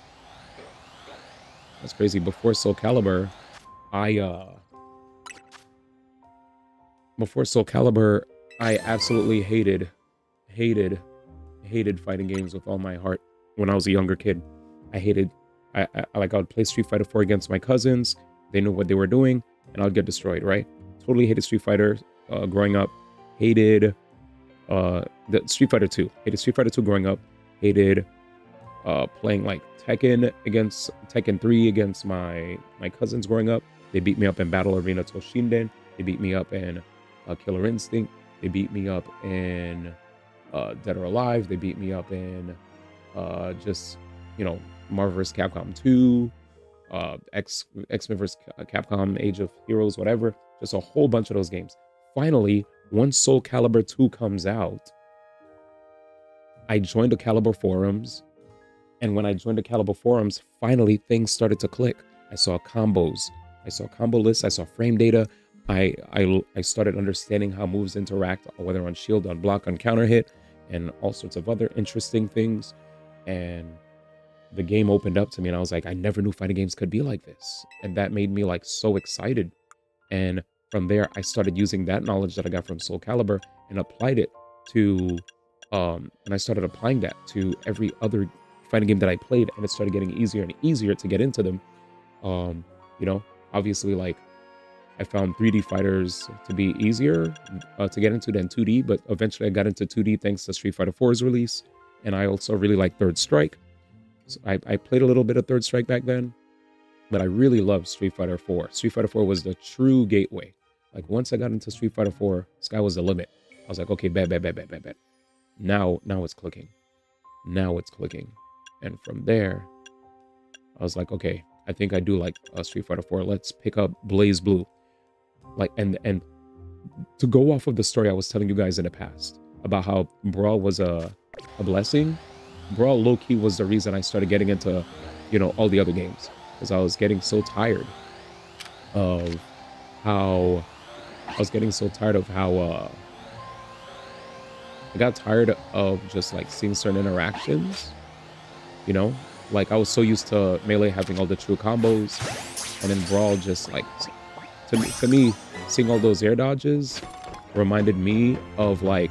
that's crazy. Before Soul Calibur, I absolutely hated fighting games with all my heart. When I was a younger kid, I would play Street Fighter 4 against my cousins. They knew what they were doing, and I'd get destroyed, right? Totally hated Street Fighter growing up. Hated the Street Fighter 2. Hated Street Fighter 2 growing up. Hated playing like Tekken 3 against my cousins growing up. They beat me up in Battle Arena Toshinden. They beat me up in Killer Instinct. They beat me up in Dead or Alive. They beat me up in just, you know, Marvel vs. Capcom 2, X-Men vs. Capcom, Age of Heroes, whatever. Just a whole bunch of those games. Finally, once Soul Calibur 2 comes out, I joined the Calibur forums. And when I joined the Calibur forums, finally things started to click. I saw combos. I saw combo lists. I saw frame data. I started understanding how moves interact, whether on shield, on block, on counter hit, and all sorts of other interesting things. And the game opened up to me, and I was like, I never knew fighting games could be like this. And that made me like so excited. And from there, I started using that knowledge that I got from Soul Calibur and applied it to, and I started applying that to every other fighting game that I played, and it started getting easier and easier to get into them. You know, obviously, like, I found 3D fighters to be easier to get into than 2D, but eventually I got into 2D thanks to Street Fighter 4's release. And I also really like Third Strike. So I played a little bit of Third Strike back then, but I really loved Street Fighter 4. Street Fighter 4 was the true gateway. Like, once I got into Street Fighter 4, sky was the limit. I was like, okay, bet. Now it's clicking. Now it's clicking. And from there, I was like, okay, I think I do like Street Fighter 4. Let's pick up Blaze Blue. Like, and to go off of the story I was telling you guys in the past about how Brawl was a blessing, Brawl low-key was the reason I started getting into, you know, all the other games, because I was getting so tired of how I got tired of just like seeing certain interactions, you know, like I was so used to Melee having all the true combos, and then Brawl just like, to me, seeing all those air dodges reminded me of like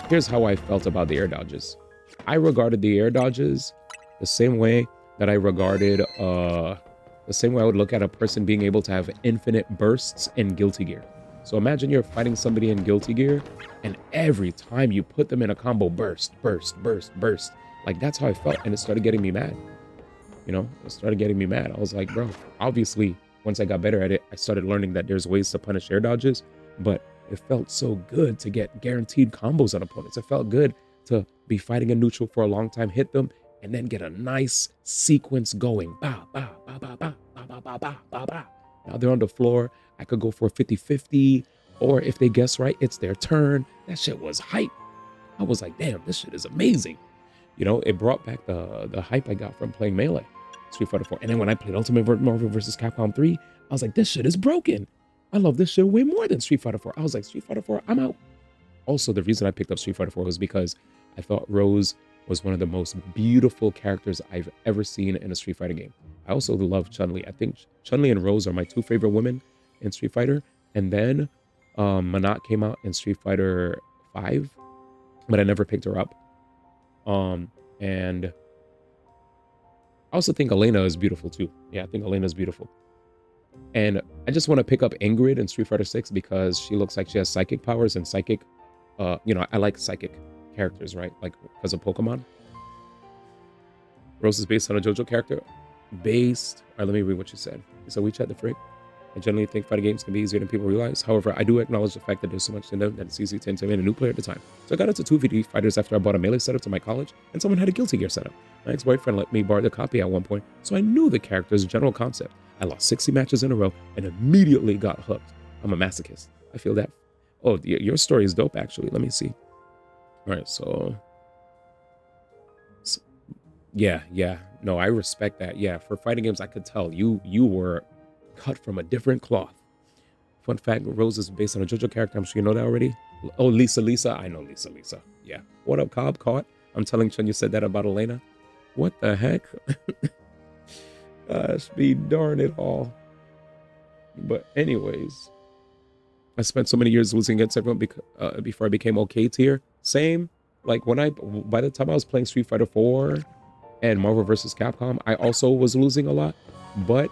here's how I felt about the air dodges. I regarded the air dodges the same way that I regarded, the same way I would look at a person being able to have infinite bursts in Guilty Gear. So imagine you're fighting somebody in Guilty Gear, and every time you put them in a combo, burst, burst, burst, burst. Like, that's how I felt, and it started getting me mad. You know, it started getting me mad. I was like, bro, obviously, once I got better at it, I started learning that there's ways to punish air dodges, but it felt so good to get guaranteed combos on opponents. It felt good to be fighting a neutral for a long time, hit them, and then get a nice sequence going. Ba, ba, ba, ba, ba, ba, ba, ba, ba, ba, ba. Now they're on the floor. I could go for a 50-50, or if they guess right, it's their turn. That shit was hype. I was like, damn, this shit is amazing. You know, it brought back the hype I got from playing Melee, Street Fighter 4. And then when I played Ultimate Marvel vs. Capcom 3, I was like, this shit is broken. I love this shit way more than Street Fighter 4. I was like, Street Fighter 4, I'm out. Also, the reason I picked up Street Fighter 4 was because I thought Rose was one of the most beautiful characters I've ever seen in a Street Fighter game. I also love Chun-Li. I think Chun-Li and Rose are my two favorite women in Street Fighter. And then Manat came out in Street Fighter 5, but I never picked her up. And I also think Elena is beautiful too. Yeah, I think Elena is beautiful. And I just want to pick up Ingrid in Street Fighter 6 because she looks like she has psychic powers, and psychic, you know, I like psychic characters, right? Like, because of Pokemon. Rose is based on a JoJo character. Based, all right, let me read what you said. So we chat the frick. I generally think fighting games can be easier than people realize. However, I do acknowledge the fact that there's so much in them that it's easy to intimidate a new player at a time. So I got into 2 VD fighters after I bought a Melee setup to my college, and someone had a Guilty Gear setup. My ex-boyfriend let me borrow the copy at one point, so I knew the character's general concept. I lost 60 matches in a row and immediately got hooked. I'm a masochist. I feel that. Oh, your story is dope, actually. Let me see. All right, so yeah. No, I respect that. Yeah, for fighting games, I could tell you were cut from a different cloth. Fun fact, Rose is based on a JoJo character. I'm sure you know that already. Oh, Lisa. I know Lisa. Yeah. What up, Cobb? Caught? I'm telling Chun you said that about Elena. What the heck? Gosh, be darn it all. But anyways, I spent so many years losing against everyone before I became okay tier. Same. Like by the time I was playing Street Fighter 4 and Marvel vs. Capcom, I also was losing a lot. But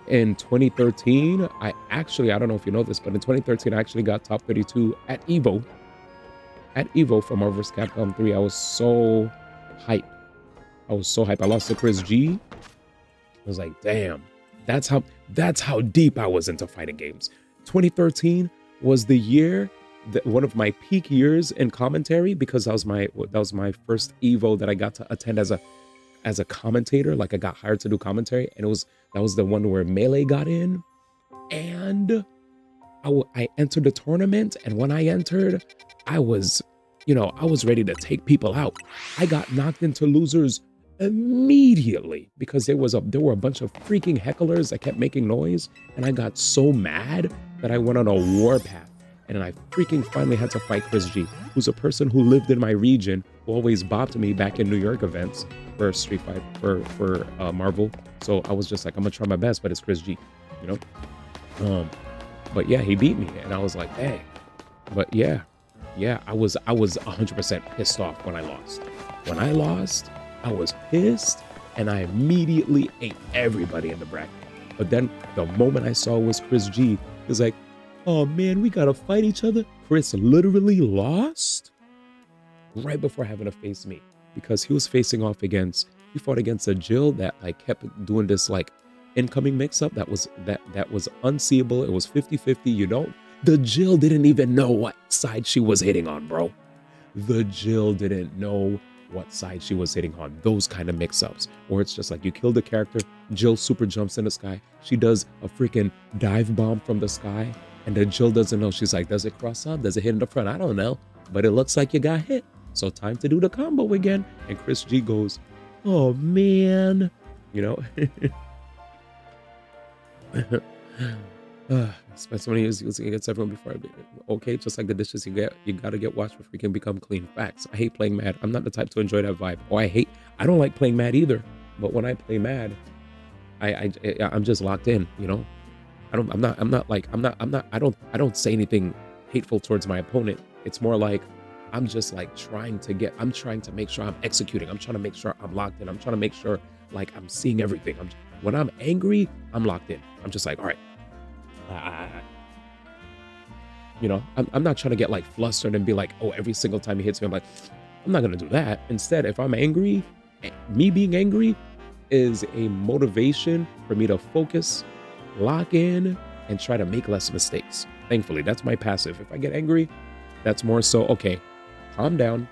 in 2013, I don't know if you know this, but in 2013, I actually got top 32 at EVO. At EVO for Marvel vs. Capcom 3, I was so hyped. I lost to Chris G. I was like, damn, that's how deep I was into fighting games. 2013 was the year that one of my peak years in commentary, because that was my first EVO that I got to attend as a commentator. Like, I got hired to do commentary, and that was the one where Melee got in, and I entered the tournament. And when I entered, I was ready to take people out. I got knocked into losers immediately because there were a bunch of freaking hecklers that kept making noise, and I got so mad that I went on a warpath, and I freaking finally had to fight Chris G, who's a person who lived in my region, who always bopped me back in New York events for Street Fighter for Marvel. So I was just like, I'm gonna try my best, but it's Chris G, you know. But yeah, he beat me, and I was like, dang. But yeah, I was 100% pissed off when I lost. When I lost, I was pissed, and I immediately ate everybody in the bracket. But then the moment I saw it was Chris G, he was like, oh man, we gotta fight each other. Chris literally lost right before having to face me, because he was facing off against, he fought against a Jill that like kept doing this like incoming mix-up that was unseeable. It was 50-50, you know. The Jill didn't even know what side she was hitting on, bro. The Jill didn't know what side she was hitting on. Those kind of mix-ups, or it's just like you kill the character, Jill super jumps in the sky, she does a freaking dive bomb from the sky, and then Jill doesn't know. She's like, does it cross up? Does it hit in the front? I don't know, but it looks like you got hit. So time to do the combo again. And Chris G goes, oh man, you know. Spent so many years using against everyone before I be okay. Just like the dishes you gotta get washed before you can become clean. Facts. I hate playing mad. I'm not the type to enjoy that vibe. Or I don't like playing mad either. But when I play mad, I'm just locked in, you know. I don't say anything hateful towards my opponent. It's more like I'm just like I'm trying to make sure I'm executing. I'm trying to make sure I'm locked in. I'm trying to make sure like I'm seeing everything. When I'm angry, I'm locked in. I'm just like, all right. You know, I'm not trying to get like flustered and be like, oh, every single time he hits me, I'm like, I'm not going to do that. Instead, if I'm angry, me being angry is a motivation for me to focus, lock in, and try to make less mistakes. Thankfully, that's my passive. If I get angry, that's more so, okay, calm down.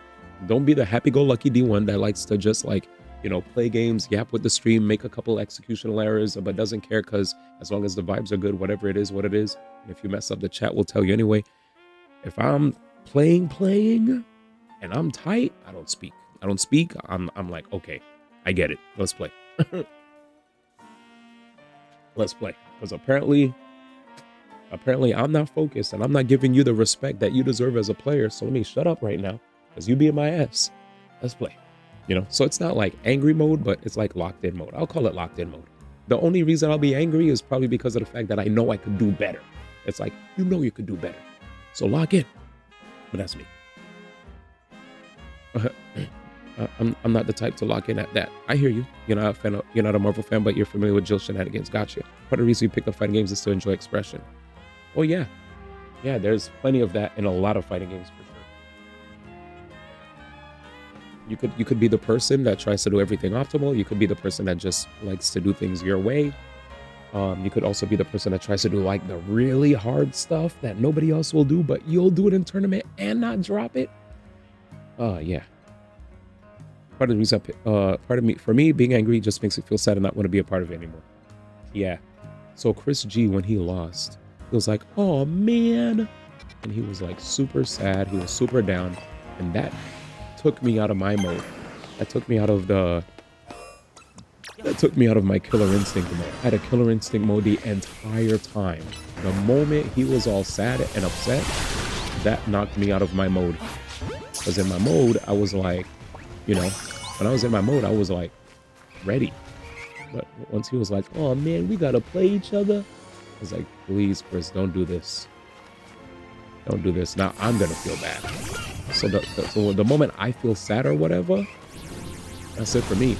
Don't be the happy-go-lucky D1 that likes to just like, you know, play games, yap with the stream, make a couple executional errors, but doesn't care because as long as the vibes are good, whatever it is, what it is. And if you mess up, the chat will tell you anyway. If I'm playing, and I'm tight, I don't speak. I'm like, okay, I get it. Let's play. Let's play. Because apparently I'm not focused and I'm not giving you the respect that you deserve as a player. So let me shut up right now because you being my ass. Let's play. You know, so it's not like angry mode, but it's like locked in mode. I'll call it locked in mode. The only reason I'll be angry is probably because of the fact that I know I could do better. It's like, you know you could do better. So lock in. But that's me. I'm not the type to lock in at that. I hear you. You're not a Marvel fan, but you're familiar with Jill shenanigans. Gotcha. Part of the reason you pick up fighting games is to enjoy expression. Oh yeah. Yeah, there's plenty of that in a lot of fighting games for sure. You could be the person that tries to do everything optimal. You could be the person that just likes to do things your way. You could also be the person that tries to do like the really hard stuff that nobody else will do, but you'll do it in tournament and not drop it. Yeah. Part of the reason, for me, being angry just makes it feel sad and not want to be a part of it anymore. Yeah. So Chris G, when he lost, he was like, oh man. And he was like super sad. He was super down. And that took me out of my mode. That took me out of my killer instinct mode. I had a killer instinct mode the entire time. The moment he was all sad and upset, that knocked me out of my mode. Because in my mode, I was like, you know, when I was in my mode, I was like ready. But once he was like, oh man, we gotta play each other. I was like, please, Chris, don't do this. Don't do this. Now I'm gonna feel bad. So the moment I feel sad or whatever, that's it for me.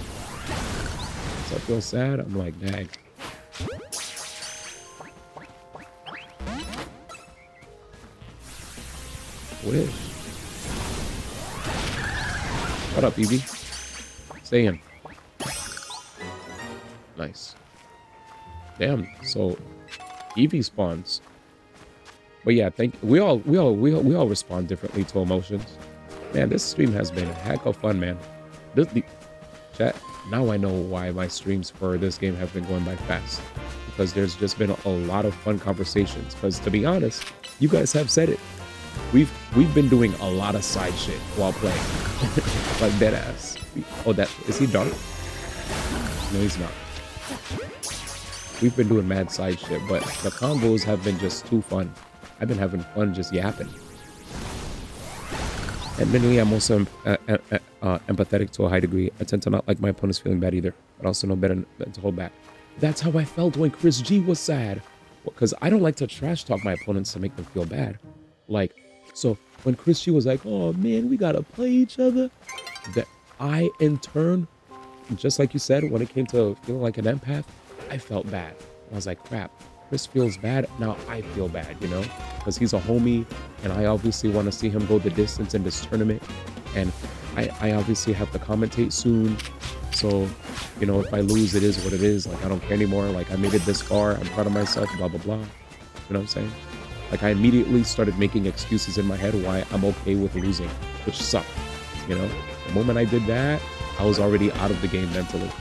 So I feel sad, I'm like, dang. Wish. What up, Evie? Stay in. Nice. Damn. So Evie spawns. But yeah, we all respond differently to emotions. Man, this stream has been a heck of fun, man. Chat. Now I know why my streams for this game have been going by fast. Because there's just been a lot of fun conversations. Because to be honest, you guys have said it. We've been doing a lot of side shit while playing. Like dead ass. Oh, is he dark? No, he's not. We've been doing mad side shit, but the combos have been just too fun. I've been having fun just yapping. Admittedly, I'm also empathetic to a high degree. I tend to not like my opponents feeling bad either, but also know better than to hold back. That's how I felt when Chris G was sad. Because I don't like to trash talk my opponents to make them feel bad. Like, so when Chris G was like, oh man, we gotta play each other, that I in turn, just like you said, when it came to feeling like an empath, I felt bad. I was like, crap, Chris feels bad, now I feel bad, you know? Because he's a homie, and I obviously want to see him go the distance in this tournament. And I obviously have to commentate soon. So, you know, if I lose, it is what it is. Like, I don't care anymore. Like, I made it this far. I'm proud of myself, blah, blah, blah. You know what I'm saying? Like, I immediately started making excuses in my head why I'm okay with losing, which sucked, you know? The moment I did that, I was already out of the game mentally.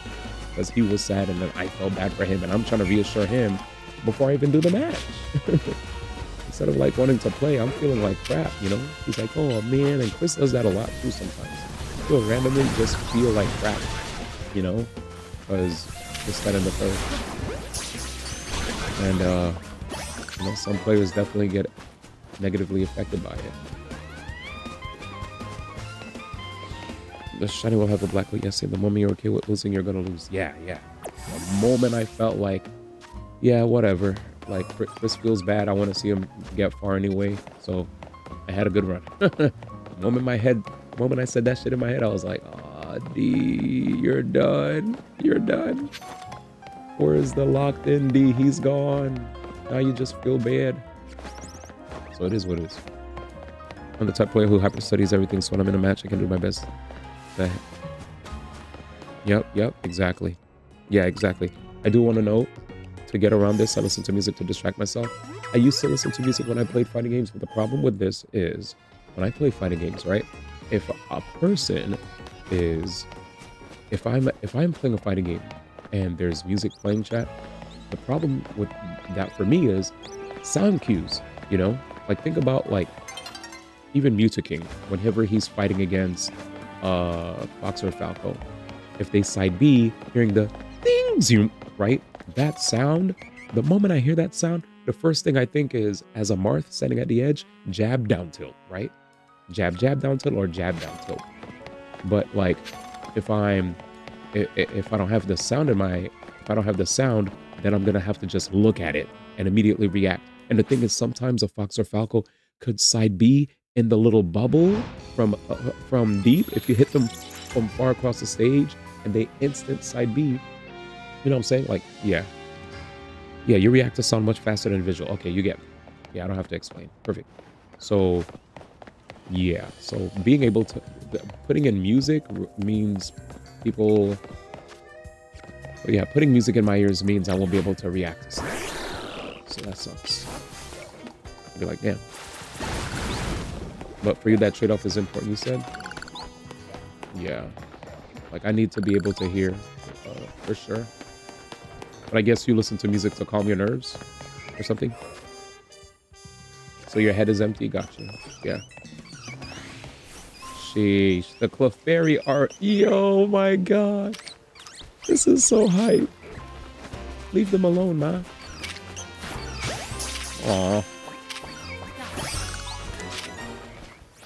Because he was sad, and then I felt bad for him. And I'm trying to reassure him before I even do the match. Instead of like wanting to play, I'm feeling like crap, you know? He's like, oh man, and Chris does that a lot too sometimes. He'll randomly just feel like crap, you know? Because just got in the third. And, you know, some players definitely get negatively affected by it. The Shiny will have a black hole. Yes, the moment you're okay with losing, you're gonna lose. Yeah. The moment I felt like, yeah, whatever. Like, Chris feels bad. I want to see him get far anyway. So, I had a good run. The moment I said that shit in my head, I was like, "Ah, D, you're done. You're done. Where's the locked in D? He's gone. Now you just feel bad." So it is what it is. I'm the type of player who hyper studies everything, so when I'm in a match, I can do my best. Yep, exactly. Yeah, exactly. I do want to know, to get around this, I listen to music to distract myself. I used to listen to music when I played fighting games, but the problem with this is, when I play fighting games, right? If a person is, if I'm playing a fighting game and there's music playing, chat, the problem with that for me is sound cues, you know? Like, think about, like, even Mutaking, whenever he's fighting against Fox or Falco. If they side B, hearing the ding, zoom, right? That sound, the moment I hear that sound, the first thing I think is, as a Marth standing at the edge, jab, down tilt, right? Jab, down tilt, or jab, down tilt. But, like, if I don't have the sound then I'm gonna have to just look at it and immediately react. And the thing is, sometimes a Fox or Falco could side B in the little bubble from deep. If you hit them from far across the stage and they instant side B, you know what I'm saying? Like, yeah, you react to sound much faster than visual. Okay, you get me. Yeah, I don't have to explain. Perfect. So, yeah. So being able to, putting in music means people, yeah, putting music in my ears means I won't be able to react to stuff. So that sucks. I'll be like, damn. But for you, that trade-off is important, you said? Yeah. Like, I need to be able to hear, for sure. But I guess you listen to music to calm your nerves or something? So your head is empty? Gotcha. Yeah. Sheesh. The Clefairy art. Yo, my God. This is so hype. Leave them alone, man. Aw.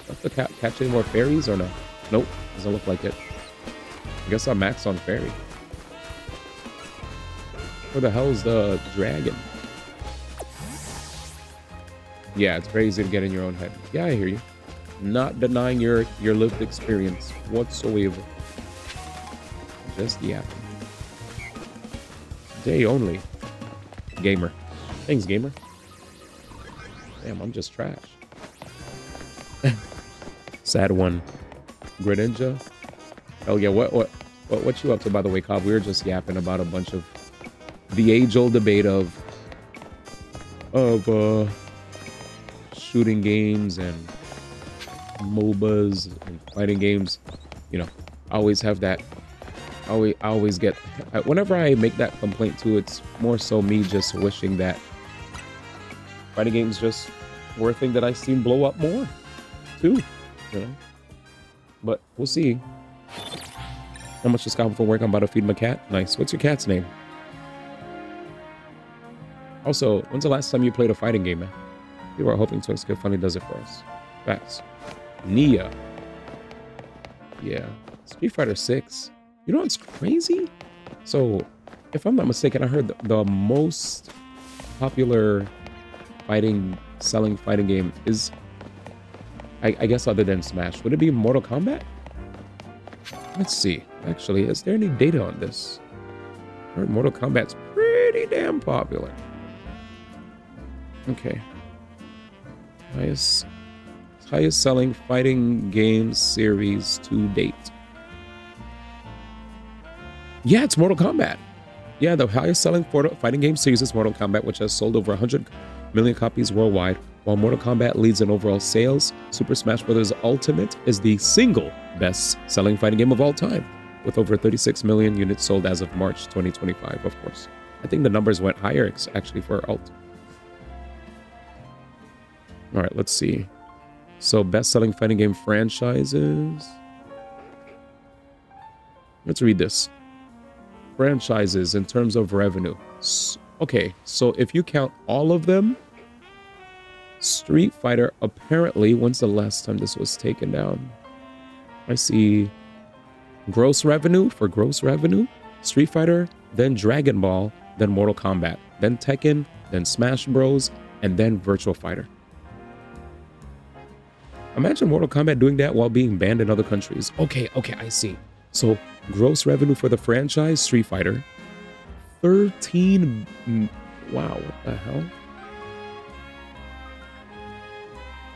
Have to catch any more fairies or no? Nope. Doesn't look like it. I guess I'm maxed on fairy. Where the hell is the dragon? Yeah, it's very easy to get in your own head. Yeah, I hear you. Not denying your lived experience whatsoever. Just yapping. Day only. Gamer. Thanks, gamer. Damn, I'm just trash. Sad one. Greninja. Oh yeah, what you up to, by the way, Cobb? We were just yapping about a bunch of the age-old debate of shooting games and MOBAs and fighting games. You know, I always have that. I always get, whenever I make that complaint too, it's more so me just wishing that fighting games just were a thing that I seen blow up more too, you know. But we'll see. How much is Calvin for work? I'm about to feed my cat. Nice. What's your cat's name? Also, when's the last time you played a fighting game, man? People are hoping to Skip Funny does it for us. Facts. Nia. Yeah. Street Fighter 6. You know what's crazy? So, if I'm not mistaken, I heard the most popular selling fighting game is, I guess other than Smash, would it be Mortal Kombat? Let's see. Actually, is there any data on this? I heard Mortal Kombat's pretty damn popular. Okay. Highest selling fighting game series to date. Yeah, it's Mortal Kombat. Yeah, the highest selling fighting game series is Mortal Kombat, which has sold over 100 million copies worldwide. While Mortal Kombat leads in overall sales, Super Smash Bros. Ultimate is the single best-selling fighting game of all time, with over 36 million units sold as of March 2025, of course. I think the numbers went higher, actually, for Ult. All right, let's see. So, best-selling fighting game franchises. Let's read this. Franchises in terms of revenue. Okay, so if you count all of them, Street Fighter, apparently, when's the last time this was taken down? I see gross revenue for gross revenue, Street Fighter, then Dragon Ball, then Mortal Kombat, then Tekken, then Smash Bros, and then Virtua Fighter. Imagine Mortal Kombat doing that while being banned in other countries. Okay, I see. So, gross revenue for the franchise, Street Fighter, 13... Wow, what the hell?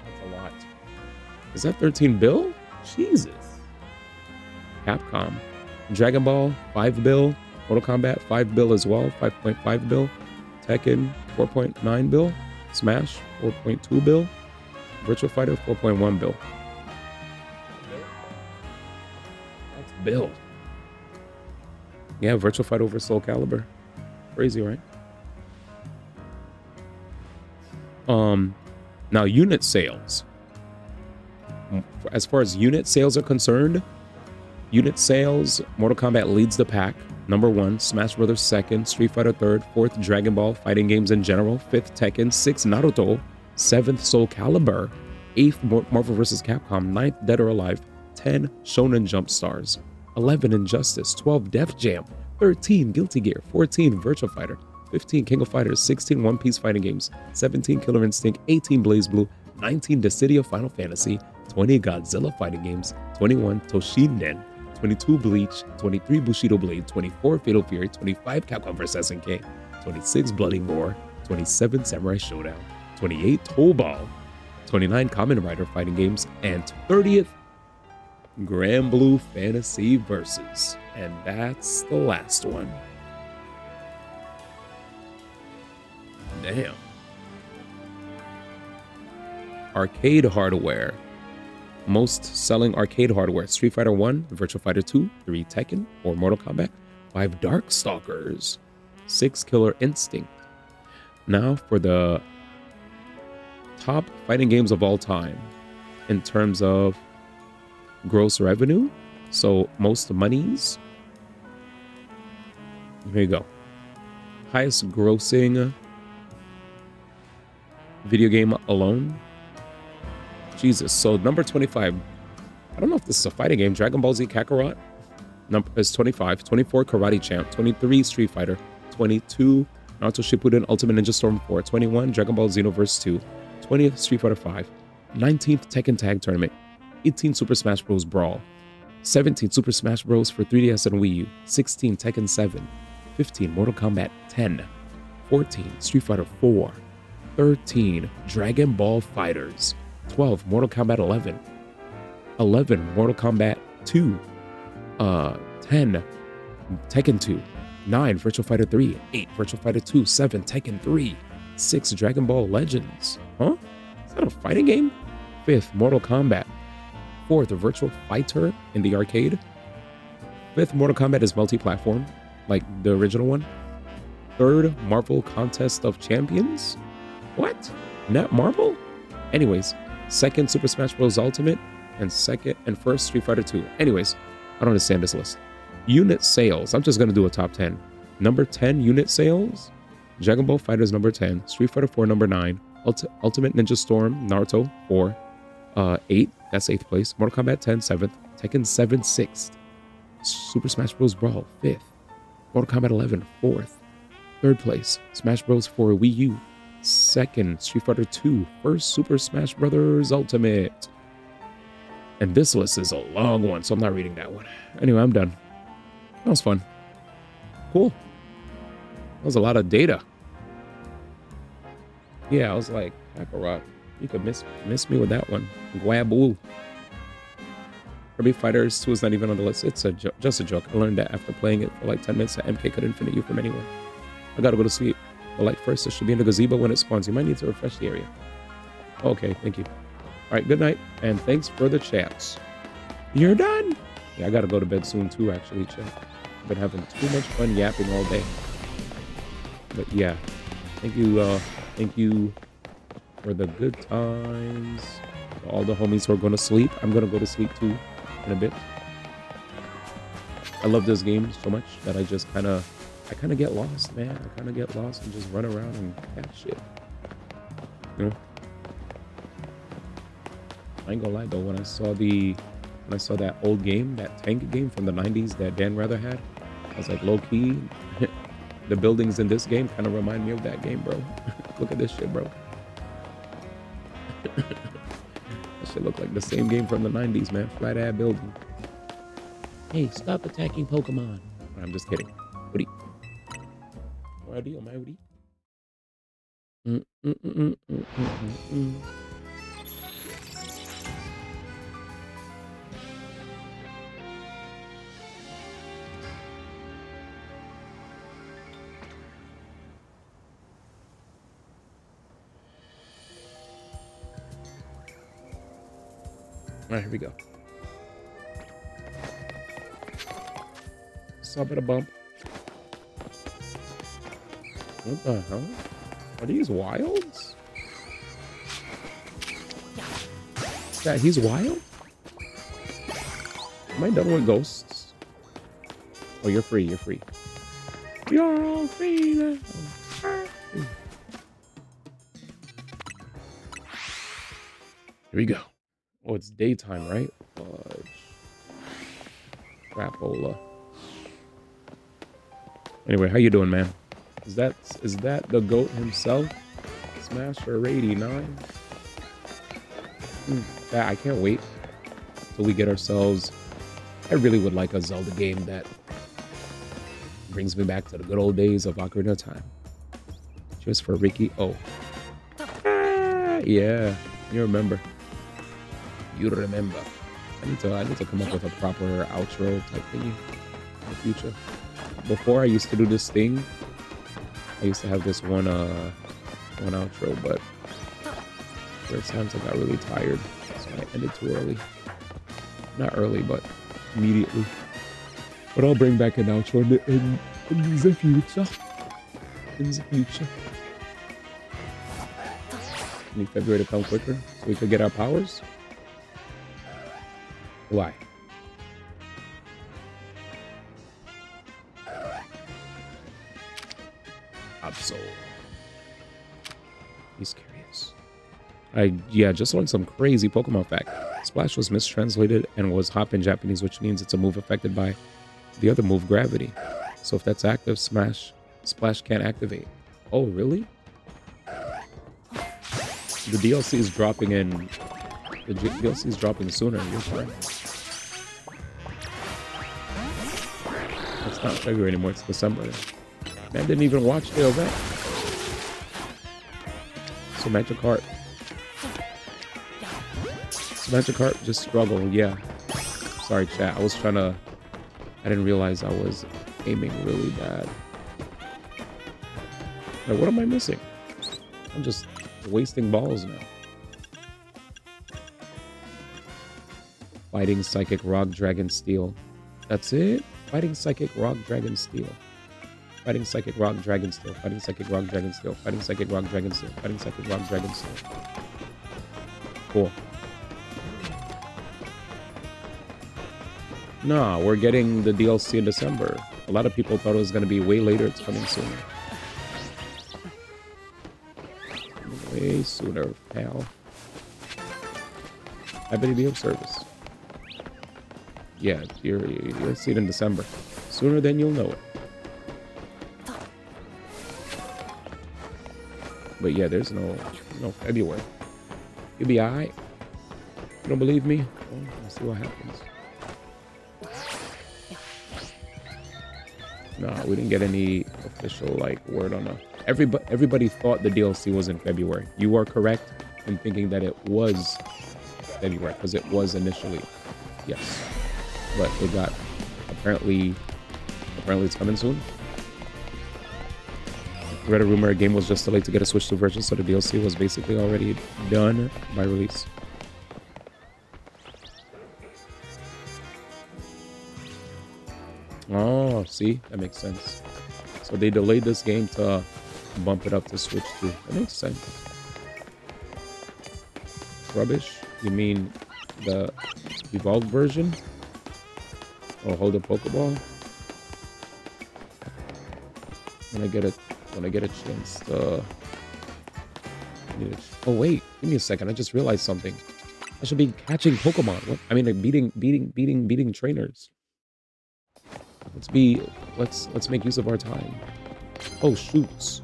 That's a lot. Is that 13 bill? Jesus. Capcom. Dragon Ball, 5 bill. Mortal Kombat, 5 bill as well, 5.5 bill. Tekken, 4.9 bill. Smash, 4.2 bill. Virtua Fighter, 4.1 bill. That's bill. Yeah, Virtua Fighter over Soul Calibur. Crazy, right? Now unit sales. As far as unit sales are concerned, unit sales, Mortal Kombat leads the pack. Number 1, Smash Brothers 2nd, Street Fighter 3rd, 4th, Dragon Ball, fighting games in general, 5th, Tekken, 6th, Naruto, 7th, Soul Calibur, 8th, Marvel vs. Capcom, 9th, Dead or Alive, 10, Shonen Jump Stars, 11, Injustice, 12, Def Jam, 13, Guilty Gear, 14, Virtua Fighter, 15, King of Fighters, 16, One Piece fighting games, 17, Killer Instinct, 18, Blaze Blue, 19, Dissidia Final Fantasy, 20, Godzilla fighting games, 21, Toshinden, 22, Bleach, 23, Bushido Blade, 24, Fatal Fury, 25, Capcom vs. SNK, 26, Bloody Roar, 27, Samurai Showdown, 28, Toll Ball, 29, Kamen Rider fighting games, and 30th, Grand Blue Fantasy Versus. And that's the last one. Damn. Arcade hardware. Most selling arcade hardware: Street Fighter 1, Virtua Fighter 2, 3 Tekken, 4 Mortal Kombat, 5 Darkstalkers, 6 Killer Instinct. Now for the top fighting games of all time in terms of gross revenue. So most monies. Here you go. Highest grossing video game alone. Jesus. So number 25. I don't know if this is a fighting game. Dragon Ball Z Kakarot. Number is 25. 24 Karate Champ. 23 Street Fighter. 22 Naruto Shippuden Ultimate Ninja Storm 4. 21 Dragon Ball Xenoverse 2. 20th Street Fighter 5. 19th Tekken Tag Tournament. 18 Super Smash Bros. Brawl. 17 Super Smash Bros. for 3DS and Wii U. 16 Tekken 7. 15 Mortal Kombat 10. 14 Street Fighter 4. 13 Dragon Ball Fighters. 12 Mortal Kombat 11. 11 Mortal Kombat 2. 10 Tekken 2. 9 Virtua Fighter 3. 8 Virtua Fighter 2. 7 Tekken 3. 6 Dragon Ball Legends. Huh? Is that a fighting game? 5th Mortal Kombat. 4th Virtua Fighter in the arcade. 5th Mortal Kombat is multi-platform, like the original one. 3rd Marvel Contest of Champions. What? Not Marvel? Anyways, 2nd Super Smash Bros. Ultimate, and 2nd and 1st Street Fighter 2. Anyways, I don't understand this list. Unit sales. I'm just gonna do a top 10. Number 10 unit sales. Dragon Ball FighterZ number 10. Street Fighter 4 number 9. Ultimate Ninja Storm Naruto 4. 8. That's 8th place. Mortal Kombat 10 7th. Tekken 7 6th. Super Smash Bros. Brawl 5th. Mortal Kombat 11 4th. 3rd place. Smash Bros. 4 Wii U. 2nd, Street Fighter 2, 1st Super Smash Bros. Ultimate. And this list is a long one, so I'm not reading that one. Anyway, I'm done. That was fun. Cool. That was a lot of data. Yeah, I was like, Kakarot, you could miss me with that one. Guaboo. Kirby Fighters 2 is not even on the list. It's just a joke. I learned that after playing it for like 10 minutes that MK could infinite you from anywhere. I gotta go to sleep. But like first, it should be in the gazebo when it spawns. You might need to refresh the area. Okay, thank you. All right, good night, and thanks for the chats. You're done. Yeah, I gotta go to bed soon too, actually, chat. I've been having too much fun yapping all day. But yeah, thank you for the good times. All the homies who are gonna sleep. I'm gonna go to sleep too in a bit. I love this game so much that I kind of get lost, man. I kind of get lost and just run around and catch shit. You know? I ain't gonna lie though, when I saw that old game, that tank game from the 90s that Dan Rather had, I was like, low key, the buildings in this game kind of remind me of that game, bro. Look at this shit, bro. That shit look like the same game from the 90s, man. Flat ad building. Hey, stop attacking Pokemon. I'm just kidding. Woody. What idea, my Woody? All right, here we go. Saw a bit of bump. What the hell? Are these wilds? Yeah, he's wild? Am I done with ghosts? Oh, you're free, you're free. You're all free now. Here we go. Oh, it's daytime, right? Fudge. Crapola. Anyway, how you doing, man? Is that the GOAT himself? Smasher 89? Yeah, I can't wait till we get ourselves. I really would like a Zelda game that brings me back to the good old days of Ocarina of Time. Cheers for Ricky. Oh. Yeah, you remember. You remember. I need to come up with a proper outro type thingy in the future. Before I used to do this thing, I used to have this one outro, but there were times I got really tired, so I ended too early. Not early, but immediately. But I'll bring back an outro in the future. In the future. Need February to come quicker so we could get our powers? Why? Absol. He's curious. Yeah, just learned some crazy Pokemon fact. Splash was mistranslated and was hop in Japanese, which means it's a move affected by the other move, gravity. So if that's active, Splash can't activate. Oh, really? The DLC is dropping in. The DLC is dropping sooner. You're fine. It's not February anymore. It's December. Man didn't even watch the event. So Magikarp. Just struggled. Yeah. Sorry, chat. I didn't realize I was aiming really bad. Now, what am I missing? I'm just wasting balls now. Fighting Psychic Rock Dragon Steel. That's it? Fighting Psychic Rock Dragon Steel. Fighting Psychic Rock Dragon Steel. Fighting Psychic Rock Dragon Steel. Fighting Psychic Rock Dragon Steel. Fighting Psychic Rock Dragon Steel. Cool. Nah, we're getting the DLC in December. A lot of people thought it was going to be way later. It's coming sooner. Way sooner, pal. Happy to be of service. Yeah, you'll see it in December. Sooner than you'll know it. But yeah, there's no February. You'll be alright. You don't believe me? Well, let's see what happens. No, we didn't get any official word on a. Everybody thought the DLC was in February. You are correct in thinking that it was February because it was initially, yes. But it got apparently it's coming soon. I read a rumor a game was just delayed to get a Switch 2 version, so the DLC was basically already done by release. Oh, see? That makes sense. So they delayed this game to bump it up to Switch 2. That makes sense. Rubbish? You mean the evolved version? Or hold a Pokeball? When I get a chance to... Oh wait, give me a second. I just realized something. I should be catching Pokemon. What? I mean, like beating trainers. Let's make use of our time. Oh, shoots.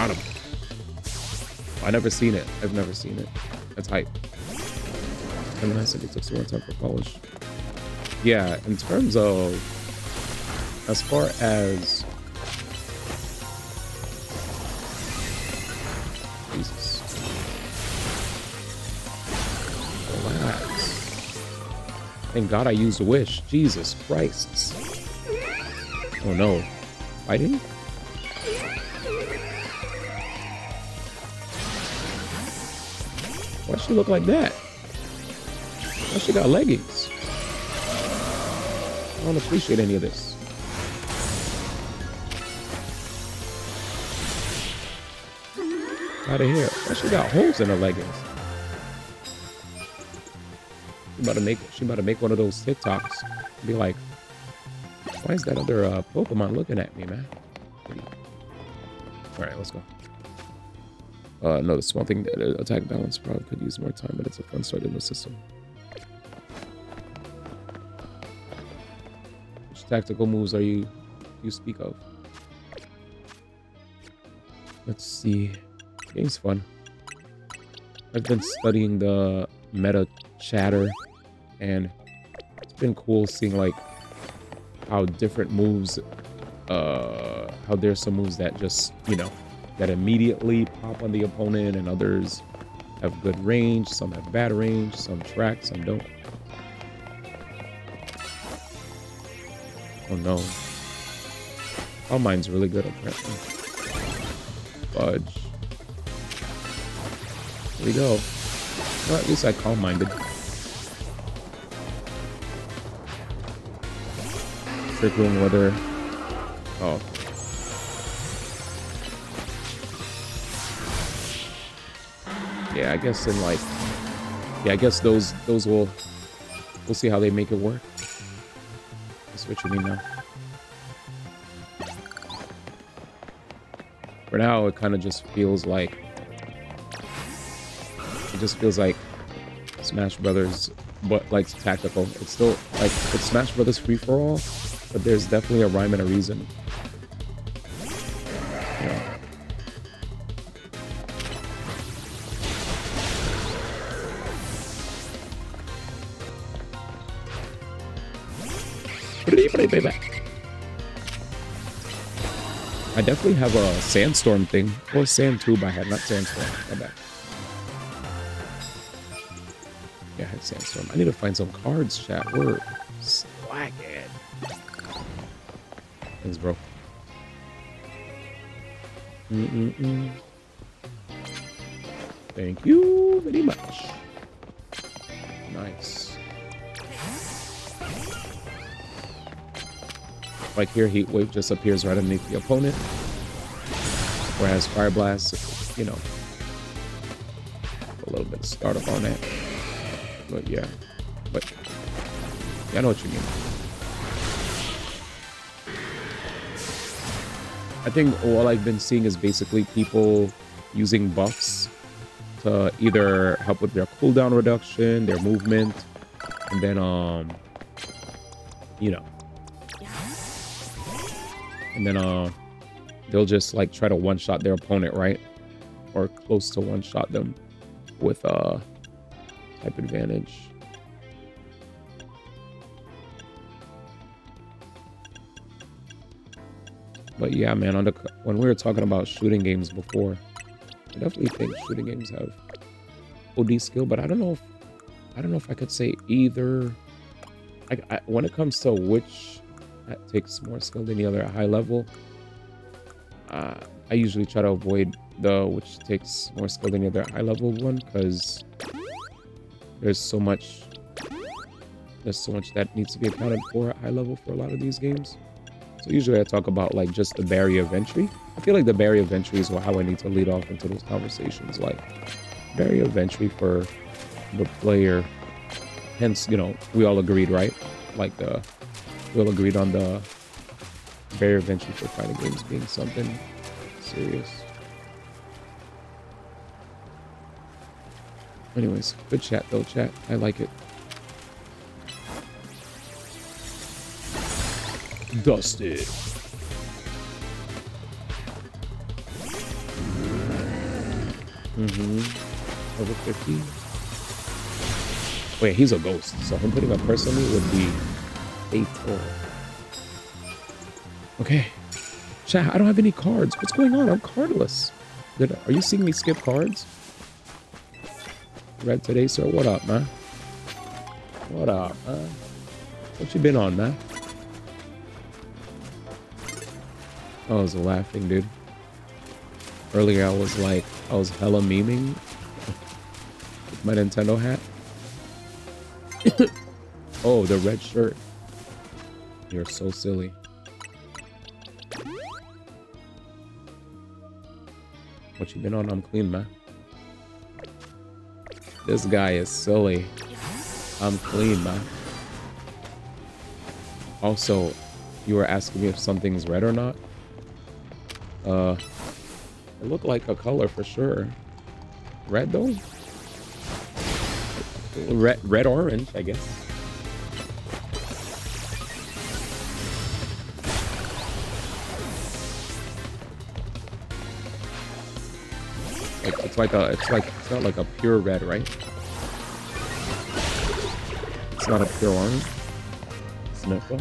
Got him. I never seen it. I've never seen it. That's hype. And I said it took so much time for polish. Yeah, in terms of, as far as, Jesus. Relax. Thank God I used a wish. Jesus Christ. Oh no. Fighting? Why she look like that? Why she got leggings? I don't appreciate any of this. Out of here. Why she got holes in her leggings? She about to make one of those TikToks. Be like, why is that other Pokemon looking at me, man? All right, let's go. No, the small thing, attack balance probably could use more time, but it's a fun start in the system. Which tactical moves are you speak of? Let's see. Game's fun. I've been studying the meta chatter, and it's been cool seeing like how different moves, how there's some moves that just, you know, that immediately pop on the opponent, and others have good range, some have bad range, some track, some don't. Oh no. All mine's really good apparently. Fudge. Here we go. Well, at least I calm-minded. Trick room weather. Oh. Yeah, I guess in like, yeah, I guess those we'll see how they make it work. That's what you mean now. For now, it kind of just feels like, Smash Brothers, but like tactical. It's still like, it's Smash Brothers free for all, but there's definitely a rhyme and a reason. Yeah. I definitely have a Sandstorm thing, or Sand Tube I had, not Sandstorm. My bad. Yeah, I had Sandstorm. I need to find some cards, chat. We're slacking. Thanks, bro. Thank you very much. Nice. Like here, Heat Wave just appears right underneath the opponent. Whereas Fire Blast, you know, a little bit of startup on that. But yeah, I know what you mean. I think all I've been seeing is basically people using buffs to either help with their cooldown reduction, their movement, and then, you know, and then they'll just like try to one-shot their opponent, right? Or close to one-shot them with type advantage. But yeah, man, when we were talking about shooting games before, I definitely think shooting games have OD skill, but I don't know if I could say either. When it comes to which that takes more skill than the other at high level, I usually try to avoid the which takes more skill than the other at high level one, because there's so much that needs to be accounted for at high level for a lot of these games. So usually I talk about like just the barrier of entry. I feel like the barrier of entry is how I need to lead off into those conversations. Like barrier of entry for the player. Hence, you know, we all agreed, right? Like we all agreed on the barrier of entry for fighting games being something serious. Anyways, good chat though, chat. I like it. Dusted. Over 50. Wait, he's a ghost, so him putting a curse on me would be fatal. Okay. Chat, I don't have any cards. What's going on? I'm cardless. Are you seeing me skip cards? Red today, sir. What up, man? What up, man? What you been on, man? I was laughing, dude. Earlier, I was hella memeing with my Nintendo hat. Oh, the red shirt. You're so silly. What you been on? I'm clean, man. This guy is silly. I'm clean, man. Also, you were asking me if something's red or not. It looked like a color for sure. Red though? Red orange, I guess. It's not like a pure red, right? It's not a pure orange. Isn't it though?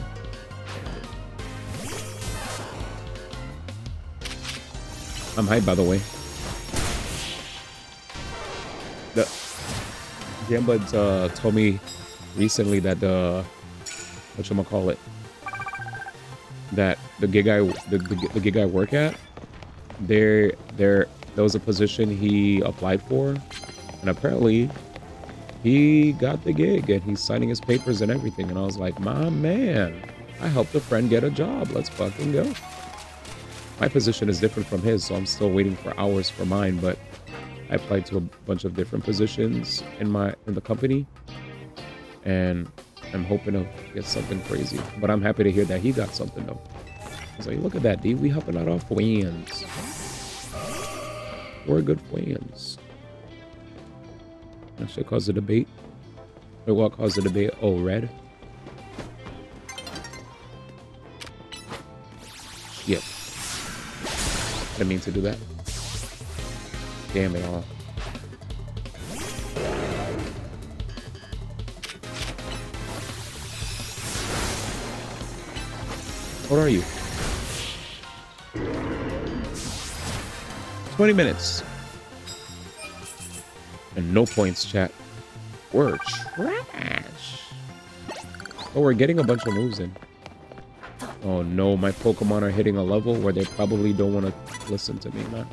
I'm hyped, by the way. The Jambuds told me recently that whatchamacallit, that the gig I work at, there was a position he applied for, and apparently he got the gig and he's signing his papers and everything. And I was like, my man, I helped a friend get a job. Let's fucking go. My position is different from his, so I'm still waiting for hours for mine, but I applied to a bunch of different positions in the company, and I'm hoping to get something crazy. But I'm happy to hear that he got something though. I was like, look at that, D. We helping out our friends. We're good friends. That should cause a debate. Or what caused the debate? Oh, red. Yep. I mean to do that. Damn it all. What are you? 20 minutes. And no points, chat. We're trash. Oh, we're getting a bunch of moves in. Oh no, my Pokemon are hitting a level where they probably don't want to listen to me, man.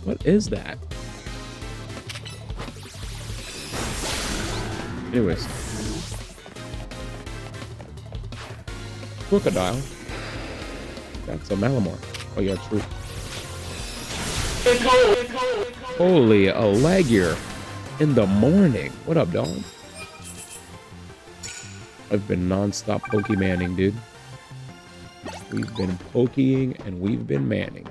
What is that? Anyways. Crocodile. That's a Malamar. Oh yeah, true. Holy, a Lagier in the morning. What up, dog? I've been non-stop Pokemanning, dude. We've been poking and we've been manning.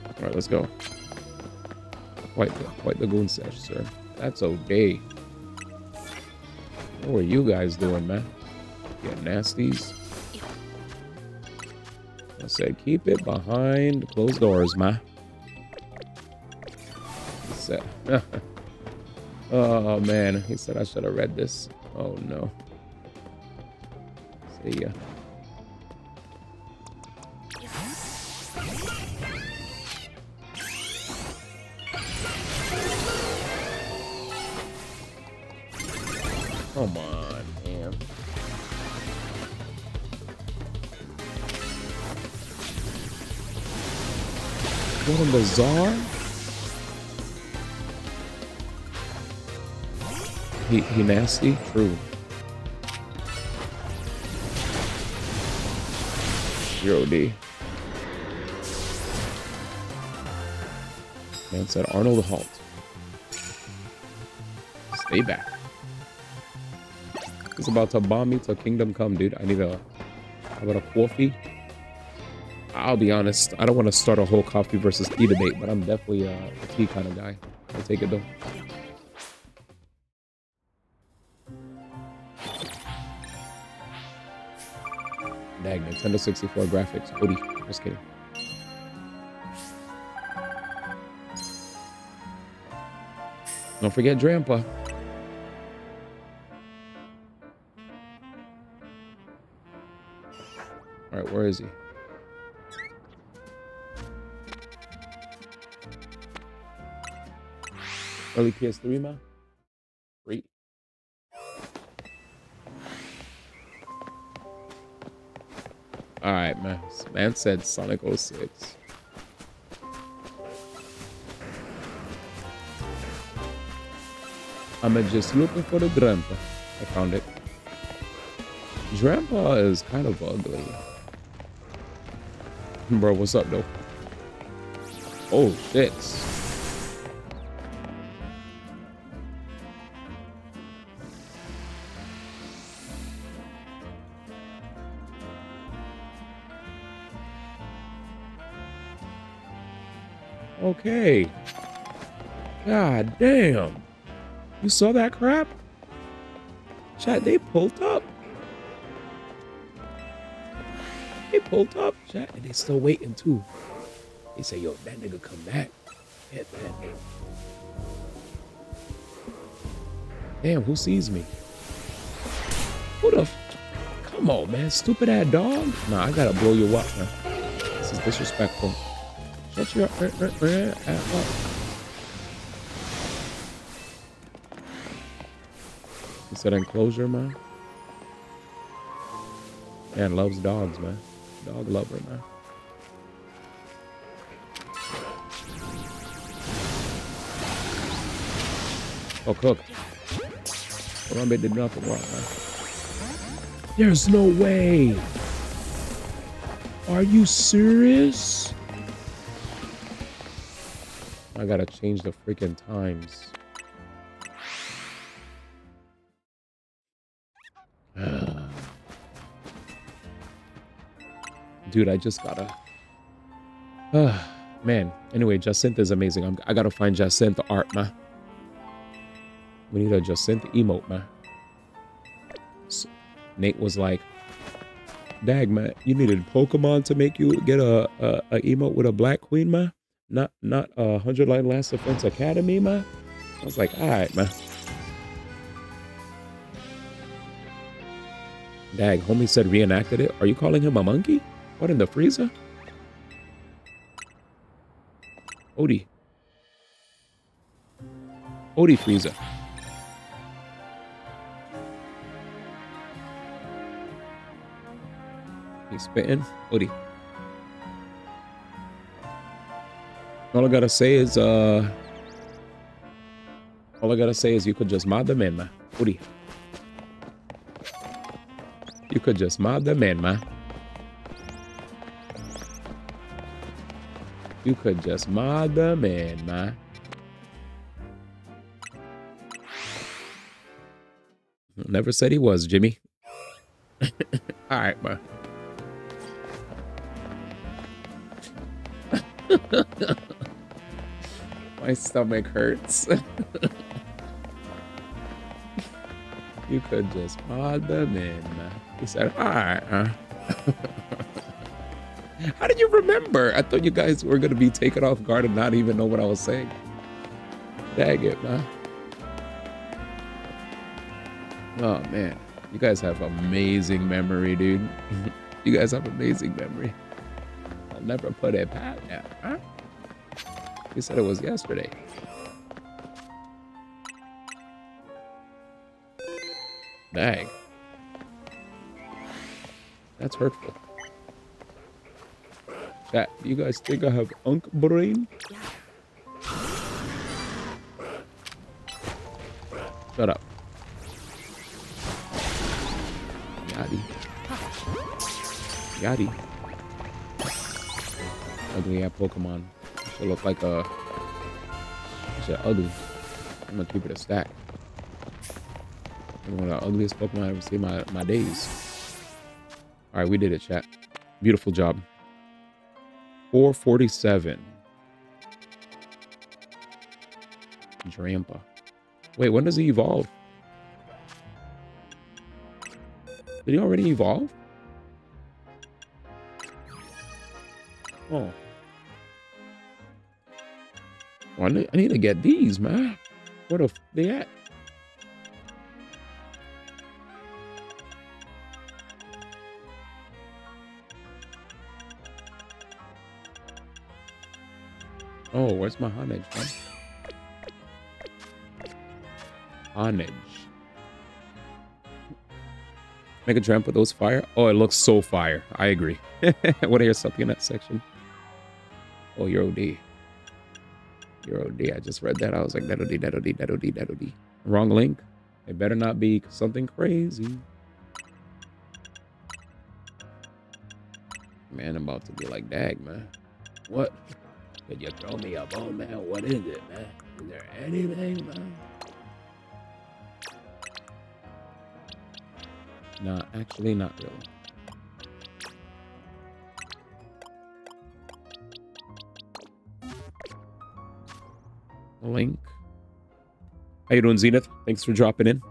All right, let's go. Quite the goon sesh, sir. That's okay. What are you guys doing, man? Yeah, nasties. I said, keep it behind closed doors, man. He said, oh man, he said I should have read this. Oh no. See ya. Come on, man. What in the Czar? He nasty? True. 0D. Man said Arnold halt. Stay back. He's about to bomb me till Kingdom Come, dude. I need how about a coffee? I'll be honest, I don't want to start a whole coffee versus tea debate, but I'm definitely a tea kind of guy. I'll take it though. Dang, Nintendo 64 graphics. Odie. Just kidding. Don't forget Drampa. All right, where is he? Early PS3, man. Great. All right, man. Man said Sonic 06. I'm just looking for the Drampa. I found it. Drampa is kind of ugly. Bro, what's up, though? Oh, shit. Okay. God damn. You saw that crap? Chat, they pulled up. They pulled up, chat, and they still waiting too. They say, yo, that nigga come back. Hit that nigga. Damn, who sees me? Who the come on, man. Stupid ass dog. Nah, I gotta blow you up, man. This is disrespectful. Shut your ass up. He said enclosure, man. Man loves dogs, man. Dog lover, man. Oh, cook. Harambe did nothing wrong, man. There's no way. Are you serious? I gotta change the freaking times. Dude, I just gotta... man. Anyway, Jacinthe is amazing. I gotta find Jacinthe art, man. We need a Jacinthe emote, man. So Nate was like, Dag, man, you needed Pokemon to make you get a emote with a black queen, man? Not 100 Line Last Defense Academy, man? I was like, alright, man. Dag, homie said reenacted it. Are you calling him a monkey? What in the freezer? Odie. Odie freezer. He's spitting. Odie. All I gotta say is you could just mod them in, man. Odie. You could just mod them in, man. You could just mod them in, man. Never said he was, Jimmy. All right, man. My stomach hurts. You could just mod them in, man. He said, all right, How did you remember? I thought you guys were going to be taken off guard and not even know what I was saying. Dang it, man. Oh, man. You guys have amazing memory, dude. You guys have amazing memory. I'll never put it past that, huh? You said it was yesterday. Dang. That's hurtful. Chat, do you guys think I have unk brain? Shut up. Yaddy. Yaddy. Ugly ass Pokemon. Should look like a... Shit, ugly. I'm gonna keep it a stack. One of the ugliest Pokemon I ever seen in my days. Alright, we did it, chat. Beautiful job. 447. Drampa. Wait, when does he evolve? Did he already evolve? Oh. Well, I need to get these, man. Where the f they at? Oh, where's my homage, man? Homage. Make a tramp with those fire? Oh, it looks so fire. I agree. Want to hear something in that section? Oh, you're OD. You're OD. I just read that. I was like, that OD, that OD, that OD, that OD. Wrong link. It better not be something crazy. Man, I'm about to be like, dag, man. What? Could you throw me a bone, man? What is it, man? Is there anything, man? No, actually, not really. Link. How you doing, Zenith? Thanks for dropping in.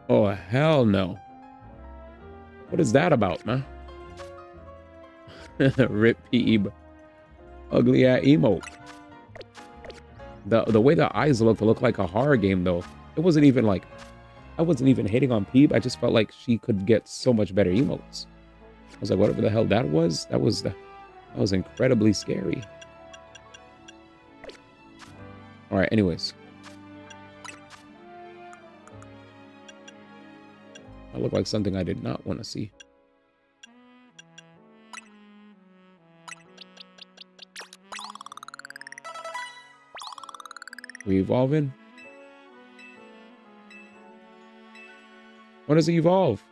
Oh, hell no. What is that about, man? Rip Peeb. Ugly at emote. The way the eyes look like a horror game, though. It wasn't even like... I wasn't even hating on Peeb. I just felt like she could get so much better emotes. I was like, whatever the hell that was incredibly scary. All right, anyways. That looked like something I did not want to see. We evolving? When does it evolve?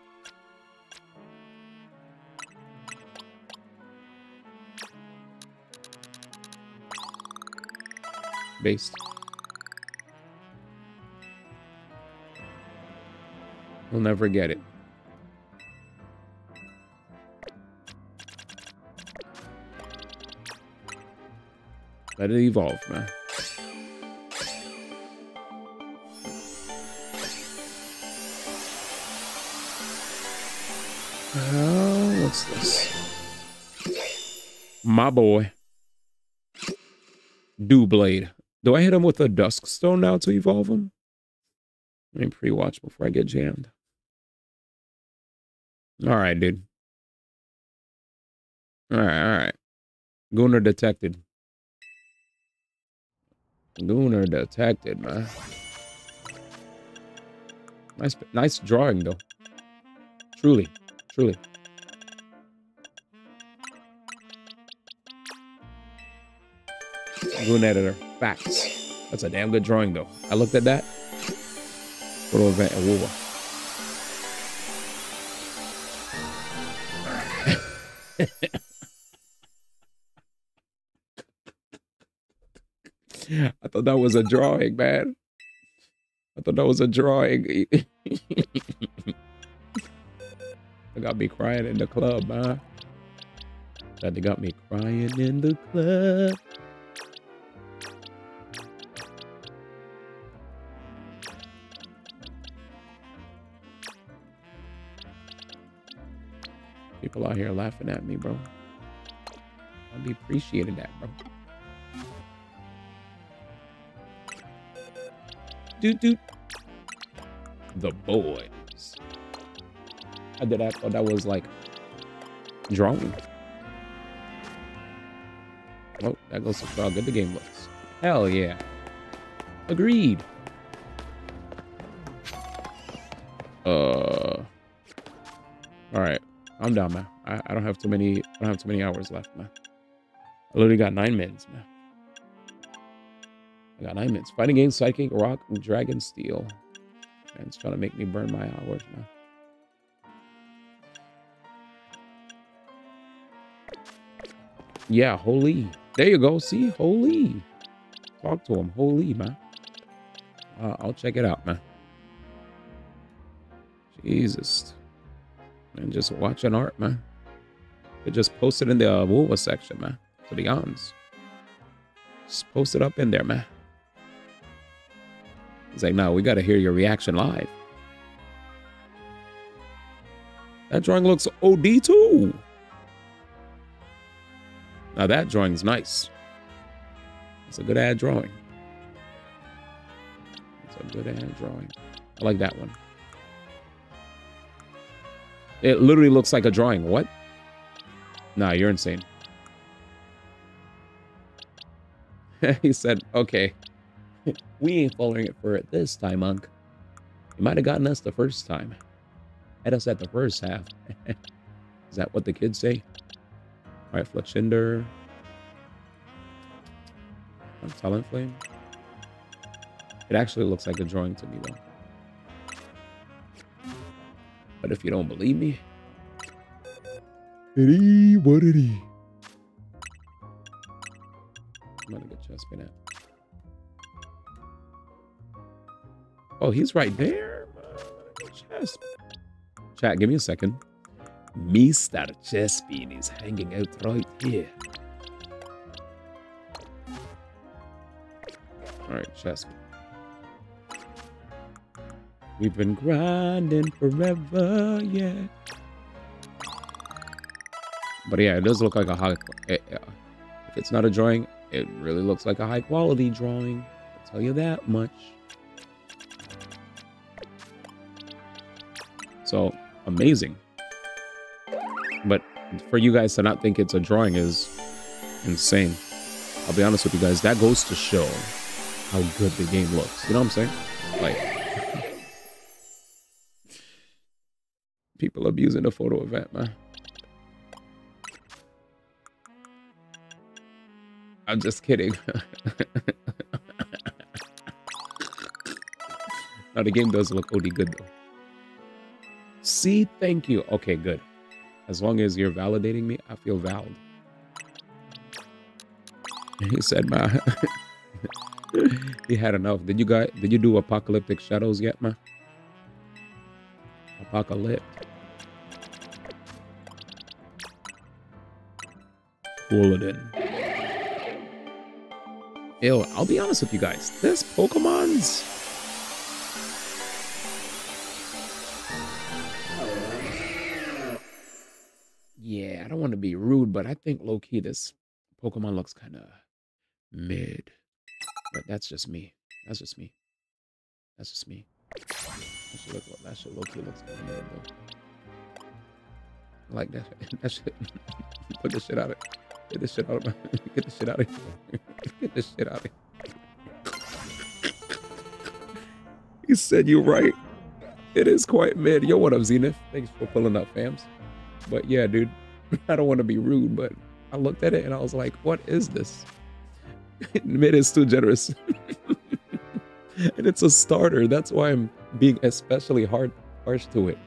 Based. We'll never get it. Let it evolve, man. What's this? My boy. Blade. Do I hit him with a Dusk Stone now to evolve him? Let me pre-watch before I get jammed. Alright, dude. Alright. Gunner detected. Gunner detected, man. Nice drawing, though. Truly. Truly. Goon editor. Facts. That's a damn good drawing, though. I looked at that. Photo event at Woowa. I thought that was a drawing, man. I thought that was a drawing. It got me crying in the club, man. That got me crying in the club. People out here laughing at me, bro. I'd be appreciating that, bro. Doot. The boys. I did that. Thought that was like drawing. Oh, that goes to show how good the game looks. Hell yeah. Agreed. All right. I'm down, man. I don't have too many hours left, man. I literally got 9 minutes, man. I got 9 minutes. Fighting games, Sidekick, Rock, and Dragon Steel. Man, it's trying to make me burn my hours, man. Yeah, holy. There you go. See? Holy. Talk to him. Holy, man. I'll check it out, man. Jesus. Man, just watching art, man. They just posted in the Woowa section, man. To be honest. Just post it up in there, man. He's like, no, we got to hear your reaction live. That drawing looks OD too. Now that drawing's nice. It's a good ad drawing. It's a good ad drawing. I like that one. It literally looks like a drawing. What? Nah, you're insane. He said, okay. We ain't following it for it this time, Unc. You might have gotten us the first time. Had us at the first half. Is that what the kids say? All right, Fletchinder. Talent Flame. It actually looks like a drawing to me, though. But if you don't believe me, what it is. I'm gonna get chest spin at. Oh, he's right there. Chest. Chat, give me a second. Mr. Chespin is hanging out right here. All right, chest. We've been grinding forever, yeah. But yeah, it does look like a high. If it's not a drawing, it really looks like a high quality drawing. I'll tell you that much. So amazing. But for you guys to not think it's a drawing is insane. I'll be honest with you guys. That goes to show how good the game looks. You know what I'm saying? Like, people abusing the photo event, man. I'm just kidding. Now the game does look OD good though. See, thank you. Okay, good. As long as you're validating me, I feel valid. He said, man. He had enough. Did you do Apocalyptic Shadows yet, man? Apocalypse. Pull it in. Ew, I'll be honest with you guys. This Pokemon's... Yeah, I don't want to be rude, but I think low-key this Pokemon looks kind of mid. But that's just me. That's just me. That's just me. That shit low-key looks kind of mid, though. I like that. That shit. Put this shit out of it. Get this shit out of it. Get this shit out of here. Get this shit out of here. He said you're right. It is quite mid. Yo, what up, Zenith? Thanks for pulling up, fams. But yeah, dude, I don't want to be rude, but I looked at it and I was like, what is this? Mid is too generous. And it's a starter. That's why I'm being especially harsh to it.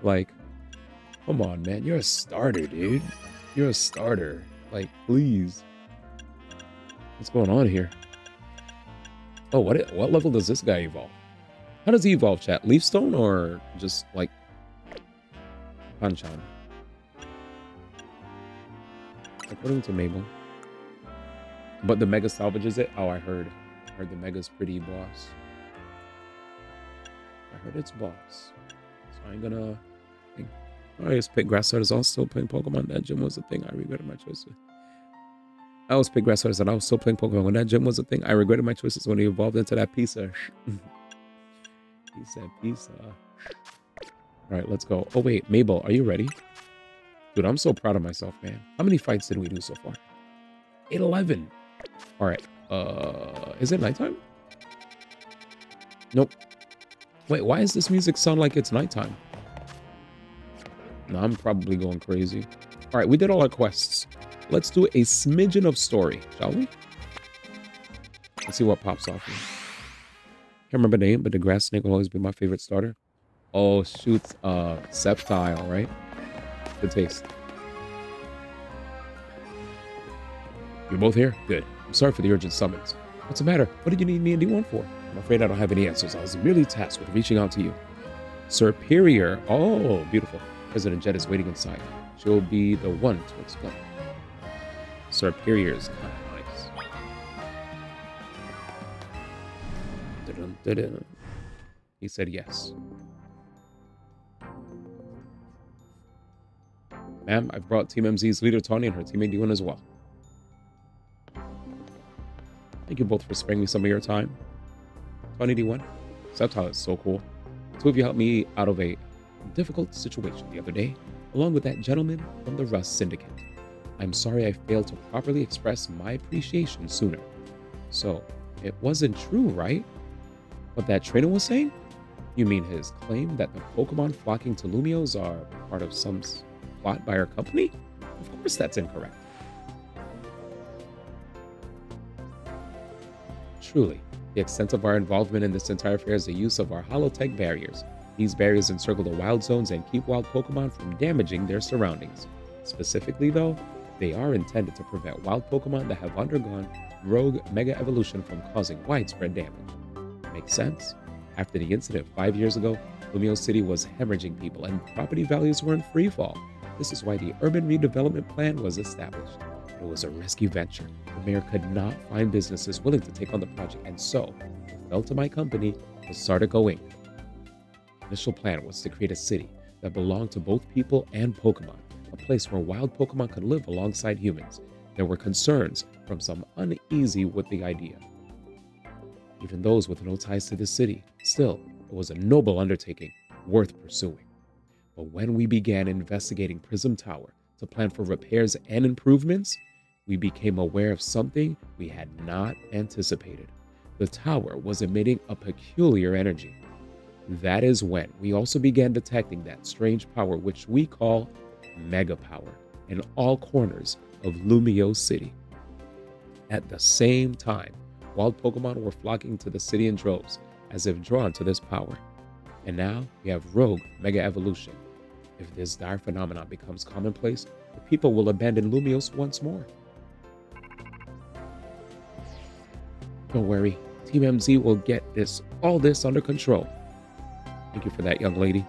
Like, come on, man. You're a starter, dude. You're a starter. Like, please. What's going on here? Oh, what level does this guy evolve? How does he evolve, chat? Leafstone or just like Panchan? According to Mabel. But the Mega salvages it? Oh, I heard the Mega's pretty boss. I heard it's boss. So I ain't gonna think. I just picked grass starters. I was still playing Pokemon. That gym was a thing. I regretted my choices. I was picked grass starters and I was still playing Pokemon. When that gym was a thing, I regretted my choices when he evolved into that pizza. He said pizza. Alright, let's go. Oh wait, Mabel, are you ready? Dude, I'm so proud of myself, man. How many fights did we do so far? 11. Alright. Is it nighttime? Nope. Wait, why does this music sound like it's nighttime? No, I'm probably going crazy. Alright, we did all our quests. Let's do a smidgen of story, shall we? Let's see what pops off here. Can't remember the name, but the grass snake will always be my favorite starter. Oh, shoot. Sceptile, right? Good taste. You're both here? Good. I'm sorry for the urgent summons. What's the matter? What did you need me and D1 for? I'm afraid I don't have any answers. I was merely tasked with reaching out to you. Superior. Oh, beautiful. President Jet is waiting inside. She'll be the one to explain. Superior is kind of nice. Dun, dun, dun. He said yes. Ma'am, I've brought Team MZ's leader Tawny and her teammate D1 as well. Thank you both for sparing me some of your time. Tawny D1, Septile is so cool. Two of you helped me out of a difficult situation the other day, along with that gentleman from the Rust Syndicate. I'm sorry I failed to properly express my appreciation sooner. So, it wasn't true, right? What that trainer was saying? You mean his claim that the Pokemon flocking to Lumiose are part of some plot by our company? Of course that's incorrect. Truly, the extent of our involvement in this entire affair is the use of our holotech barriers. These barriers encircle the wild zones and keep wild Pokemon from damaging their surroundings. Specifically though, they are intended to prevent wild Pokemon that have undergone rogue mega evolution from causing widespread damage. Makes sense? After the incident 5 years ago, Lumiose City was hemorrhaging people and property values were in freefall. This is why the urban redevelopment plan was established. It was a risky venture. The mayor could not find businesses willing to take on the project, and so it fell to my company to Sardico Inc. The initial plan was to create a city that belonged to both people and Pokemon, a place where wild Pokemon could live alongside humans. There were concerns from some uneasy with the idea. Even those with no ties to the city. Still, it was a noble undertaking, worth pursuing. But when we began investigating Prism Tower to plan for repairs and improvements, we became aware of something we had not anticipated. The tower was emitting a peculiar energy. That is when we also began detecting that strange power which we call Mega Power in all corners of Lumiose City. At the same time, wild Pokemon were flocking to the city in droves, as if drawn to this power. And now we have rogue Mega Evolution. If this dire phenomenon becomes commonplace, the people will abandon Lumiose once more. Don't worry, Team MZ will get all this under control. Thank you for that, young lady.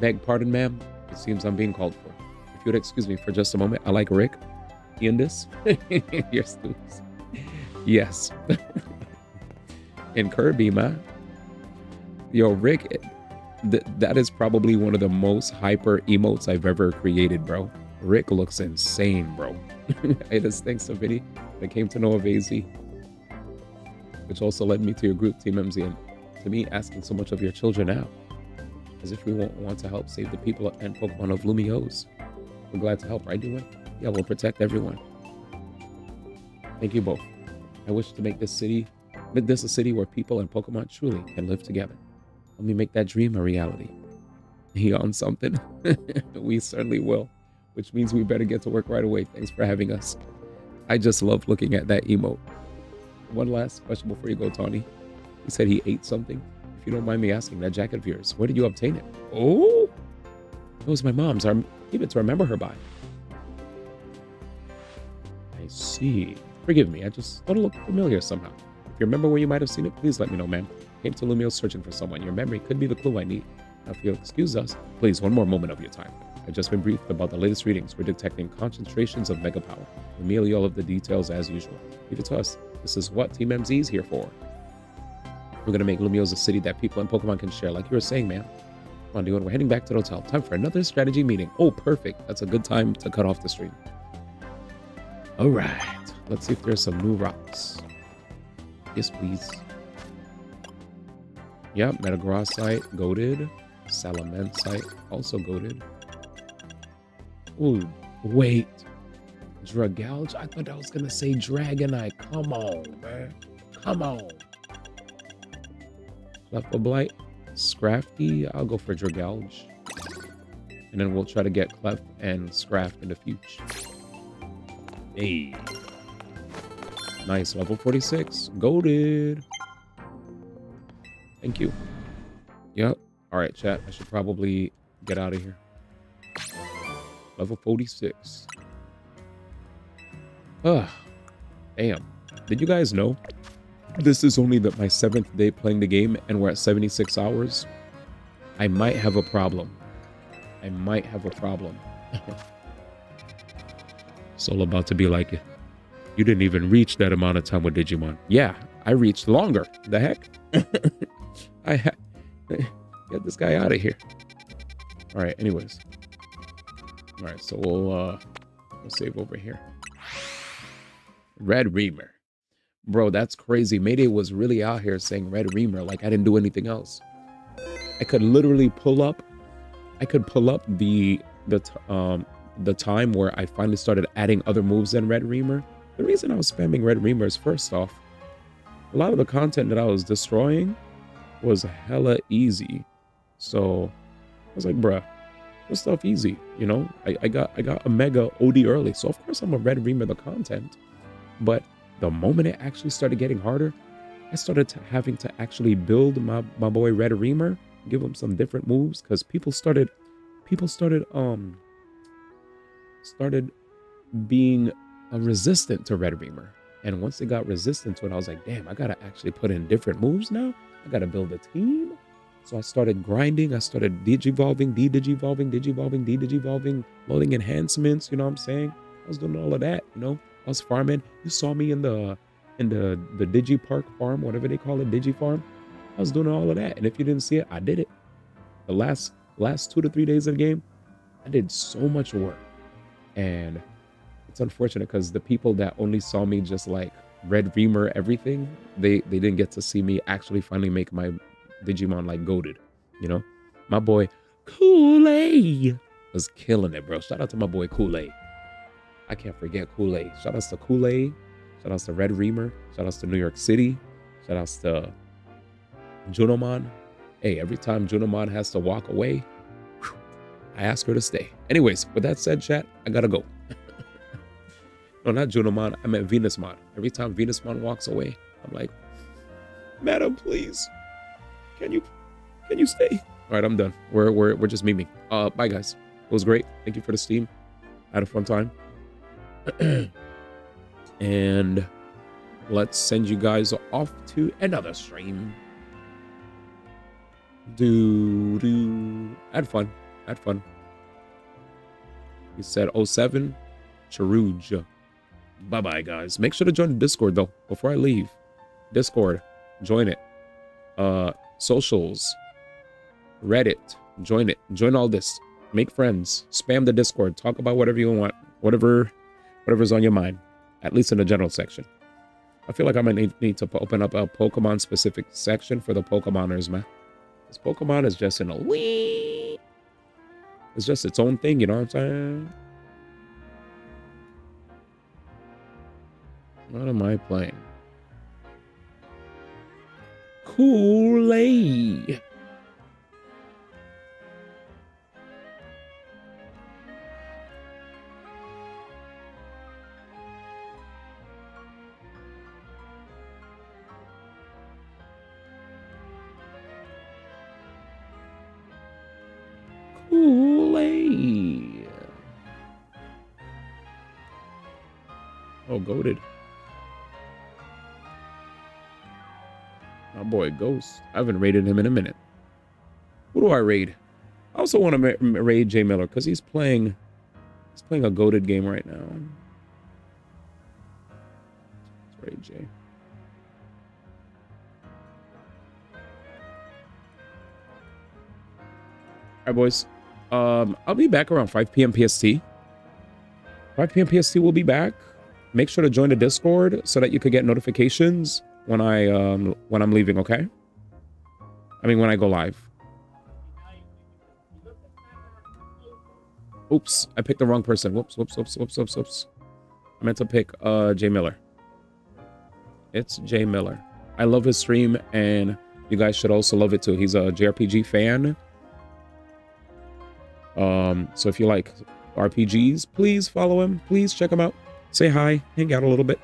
Beg pardon, ma'am. It seems I'm being called for. If you would excuse me for just a moment, I like Rick. In this? Your students. Yes. In Kirby, man. Yo, Rick, that is probably one of the most hyper emotes I've ever created, bro. Rick looks insane, bro. It is thanks to Vinny that came to know of AZ, which also led me to your group, Team MZ, and to me asking so much of your children now, as if we won't want to help save the people and Pokemon of Lumiose. We're glad to help, right, Dwayne? Yeah, we'll protect everyone. Thank you both. I wish to make this a city where people and Pokemon truly can live together. Let me make that dream a reality. He on something? We certainly will, which means we better get to work right away. Thanks for having us. I just love looking at that emote. One last question before you go, Tawny. He said he ate something. If you don't mind me asking, that jacket of yours, where did you obtain it? Oh, it was my mom's. I keep it to remember her by. I see. Forgive me, I just thought it looked familiar somehow. If you remember where you might have seen it, please let me know, ma'am. Came to Lumiose searching for someone. Your memory could be the clue I need. Now, if you'll excuse us, please, one more moment of your time. I've just been briefed about the latest readings. We're detecting concentrations of Mega Power. We'll mail you all of the details as usual. Leave it to us. This is what Team MZ is here for. We're going to make Lumiose a city that people and Pokemon can share, like you were saying, man. Come on, dude, we're heading back to the hotel. Time for another strategy meeting. Oh, perfect. That's a good time to cut off the stream. All right. Let's see if there's some new rocks. Yes, please. Yep, Metagrossite, goated. Salamencite, also goated. Ooh, wait. Dragalge? I thought I was going to say Dragonite. Come on, man. Come on. Clefable, Scrafty. I'll go for Dragalge. And then we'll try to get Clef and Scraft in the future. Hey. Nice, level 46. Goated. Thank you. Yep. All right, chat. I should probably get out of here. Level 46. Ugh. Damn. Did you guys know? This is only my 7th day playing the game and we're at 76 hours. I might have a problem. I might have a problem. Soul about to be like, you didn't even reach that amount of time with Digimon. Yeah, I reached longer. The heck? Get this guy out of here. All right, anyways. All right, so we'll save over here. Red Reamer. Bro, that's crazy. Mayday was really out here saying Red Reamer like I didn't do anything else. I could literally pull up the time where I finally started adding other moves than Red Reamer. The reason I was spamming Red Reamer is, first off, a lot of the content that I was destroying was hella easy. So I was like, bruh, this stuff easy, you know? I got a mega OD early, so of course I'm a Red Reamer the content. But the moment it actually started getting harder, I started having to actually build my boy Red Reamer, give him some different moves, because people started being resistant to Red Reamer. And once they got resistant to it, I was like, damn, I gotta actually put in different moves now. I gotta build a team. So I started grinding. I started digivolving, de-digivolving, loading enhancements. You know what I'm saying? I was doing all of that. You know, I was farming. You saw me in the Digi Park farm, whatever they call it, Digi Farm. I was doing all of that. And if you didn't see it, I did it. The last 2 to 3 days of the game, I did so much work. And it's unfortunate because the people that only saw me just like Red Reamer everything, they didn't get to see me actually finally make my Digimon like goated, you know? My boy Kool-Aid was killing it, bro. Shout out to my boy Kool-Aid. I can't forget Kool-Aid. Shout outs to Kool-Aid. Shout outs to Red Reamer. Shout outs to New York City. Shout outs to Junomon. Hey, every time Junomon has to walk away, I ask her to stay. Anyways, with that said, chat, I gotta go. No, not Junomon. I meant Venusmon. Every time Venusmon walks away, I'm like, madam, please. Can you stay? All right, I'm done. We're just memeing. Bye guys. It was great. Thank you for the stream. I had a fun time. And let's send you guys off to another stream. Had fun. He said 07 Charuj. Bye-bye, guys. Make sure to join the Discord, though, before I leave. Discord. Join it. Socials. Reddit. Join it. Join all this. Make friends. Spam the Discord. Talk about whatever you want. Whatever's on your mind. At least in the general section. I feel like I might need to open up a Pokemon-specific section for the Pokemoners, man. This Pokemon is just in a wee. It's just its own thing, you know what I'm saying? What am I playing? Kool-Aid. Kool-Aid. Oh, goated. My boy Ghost. I haven't raided him in a minute. Who do I raid? I also want to raid Jay Miller because he's playing a goated game right now. Let's raid Jay. All right, boys. I'll be back around 5 p.m. PST. 5 p.m. PST will be back. Make sure to join the Discord so that you could get notifications when I'm leaving, okay? I mean, when I go live. Oops, I picked the wrong person. Whoops. I meant to pick Jay Miller. It's Jay Miller. I love his stream, and you guys should also love it too. He's a JRPG fan. So if you like RPGs, please follow him. Please check him out. Say hi, hang out a little bit.